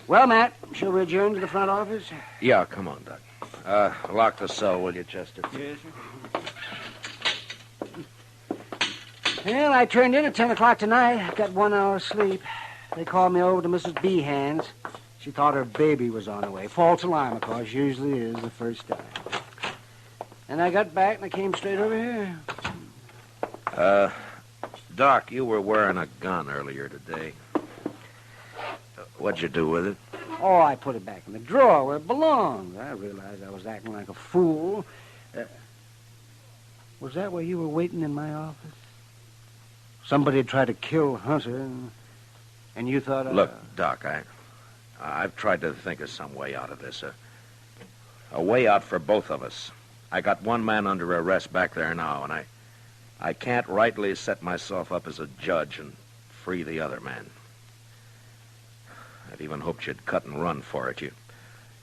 Well, Matt, shall we adjourn to the front office? Yeah, come on, Doc. Lock the cell, will you, Chester? Yes, sir. Well, I turned in at 10 o'clock tonight. Got 1 hour's sleep. They called me over to Mrs. Behan's. She thought her baby was on the way. False alarm, of course. Usually is the first time. And I got back and I came straight over here. Doc, you were wearing a gun earlier today. What'd you do with it? Oh, I put it back in the drawer where it belonged. I realized I was acting like a fool. Was that where you were waiting in my office? Somebody had tried to kill Hunter, and you thought... Look, Doc, I've tried to think of some way out of this. A way out for both of us. I got one man under arrest back there now, and I can't rightly set myself up as a judge and free the other man. I'd even hoped you'd cut and run for it.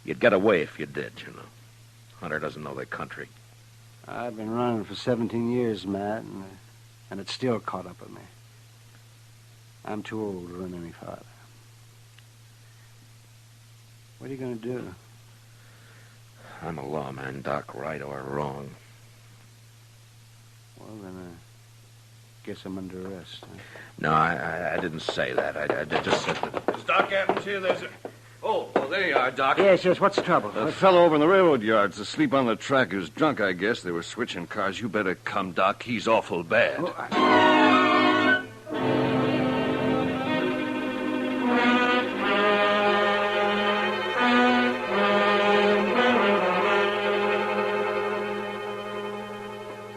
You'd get away if you did, you know. Hunter doesn't know the country. I've been running for 17 years, Matt, and it's still caught up with me. I'm too old to run any farther. What are you going to do? I'm a lawman, Doc, right or wrong. Well, then I guess I'm under arrest. Huh? No, I didn't say that. I just said that... Is Doc Adams here? Oh, well, there you are, Doc. Yes, what's the trouble? A fellow over in the railroad yard's asleep on the track. He was drunk, I guess. They were switching cars. You better come, Doc. He's awful bad.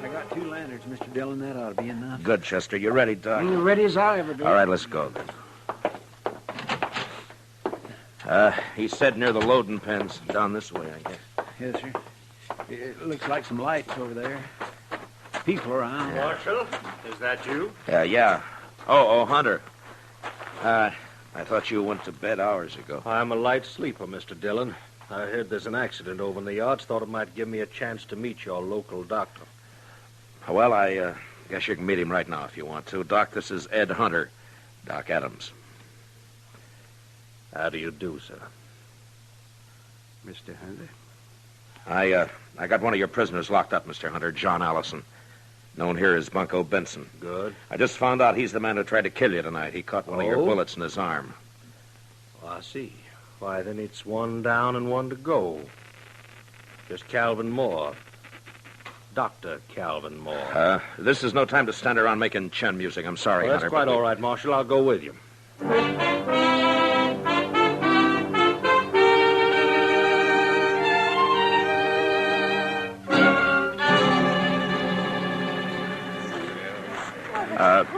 I got 2 lanterns, Mr. Dillon. That ought to be enough. Good, Chester. You ready, Doc? I'm ready as I'll ever be. All right, let's go, then. He said near the loading pens. Down this way, I guess. Yes, sir. It looks like some lights over there. People around. Yeah. Marshal, is that you? Yeah. Oh, Hunter. I thought you went to bed hours ago. I'm a light sleeper, Mr. Dillon. I heard there's an accident over in the yards. Thought it might give me a chance to meet your local doctor. Well, I guess you can meet him right now if you want to. Doc, this is Ed Hunter, Doc Adams. How do you do, sir? Mr. Hunter? I got one of your prisoners locked up, Mr. Hunter, John Allison, known here as Bunko Benson. Good. I just found out he's the man who tried to kill you tonight. He caught one of your bullets in his arm. Oh, I see. Why, then it's 1 down and 1 to go. Just Calvin Moore. Dr. Calvin Moore. This is no time to stand around making chin music. I'm sorry, Well, that's Hunter. quite all right, Marshal. I'll go with you.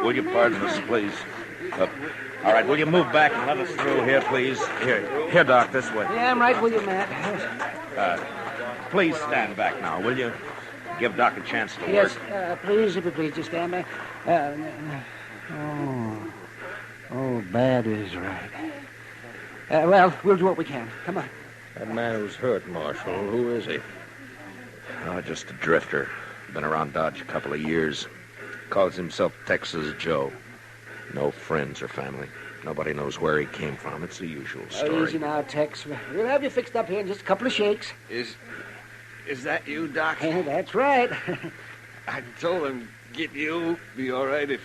Will you pardon us, please? All right, will you move back and let us through here, please? Here, Doc, this way. Yeah, I'm right with you, Matt. Please stand back now, will you? Give Doc a chance to Yes, work. please, if you please, just stand back. Bad is right. Well, we'll do what we can. Come on. That man who's hurt, Marshal, who is he? Oh, just a drifter. Been around Dodge a couple of years. Calls himself Texas Joe. No friends or family. Nobody knows where he came from. It's the usual story. Easy now, Tex. We'll have you fixed up here in just a couple of shakes. Is that you, Doc? That's right. I told him, get you. Be all right if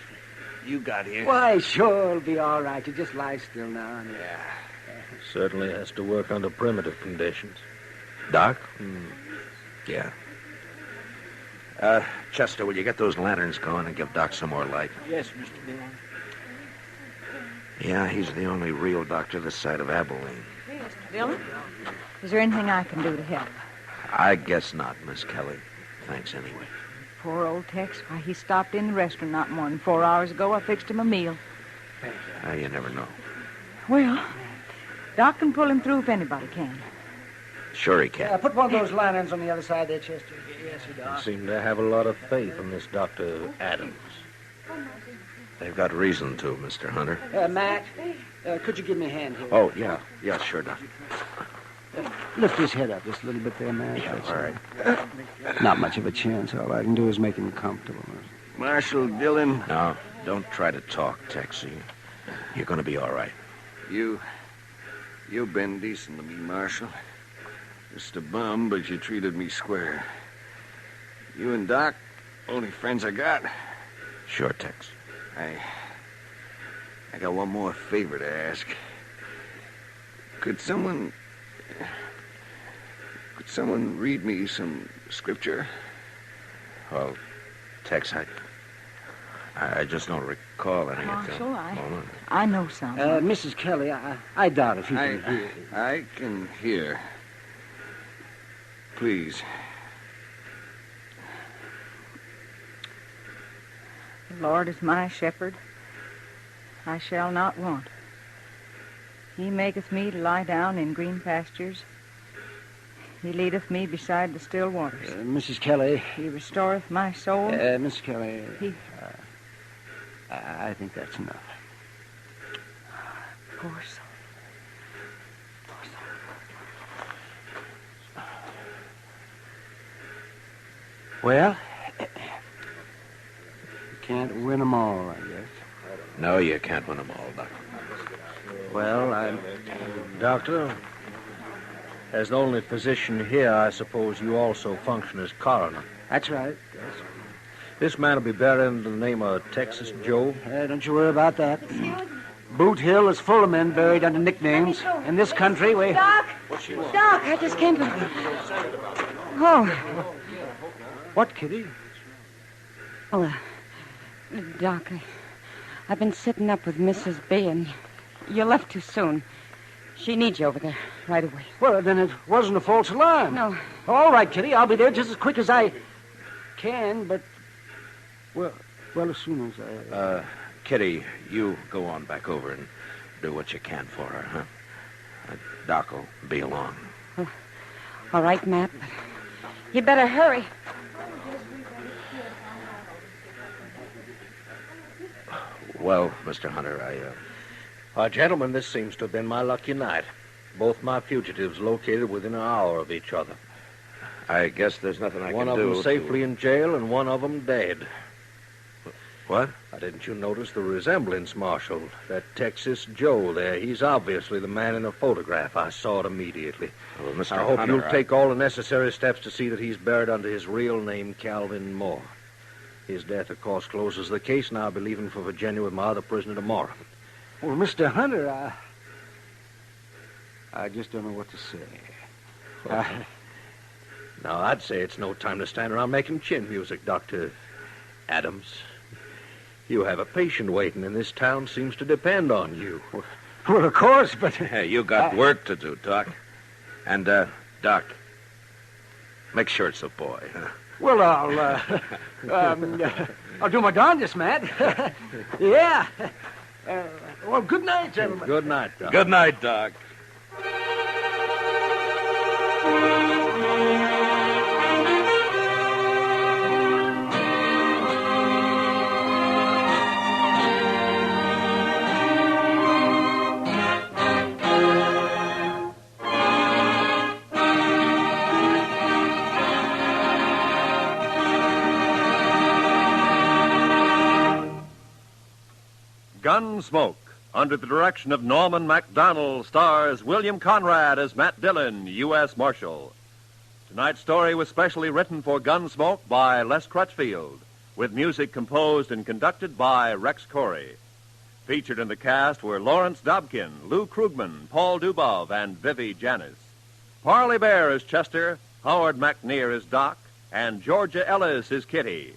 you got here. Why, sure, it'll be all right. You just lie still now. Yeah. Certainly has to work under primitive conditions. Doc? Yeah. Chester, will you get those lanterns going and give Doc some more light? Yes, Mr. Dillon. Yeah, he's the only real doctor this side of Abilene. Mr. Dillon, is there anything I can do to help? I guess not, Miss Kelly. Thanks anyway. Poor old Tex. Why, he stopped in the restaurant not more than 4 hours ago. I fixed him a meal. You never know. Well, Doc can pull him through if anybody can. Sure he can. Put one of those lanterns on the other side there, Chester. Yes, sir, Doc. You seem to have a lot of faith in this Dr. Adams. They've got reason to, Mr. Hunter. Matt, could you give me a hand here? Oh, yeah. Yeah, sure, Doc. Lift his head up just a little bit there, Matt. Yeah, all right. Not much of a chance. All I can do is make him comfortable. Marshal Dillon. No, don't try to talk, Tex. You're going to be all right. You've been decent to me, Marshal. Just a bum, but you treated me square. You and Doc, only friends I got. Sure, Tex. I got one more favor to ask. Could someone read me some scripture? Well, Tex, I just don't recall any. Marshal, I know some. Mrs. Kelly, I doubt if you can hear. I can hear. Please. The Lord is my shepherd. I shall not want. He maketh me to lie down in green pastures. He leadeth me beside the still waters. Mrs. Kelly. He restoreth my soul. Miss Kelly. I think that's enough. Poor soul. Well, you can't win them all, I guess. No, you can't win them all, Doctor. Well, Doctor, as the only physician here, I suppose you also function as coroner. That's right. Yes. This man will be buried in the name of Texas Joe. Don't you worry about that. Boot Hill is full of men buried under nicknames. In this country, we... Doc! Doc, I just came from... Oh. What, Kitty? Oh, Doc, I've been sitting up with Mrs. B, and you left too soon. She needs you over there right away. Well, then it wasn't a false alarm. No. All right, Kitty, I'll be there just as quick as I can, but... Well, as soon as I... Kitty, you go on back over and do what you can for her, huh? Doc will be along. Oh, all right, Matt, but you better hurry. Well, Mr. Hunter, Gentlemen, this seems to have been my lucky night. Both my fugitives located within an hour of each other. I guess there's nothing I one can do. One of them safely in jail and one of them dead. What? Didn't you notice the resemblance, Marshal? That Texas Joe there, he's obviously the man in the photograph. I saw it immediately. Well, Mr. I hope Hunter, you'll take all the necessary steps to see that he's buried under his real name, Calvin Moore. His death, of course, closes the case, and I'll be leaving for Virginia with my other prisoner tomorrow. Well, Mr. Hunter, I just don't know what to say. Now, I'd say it's no time to stand around making chin music, Dr. Adams. You have a patient waiting, and this town seems to depend on you. Well, of course, but... Hey, you got work to do, Doc. And, Doc, make sure it's a boy, huh? Well, I'll do my darndest, Matt. Yeah. Well, good night, gentlemen. Good night, Doc. Good night, Doc. Gunsmoke, under the direction of Norman MacDonald, stars William Conrad as Matt Dillon, U.S. Marshal. Tonight's story was specially written for Gunsmoke by Les Crutchfield, with music composed and conducted by Rex Corey. Featured in the cast were Lawrence Dobkin, Lou Krugman, Paul Dubov, and Vivi Janis. Parley Bear is Chester, Howard McNear is Doc, and Georgia Ellis is Kitty.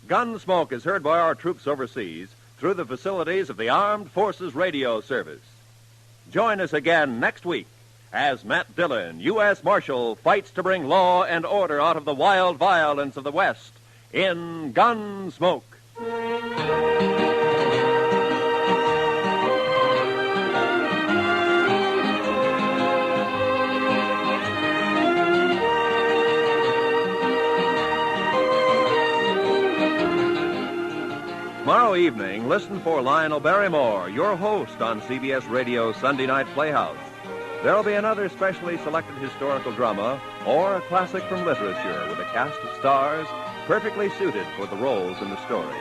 Gunsmoke is heard by our troops overseas through the facilities of the Armed Forces Radio Service. Join us again next week as Matt Dillon, U.S. Marshal, fights to bring law and order out of the wild violence of the West in Gunsmoke. Tomorrow evening, evening, listen for Lionel Barrymore, your host on CBS Radio's Sunday Night Playhouse. There'll be another specially selected historical drama or a classic from literature with a cast of stars perfectly suited for the roles in the story.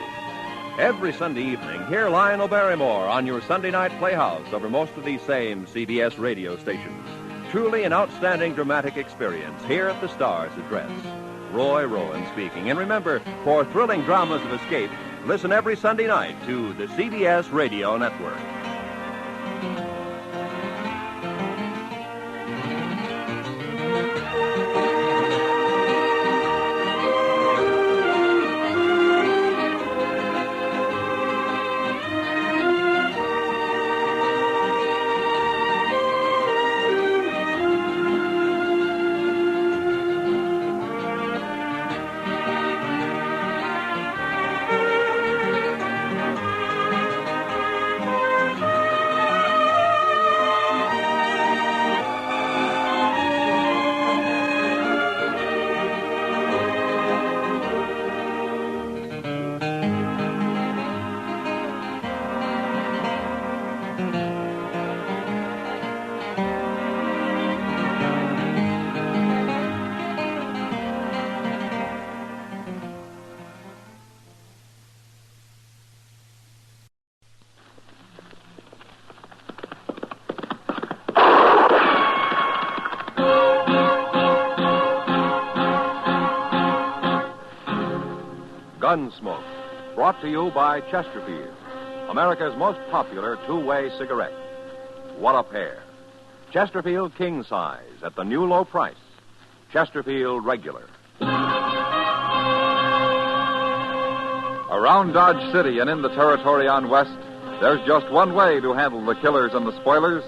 Every Sunday evening, hear Lionel Barrymore on your Sunday Night Playhouse over most of these same CBS radio stations. Truly an outstanding dramatic experience here at the Star's address. Roy Rowan speaking. And remember, for thrilling dramas of escape, listen every Sunday night to the CBS Radio Network. Gunsmoke, brought to you by Chesterfield, America's most popular two-way cigarette. What a pair. Chesterfield King Size at the new low price. Chesterfield Regular. Around Dodge City and in the territory on West, there's just one way to handle the killers and the spoilers,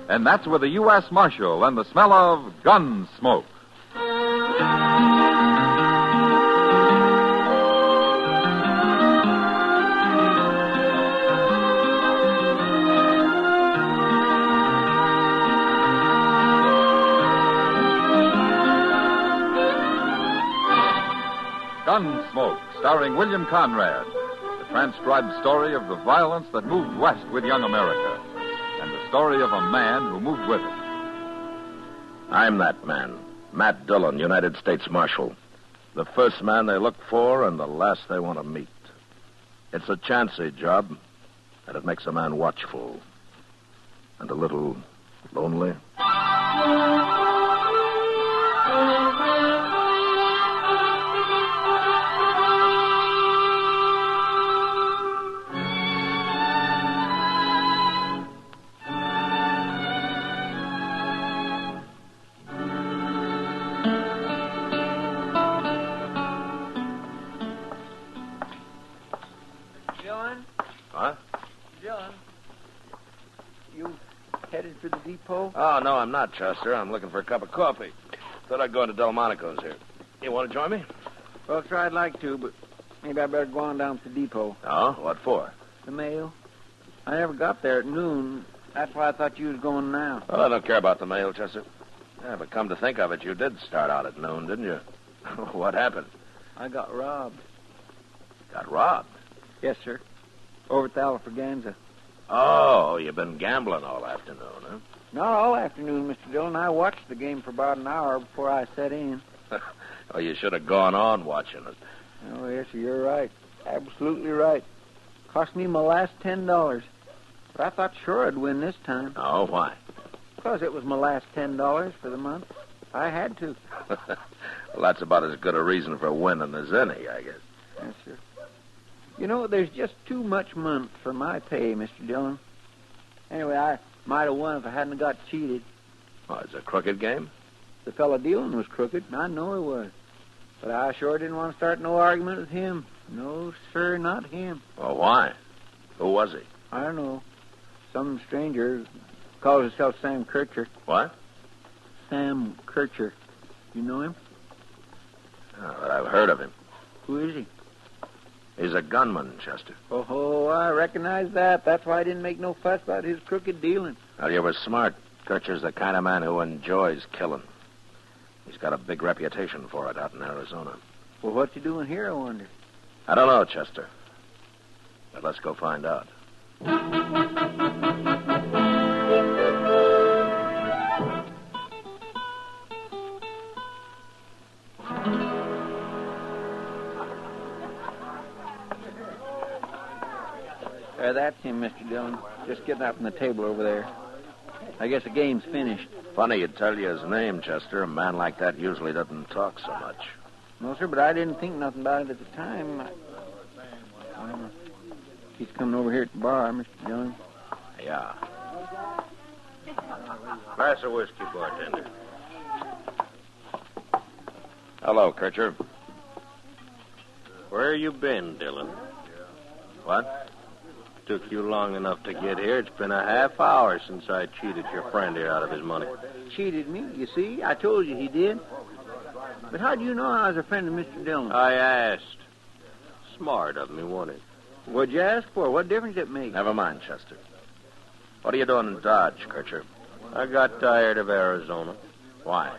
and that's with a U.S. Marshal and the smell of Gunsmoke. Gunsmoke, starring William Conrad, the transcribed story of the violence that moved west with young America, and the story of a man who moved with it. I'm that man, Matt Dillon, United States Marshal. The first man they look for and the last they want to meet. It's a chancy job, and it makes a man watchful and a little lonely. Headed for the depot? Oh, no, I'm not, Chester. I'm looking for a cup of coffee. Thought I'd go into Delmonico's here. You want to join me? Well, sure, I'd like to, but maybe I better go on down to the depot. Oh, what for? The mail. I never got there at noon. That's why I thought you was going now. Well, I don't care about the mail, Chester. Yeah, but come to think of it, you did start out at noon, didn't you? What happened? I got robbed. Got robbed? Yes, sir. Over at the Alfraganza. Oh, you've been gambling all afternoon, huh? Not all afternoon, Mr. Dillon. I watched the game for about an hour before I set in. Oh, you should have gone on watching it. Oh, yes, sir, you're right. Absolutely right. Cost me my last $10. But I thought sure I'd win this time. Oh, why? Because it was my last $10 for the month. I had to. Well, that's about as good a reason for winning as any, I guess. Yes, sir. You know, there's just too much month for my pay, Mr. Dillon. Anyway, I might have won if I hadn't got cheated. Oh, it's a crooked game? The fellow dealing was crooked, and I know he was. But I sure didn't want to start no argument with him. No, sir, not him. Well, why? Who was he? I don't know. Some stranger calls himself Sam Kircher. What? Sam Kircher. You know him? Oh, but I've heard of him. Who is he? He's a gunman, Chester. Oh, I recognize that. That's why I didn't make no fuss about his crooked dealing. Well, you were smart. Kircher's the kind of man who enjoys killing. He's got a big reputation for it out in Arizona. Well, what's he doing here, I wonder? I don't know, Chester. But let's go find out. That's him, Mr. Dillon. Just getting up from the table over there. I guess the game's finished. Funny you'd tell you his name, Chester. A man like that usually doesn't talk so much. No, sir, but I didn't think nothing about it at the time. He's coming over here at the bar, Mr. Dillon. Yeah. Pass a whiskey, bartender. Hello, Kircher. Where you been, Dillon? What? Took you long enough to get here. It's been a half hour since I cheated your friend here out of his money. Cheated me, you see? I told you he did. But how do you know I was a friend of Mr. Dillon? I asked. Smart of me, wasn't it? What'd you ask for? What difference it make? Never mind, Chester. What are you doing in Dodge, Kircher? I got tired of Arizona. Why?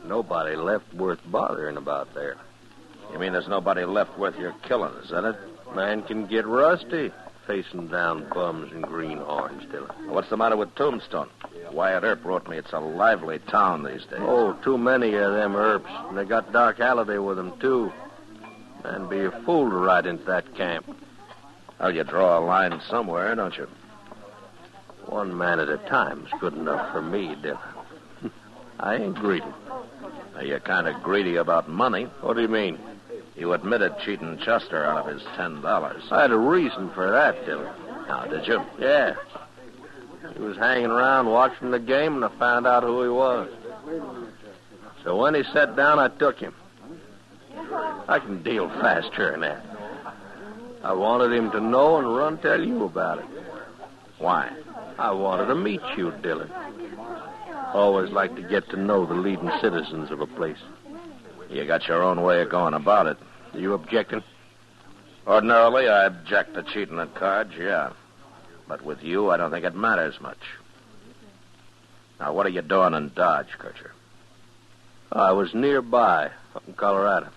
Nobody left worth bothering about there. You mean there's nobody left worth your killing, is that it? Man can get rusty facing down bums and greenhorns, Dillon. What's the matter with Tombstone? Wyatt Earp wrote me it's a lively town these days. Oh, too many of them Earps. And they got Doc Halliday with them, too. Man, be a fool to ride into that camp. Well, you draw a line somewhere, don't you? One man at a time's good enough for me, Dillon. I ain't greedy. Now, you're kind of greedy about money. What do you mean? You admitted cheating Chester out of his $10. I had a reason for that, Dillon. Now, did you? Yeah. He was hanging around watching the game, and I found out who he was. So when he sat down, I took him. I can deal faster than that. I wanted him to know and run tell you about it. Why? I wanted to meet you, Dillon. Always like to get to know the leading citizens of a place. You got your own way of going about it. You objecting? Ordinarily, I object to cheating at cards, yeah. But with you, I don't think it matters much. Now, what are you doing in Dodge, Kircher? I was nearby, up in Colorado.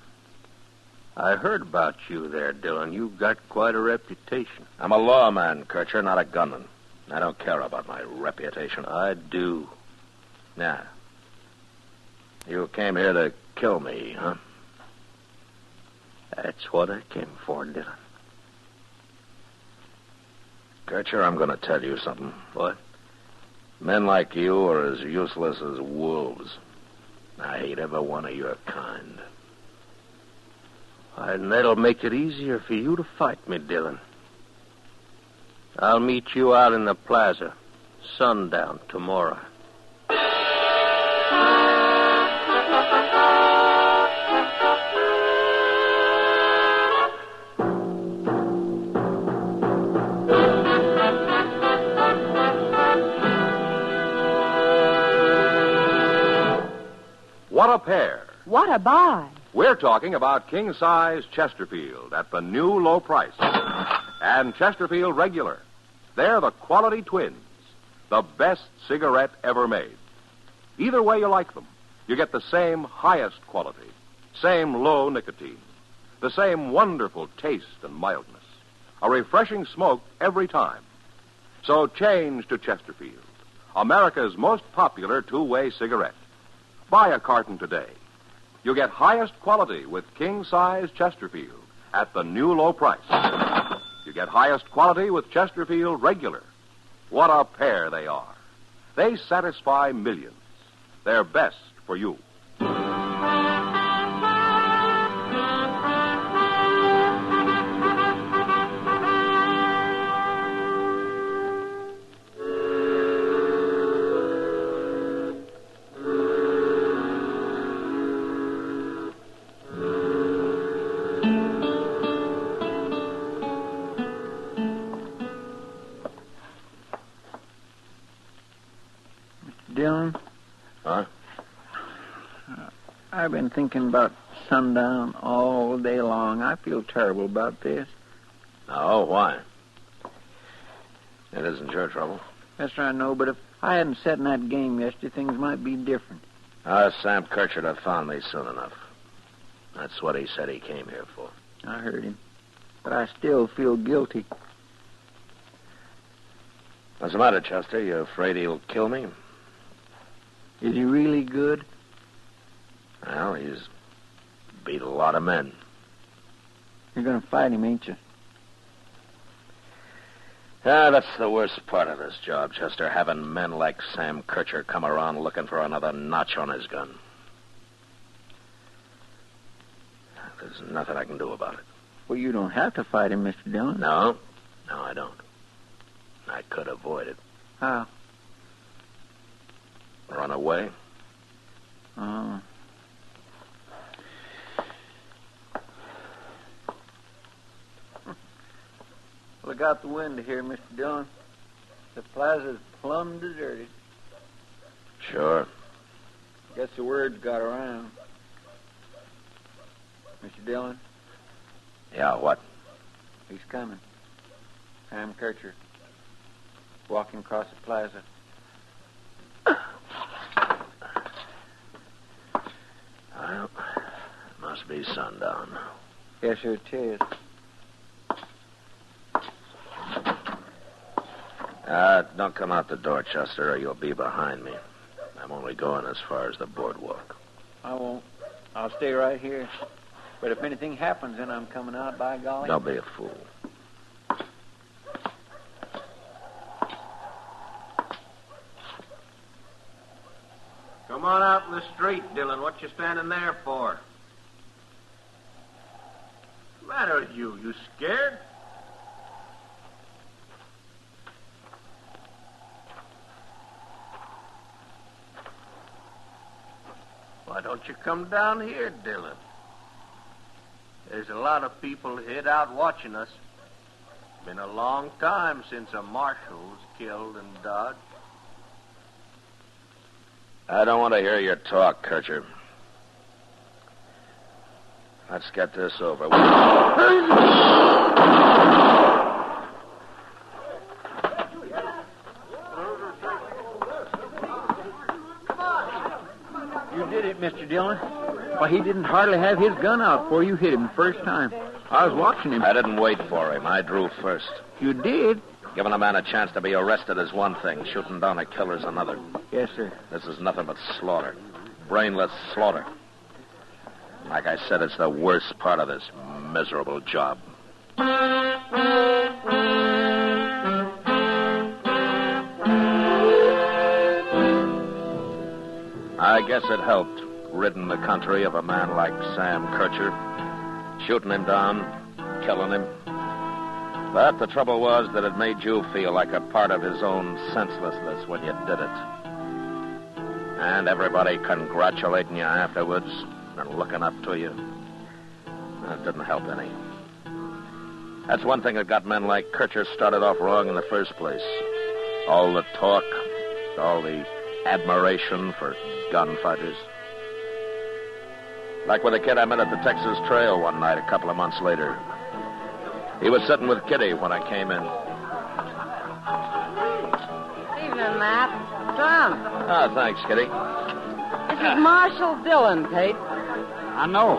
I heard about you there, Dillon. You've got quite a reputation. I'm a lawman, Kircher, not a gunman. I don't care about my reputation. I do. Yeah. You came here to kill me, huh? That's what I came for, Dillon. Kircher, I'm going to tell you something. What? Men like you are as useless as wolves. I hate every one of your kind. And that'll make it easier for you to fight me, Dillon. I'll meet you out in the plaza, sundown tomorrow. What a pair. What a buy. We're talking about king-size Chesterfield at the new low price. And Chesterfield Regular. They're the quality twins. The best cigarette ever made. Either way you like them, you get the same highest quality, same low nicotine, the same wonderful taste and mildness, a refreshing smoke every time. So change to Chesterfield, America's most popular two-way cigarette. Buy a carton today. You get highest quality with king-size Chesterfield at the new low price. You get highest quality with Chesterfield Regular. What a pair they are. They satisfy millions. They're best for you. Dillon? Huh? I've been thinking about sundown all day long. I feel terrible about this. Oh, why? It isn't your trouble. Yes, I know, but if I hadn't sat in that game yesterday, things might be different. Sam Kirchard found me soon enough. That's what he said he came here for. I heard him. but I still feel guilty. What's the matter, Chester? You afraid he'll kill me? Is he really good? Well, he's beat a lot of men. You're going to fight him, ain't you? Yeah, that's the worst part of this job, Chester, having men like Sam Kircher come around looking for another notch on his gun. There's nothing I can do about it. Well, you don't have to fight him, Mr. Dillon. No, I don't. I could avoid it. How? Run away. Oh. Look out the window here, Mr. Dillon. The plaza's plumb deserted. Sure. Guess the word's got around. Mr. Dillon? Yeah, what? He's coming. Sam Kircher. Walking across the plaza. Well, it must be sundown. Yes, sir, it is. Don't come out the door, Chester, or you'll be behind me. I'm only going as far as the boardwalk. I won't. I'll stay right here. But if anything happens, then I'm coming out, by golly. Don't be a fool. Come on out in the street, Dillon. What you standing there for? What's the matter with you? You scared? Why don't you come down here, Dillon? There's a lot of people hid out watching us. Been a long time since a marshal was killed in Dodge. I don't want to hear your talk, Kircher. Let's get this over with. You did it, Mr. Dillon. Why, he didn't hardly have his gun out before you hit him the first time. I was watching him. I didn't wait for him. I drew first. You did? Giving a man a chance to be arrested is one thing. Shooting down a killer's another. Yes, sir. This is nothing but slaughter. Brainless slaughter. Like I said, it's the worst part of this miserable job. I guess it helped, ridding the country of a man like Sam Kircher. Shooting him down, killing him. But the trouble was that it made you feel like a part of his own senselessness when you did it. And everybody congratulating you afterwards and looking up to you. That didn't help any. That's one thing that got men like Kircher started off wrong in the first place. All the talk, all the admiration for gunfighters. Like with a kid I met at the Texas Trail one night a couple of months later. He was sitting with Kitty when I came in. Evening, Matt. Tom. Ah, thanks, Kitty. This is Marshal Dillon, Pate. I know.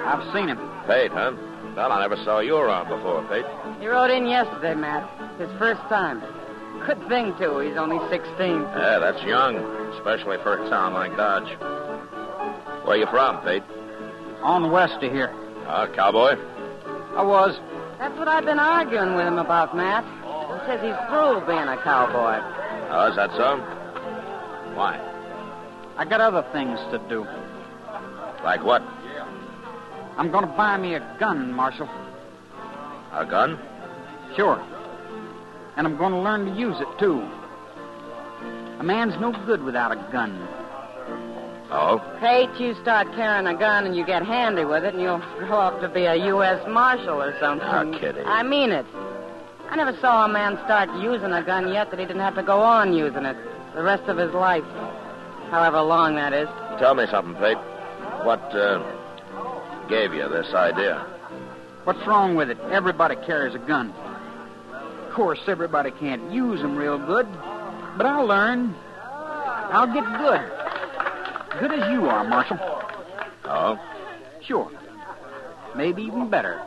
I've seen him. Pate, huh? Well, I never saw you around before, Pate. He rode in yesterday, Matt. His first time. Good thing, too. He's only 16. Yeah, that's young, especially for a town like Dodge. Where you from, Pete? On west of here. Cowboy? I was. That's what I've been arguing with him about, Matt. He says he's through being a cowboy. Oh, is that so? Why? I got other things to do. Like what? I'm going to buy me a gun, Marshal. A gun? Sure. And I'm going to learn to use it, too. A man's no good without a gun. Oh? Pate, you start carrying a gun and you get handy with it and you'll grow up to be a U.S. Marshal or something. Ah, Kitty. I mean it. I never saw a man start using a gun yet that he didn't have to go on using it the rest of his life. However long that is. Tell me something, Pate. What, gave you this idea? What's wrong with it? Everybody carries a gun. Of course, everybody can't use them real good, but I'll learn. I'll get good. Good as you are, Marshal. Oh? Sure. Maybe even better.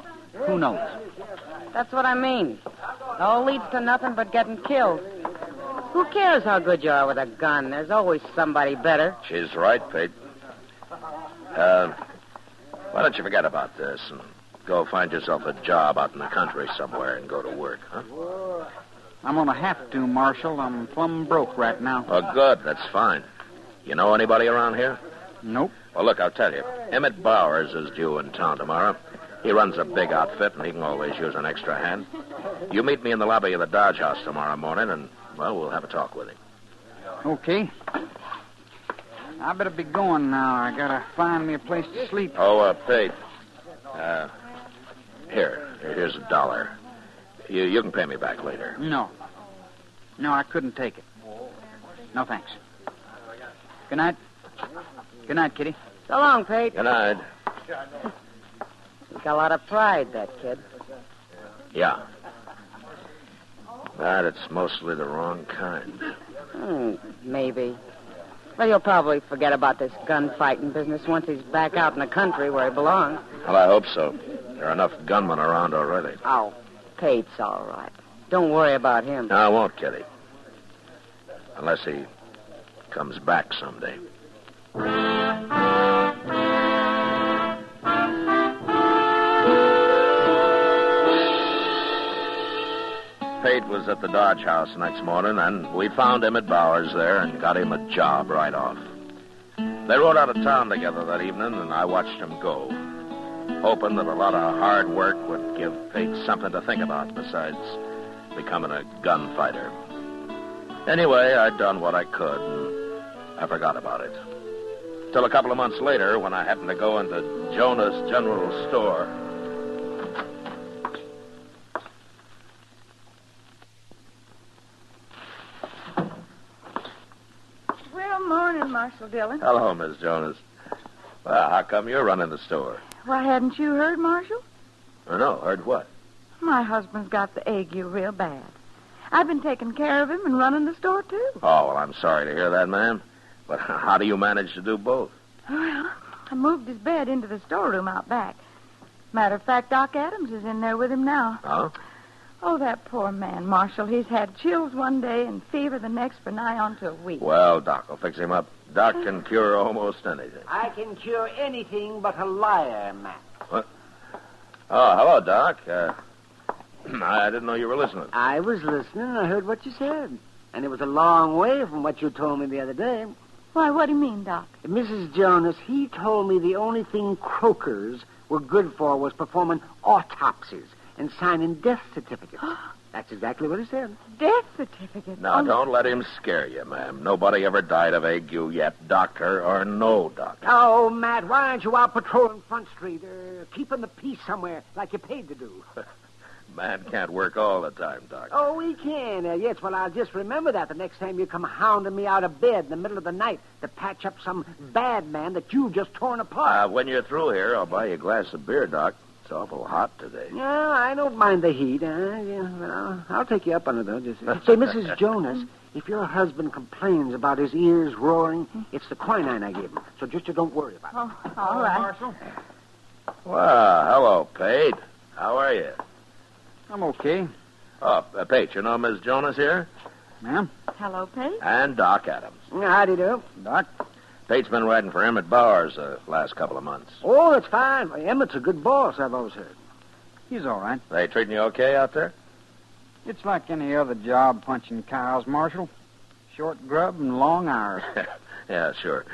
Who knows? That's what I mean. It all leads to nothing but getting killed. Who cares how good you are with a gun? There's always somebody better. She's right, Pete. Why don't you forget about this and go find yourself a job out in the country somewhere and go to work, huh? I'm gonna have to, Marshal. I'm plumb broke right now. Oh, good. That's fine. You know anybody around here? Nope. Well, look, I'll tell you. Emmett Bowers is due in town tomorrow. He runs a big outfit, and he can always use an extra hand. You meet me in the lobby of the Dodge House tomorrow morning, and, well, we'll have a talk with him. Okay. I better be going now. I gotta find me a place to sleep. Oh, Pete. Here's $1. You can pay me back later. No, I couldn't take it. No, thanks. Good night. Good night, Kitty. So long, Pete. Good night. He's got a lot of pride, that kid. Yeah. But it's mostly the wrong kind. Maybe. Well, he'll probably forget about this gunfighting business once he's back out in the country where he belongs. Well, I hope so. There are enough gunmen around already. Oh, Pete's all right. Don't worry about him. No, I won't, Kitty. Unless he comes back someday. Pate was at the Dodge House next morning, and we found Emmett Bowers there and got him a job right off. They rode out of town together that evening, and I watched him go, hoping that a lot of hard work would give Pate something to think about besides becoming a gunfighter. Anyway, I'd done what I could, and I forgot about it. Till a couple of months later, when I happened to go into Jonah's General Store. Well, morning, Marshal Dillon. Hello, Miss Jonas. Well, how come you're running the store? Why, hadn't you heard, Marshal? Oh, no, heard what? My husband's got the ague real bad. I've been taking care of him and running the store, too. Oh, well, I'm sorry to hear that, ma'am. But how do you manage to do both? Well, I moved his bed into the storeroom out back. Matter of fact, Doc Adams is in there with him now. Oh? Oh, that poor man, Marshal. He's had chills one day and fever the next for nigh on to a week. Well, Doc will fix him up. Doc can cure almost anything. I can cure anything but a liar, Matt. What? Oh, hello, Doc. I didn't know you were listening. I was listening and I heard what you said. And it was a long way from what you told me the other day. Why, what do you mean, Doc? Mrs. Jonas, he told me the only thing croakers were good for was performing autopsies and signing death certificates. That's exactly what he said. Death certificate? Now, don't let him scare you, ma'am. Nobody ever died of ague yet, doctor or no doctor. Oh, Matt, why aren't you out patrolling Front Street or keeping the peace somewhere like you're paid to do? Man can't work all the time, Doc. Oh, we can. Yes, well, I'll just remember that the next time you come hounding me out of bed in the middle of the night to patch up some bad man that you've just torn apart. When you're through here, I'll buy you a glass of beer, Doc. It's awful hot today. Yeah, I don't mind the heat. I'll take you up on it, though. Just say, Mrs. Jonas, if your husband complains about his ears roaring, it's the quinine I gave him. So just you don't worry about it. Oh, all right. Marshal. Well, hello, Pate. How are you? I'm okay. Oh, Pate, you know Miss Jonas here? Ma'am? Hello, Pate. And Doc Adams. Howdy do. Doc? Pate's been riding for Emmett Bowers the last couple of months. Oh, that's fine. Emmett's a good boss, I've always heard. He's all right. They treating you okay out there? It's like any other job punching cows, Marshal. Short grub and long hours. Yeah, sure.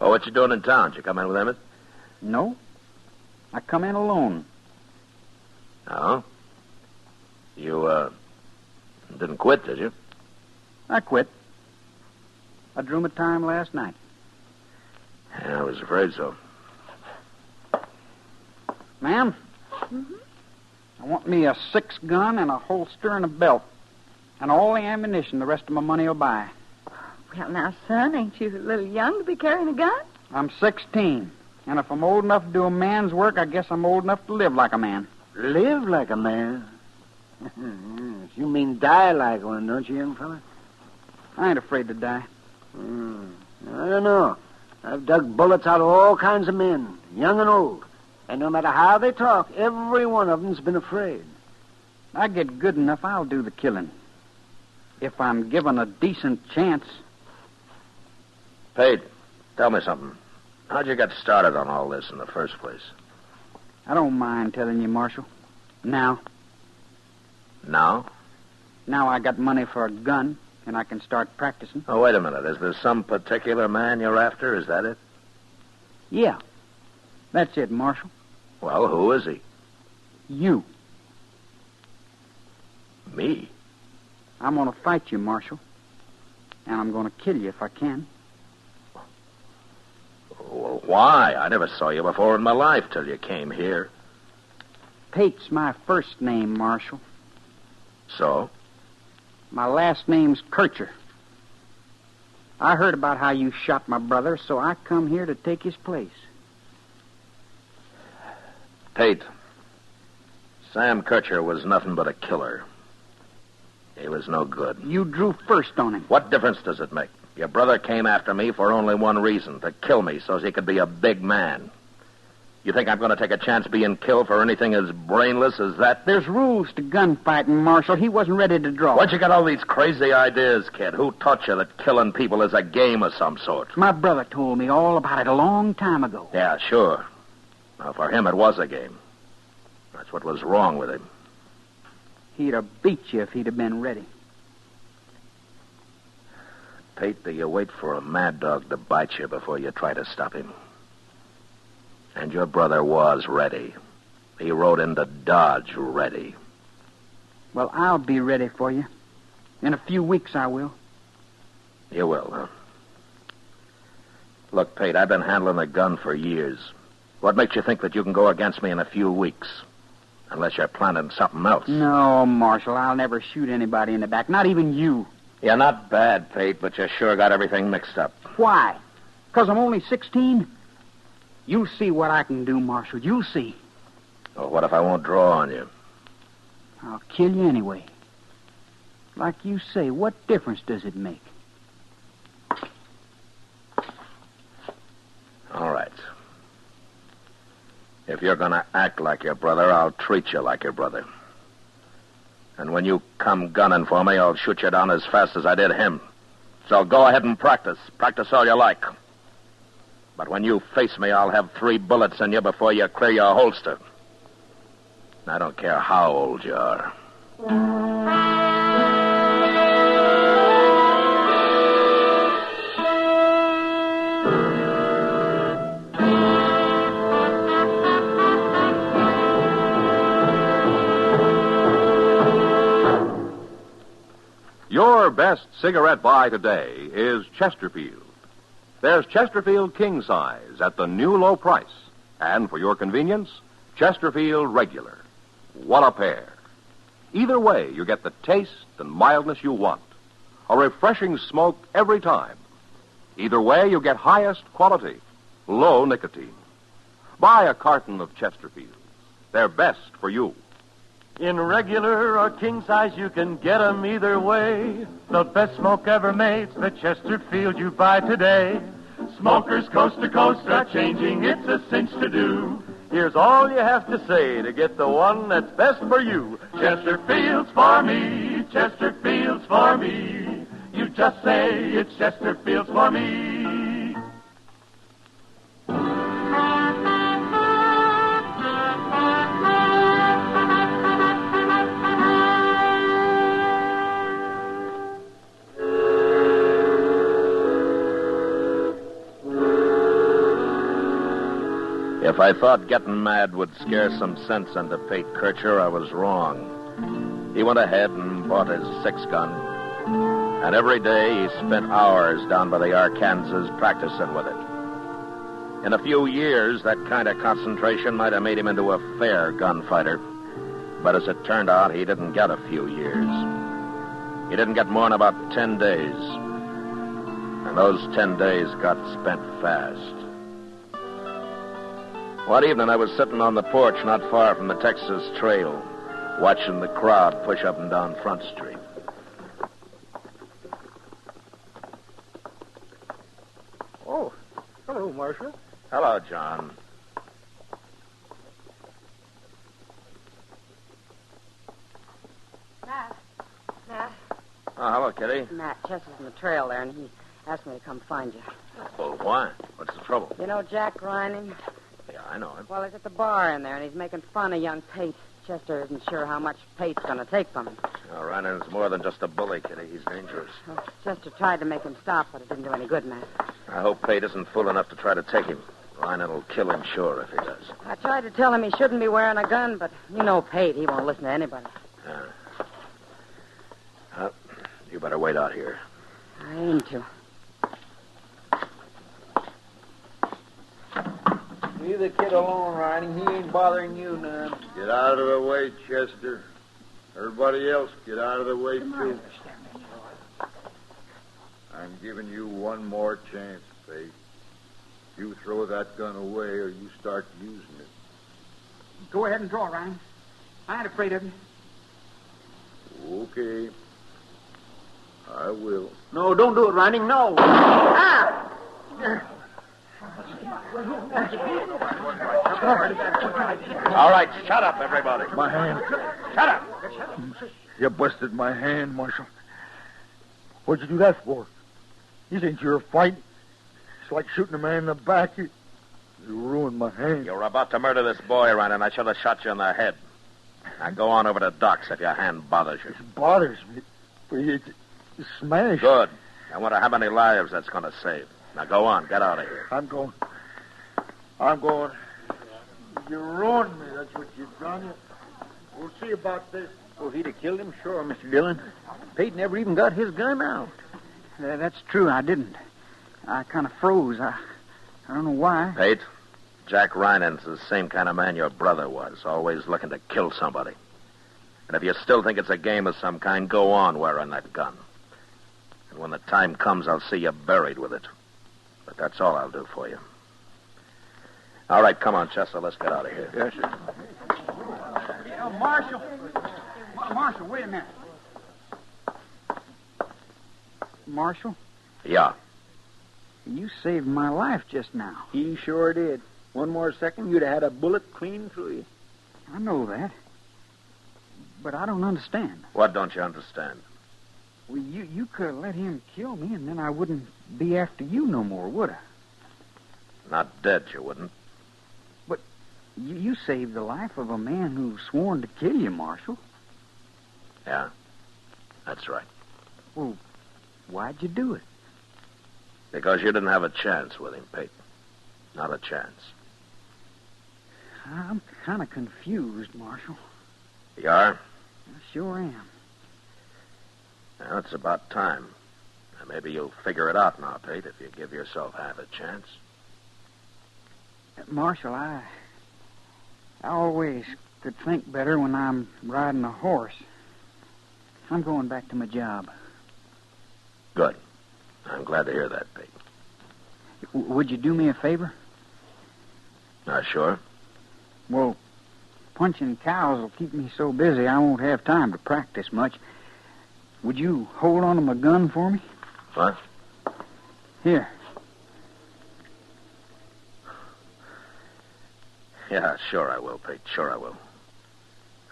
Oh, what you doing in town? Did you come in with Emmett? No. I come in alone. Oh? You, didn't quit, did you? I quit. I drew my time last night. Yeah, I was afraid so. Ma'am? Mm-hmm. I want me a 6-gun and a holster and a belt. And all the ammunition the rest of my money will buy. Well, now, son, ain't you a little young to be carrying a gun? I'm 16. And if I'm old enough to do a man's work, I guess I'm old enough to live like a man. Live like a man? You mean die like one, don't you, young fella? I ain't afraid to die. I don't know. I've dug bullets out of all kinds of men, young and old. And no matter how they talk, every one of them's been afraid. I get good enough, I'll do the killing. If I'm given a decent chance. Pate, tell me something. How'd you get started on all this in the first place? I don't mind telling you, Marshal. Now. Now? Now I got money for a gun, and I can start practicing. Oh, wait a minute. Is there some particular man you're after? Is that it? Yeah. That's it, Marshal. Well, who is he? You. Me? I'm going to fight you, Marshal. And I'm going to kill you if I can. Well, why? I never saw you before in my life till you came here. Pate's my first name, Marshal. So? My last name's Kircher. I heard about how you shot my brother, so I come here to take his place. Pate, Sam Kircher was nothing but a killer. He was no good. You drew first on him. What difference does it make? Your brother came after me for only one reason, to kill me so he could be a big man. You think I'm going to take a chance being killed for anything as brainless as that? There's rules to gunfighting, Marshal. He wasn't ready to draw. Where'd you get all these crazy ideas, kid? Who taught you that killing people is a game of some sort? My brother told me all about it a long time ago. Yeah, sure. Now, for him, it was a game. That's what was wrong with him. He'd have beat you if he'd have been ready. Pate, do you wait for a mad dog to bite you before you try to stop him? And your brother was ready. He rode into Dodge ready. Well, I'll be ready for you. In a few weeks, I will. You will, huh? Look, Pate, I've been handling a gun for years. What makes you think that you can go against me in a few weeks? Unless you're planning something else. No, Marshal, I'll never shoot anybody in the back, not even you. You're not bad, Pate, but you sure got everything mixed up. Why? Because I'm only 16? You'll see what I can do, Marshal. You'll see. Well, what if I won't draw on you? I'll kill you anyway. Like you say, what difference does it make? All right. If you're going to act like your brother, I'll treat you like your brother. And when you come gunning for me, I'll shoot you down as fast as I did him. So go ahead and practice. Practice all you like. But when you face me, I'll have 3 bullets in you before you clear your holster. I don't care how old you are. Your best cigarette buy today is Chesterfield. There's Chesterfield King Size at the new low price. And for your convenience, Chesterfield Regular. What a pair. Either way, you get the taste and mildness you want. A refreshing smoke every time. Either way, you get highest quality, low nicotine. Buy a carton of Chesterfield. They're best for you. In regular or king size, you can get 'em either way. The best smoke ever made's the Chesterfield you buy today. Smokers coast to coast are changing, it's a cinch to do. Here's all you have to say to get the one that's best for you. Chesterfield's for me, Chesterfield's for me. You just say it's Chesterfield's for me. If I thought getting mad would scare some sense into Pate Kircher, I was wrong. He went ahead and bought his 6-gun, and every day he spent hours down by the Arkansas practicing with it. In a few years, that kind of concentration might have made him into a fair gunfighter, but as it turned out, he didn't get a few years. He didn't get more than about 10 days, and those 10 days got spent fast. One evening, I was sitting on the porch not far from the Texas Trail, watching the crowd push up and down Front Street. Oh, hello, Marshal. Hello, John. Oh, hello, Kitty. Matt, Chester's in the trail there, and he asked me to come find you. Well, why? What's the trouble? You know Jack Grining? Yeah, I know him. Well, he's at the bar in there, and he's making fun of young Pate. Chester isn't sure how much Pate's going to take from him. Oh, Ryan's more than just a bully, Kitty. He's dangerous. Well, Chester tried to make him stop, but it didn't do any good, Matt. I hope Pate isn't fool enough to try to take him. Ryan will kill him, sure, if he does. I tried to tell him he shouldn't be wearing a gun, but you know Pate. He won't listen to anybody. You better wait out here. I aim to. Leave the kid alone, Riding. He ain't bothering you none. Get out of the way, Chester. Everybody else, get out of the way, too. I'm giving you one more chance, Faith. You throw that gun away or you start using it. Go ahead and draw, Riding. I ain't afraid of you. Okay. I will. No, don't do it, Riding. No. Ah! All right, shut up, everybody. My hand. Shut up. You busted my hand, Marshal. What'd you do that for? You think you're fighting? It's like shooting a man in the back. You ruined my hand. You were about to murder this boy, Ryan, and I should have shot you in the head. Now go on over to Doc's if your hand bothers you. It bothers me. It's smashed. Good. I wonder how many lives that's going to save. Now go on. Get out of here. I'm going. I'm going. You ruined me. That's what you've done. We'll see about this. Well, if he'd have killed him, sure, Mr. Dillon. Pate never even got his gun out. That's true. I didn't. I kind of froze. I don't know why. Pate, Jack Ryan's the same kind of man your brother was, always looking to kill somebody. And if you still think it's a game of some kind, go on wearing that gun. And when the time comes, I'll see you buried with it. But that's all I'll do for you. All right, come on, Chester. Let's get out of here. Yes, sir. Marshal. Marshal, wait a minute. Marshal? Yeah. You saved my life just now. He sure did. One more second, you'd have had a bullet clean through you. I know that. But I don't understand. What don't you understand? Well, you could have let him kill me, and then I wouldn't be after you no more, would I? Not dead, you wouldn't. But you saved the life of a man who sworn to kill you, Marshal. Yeah, that's right. Well, why'd you do it? Because you didn't have a chance with him, Pate. Not a chance. I'm kind of confused, Marshal. You are? I sure am. Well, it's about time. Now, maybe you'll figure it out now, Pate, if you give yourself half a chance. Marshal, I always could think better when I'm riding a horse. I'm going back to my job. Good. I'm glad to hear that, Pete. Would you do me a favor? Sure. Well, punching cows will keep me so busy I won't have time to practice much. Would you hold on to my gun for me? What? Here. Yeah, sure I will, Pete. Sure I will.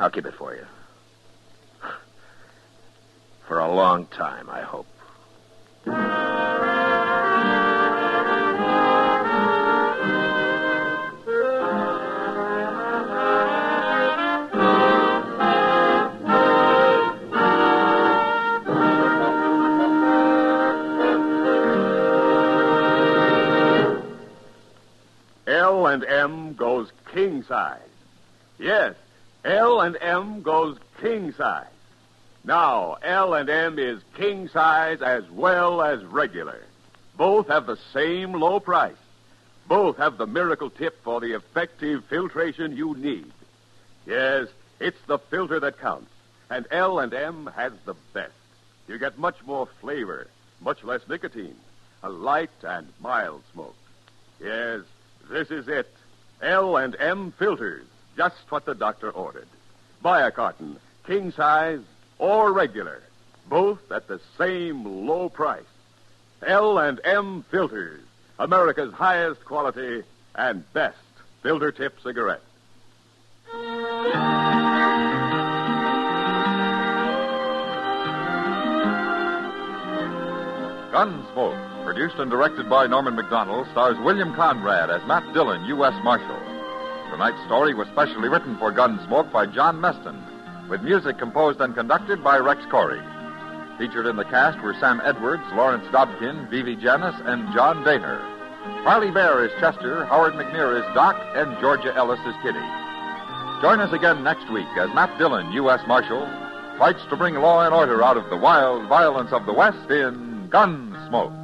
I'll keep it for you. For a long time, I hope. L&M goes king size. Yes, L&M goes king size. Now, L&M is king size as well as regular. Both have the same low price. Both have the miracle tip for the effective filtration you need. Yes, it's the filter that counts. And L&M has the best. You get much more flavor, much less nicotine, a light and mild smoke. Yes, this is it. L&M filters, just what the doctor ordered. Buy a carton, king size or regular, both at the same low price. L&M filters, America's highest quality and best filter tip cigarette. Gunsmoke, produced and directed by Norman McDonald, stars William Conrad as Matt Dillon, U.S. Marshal. Tonight's story was specially written for Gunsmoke by John Meston, with music composed and conducted by Rex Corey. Featured in the cast were Sam Edwards, Lawrence Dobkin, Vivi Janis, and John Daner. Harley Bear is Chester, Howard McNear is Doc, and Georgia Ellis is Kitty. Join us again next week as Matt Dillon, U.S. Marshal, fights to bring law and order out of the wild violence of the West in Gunsmoke.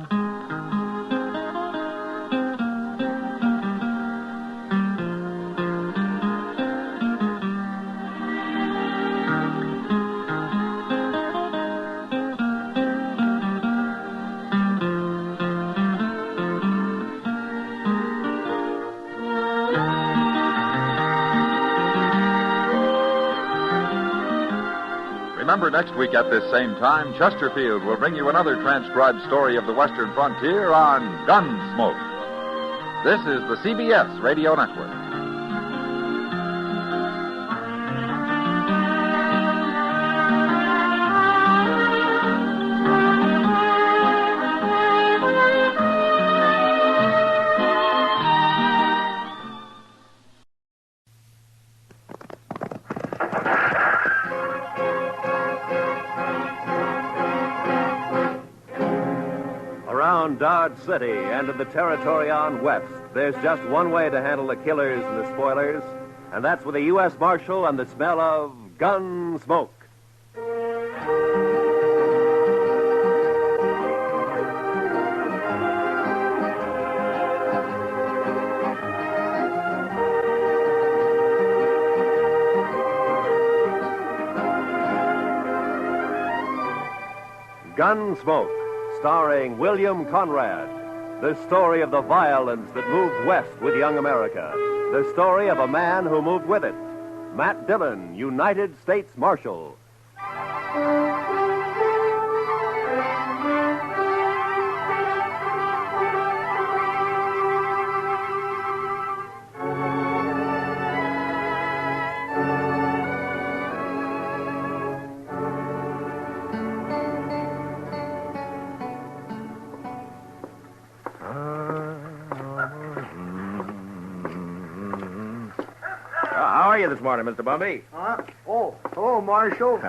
Remember, next week at this same time, Chesterfield will bring you another transcribed story of the Western frontier on Gunsmoke. This is the CBS Radio Network. Around Dodge City and in the territory on West, there's just one way to handle the killers and the spoilers, and that's with a U.S. Marshal and the smell of Gunsmoke. Gunsmoke, starring William Conrad. The story of the violence that moved west with young America. The story of a man who moved with it. Matt Dillon, United States Marshal. How are you this morning, Mr. Bumby? Oh, Marshal.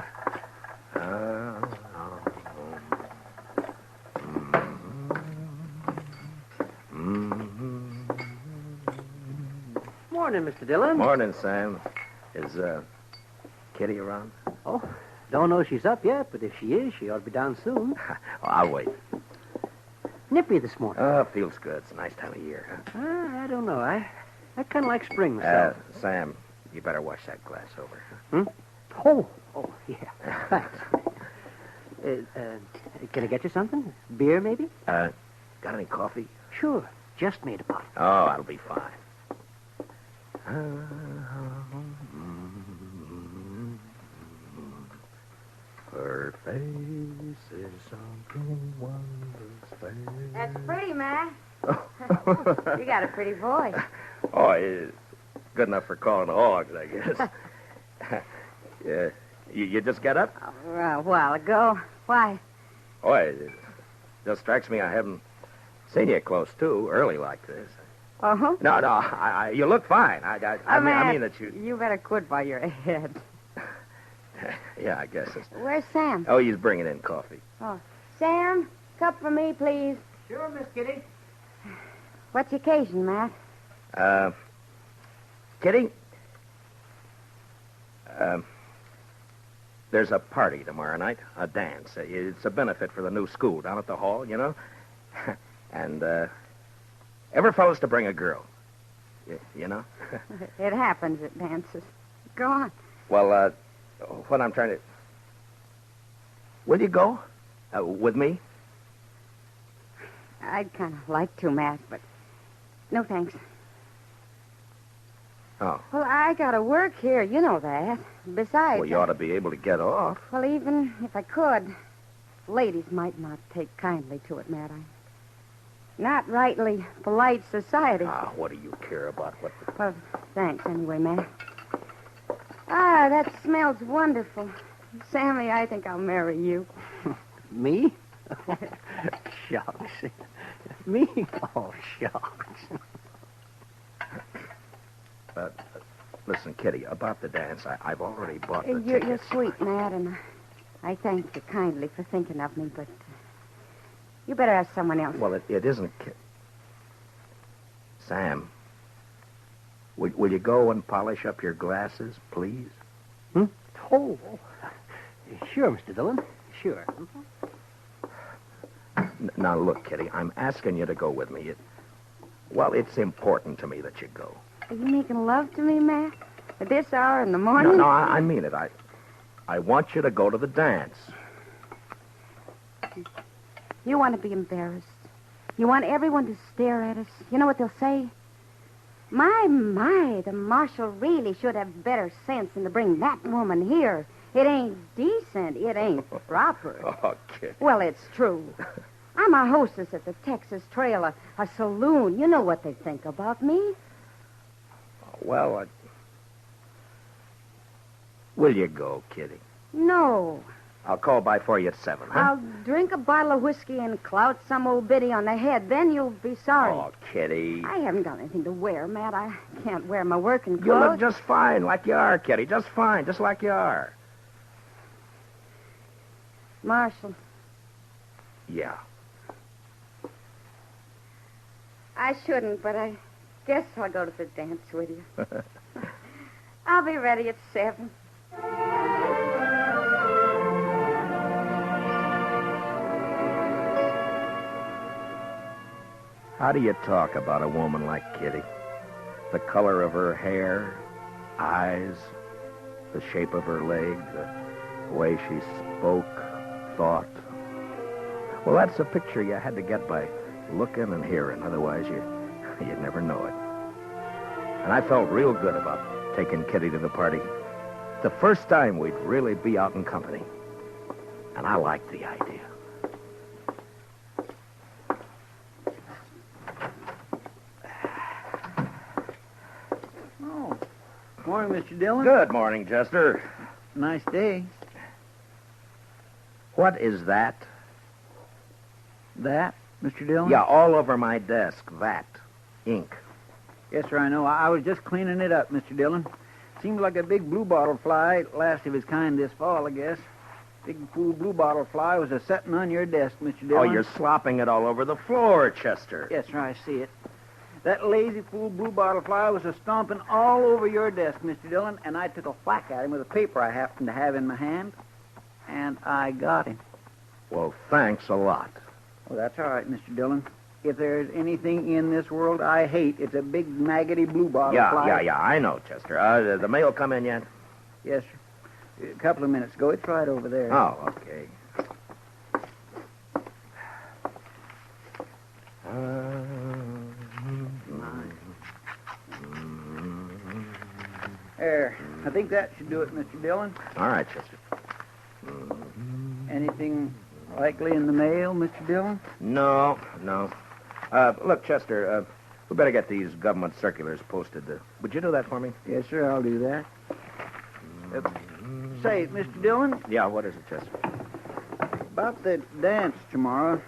Morning, Mr. Dillon. Morning, Sam. Is Kitty around? Oh, don't know she's up yet, but if she is, she ought to be down soon. I'll wait. Nippy this morning. Oh, feels good. It's a nice time of year, huh? I don't know. I kind of like spring myself. Sam, you better wash that glass over. Oh, yeah. Thanks. Can I get you something? Beer, maybe? Got any coffee? Sure. Just made a pot. Oh, that'll be fine. Her face is something wondrous. That's pretty, Matt. You got a pretty voice. Oh, it's good enough for calling hogs, I guess. Yeah. You just get up? A while ago. Why? Oh, it just strikes me I haven't seen you close too early like this. Uh-huh. No, you look fine. I mean that you... You better quit while you're ahead. Yeah, I guess it's... Where's Sam? Oh, he's bringing in coffee. Oh, Sam, cup for me, please. Sure, Miss Kitty. What's the occasion, Matt? Kitty? There's a party tomorrow night, a dance. It's a benefit for the new school down at the hall, you know? And, every fellow's to bring a girl. You know? It happens at dances. Go on. Well, what I'm trying to... Will you go? With me? I'd kind of like to, Matt, but no thanks. Oh. Well, I got to work here. You know that. Besides... Well, you ought to be able to get off. Well, even if I could, ladies might not take kindly to it, Matt. Not rightly polite society. What do you care about what... Well, thanks anyway, Matt. That smells wonderful. Sammy, I think I'll marry you. Me? Shucks. Me? Oh, shucks. Listen, Kitty, about the dance, I've already bought the You're tickets. sweet, Matt, and I thank you kindly for thinking of me, but you better ask someone else. Well, it isn't... Sam, will you go and polish up your glasses, please? Oh, sure, Mr. Dillon. Sure. Now, look, Kitty, I'm asking you to go with me. It's important to me that you go. Are you making love to me, Matt? At this hour in the morning? No, I mean it. I want you to go to the dance. You want to be embarrassed. You want everyone to stare at us. You know what they'll say? My, the marshal really should have better sense than to bring that woman here. It ain't decent. It ain't proper. Oh, Kitty. Well, it's true. I'm a hostess at the Texas Trail, a saloon. You know what they think about me. Well, will you go, Kitty? No. I'll call by for you at 7, huh? I'll drink a bottle of whiskey and clout some old biddy on the head. Then you'll be sorry. Oh, Kitty. I haven't got anything to wear, Matt. I can't wear my working You clothes. look just fine, like you are, Kitty. Just fine, just like you are. Marshal, Yeah. I shouldn't, but I guess I'll go to the dance with you. I'll be ready at 7. How do you talk about a woman like Kitty? The color of her hair, eyes, the shape of her leg, the way she spoke, thought. Well, that's a picture you had to get by looking and hearing. Otherwise, you'd never know it. And I felt real good about taking Kitty to the party. The first time we'd really be out in company. And I liked the idea. Oh, morning, Mr. Dillon. Good morning, Chester. Nice day. What is that? That, Mr. Dillon? Yeah, all over my desk. That. Ink. Yes, sir, I know. I was just cleaning it up, Mr. Dillon. Seems like a big bluebottle fly, last of his kind this fall, I guess. Big fool bluebottle fly was a-setting on your desk, Mr. Dillon. Oh, you're slopping it all over the floor, Chester. Yes, sir, I see it. That lazy fool bluebottle fly was a-stomping all over your desk, Mr. Dillon, and I took a whack at him with a paper I happened to have in my hand, and I got him. Well, thanks a lot. Well, that's all right, Mr. Dillon. If there's anything in this world I hate, it's a big, maggoty bluebottle fly. Yeah, I know, Chester. The mail come in yet? Yes, sir. A couple of minutes ago. It's right over there. Oh, okay. There. I think that should do it, Mr. Dillon. All right, Chester. Anything likely in the mail, Mr. Dillon? No. Look, Chester, we better get these government circulars posted. Would you do that for me? Yes, sir, I'll do that. Say, Mr. Dillon? Yeah, what is it, Chester? About the dance tomorrow.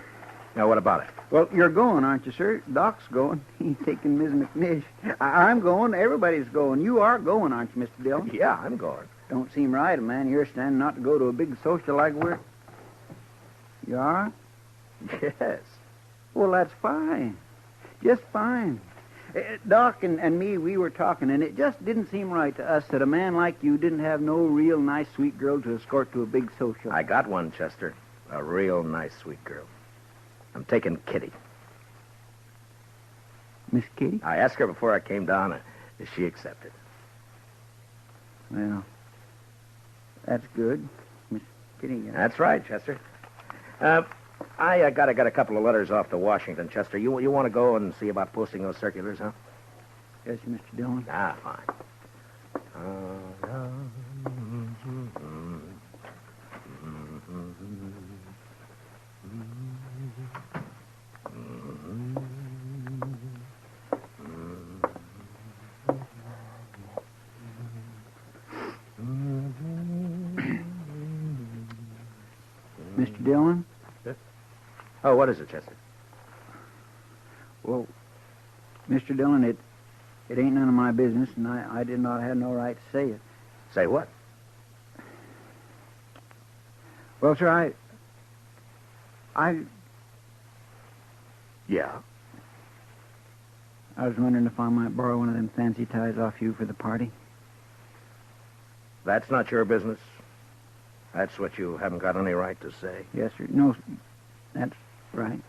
Now, what about it? Well, you're going, aren't you, sir? Doc's going. He's taking Ms. McNish. I'm going. Everybody's going. You are going, aren't you, Mr. Dillon? Yeah, I'm going. Don't seem right, a man you're standing not to go to a big social like we're... You are? Yes. Well, that's fine. Just fine. Doc and me, we were talking, and it just didn't seem right to us that a man like you didn't have no real nice, sweet girl to escort to a big social. I got one, Chester. A real nice, sweet girl. I'm taking Kitty. Miss Kitty? I asked her before I came down, and she accepted. Well, that's good. Miss Kitty. That's right, Chester. I got a couple of letters off to Washington, Chester. You want to go and see about posting those circulars, huh? Yes, Mr. Dillon. Ah, fine. Mr. Dillon? Oh, what is it, Chester? Well, Mr. Dillon, it ain't none of my business, and I did not have no right to say it. Say what? Well, sir, Yeah. I was wondering if I might borrow one of them fancy ties off you for the party. That's not your business. That's what you haven't got any right to say. Yes, sir. No, that's right.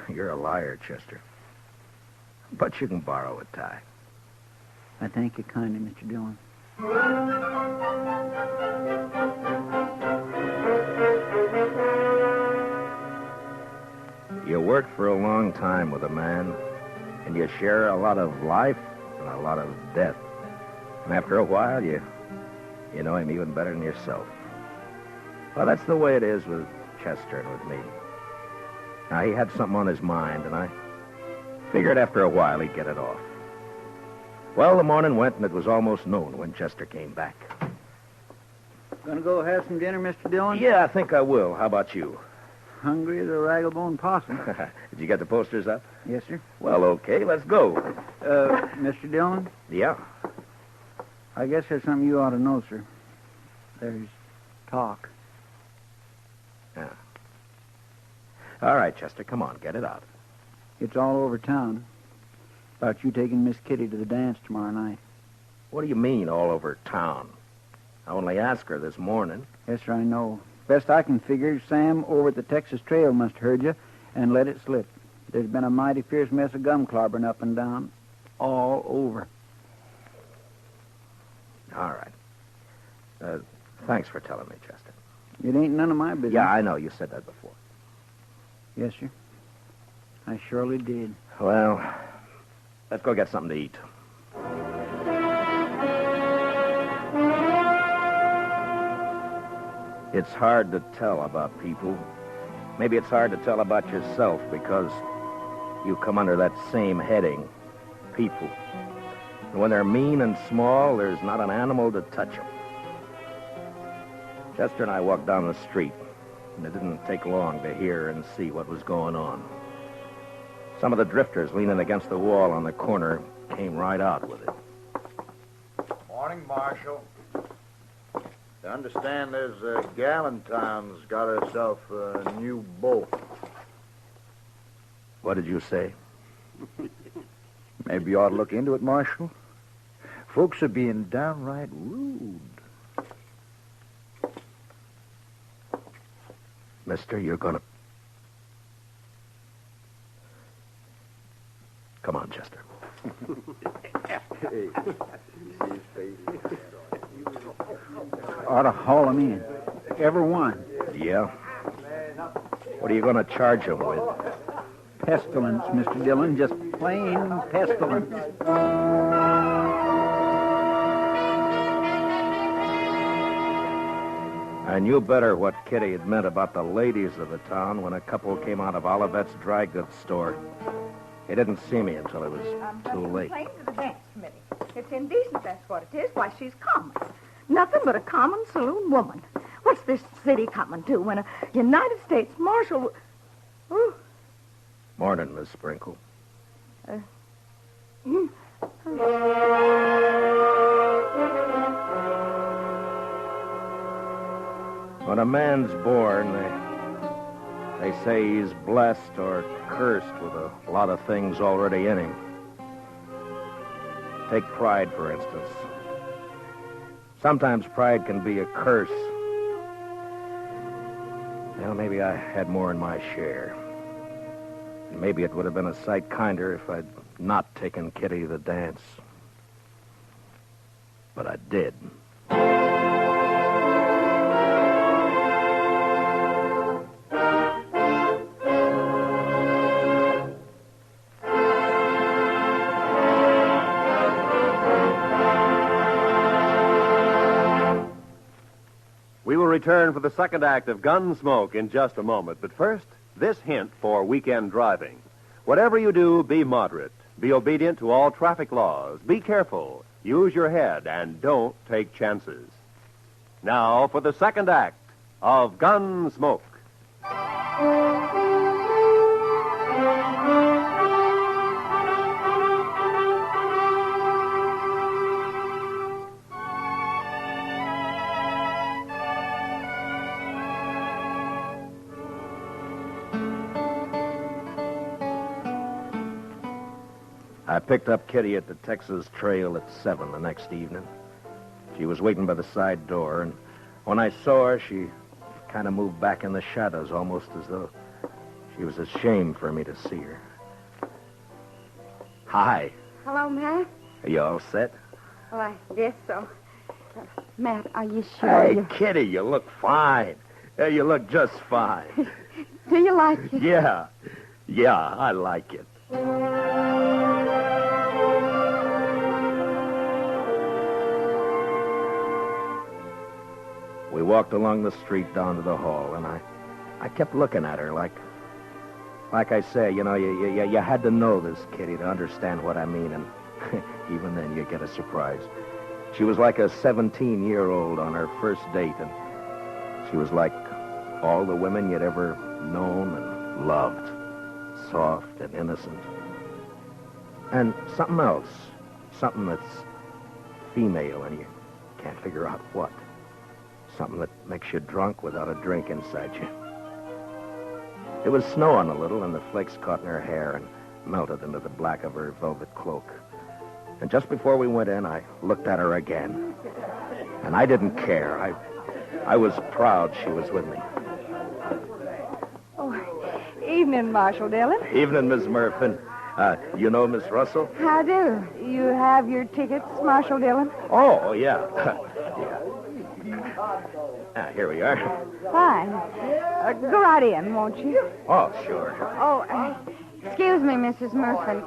You're a liar, Chester. But you can borrow a tie. I thank you kindly, Mr. Dillon. You work for a long time with a man, and you share a lot of life and a lot of death. And after a while, you know him even better than yourself. Well, that's the way it is with Chester and with me. Now, he had something on his mind, and I figured after a while he'd get it off. Well, the morning went, and it was almost noon when Chester came back. Gonna go have some dinner, Mr. Dillon? Yeah, I think I will. How about you? Hungry as a raggle-bone possum. Did you get the posters up? Yes, sir. Well, okay, let's go. Mr. Dillon? Yeah? I guess there's something you ought to know, sir. There's talk. Yeah. All right, Chester, come on, get it out. It's all over town about you taking Miss Kitty to the dance tomorrow night. What do you mean, all over town? I only asked her this morning. Yes, sir, I know. Best I can figure, Sam over at the Texas Trail must have heard you and let it slip. There's been a mighty fierce mess of gum clobbering up and down. All over. All right. Thanks for telling me, Chester. It ain't none of my business. Yeah, I know. You said that before. Yes, sir. I surely did. Well, let's go get something to eat. It's hard to tell about people. Maybe it's hard to tell about yourself because you come under that same heading, people. And when they're mean and small, there's not an animal to touch them. Chester and I walked down the street, and it didn't take long to hear and see what was going on. Some of the drifters leaning against the wall on the corner came right out with it. Morning, Marshal. I understand there's Galentine's got herself a new boat. What did you say? Maybe you ought to look into it, Marshal. Folks are being downright rude. Mister, you're gonna... Come on, Chester. Ought to haul them in. Every one. Yeah? What are you going to charge him with? Pestilence, Mr. Dillon. Just plain pestilence. I knew better what Kitty had meant about the ladies of the town when a couple came out of Olivet's dry goods store. They didn't see me until it was too late. Complain to the dance committee. It's indecent, that's what it is. Why, she's common. Nothing but a common saloon woman. What's this city coming to when a United States Marshal... Ooh. Morning, Miss Sprinkle. When a man's born, they say he's blessed or cursed with a lot of things already in him. Take pride, for instance. Sometimes pride can be a curse. Well, maybe I had more in my share. And maybe it would have been a sight kinder if I'd not taken Kitty to the dance. But I did. We will return for the second act of Gunsmoke in just a moment. But first, this hint for weekend driving. Whatever you do, be moderate. Be obedient to all traffic laws. Be careful. Use your head and don't take chances. Now for the second act of Gunsmoke. I picked up Kitty at the Texas Trail at 7 the next evening. She was waiting by the side door, and when I saw her, she kind of moved back in the shadows, almost as though she was ashamed for me to see her. Hi. Hello, Matt. Are you all set? Well, I guess so. Matt, are you sure? Hey, Kitty, you look fine. You look just fine. Do you like it? Yeah. Yeah, I like it. We walked along the street down to the hall, and I kept looking at her like I say, you know, you had to know this, Kitty, to understand what I mean, and even then you get a surprise. She was like a 17-year-old on her first date, and she was like all the women you'd ever known and loved, soft and innocent. And something else, something that's female, and you can't figure out what. Something that makes you drunk without a drink inside you. It was snowing a little, and the flakes caught in her hair and melted into the black of her velvet cloak. And just before we went in, I looked at her again. And I didn't care. I was proud she was with me. Oh, evening, Marshal Dillon. Evening, Miss Murphy. You know Miss Russell? How do? You have your tickets, Marshal Dillon? Oh, yeah. Here we are. Fine. Go right in, won't you? Oh, sure. Oh, excuse me, Mrs. Murphy.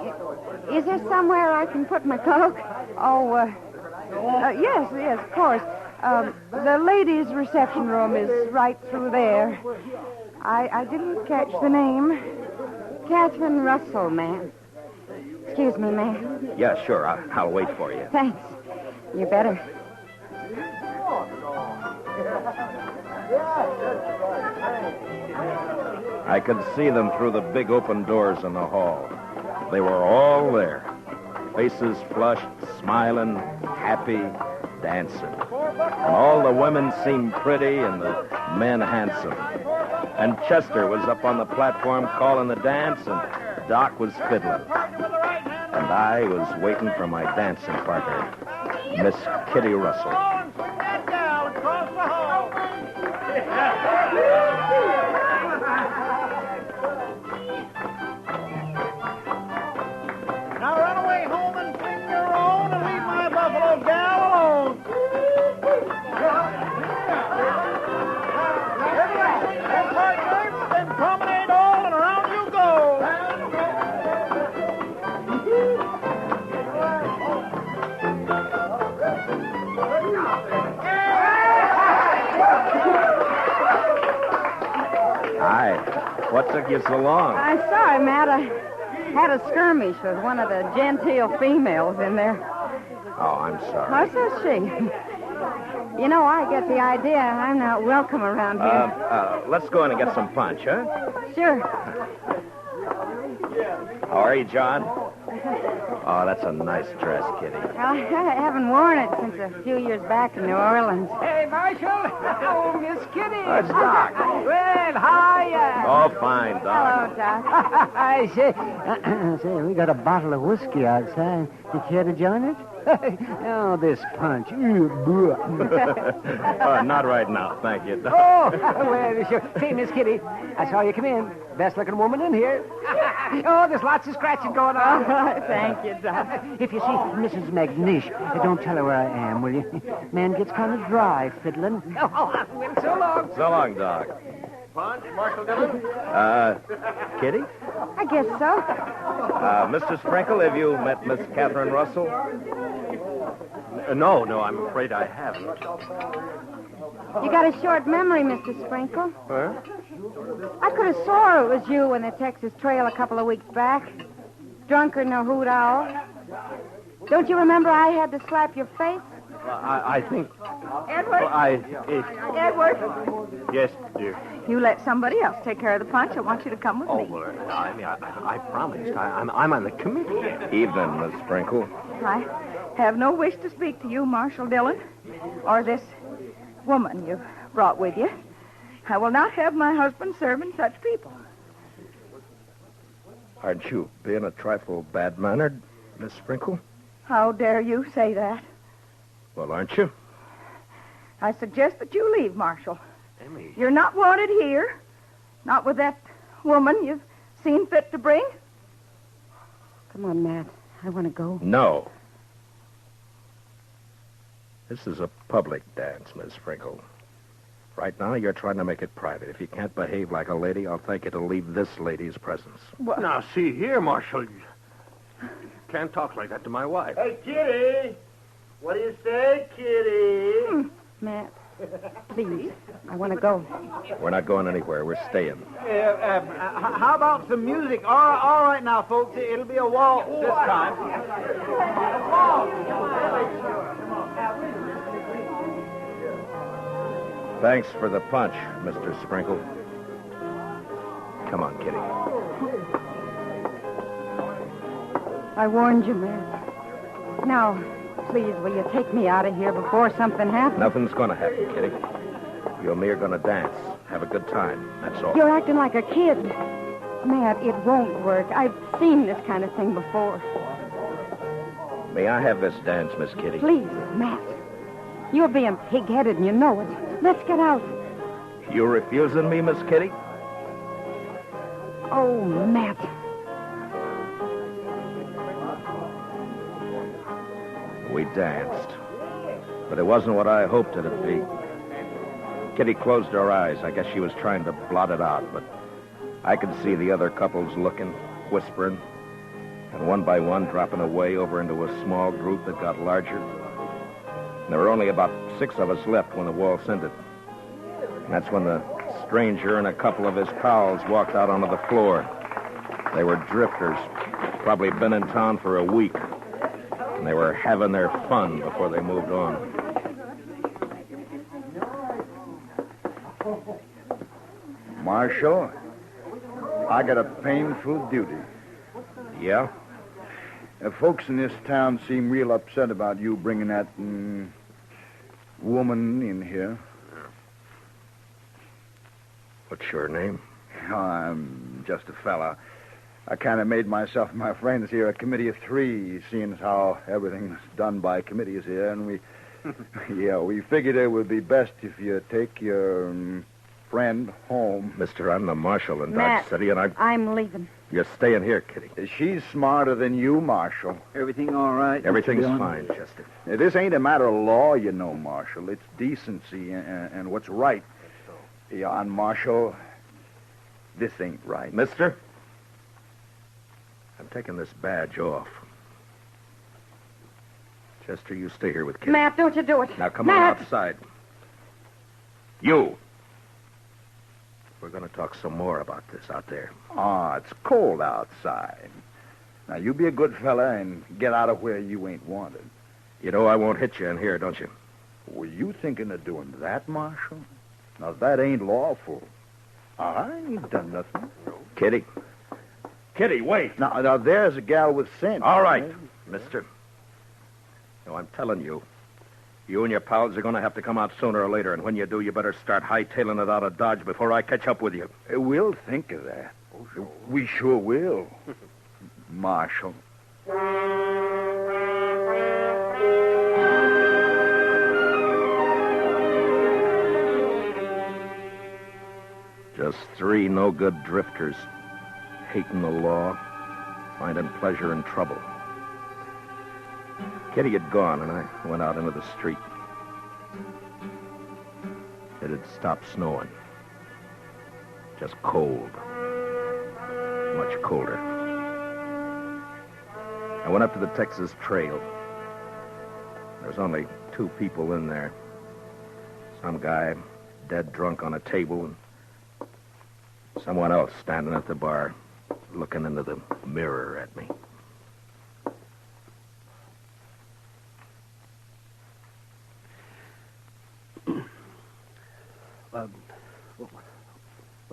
Is there somewhere I can put my cloak? Oh, yes, of course. The ladies' reception room is right through there. I didn't catch the name. Catherine Russell, ma'am. Excuse me, ma'am. Yeah, sure. I'll wait for you. Thanks. You better. I could see them through the big open doors in the hall. They were all there. Faces flushed, smiling, happy, dancing. And all the women seemed pretty and the men handsome. And Chester was up on the platform calling the dance, and Doc was fiddling. And I was waiting for my dancing partner, Miss Kitty Russell. Now run away home and sing your own and leave my buffalo gal alone. Then promenade all and around you go. Hi. What took you so long? I'm sorry, Matt. I had a skirmish with one of the genteel females in there. Oh, I'm sorry. What says she? You know, I get the idea I'm not welcome around here. Let's go in and get some punch, huh? Sure. How are you, John? Oh, that's a nice dress, Kitty. I haven't worn it since a few years back in New Orleans. Hey, Marshal. Oh, Miss Kitty. Oh, it's Doc. Well, hiya. Oh, fine, Doc. Hello, Doc. I say, we got a bottle of whiskey outside. You care to join us? Oh, this punch. Not right now, thank you, Doc. Oh, well, sure. Hey, Miss Kitty, I saw you come in. Best-looking woman in here. Oh, there's lots of scratching going on. Thank you, Doc. If you see Mrs. McNish, don't tell her where I am, will you? Man gets kind of dry fiddling. Oh, well, so long. So long, Doc. Punch, Marshal Dillon? Kitty? I guess so. Mr. Sprinkle, have you met Miss Catherine Russell? No, I'm afraid I haven't. You got a short memory, Mr. Sprinkle. Huh? I could have swore it was you in the Texas Trail a couple of weeks back. Drunker than a hoot owl. Don't you remember I had to slap your face? I think... Edward? Well, Edward? Yes, dear. you let somebody else take care of the punch. I want you to come with me. Well, I promised. I'm on the committee. Evening, Miss Sprinkle. I have no wish to speak to you, Marshal Dillon, or this woman you've brought with you. I will not have my husband serving such people. Aren't you being a trifle bad-mannered, Miss Sprinkle? How dare you say that? Well, aren't you? I suggest that you leave, Marshal. Emmy. You're not wanted here. Not with that woman you've seen fit to bring. Come on, Matt. I want to go. No. This is a public dance, Miss Sprinkle. Right now, you're trying to make it private. If you can't behave like a lady, I'll thank you to leave this lady's presence. What? Now, see here, Marshal. You can't talk like that to my wife. Hey, Kitty! What do you say, Kitty? Matt, please. I want to go. We're not going anywhere. We're staying. How about some music? All right now, folks. It'll be a waltz this time. Thanks for the punch, Mr. Sprinkle. Come on, Kitty. I warned you, Matt. Now, please, will you take me out of here before something happens? Nothing's going to happen, Kitty. You and me are going to dance. Have a good time. That's all. You're acting like a kid. Matt, it won't work. I've seen this kind of thing before. May I have this dance, Miss Kitty? Please, Matt. You're being pig-headed and you know it. Let's get out. You refusing me, Miss Kitty? Oh, Matt. We danced. But it wasn't what I hoped it'd be. Kitty closed her eyes. I guess she was trying to blot it out, but I could see the other couples looking, whispering, and one by one dropping away over into a small group that got larger. There were only about 6 of us left when the waltz ended. And that's when the stranger and a couple of his pals walked out onto the floor. They were drifters, probably been in town for a week. And they were having their fun before they moved on. Marshal, I got a painful duty. Yeah? Folks in this town seem real upset about you bringing that woman in here. What's your name? I'm just a fella. I kind of made myself and my friends here a committee of 3, seeing as how everything's done by committees here, and we figured it would be best if you take your friend home. Mister, I'm the marshal in Matt, Dodge City, and I'm leaving. You're staying here, Kitty. She's smarter than you, Marshal. Everything all right? Everything's fine, Chester. This ain't a matter of law, you know, Marshal. It's decency and what's right. Yeah, and Marshal, this ain't right. Mister, I'm taking this badge off. Chester, you stay here with Kitty. Matt, don't you do it. Now come Matt. on outside. You. We're going to talk some more about this out there. It's cold outside. Now, you be a good fella and get out of where you ain't wanted. You know I won't hit you in here, don't you? Were you thinking of doing that, Marshal? Now, that ain't lawful. I ain't done nothing. Kitty. Kitty, wait. Now there's a gal with sense. All right, mister. No, I'm telling you. You and your pals are going to have to come out sooner or later, and when you do, you better start hightailing it out of Dodge before I catch up with you. We'll think of that. We sure will. Marshal. Just 3 no-good drifters, hating the law, finding pleasure in trouble. Kitty had gone, and I went out into the street. It had stopped snowing. Just cold. Much colder. I went up to the Texas Trail. There's only 2 people in there. Some guy dead drunk on a table, and someone else standing at the bar, looking into the mirror at me.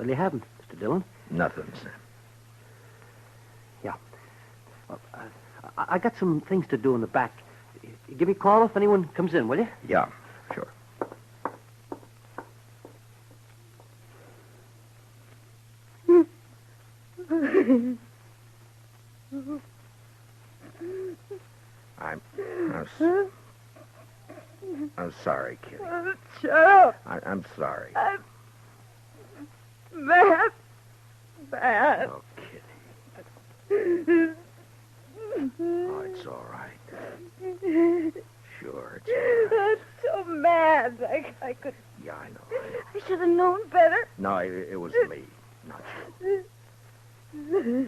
What'll you have, Mr. Dillon? Nothing, Sam. Yeah. Well, I got some things to do in the back. Give me a call if anyone comes in, will you? Yeah, sure. I'm sorry, Kitty. Shut up. I'm sorry. I'm bad. Bad. Oh, Kitty. Oh, it's all right. Sure, it's all right. I'm so mad. I could. Yeah, I know. I should have known better. No, it was me, not you.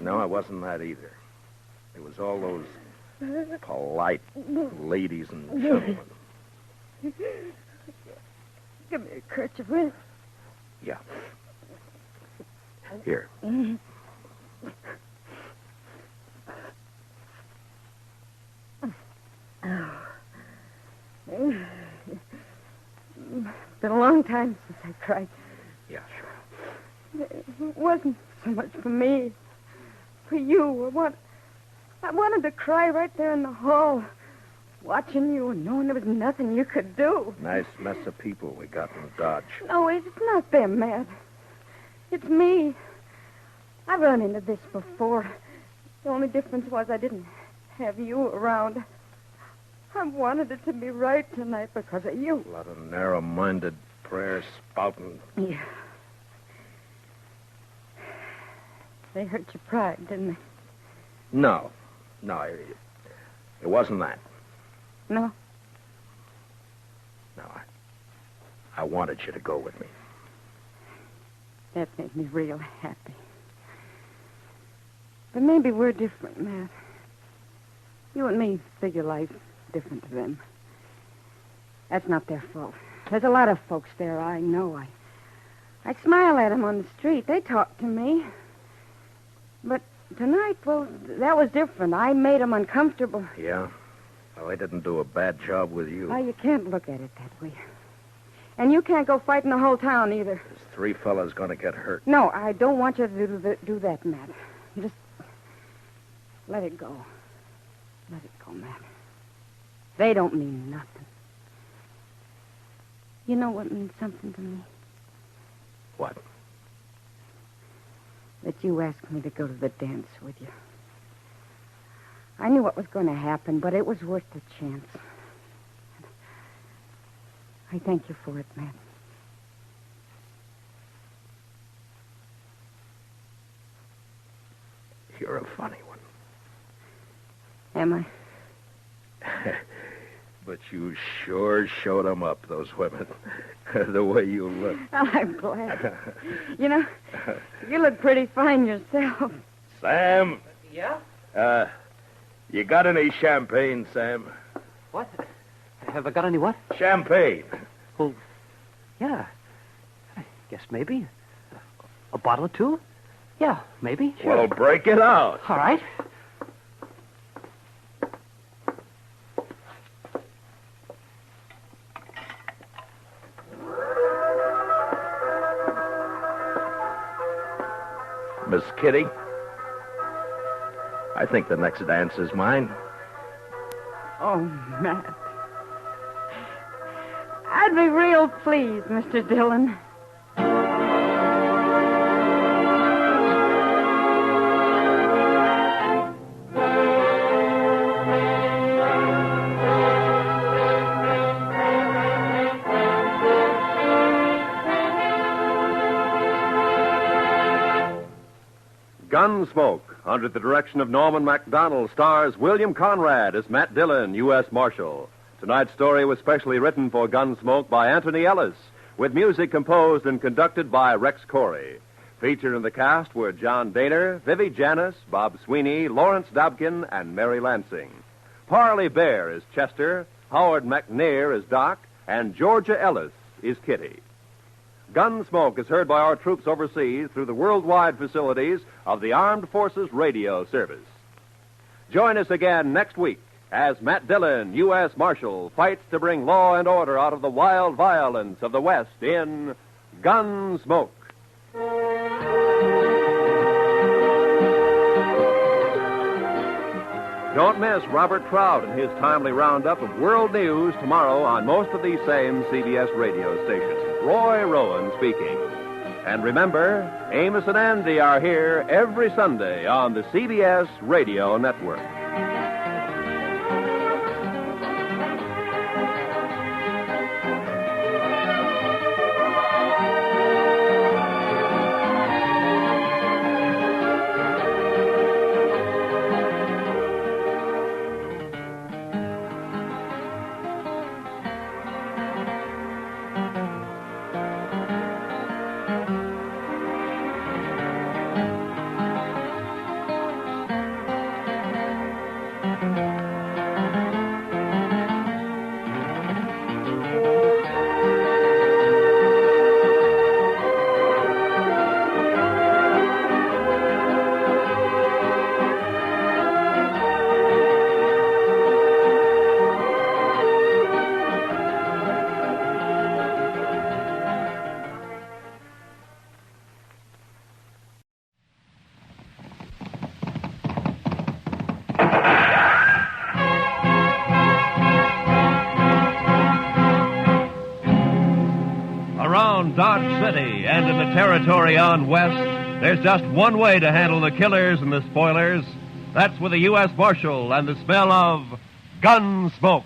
No, it wasn't that either. It was all those polite ladies and gentlemen. Give me a kerchief, will you? Yeah. Here. Been a long time since I cried. Yeah, sure. It wasn't so much for me. For you. I wanted to cry right there in the hall, watching you and knowing there was nothing you could do. Nice mess of people we got in Dodge. No, it's not them, Matt. It's me. I've run into this before. The only difference was I didn't have you around. I wanted it to be right tonight because of you. A lot of narrow-minded prayer spouting. Yeah. They hurt your pride, didn't they? No, it wasn't that. No? No, I wanted you to go with me. That made me real happy. But maybe we're different, Matt. You and me figure life different to them. That's not their fault. There's a lot of folks there I know. I smile at them on the street. They talk to me. But tonight, well, that was different. I made them uncomfortable. Yeah? Well, I didn't do a bad job with you. Well, you can't look at it that way. And you can't go fighting the whole town either. There's 3 fellas going to get hurt. No, I don't want you to do that, Matt. Just let it go. Let it go, Matt. They don't mean nothing. You know what means something to me? What? That you asked me to go to the dance with you. I knew what was going to happen, but it was worth the chance. I thank you for it, Matt. You're a funny one. Am I? But you sure showed them up, those women. The way you look. Well, I'm glad. You know, you look pretty fine yourself. Sam? Yeah? You got any champagne, Sam? What? Have I got any what? Champagne. Well, yeah. I guess maybe. A bottle or two? Yeah, maybe. Sure. Well, break it out. All right. Miss Kitty, I think the next dance is mine. Oh, Matt. I'd be real pleased, Mr. Dillon. Gunsmoke, under the direction of Norman MacDonald, stars William Conrad as Matt Dillon, U.S. Marshal. Tonight's story was specially written for Gunsmoke by Anthony Ellis, with music composed and conducted by Rex Corey. Featured in the cast were John Daner, Vivi Janis, Bob Sweeney, Lawrence Dobkin, and Mary Lansing. Parley Bear is Chester, Howard McNair is Doc, and Georgia Ellis is Kitty. Gunsmoke is heard by our troops overseas through the worldwide facilities of the Armed Forces Radio Service. Join us again next week as Matt Dillon, U.S. Marshal, fights to bring law and order out of the wild violence of the West in Gunsmoke. Don't miss Robert Trout and his timely roundup of world news tomorrow on most of these same CBS radio stations. Roy Rowan speaking. And remember, Amos and Andy are here every Sunday on the CBS Radio Network. Dodge City and in the territory on west, there's just one way to handle the killers and the spoilers. That's with a U.S. Marshal and the smell of Gunsmoke.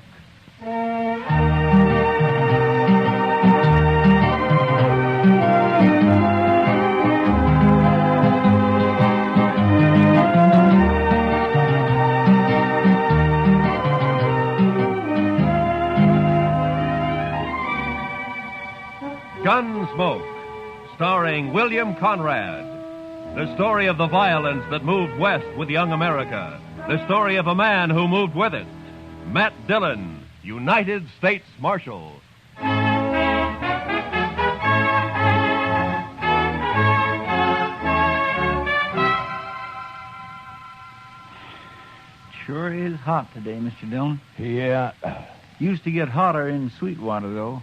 Gunsmoke, starring William Conrad. The story of the violence that moved west with young America. The story of a man who moved with it. Matt Dillon, United States Marshal. Sure is hot today, Mr. Dillon. Yeah. Used to get hotter in Sweetwater, though.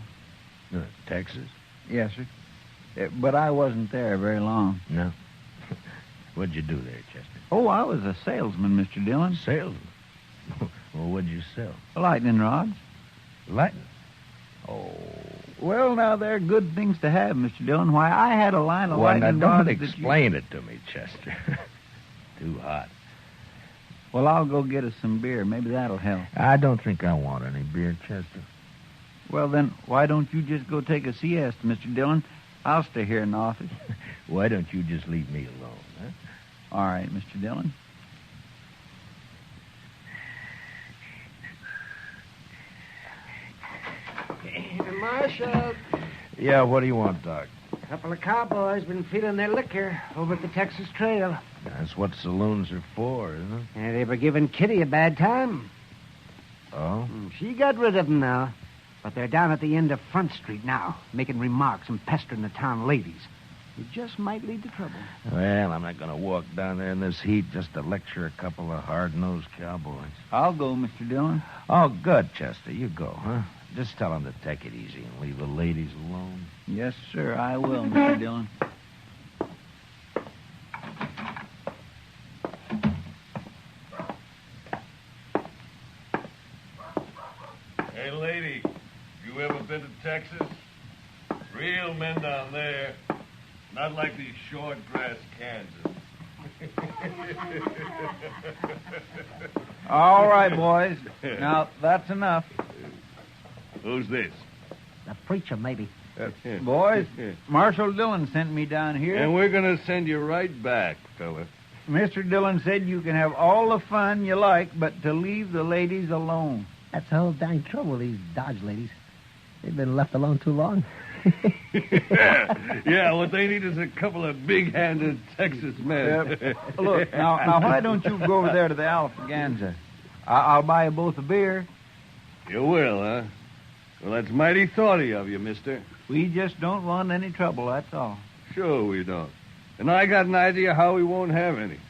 Texas? Yes, sir. But I wasn't there very long. No. What'd you do there, Chester? Oh, I was a salesman, Mr. Dillon. Salesman? Well, what'd you sell? Lightning rods. Lightning? Oh, well, now, they're good things to have, Mr. Dillon. Why, I had a line of well, lightning now, rods. don't explain it to me, Chester. Too hot. Well, I'll go get us some beer. Maybe that'll help. I don't think I want any beer, Chester. Well, then, why don't you just go take a siesta, Mr. Dillon? I'll stay here in the office. Why don't you just leave me alone, huh? All right, Mr. Dillon. Marshal. Yeah, what do you want, Doc? A couple of cowboys been feeling their liquor over at the Texas Trail. That's what saloons are for, isn't it? And they were giving Kitty a bad time. Oh? She got rid of them now. But they're down at the end of Front Street now, making remarks and pestering the town ladies. It just might lead to trouble. Well, I'm not going to walk down there in this heat just to lecture a couple of hard-nosed cowboys. I'll go, Mr. Dillon. Oh, good, Chester. You go, huh? Just tell them to take it easy and leave the ladies alone. Yes, sir, I will, Mr. Dillon. Hey, lady, you ever been to Texas? Real men down there. Not like these short grass Kansas. All right, boys. Now, that's enough. Who's this? The preacher, maybe. Boys, Marshal Dillon sent me down here. And we're going to send you right back, fella. Mr. Dillon said you can have all the fun you like, but to leave the ladies alone. That's the whole dang trouble with these Dodge ladies. They've been left alone too long. Yeah, what they need is a couple of big-handed Texas men. Look, now, why don't you go over there to the Alfaganza? I'll buy you both a beer. You will, huh? Well, that's mighty thoughty of you, mister. We just don't want any trouble, that's all. Sure we don't. And I got an idea how we won't have any.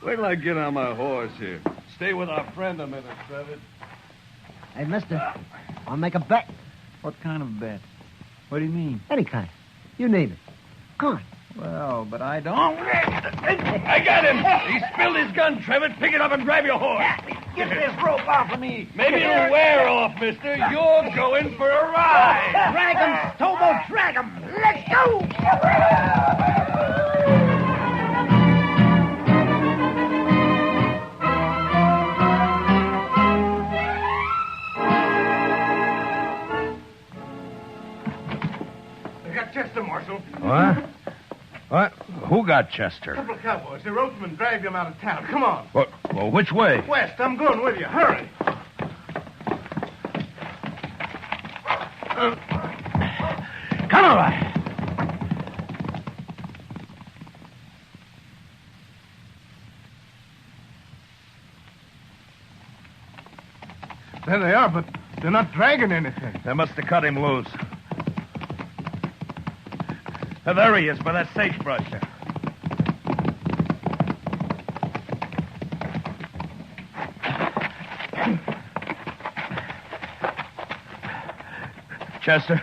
Wait till I get on my horse here. Stay with our friend a minute, Trevor. Hey, mister, I'll make a bet. What kind of bet? What do you mean? Any kind. You name it. Come on. Well, but I don't. I got him! He spilled his gun, Trevor. Pick it up and grab your horse. Get this rope off of me. Maybe it'll wear off, mister. You're going for a ride. Drag 'em, Stobo, drag 'em. Let's go. I got Chester, Marshal. What? What? Who got Chester? A couple of cowboys. The ropesman dragged him out of town. Come on. Well, which way? West, I'm going with you. Hurry. Come on. There they are, but they're not dragging anything. They must have cut him loose. There he is, by that sagebrush. Chester.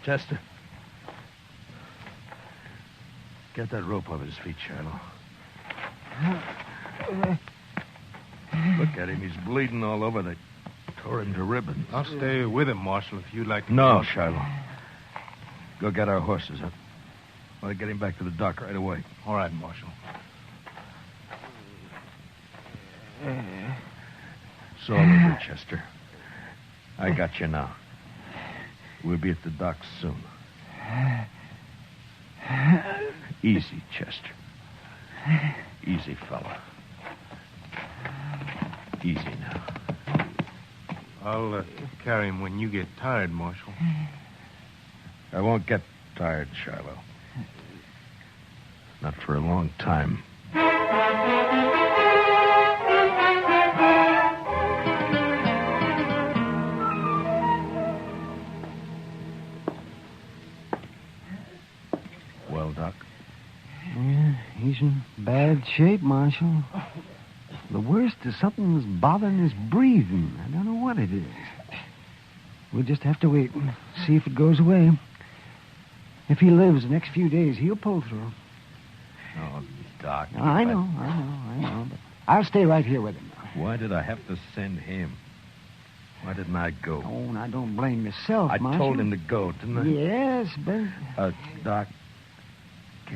Chester. Get that rope off his feet, Shiloh. Look at him. He's bleeding all over. They tore him to ribbons. I'll stay with him, Marshal, if you'd like to. No, Shiloh. Go get our horses up. I want to get him back to the dock right away. All right, Marshal. It's all over, Chester. I got you now. We'll be at the dock soon. Easy, Chester. Easy, fella. Easy now. I'll carry him when you get tired, Marshal. I won't get tired, Shiloh. Not for a long time. Well, Doc? Yeah, he's in bad shape, Marshal. The worst is something's bothering his breathing. I don't know what it is. We'll just have to wait and see if it goes away. If he lives the next few days, he'll pull through. Oh, Doc. I know. But I'll stay right here with him. Why did I have to send him? Why didn't I go? Oh, now don't blame yourself, I Marshal. told him to go, didn't I? Yes, but... Doc,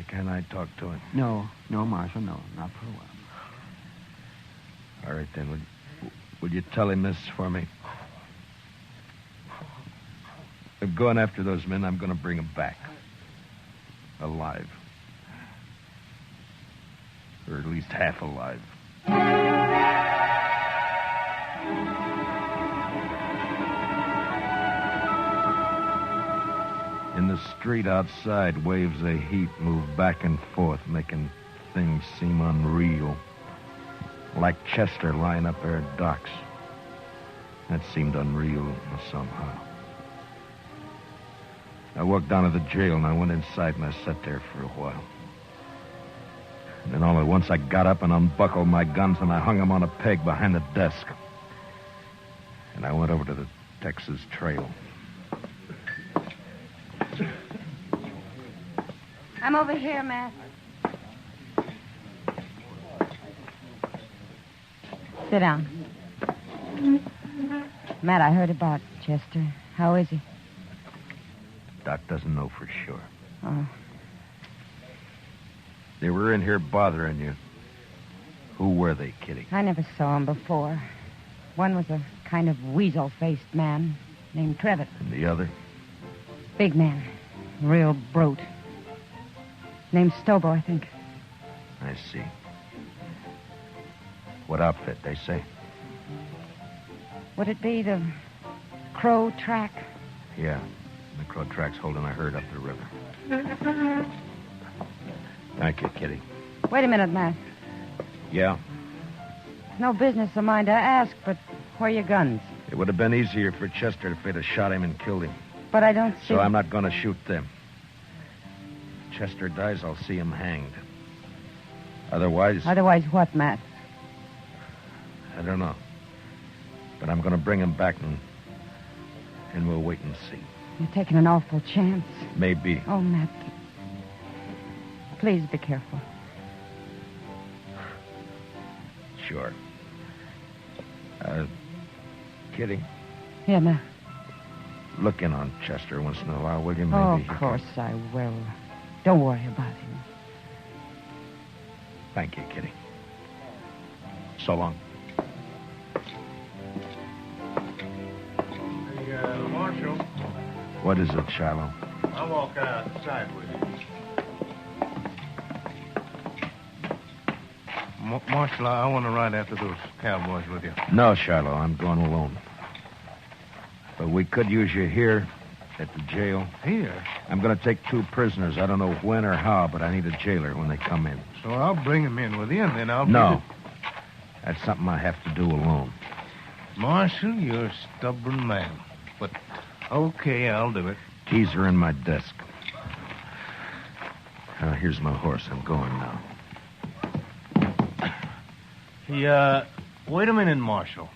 can I talk to him? No, Marshal, no. Not for a while. All right, then. Would you tell him this for me? I'm going after those men. I'm going to bring them back. Alive. Or at least half alive. In the street outside, waves of heat move back and forth, making things seem unreal. Like Chester lying up there at docks. That seemed unreal somehow. I walked down to the jail, and I went inside, and I sat there for a while. And then all at once, I got up and unbuckled my guns, and I hung them on a peg behind the desk. And I went over to the Texas Trail. I'm over here, Matt. Sit down. Matt, I heard about Chester. How is he? Doc doesn't know for sure. Oh. They were in here bothering you. Who were they, Kitty? I never saw him before. One was a kind of weasel-faced man named Trevitt. And the other? Big man. Real brute. Named Stobo, I think. I see. What outfit, they say? Would it be the Crow Track? Yeah. The Crow Track's holding a herd up the river. Thank you, Kitty. Wait a minute, Matt. Yeah? It's no business of mine to ask, but where are your guns? It would have been easier for Chester if they'd have shot him and killed him. But I don't see... So I'm not going to shoot them. Chester dies, I'll see him hanged. Otherwise... Otherwise what, Matt? I don't know. But I'm going to bring him back and we'll wait and see. You're taking an awful chance. Maybe. Oh, Matt. Please be careful. Sure. Kitty, Yeah, ma. look in on Chester once in a while, will you? Oh, Maybe of course I will. Don't worry about him. Thank you, Kitty. So long. Hey, Marshal, What is it, Shiloh? I'll walk outside with you. Marshal, I want to ride after those cowboys with you. No, Shiloh, I'm going alone. But we could use you here at the jail. Here? I'm going to take 2 prisoners. I don't know when or how, but I need a jailer when they come in. So I'll bring them in with you, and then I'll... No. That's something I have to do alone. Marshal, you're a stubborn man. But, okay, I'll do it. Keys are in my desk. Here's my horse. I'm going now. Hey, wait a minute, Marshal.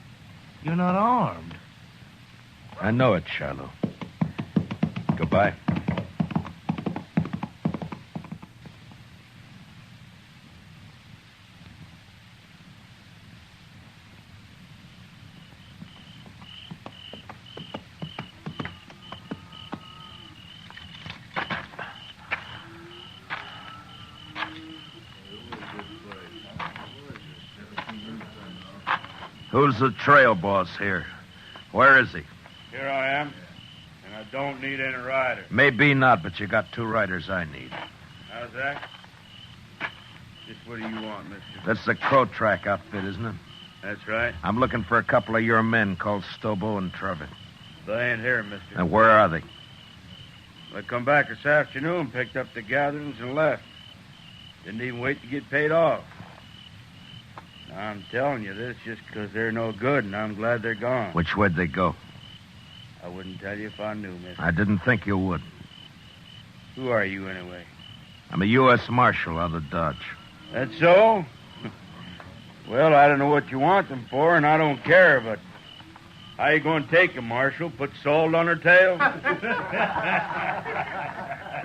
You're not armed. I know it, Shiloh. Goodbye. Who's the trail boss here? Where is he? Here I am, and I don't need any riders. Maybe not, but you got 2 riders I need. How's that? Just what do you want, mister? That's the Crow Track outfit, isn't it? That's right. I'm looking for a couple of your men called Stobo and Trevor. They ain't here, mister. And where are they? They come back this afternoon, picked up the gatherings, and left. Didn't even wait to get paid off. Now, I'm telling you this just because they're no good, and I'm glad they're gone. Which way'd they go? I wouldn't tell you if I knew, mister. I didn't think you would. Who are you, anyway? I'm a U.S. Marshal out of Dodge. That's so? Well, I don't know what you want them for, and I don't care, but how you going to take them, Marshal? Put salt on her tail?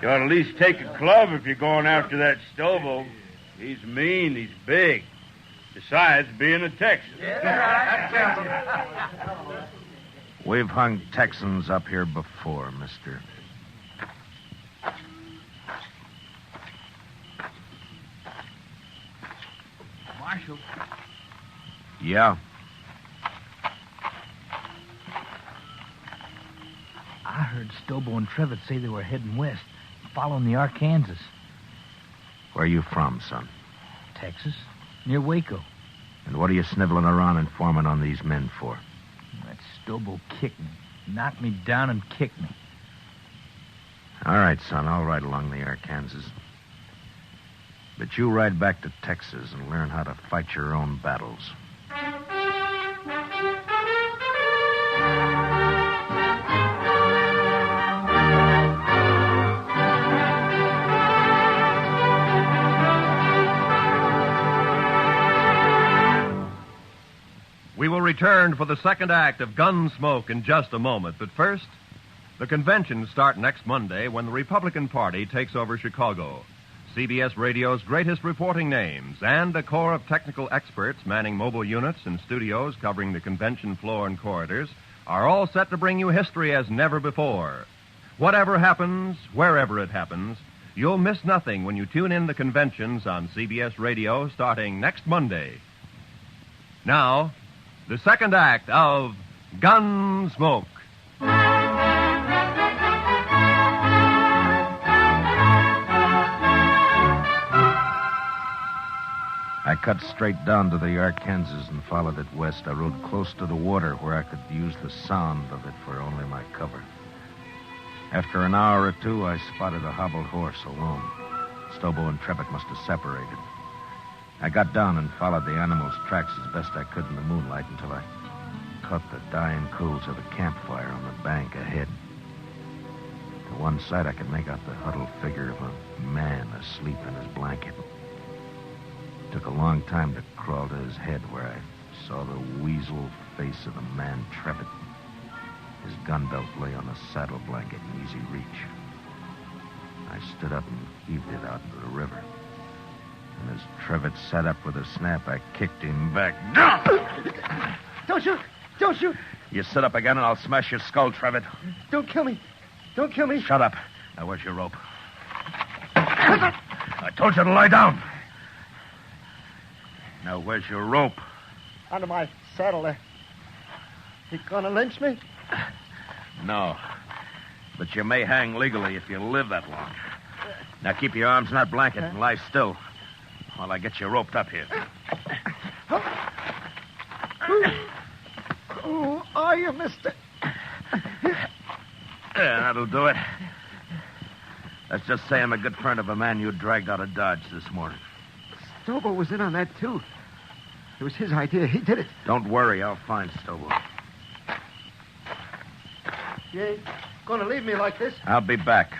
You ought to at least take a club if you're going after that Stobo. He's mean, he's big. Besides being a Texan. We've hung Texans up here before, mister. Marshal. Yeah? I heard Stobo and Trevitt say they were heading west, following the Arkansas. Where are you from, son? Texas, near Waco. And what are you sniveling around informing on these men for? That Stobo kicked me, knocked me down and kicked me. All right, son, I'll ride along the Arkansas. But you ride back to Texas and learn how to fight your own battles. We will return for the second act of Gunsmoke in just a moment. But first, the conventions start next Monday when the Republican Party takes over Chicago. CBS Radio's greatest reporting names and a corps of technical experts manning mobile units and studios covering the convention floor and corridors are all set to bring you history as never before. Whatever happens, wherever it happens, you'll miss nothing when you tune in the conventions on CBS Radio starting next Monday. Now, the second act of Gunsmoke. I cut straight down to the Arkansas and followed it west. I rode close to the water where I could use the sound of it for only my cover. After an hour or 2, I spotted a hobbled horse alone. Stobo and Trevitt must have separated. I got down and followed the animal's tracks as best I could in the moonlight until I caught the dying coals of a campfire on the bank ahead. To one side, I could make out the huddled figure of a man asleep in his blanket. It took a long time to crawl to his head where I saw the weasel face of the man Trevitt. His gun belt lay on the saddle blanket in easy reach. I stood up and heaved it out into the river. And As Trevitt sat up with a snap, I kicked him back. Don't shoot! Don't shoot! You sit up again and I'll smash your skull, Trevitt. Don't kill me! Don't kill me! Shut up. Now, where's your rope? I told you to lie down. Now, where's your rope? Under my saddle there. You gonna lynch me? No. But you may hang legally if you live that long. Now, keep your arms in that blanket and lie still while I get you roped up here. Who are you, mister? Yeah, that'll do it. Let's just say I'm a good friend of a man you dragged out of Dodge this morning. Stobo was in on that, too. It was his idea. He did it. Don't worry, I'll find Stobo. You ain't gonna leave me like this? I'll be back.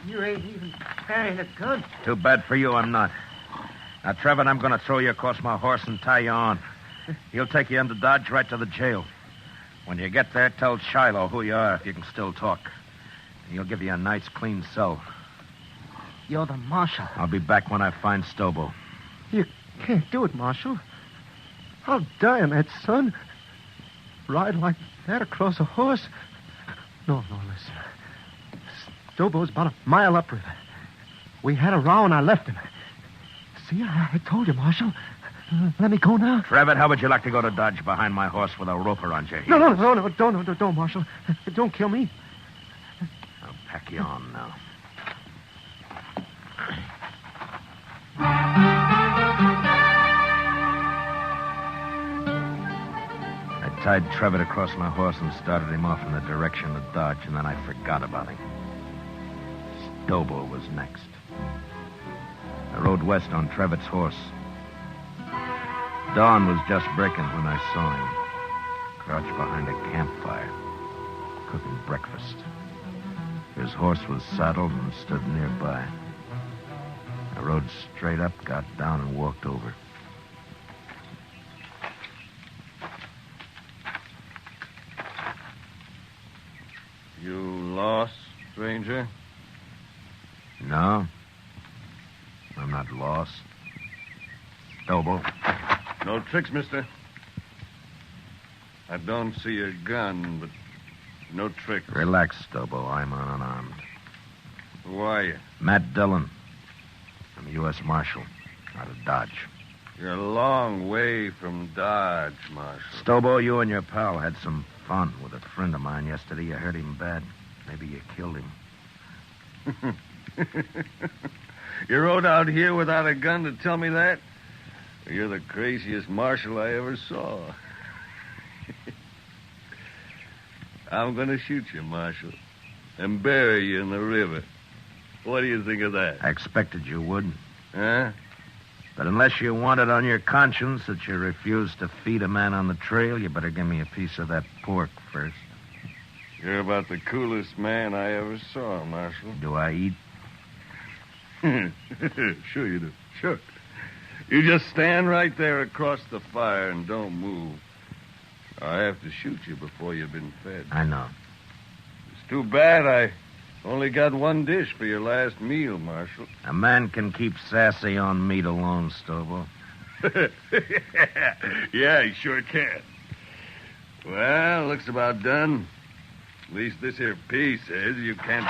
You ain't even carrying a gun. Too bad for you, I'm not. Now, Trevor, I'm going to throw you across my horse and tie you on. He'll take you into Dodge right to the jail. When you get there, tell Shiloh who you are if you can still talk. And he'll give you a nice, clean cell. You're the marshal. I'll be back when I find Stobo. You can't do it, Marshal. I'll die on that, son. Ride like that across a horse. No, listen. Stobo's about a mile upriver. We had a row and I left him. See, I told you, Marshal. Let me go now. Trevor, how would you like to go to Dodge behind my horse with a rope around your heels? No, don't, Marshal. Don't kill me. I'll pack you on now. I tied Trevor across my horse and started him off in the direction of Dodge, and then I forgot about him. Stobo was next. I rode west on Trevitt's horse. Dawn was just breaking when I saw him, crouched behind a campfire, cooking breakfast. His horse was saddled and stood nearby. I rode straight up, got down, and walked over. You lost, stranger? No. I'm not lost. Stobo. No tricks, mister. I don't see a gun, but no tricks. Relax, Stobo. I'm unarmed. Who are you? Matt Dillon. I'm a U.S. Marshal out of Dodge. You're a long way from Dodge, Marshal. Stobo, you and your pal had some fun with a friend of mine yesterday. You hurt him bad. Maybe you killed him. You rode out here without a gun to tell me that? You're the craziest marshal I ever saw. I'm going to shoot you, Marshal, and bury you in the river. What do you think of that? I expected you would. Huh? But unless you want it on your conscience that you refused to feed a man on the trail, you better give me a piece of that pork first. You're about the coolest man I ever saw, Marshal. Do I eat? Sure you do. Sure. You just stand right there across the fire and don't move. I have to shoot you before you've been fed. I know. It's too bad I only got one dish for your last meal, Marshal. A man can keep sassy on meat alone, Stobo. Yeah, he sure can. Well, looks about done. At least this here piece says you can't...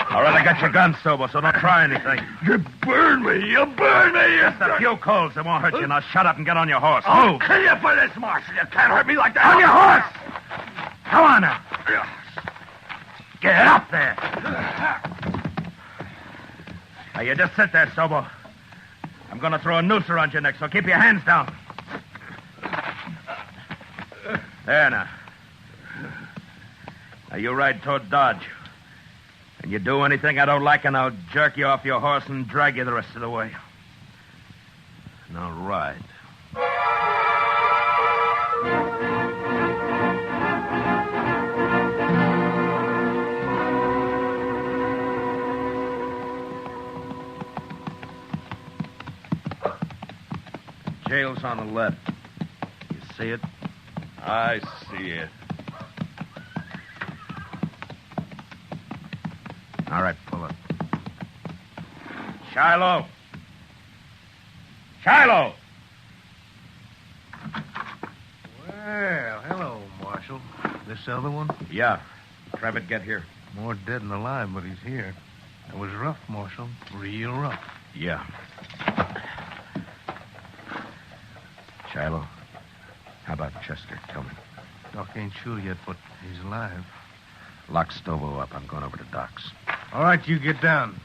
All right, I got your gun, Stobo, so don't try anything. You burn me! You burn me! Just a few coals. They won't hurt you. Now shut up and get on your horse. I'll kill you for this, Marshal. You can't hurt me like that. On your horse! Come on now. Get up there. Now, you just sit there, Stobo. I'm going to throw a noose around your neck, so keep your hands down. There now. Now, you ride toward Dodge. And you do anything I don't like, and I'll jerk you off your horse and drag you the rest of the way. Now, ride. The jail's on the left. You see it? I see it. All right, pull it. Shiloh! Shiloh! Well, hello, Marshal. This other one? Yeah. Trevitt, get here. More dead than alive, but he's here. It was rough, Marshal. Real rough. Yeah. Shiloh, how about Chester? Tell me. Doc ain't sure yet, but he's alive. Lock Stobo up. I'm going over to Doc's. All right, you get down.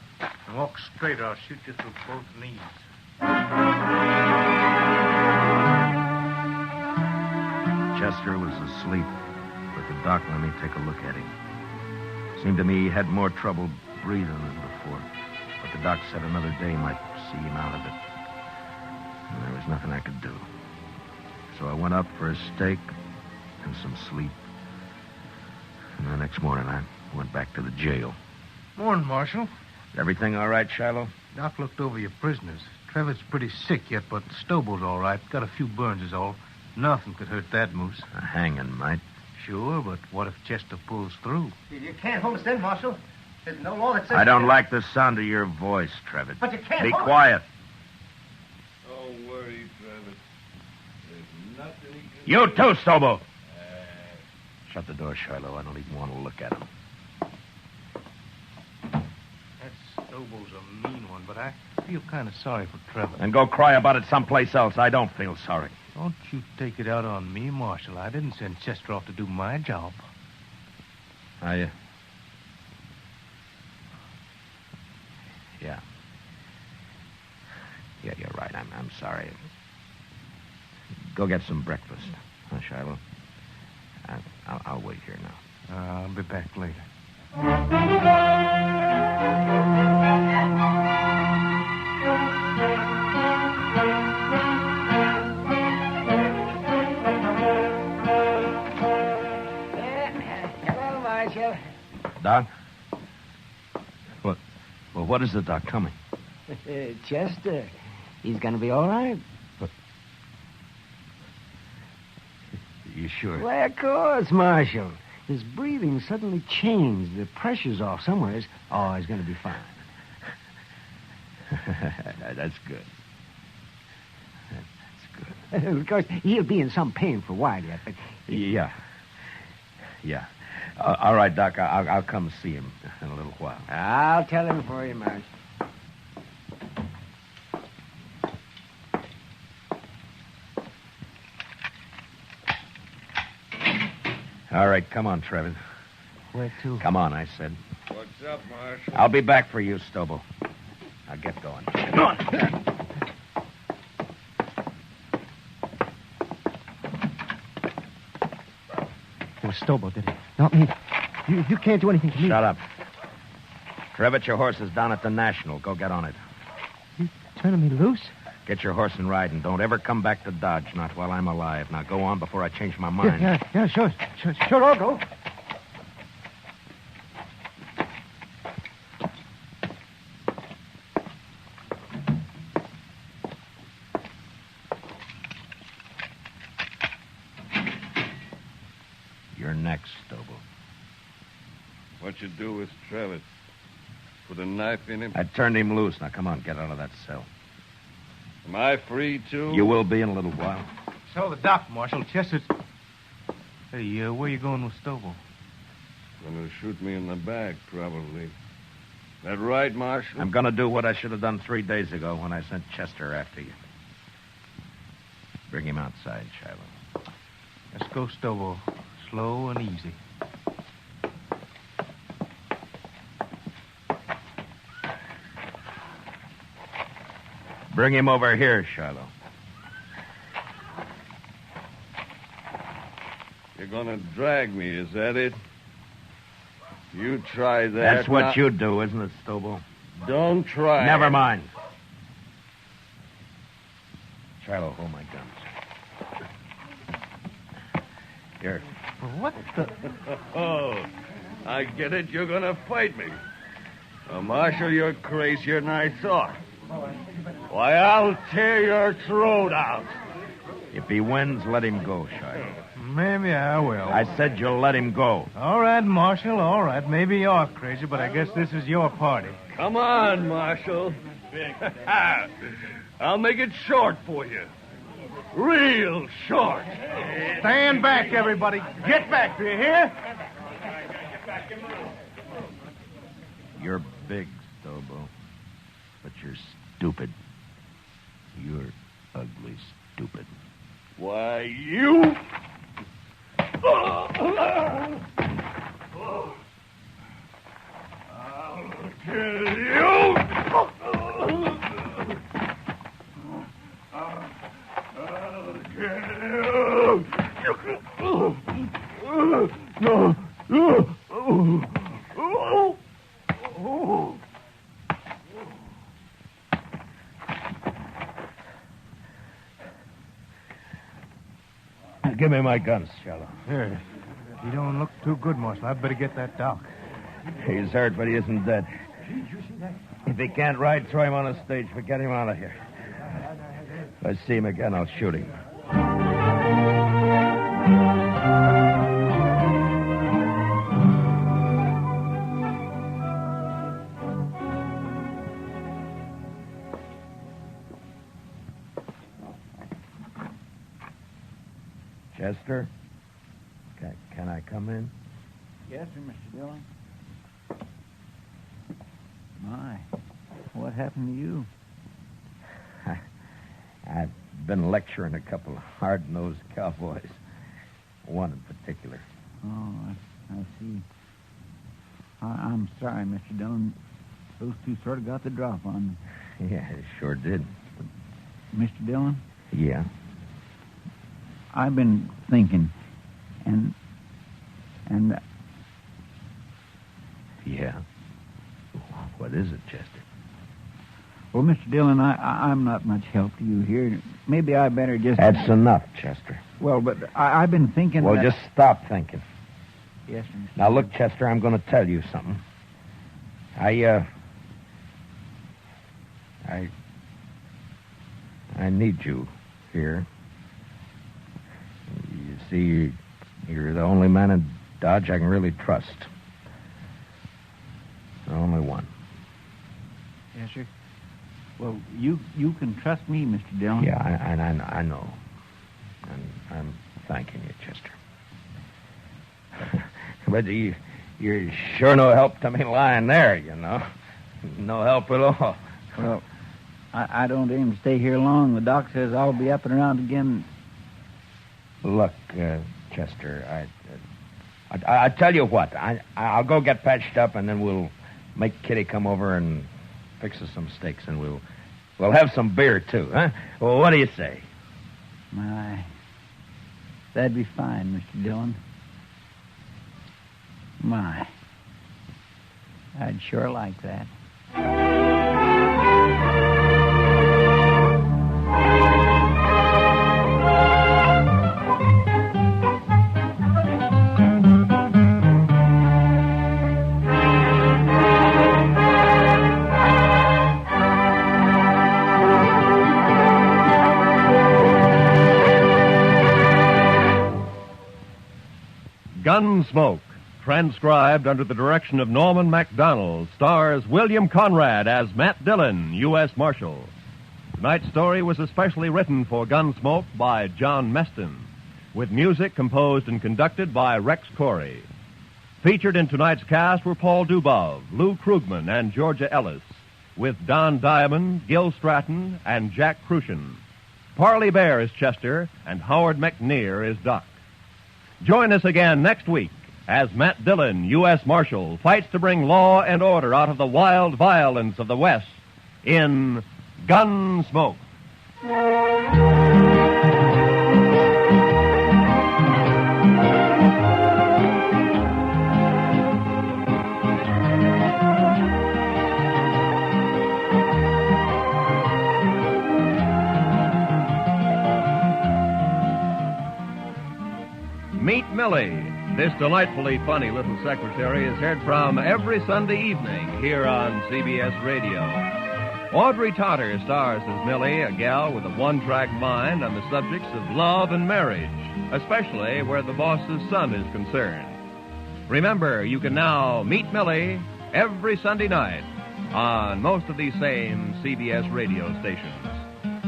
And walk straight or I'll shoot you through both knees. Chester was asleep, but the doc let me take a look at him. Seemed to me he had more trouble breathing than before. But the doc said another day might see him out of it. And there was nothing I could do. So I went up for a steak and some sleep. And the next morning I went back to the jail. Morning, Marshal. Everything all right, Shiloh? Doc looked over your prisoners. Trevitt's pretty sick yet, but Stobo's all right. Got a few burns is all. Nothing could hurt that moose. A hanging might. Sure, but what if Chester pulls through? You can't hold us in, Marshal. There's no law that says... I don't like the sound of your voice, Trevitt. But you can't Be hold quiet. Don't worry, Travis. There's nothing he can You do. too, Stobo. Shut the door, Shiloh. I don't even want to look at him. That Stobo's a mean one, but I feel kind of sorry for Trevor. And go cry about it someplace else. I don't feel sorry. Don't you take it out on me, Marshal. I didn't send Chester off to do my job. Yeah, you're right. I'm sorry. Go get some breakfast, huh, Shiloh? I'll wait here now. I'll be back later. Hello, Marshal. Doc? What? Well, what is the doc coming? Chester. He's going to be all right. You sure? Why, of course, Marshal. His breathing suddenly changed. The pressure's off somewhere. Oh, he's going to be fine. That's good. Of course, he'll be in some pain for a while yet, but... Yeah. All right, Doc. I'll come see him in a little while. I'll tell him for you, Marshal. All right, come on, Trevor. Where to? Come on, I said. What's up, Marshal? I'll be back for you, Stobo. Now get going. Come on. It was Stobo, did it? Not me. You can't do anything to me. Shut up. Trevitt, your horse is down at the National. Go get on it. You turning me loose? Get your horse and ride, and don't ever come back to Dodge, not while I'm alive. Now go on before I change my mind. Yeah, sure, I'll go. You're next, Stobo. What you do with Travis? Put a knife in him? I turned him loose. Now come on, get out of that cell. Am I free, too? You will be in a little while. Tell the doc, Marshal. Chester's... Hey, where you going with Stobo? Gonna shoot me in the back, probably. That right, Marshal? I'm going to do what I should have done 3 days ago when I sent Chester after you. Bring him outside, Shiloh. Let's go, Stobo. Slow and easy. Bring him over here, Shiloh. You're gonna drag me, is that it? You try that. That's what now. you do, isn't it, Stobo? Don't try. Never mind. Shiloh, hold my guns. Here. What the... Oh, I get it. You're gonna fight me. Well, Marshal, you're crazier than I thought. Why, I'll tear your throat out. If he wins, let him go, Shiloh. Maybe I will. I said you'll let him go. All right, Marshal, all right. Maybe you're crazy, but I guess this is your party. Come on, Marshal. I'll make it short for you. Real short. Stand back, everybody. Get back, do you hear? You're big, Stobo, but you're stupid. You're ugly stupid. Why, you... I'll kill you! Give me my guns, Shallow. Here. You don't look too good, Marshal. I'd better get that doc. He's hurt, but he isn't dead. If he can't ride, throw him on a stage, but get him out of here. If I see him again, I'll shoot him. Chester? Can I come in? Yes, sir, Mr. Dillon. My, what happened to you? I've been lecturing a couple of hard-nosed cowboys. One in particular. Oh, I see. I'm sorry, Mr. Dillon. Those two sort of got the drop on me. Yeah, it sure did. Mr. Dillon? Yeah? I've been thinking, and... Yeah? What is it, Chester? Well, Mr. Dillon, I'm not much help to you here. Maybe I better just... That's enough, Chester. Well, but I've been thinking Well, that... just stop thinking. Yes, sir. Now, look, Chester, I'm going to tell you something. I need you here. You see, you're the only man in Dodge I can really trust. The only one. Yes, sir. Well, you can trust me, Mr. Dillon. Yeah, I know. And I'm thanking you, Chester. But you're sure no help to me lying there, you know. No help at all. Well, I don't aim to stay here long. The doc says I'll be up and around again. Look, Chester, I tell you what. I'll go get patched up, and then we'll make Kitty come over and fix us some steaks, and we'll have some beer, too, huh? Well, what do you say? My, that'd be fine, Mr. Dillon. My, I'd sure like that. Gunsmoke, transcribed under the direction of Norman MacDonald, stars William Conrad as Matt Dillon, U.S. Marshal. Tonight's story was especially written for Gunsmoke by John Meston, with music composed and conducted by Rex Corey. Featured in tonight's cast were Paul Dubov, Lou Krugman, and Georgia Ellis, with Don Diamond, Gil Stratton, and Jack Crucian. Parley Bear is Chester, and Howard McNear is Doc. Join us again next week as Matt Dillon, U.S. Marshal, fights to bring law and order out of the wild violence of the West in Gunsmoke. Meet Millie. This delightfully funny little secretary is heard from every Sunday evening here on CBS Radio. Audrey Totter stars as Millie, a gal with a one-track mind on the subjects of love and marriage, especially where the boss's son is concerned. Remember, you can now meet Millie every Sunday night on most of these same CBS radio stations.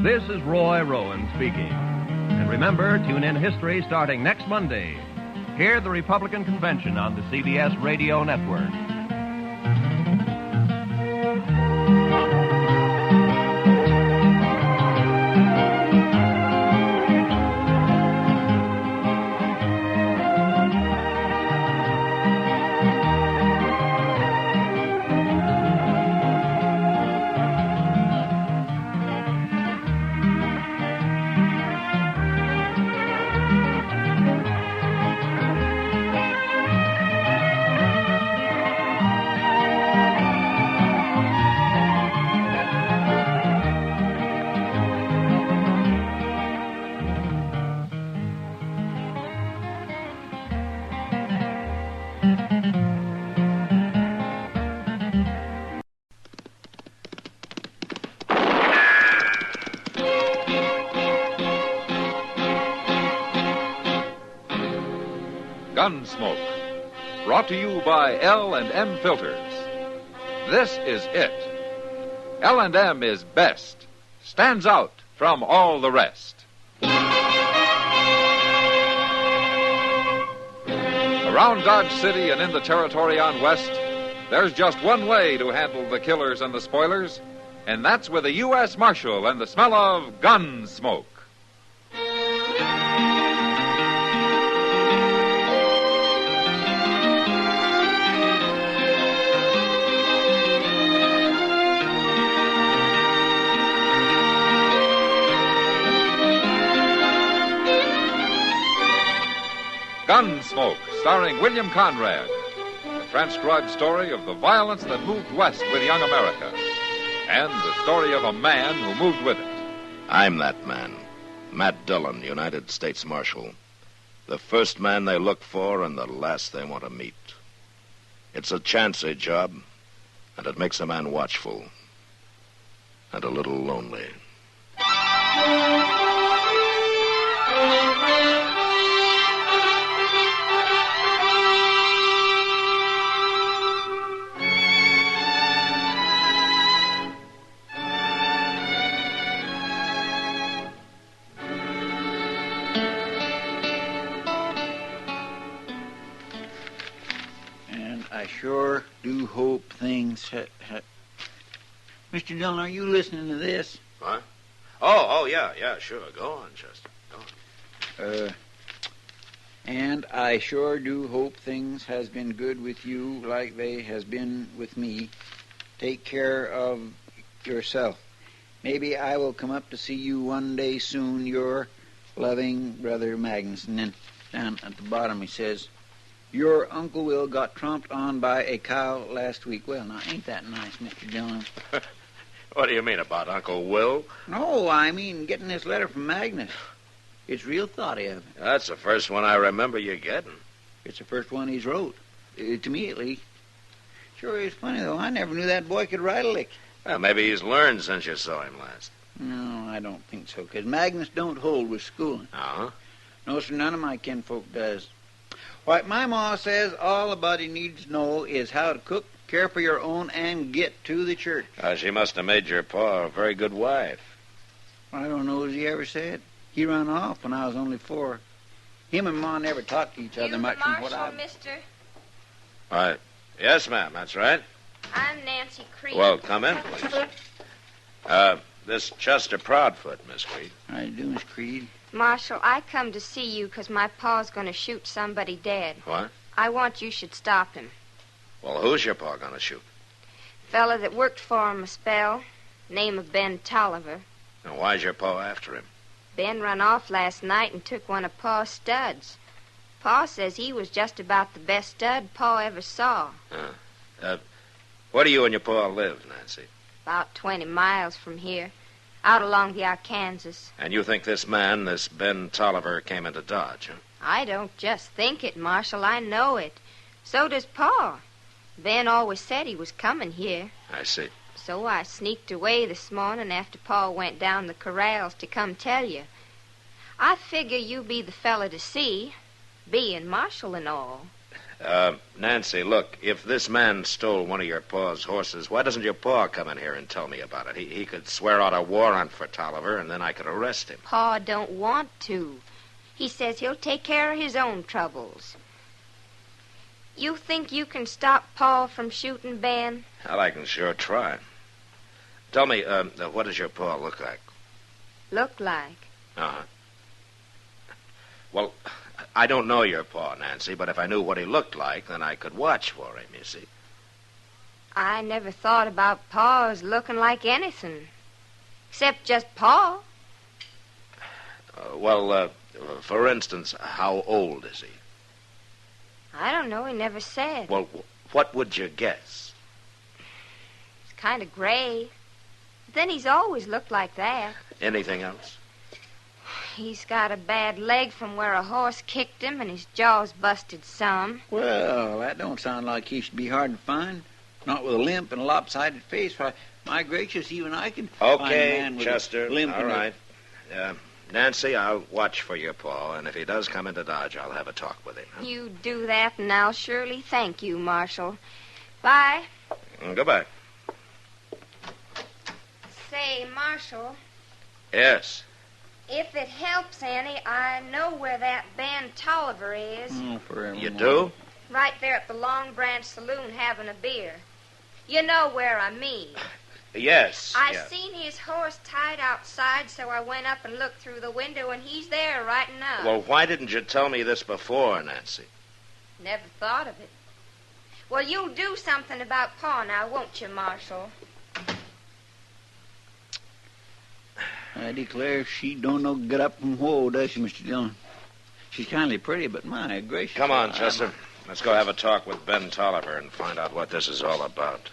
This is Roy Rowan speaking. And remember, tune in History starting next Monday. Hear the Republican Convention on the CBS Radio Network. Gunsmoke, brought to you by L&M Filters. This is it. L&M is best, stands out from all the rest. Around Dodge City and in the territory on West, there's just one way to handle the killers and the spoilers, and that's with a U.S. Marshal and the smell of Gunsmoke. Gunsmoke, starring William Conrad. A transcribed story of the violence that moved west with young America. And the story of a man who moved with it. I'm that man, Matt Dillon, United States Marshal. The first man they look for and the last they want to meet. It's a chancy job, and it makes a man watchful. And a little lonely. I sure do hope things... Mr. Dillon, are you listening to this? What? Oh, yeah, sure. Go on, Chester. Go on. And I sure do hope things has been good with you like they has been with me. Take care of yourself. Maybe I will come up to see you one day soon. Your loving brother Magnus. And then down at the bottom he says, your Uncle Will got tromped on by a cow last week. Well, now, ain't that nice, Mr. Dillon? What do you mean about Uncle Will? No, I mean getting this letter from Magnus. It's real thoughty of him. That's the first one I remember you getting. It's the first one he's wrote. To me, at least. Sure is funny, though. I never knew that boy could write a lick. Well, maybe he's learned since you saw him last. No, I don't think so, because Magnus don't hold with schooling. Uh-huh. No, sir, none of my kinfolk does. Why, my ma says all a body needs to know is how to cook, care for your own, and get to the church. She must have made your pa a very good wife. I don't know as he ever said. He run off when I was only 4. Him and Ma never talked to each other much from what I... Mister? Yes, ma'am, that's right. I'm Nancy Creed. Well, come in, please. This Chester Proudfoot, Miss Creed. How you doing, Miss Creed? Marshal, I come to see you because my pa's going to shoot somebody dead. What? I want you should stop him. Well, who's your pa going to shoot? Fella that worked for him a spell. Name of Ben Tolliver. Now, why's your pa after him? Ben run off last night and took one of Pa's studs. Pa says he was just about the best stud Pa ever saw. Where do you and your pa live, Nancy? About 20 miles from here. Out along the Arkansas. And you think this man, this Ben Tolliver, came into Dodge, huh? I don't just think it, Marshal. I know it. So does Pa. Ben always said he was coming here. I see. So I sneaked away this morning after Pa went down the corrals to come tell you. I figure you be the fella to see, being marshal and all. Nancy, look, if this man stole one of your pa's horses, why doesn't your pa come in here and tell me about it? He could swear out a warrant for Tolliver, and then I could arrest him. Pa don't want to. He says he'll take care of his own troubles. You think you can stop Pa from shooting Ben? Well, I can sure try. Tell me, what does your pa look like? Look like? Uh-huh. Well, I don't know your pa, Nancy, but if I knew what he looked like, then I could watch for him, you see. I never thought about Pa as looking like anything. Except just Pa. For instance, how old is he? I don't know. He never said. Well, what would you guess? He's kind of gray. But then he's always looked like that. Anything else? He's got a bad leg from where a horse kicked him, and his jaw's busted some. Well, that don't sound like he should be hard to find. Not with a limp and a lopsided face. Why, my gracious, even I can find a man with Chester, a limp. all right. Nancy, I'll watch for your pa, and if he does come into Dodge, I'll have a talk with him. Huh? You do that, and I'll surely thank you, Marshal. Bye. Goodbye. Say, Marshal. Yes. If it helps any, I know where that Ben Tolliver is. Oh, forever. You do? Right there at the Long Branch Saloon having a beer. You know where I mean. Yes. I seen his horse tied outside, so I went up and looked through the window, and he's there right now. Well, why didn't you tell me this before, Nancy? Never thought of it. Well, you'll do something about Pa now, won't you, Marshal? I declare she don't know get up from whoa, does she, Mr. Dillon? She's kindly pretty, but my gracious. Come on, Chester. Let's go have a talk with Ben Tolliver and find out what this is all about.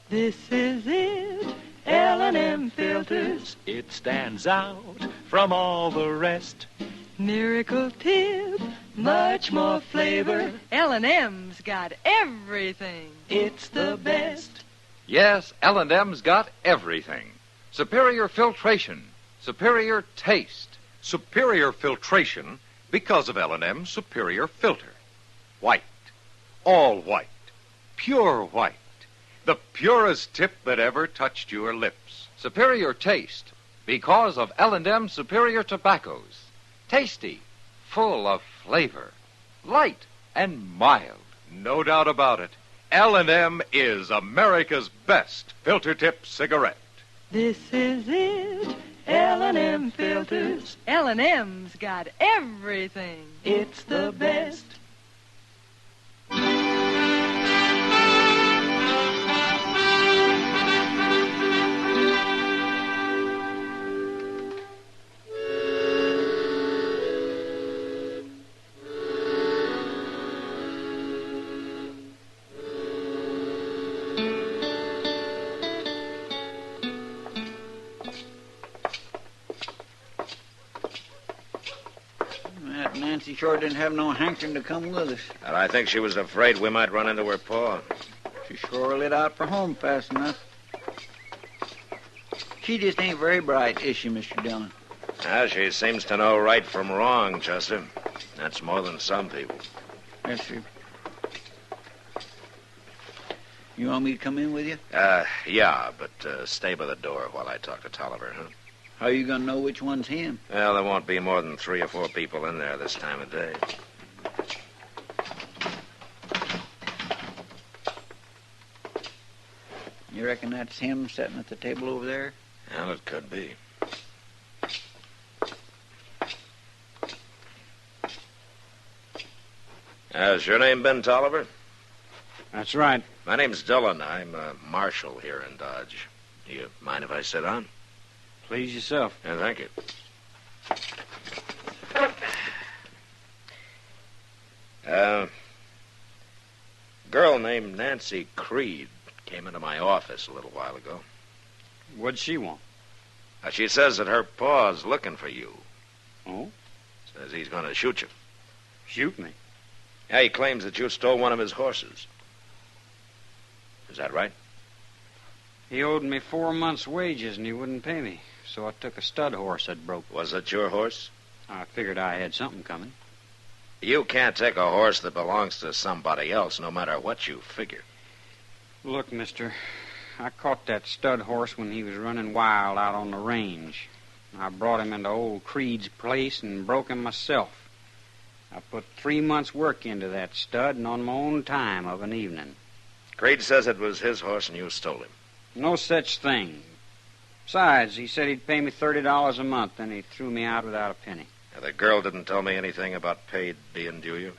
This is it, L&M filters. It stands out from all the rest. Miracle tip, much more flavor. L&M's got everything. It's the best. Yes, L&M's got everything. Superior filtration, superior taste. Superior filtration because of L&M's superior filter. White. All white. Pure white. The purest tip that ever touched your lips. Superior taste because of L&M's superior tobaccos. Tasty, full of flavor, light and mild. No doubt about it. L&M is America's best filter tip cigarette. This is it, L&M filters. L&M's got everything. It's the best. Nancy sure didn't have no hankering to come with us. And I think she was afraid we might run into her pa. She sure lit out for home fast enough. She just ain't very bright, is she, Mr. Dillon? She seems to know right from wrong, Chester. That's more than some people. Yes, sir. You want me to come in with you? Yeah, but stay by the door while I talk to Tolliver, huh? How are you going to know which one's him? Well, there won't be more than 3 or 4 people in there this time of day. You reckon that's him sitting at the table over there? Well, it could be. Is your name Ben Tolliver? That's right. My name's Dillon. I'm a marshal here in Dodge. Do you mind if I sit down? Please yourself. Yeah, thank you. Girl named Nancy Creed came into my office a little while ago. What'd she want? She says that her pa's looking for you. Oh? Says he's going to shoot you. Shoot me? Yeah, he claims that you stole one of his horses. Is that right? He owed me 4 months' wages and he wouldn't pay me. So I took a stud horse that broke. Was it your horse? I figured I had something coming. You can't take a horse that belongs to somebody else, no matter what you figure. Look, mister, I caught that stud horse when he was running wild out on the range. I brought him into old Creed's place and broke him myself. I put 3 months' work into that stud and on my own time of an evening. Creed says it was his horse and you stole him. No such thing. Besides, he said he'd pay me $30 a month, and he threw me out without a penny. Now, the girl didn't tell me anything about paid being due you?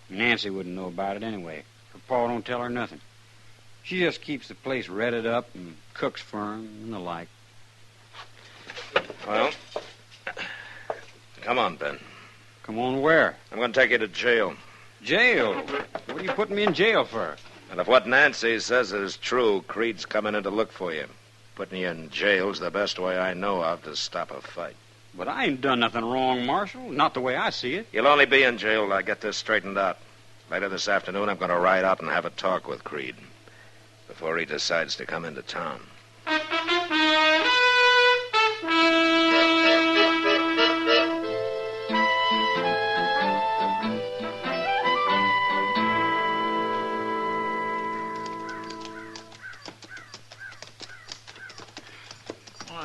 Nancy wouldn't know about it anyway. Her pa don't tell her nothing. She just keeps the place redded up and cooks for him and the like. Well, come on, Ben. Come on where? I'm going to take you to jail. Jail? What are you putting me in jail for? And if what Nancy says is true, Creed's coming in to look for you. Putting you in jail's the best way I know of to stop a fight. But I ain't done nothing wrong, Marshal. Not the way I see it. You'll only be in jail till I get this straightened out. Later this afternoon, I'm going to ride out and have a talk with Creed before he decides to come into town.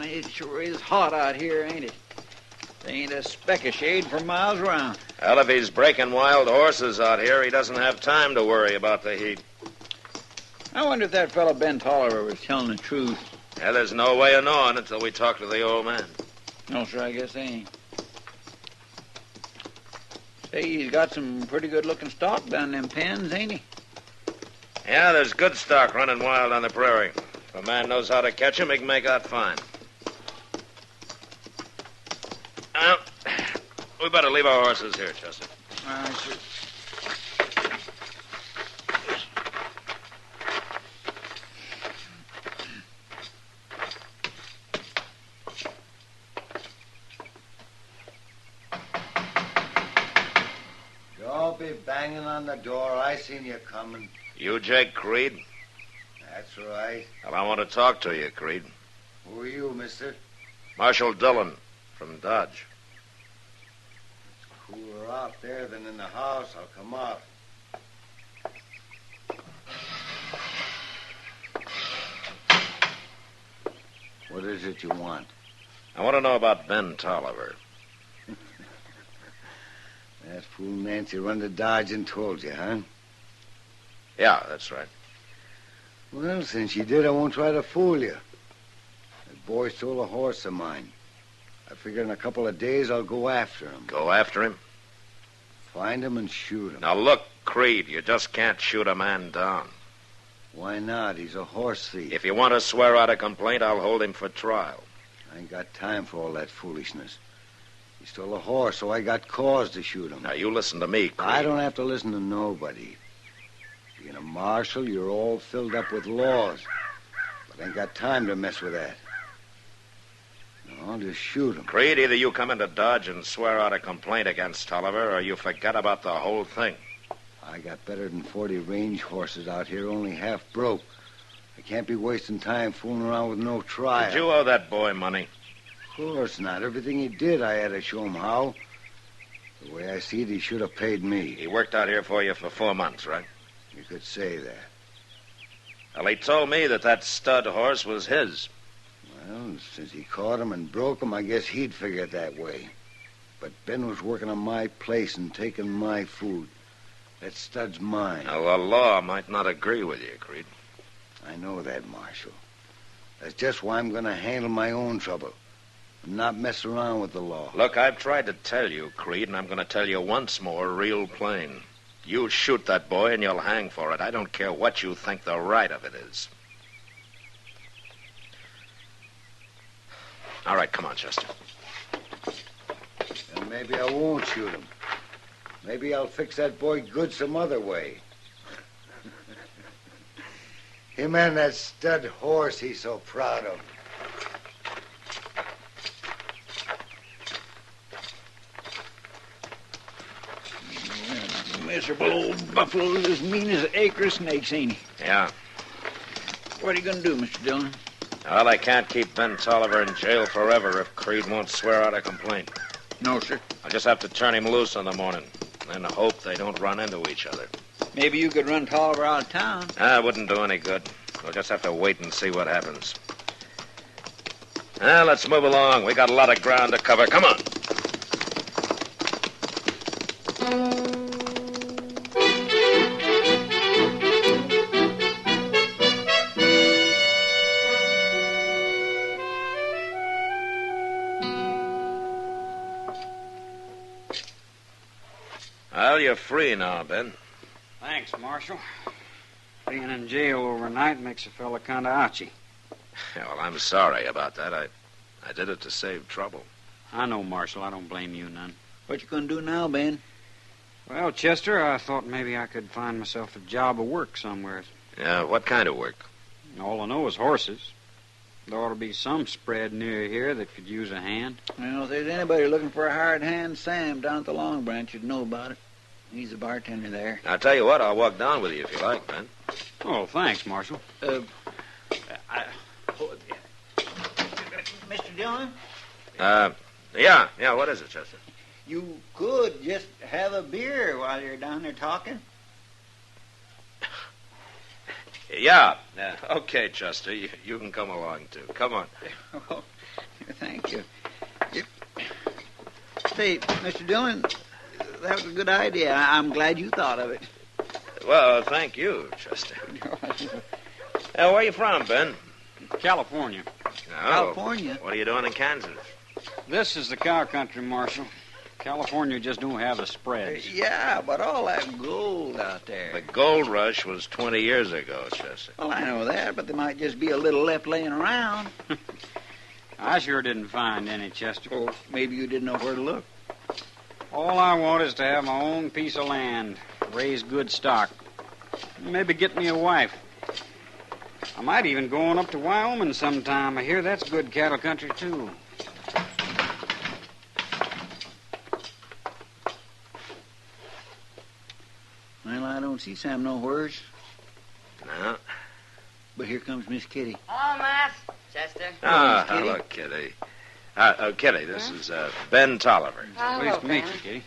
It sure is hot out here, ain't it? There ain't a speck of shade for miles around. Well, if he's breaking wild horses out here, he doesn't have time to worry about the heat. I wonder if that fellow Ben Tolliver was telling the truth. Yeah, there's no way of knowing until we talk to the old man. No, sir, I guess they ain't. Say, he's got some pretty good-looking stock down them pens, ain't he? Yeah, there's good stock running wild on the prairie. If a man knows how to catch 'em, he can make out fine. Well, we better leave our horses here, Chester. All right, sir. Don't be banging on the door. I seen you coming. You Jake Creed? That's right. Well, I want to talk to you, Creed. Who are you, mister? Marshal Dillon from Dodge. It's cooler out there than in the house. I'll come out. What is it you want? I want to know about Ben Tolliver. That fool Nancy run to Dodge and told you, huh? Yeah, that's right. Well, since you did, I won't try to fool you. That boy stole a horse of mine. I figure in a couple of days I'll go after him. Go after him? Find him and shoot him. Now, look, Creed, you just can't shoot a man down. Why not? He's a horse thief. If you want to swear out a complaint, I'll hold him for trial. I ain't got time for all that foolishness. He stole a horse, so I got cause to shoot him. Now, you listen to me, Creed. I don't have to listen to nobody. Being a marshal, you're all filled up with laws. But I ain't got time to mess with that. No, I'll just shoot him. Creed, either you come into Dodge and swear out a complaint against Tolliver, or you forget about the whole thing. I got better than 40 range horses out here, only half broke. I can't be wasting time fooling around with no trial. Did you owe that boy money? Of course not. Everything he did, I had to show him how. The way I see it, he should have paid me. He worked out here for you for 4 months, right? You could say that. Well, he told me that stud horse was his. Well, since he caught him and broke him, I guess he'd figure it that way. But Ben was working on my place and taking my food. That stud's mine. Now, the law might not agree with you, Creed. I know that, Marshal. That's just why I'm going to handle my own trouble. And not mess around with the law. Look, I've tried to tell you, Creed, and I'm going to tell you once more real plain. You shoot that boy and you'll hang for it. I don't care what you think the right of it is. All right, come on, Chester. And maybe I won't shoot him. Maybe I'll fix that boy good some other way. Him and that stud horse he's so proud of. Miserable old buffalo's as mean as an acre of snakes, ain't he? Yeah. What are you going to do, Mr. Dillon? Well, I can't keep Ben Tolliver in jail forever if Creed won't swear out a complaint. No, sir. I'll just have to turn him loose in the morning and hope they don't run into each other. Maybe you could run Tolliver out of town. It wouldn't do any good. We'll just have to wait and see what happens. Well, let's move along. We got a lot of ground to cover. Come on. Well, you're free now, Ben. Thanks, Marshal. Being in jail overnight makes a fella kind of ouchy. Yeah, well, I'm sorry about that. I did it to save trouble. I know, Marshal. I don't blame you none. What you going to do now, Ben? Well, Chester, I thought maybe I could find myself a job of work somewhere. Yeah, what kind of work? All I know is horses. There ought to be some spread near here that could use a hand. Well, if there's anybody looking for a hired hand, Sam down at the Long Branch would know about it. He's the bartender there. I'll tell you what, I'll walk down with you if you like, Ben. Oh, thanks, Marshal. Mr. Dillon? Yeah, what is it, Chester? You could just have a beer while you're down there talking. Yeah. Okay, Chester, you can come along, too. Come on. Oh, thank you. Say, Mr. Dillon, that was a good idea. I'm glad you thought of it. Well, thank you, Chester. Where are you from, Ben? California. Oh, California? What are you doing in Kansas? This is the cow country, Marshal. California just don't have the spreads. Yeah, but all that gold out there. The gold rush was 20 years ago, Chester. Well, I know that, but there might just be a little left laying around. I sure didn't find any, Chester. Oh, maybe you didn't know where to look. All I want is to have my own piece of land, raise good stock, maybe get me a wife. I might even go on up to Wyoming sometime. I hear that's good cattle country, too. Well, I don't see Sam nowheres. No. But here comes Miss Kitty. Hello, Matt. Chester. Ah, hello, Kitty. Kitty, this is Ben Tolliver. Pleased to meet you, Kitty.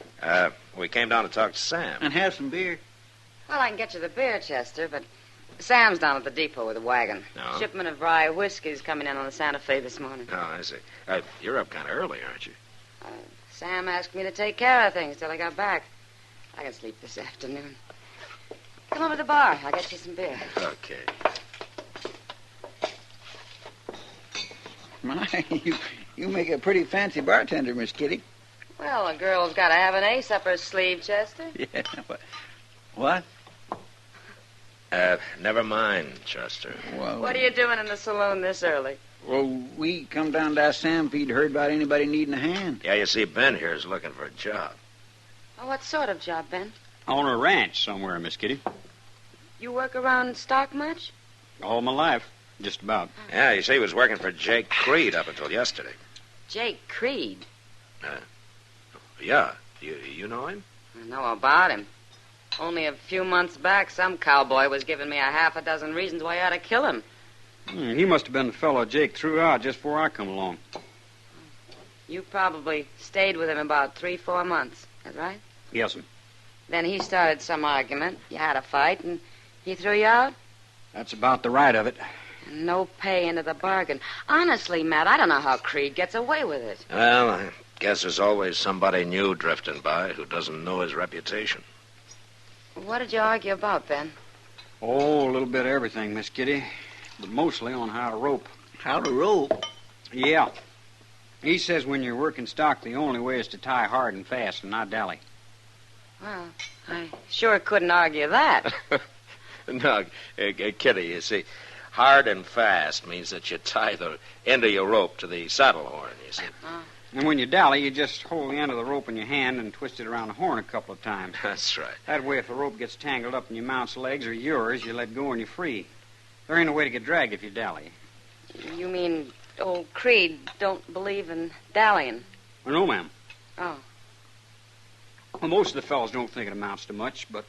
We came down to talk to Sam. And have some beer. Well, I can get you the beer, Chester, but Sam's down at the depot with a wagon. No? Shipment of rye whiskey's coming in on the Santa Fe this morning. Oh, I see. You're up kind of early, aren't you? Sam asked me to take care of things till I got back. I can sleep this afternoon. Come over to the bar. I'll get you some beer. Okay. My, you make a pretty fancy bartender, Miss Kitty. Well, a girl's got to have an ace up her sleeve, Chester. Yeah, but... What? Never mind, Chester. Well, what are you doing in the saloon this early? Well, we come down to ask Sam if he'd heard about anybody needing a hand. Yeah, you see, Ben here is looking for a job. Oh, what sort of job, Ben? On a ranch somewhere, Miss Kitty. You work around stock much? All my life, just about. Yeah, you see, he was working for Jake Creed up until yesterday. Jake Creed? Yeah. You know him? I know about him. Only a few months back, some cowboy was giving me a half a dozen reasons why I ought to kill him. He must have been the fellow Jake threw out just before I come along. You probably stayed with him about 3-4 months. Is that right? Yes, ma'am. Then he started some argument. You had a fight, and he threw you out? That's about the right of it. And no pay into the bargain. Honestly, Matt, I don't know how Creed gets away with it. Well, I guess there's always somebody new drifting by who doesn't know his reputation. What did you argue about, Ben? Oh, a little bit of everything, Miss Kitty. But mostly on how to rope. How to rope? Yeah. He says when you're working stock, the only way is to tie hard and fast and not dally. Well, I sure couldn't argue that. No, Kitty, you see, hard and fast means that you tie the end of your rope to the saddle horn, you see. And when you dally, you just hold the end of the rope in your hand and twist it around the horn a couple of times. That's right. That way, if the rope gets tangled up in your mount's legs or yours, you let go and you're free. There ain't no way to get dragged if you dally. You mean old Creed don't believe in dallying? Well, no, ma'am. Oh. Well, most of the fellows don't think it amounts to much, but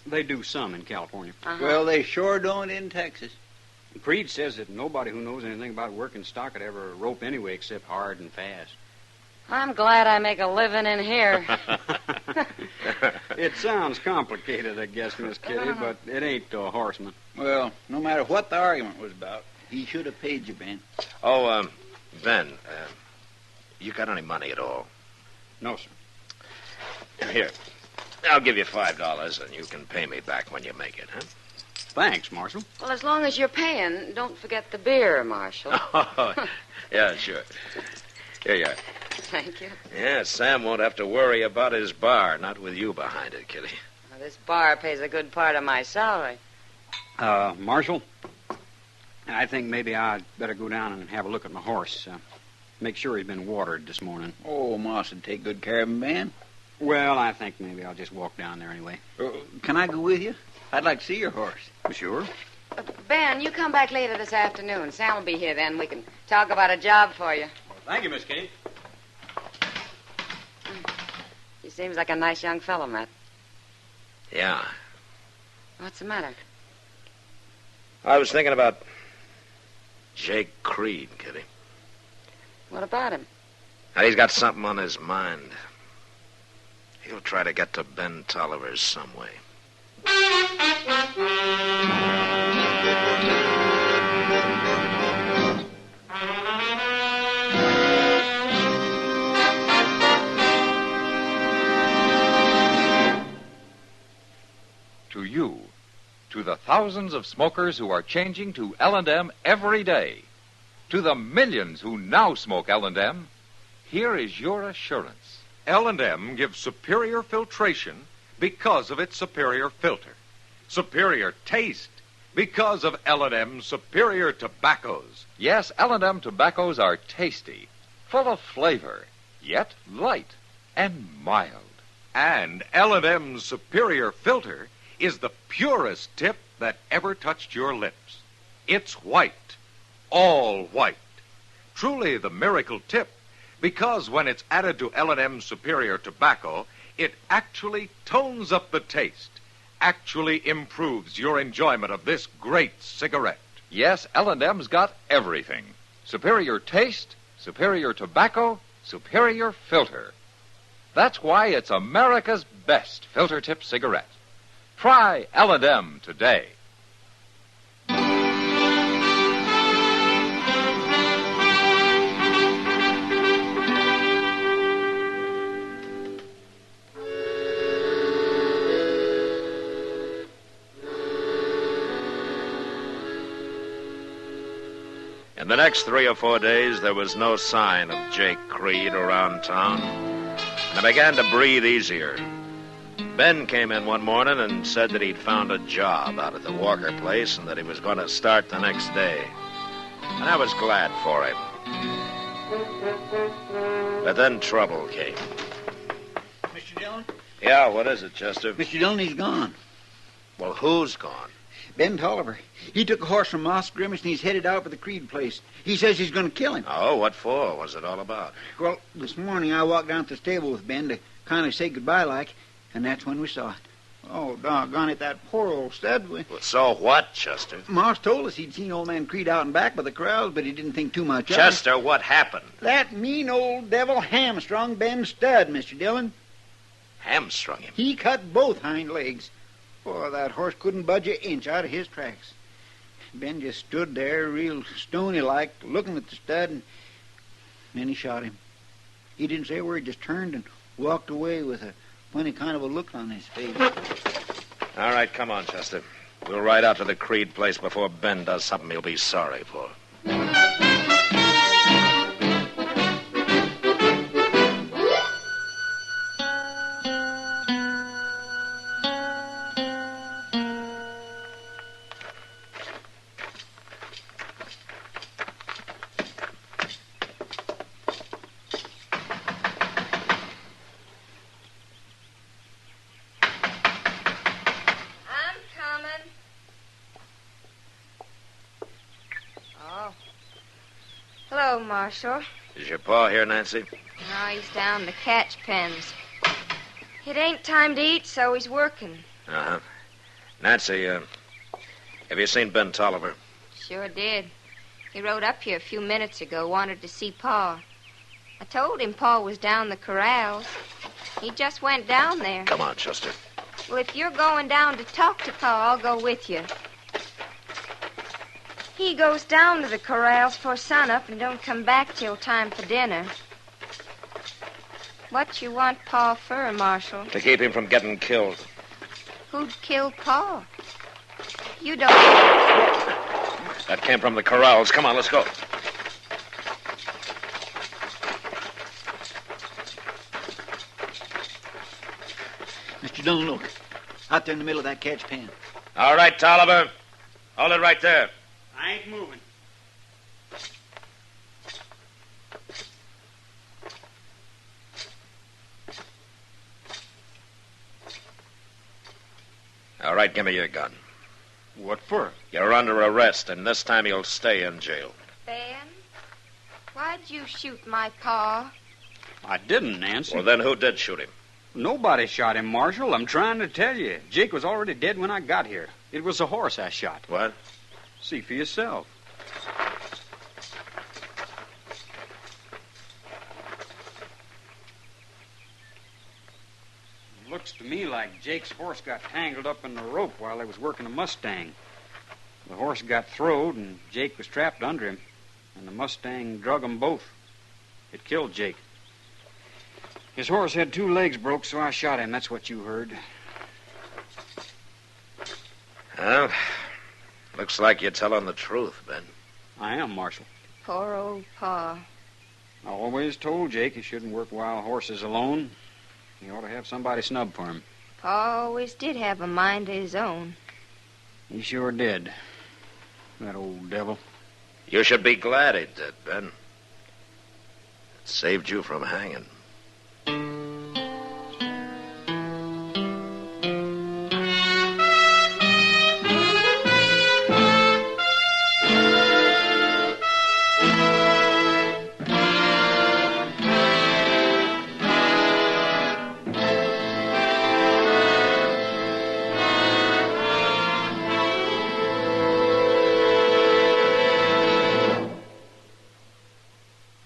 they do some in California. Well, they sure don't in Texas. Creed says that nobody who knows anything about working stock could ever rope anyway except hard and fast. I'm glad I make a living in here. It sounds complicated, I guess, Miss Kitty, but it ain't to a horseman. Well, no matter what the argument was about, he should have paid you, Ben. Oh, Ben, you got any money at all? No, sir. Here, I'll give you $5, and you can pay me back when you make it, huh? Thanks, Marshal. Well, as long as you're paying, don't forget the beer, Marshal. Oh, yeah, sure. Here you are. Thank you. Yeah, Sam won't have to worry about his bar, not with you behind it, Kitty. Well, this bar pays a good part of my salary. Marshal, I think maybe I'd better go down and have a look at my horse. Make sure he's been watered this morning. Oh, Moss would take good care of him, Ben. Well, I think maybe I'll just walk down there anyway. Can I go with you? I'd like to see your horse. Sure. Ben, you come back later this afternoon. Sam will be here then. We can talk about a job for you. Well, thank you, Miss Kitty. He seems like a nice young fellow, Matt. Yeah. What's the matter? I was thinking about Jake Creed, Kitty. What about him? Now, he's got something on his mind. He'll try to get to Ben Tolliver's some way. To you, to the thousands of smokers who are changing to L&M every day, to the millions who now smoke L&M, here is your assurance. L&M gives superior filtration because of its superior filter. Superior taste because of L&M's superior tobaccos. Yes, L&M tobaccos are tasty, full of flavor, yet light and mild. And L&M's superior filter is the purest tip that ever touched your lips. It's white, all white. Truly the miracle tip, because when it's added to L&M's superior tobacco, it actually tones up the taste, actually improves your enjoyment of this great cigarette. Yes, L&M's got everything. Superior taste, superior tobacco, superior filter. That's why it's America's best filter tip cigarette. Try L&M today. In the next 3 or 4 days, there was no sign of Jake Creed around town, and I began to breathe easier. Ben came in one morning and said that he'd found a job out at the Walker place and that he was going to start the next day. And I was glad for him. But then trouble came. Mr. Dillon? Yeah, what is it, Chester? Mr. Dillon, he's gone. Well, who's gone? Ben Tolliver. He took a horse from Moss Grimace and he's headed out for the Creed place. He says he's going to kill him. Oh, what for? What's it all about? Well, this morning I walked down to the stable with Ben to kind of say goodbye like, and that's when we saw it. Oh, doggone it, that poor old stud. Well, so what, Chester? Moss told us he'd seen old man Creed out and back by the corrals, but he didn't think too much of it. Chester, what happened? That mean old devil hamstrung Ben's stud, Mr. Dillon. Hamstrung him? He cut both hind legs. Oh, that horse couldn't budge an inch out of his tracks. Ben just stood there, real stony-like, looking at the stud, and then he shot him. He didn't say a word, just turned and walked away with a funny kind of a look on his face. All right, come on, Chester. We'll ride out to the Creed place before Ben does something he'll be sorry for. Marshal. Is your pa here, Nancy? No, he's down the catch pens. It ain't time to eat, so he's working. Uh-huh. Nancy, have you seen Ben Tolliver? Sure did. He rode up here a few minutes ago, wanted to see Pa. I told him Pa was down the corrals. He just went down there. Come on, Chester. Well, if you're going down to talk to Pa, I'll go with you. He goes down to the corrals for sunup and don't come back till time for dinner. What you want Pa for, Marshal? To keep him from getting killed. Who'd kill Pa? You don't... That came from the corrals. Come on, let's go. Mr. Dillon, look. Out there in the middle of that catch pen. All right, Tolliver. Hold it right there. I ain't moving. All right, give me your gun. What for? You're under arrest, and this time you'll stay in jail. Ben, why'd you shoot my Pa? I didn't, Nancy. Well, then who did shoot him? Nobody shot him, Marshal. I'm trying to tell you. Jake was already dead when I got here. It was a horse I shot. What? See for yourself. Looks to me like Jake's horse got tangled up in the rope while they was working a Mustang. The horse got throwed, and Jake was trapped under him, and the Mustang drug 'em both. It killed Jake. His horse had 2 legs broke, so I shot him. That's what you heard. Well, looks like you're telling the truth, Ben. I am, Marshal. Poor old Pa. I always told Jake he shouldn't work wild horses alone. He ought to have somebody snub for him. Pa always did have a mind of his own. He sure did. That old devil. You should be glad he did, Ben. It saved you from hanging.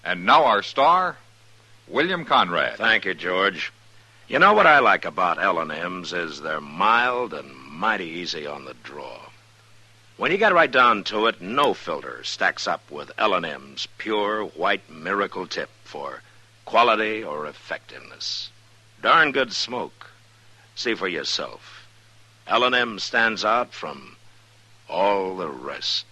And now our star, William Conrad. Thank you, George. You know what I like about L&M's is they're mild and mighty easy on the draw. When you get right down to it, no filter stacks up with L&M's pure white miracle tip for quality or effectiveness. Darn good smoke. See for yourself. L&M stands out from all the rest.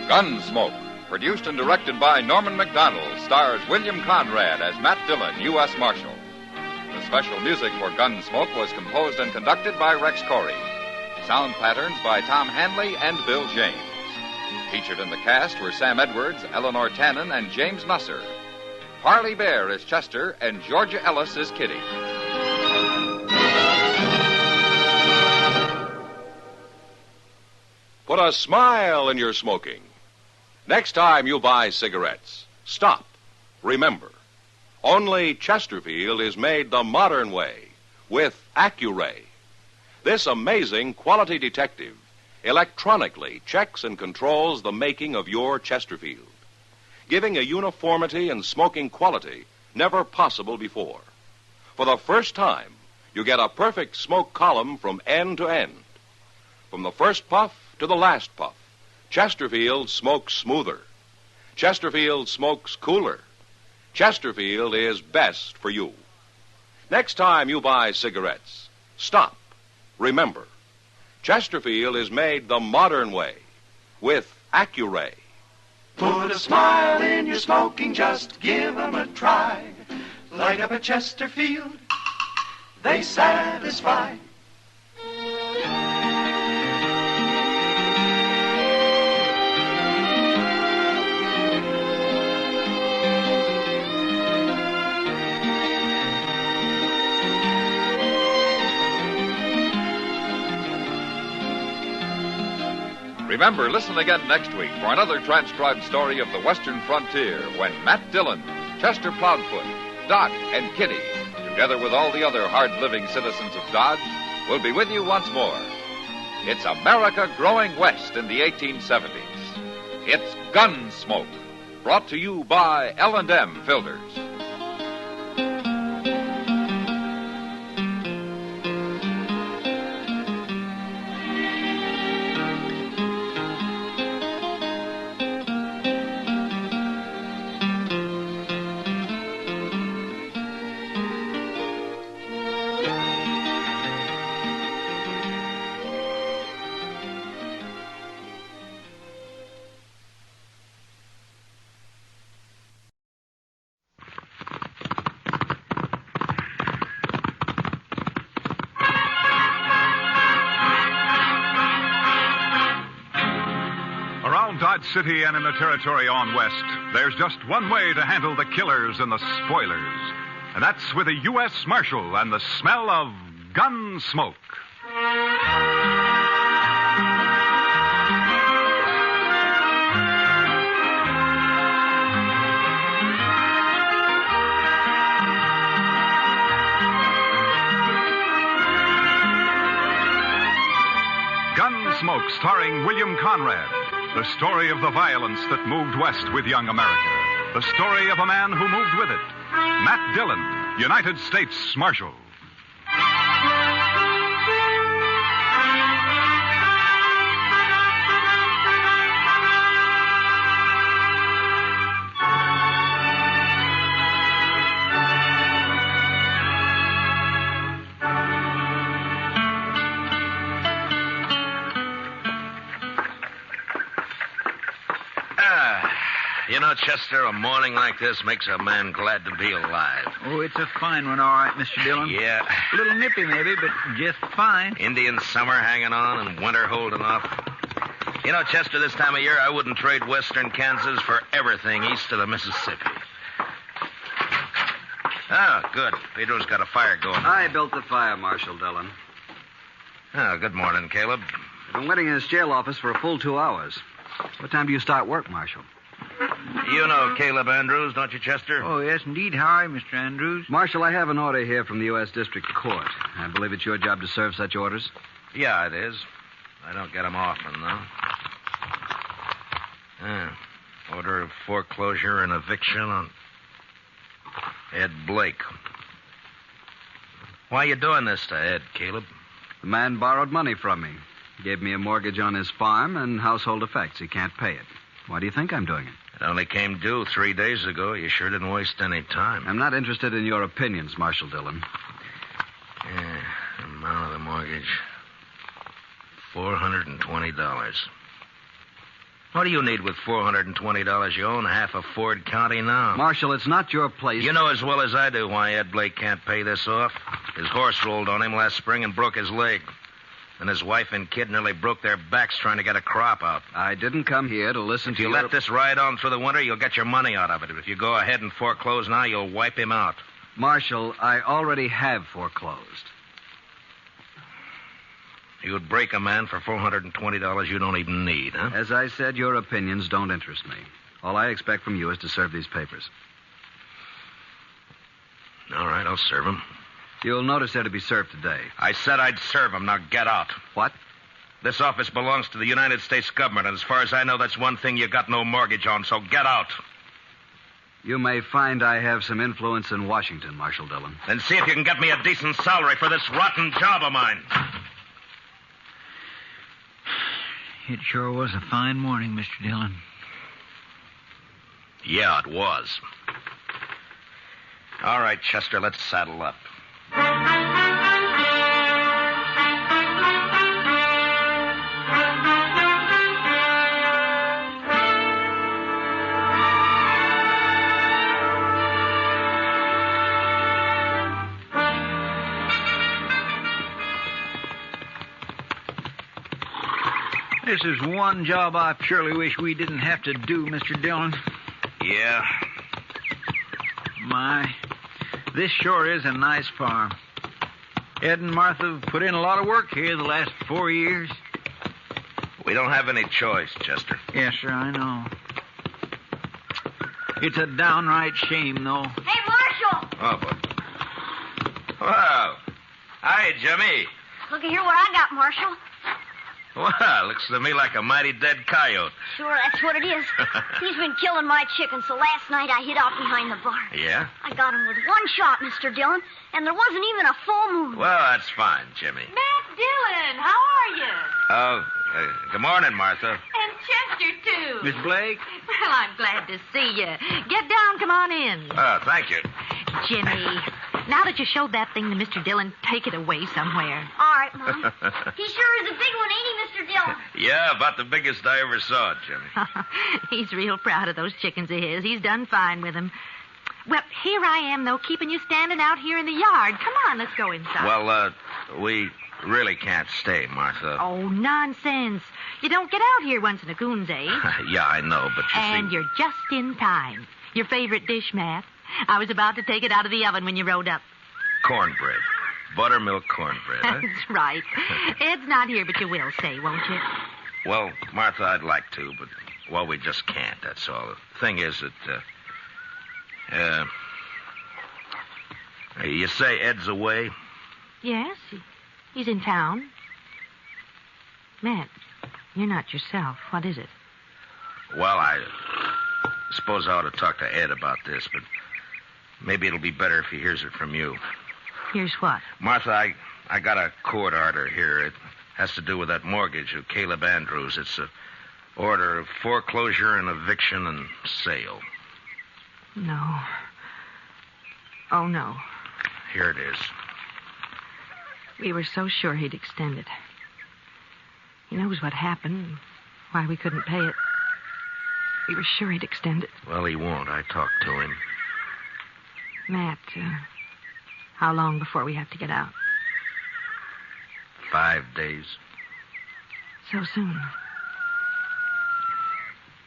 Gunsmoke, produced and directed by Norman MacDonald, stars William Conrad as Matt Dillon, U.S. Marshal. The special music for Gunsmoke was composed and conducted by Rex Corey. Sound patterns by Tom Hanley and Bill James. Featured in the cast were Sam Edwards, Eleanor Tannen, and James Nusser. Parley Bear is Chester, and Georgia Ellis is Kitty. Put a smile in your smoking. Next time you buy cigarettes, stop. Remember, only Chesterfield is made the modern way with Accuray. This amazing quality detective electronically checks and controls the making of your Chesterfield, giving a uniformity in smoking quality never possible before. For the first time, you get a perfect smoke column from end to end. From the first puff to the last puff, Chesterfield smokes smoother. Chesterfield smokes cooler. Chesterfield is best for you. Next time you buy cigarettes, stop. Remember, Chesterfield is made the modern way with Accuray. Put a smile in your smoking, just give 'em a try. Light up a Chesterfield, they satisfy. Remember, listen again next week for another transcribed story of the Western frontier when Matt Dillon, Chester Proudfoot, Doc, and Kitty, together with all the other hard-living citizens of Dodge, will be with you once more. It's America growing west in the 1870s. It's Gunsmoke, brought to you by L&M Filters. Dodge City and in the territory on west, there's just one way to handle the killers and the spoilers. And that's with a U.S. Marshal and the smell of Gunsmoke. Gunsmoke, starring William Conrad. The story of the violence that moved west with young America. The story of a man who moved with it. Matt Dillon, United States Marshal. You know, Chester, a morning like this makes a man glad to be alive. Oh, it's a fine one, all right, Mr. Dillon. Yeah. A little nippy, maybe, but just fine. Indian summer hanging on and winter holding off. You know, Chester, this time of year, I wouldn't trade western Kansas for everything east of the Mississippi. Oh, good. Pedro's got a fire going. I built the fire, Marshal Dillon. Oh, good morning, Caleb. I've been waiting in this jail office for a full 2 hours. What time do you start work, Marshal? You know Caleb Andrews, don't you, Chester? Oh, yes, indeed. How are you, Mr. Andrews? Marshal, I have an order here from the U.S. District Court. I believe it's your job to serve such orders. Yeah, it is. I don't get them often, though. Order of foreclosure and eviction on Ed Blake. Why are you doing this to Ed, Caleb? The man borrowed money from me. Gave me a mortgage on his farm and household effects. He can't pay it. Why do you think I'm doing it? It only came due 3 days ago. You sure didn't waste any time. I'm not interested in your opinions, Marshal Dillon. Yeah, amount of the mortgage. $420. What do you need with $420? You own half of Ford County now. Marshal, it's not your place. You know as well as I do why Ed Blake can't pay this off. His horse rolled on him last spring and broke his leg. And his wife and kid nearly broke their backs trying to get a crop out. I didn't come here to listen if to you let this ride on through the winter, you'll get your money out of it. If you go ahead and foreclose now, you'll wipe him out. Marshal, I already have foreclosed. You'd break a man for $420 you don't even need, huh? As I said, your opinions don't interest me. All I expect from you is to serve these papers. All right, I'll serve them. You'll notice they're to be served today. I said I'd serve them. Now get out. What? This office belongs to the United States government, and as far as I know, that's one thing you got no mortgage on, so get out. You may find I have some influence in Washington, Marshal Dillon. Then see if you can get me a decent salary for this rotten job of mine. It sure was a fine morning, Mr. Dillon. Yeah, it was. All right, Chester, let's saddle up. This is one job I purely wish we didn't have to do, Mr. Dillon. Yeah. My, this sure is a nice farm. Ed and Martha have put in a lot of work here the last 4 years. We don't have any choice, Chester. Yes, sir, I know. It's a downright shame, though. Hey, Marshal! Oh, boy. Well, hi, Jimmy. Looky here what I got, Marshal. Well, looks to me like a mighty dead coyote. Sure, that's what it is. He's been killing my chickens, so last night I hid out behind the barn. Yeah? I got him with one shot, Mr. Dillon, and there wasn't even a full moon. Well, that's fine, Jimmy. Matt Dillon, how are you? Oh, good morning, Martha. And Chester, too. Miss Blake? Well, I'm glad to see you. Get down, come on in. Oh, thank you. Jimmy, now that you showed that thing to Mr. Dillon, take it away somewhere. All right, Mom. He sure is a big one, ain't he, Mr. Dillon? Yeah, about the biggest I ever saw, Jimmy. He's real proud of those chickens of his. He's done fine with them. Well, here I am, though, keeping you standing out here in the yard. Come on, let's go inside. Well, we really can't stay, Martha. Oh, nonsense. You don't get out here once in a coon's age. Yeah, I know, but you And see... you're just in time. Your favorite dish, Matt. I was about to take it out of the oven when you rode up. Cornbread. Buttermilk cornbread, huh? That's right. Ed's not here, but you will say, won't you? Well, Martha, I'd like to, but, well, we just can't, that's all. The thing is that, you say Ed's away? Yes, he's in town. Matt, you're not yourself. What is it? Well, I suppose I ought to talk to Ed about this, but maybe it'll be better if he hears it from you. Here's what? Martha, I got a court order here. It has to do with that mortgage of Caleb Andrews. It's a order of foreclosure and eviction and sale. No. Oh, no. Here it is. We were so sure he'd extend it. He knows what happened, why we couldn't pay it. We were sure he'd extend it. Well, he won't. I talked to him. Matt, how long before we have to get out? 5 days. So soon.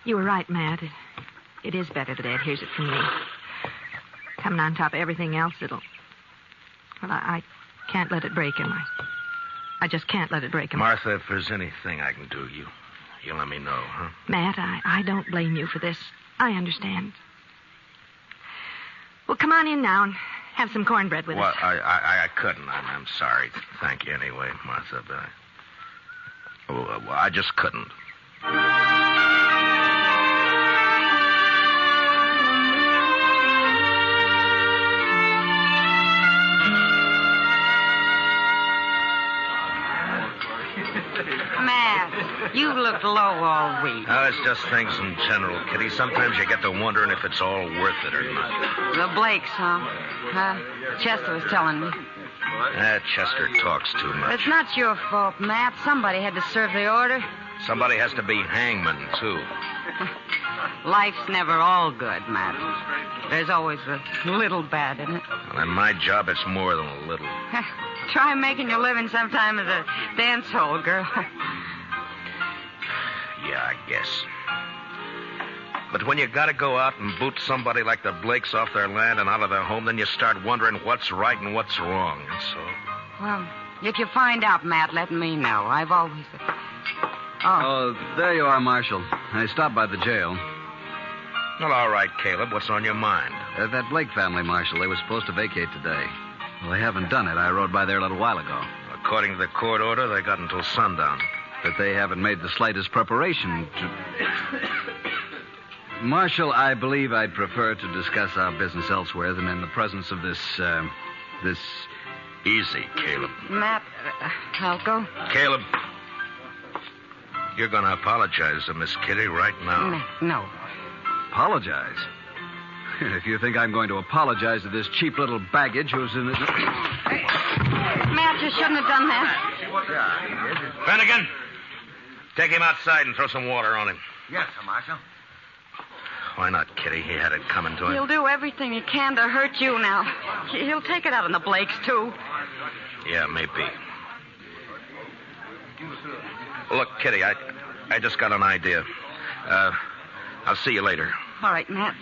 You were right, Matt. It is better that Ed hears it from me. Coming on top of everything else, it'll... Well, I can't let it break him. I just can't let it break him. Martha, if there's anything I can do, you let me know, huh? Matt, I don't blame you for this. I understand. Well, come on in now and have some cornbread with us. Well, I couldn't. I'm sorry. Thank you anyway, Martha, but I just couldn't. Matt, you looked low all week. Oh, it's just things in general, Kitty. Sometimes you get to wondering if it's all worth it or not. The Blakes, huh? Chester was telling me. Chester talks too much. It's not your fault, Matt. Somebody had to serve the order. Somebody has to be hangman, too. Life's never all good, Matt. There's always a little bad in it. Well, in my job, it's more than a little. Try making your living sometime as a dance hall girl. Yeah, I guess. But when you gotta go out and boot somebody like the Blakes off their land and out of their home, then you start wondering what's right and what's wrong, that's all. Well, if you find out, Matt, let me know. I've always... Oh, there you are, Marshal. I stopped by the jail. Well, all right, Caleb. What's on your mind? That Blake family, Marshal, they were supposed to vacate today. Well, they haven't done it. I rode by there a little while ago. According to the court order, they got until sundown. But they haven't made the slightest preparation to... Marshal, I believe I'd prefer to discuss our business elsewhere than in the presence of this... Easy, Caleb. Matt, I'll go. Caleb, you're going to apologize to Miss Kitty right now. Matt, no. Apologize? If you think I'm going to apologize to this cheap little baggage who's in it... Matt, you shouldn't have done that. Finnegan, take him outside and throw some water on him. Yes, sir, Marshal. Why not, Kitty? He had it coming to him. He'll do everything he can to hurt you now. He'll take it out on the Blakes, too. Yeah, maybe. Look, Kitty, I just got an idea. I'll see you later. All right, Matt.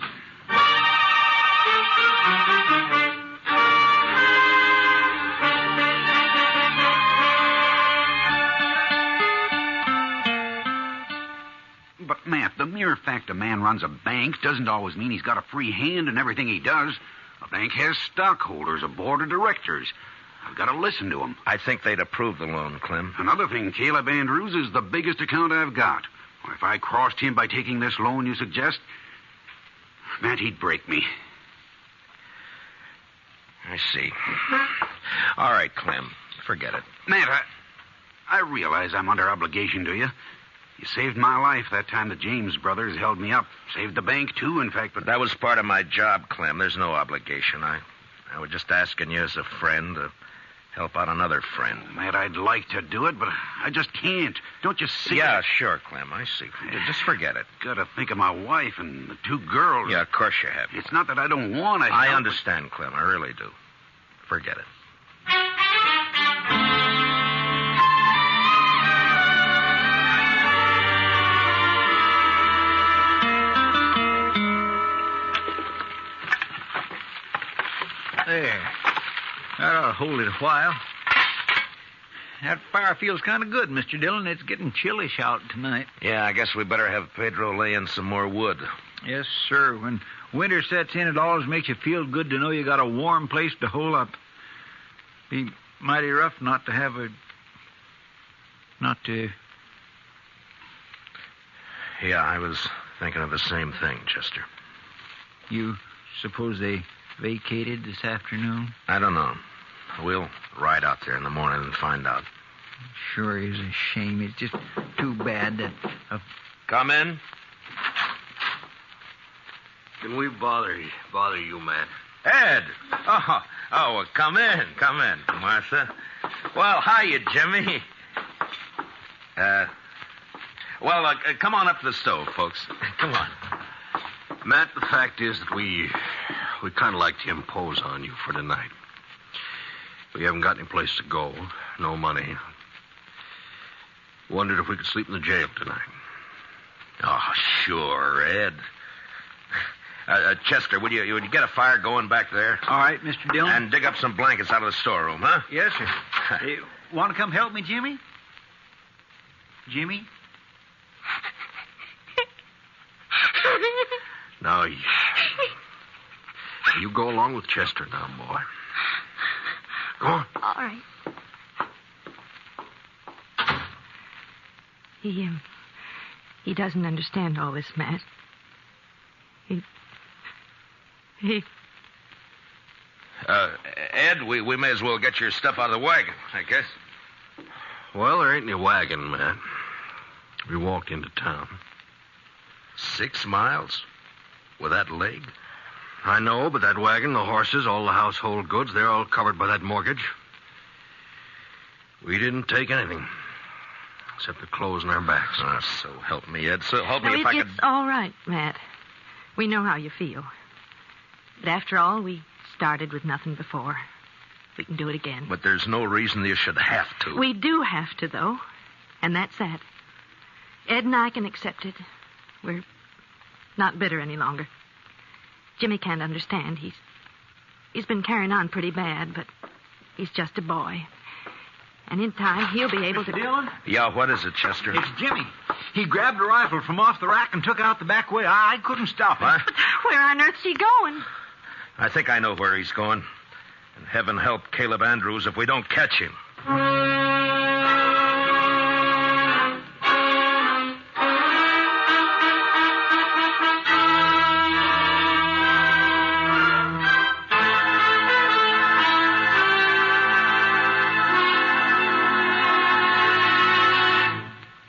mere fact a man runs a bank doesn't always mean he's got a free hand in everything he does. A bank has stockholders, a board of directors. I've got to listen to them. I think they'd approve the loan, Clem. Another thing, Caleb Andrews is the biggest account I've got. If I crossed him by taking this loan you suggest, Matt, he'd break me. I see. All right, Clem. Forget it. Matt, I realize I'm under obligation to you. You saved my life that time the James brothers held me up. Saved the bank, too, in fact, but... That was part of my job, Clem. There's no obligation. I was just asking you as a friend to help out another friend. Matt, I'd like to do it, but I just can't. Don't you see? Yeah, sure, Clem. I see. Just forget it. Gotta think of my wife and the two girls. Yeah, of course you have. It's not that I don't want to help. I understand, Clem. I really do. Forget it. There. That ought to hold it a while. That fire feels kind of good, Mr. Dillon. It's getting chillish out tonight. Yeah, I guess we better have Pedro lay in some more wood. Yes, sir. When winter sets in, it always makes you feel good to know you got a warm place to hole up. Be mighty rough not to have a... not to... Yeah, I was thinking of the same thing, Chester. You suppose they vacated this afternoon? I don't know. We'll ride out there in the morning and find out. Sure is a shame. It's just too bad that... Come in. Can we bother you, Matt? Ed! Oh, come in, Martha. Well, hiya, Jimmy. Come on up to the stove, folks. Come on. Matt, the fact is that we kind of like to impose on you for tonight. We haven't got any place to go, no money. Wondered if we could sleep in the jail tonight. Oh, sure, Ed. Chester, would you get a fire going back there? All right, Mr. Dillon. And dig up some blankets out of the storeroom, huh? Yes, sir. Hey, want to come help me, Jimmy? Jimmy? Now, you go along with Chester now, boy. Go on. All right. He doesn't understand all this, Matt. Ed, we may as well get your stuff out of the wagon, I guess. Well, there ain't any wagon, Matt. We walked into town. 6 miles? With that leg? I know, but that wagon, the horses, all the household goods, they're all covered by that mortgage. We didn't take anything. Except the clothes on our backs. Oh, so help me, Ed. So help me if I could... It's all right, Matt. We know how you feel. But after all, we started with nothing before. We can do it again. But there's no reason you should have to. We do have to, though. And that's that. Ed and I can accept it. We're not bitter any longer. Jimmy can't understand. He's been carrying on pretty bad, but he's just a boy. And in time, he'll be able to... Dillon? Yeah, what is it, Chester? It's Jimmy. He grabbed a rifle from off the rack and took out the back way. I couldn't stop him. What? Where on earth's he going? I think I know where he's going. And heaven help Caleb Andrews if we don't catch him.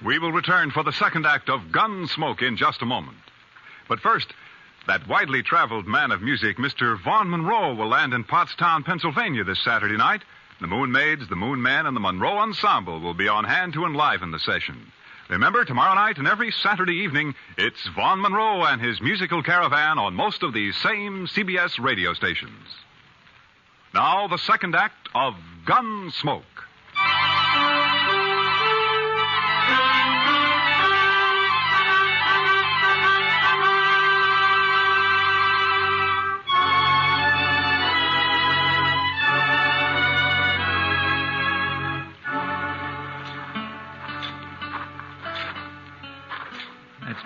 We will return for the second act of Gunsmoke in just a moment. But first, that widely traveled man of music, Mr. Vaughn Monroe, will land in Pottstown, Pennsylvania this Saturday night. The Moon Maids, the Moon Men, and the Monroe Ensemble will be on hand to enliven the session. Remember, tomorrow night and every Saturday evening, it's Vaughn Monroe and his musical caravan on most of these same CBS radio stations. Now, the second act of Gunsmoke.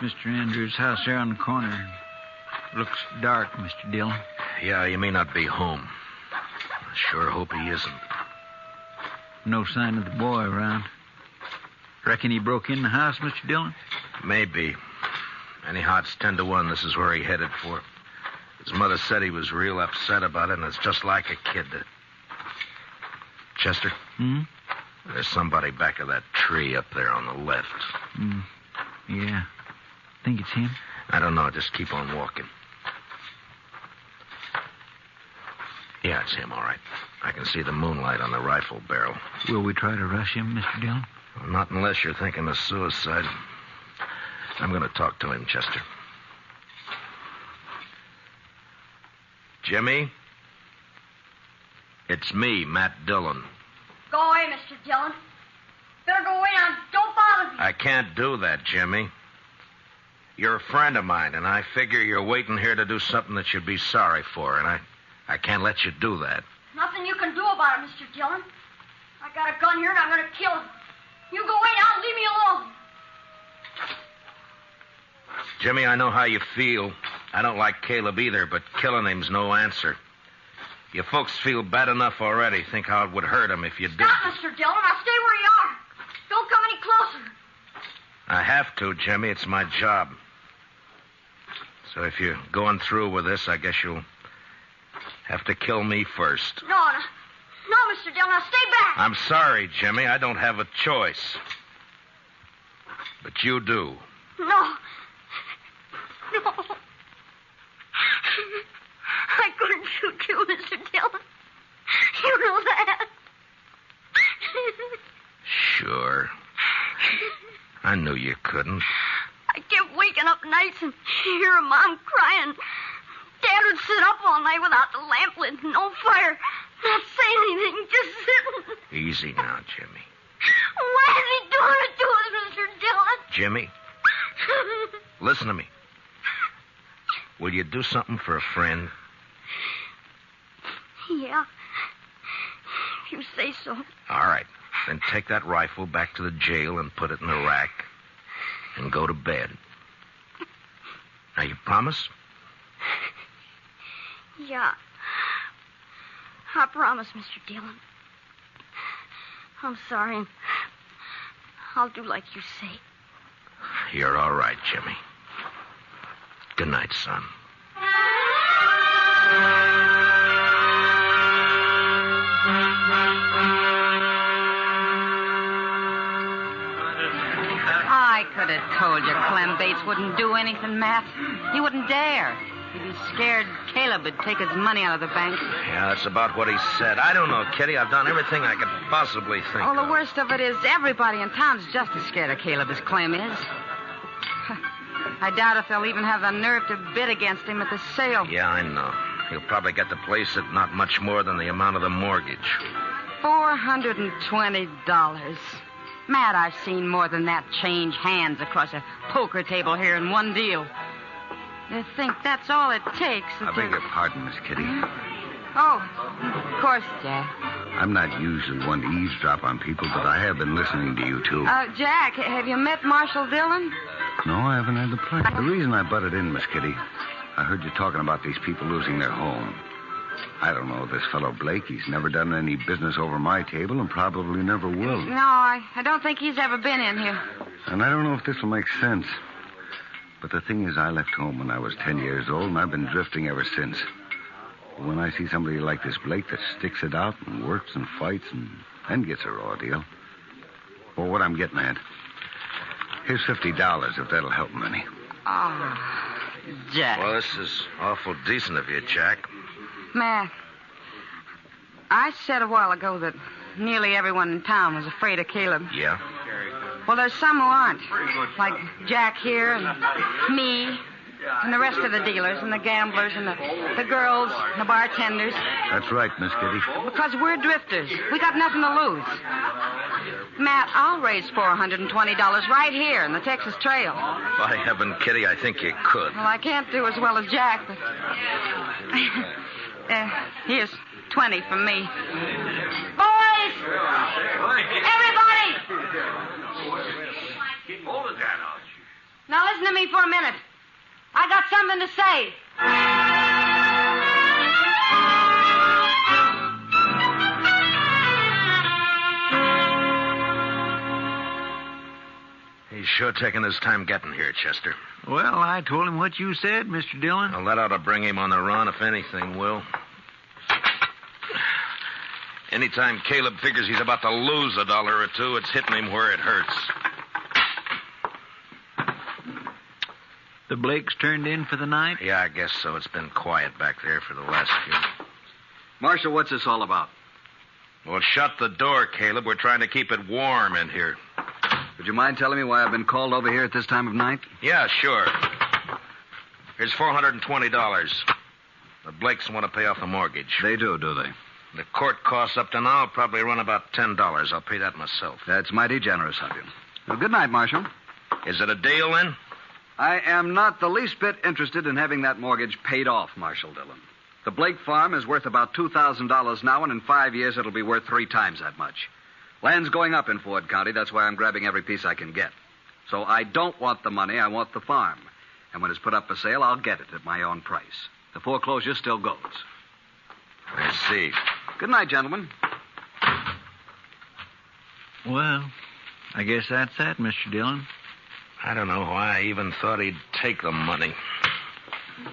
Mr. Andrews' house there on the corner. Looks dark, Mr. Dillon. Yeah, he may not be home. I sure hope he isn't. No sign of the boy around. Reckon he broke in the house, Mr. Dillon? Maybe. Anyhow, it's 10 to 1. This is where he headed for. His mother said he was real upset about it, and it's just like a kid. Chester? Hmm? There's somebody back of that tree up there on the left. Yeah. Think it's him? I don't know. Just keep on walking. Yeah, it's him, all right. I can see the moonlight on the rifle barrel. Will we try to rush him, Mr. Dillon? Well, not unless you're thinking of suicide. I'm going to talk to him, Chester. Jimmy? It's me, Matt Dillon. Go away, Mr. Dillon. Better go away now. Don't bother me. I can't do that, Jimmy. You're a friend of mine, and I figure you're waiting here to do something that you'd be sorry for, and I can't let you do that. Nothing you can do about it, Mr. Dillon. I got a gun here, and I'm going to kill him. You go away now and leave me alone. Jimmy, I know how you feel. I don't like Caleb either, but killing him's no answer. You folks feel bad enough already. Think how it would hurt him if you did. Stop, Mr. Dillon. Now stay where you are. Don't come any closer. I have to, Jimmy. It's my job. So if you're going through with this, I guess you'll have to kill me first. No, Mr. Dillon. Now stay back. I'm sorry, Jimmy. I don't have a choice. But you do. No. I couldn't shoot you, Mr. Dillon. You know that. Sure. I knew you couldn't. I kept waking up nights and hearing Mom crying. Dad would sit up all night without the lamp lit, no fire, not saying anything, just sitting. Easy now, Jimmy. Why is he doing it to us, Mr. Dillon? Jimmy, listen to me. Will you do something for a friend? Yeah. If you say so. All right. Then take that rifle back to the jail and put it in the rack and go to bed. Now, you promise? Yeah. I promise, Mr. Dillon. I'm sorry, and I'll do like you say. You're all right, Jimmy. Good night, son. I could have told you Clem Bates wouldn't do anything, Matt. He wouldn't dare. He'd be scared Caleb would take his money out of the bank. Yeah, that's about what he said. I don't know, Kitty. I've done everything I could possibly think Oh, of. the worst of it is everybody in town's just as scared of Caleb as Clem is. I doubt if they'll even have the nerve to bid against him at the sale. Yeah, I know. He'll probably get the place at not much more than the amount of the mortgage. $420. Matt, I've seen more than that change hands across a poker table here in one deal. You think that's all it takes? I beg your pardon, Miss Kitty. Oh, of course, Jack. I'm not usually one to eavesdrop on people, but I have been listening to you, too. Jack, have you met Marshal Dillon? No, I haven't had the pleasure. The reason I butted in, Miss Kitty, I heard you talking about these people losing their home. I don't know this fellow Blake. He's never done any business over my table and probably never will. No, I don't think he's ever been in here. And I don't know if this will make sense. But the thing is, I left home when I was 10 years old, and I've been drifting ever since. When I see somebody like this Blake that sticks it out and works and fights and gets a raw deal. Well, what I'm getting at, here's $50 if that'll help him any. Oh, Jack. Well, this is awful decent of you, Jack. Matt, I said a while ago that nearly everyone in town was afraid of Caleb. Yeah? Well, there's some who aren't. Like Jack here and me and the rest of the dealers and the gamblers and the girls and the bartenders. That's right, Miss Kitty. Because we're drifters. We got nothing to lose. Matt, I'll raise $420 right here in the Texas Trail. By heaven, Kitty, I think you could. Well, I can't do as well as Jack, but... here's 20 from me. Boys! Everybody! Keep holding that, Now listen to me for a minute. I got something to say. He's sure taking his time getting here, Chester. Well, I told him what you said, Mr. Dillon. Well, that ought to bring him on the run, if anything will. Anytime Caleb figures he's about to lose $1 or $2, it's hitting him where it hurts. The Blakes turned in for the night? Yeah, I guess so. It's been quiet back there for the last few. Marshal, what's this all about? Well, shut the door, Caleb. We're trying to keep it warm in here. Would you mind telling me why I've been called over here at this time of night? Yeah, sure. Here's $420. The Blakes want to pay off the mortgage. They do they? The court costs up to now will probably run about $10. I'll pay that myself. That's mighty generous of you. Well, good night, Marshal. Is it a deal, then? I am not the least bit interested in having that mortgage paid off, Marshal Dillon. The Blake farm is worth about $2,000 now, and in 5 years it'll be worth 3 times that much. Land's going up in Ford County. That's why I'm grabbing every piece I can get. So I don't want the money. I want the farm. And when it's put up for sale, I'll get it at my own price. The foreclosure still goes. I see. Good night, gentlemen. Well, I guess that's that, Mr. Dillon. I don't know why I even thought he'd take the money.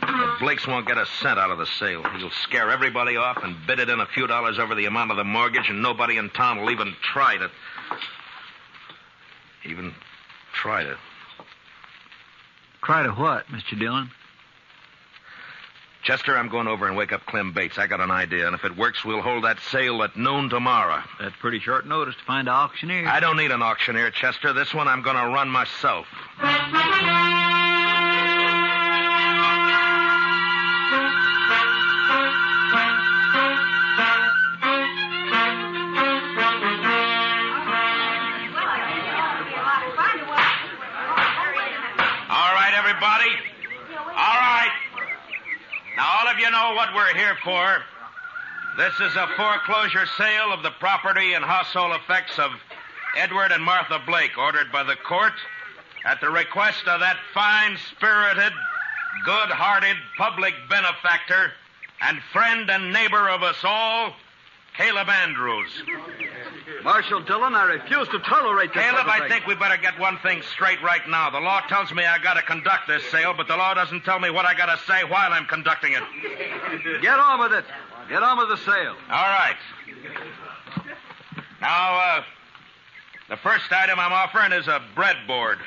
The Blakes won't get a cent out of the sale. He'll scare everybody off and bid it in a few dollars over the amount of the mortgage, and nobody in town will even try to... Try to what, Mr. Dillon? Chester, I'm going over and wake up Clem Bates. I got an idea, and if it works, we'll hold that sale at noon tomorrow. That's pretty short notice to find an auctioneer. I don't need an auctioneer, Chester. This one I'm going to run myself. You know what we're here for. This is a foreclosure sale of the property and household effects of Edward and Martha Blake, ordered by the court at the request of that fine-spirited, good-hearted public benefactor and friend and neighbor of us all, Caleb Andrews. Marshal Dillon, I refuse to tolerate this. Caleb, I think we better get one thing straight right now. The law tells me I got to conduct this sale, but the law doesn't tell me what I got to say while I'm conducting it. Get on with it. Get on with the sale. All right. Now, the first item I'm offering is a breadboard.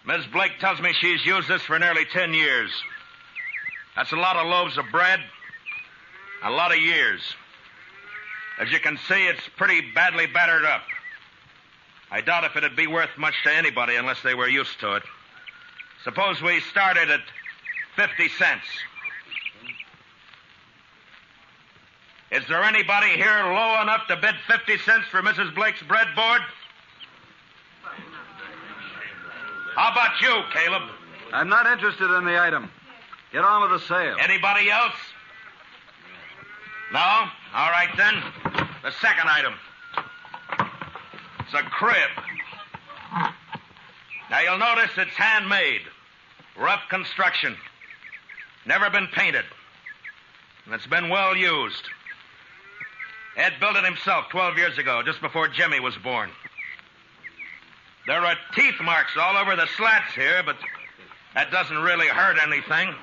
Ms. Blake tells me she's used this for nearly 10 years. That's a lot of loaves of bread, a lot of years. As you can see, it's pretty badly battered up. I doubt if it'd be worth much to anybody unless they were used to it. Suppose we started at 50 cents. Is there anybody here low enough to bid 50 cents for Mrs. Blake's breadboard? How about you, Caleb? I'm not interested in the item. Get on with the sale. Anybody else? No? All right, then. The second item. It's a crib. Now, you'll notice it's handmade. Rough construction. Never been painted. And it's been well used. Ed built it himself 12 years ago, just before Jimmy was born. There are teeth marks all over the slats here, but that doesn't really hurt anything.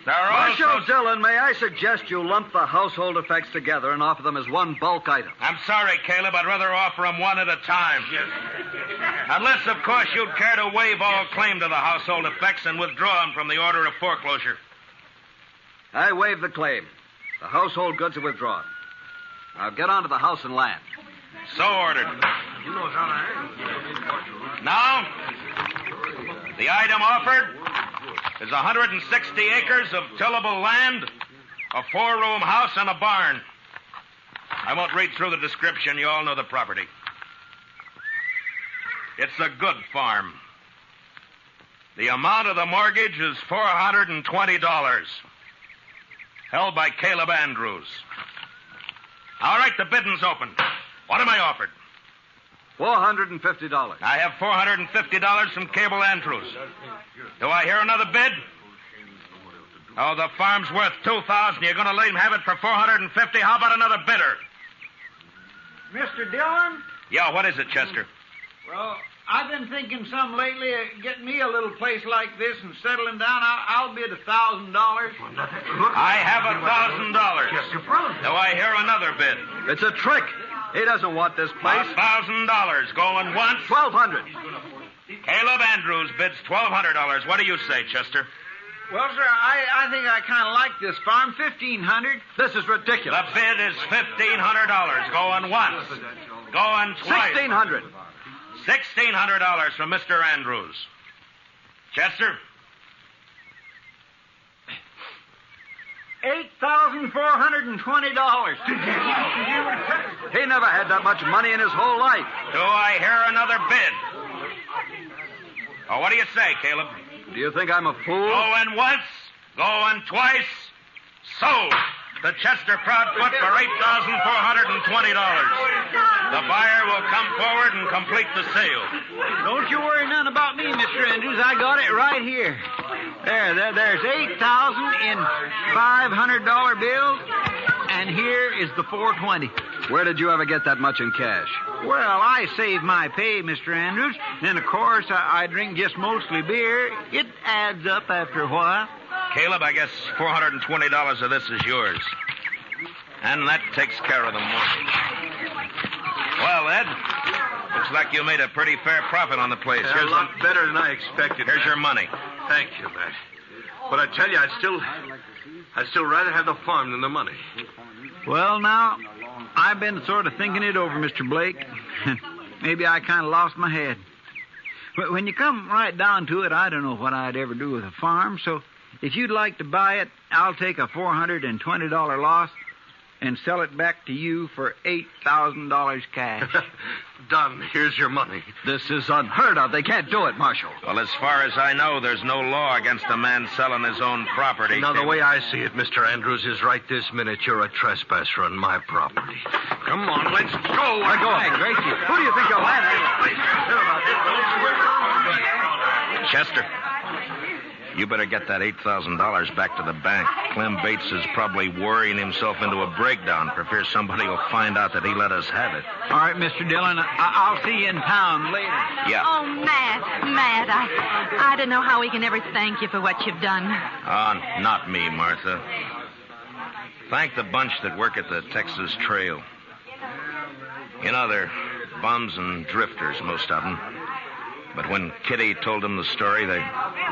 There are Marshal Dillon, may I suggest you lump the household effects together and offer them as one bulk item? I'm sorry, Caleb. I'd rather offer them one at a time. Yes. Unless, of course, you'd care to waive all claim to the household effects and withdraw them from the order of foreclosure. I waive the claim. The household goods are withdrawn. Now get on to the house and land. So ordered. Now, the item offered is 160 acres of tillable land, a 4-room house, and a barn. I won't read through the description. You all know the property. It's a good farm. The amount of the mortgage is $420, held by Caleb Andrews. All right, the bidding's open. What am I offered? $450. I have $450 from Cable Andrews. Do I hear another bid? Oh, the farm's worth $2,000. You're going to let him have it for $450? How about another bidder? Mr. Dillon? Yeah, what is it, Chester? Well, I've been thinking some lately of getting me a little place like this and settling down. I'll bid $1,000. I have $1,000. Do I hear another bid? It's a trick. He doesn't want this place. $1,000. Going once? $1,200. Caleb Andrews bids $1,200. What do you say, Chester? Well, sir, I think I kind of like this farm. $1,500. This is ridiculous. The bid is $1,500. Going once. Going twice. $1,600. $1,600 from Mr. Andrews. Chester? $8,420. He never had that much money in his whole life. Do I hear another bid? Oh, what do you say, Caleb? Do you think I'm a fool? Going once, going twice, sold. The Chester Proudfoot for $8,420. The buyer will come forward and complete the sale. Don't you worry none about me, Mr. Andrews. I got it right here. There's $8,000 in $500 bills, and here is the $420. Where did you ever get that much in cash? Well, I save my pay, Mr. Andrews. Then, of course, I drink just mostly beer. It adds up after a while. Caleb, I guess $420 of this is yours. And that takes care of the mortgage. Well, Ed, looks like you made a pretty fair profit on the place. Yeah, a lot better than I expected. Here's your money. Thank you, Matt. But I tell you, I'd still rather have the farm than the money. Well, now, I've been sort of thinking it over, Mr. Blake. Maybe I kind of lost my head. But when you come right down to it, I don't know what I'd ever do with a farm, so if you'd like to buy it, I'll take a $420 loss and sell it back to you for $8,000 cash. Done. Here's your money. This is unheard of. They can't do it, Marshal. Well, as far as I know, there's no law against a man selling his own property. Now, the way I see it, Mr. Andrews, is right this minute you're a trespasser on my property. Come on, let's go. Let go of me, Gracie. Who do you think you're landing? Chester, you better get that $8,000 back to the bank. Clem Bates is probably worrying himself into a breakdown for fear somebody will find out that he let us have it. All right, Mr. Dillon, I'll see you in town later. Yeah. Oh, Matt, I don't know how we can ever thank you for what you've done. Not me, Martha. Thank the bunch that work at the Texas Trail. You know, they're bums and drifters, most of them. But when Kitty told them the story, they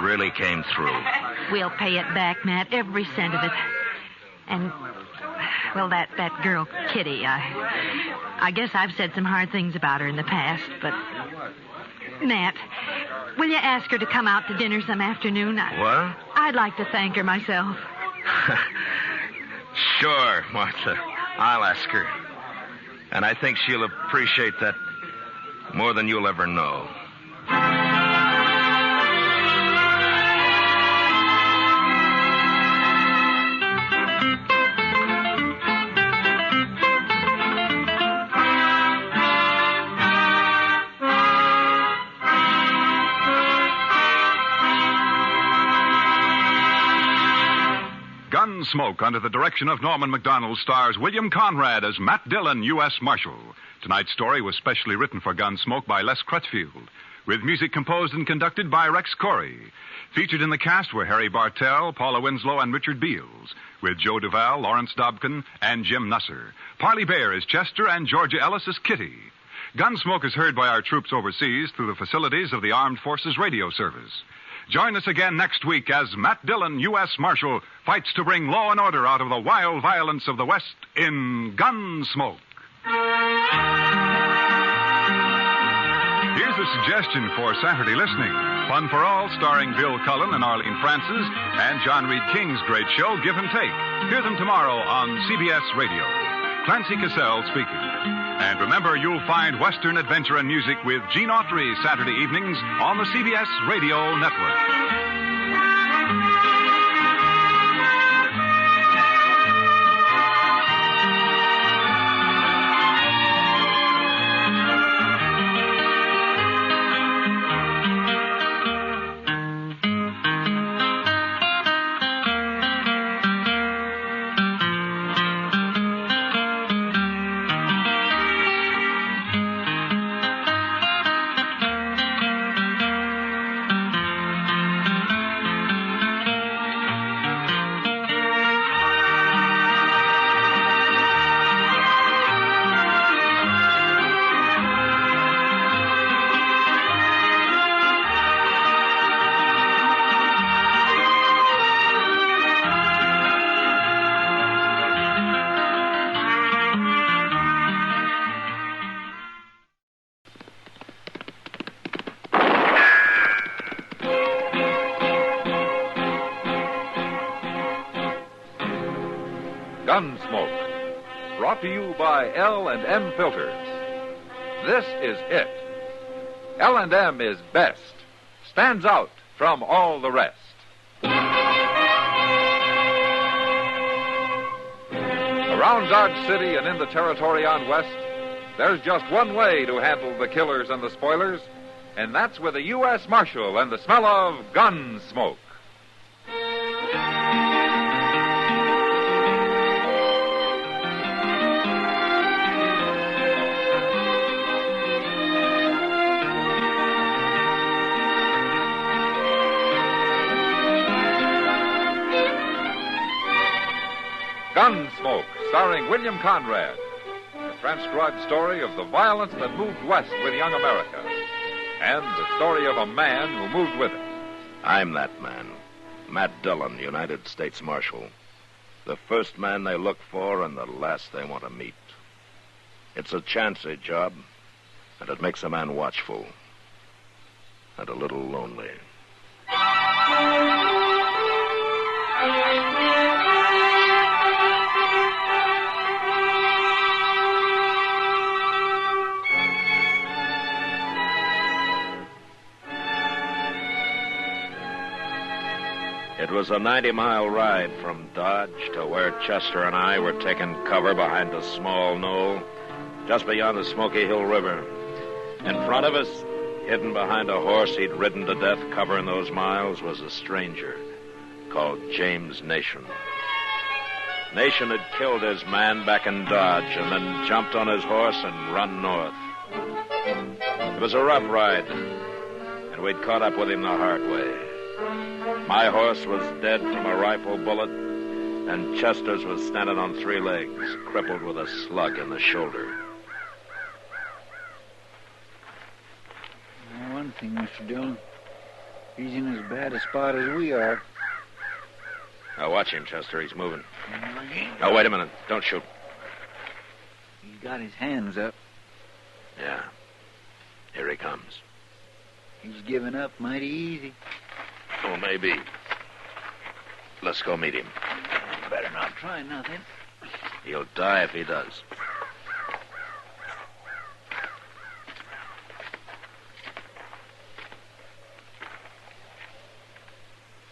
really came through. We'll pay it back, Matt, every cent of it. And, well, that girl, Kitty, I guess I've said some hard things about her in the past, but... Matt, will you ask her to come out to dinner some afternoon? What? I'd like to thank her myself. Sure, Martha. I'll ask her. And I think she'll appreciate that more than you'll ever know. Gunsmoke, under the direction of Norman MacDonald, stars William Conrad as Matt Dillon, U.S. Marshal. Tonight's story was specially written for Gunsmoke by Les Crutchfield, with music composed and conducted by Rex Corey. Featured in the cast were Harry Bartell, Paula Winslow, and Richard Beals, with Joe Duvall, Lawrence Dobkin, and Jim Nusser. Parley Bear is Chester, and Georgia Ellis is Kitty. Gunsmoke is heard by our troops overseas through the facilities of the Armed Forces Radio Service. Join us again next week as Matt Dillon, U.S. Marshal, fights to bring law and order out of the wild violence of the West in Gunsmoke. Here's a suggestion for Saturday listening. Fun for All, starring Bill Cullen and Arlene Francis, and John Reed King's great show, Give and Take. Hear them tomorrow on CBS Radio. Clancy Cassell speaking. And remember, you'll find Western adventure and music with Gene Autry Saturday evenings on the CBS Radio Network. Gunsmoke, brought to you by L&M Filters. This is it. L&M is best, stands out from all the rest. Around Dodge City and in the territory on West, there's just one way to handle the killers and the spoilers, and that's with a U.S. Marshal and the smell of Gunsmoke. Gunsmoke, starring William Conrad. The transcribed story of the violence that moved west with young America. And the story of a man who moved with it. I'm that man. Matt Dillon, United States Marshal. The first man they look for and the last they want to meet. It's a chancy job, and it makes a man watchful. And a little lonely. It was a 90-mile ride from Dodge to where Chester and I were taking cover behind a small knoll just beyond the Smoky Hill River. In front of us, hidden behind a horse he'd ridden to death covering those miles, was a stranger called James Nation. Nation had killed his man back in Dodge and then jumped on his horse and run north. It was a rough ride, and we'd caught up with him the hard way. My horse was dead from a rifle bullet, and Chester's was standing on 3 legs, crippled with a slug in the shoulder. One thing, Mr. Dillon, he's in as bad a spot as we are. Now watch him, Chester. He's moving. Now, wait a minute. Don't shoot. He's got his hands up. Yeah. Here he comes. He's giving up mighty easy. Oh, maybe. Let's go meet him. Better not try nothing. He'll die if he does.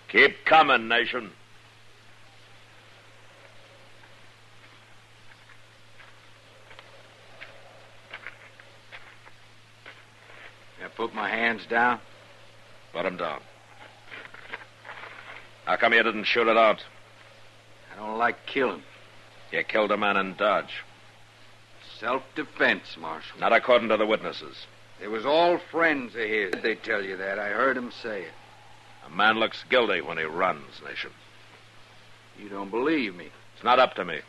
Keep coming, Nation. I put my hands down. Put them down. How come you didn't shoot it out? I don't like killing. You killed a man in Dodge. Self-defense, Marshal. Not according to the witnesses. They was all friends of his. They tell you that. I heard him say it. A man looks guilty when he runs, Nation. You don't believe me. It's not up to me.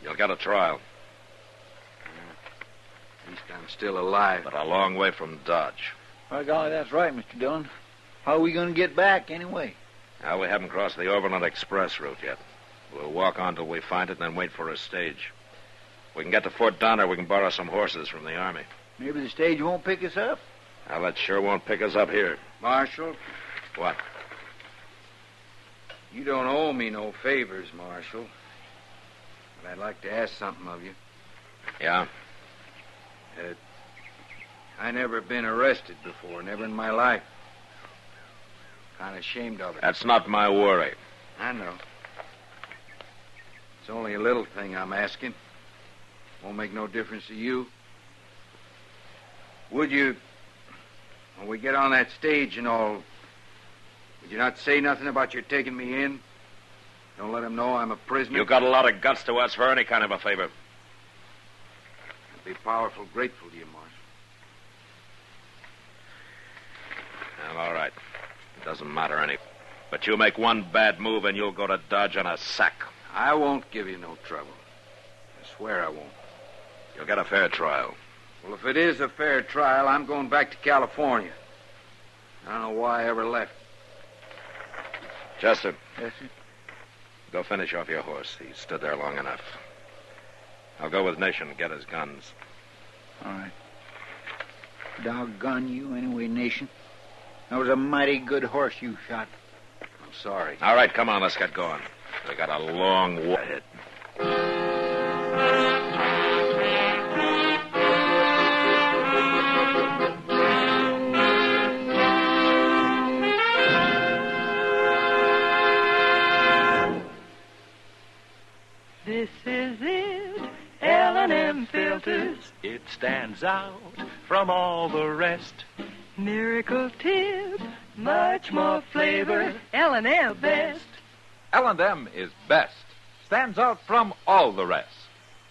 You'll get a trial. At least I'm still alive. But a long way from Dodge. By golly, that's right, Mr. Dillon. How are we going to get back, anyway? Now, we haven't crossed the Overland Express route yet. We'll walk on till we find it and then wait for a stage. We can get to Fort Donner. We can borrow some horses from the Army. Maybe the stage won't pick us up. Now, that sure won't pick us up here. Marshal? What? You don't owe me no favors, Marshal. But I'd like to ask something of you. Yeah? I never been arrested before, never in my life. Kind of ashamed of it. That's not my worry. I know. It's only a little thing I'm asking. Won't make no difference to you. Would you, when we get on that stage and all, would you not say nothing about your taking me in? Don't let them know I'm a prisoner? You got a lot of guts to ask for any kind of a favor. I'd be powerful grateful to you, Marshal. Well, all right. It doesn't matter any. But you make one bad move and you'll go to Dodge on a sack. I won't give you no trouble. I swear I won't. You'll get a fair trial. Well, if it is a fair trial, I'm going back to California. I don't know why I ever left. Chester. Yes, sir? Go finish off your horse. He stood there long enough. I'll go with Nation and get his guns. All right. Doggone you anyway, Nation. That was a mighty good horse you shot. I'm sorry. All right, come on, let's get going. We got a long way ahead. L&M filters, it stands out from all the rest. Miracle tip, much more flavor, L&M best. L&M is best. Stands out from all the rest.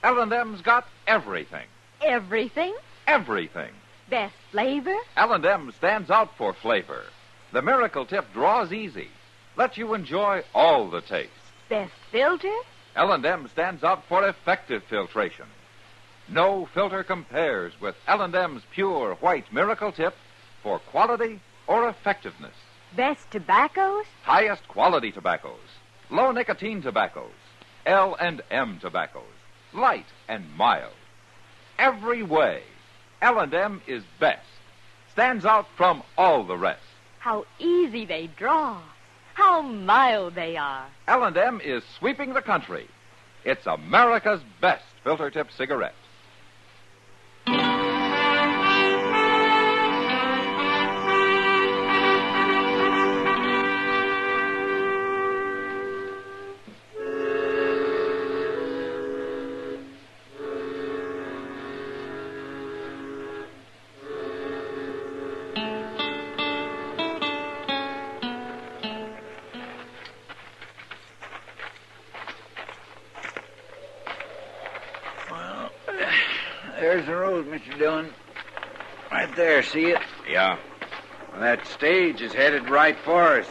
L&M's got everything. Everything? Everything. Best flavor? L&M stands out for flavor. The Miracle Tip draws easy. Lets you enjoy all the taste. Best filter? L&M stands out for effective filtration. No filter compares with L&M's pure white Miracle Tip for quality or effectiveness. Best tobaccos? Highest quality tobaccos. Low nicotine tobaccos. L&M tobaccos. Light and mild. Every way, L&M is best. Stands out from all the rest. How easy they draw. How mild they are. L&M is sweeping the country. It's America's best filter tip cigarette. There's the road, Mr. Dillon. Right there, see it? Yeah. Well, that stage is headed right for us.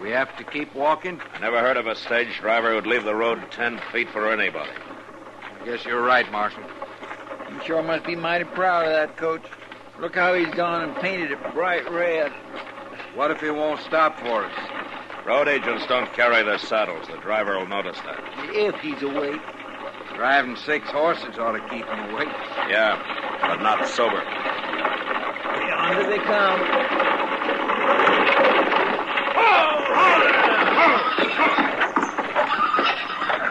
We have to keep walking? I never heard of a stage driver who'd leave the road 10 feet for anybody. I guess you're right, Marshal. You sure must be mighty proud of that coach. Look how he's gone and painted it bright red. What if he won't stop for us? Road agents don't carry their saddles. The driver will notice that. If he's awake. Driving 6 horses ought to keep him awake. Yeah, but not sober. Yonder they come.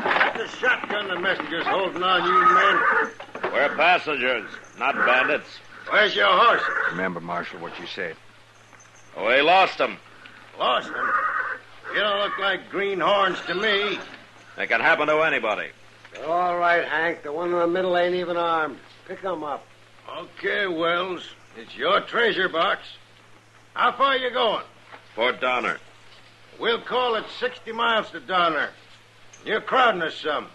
That's a shotgun the messenger's holding on you men. We're passengers, not bandits. Where's your horses? Remember, Marshal, what you said. We lost them. Lost them? You don't look like greenhorns to me. It can happen to anybody. They're all right, Hank. The one in the middle ain't even armed. Pick them up. Okay, Wells. It's your treasure box. How far you going? Fort Donner. We'll call it 60 miles to Donner. You're crowding us some.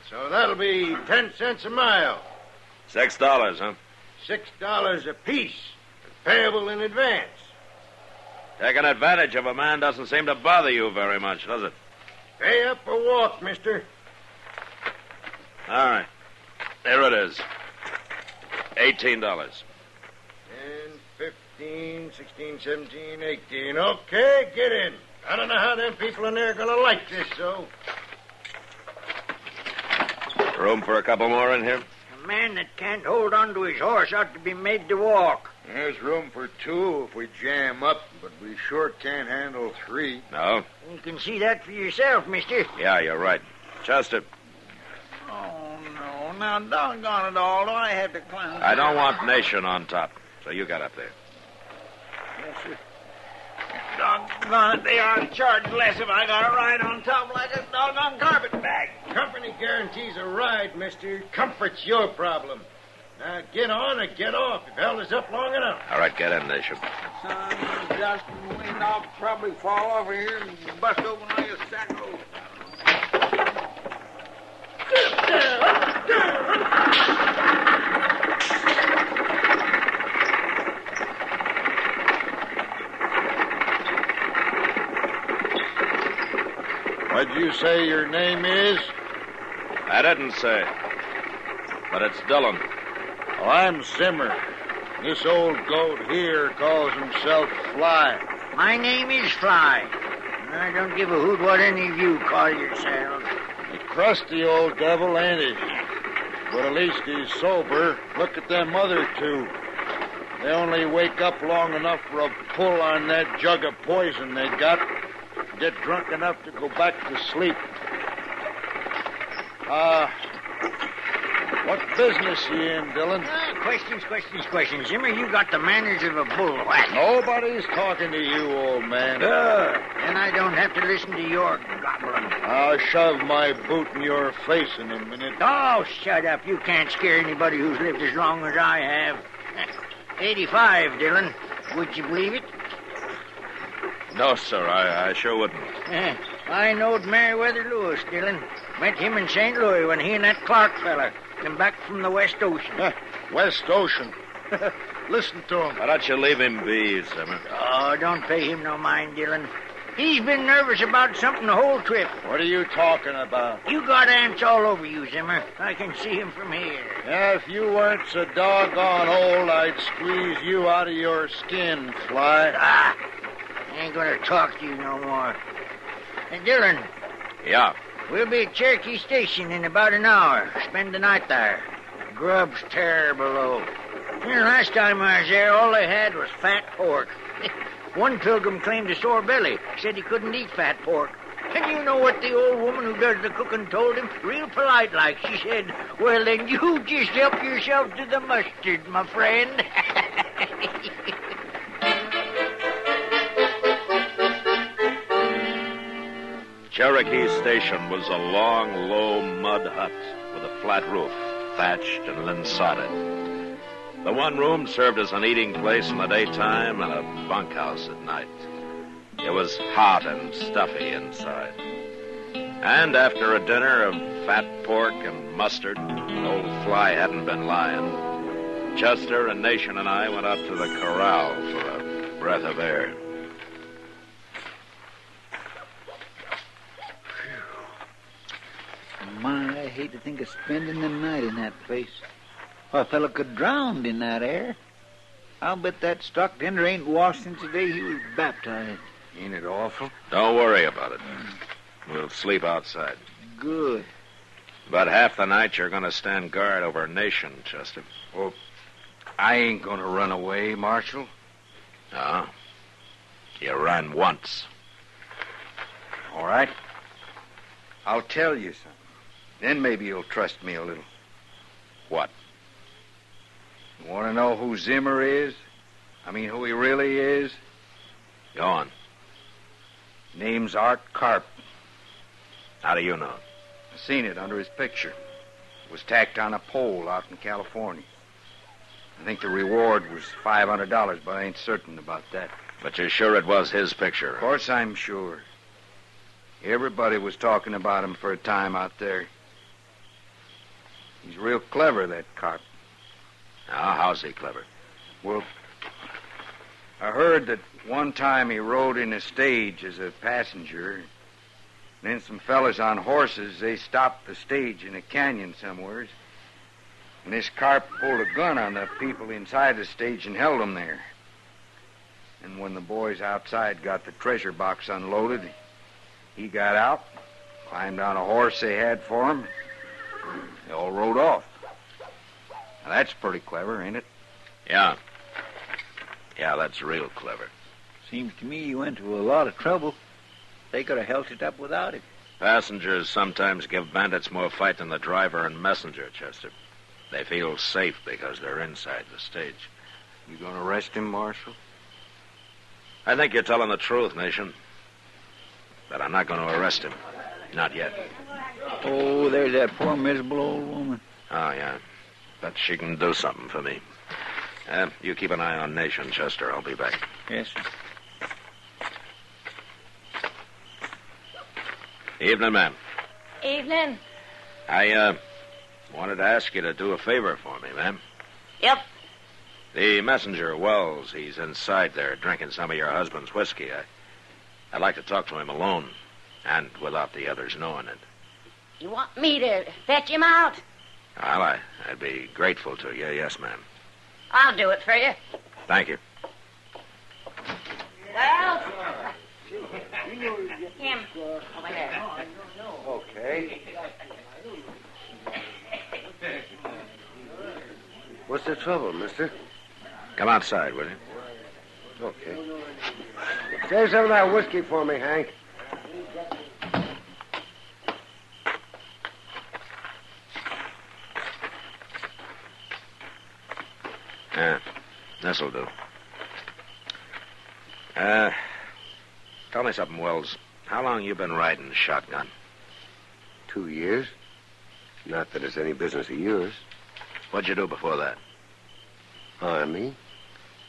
So that'll be 10 cents a mile. $6, huh? $6 apiece. Payable in advance. Taking advantage of a man doesn't seem to bother you very much, does it? Pay up or walk, mister. All right. Here it is. $18. 10, 15, 16, 17, 18. Okay, get in. I don't know how them people in there are going to like this, so. Room for a couple more in here? A man that can't hold on to his horse ought to be made to walk. There's room for 2 if we jam up, but we sure can't handle 3. No? You can see that for yourself, mister. Yeah, you're right. Chester. Oh, no. Now, doggone it all. Do I have to climb? I don't want Nation on top, so you got up there. Yes, sir. Doggone it, they ought to charge less if I got a ride on top like a doggone carpet bag. Company guarantees a ride, mister. Comfort's your problem. Now, get on or get off. You've held us up long enough. All right, get in, Nation. Son, just wind off, probably fall over here and bust open all your sack holes. What'd you say your name is? I didn't say. But it's Dillon. Oh, I'm Zimmer. This old goat here calls himself Fly. My name is Fly. And I don't give a hoot what any of you call yourselves. A crusty old devil, ain't he? But at least he's sober. Look at them other 2. They only wake up long enough for a pull on that jug of poison they got. Get drunk enough to go back to sleep. What business you in, Dillon? Questions. Zimmer, you got the manners of a bullwhack. Nobody's talking to you, old man. Then I don't have to listen to your gobbling. I'll shove my boot in your face in a minute. Oh, shut up. You can't scare anybody who's lived as long as I have. 85, Dillon. Would you believe it? No, sir, I sure wouldn't. I knowed Meriwether Lewis, Dillon. Met him in St. Louis when he and that Clark fella came back from the West Ocean. West Ocean? Listen to him. Why don't you leave him be, Zimmer? Oh, don't pay him no mind, Dillon. He's been nervous about something the whole trip. What are you talking about? You got ants all over you, Zimmer. I can see him from here. Yeah, if you weren't so doggone old, I'd squeeze you out of your skin, Fly. I ain't gonna talk to you no more. Hey, Dillon. Yeah? We'll be at Cherokee Station in about an hour. Spend the night there. Grub's terrible low. Last time I was there, all they had was fat pork. One pilgrim claimed a sore belly. Said he couldn't eat fat pork. And you know what the old woman who does the cooking told him? Real polite like. She said, well, then you just help yourself to the mustard, my friend. Cherokee Station was a long, low mud hut with a flat roof, thatched and linsodded. The one room served as an eating place in the daytime and a bunkhouse at night. It was hot and stuffy inside. And after a dinner of fat pork and mustard, old Fly hadn't been lying, Chester and Nation and I went up to the corral for a breath of air. My, I hate to think of spending the night in that place. A fella could drown in that air. I'll bet that stock tender ain't washed since the day he was baptized. Ain't it awful? Don't worry about it. We'll sleep outside. Good. But half the night you're going to stand guard over Nation, Chester. Well, I ain't going to run away, Marshal. No. You ran once. All right. I'll tell you something. Then maybe you'll trust me a little. What? You want to know who Zimmer is? I mean, who he really is? Go on. Name's Art Carp. How do you know? I seen it under his picture. It was tacked on a pole out in California. I think the reward was $500, but I ain't certain about that. But you're sure it was his picture? Of course I'm sure. Everybody was talking about him for a time out there. He's real clever, that Carp. Now, how's he clever? Well, I heard that one time he rode in a stage as a passenger. Then some fellas on horses, they stopped the stage in a canyon somewheres. And this Carp pulled a gun on the people inside the stage and held them there. And when the boys outside got the treasure box unloaded, he got out, climbed on a horse they had for him. They all rode off. Now, that's pretty clever, ain't it? Yeah. Yeah, that's real clever. Seems to me you went to a lot of trouble. They could have held it up without it. Passengers sometimes give bandits more fight than the driver and messenger, Chester. They feel safe because they're inside the stage. You gonna arrest him, Marshal? I think you're telling the truth, Nation. But I'm not going to arrest him. Not yet. Oh, there's that poor miserable old woman. Oh, yeah. But she can do something for me. You keep an eye on Nation, Chester. I'll be back. Yes, sir. Evening, ma'am. Evening. I wanted to ask you to do a favor for me, ma'am. Yep. The messenger, Wells, he's inside there drinking some of your husband's whiskey. I'd like to talk to him alone, and without the others knowing it. You want me to fetch him out? Well, I'd be grateful to you. Yes, ma'am. I'll do it for you. Thank you. Well, him over there. Okay. What's the trouble, mister? Come outside, will you? Okay. Save some of that whiskey for me, Hank. Yeah, this'll do. Tell me something, Wells. How long you been riding shotgun? 2 years. Not that it's any business of yours. What'd you do before that? Army.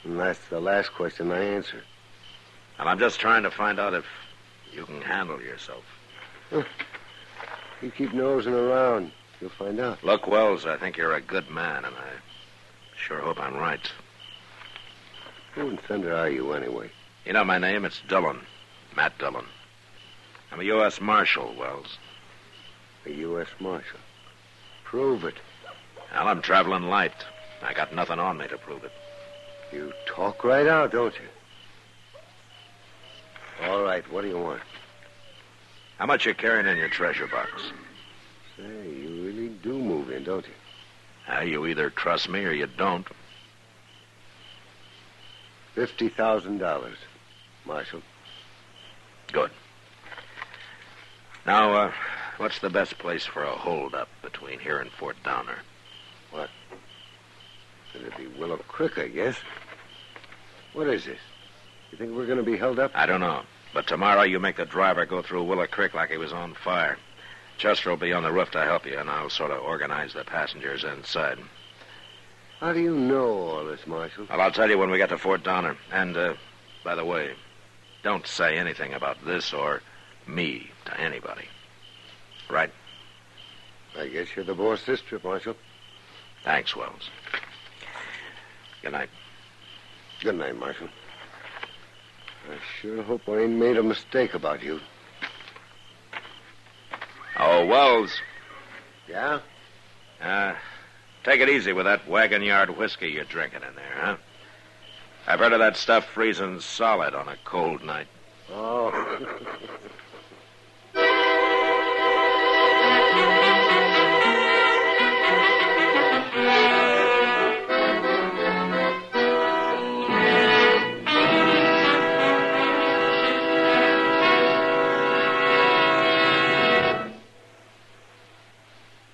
And that's the last question I answer. And I'm just trying to find out if you can handle yourself. You keep nosing around. You'll find out. Look, Wells, I think you're a good man, and I sure hope I'm right. Who in thunder are you, anyway? You know my name? It's Dillon. Matt Dillon. I'm a U.S. Marshal, Wells. A U.S. Marshal? Prove it. Well, I'm traveling light. I got nothing on me to prove it. You talk right out, don't you? All right, what do you want? How much you carrying in your treasure box? Say, you really do move in, don't you? You either trust me or you don't. $50,000, Marshal. Good. Now, what's the best place for a holdup between here and Fort Downer? What? It'd be Willow Creek, I guess. What is this? You think we're going to be held up? I don't know. But tomorrow you make the driver go through Willow Creek like he was on fire. Chester will be on the roof to help you, and I'll sort of organize the passengers inside. How do you know all this, Marshal? Well, I'll tell you when we get to Fort Downer. And, by the way, don't say anything about this or me to anybody. Right? I guess you're the boss this trip, Marshal. Thanks, Wells. Good night. Good night, Marshal. I sure hope I ain't made a mistake about you. Oh, Wells. Yeah? Take it easy with that wagon yard whiskey you're drinking in there, huh? I've heard of that stuff freezing solid on a cold night. Oh.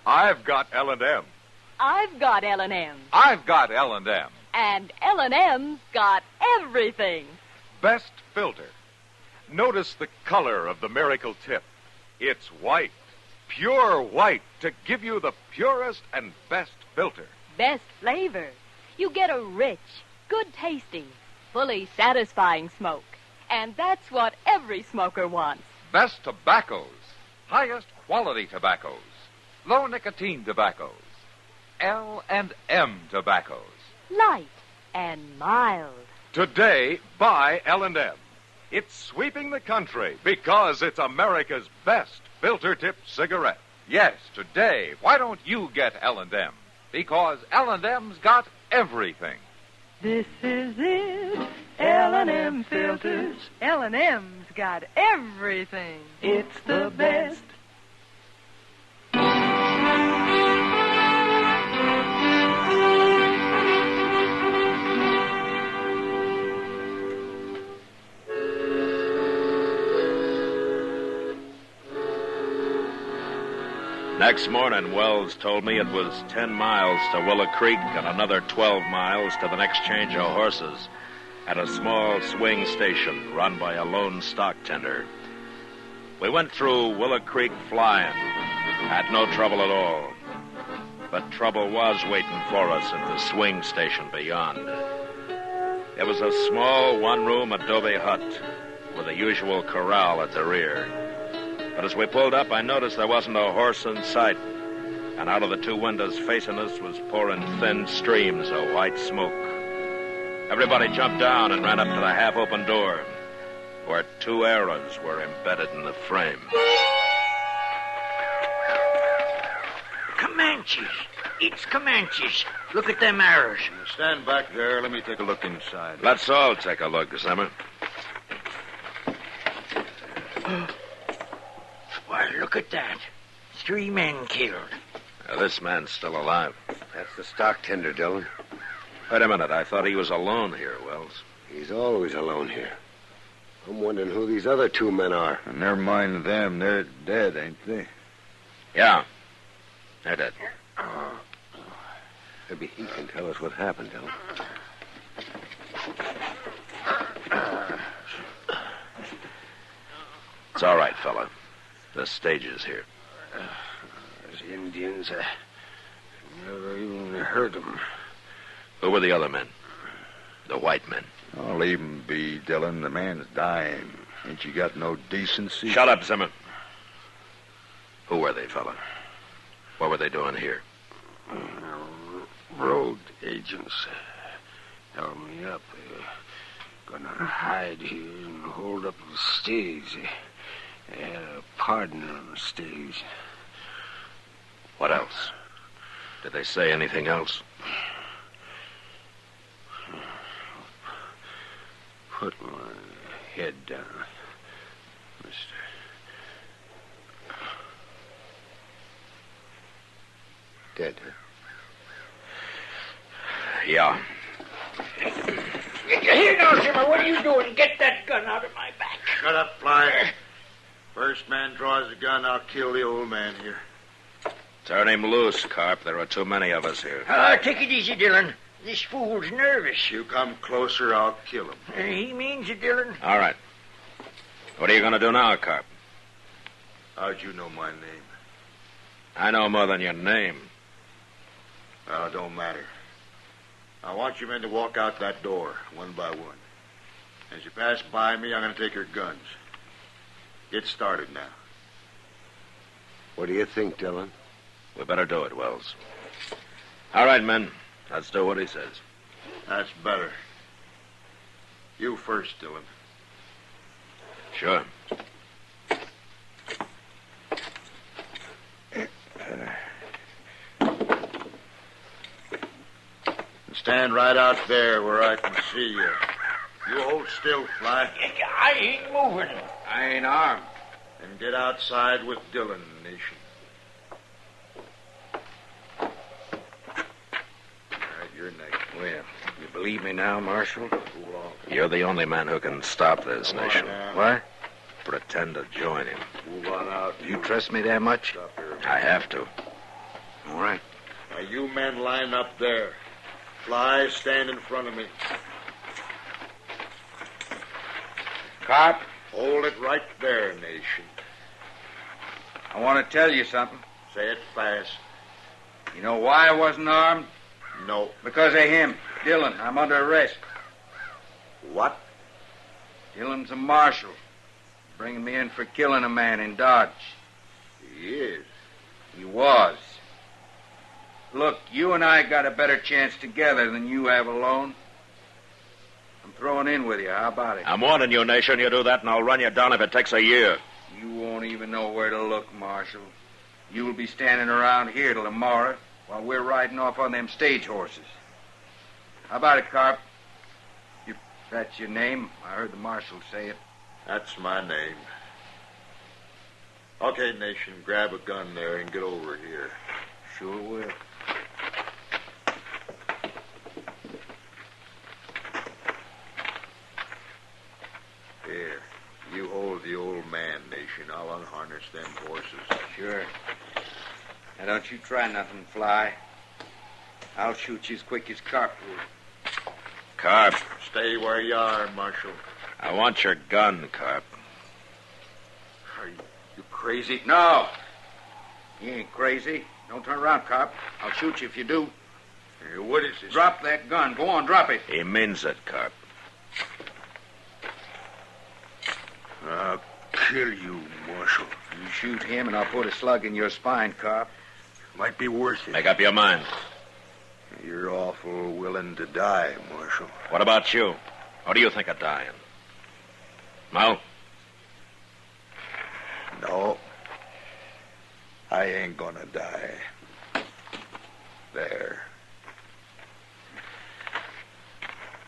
I've got L&M. I've got L&M. I've got L&M. And L&M's got everything. Best filter. Notice the color of the Miracle Tip. It's white, pure white, to give you the purest and best filter. Best flavor. You get a rich, good-tasting, fully satisfying smoke. And that's what every smoker wants. Best tobaccos. Highest quality tobaccos. Low nicotine tobaccos. L&M tobaccos. Light and mild. Today, buy L&M. It's sweeping the country because it's America's best filter tip cigarette. Yes, today, why don't you get L&M? Because L&M's got everything. This is it. L&M filters. L&M's got everything. It's the best. Next morning, Wells told me it was 10 miles to Willow Creek and another 12 miles to the next change of horses at a small swing station run by a lone stock tender. We went through Willow Creek flying. Had no trouble at all. But trouble was waiting for us at the swing station beyond. It was a small one-room adobe hut with the usual corral at the rear. But as we pulled up, I noticed there wasn't a horse in sight. And out of the two windows facing us was pouring thin streams of white smoke. Everybody jumped down and ran up to the half-open door, where two arrows were embedded in the frame. Comanches. It's Comanches. Look at them arrows. Stand back there. Let me take a look inside. Let's all take a look, Zimmer. Why, look at that. 3 men killed. Now, this man's still alive. That's the stock tender, Dillon. Wait a minute. I thought he was alone here, Wells. He's always alone here. I'm wondering who these other 2 men are. Never mind them. They're dead, ain't they? Yeah. They're dead. Maybe he can tell us what happened, Dillon. It's all right, fella. The stage is here. Indians. I never even heard them. Who were the other men? The white men. Oh, leave him be, Dillon. The man's dying. Ain't you got no decency? Shut up, Zimmer. Who were they, fella? What were they doing here? Road agents held me up. Gonna hide here and hold up the stage. They had a partner on the stage. What else? Did they say anything else? Put my head down, mister. Dead, huh? Yeah. Here now, Zimmer. What are you doing? Get that gun out of my back. Shut up, Fly. First man draws the gun, I'll kill the old man here. Turn him loose, Carp. There are too many of us here. Take it easy, Dillon. This fool's nervous. You come closer, I'll kill him. He means it, Dillon. All right. What are you going to do now, Carp? How'd you know my name? I know more than your name. Well, it don't matter. I want you men to walk out that door, one by one. As you pass by me, I'm going to take your guns. Get started now. What do you think, Dillon? We better do it, Wells. All right, men. Let's do what he says. That's better. You first, Dillon. Sure. Stand right out there where I can see you. You hold still, Fly. I ain't moving. I ain't armed. Then get outside with Dillon, Nation. All right, you're next. Well, you believe me now, Marshal? Cool off. You're the only man who can stop this, Come on Nation. now. What? Pretend to join him. Move on out. You trust me that much? Stop here. I have to. All right. Now, you men line up there. Fly, stand in front of me. Carp, Hold it right there, Nation. I want to tell you something. Say it fast. You know why I wasn't armed? No. Because of him, Dillon. I'm under arrest. What? Dillon's a marshal. Bringing me in for killing a man in Dodge. He is. He was. Look, you and I got a better chance together than you have alone. I'm throwing in with you. How about it? I'm warning you, Nation. You do that, and I'll run you down if it takes a year. You won't even know where to look, Marshal. You'll be standing around here till tomorrow while we're riding off on them stage horses. How about it, Carp? If that's your name, I heard the Marshal say it. That's my name. Okay, Nation, grab a gun there and get over here. Sure will. Here, you hold the old man, Nation. I'll unharness them horses. Sure. Now, don't you try nothing, Fly. I'll shoot you as quick as Carp would. Carp. Stay where you are, Marshal. I want your gun, Carp. Are you crazy? No. You ain't crazy. Don't turn around, Carp. I'll shoot you if you do. Hey, what is this? Drop that gun. Go on, drop it. He means it, Carp. I'll kill you, Marshal. You shoot him, and I'll put a slug in your spine, Carp. Might be worth it. Make up your mind. You're awful willing to die, Marshal. What about you? How do you think of dying? No? No. I ain't gonna die. There.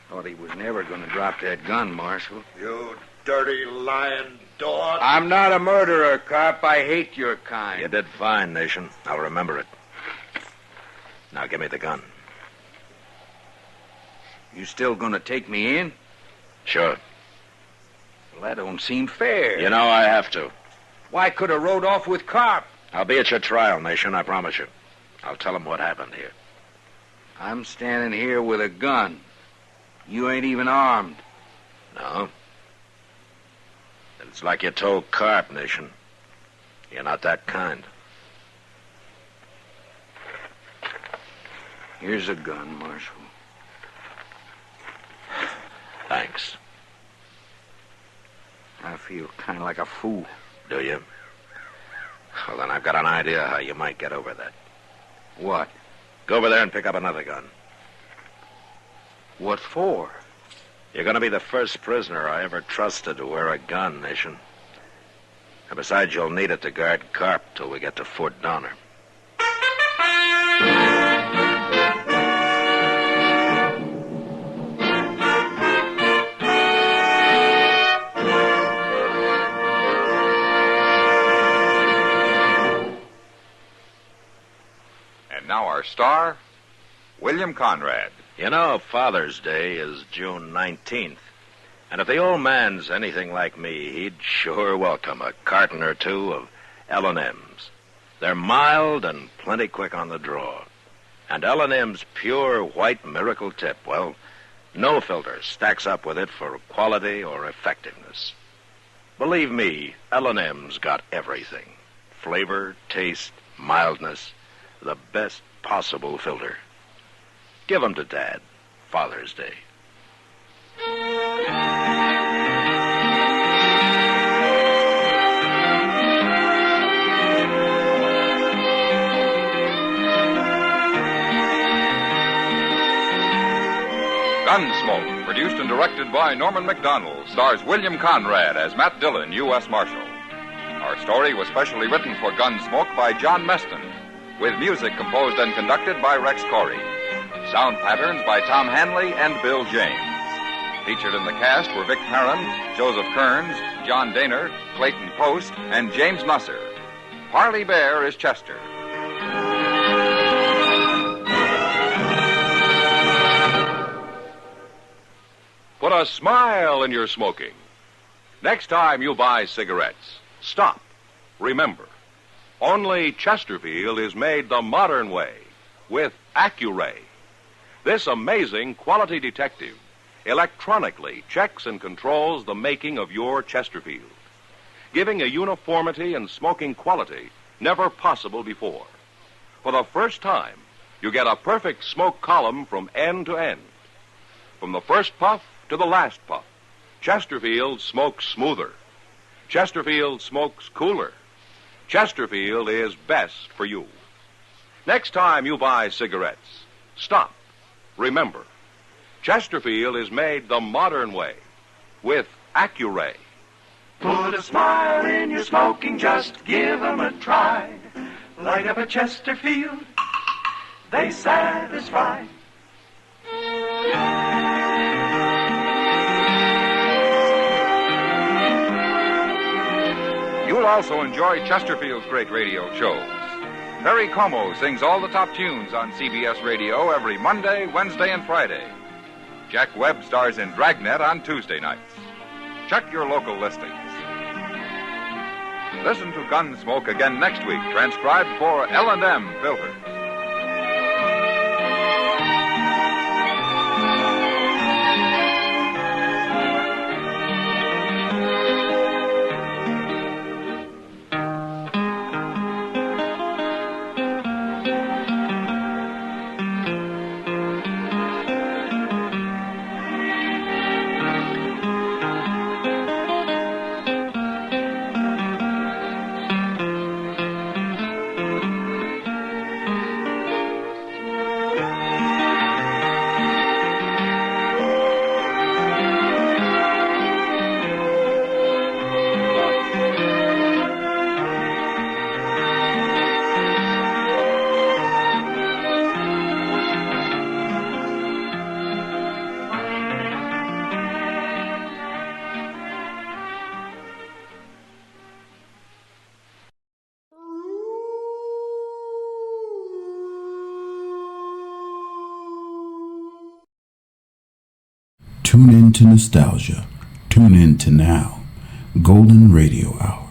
Thought he was never going to drop that gun, Marshal. You dirty, lying dog. I'm not a murderer, Carp. I hate your kind. You did fine, Nation. I'll remember it. Now give me the gun. You still going to take me in? Sure. Well, that don't seem fair. You know I have to. Why could have rode off with Carp? I'll be at your trial, Nation, I promise you. I'll tell him what happened here. I'm standing here with a gun. You ain't even armed. No? It's like you told Carp, Nation. You're not that kind. Here's a gun, Marshal. Thanks. I feel kind of like a fool. Do you? Well, then I've got an idea how you might get over that. What? Go over there and pick up another gun. What for? You're going to be the first prisoner I ever trusted to wear a gun, Nation. And besides, you'll need it to guard Carp till we get to Fort Donner. And now our star, William Conrad. You know, Father's Day is June 19th. And if the old man's anything like me, he'd sure welcome a carton or two of L&M's. They're mild and plenty quick on the draw. And L&M's pure white miracle tip, well, no filter stacks up with it for quality or effectiveness. Believe me, L&M's got everything. Flavor, taste, mildness, the best possible filter. Give 'em to Dad, Father's Day. Gunsmoke, produced and directed by Norman Macdonald, stars William Conrad as Matt Dillon, U.S. Marshal. Our story was specially written for Gunsmoke by John Meston, with music composed and conducted by Rex Corey. Sound patterns by Tom Hanley and Bill James. Featured in the cast were Vic Perrin, Joseph Kearns, John Daner, Clayton Post, and James Nusser. Parley Bear is Chester. Put a smile in your smoking. Next time you buy cigarettes, stop. Remember, only Chesterfield is made the modern way with Accuray. This amazing quality detective electronically checks and controls the making of your Chesterfield, giving a uniformity and smoking quality never possible before. For the first time, you get a perfect smoke column from end to end. From the first puff to the last puff, Chesterfield smokes smoother. Chesterfield smokes cooler. Chesterfield is best for you. Next time you buy cigarettes, stop. Remember, Chesterfield is made the modern way with Accuray. Put a smile in your smoking, just give 'em a try. Light up a Chesterfield, they satisfy. You'll also enjoy Chesterfield's great radio shows. Perry Como sings all the top tunes on CBS Radio every Monday, Wednesday, and Friday. Jack Webb stars in Dragnet on Tuesday nights. Check your local listings. Listen to Gunsmoke again next week, transcribed for L&M Filters. Tune in to nostalgia. Tune in to now. Golden Radio Hour.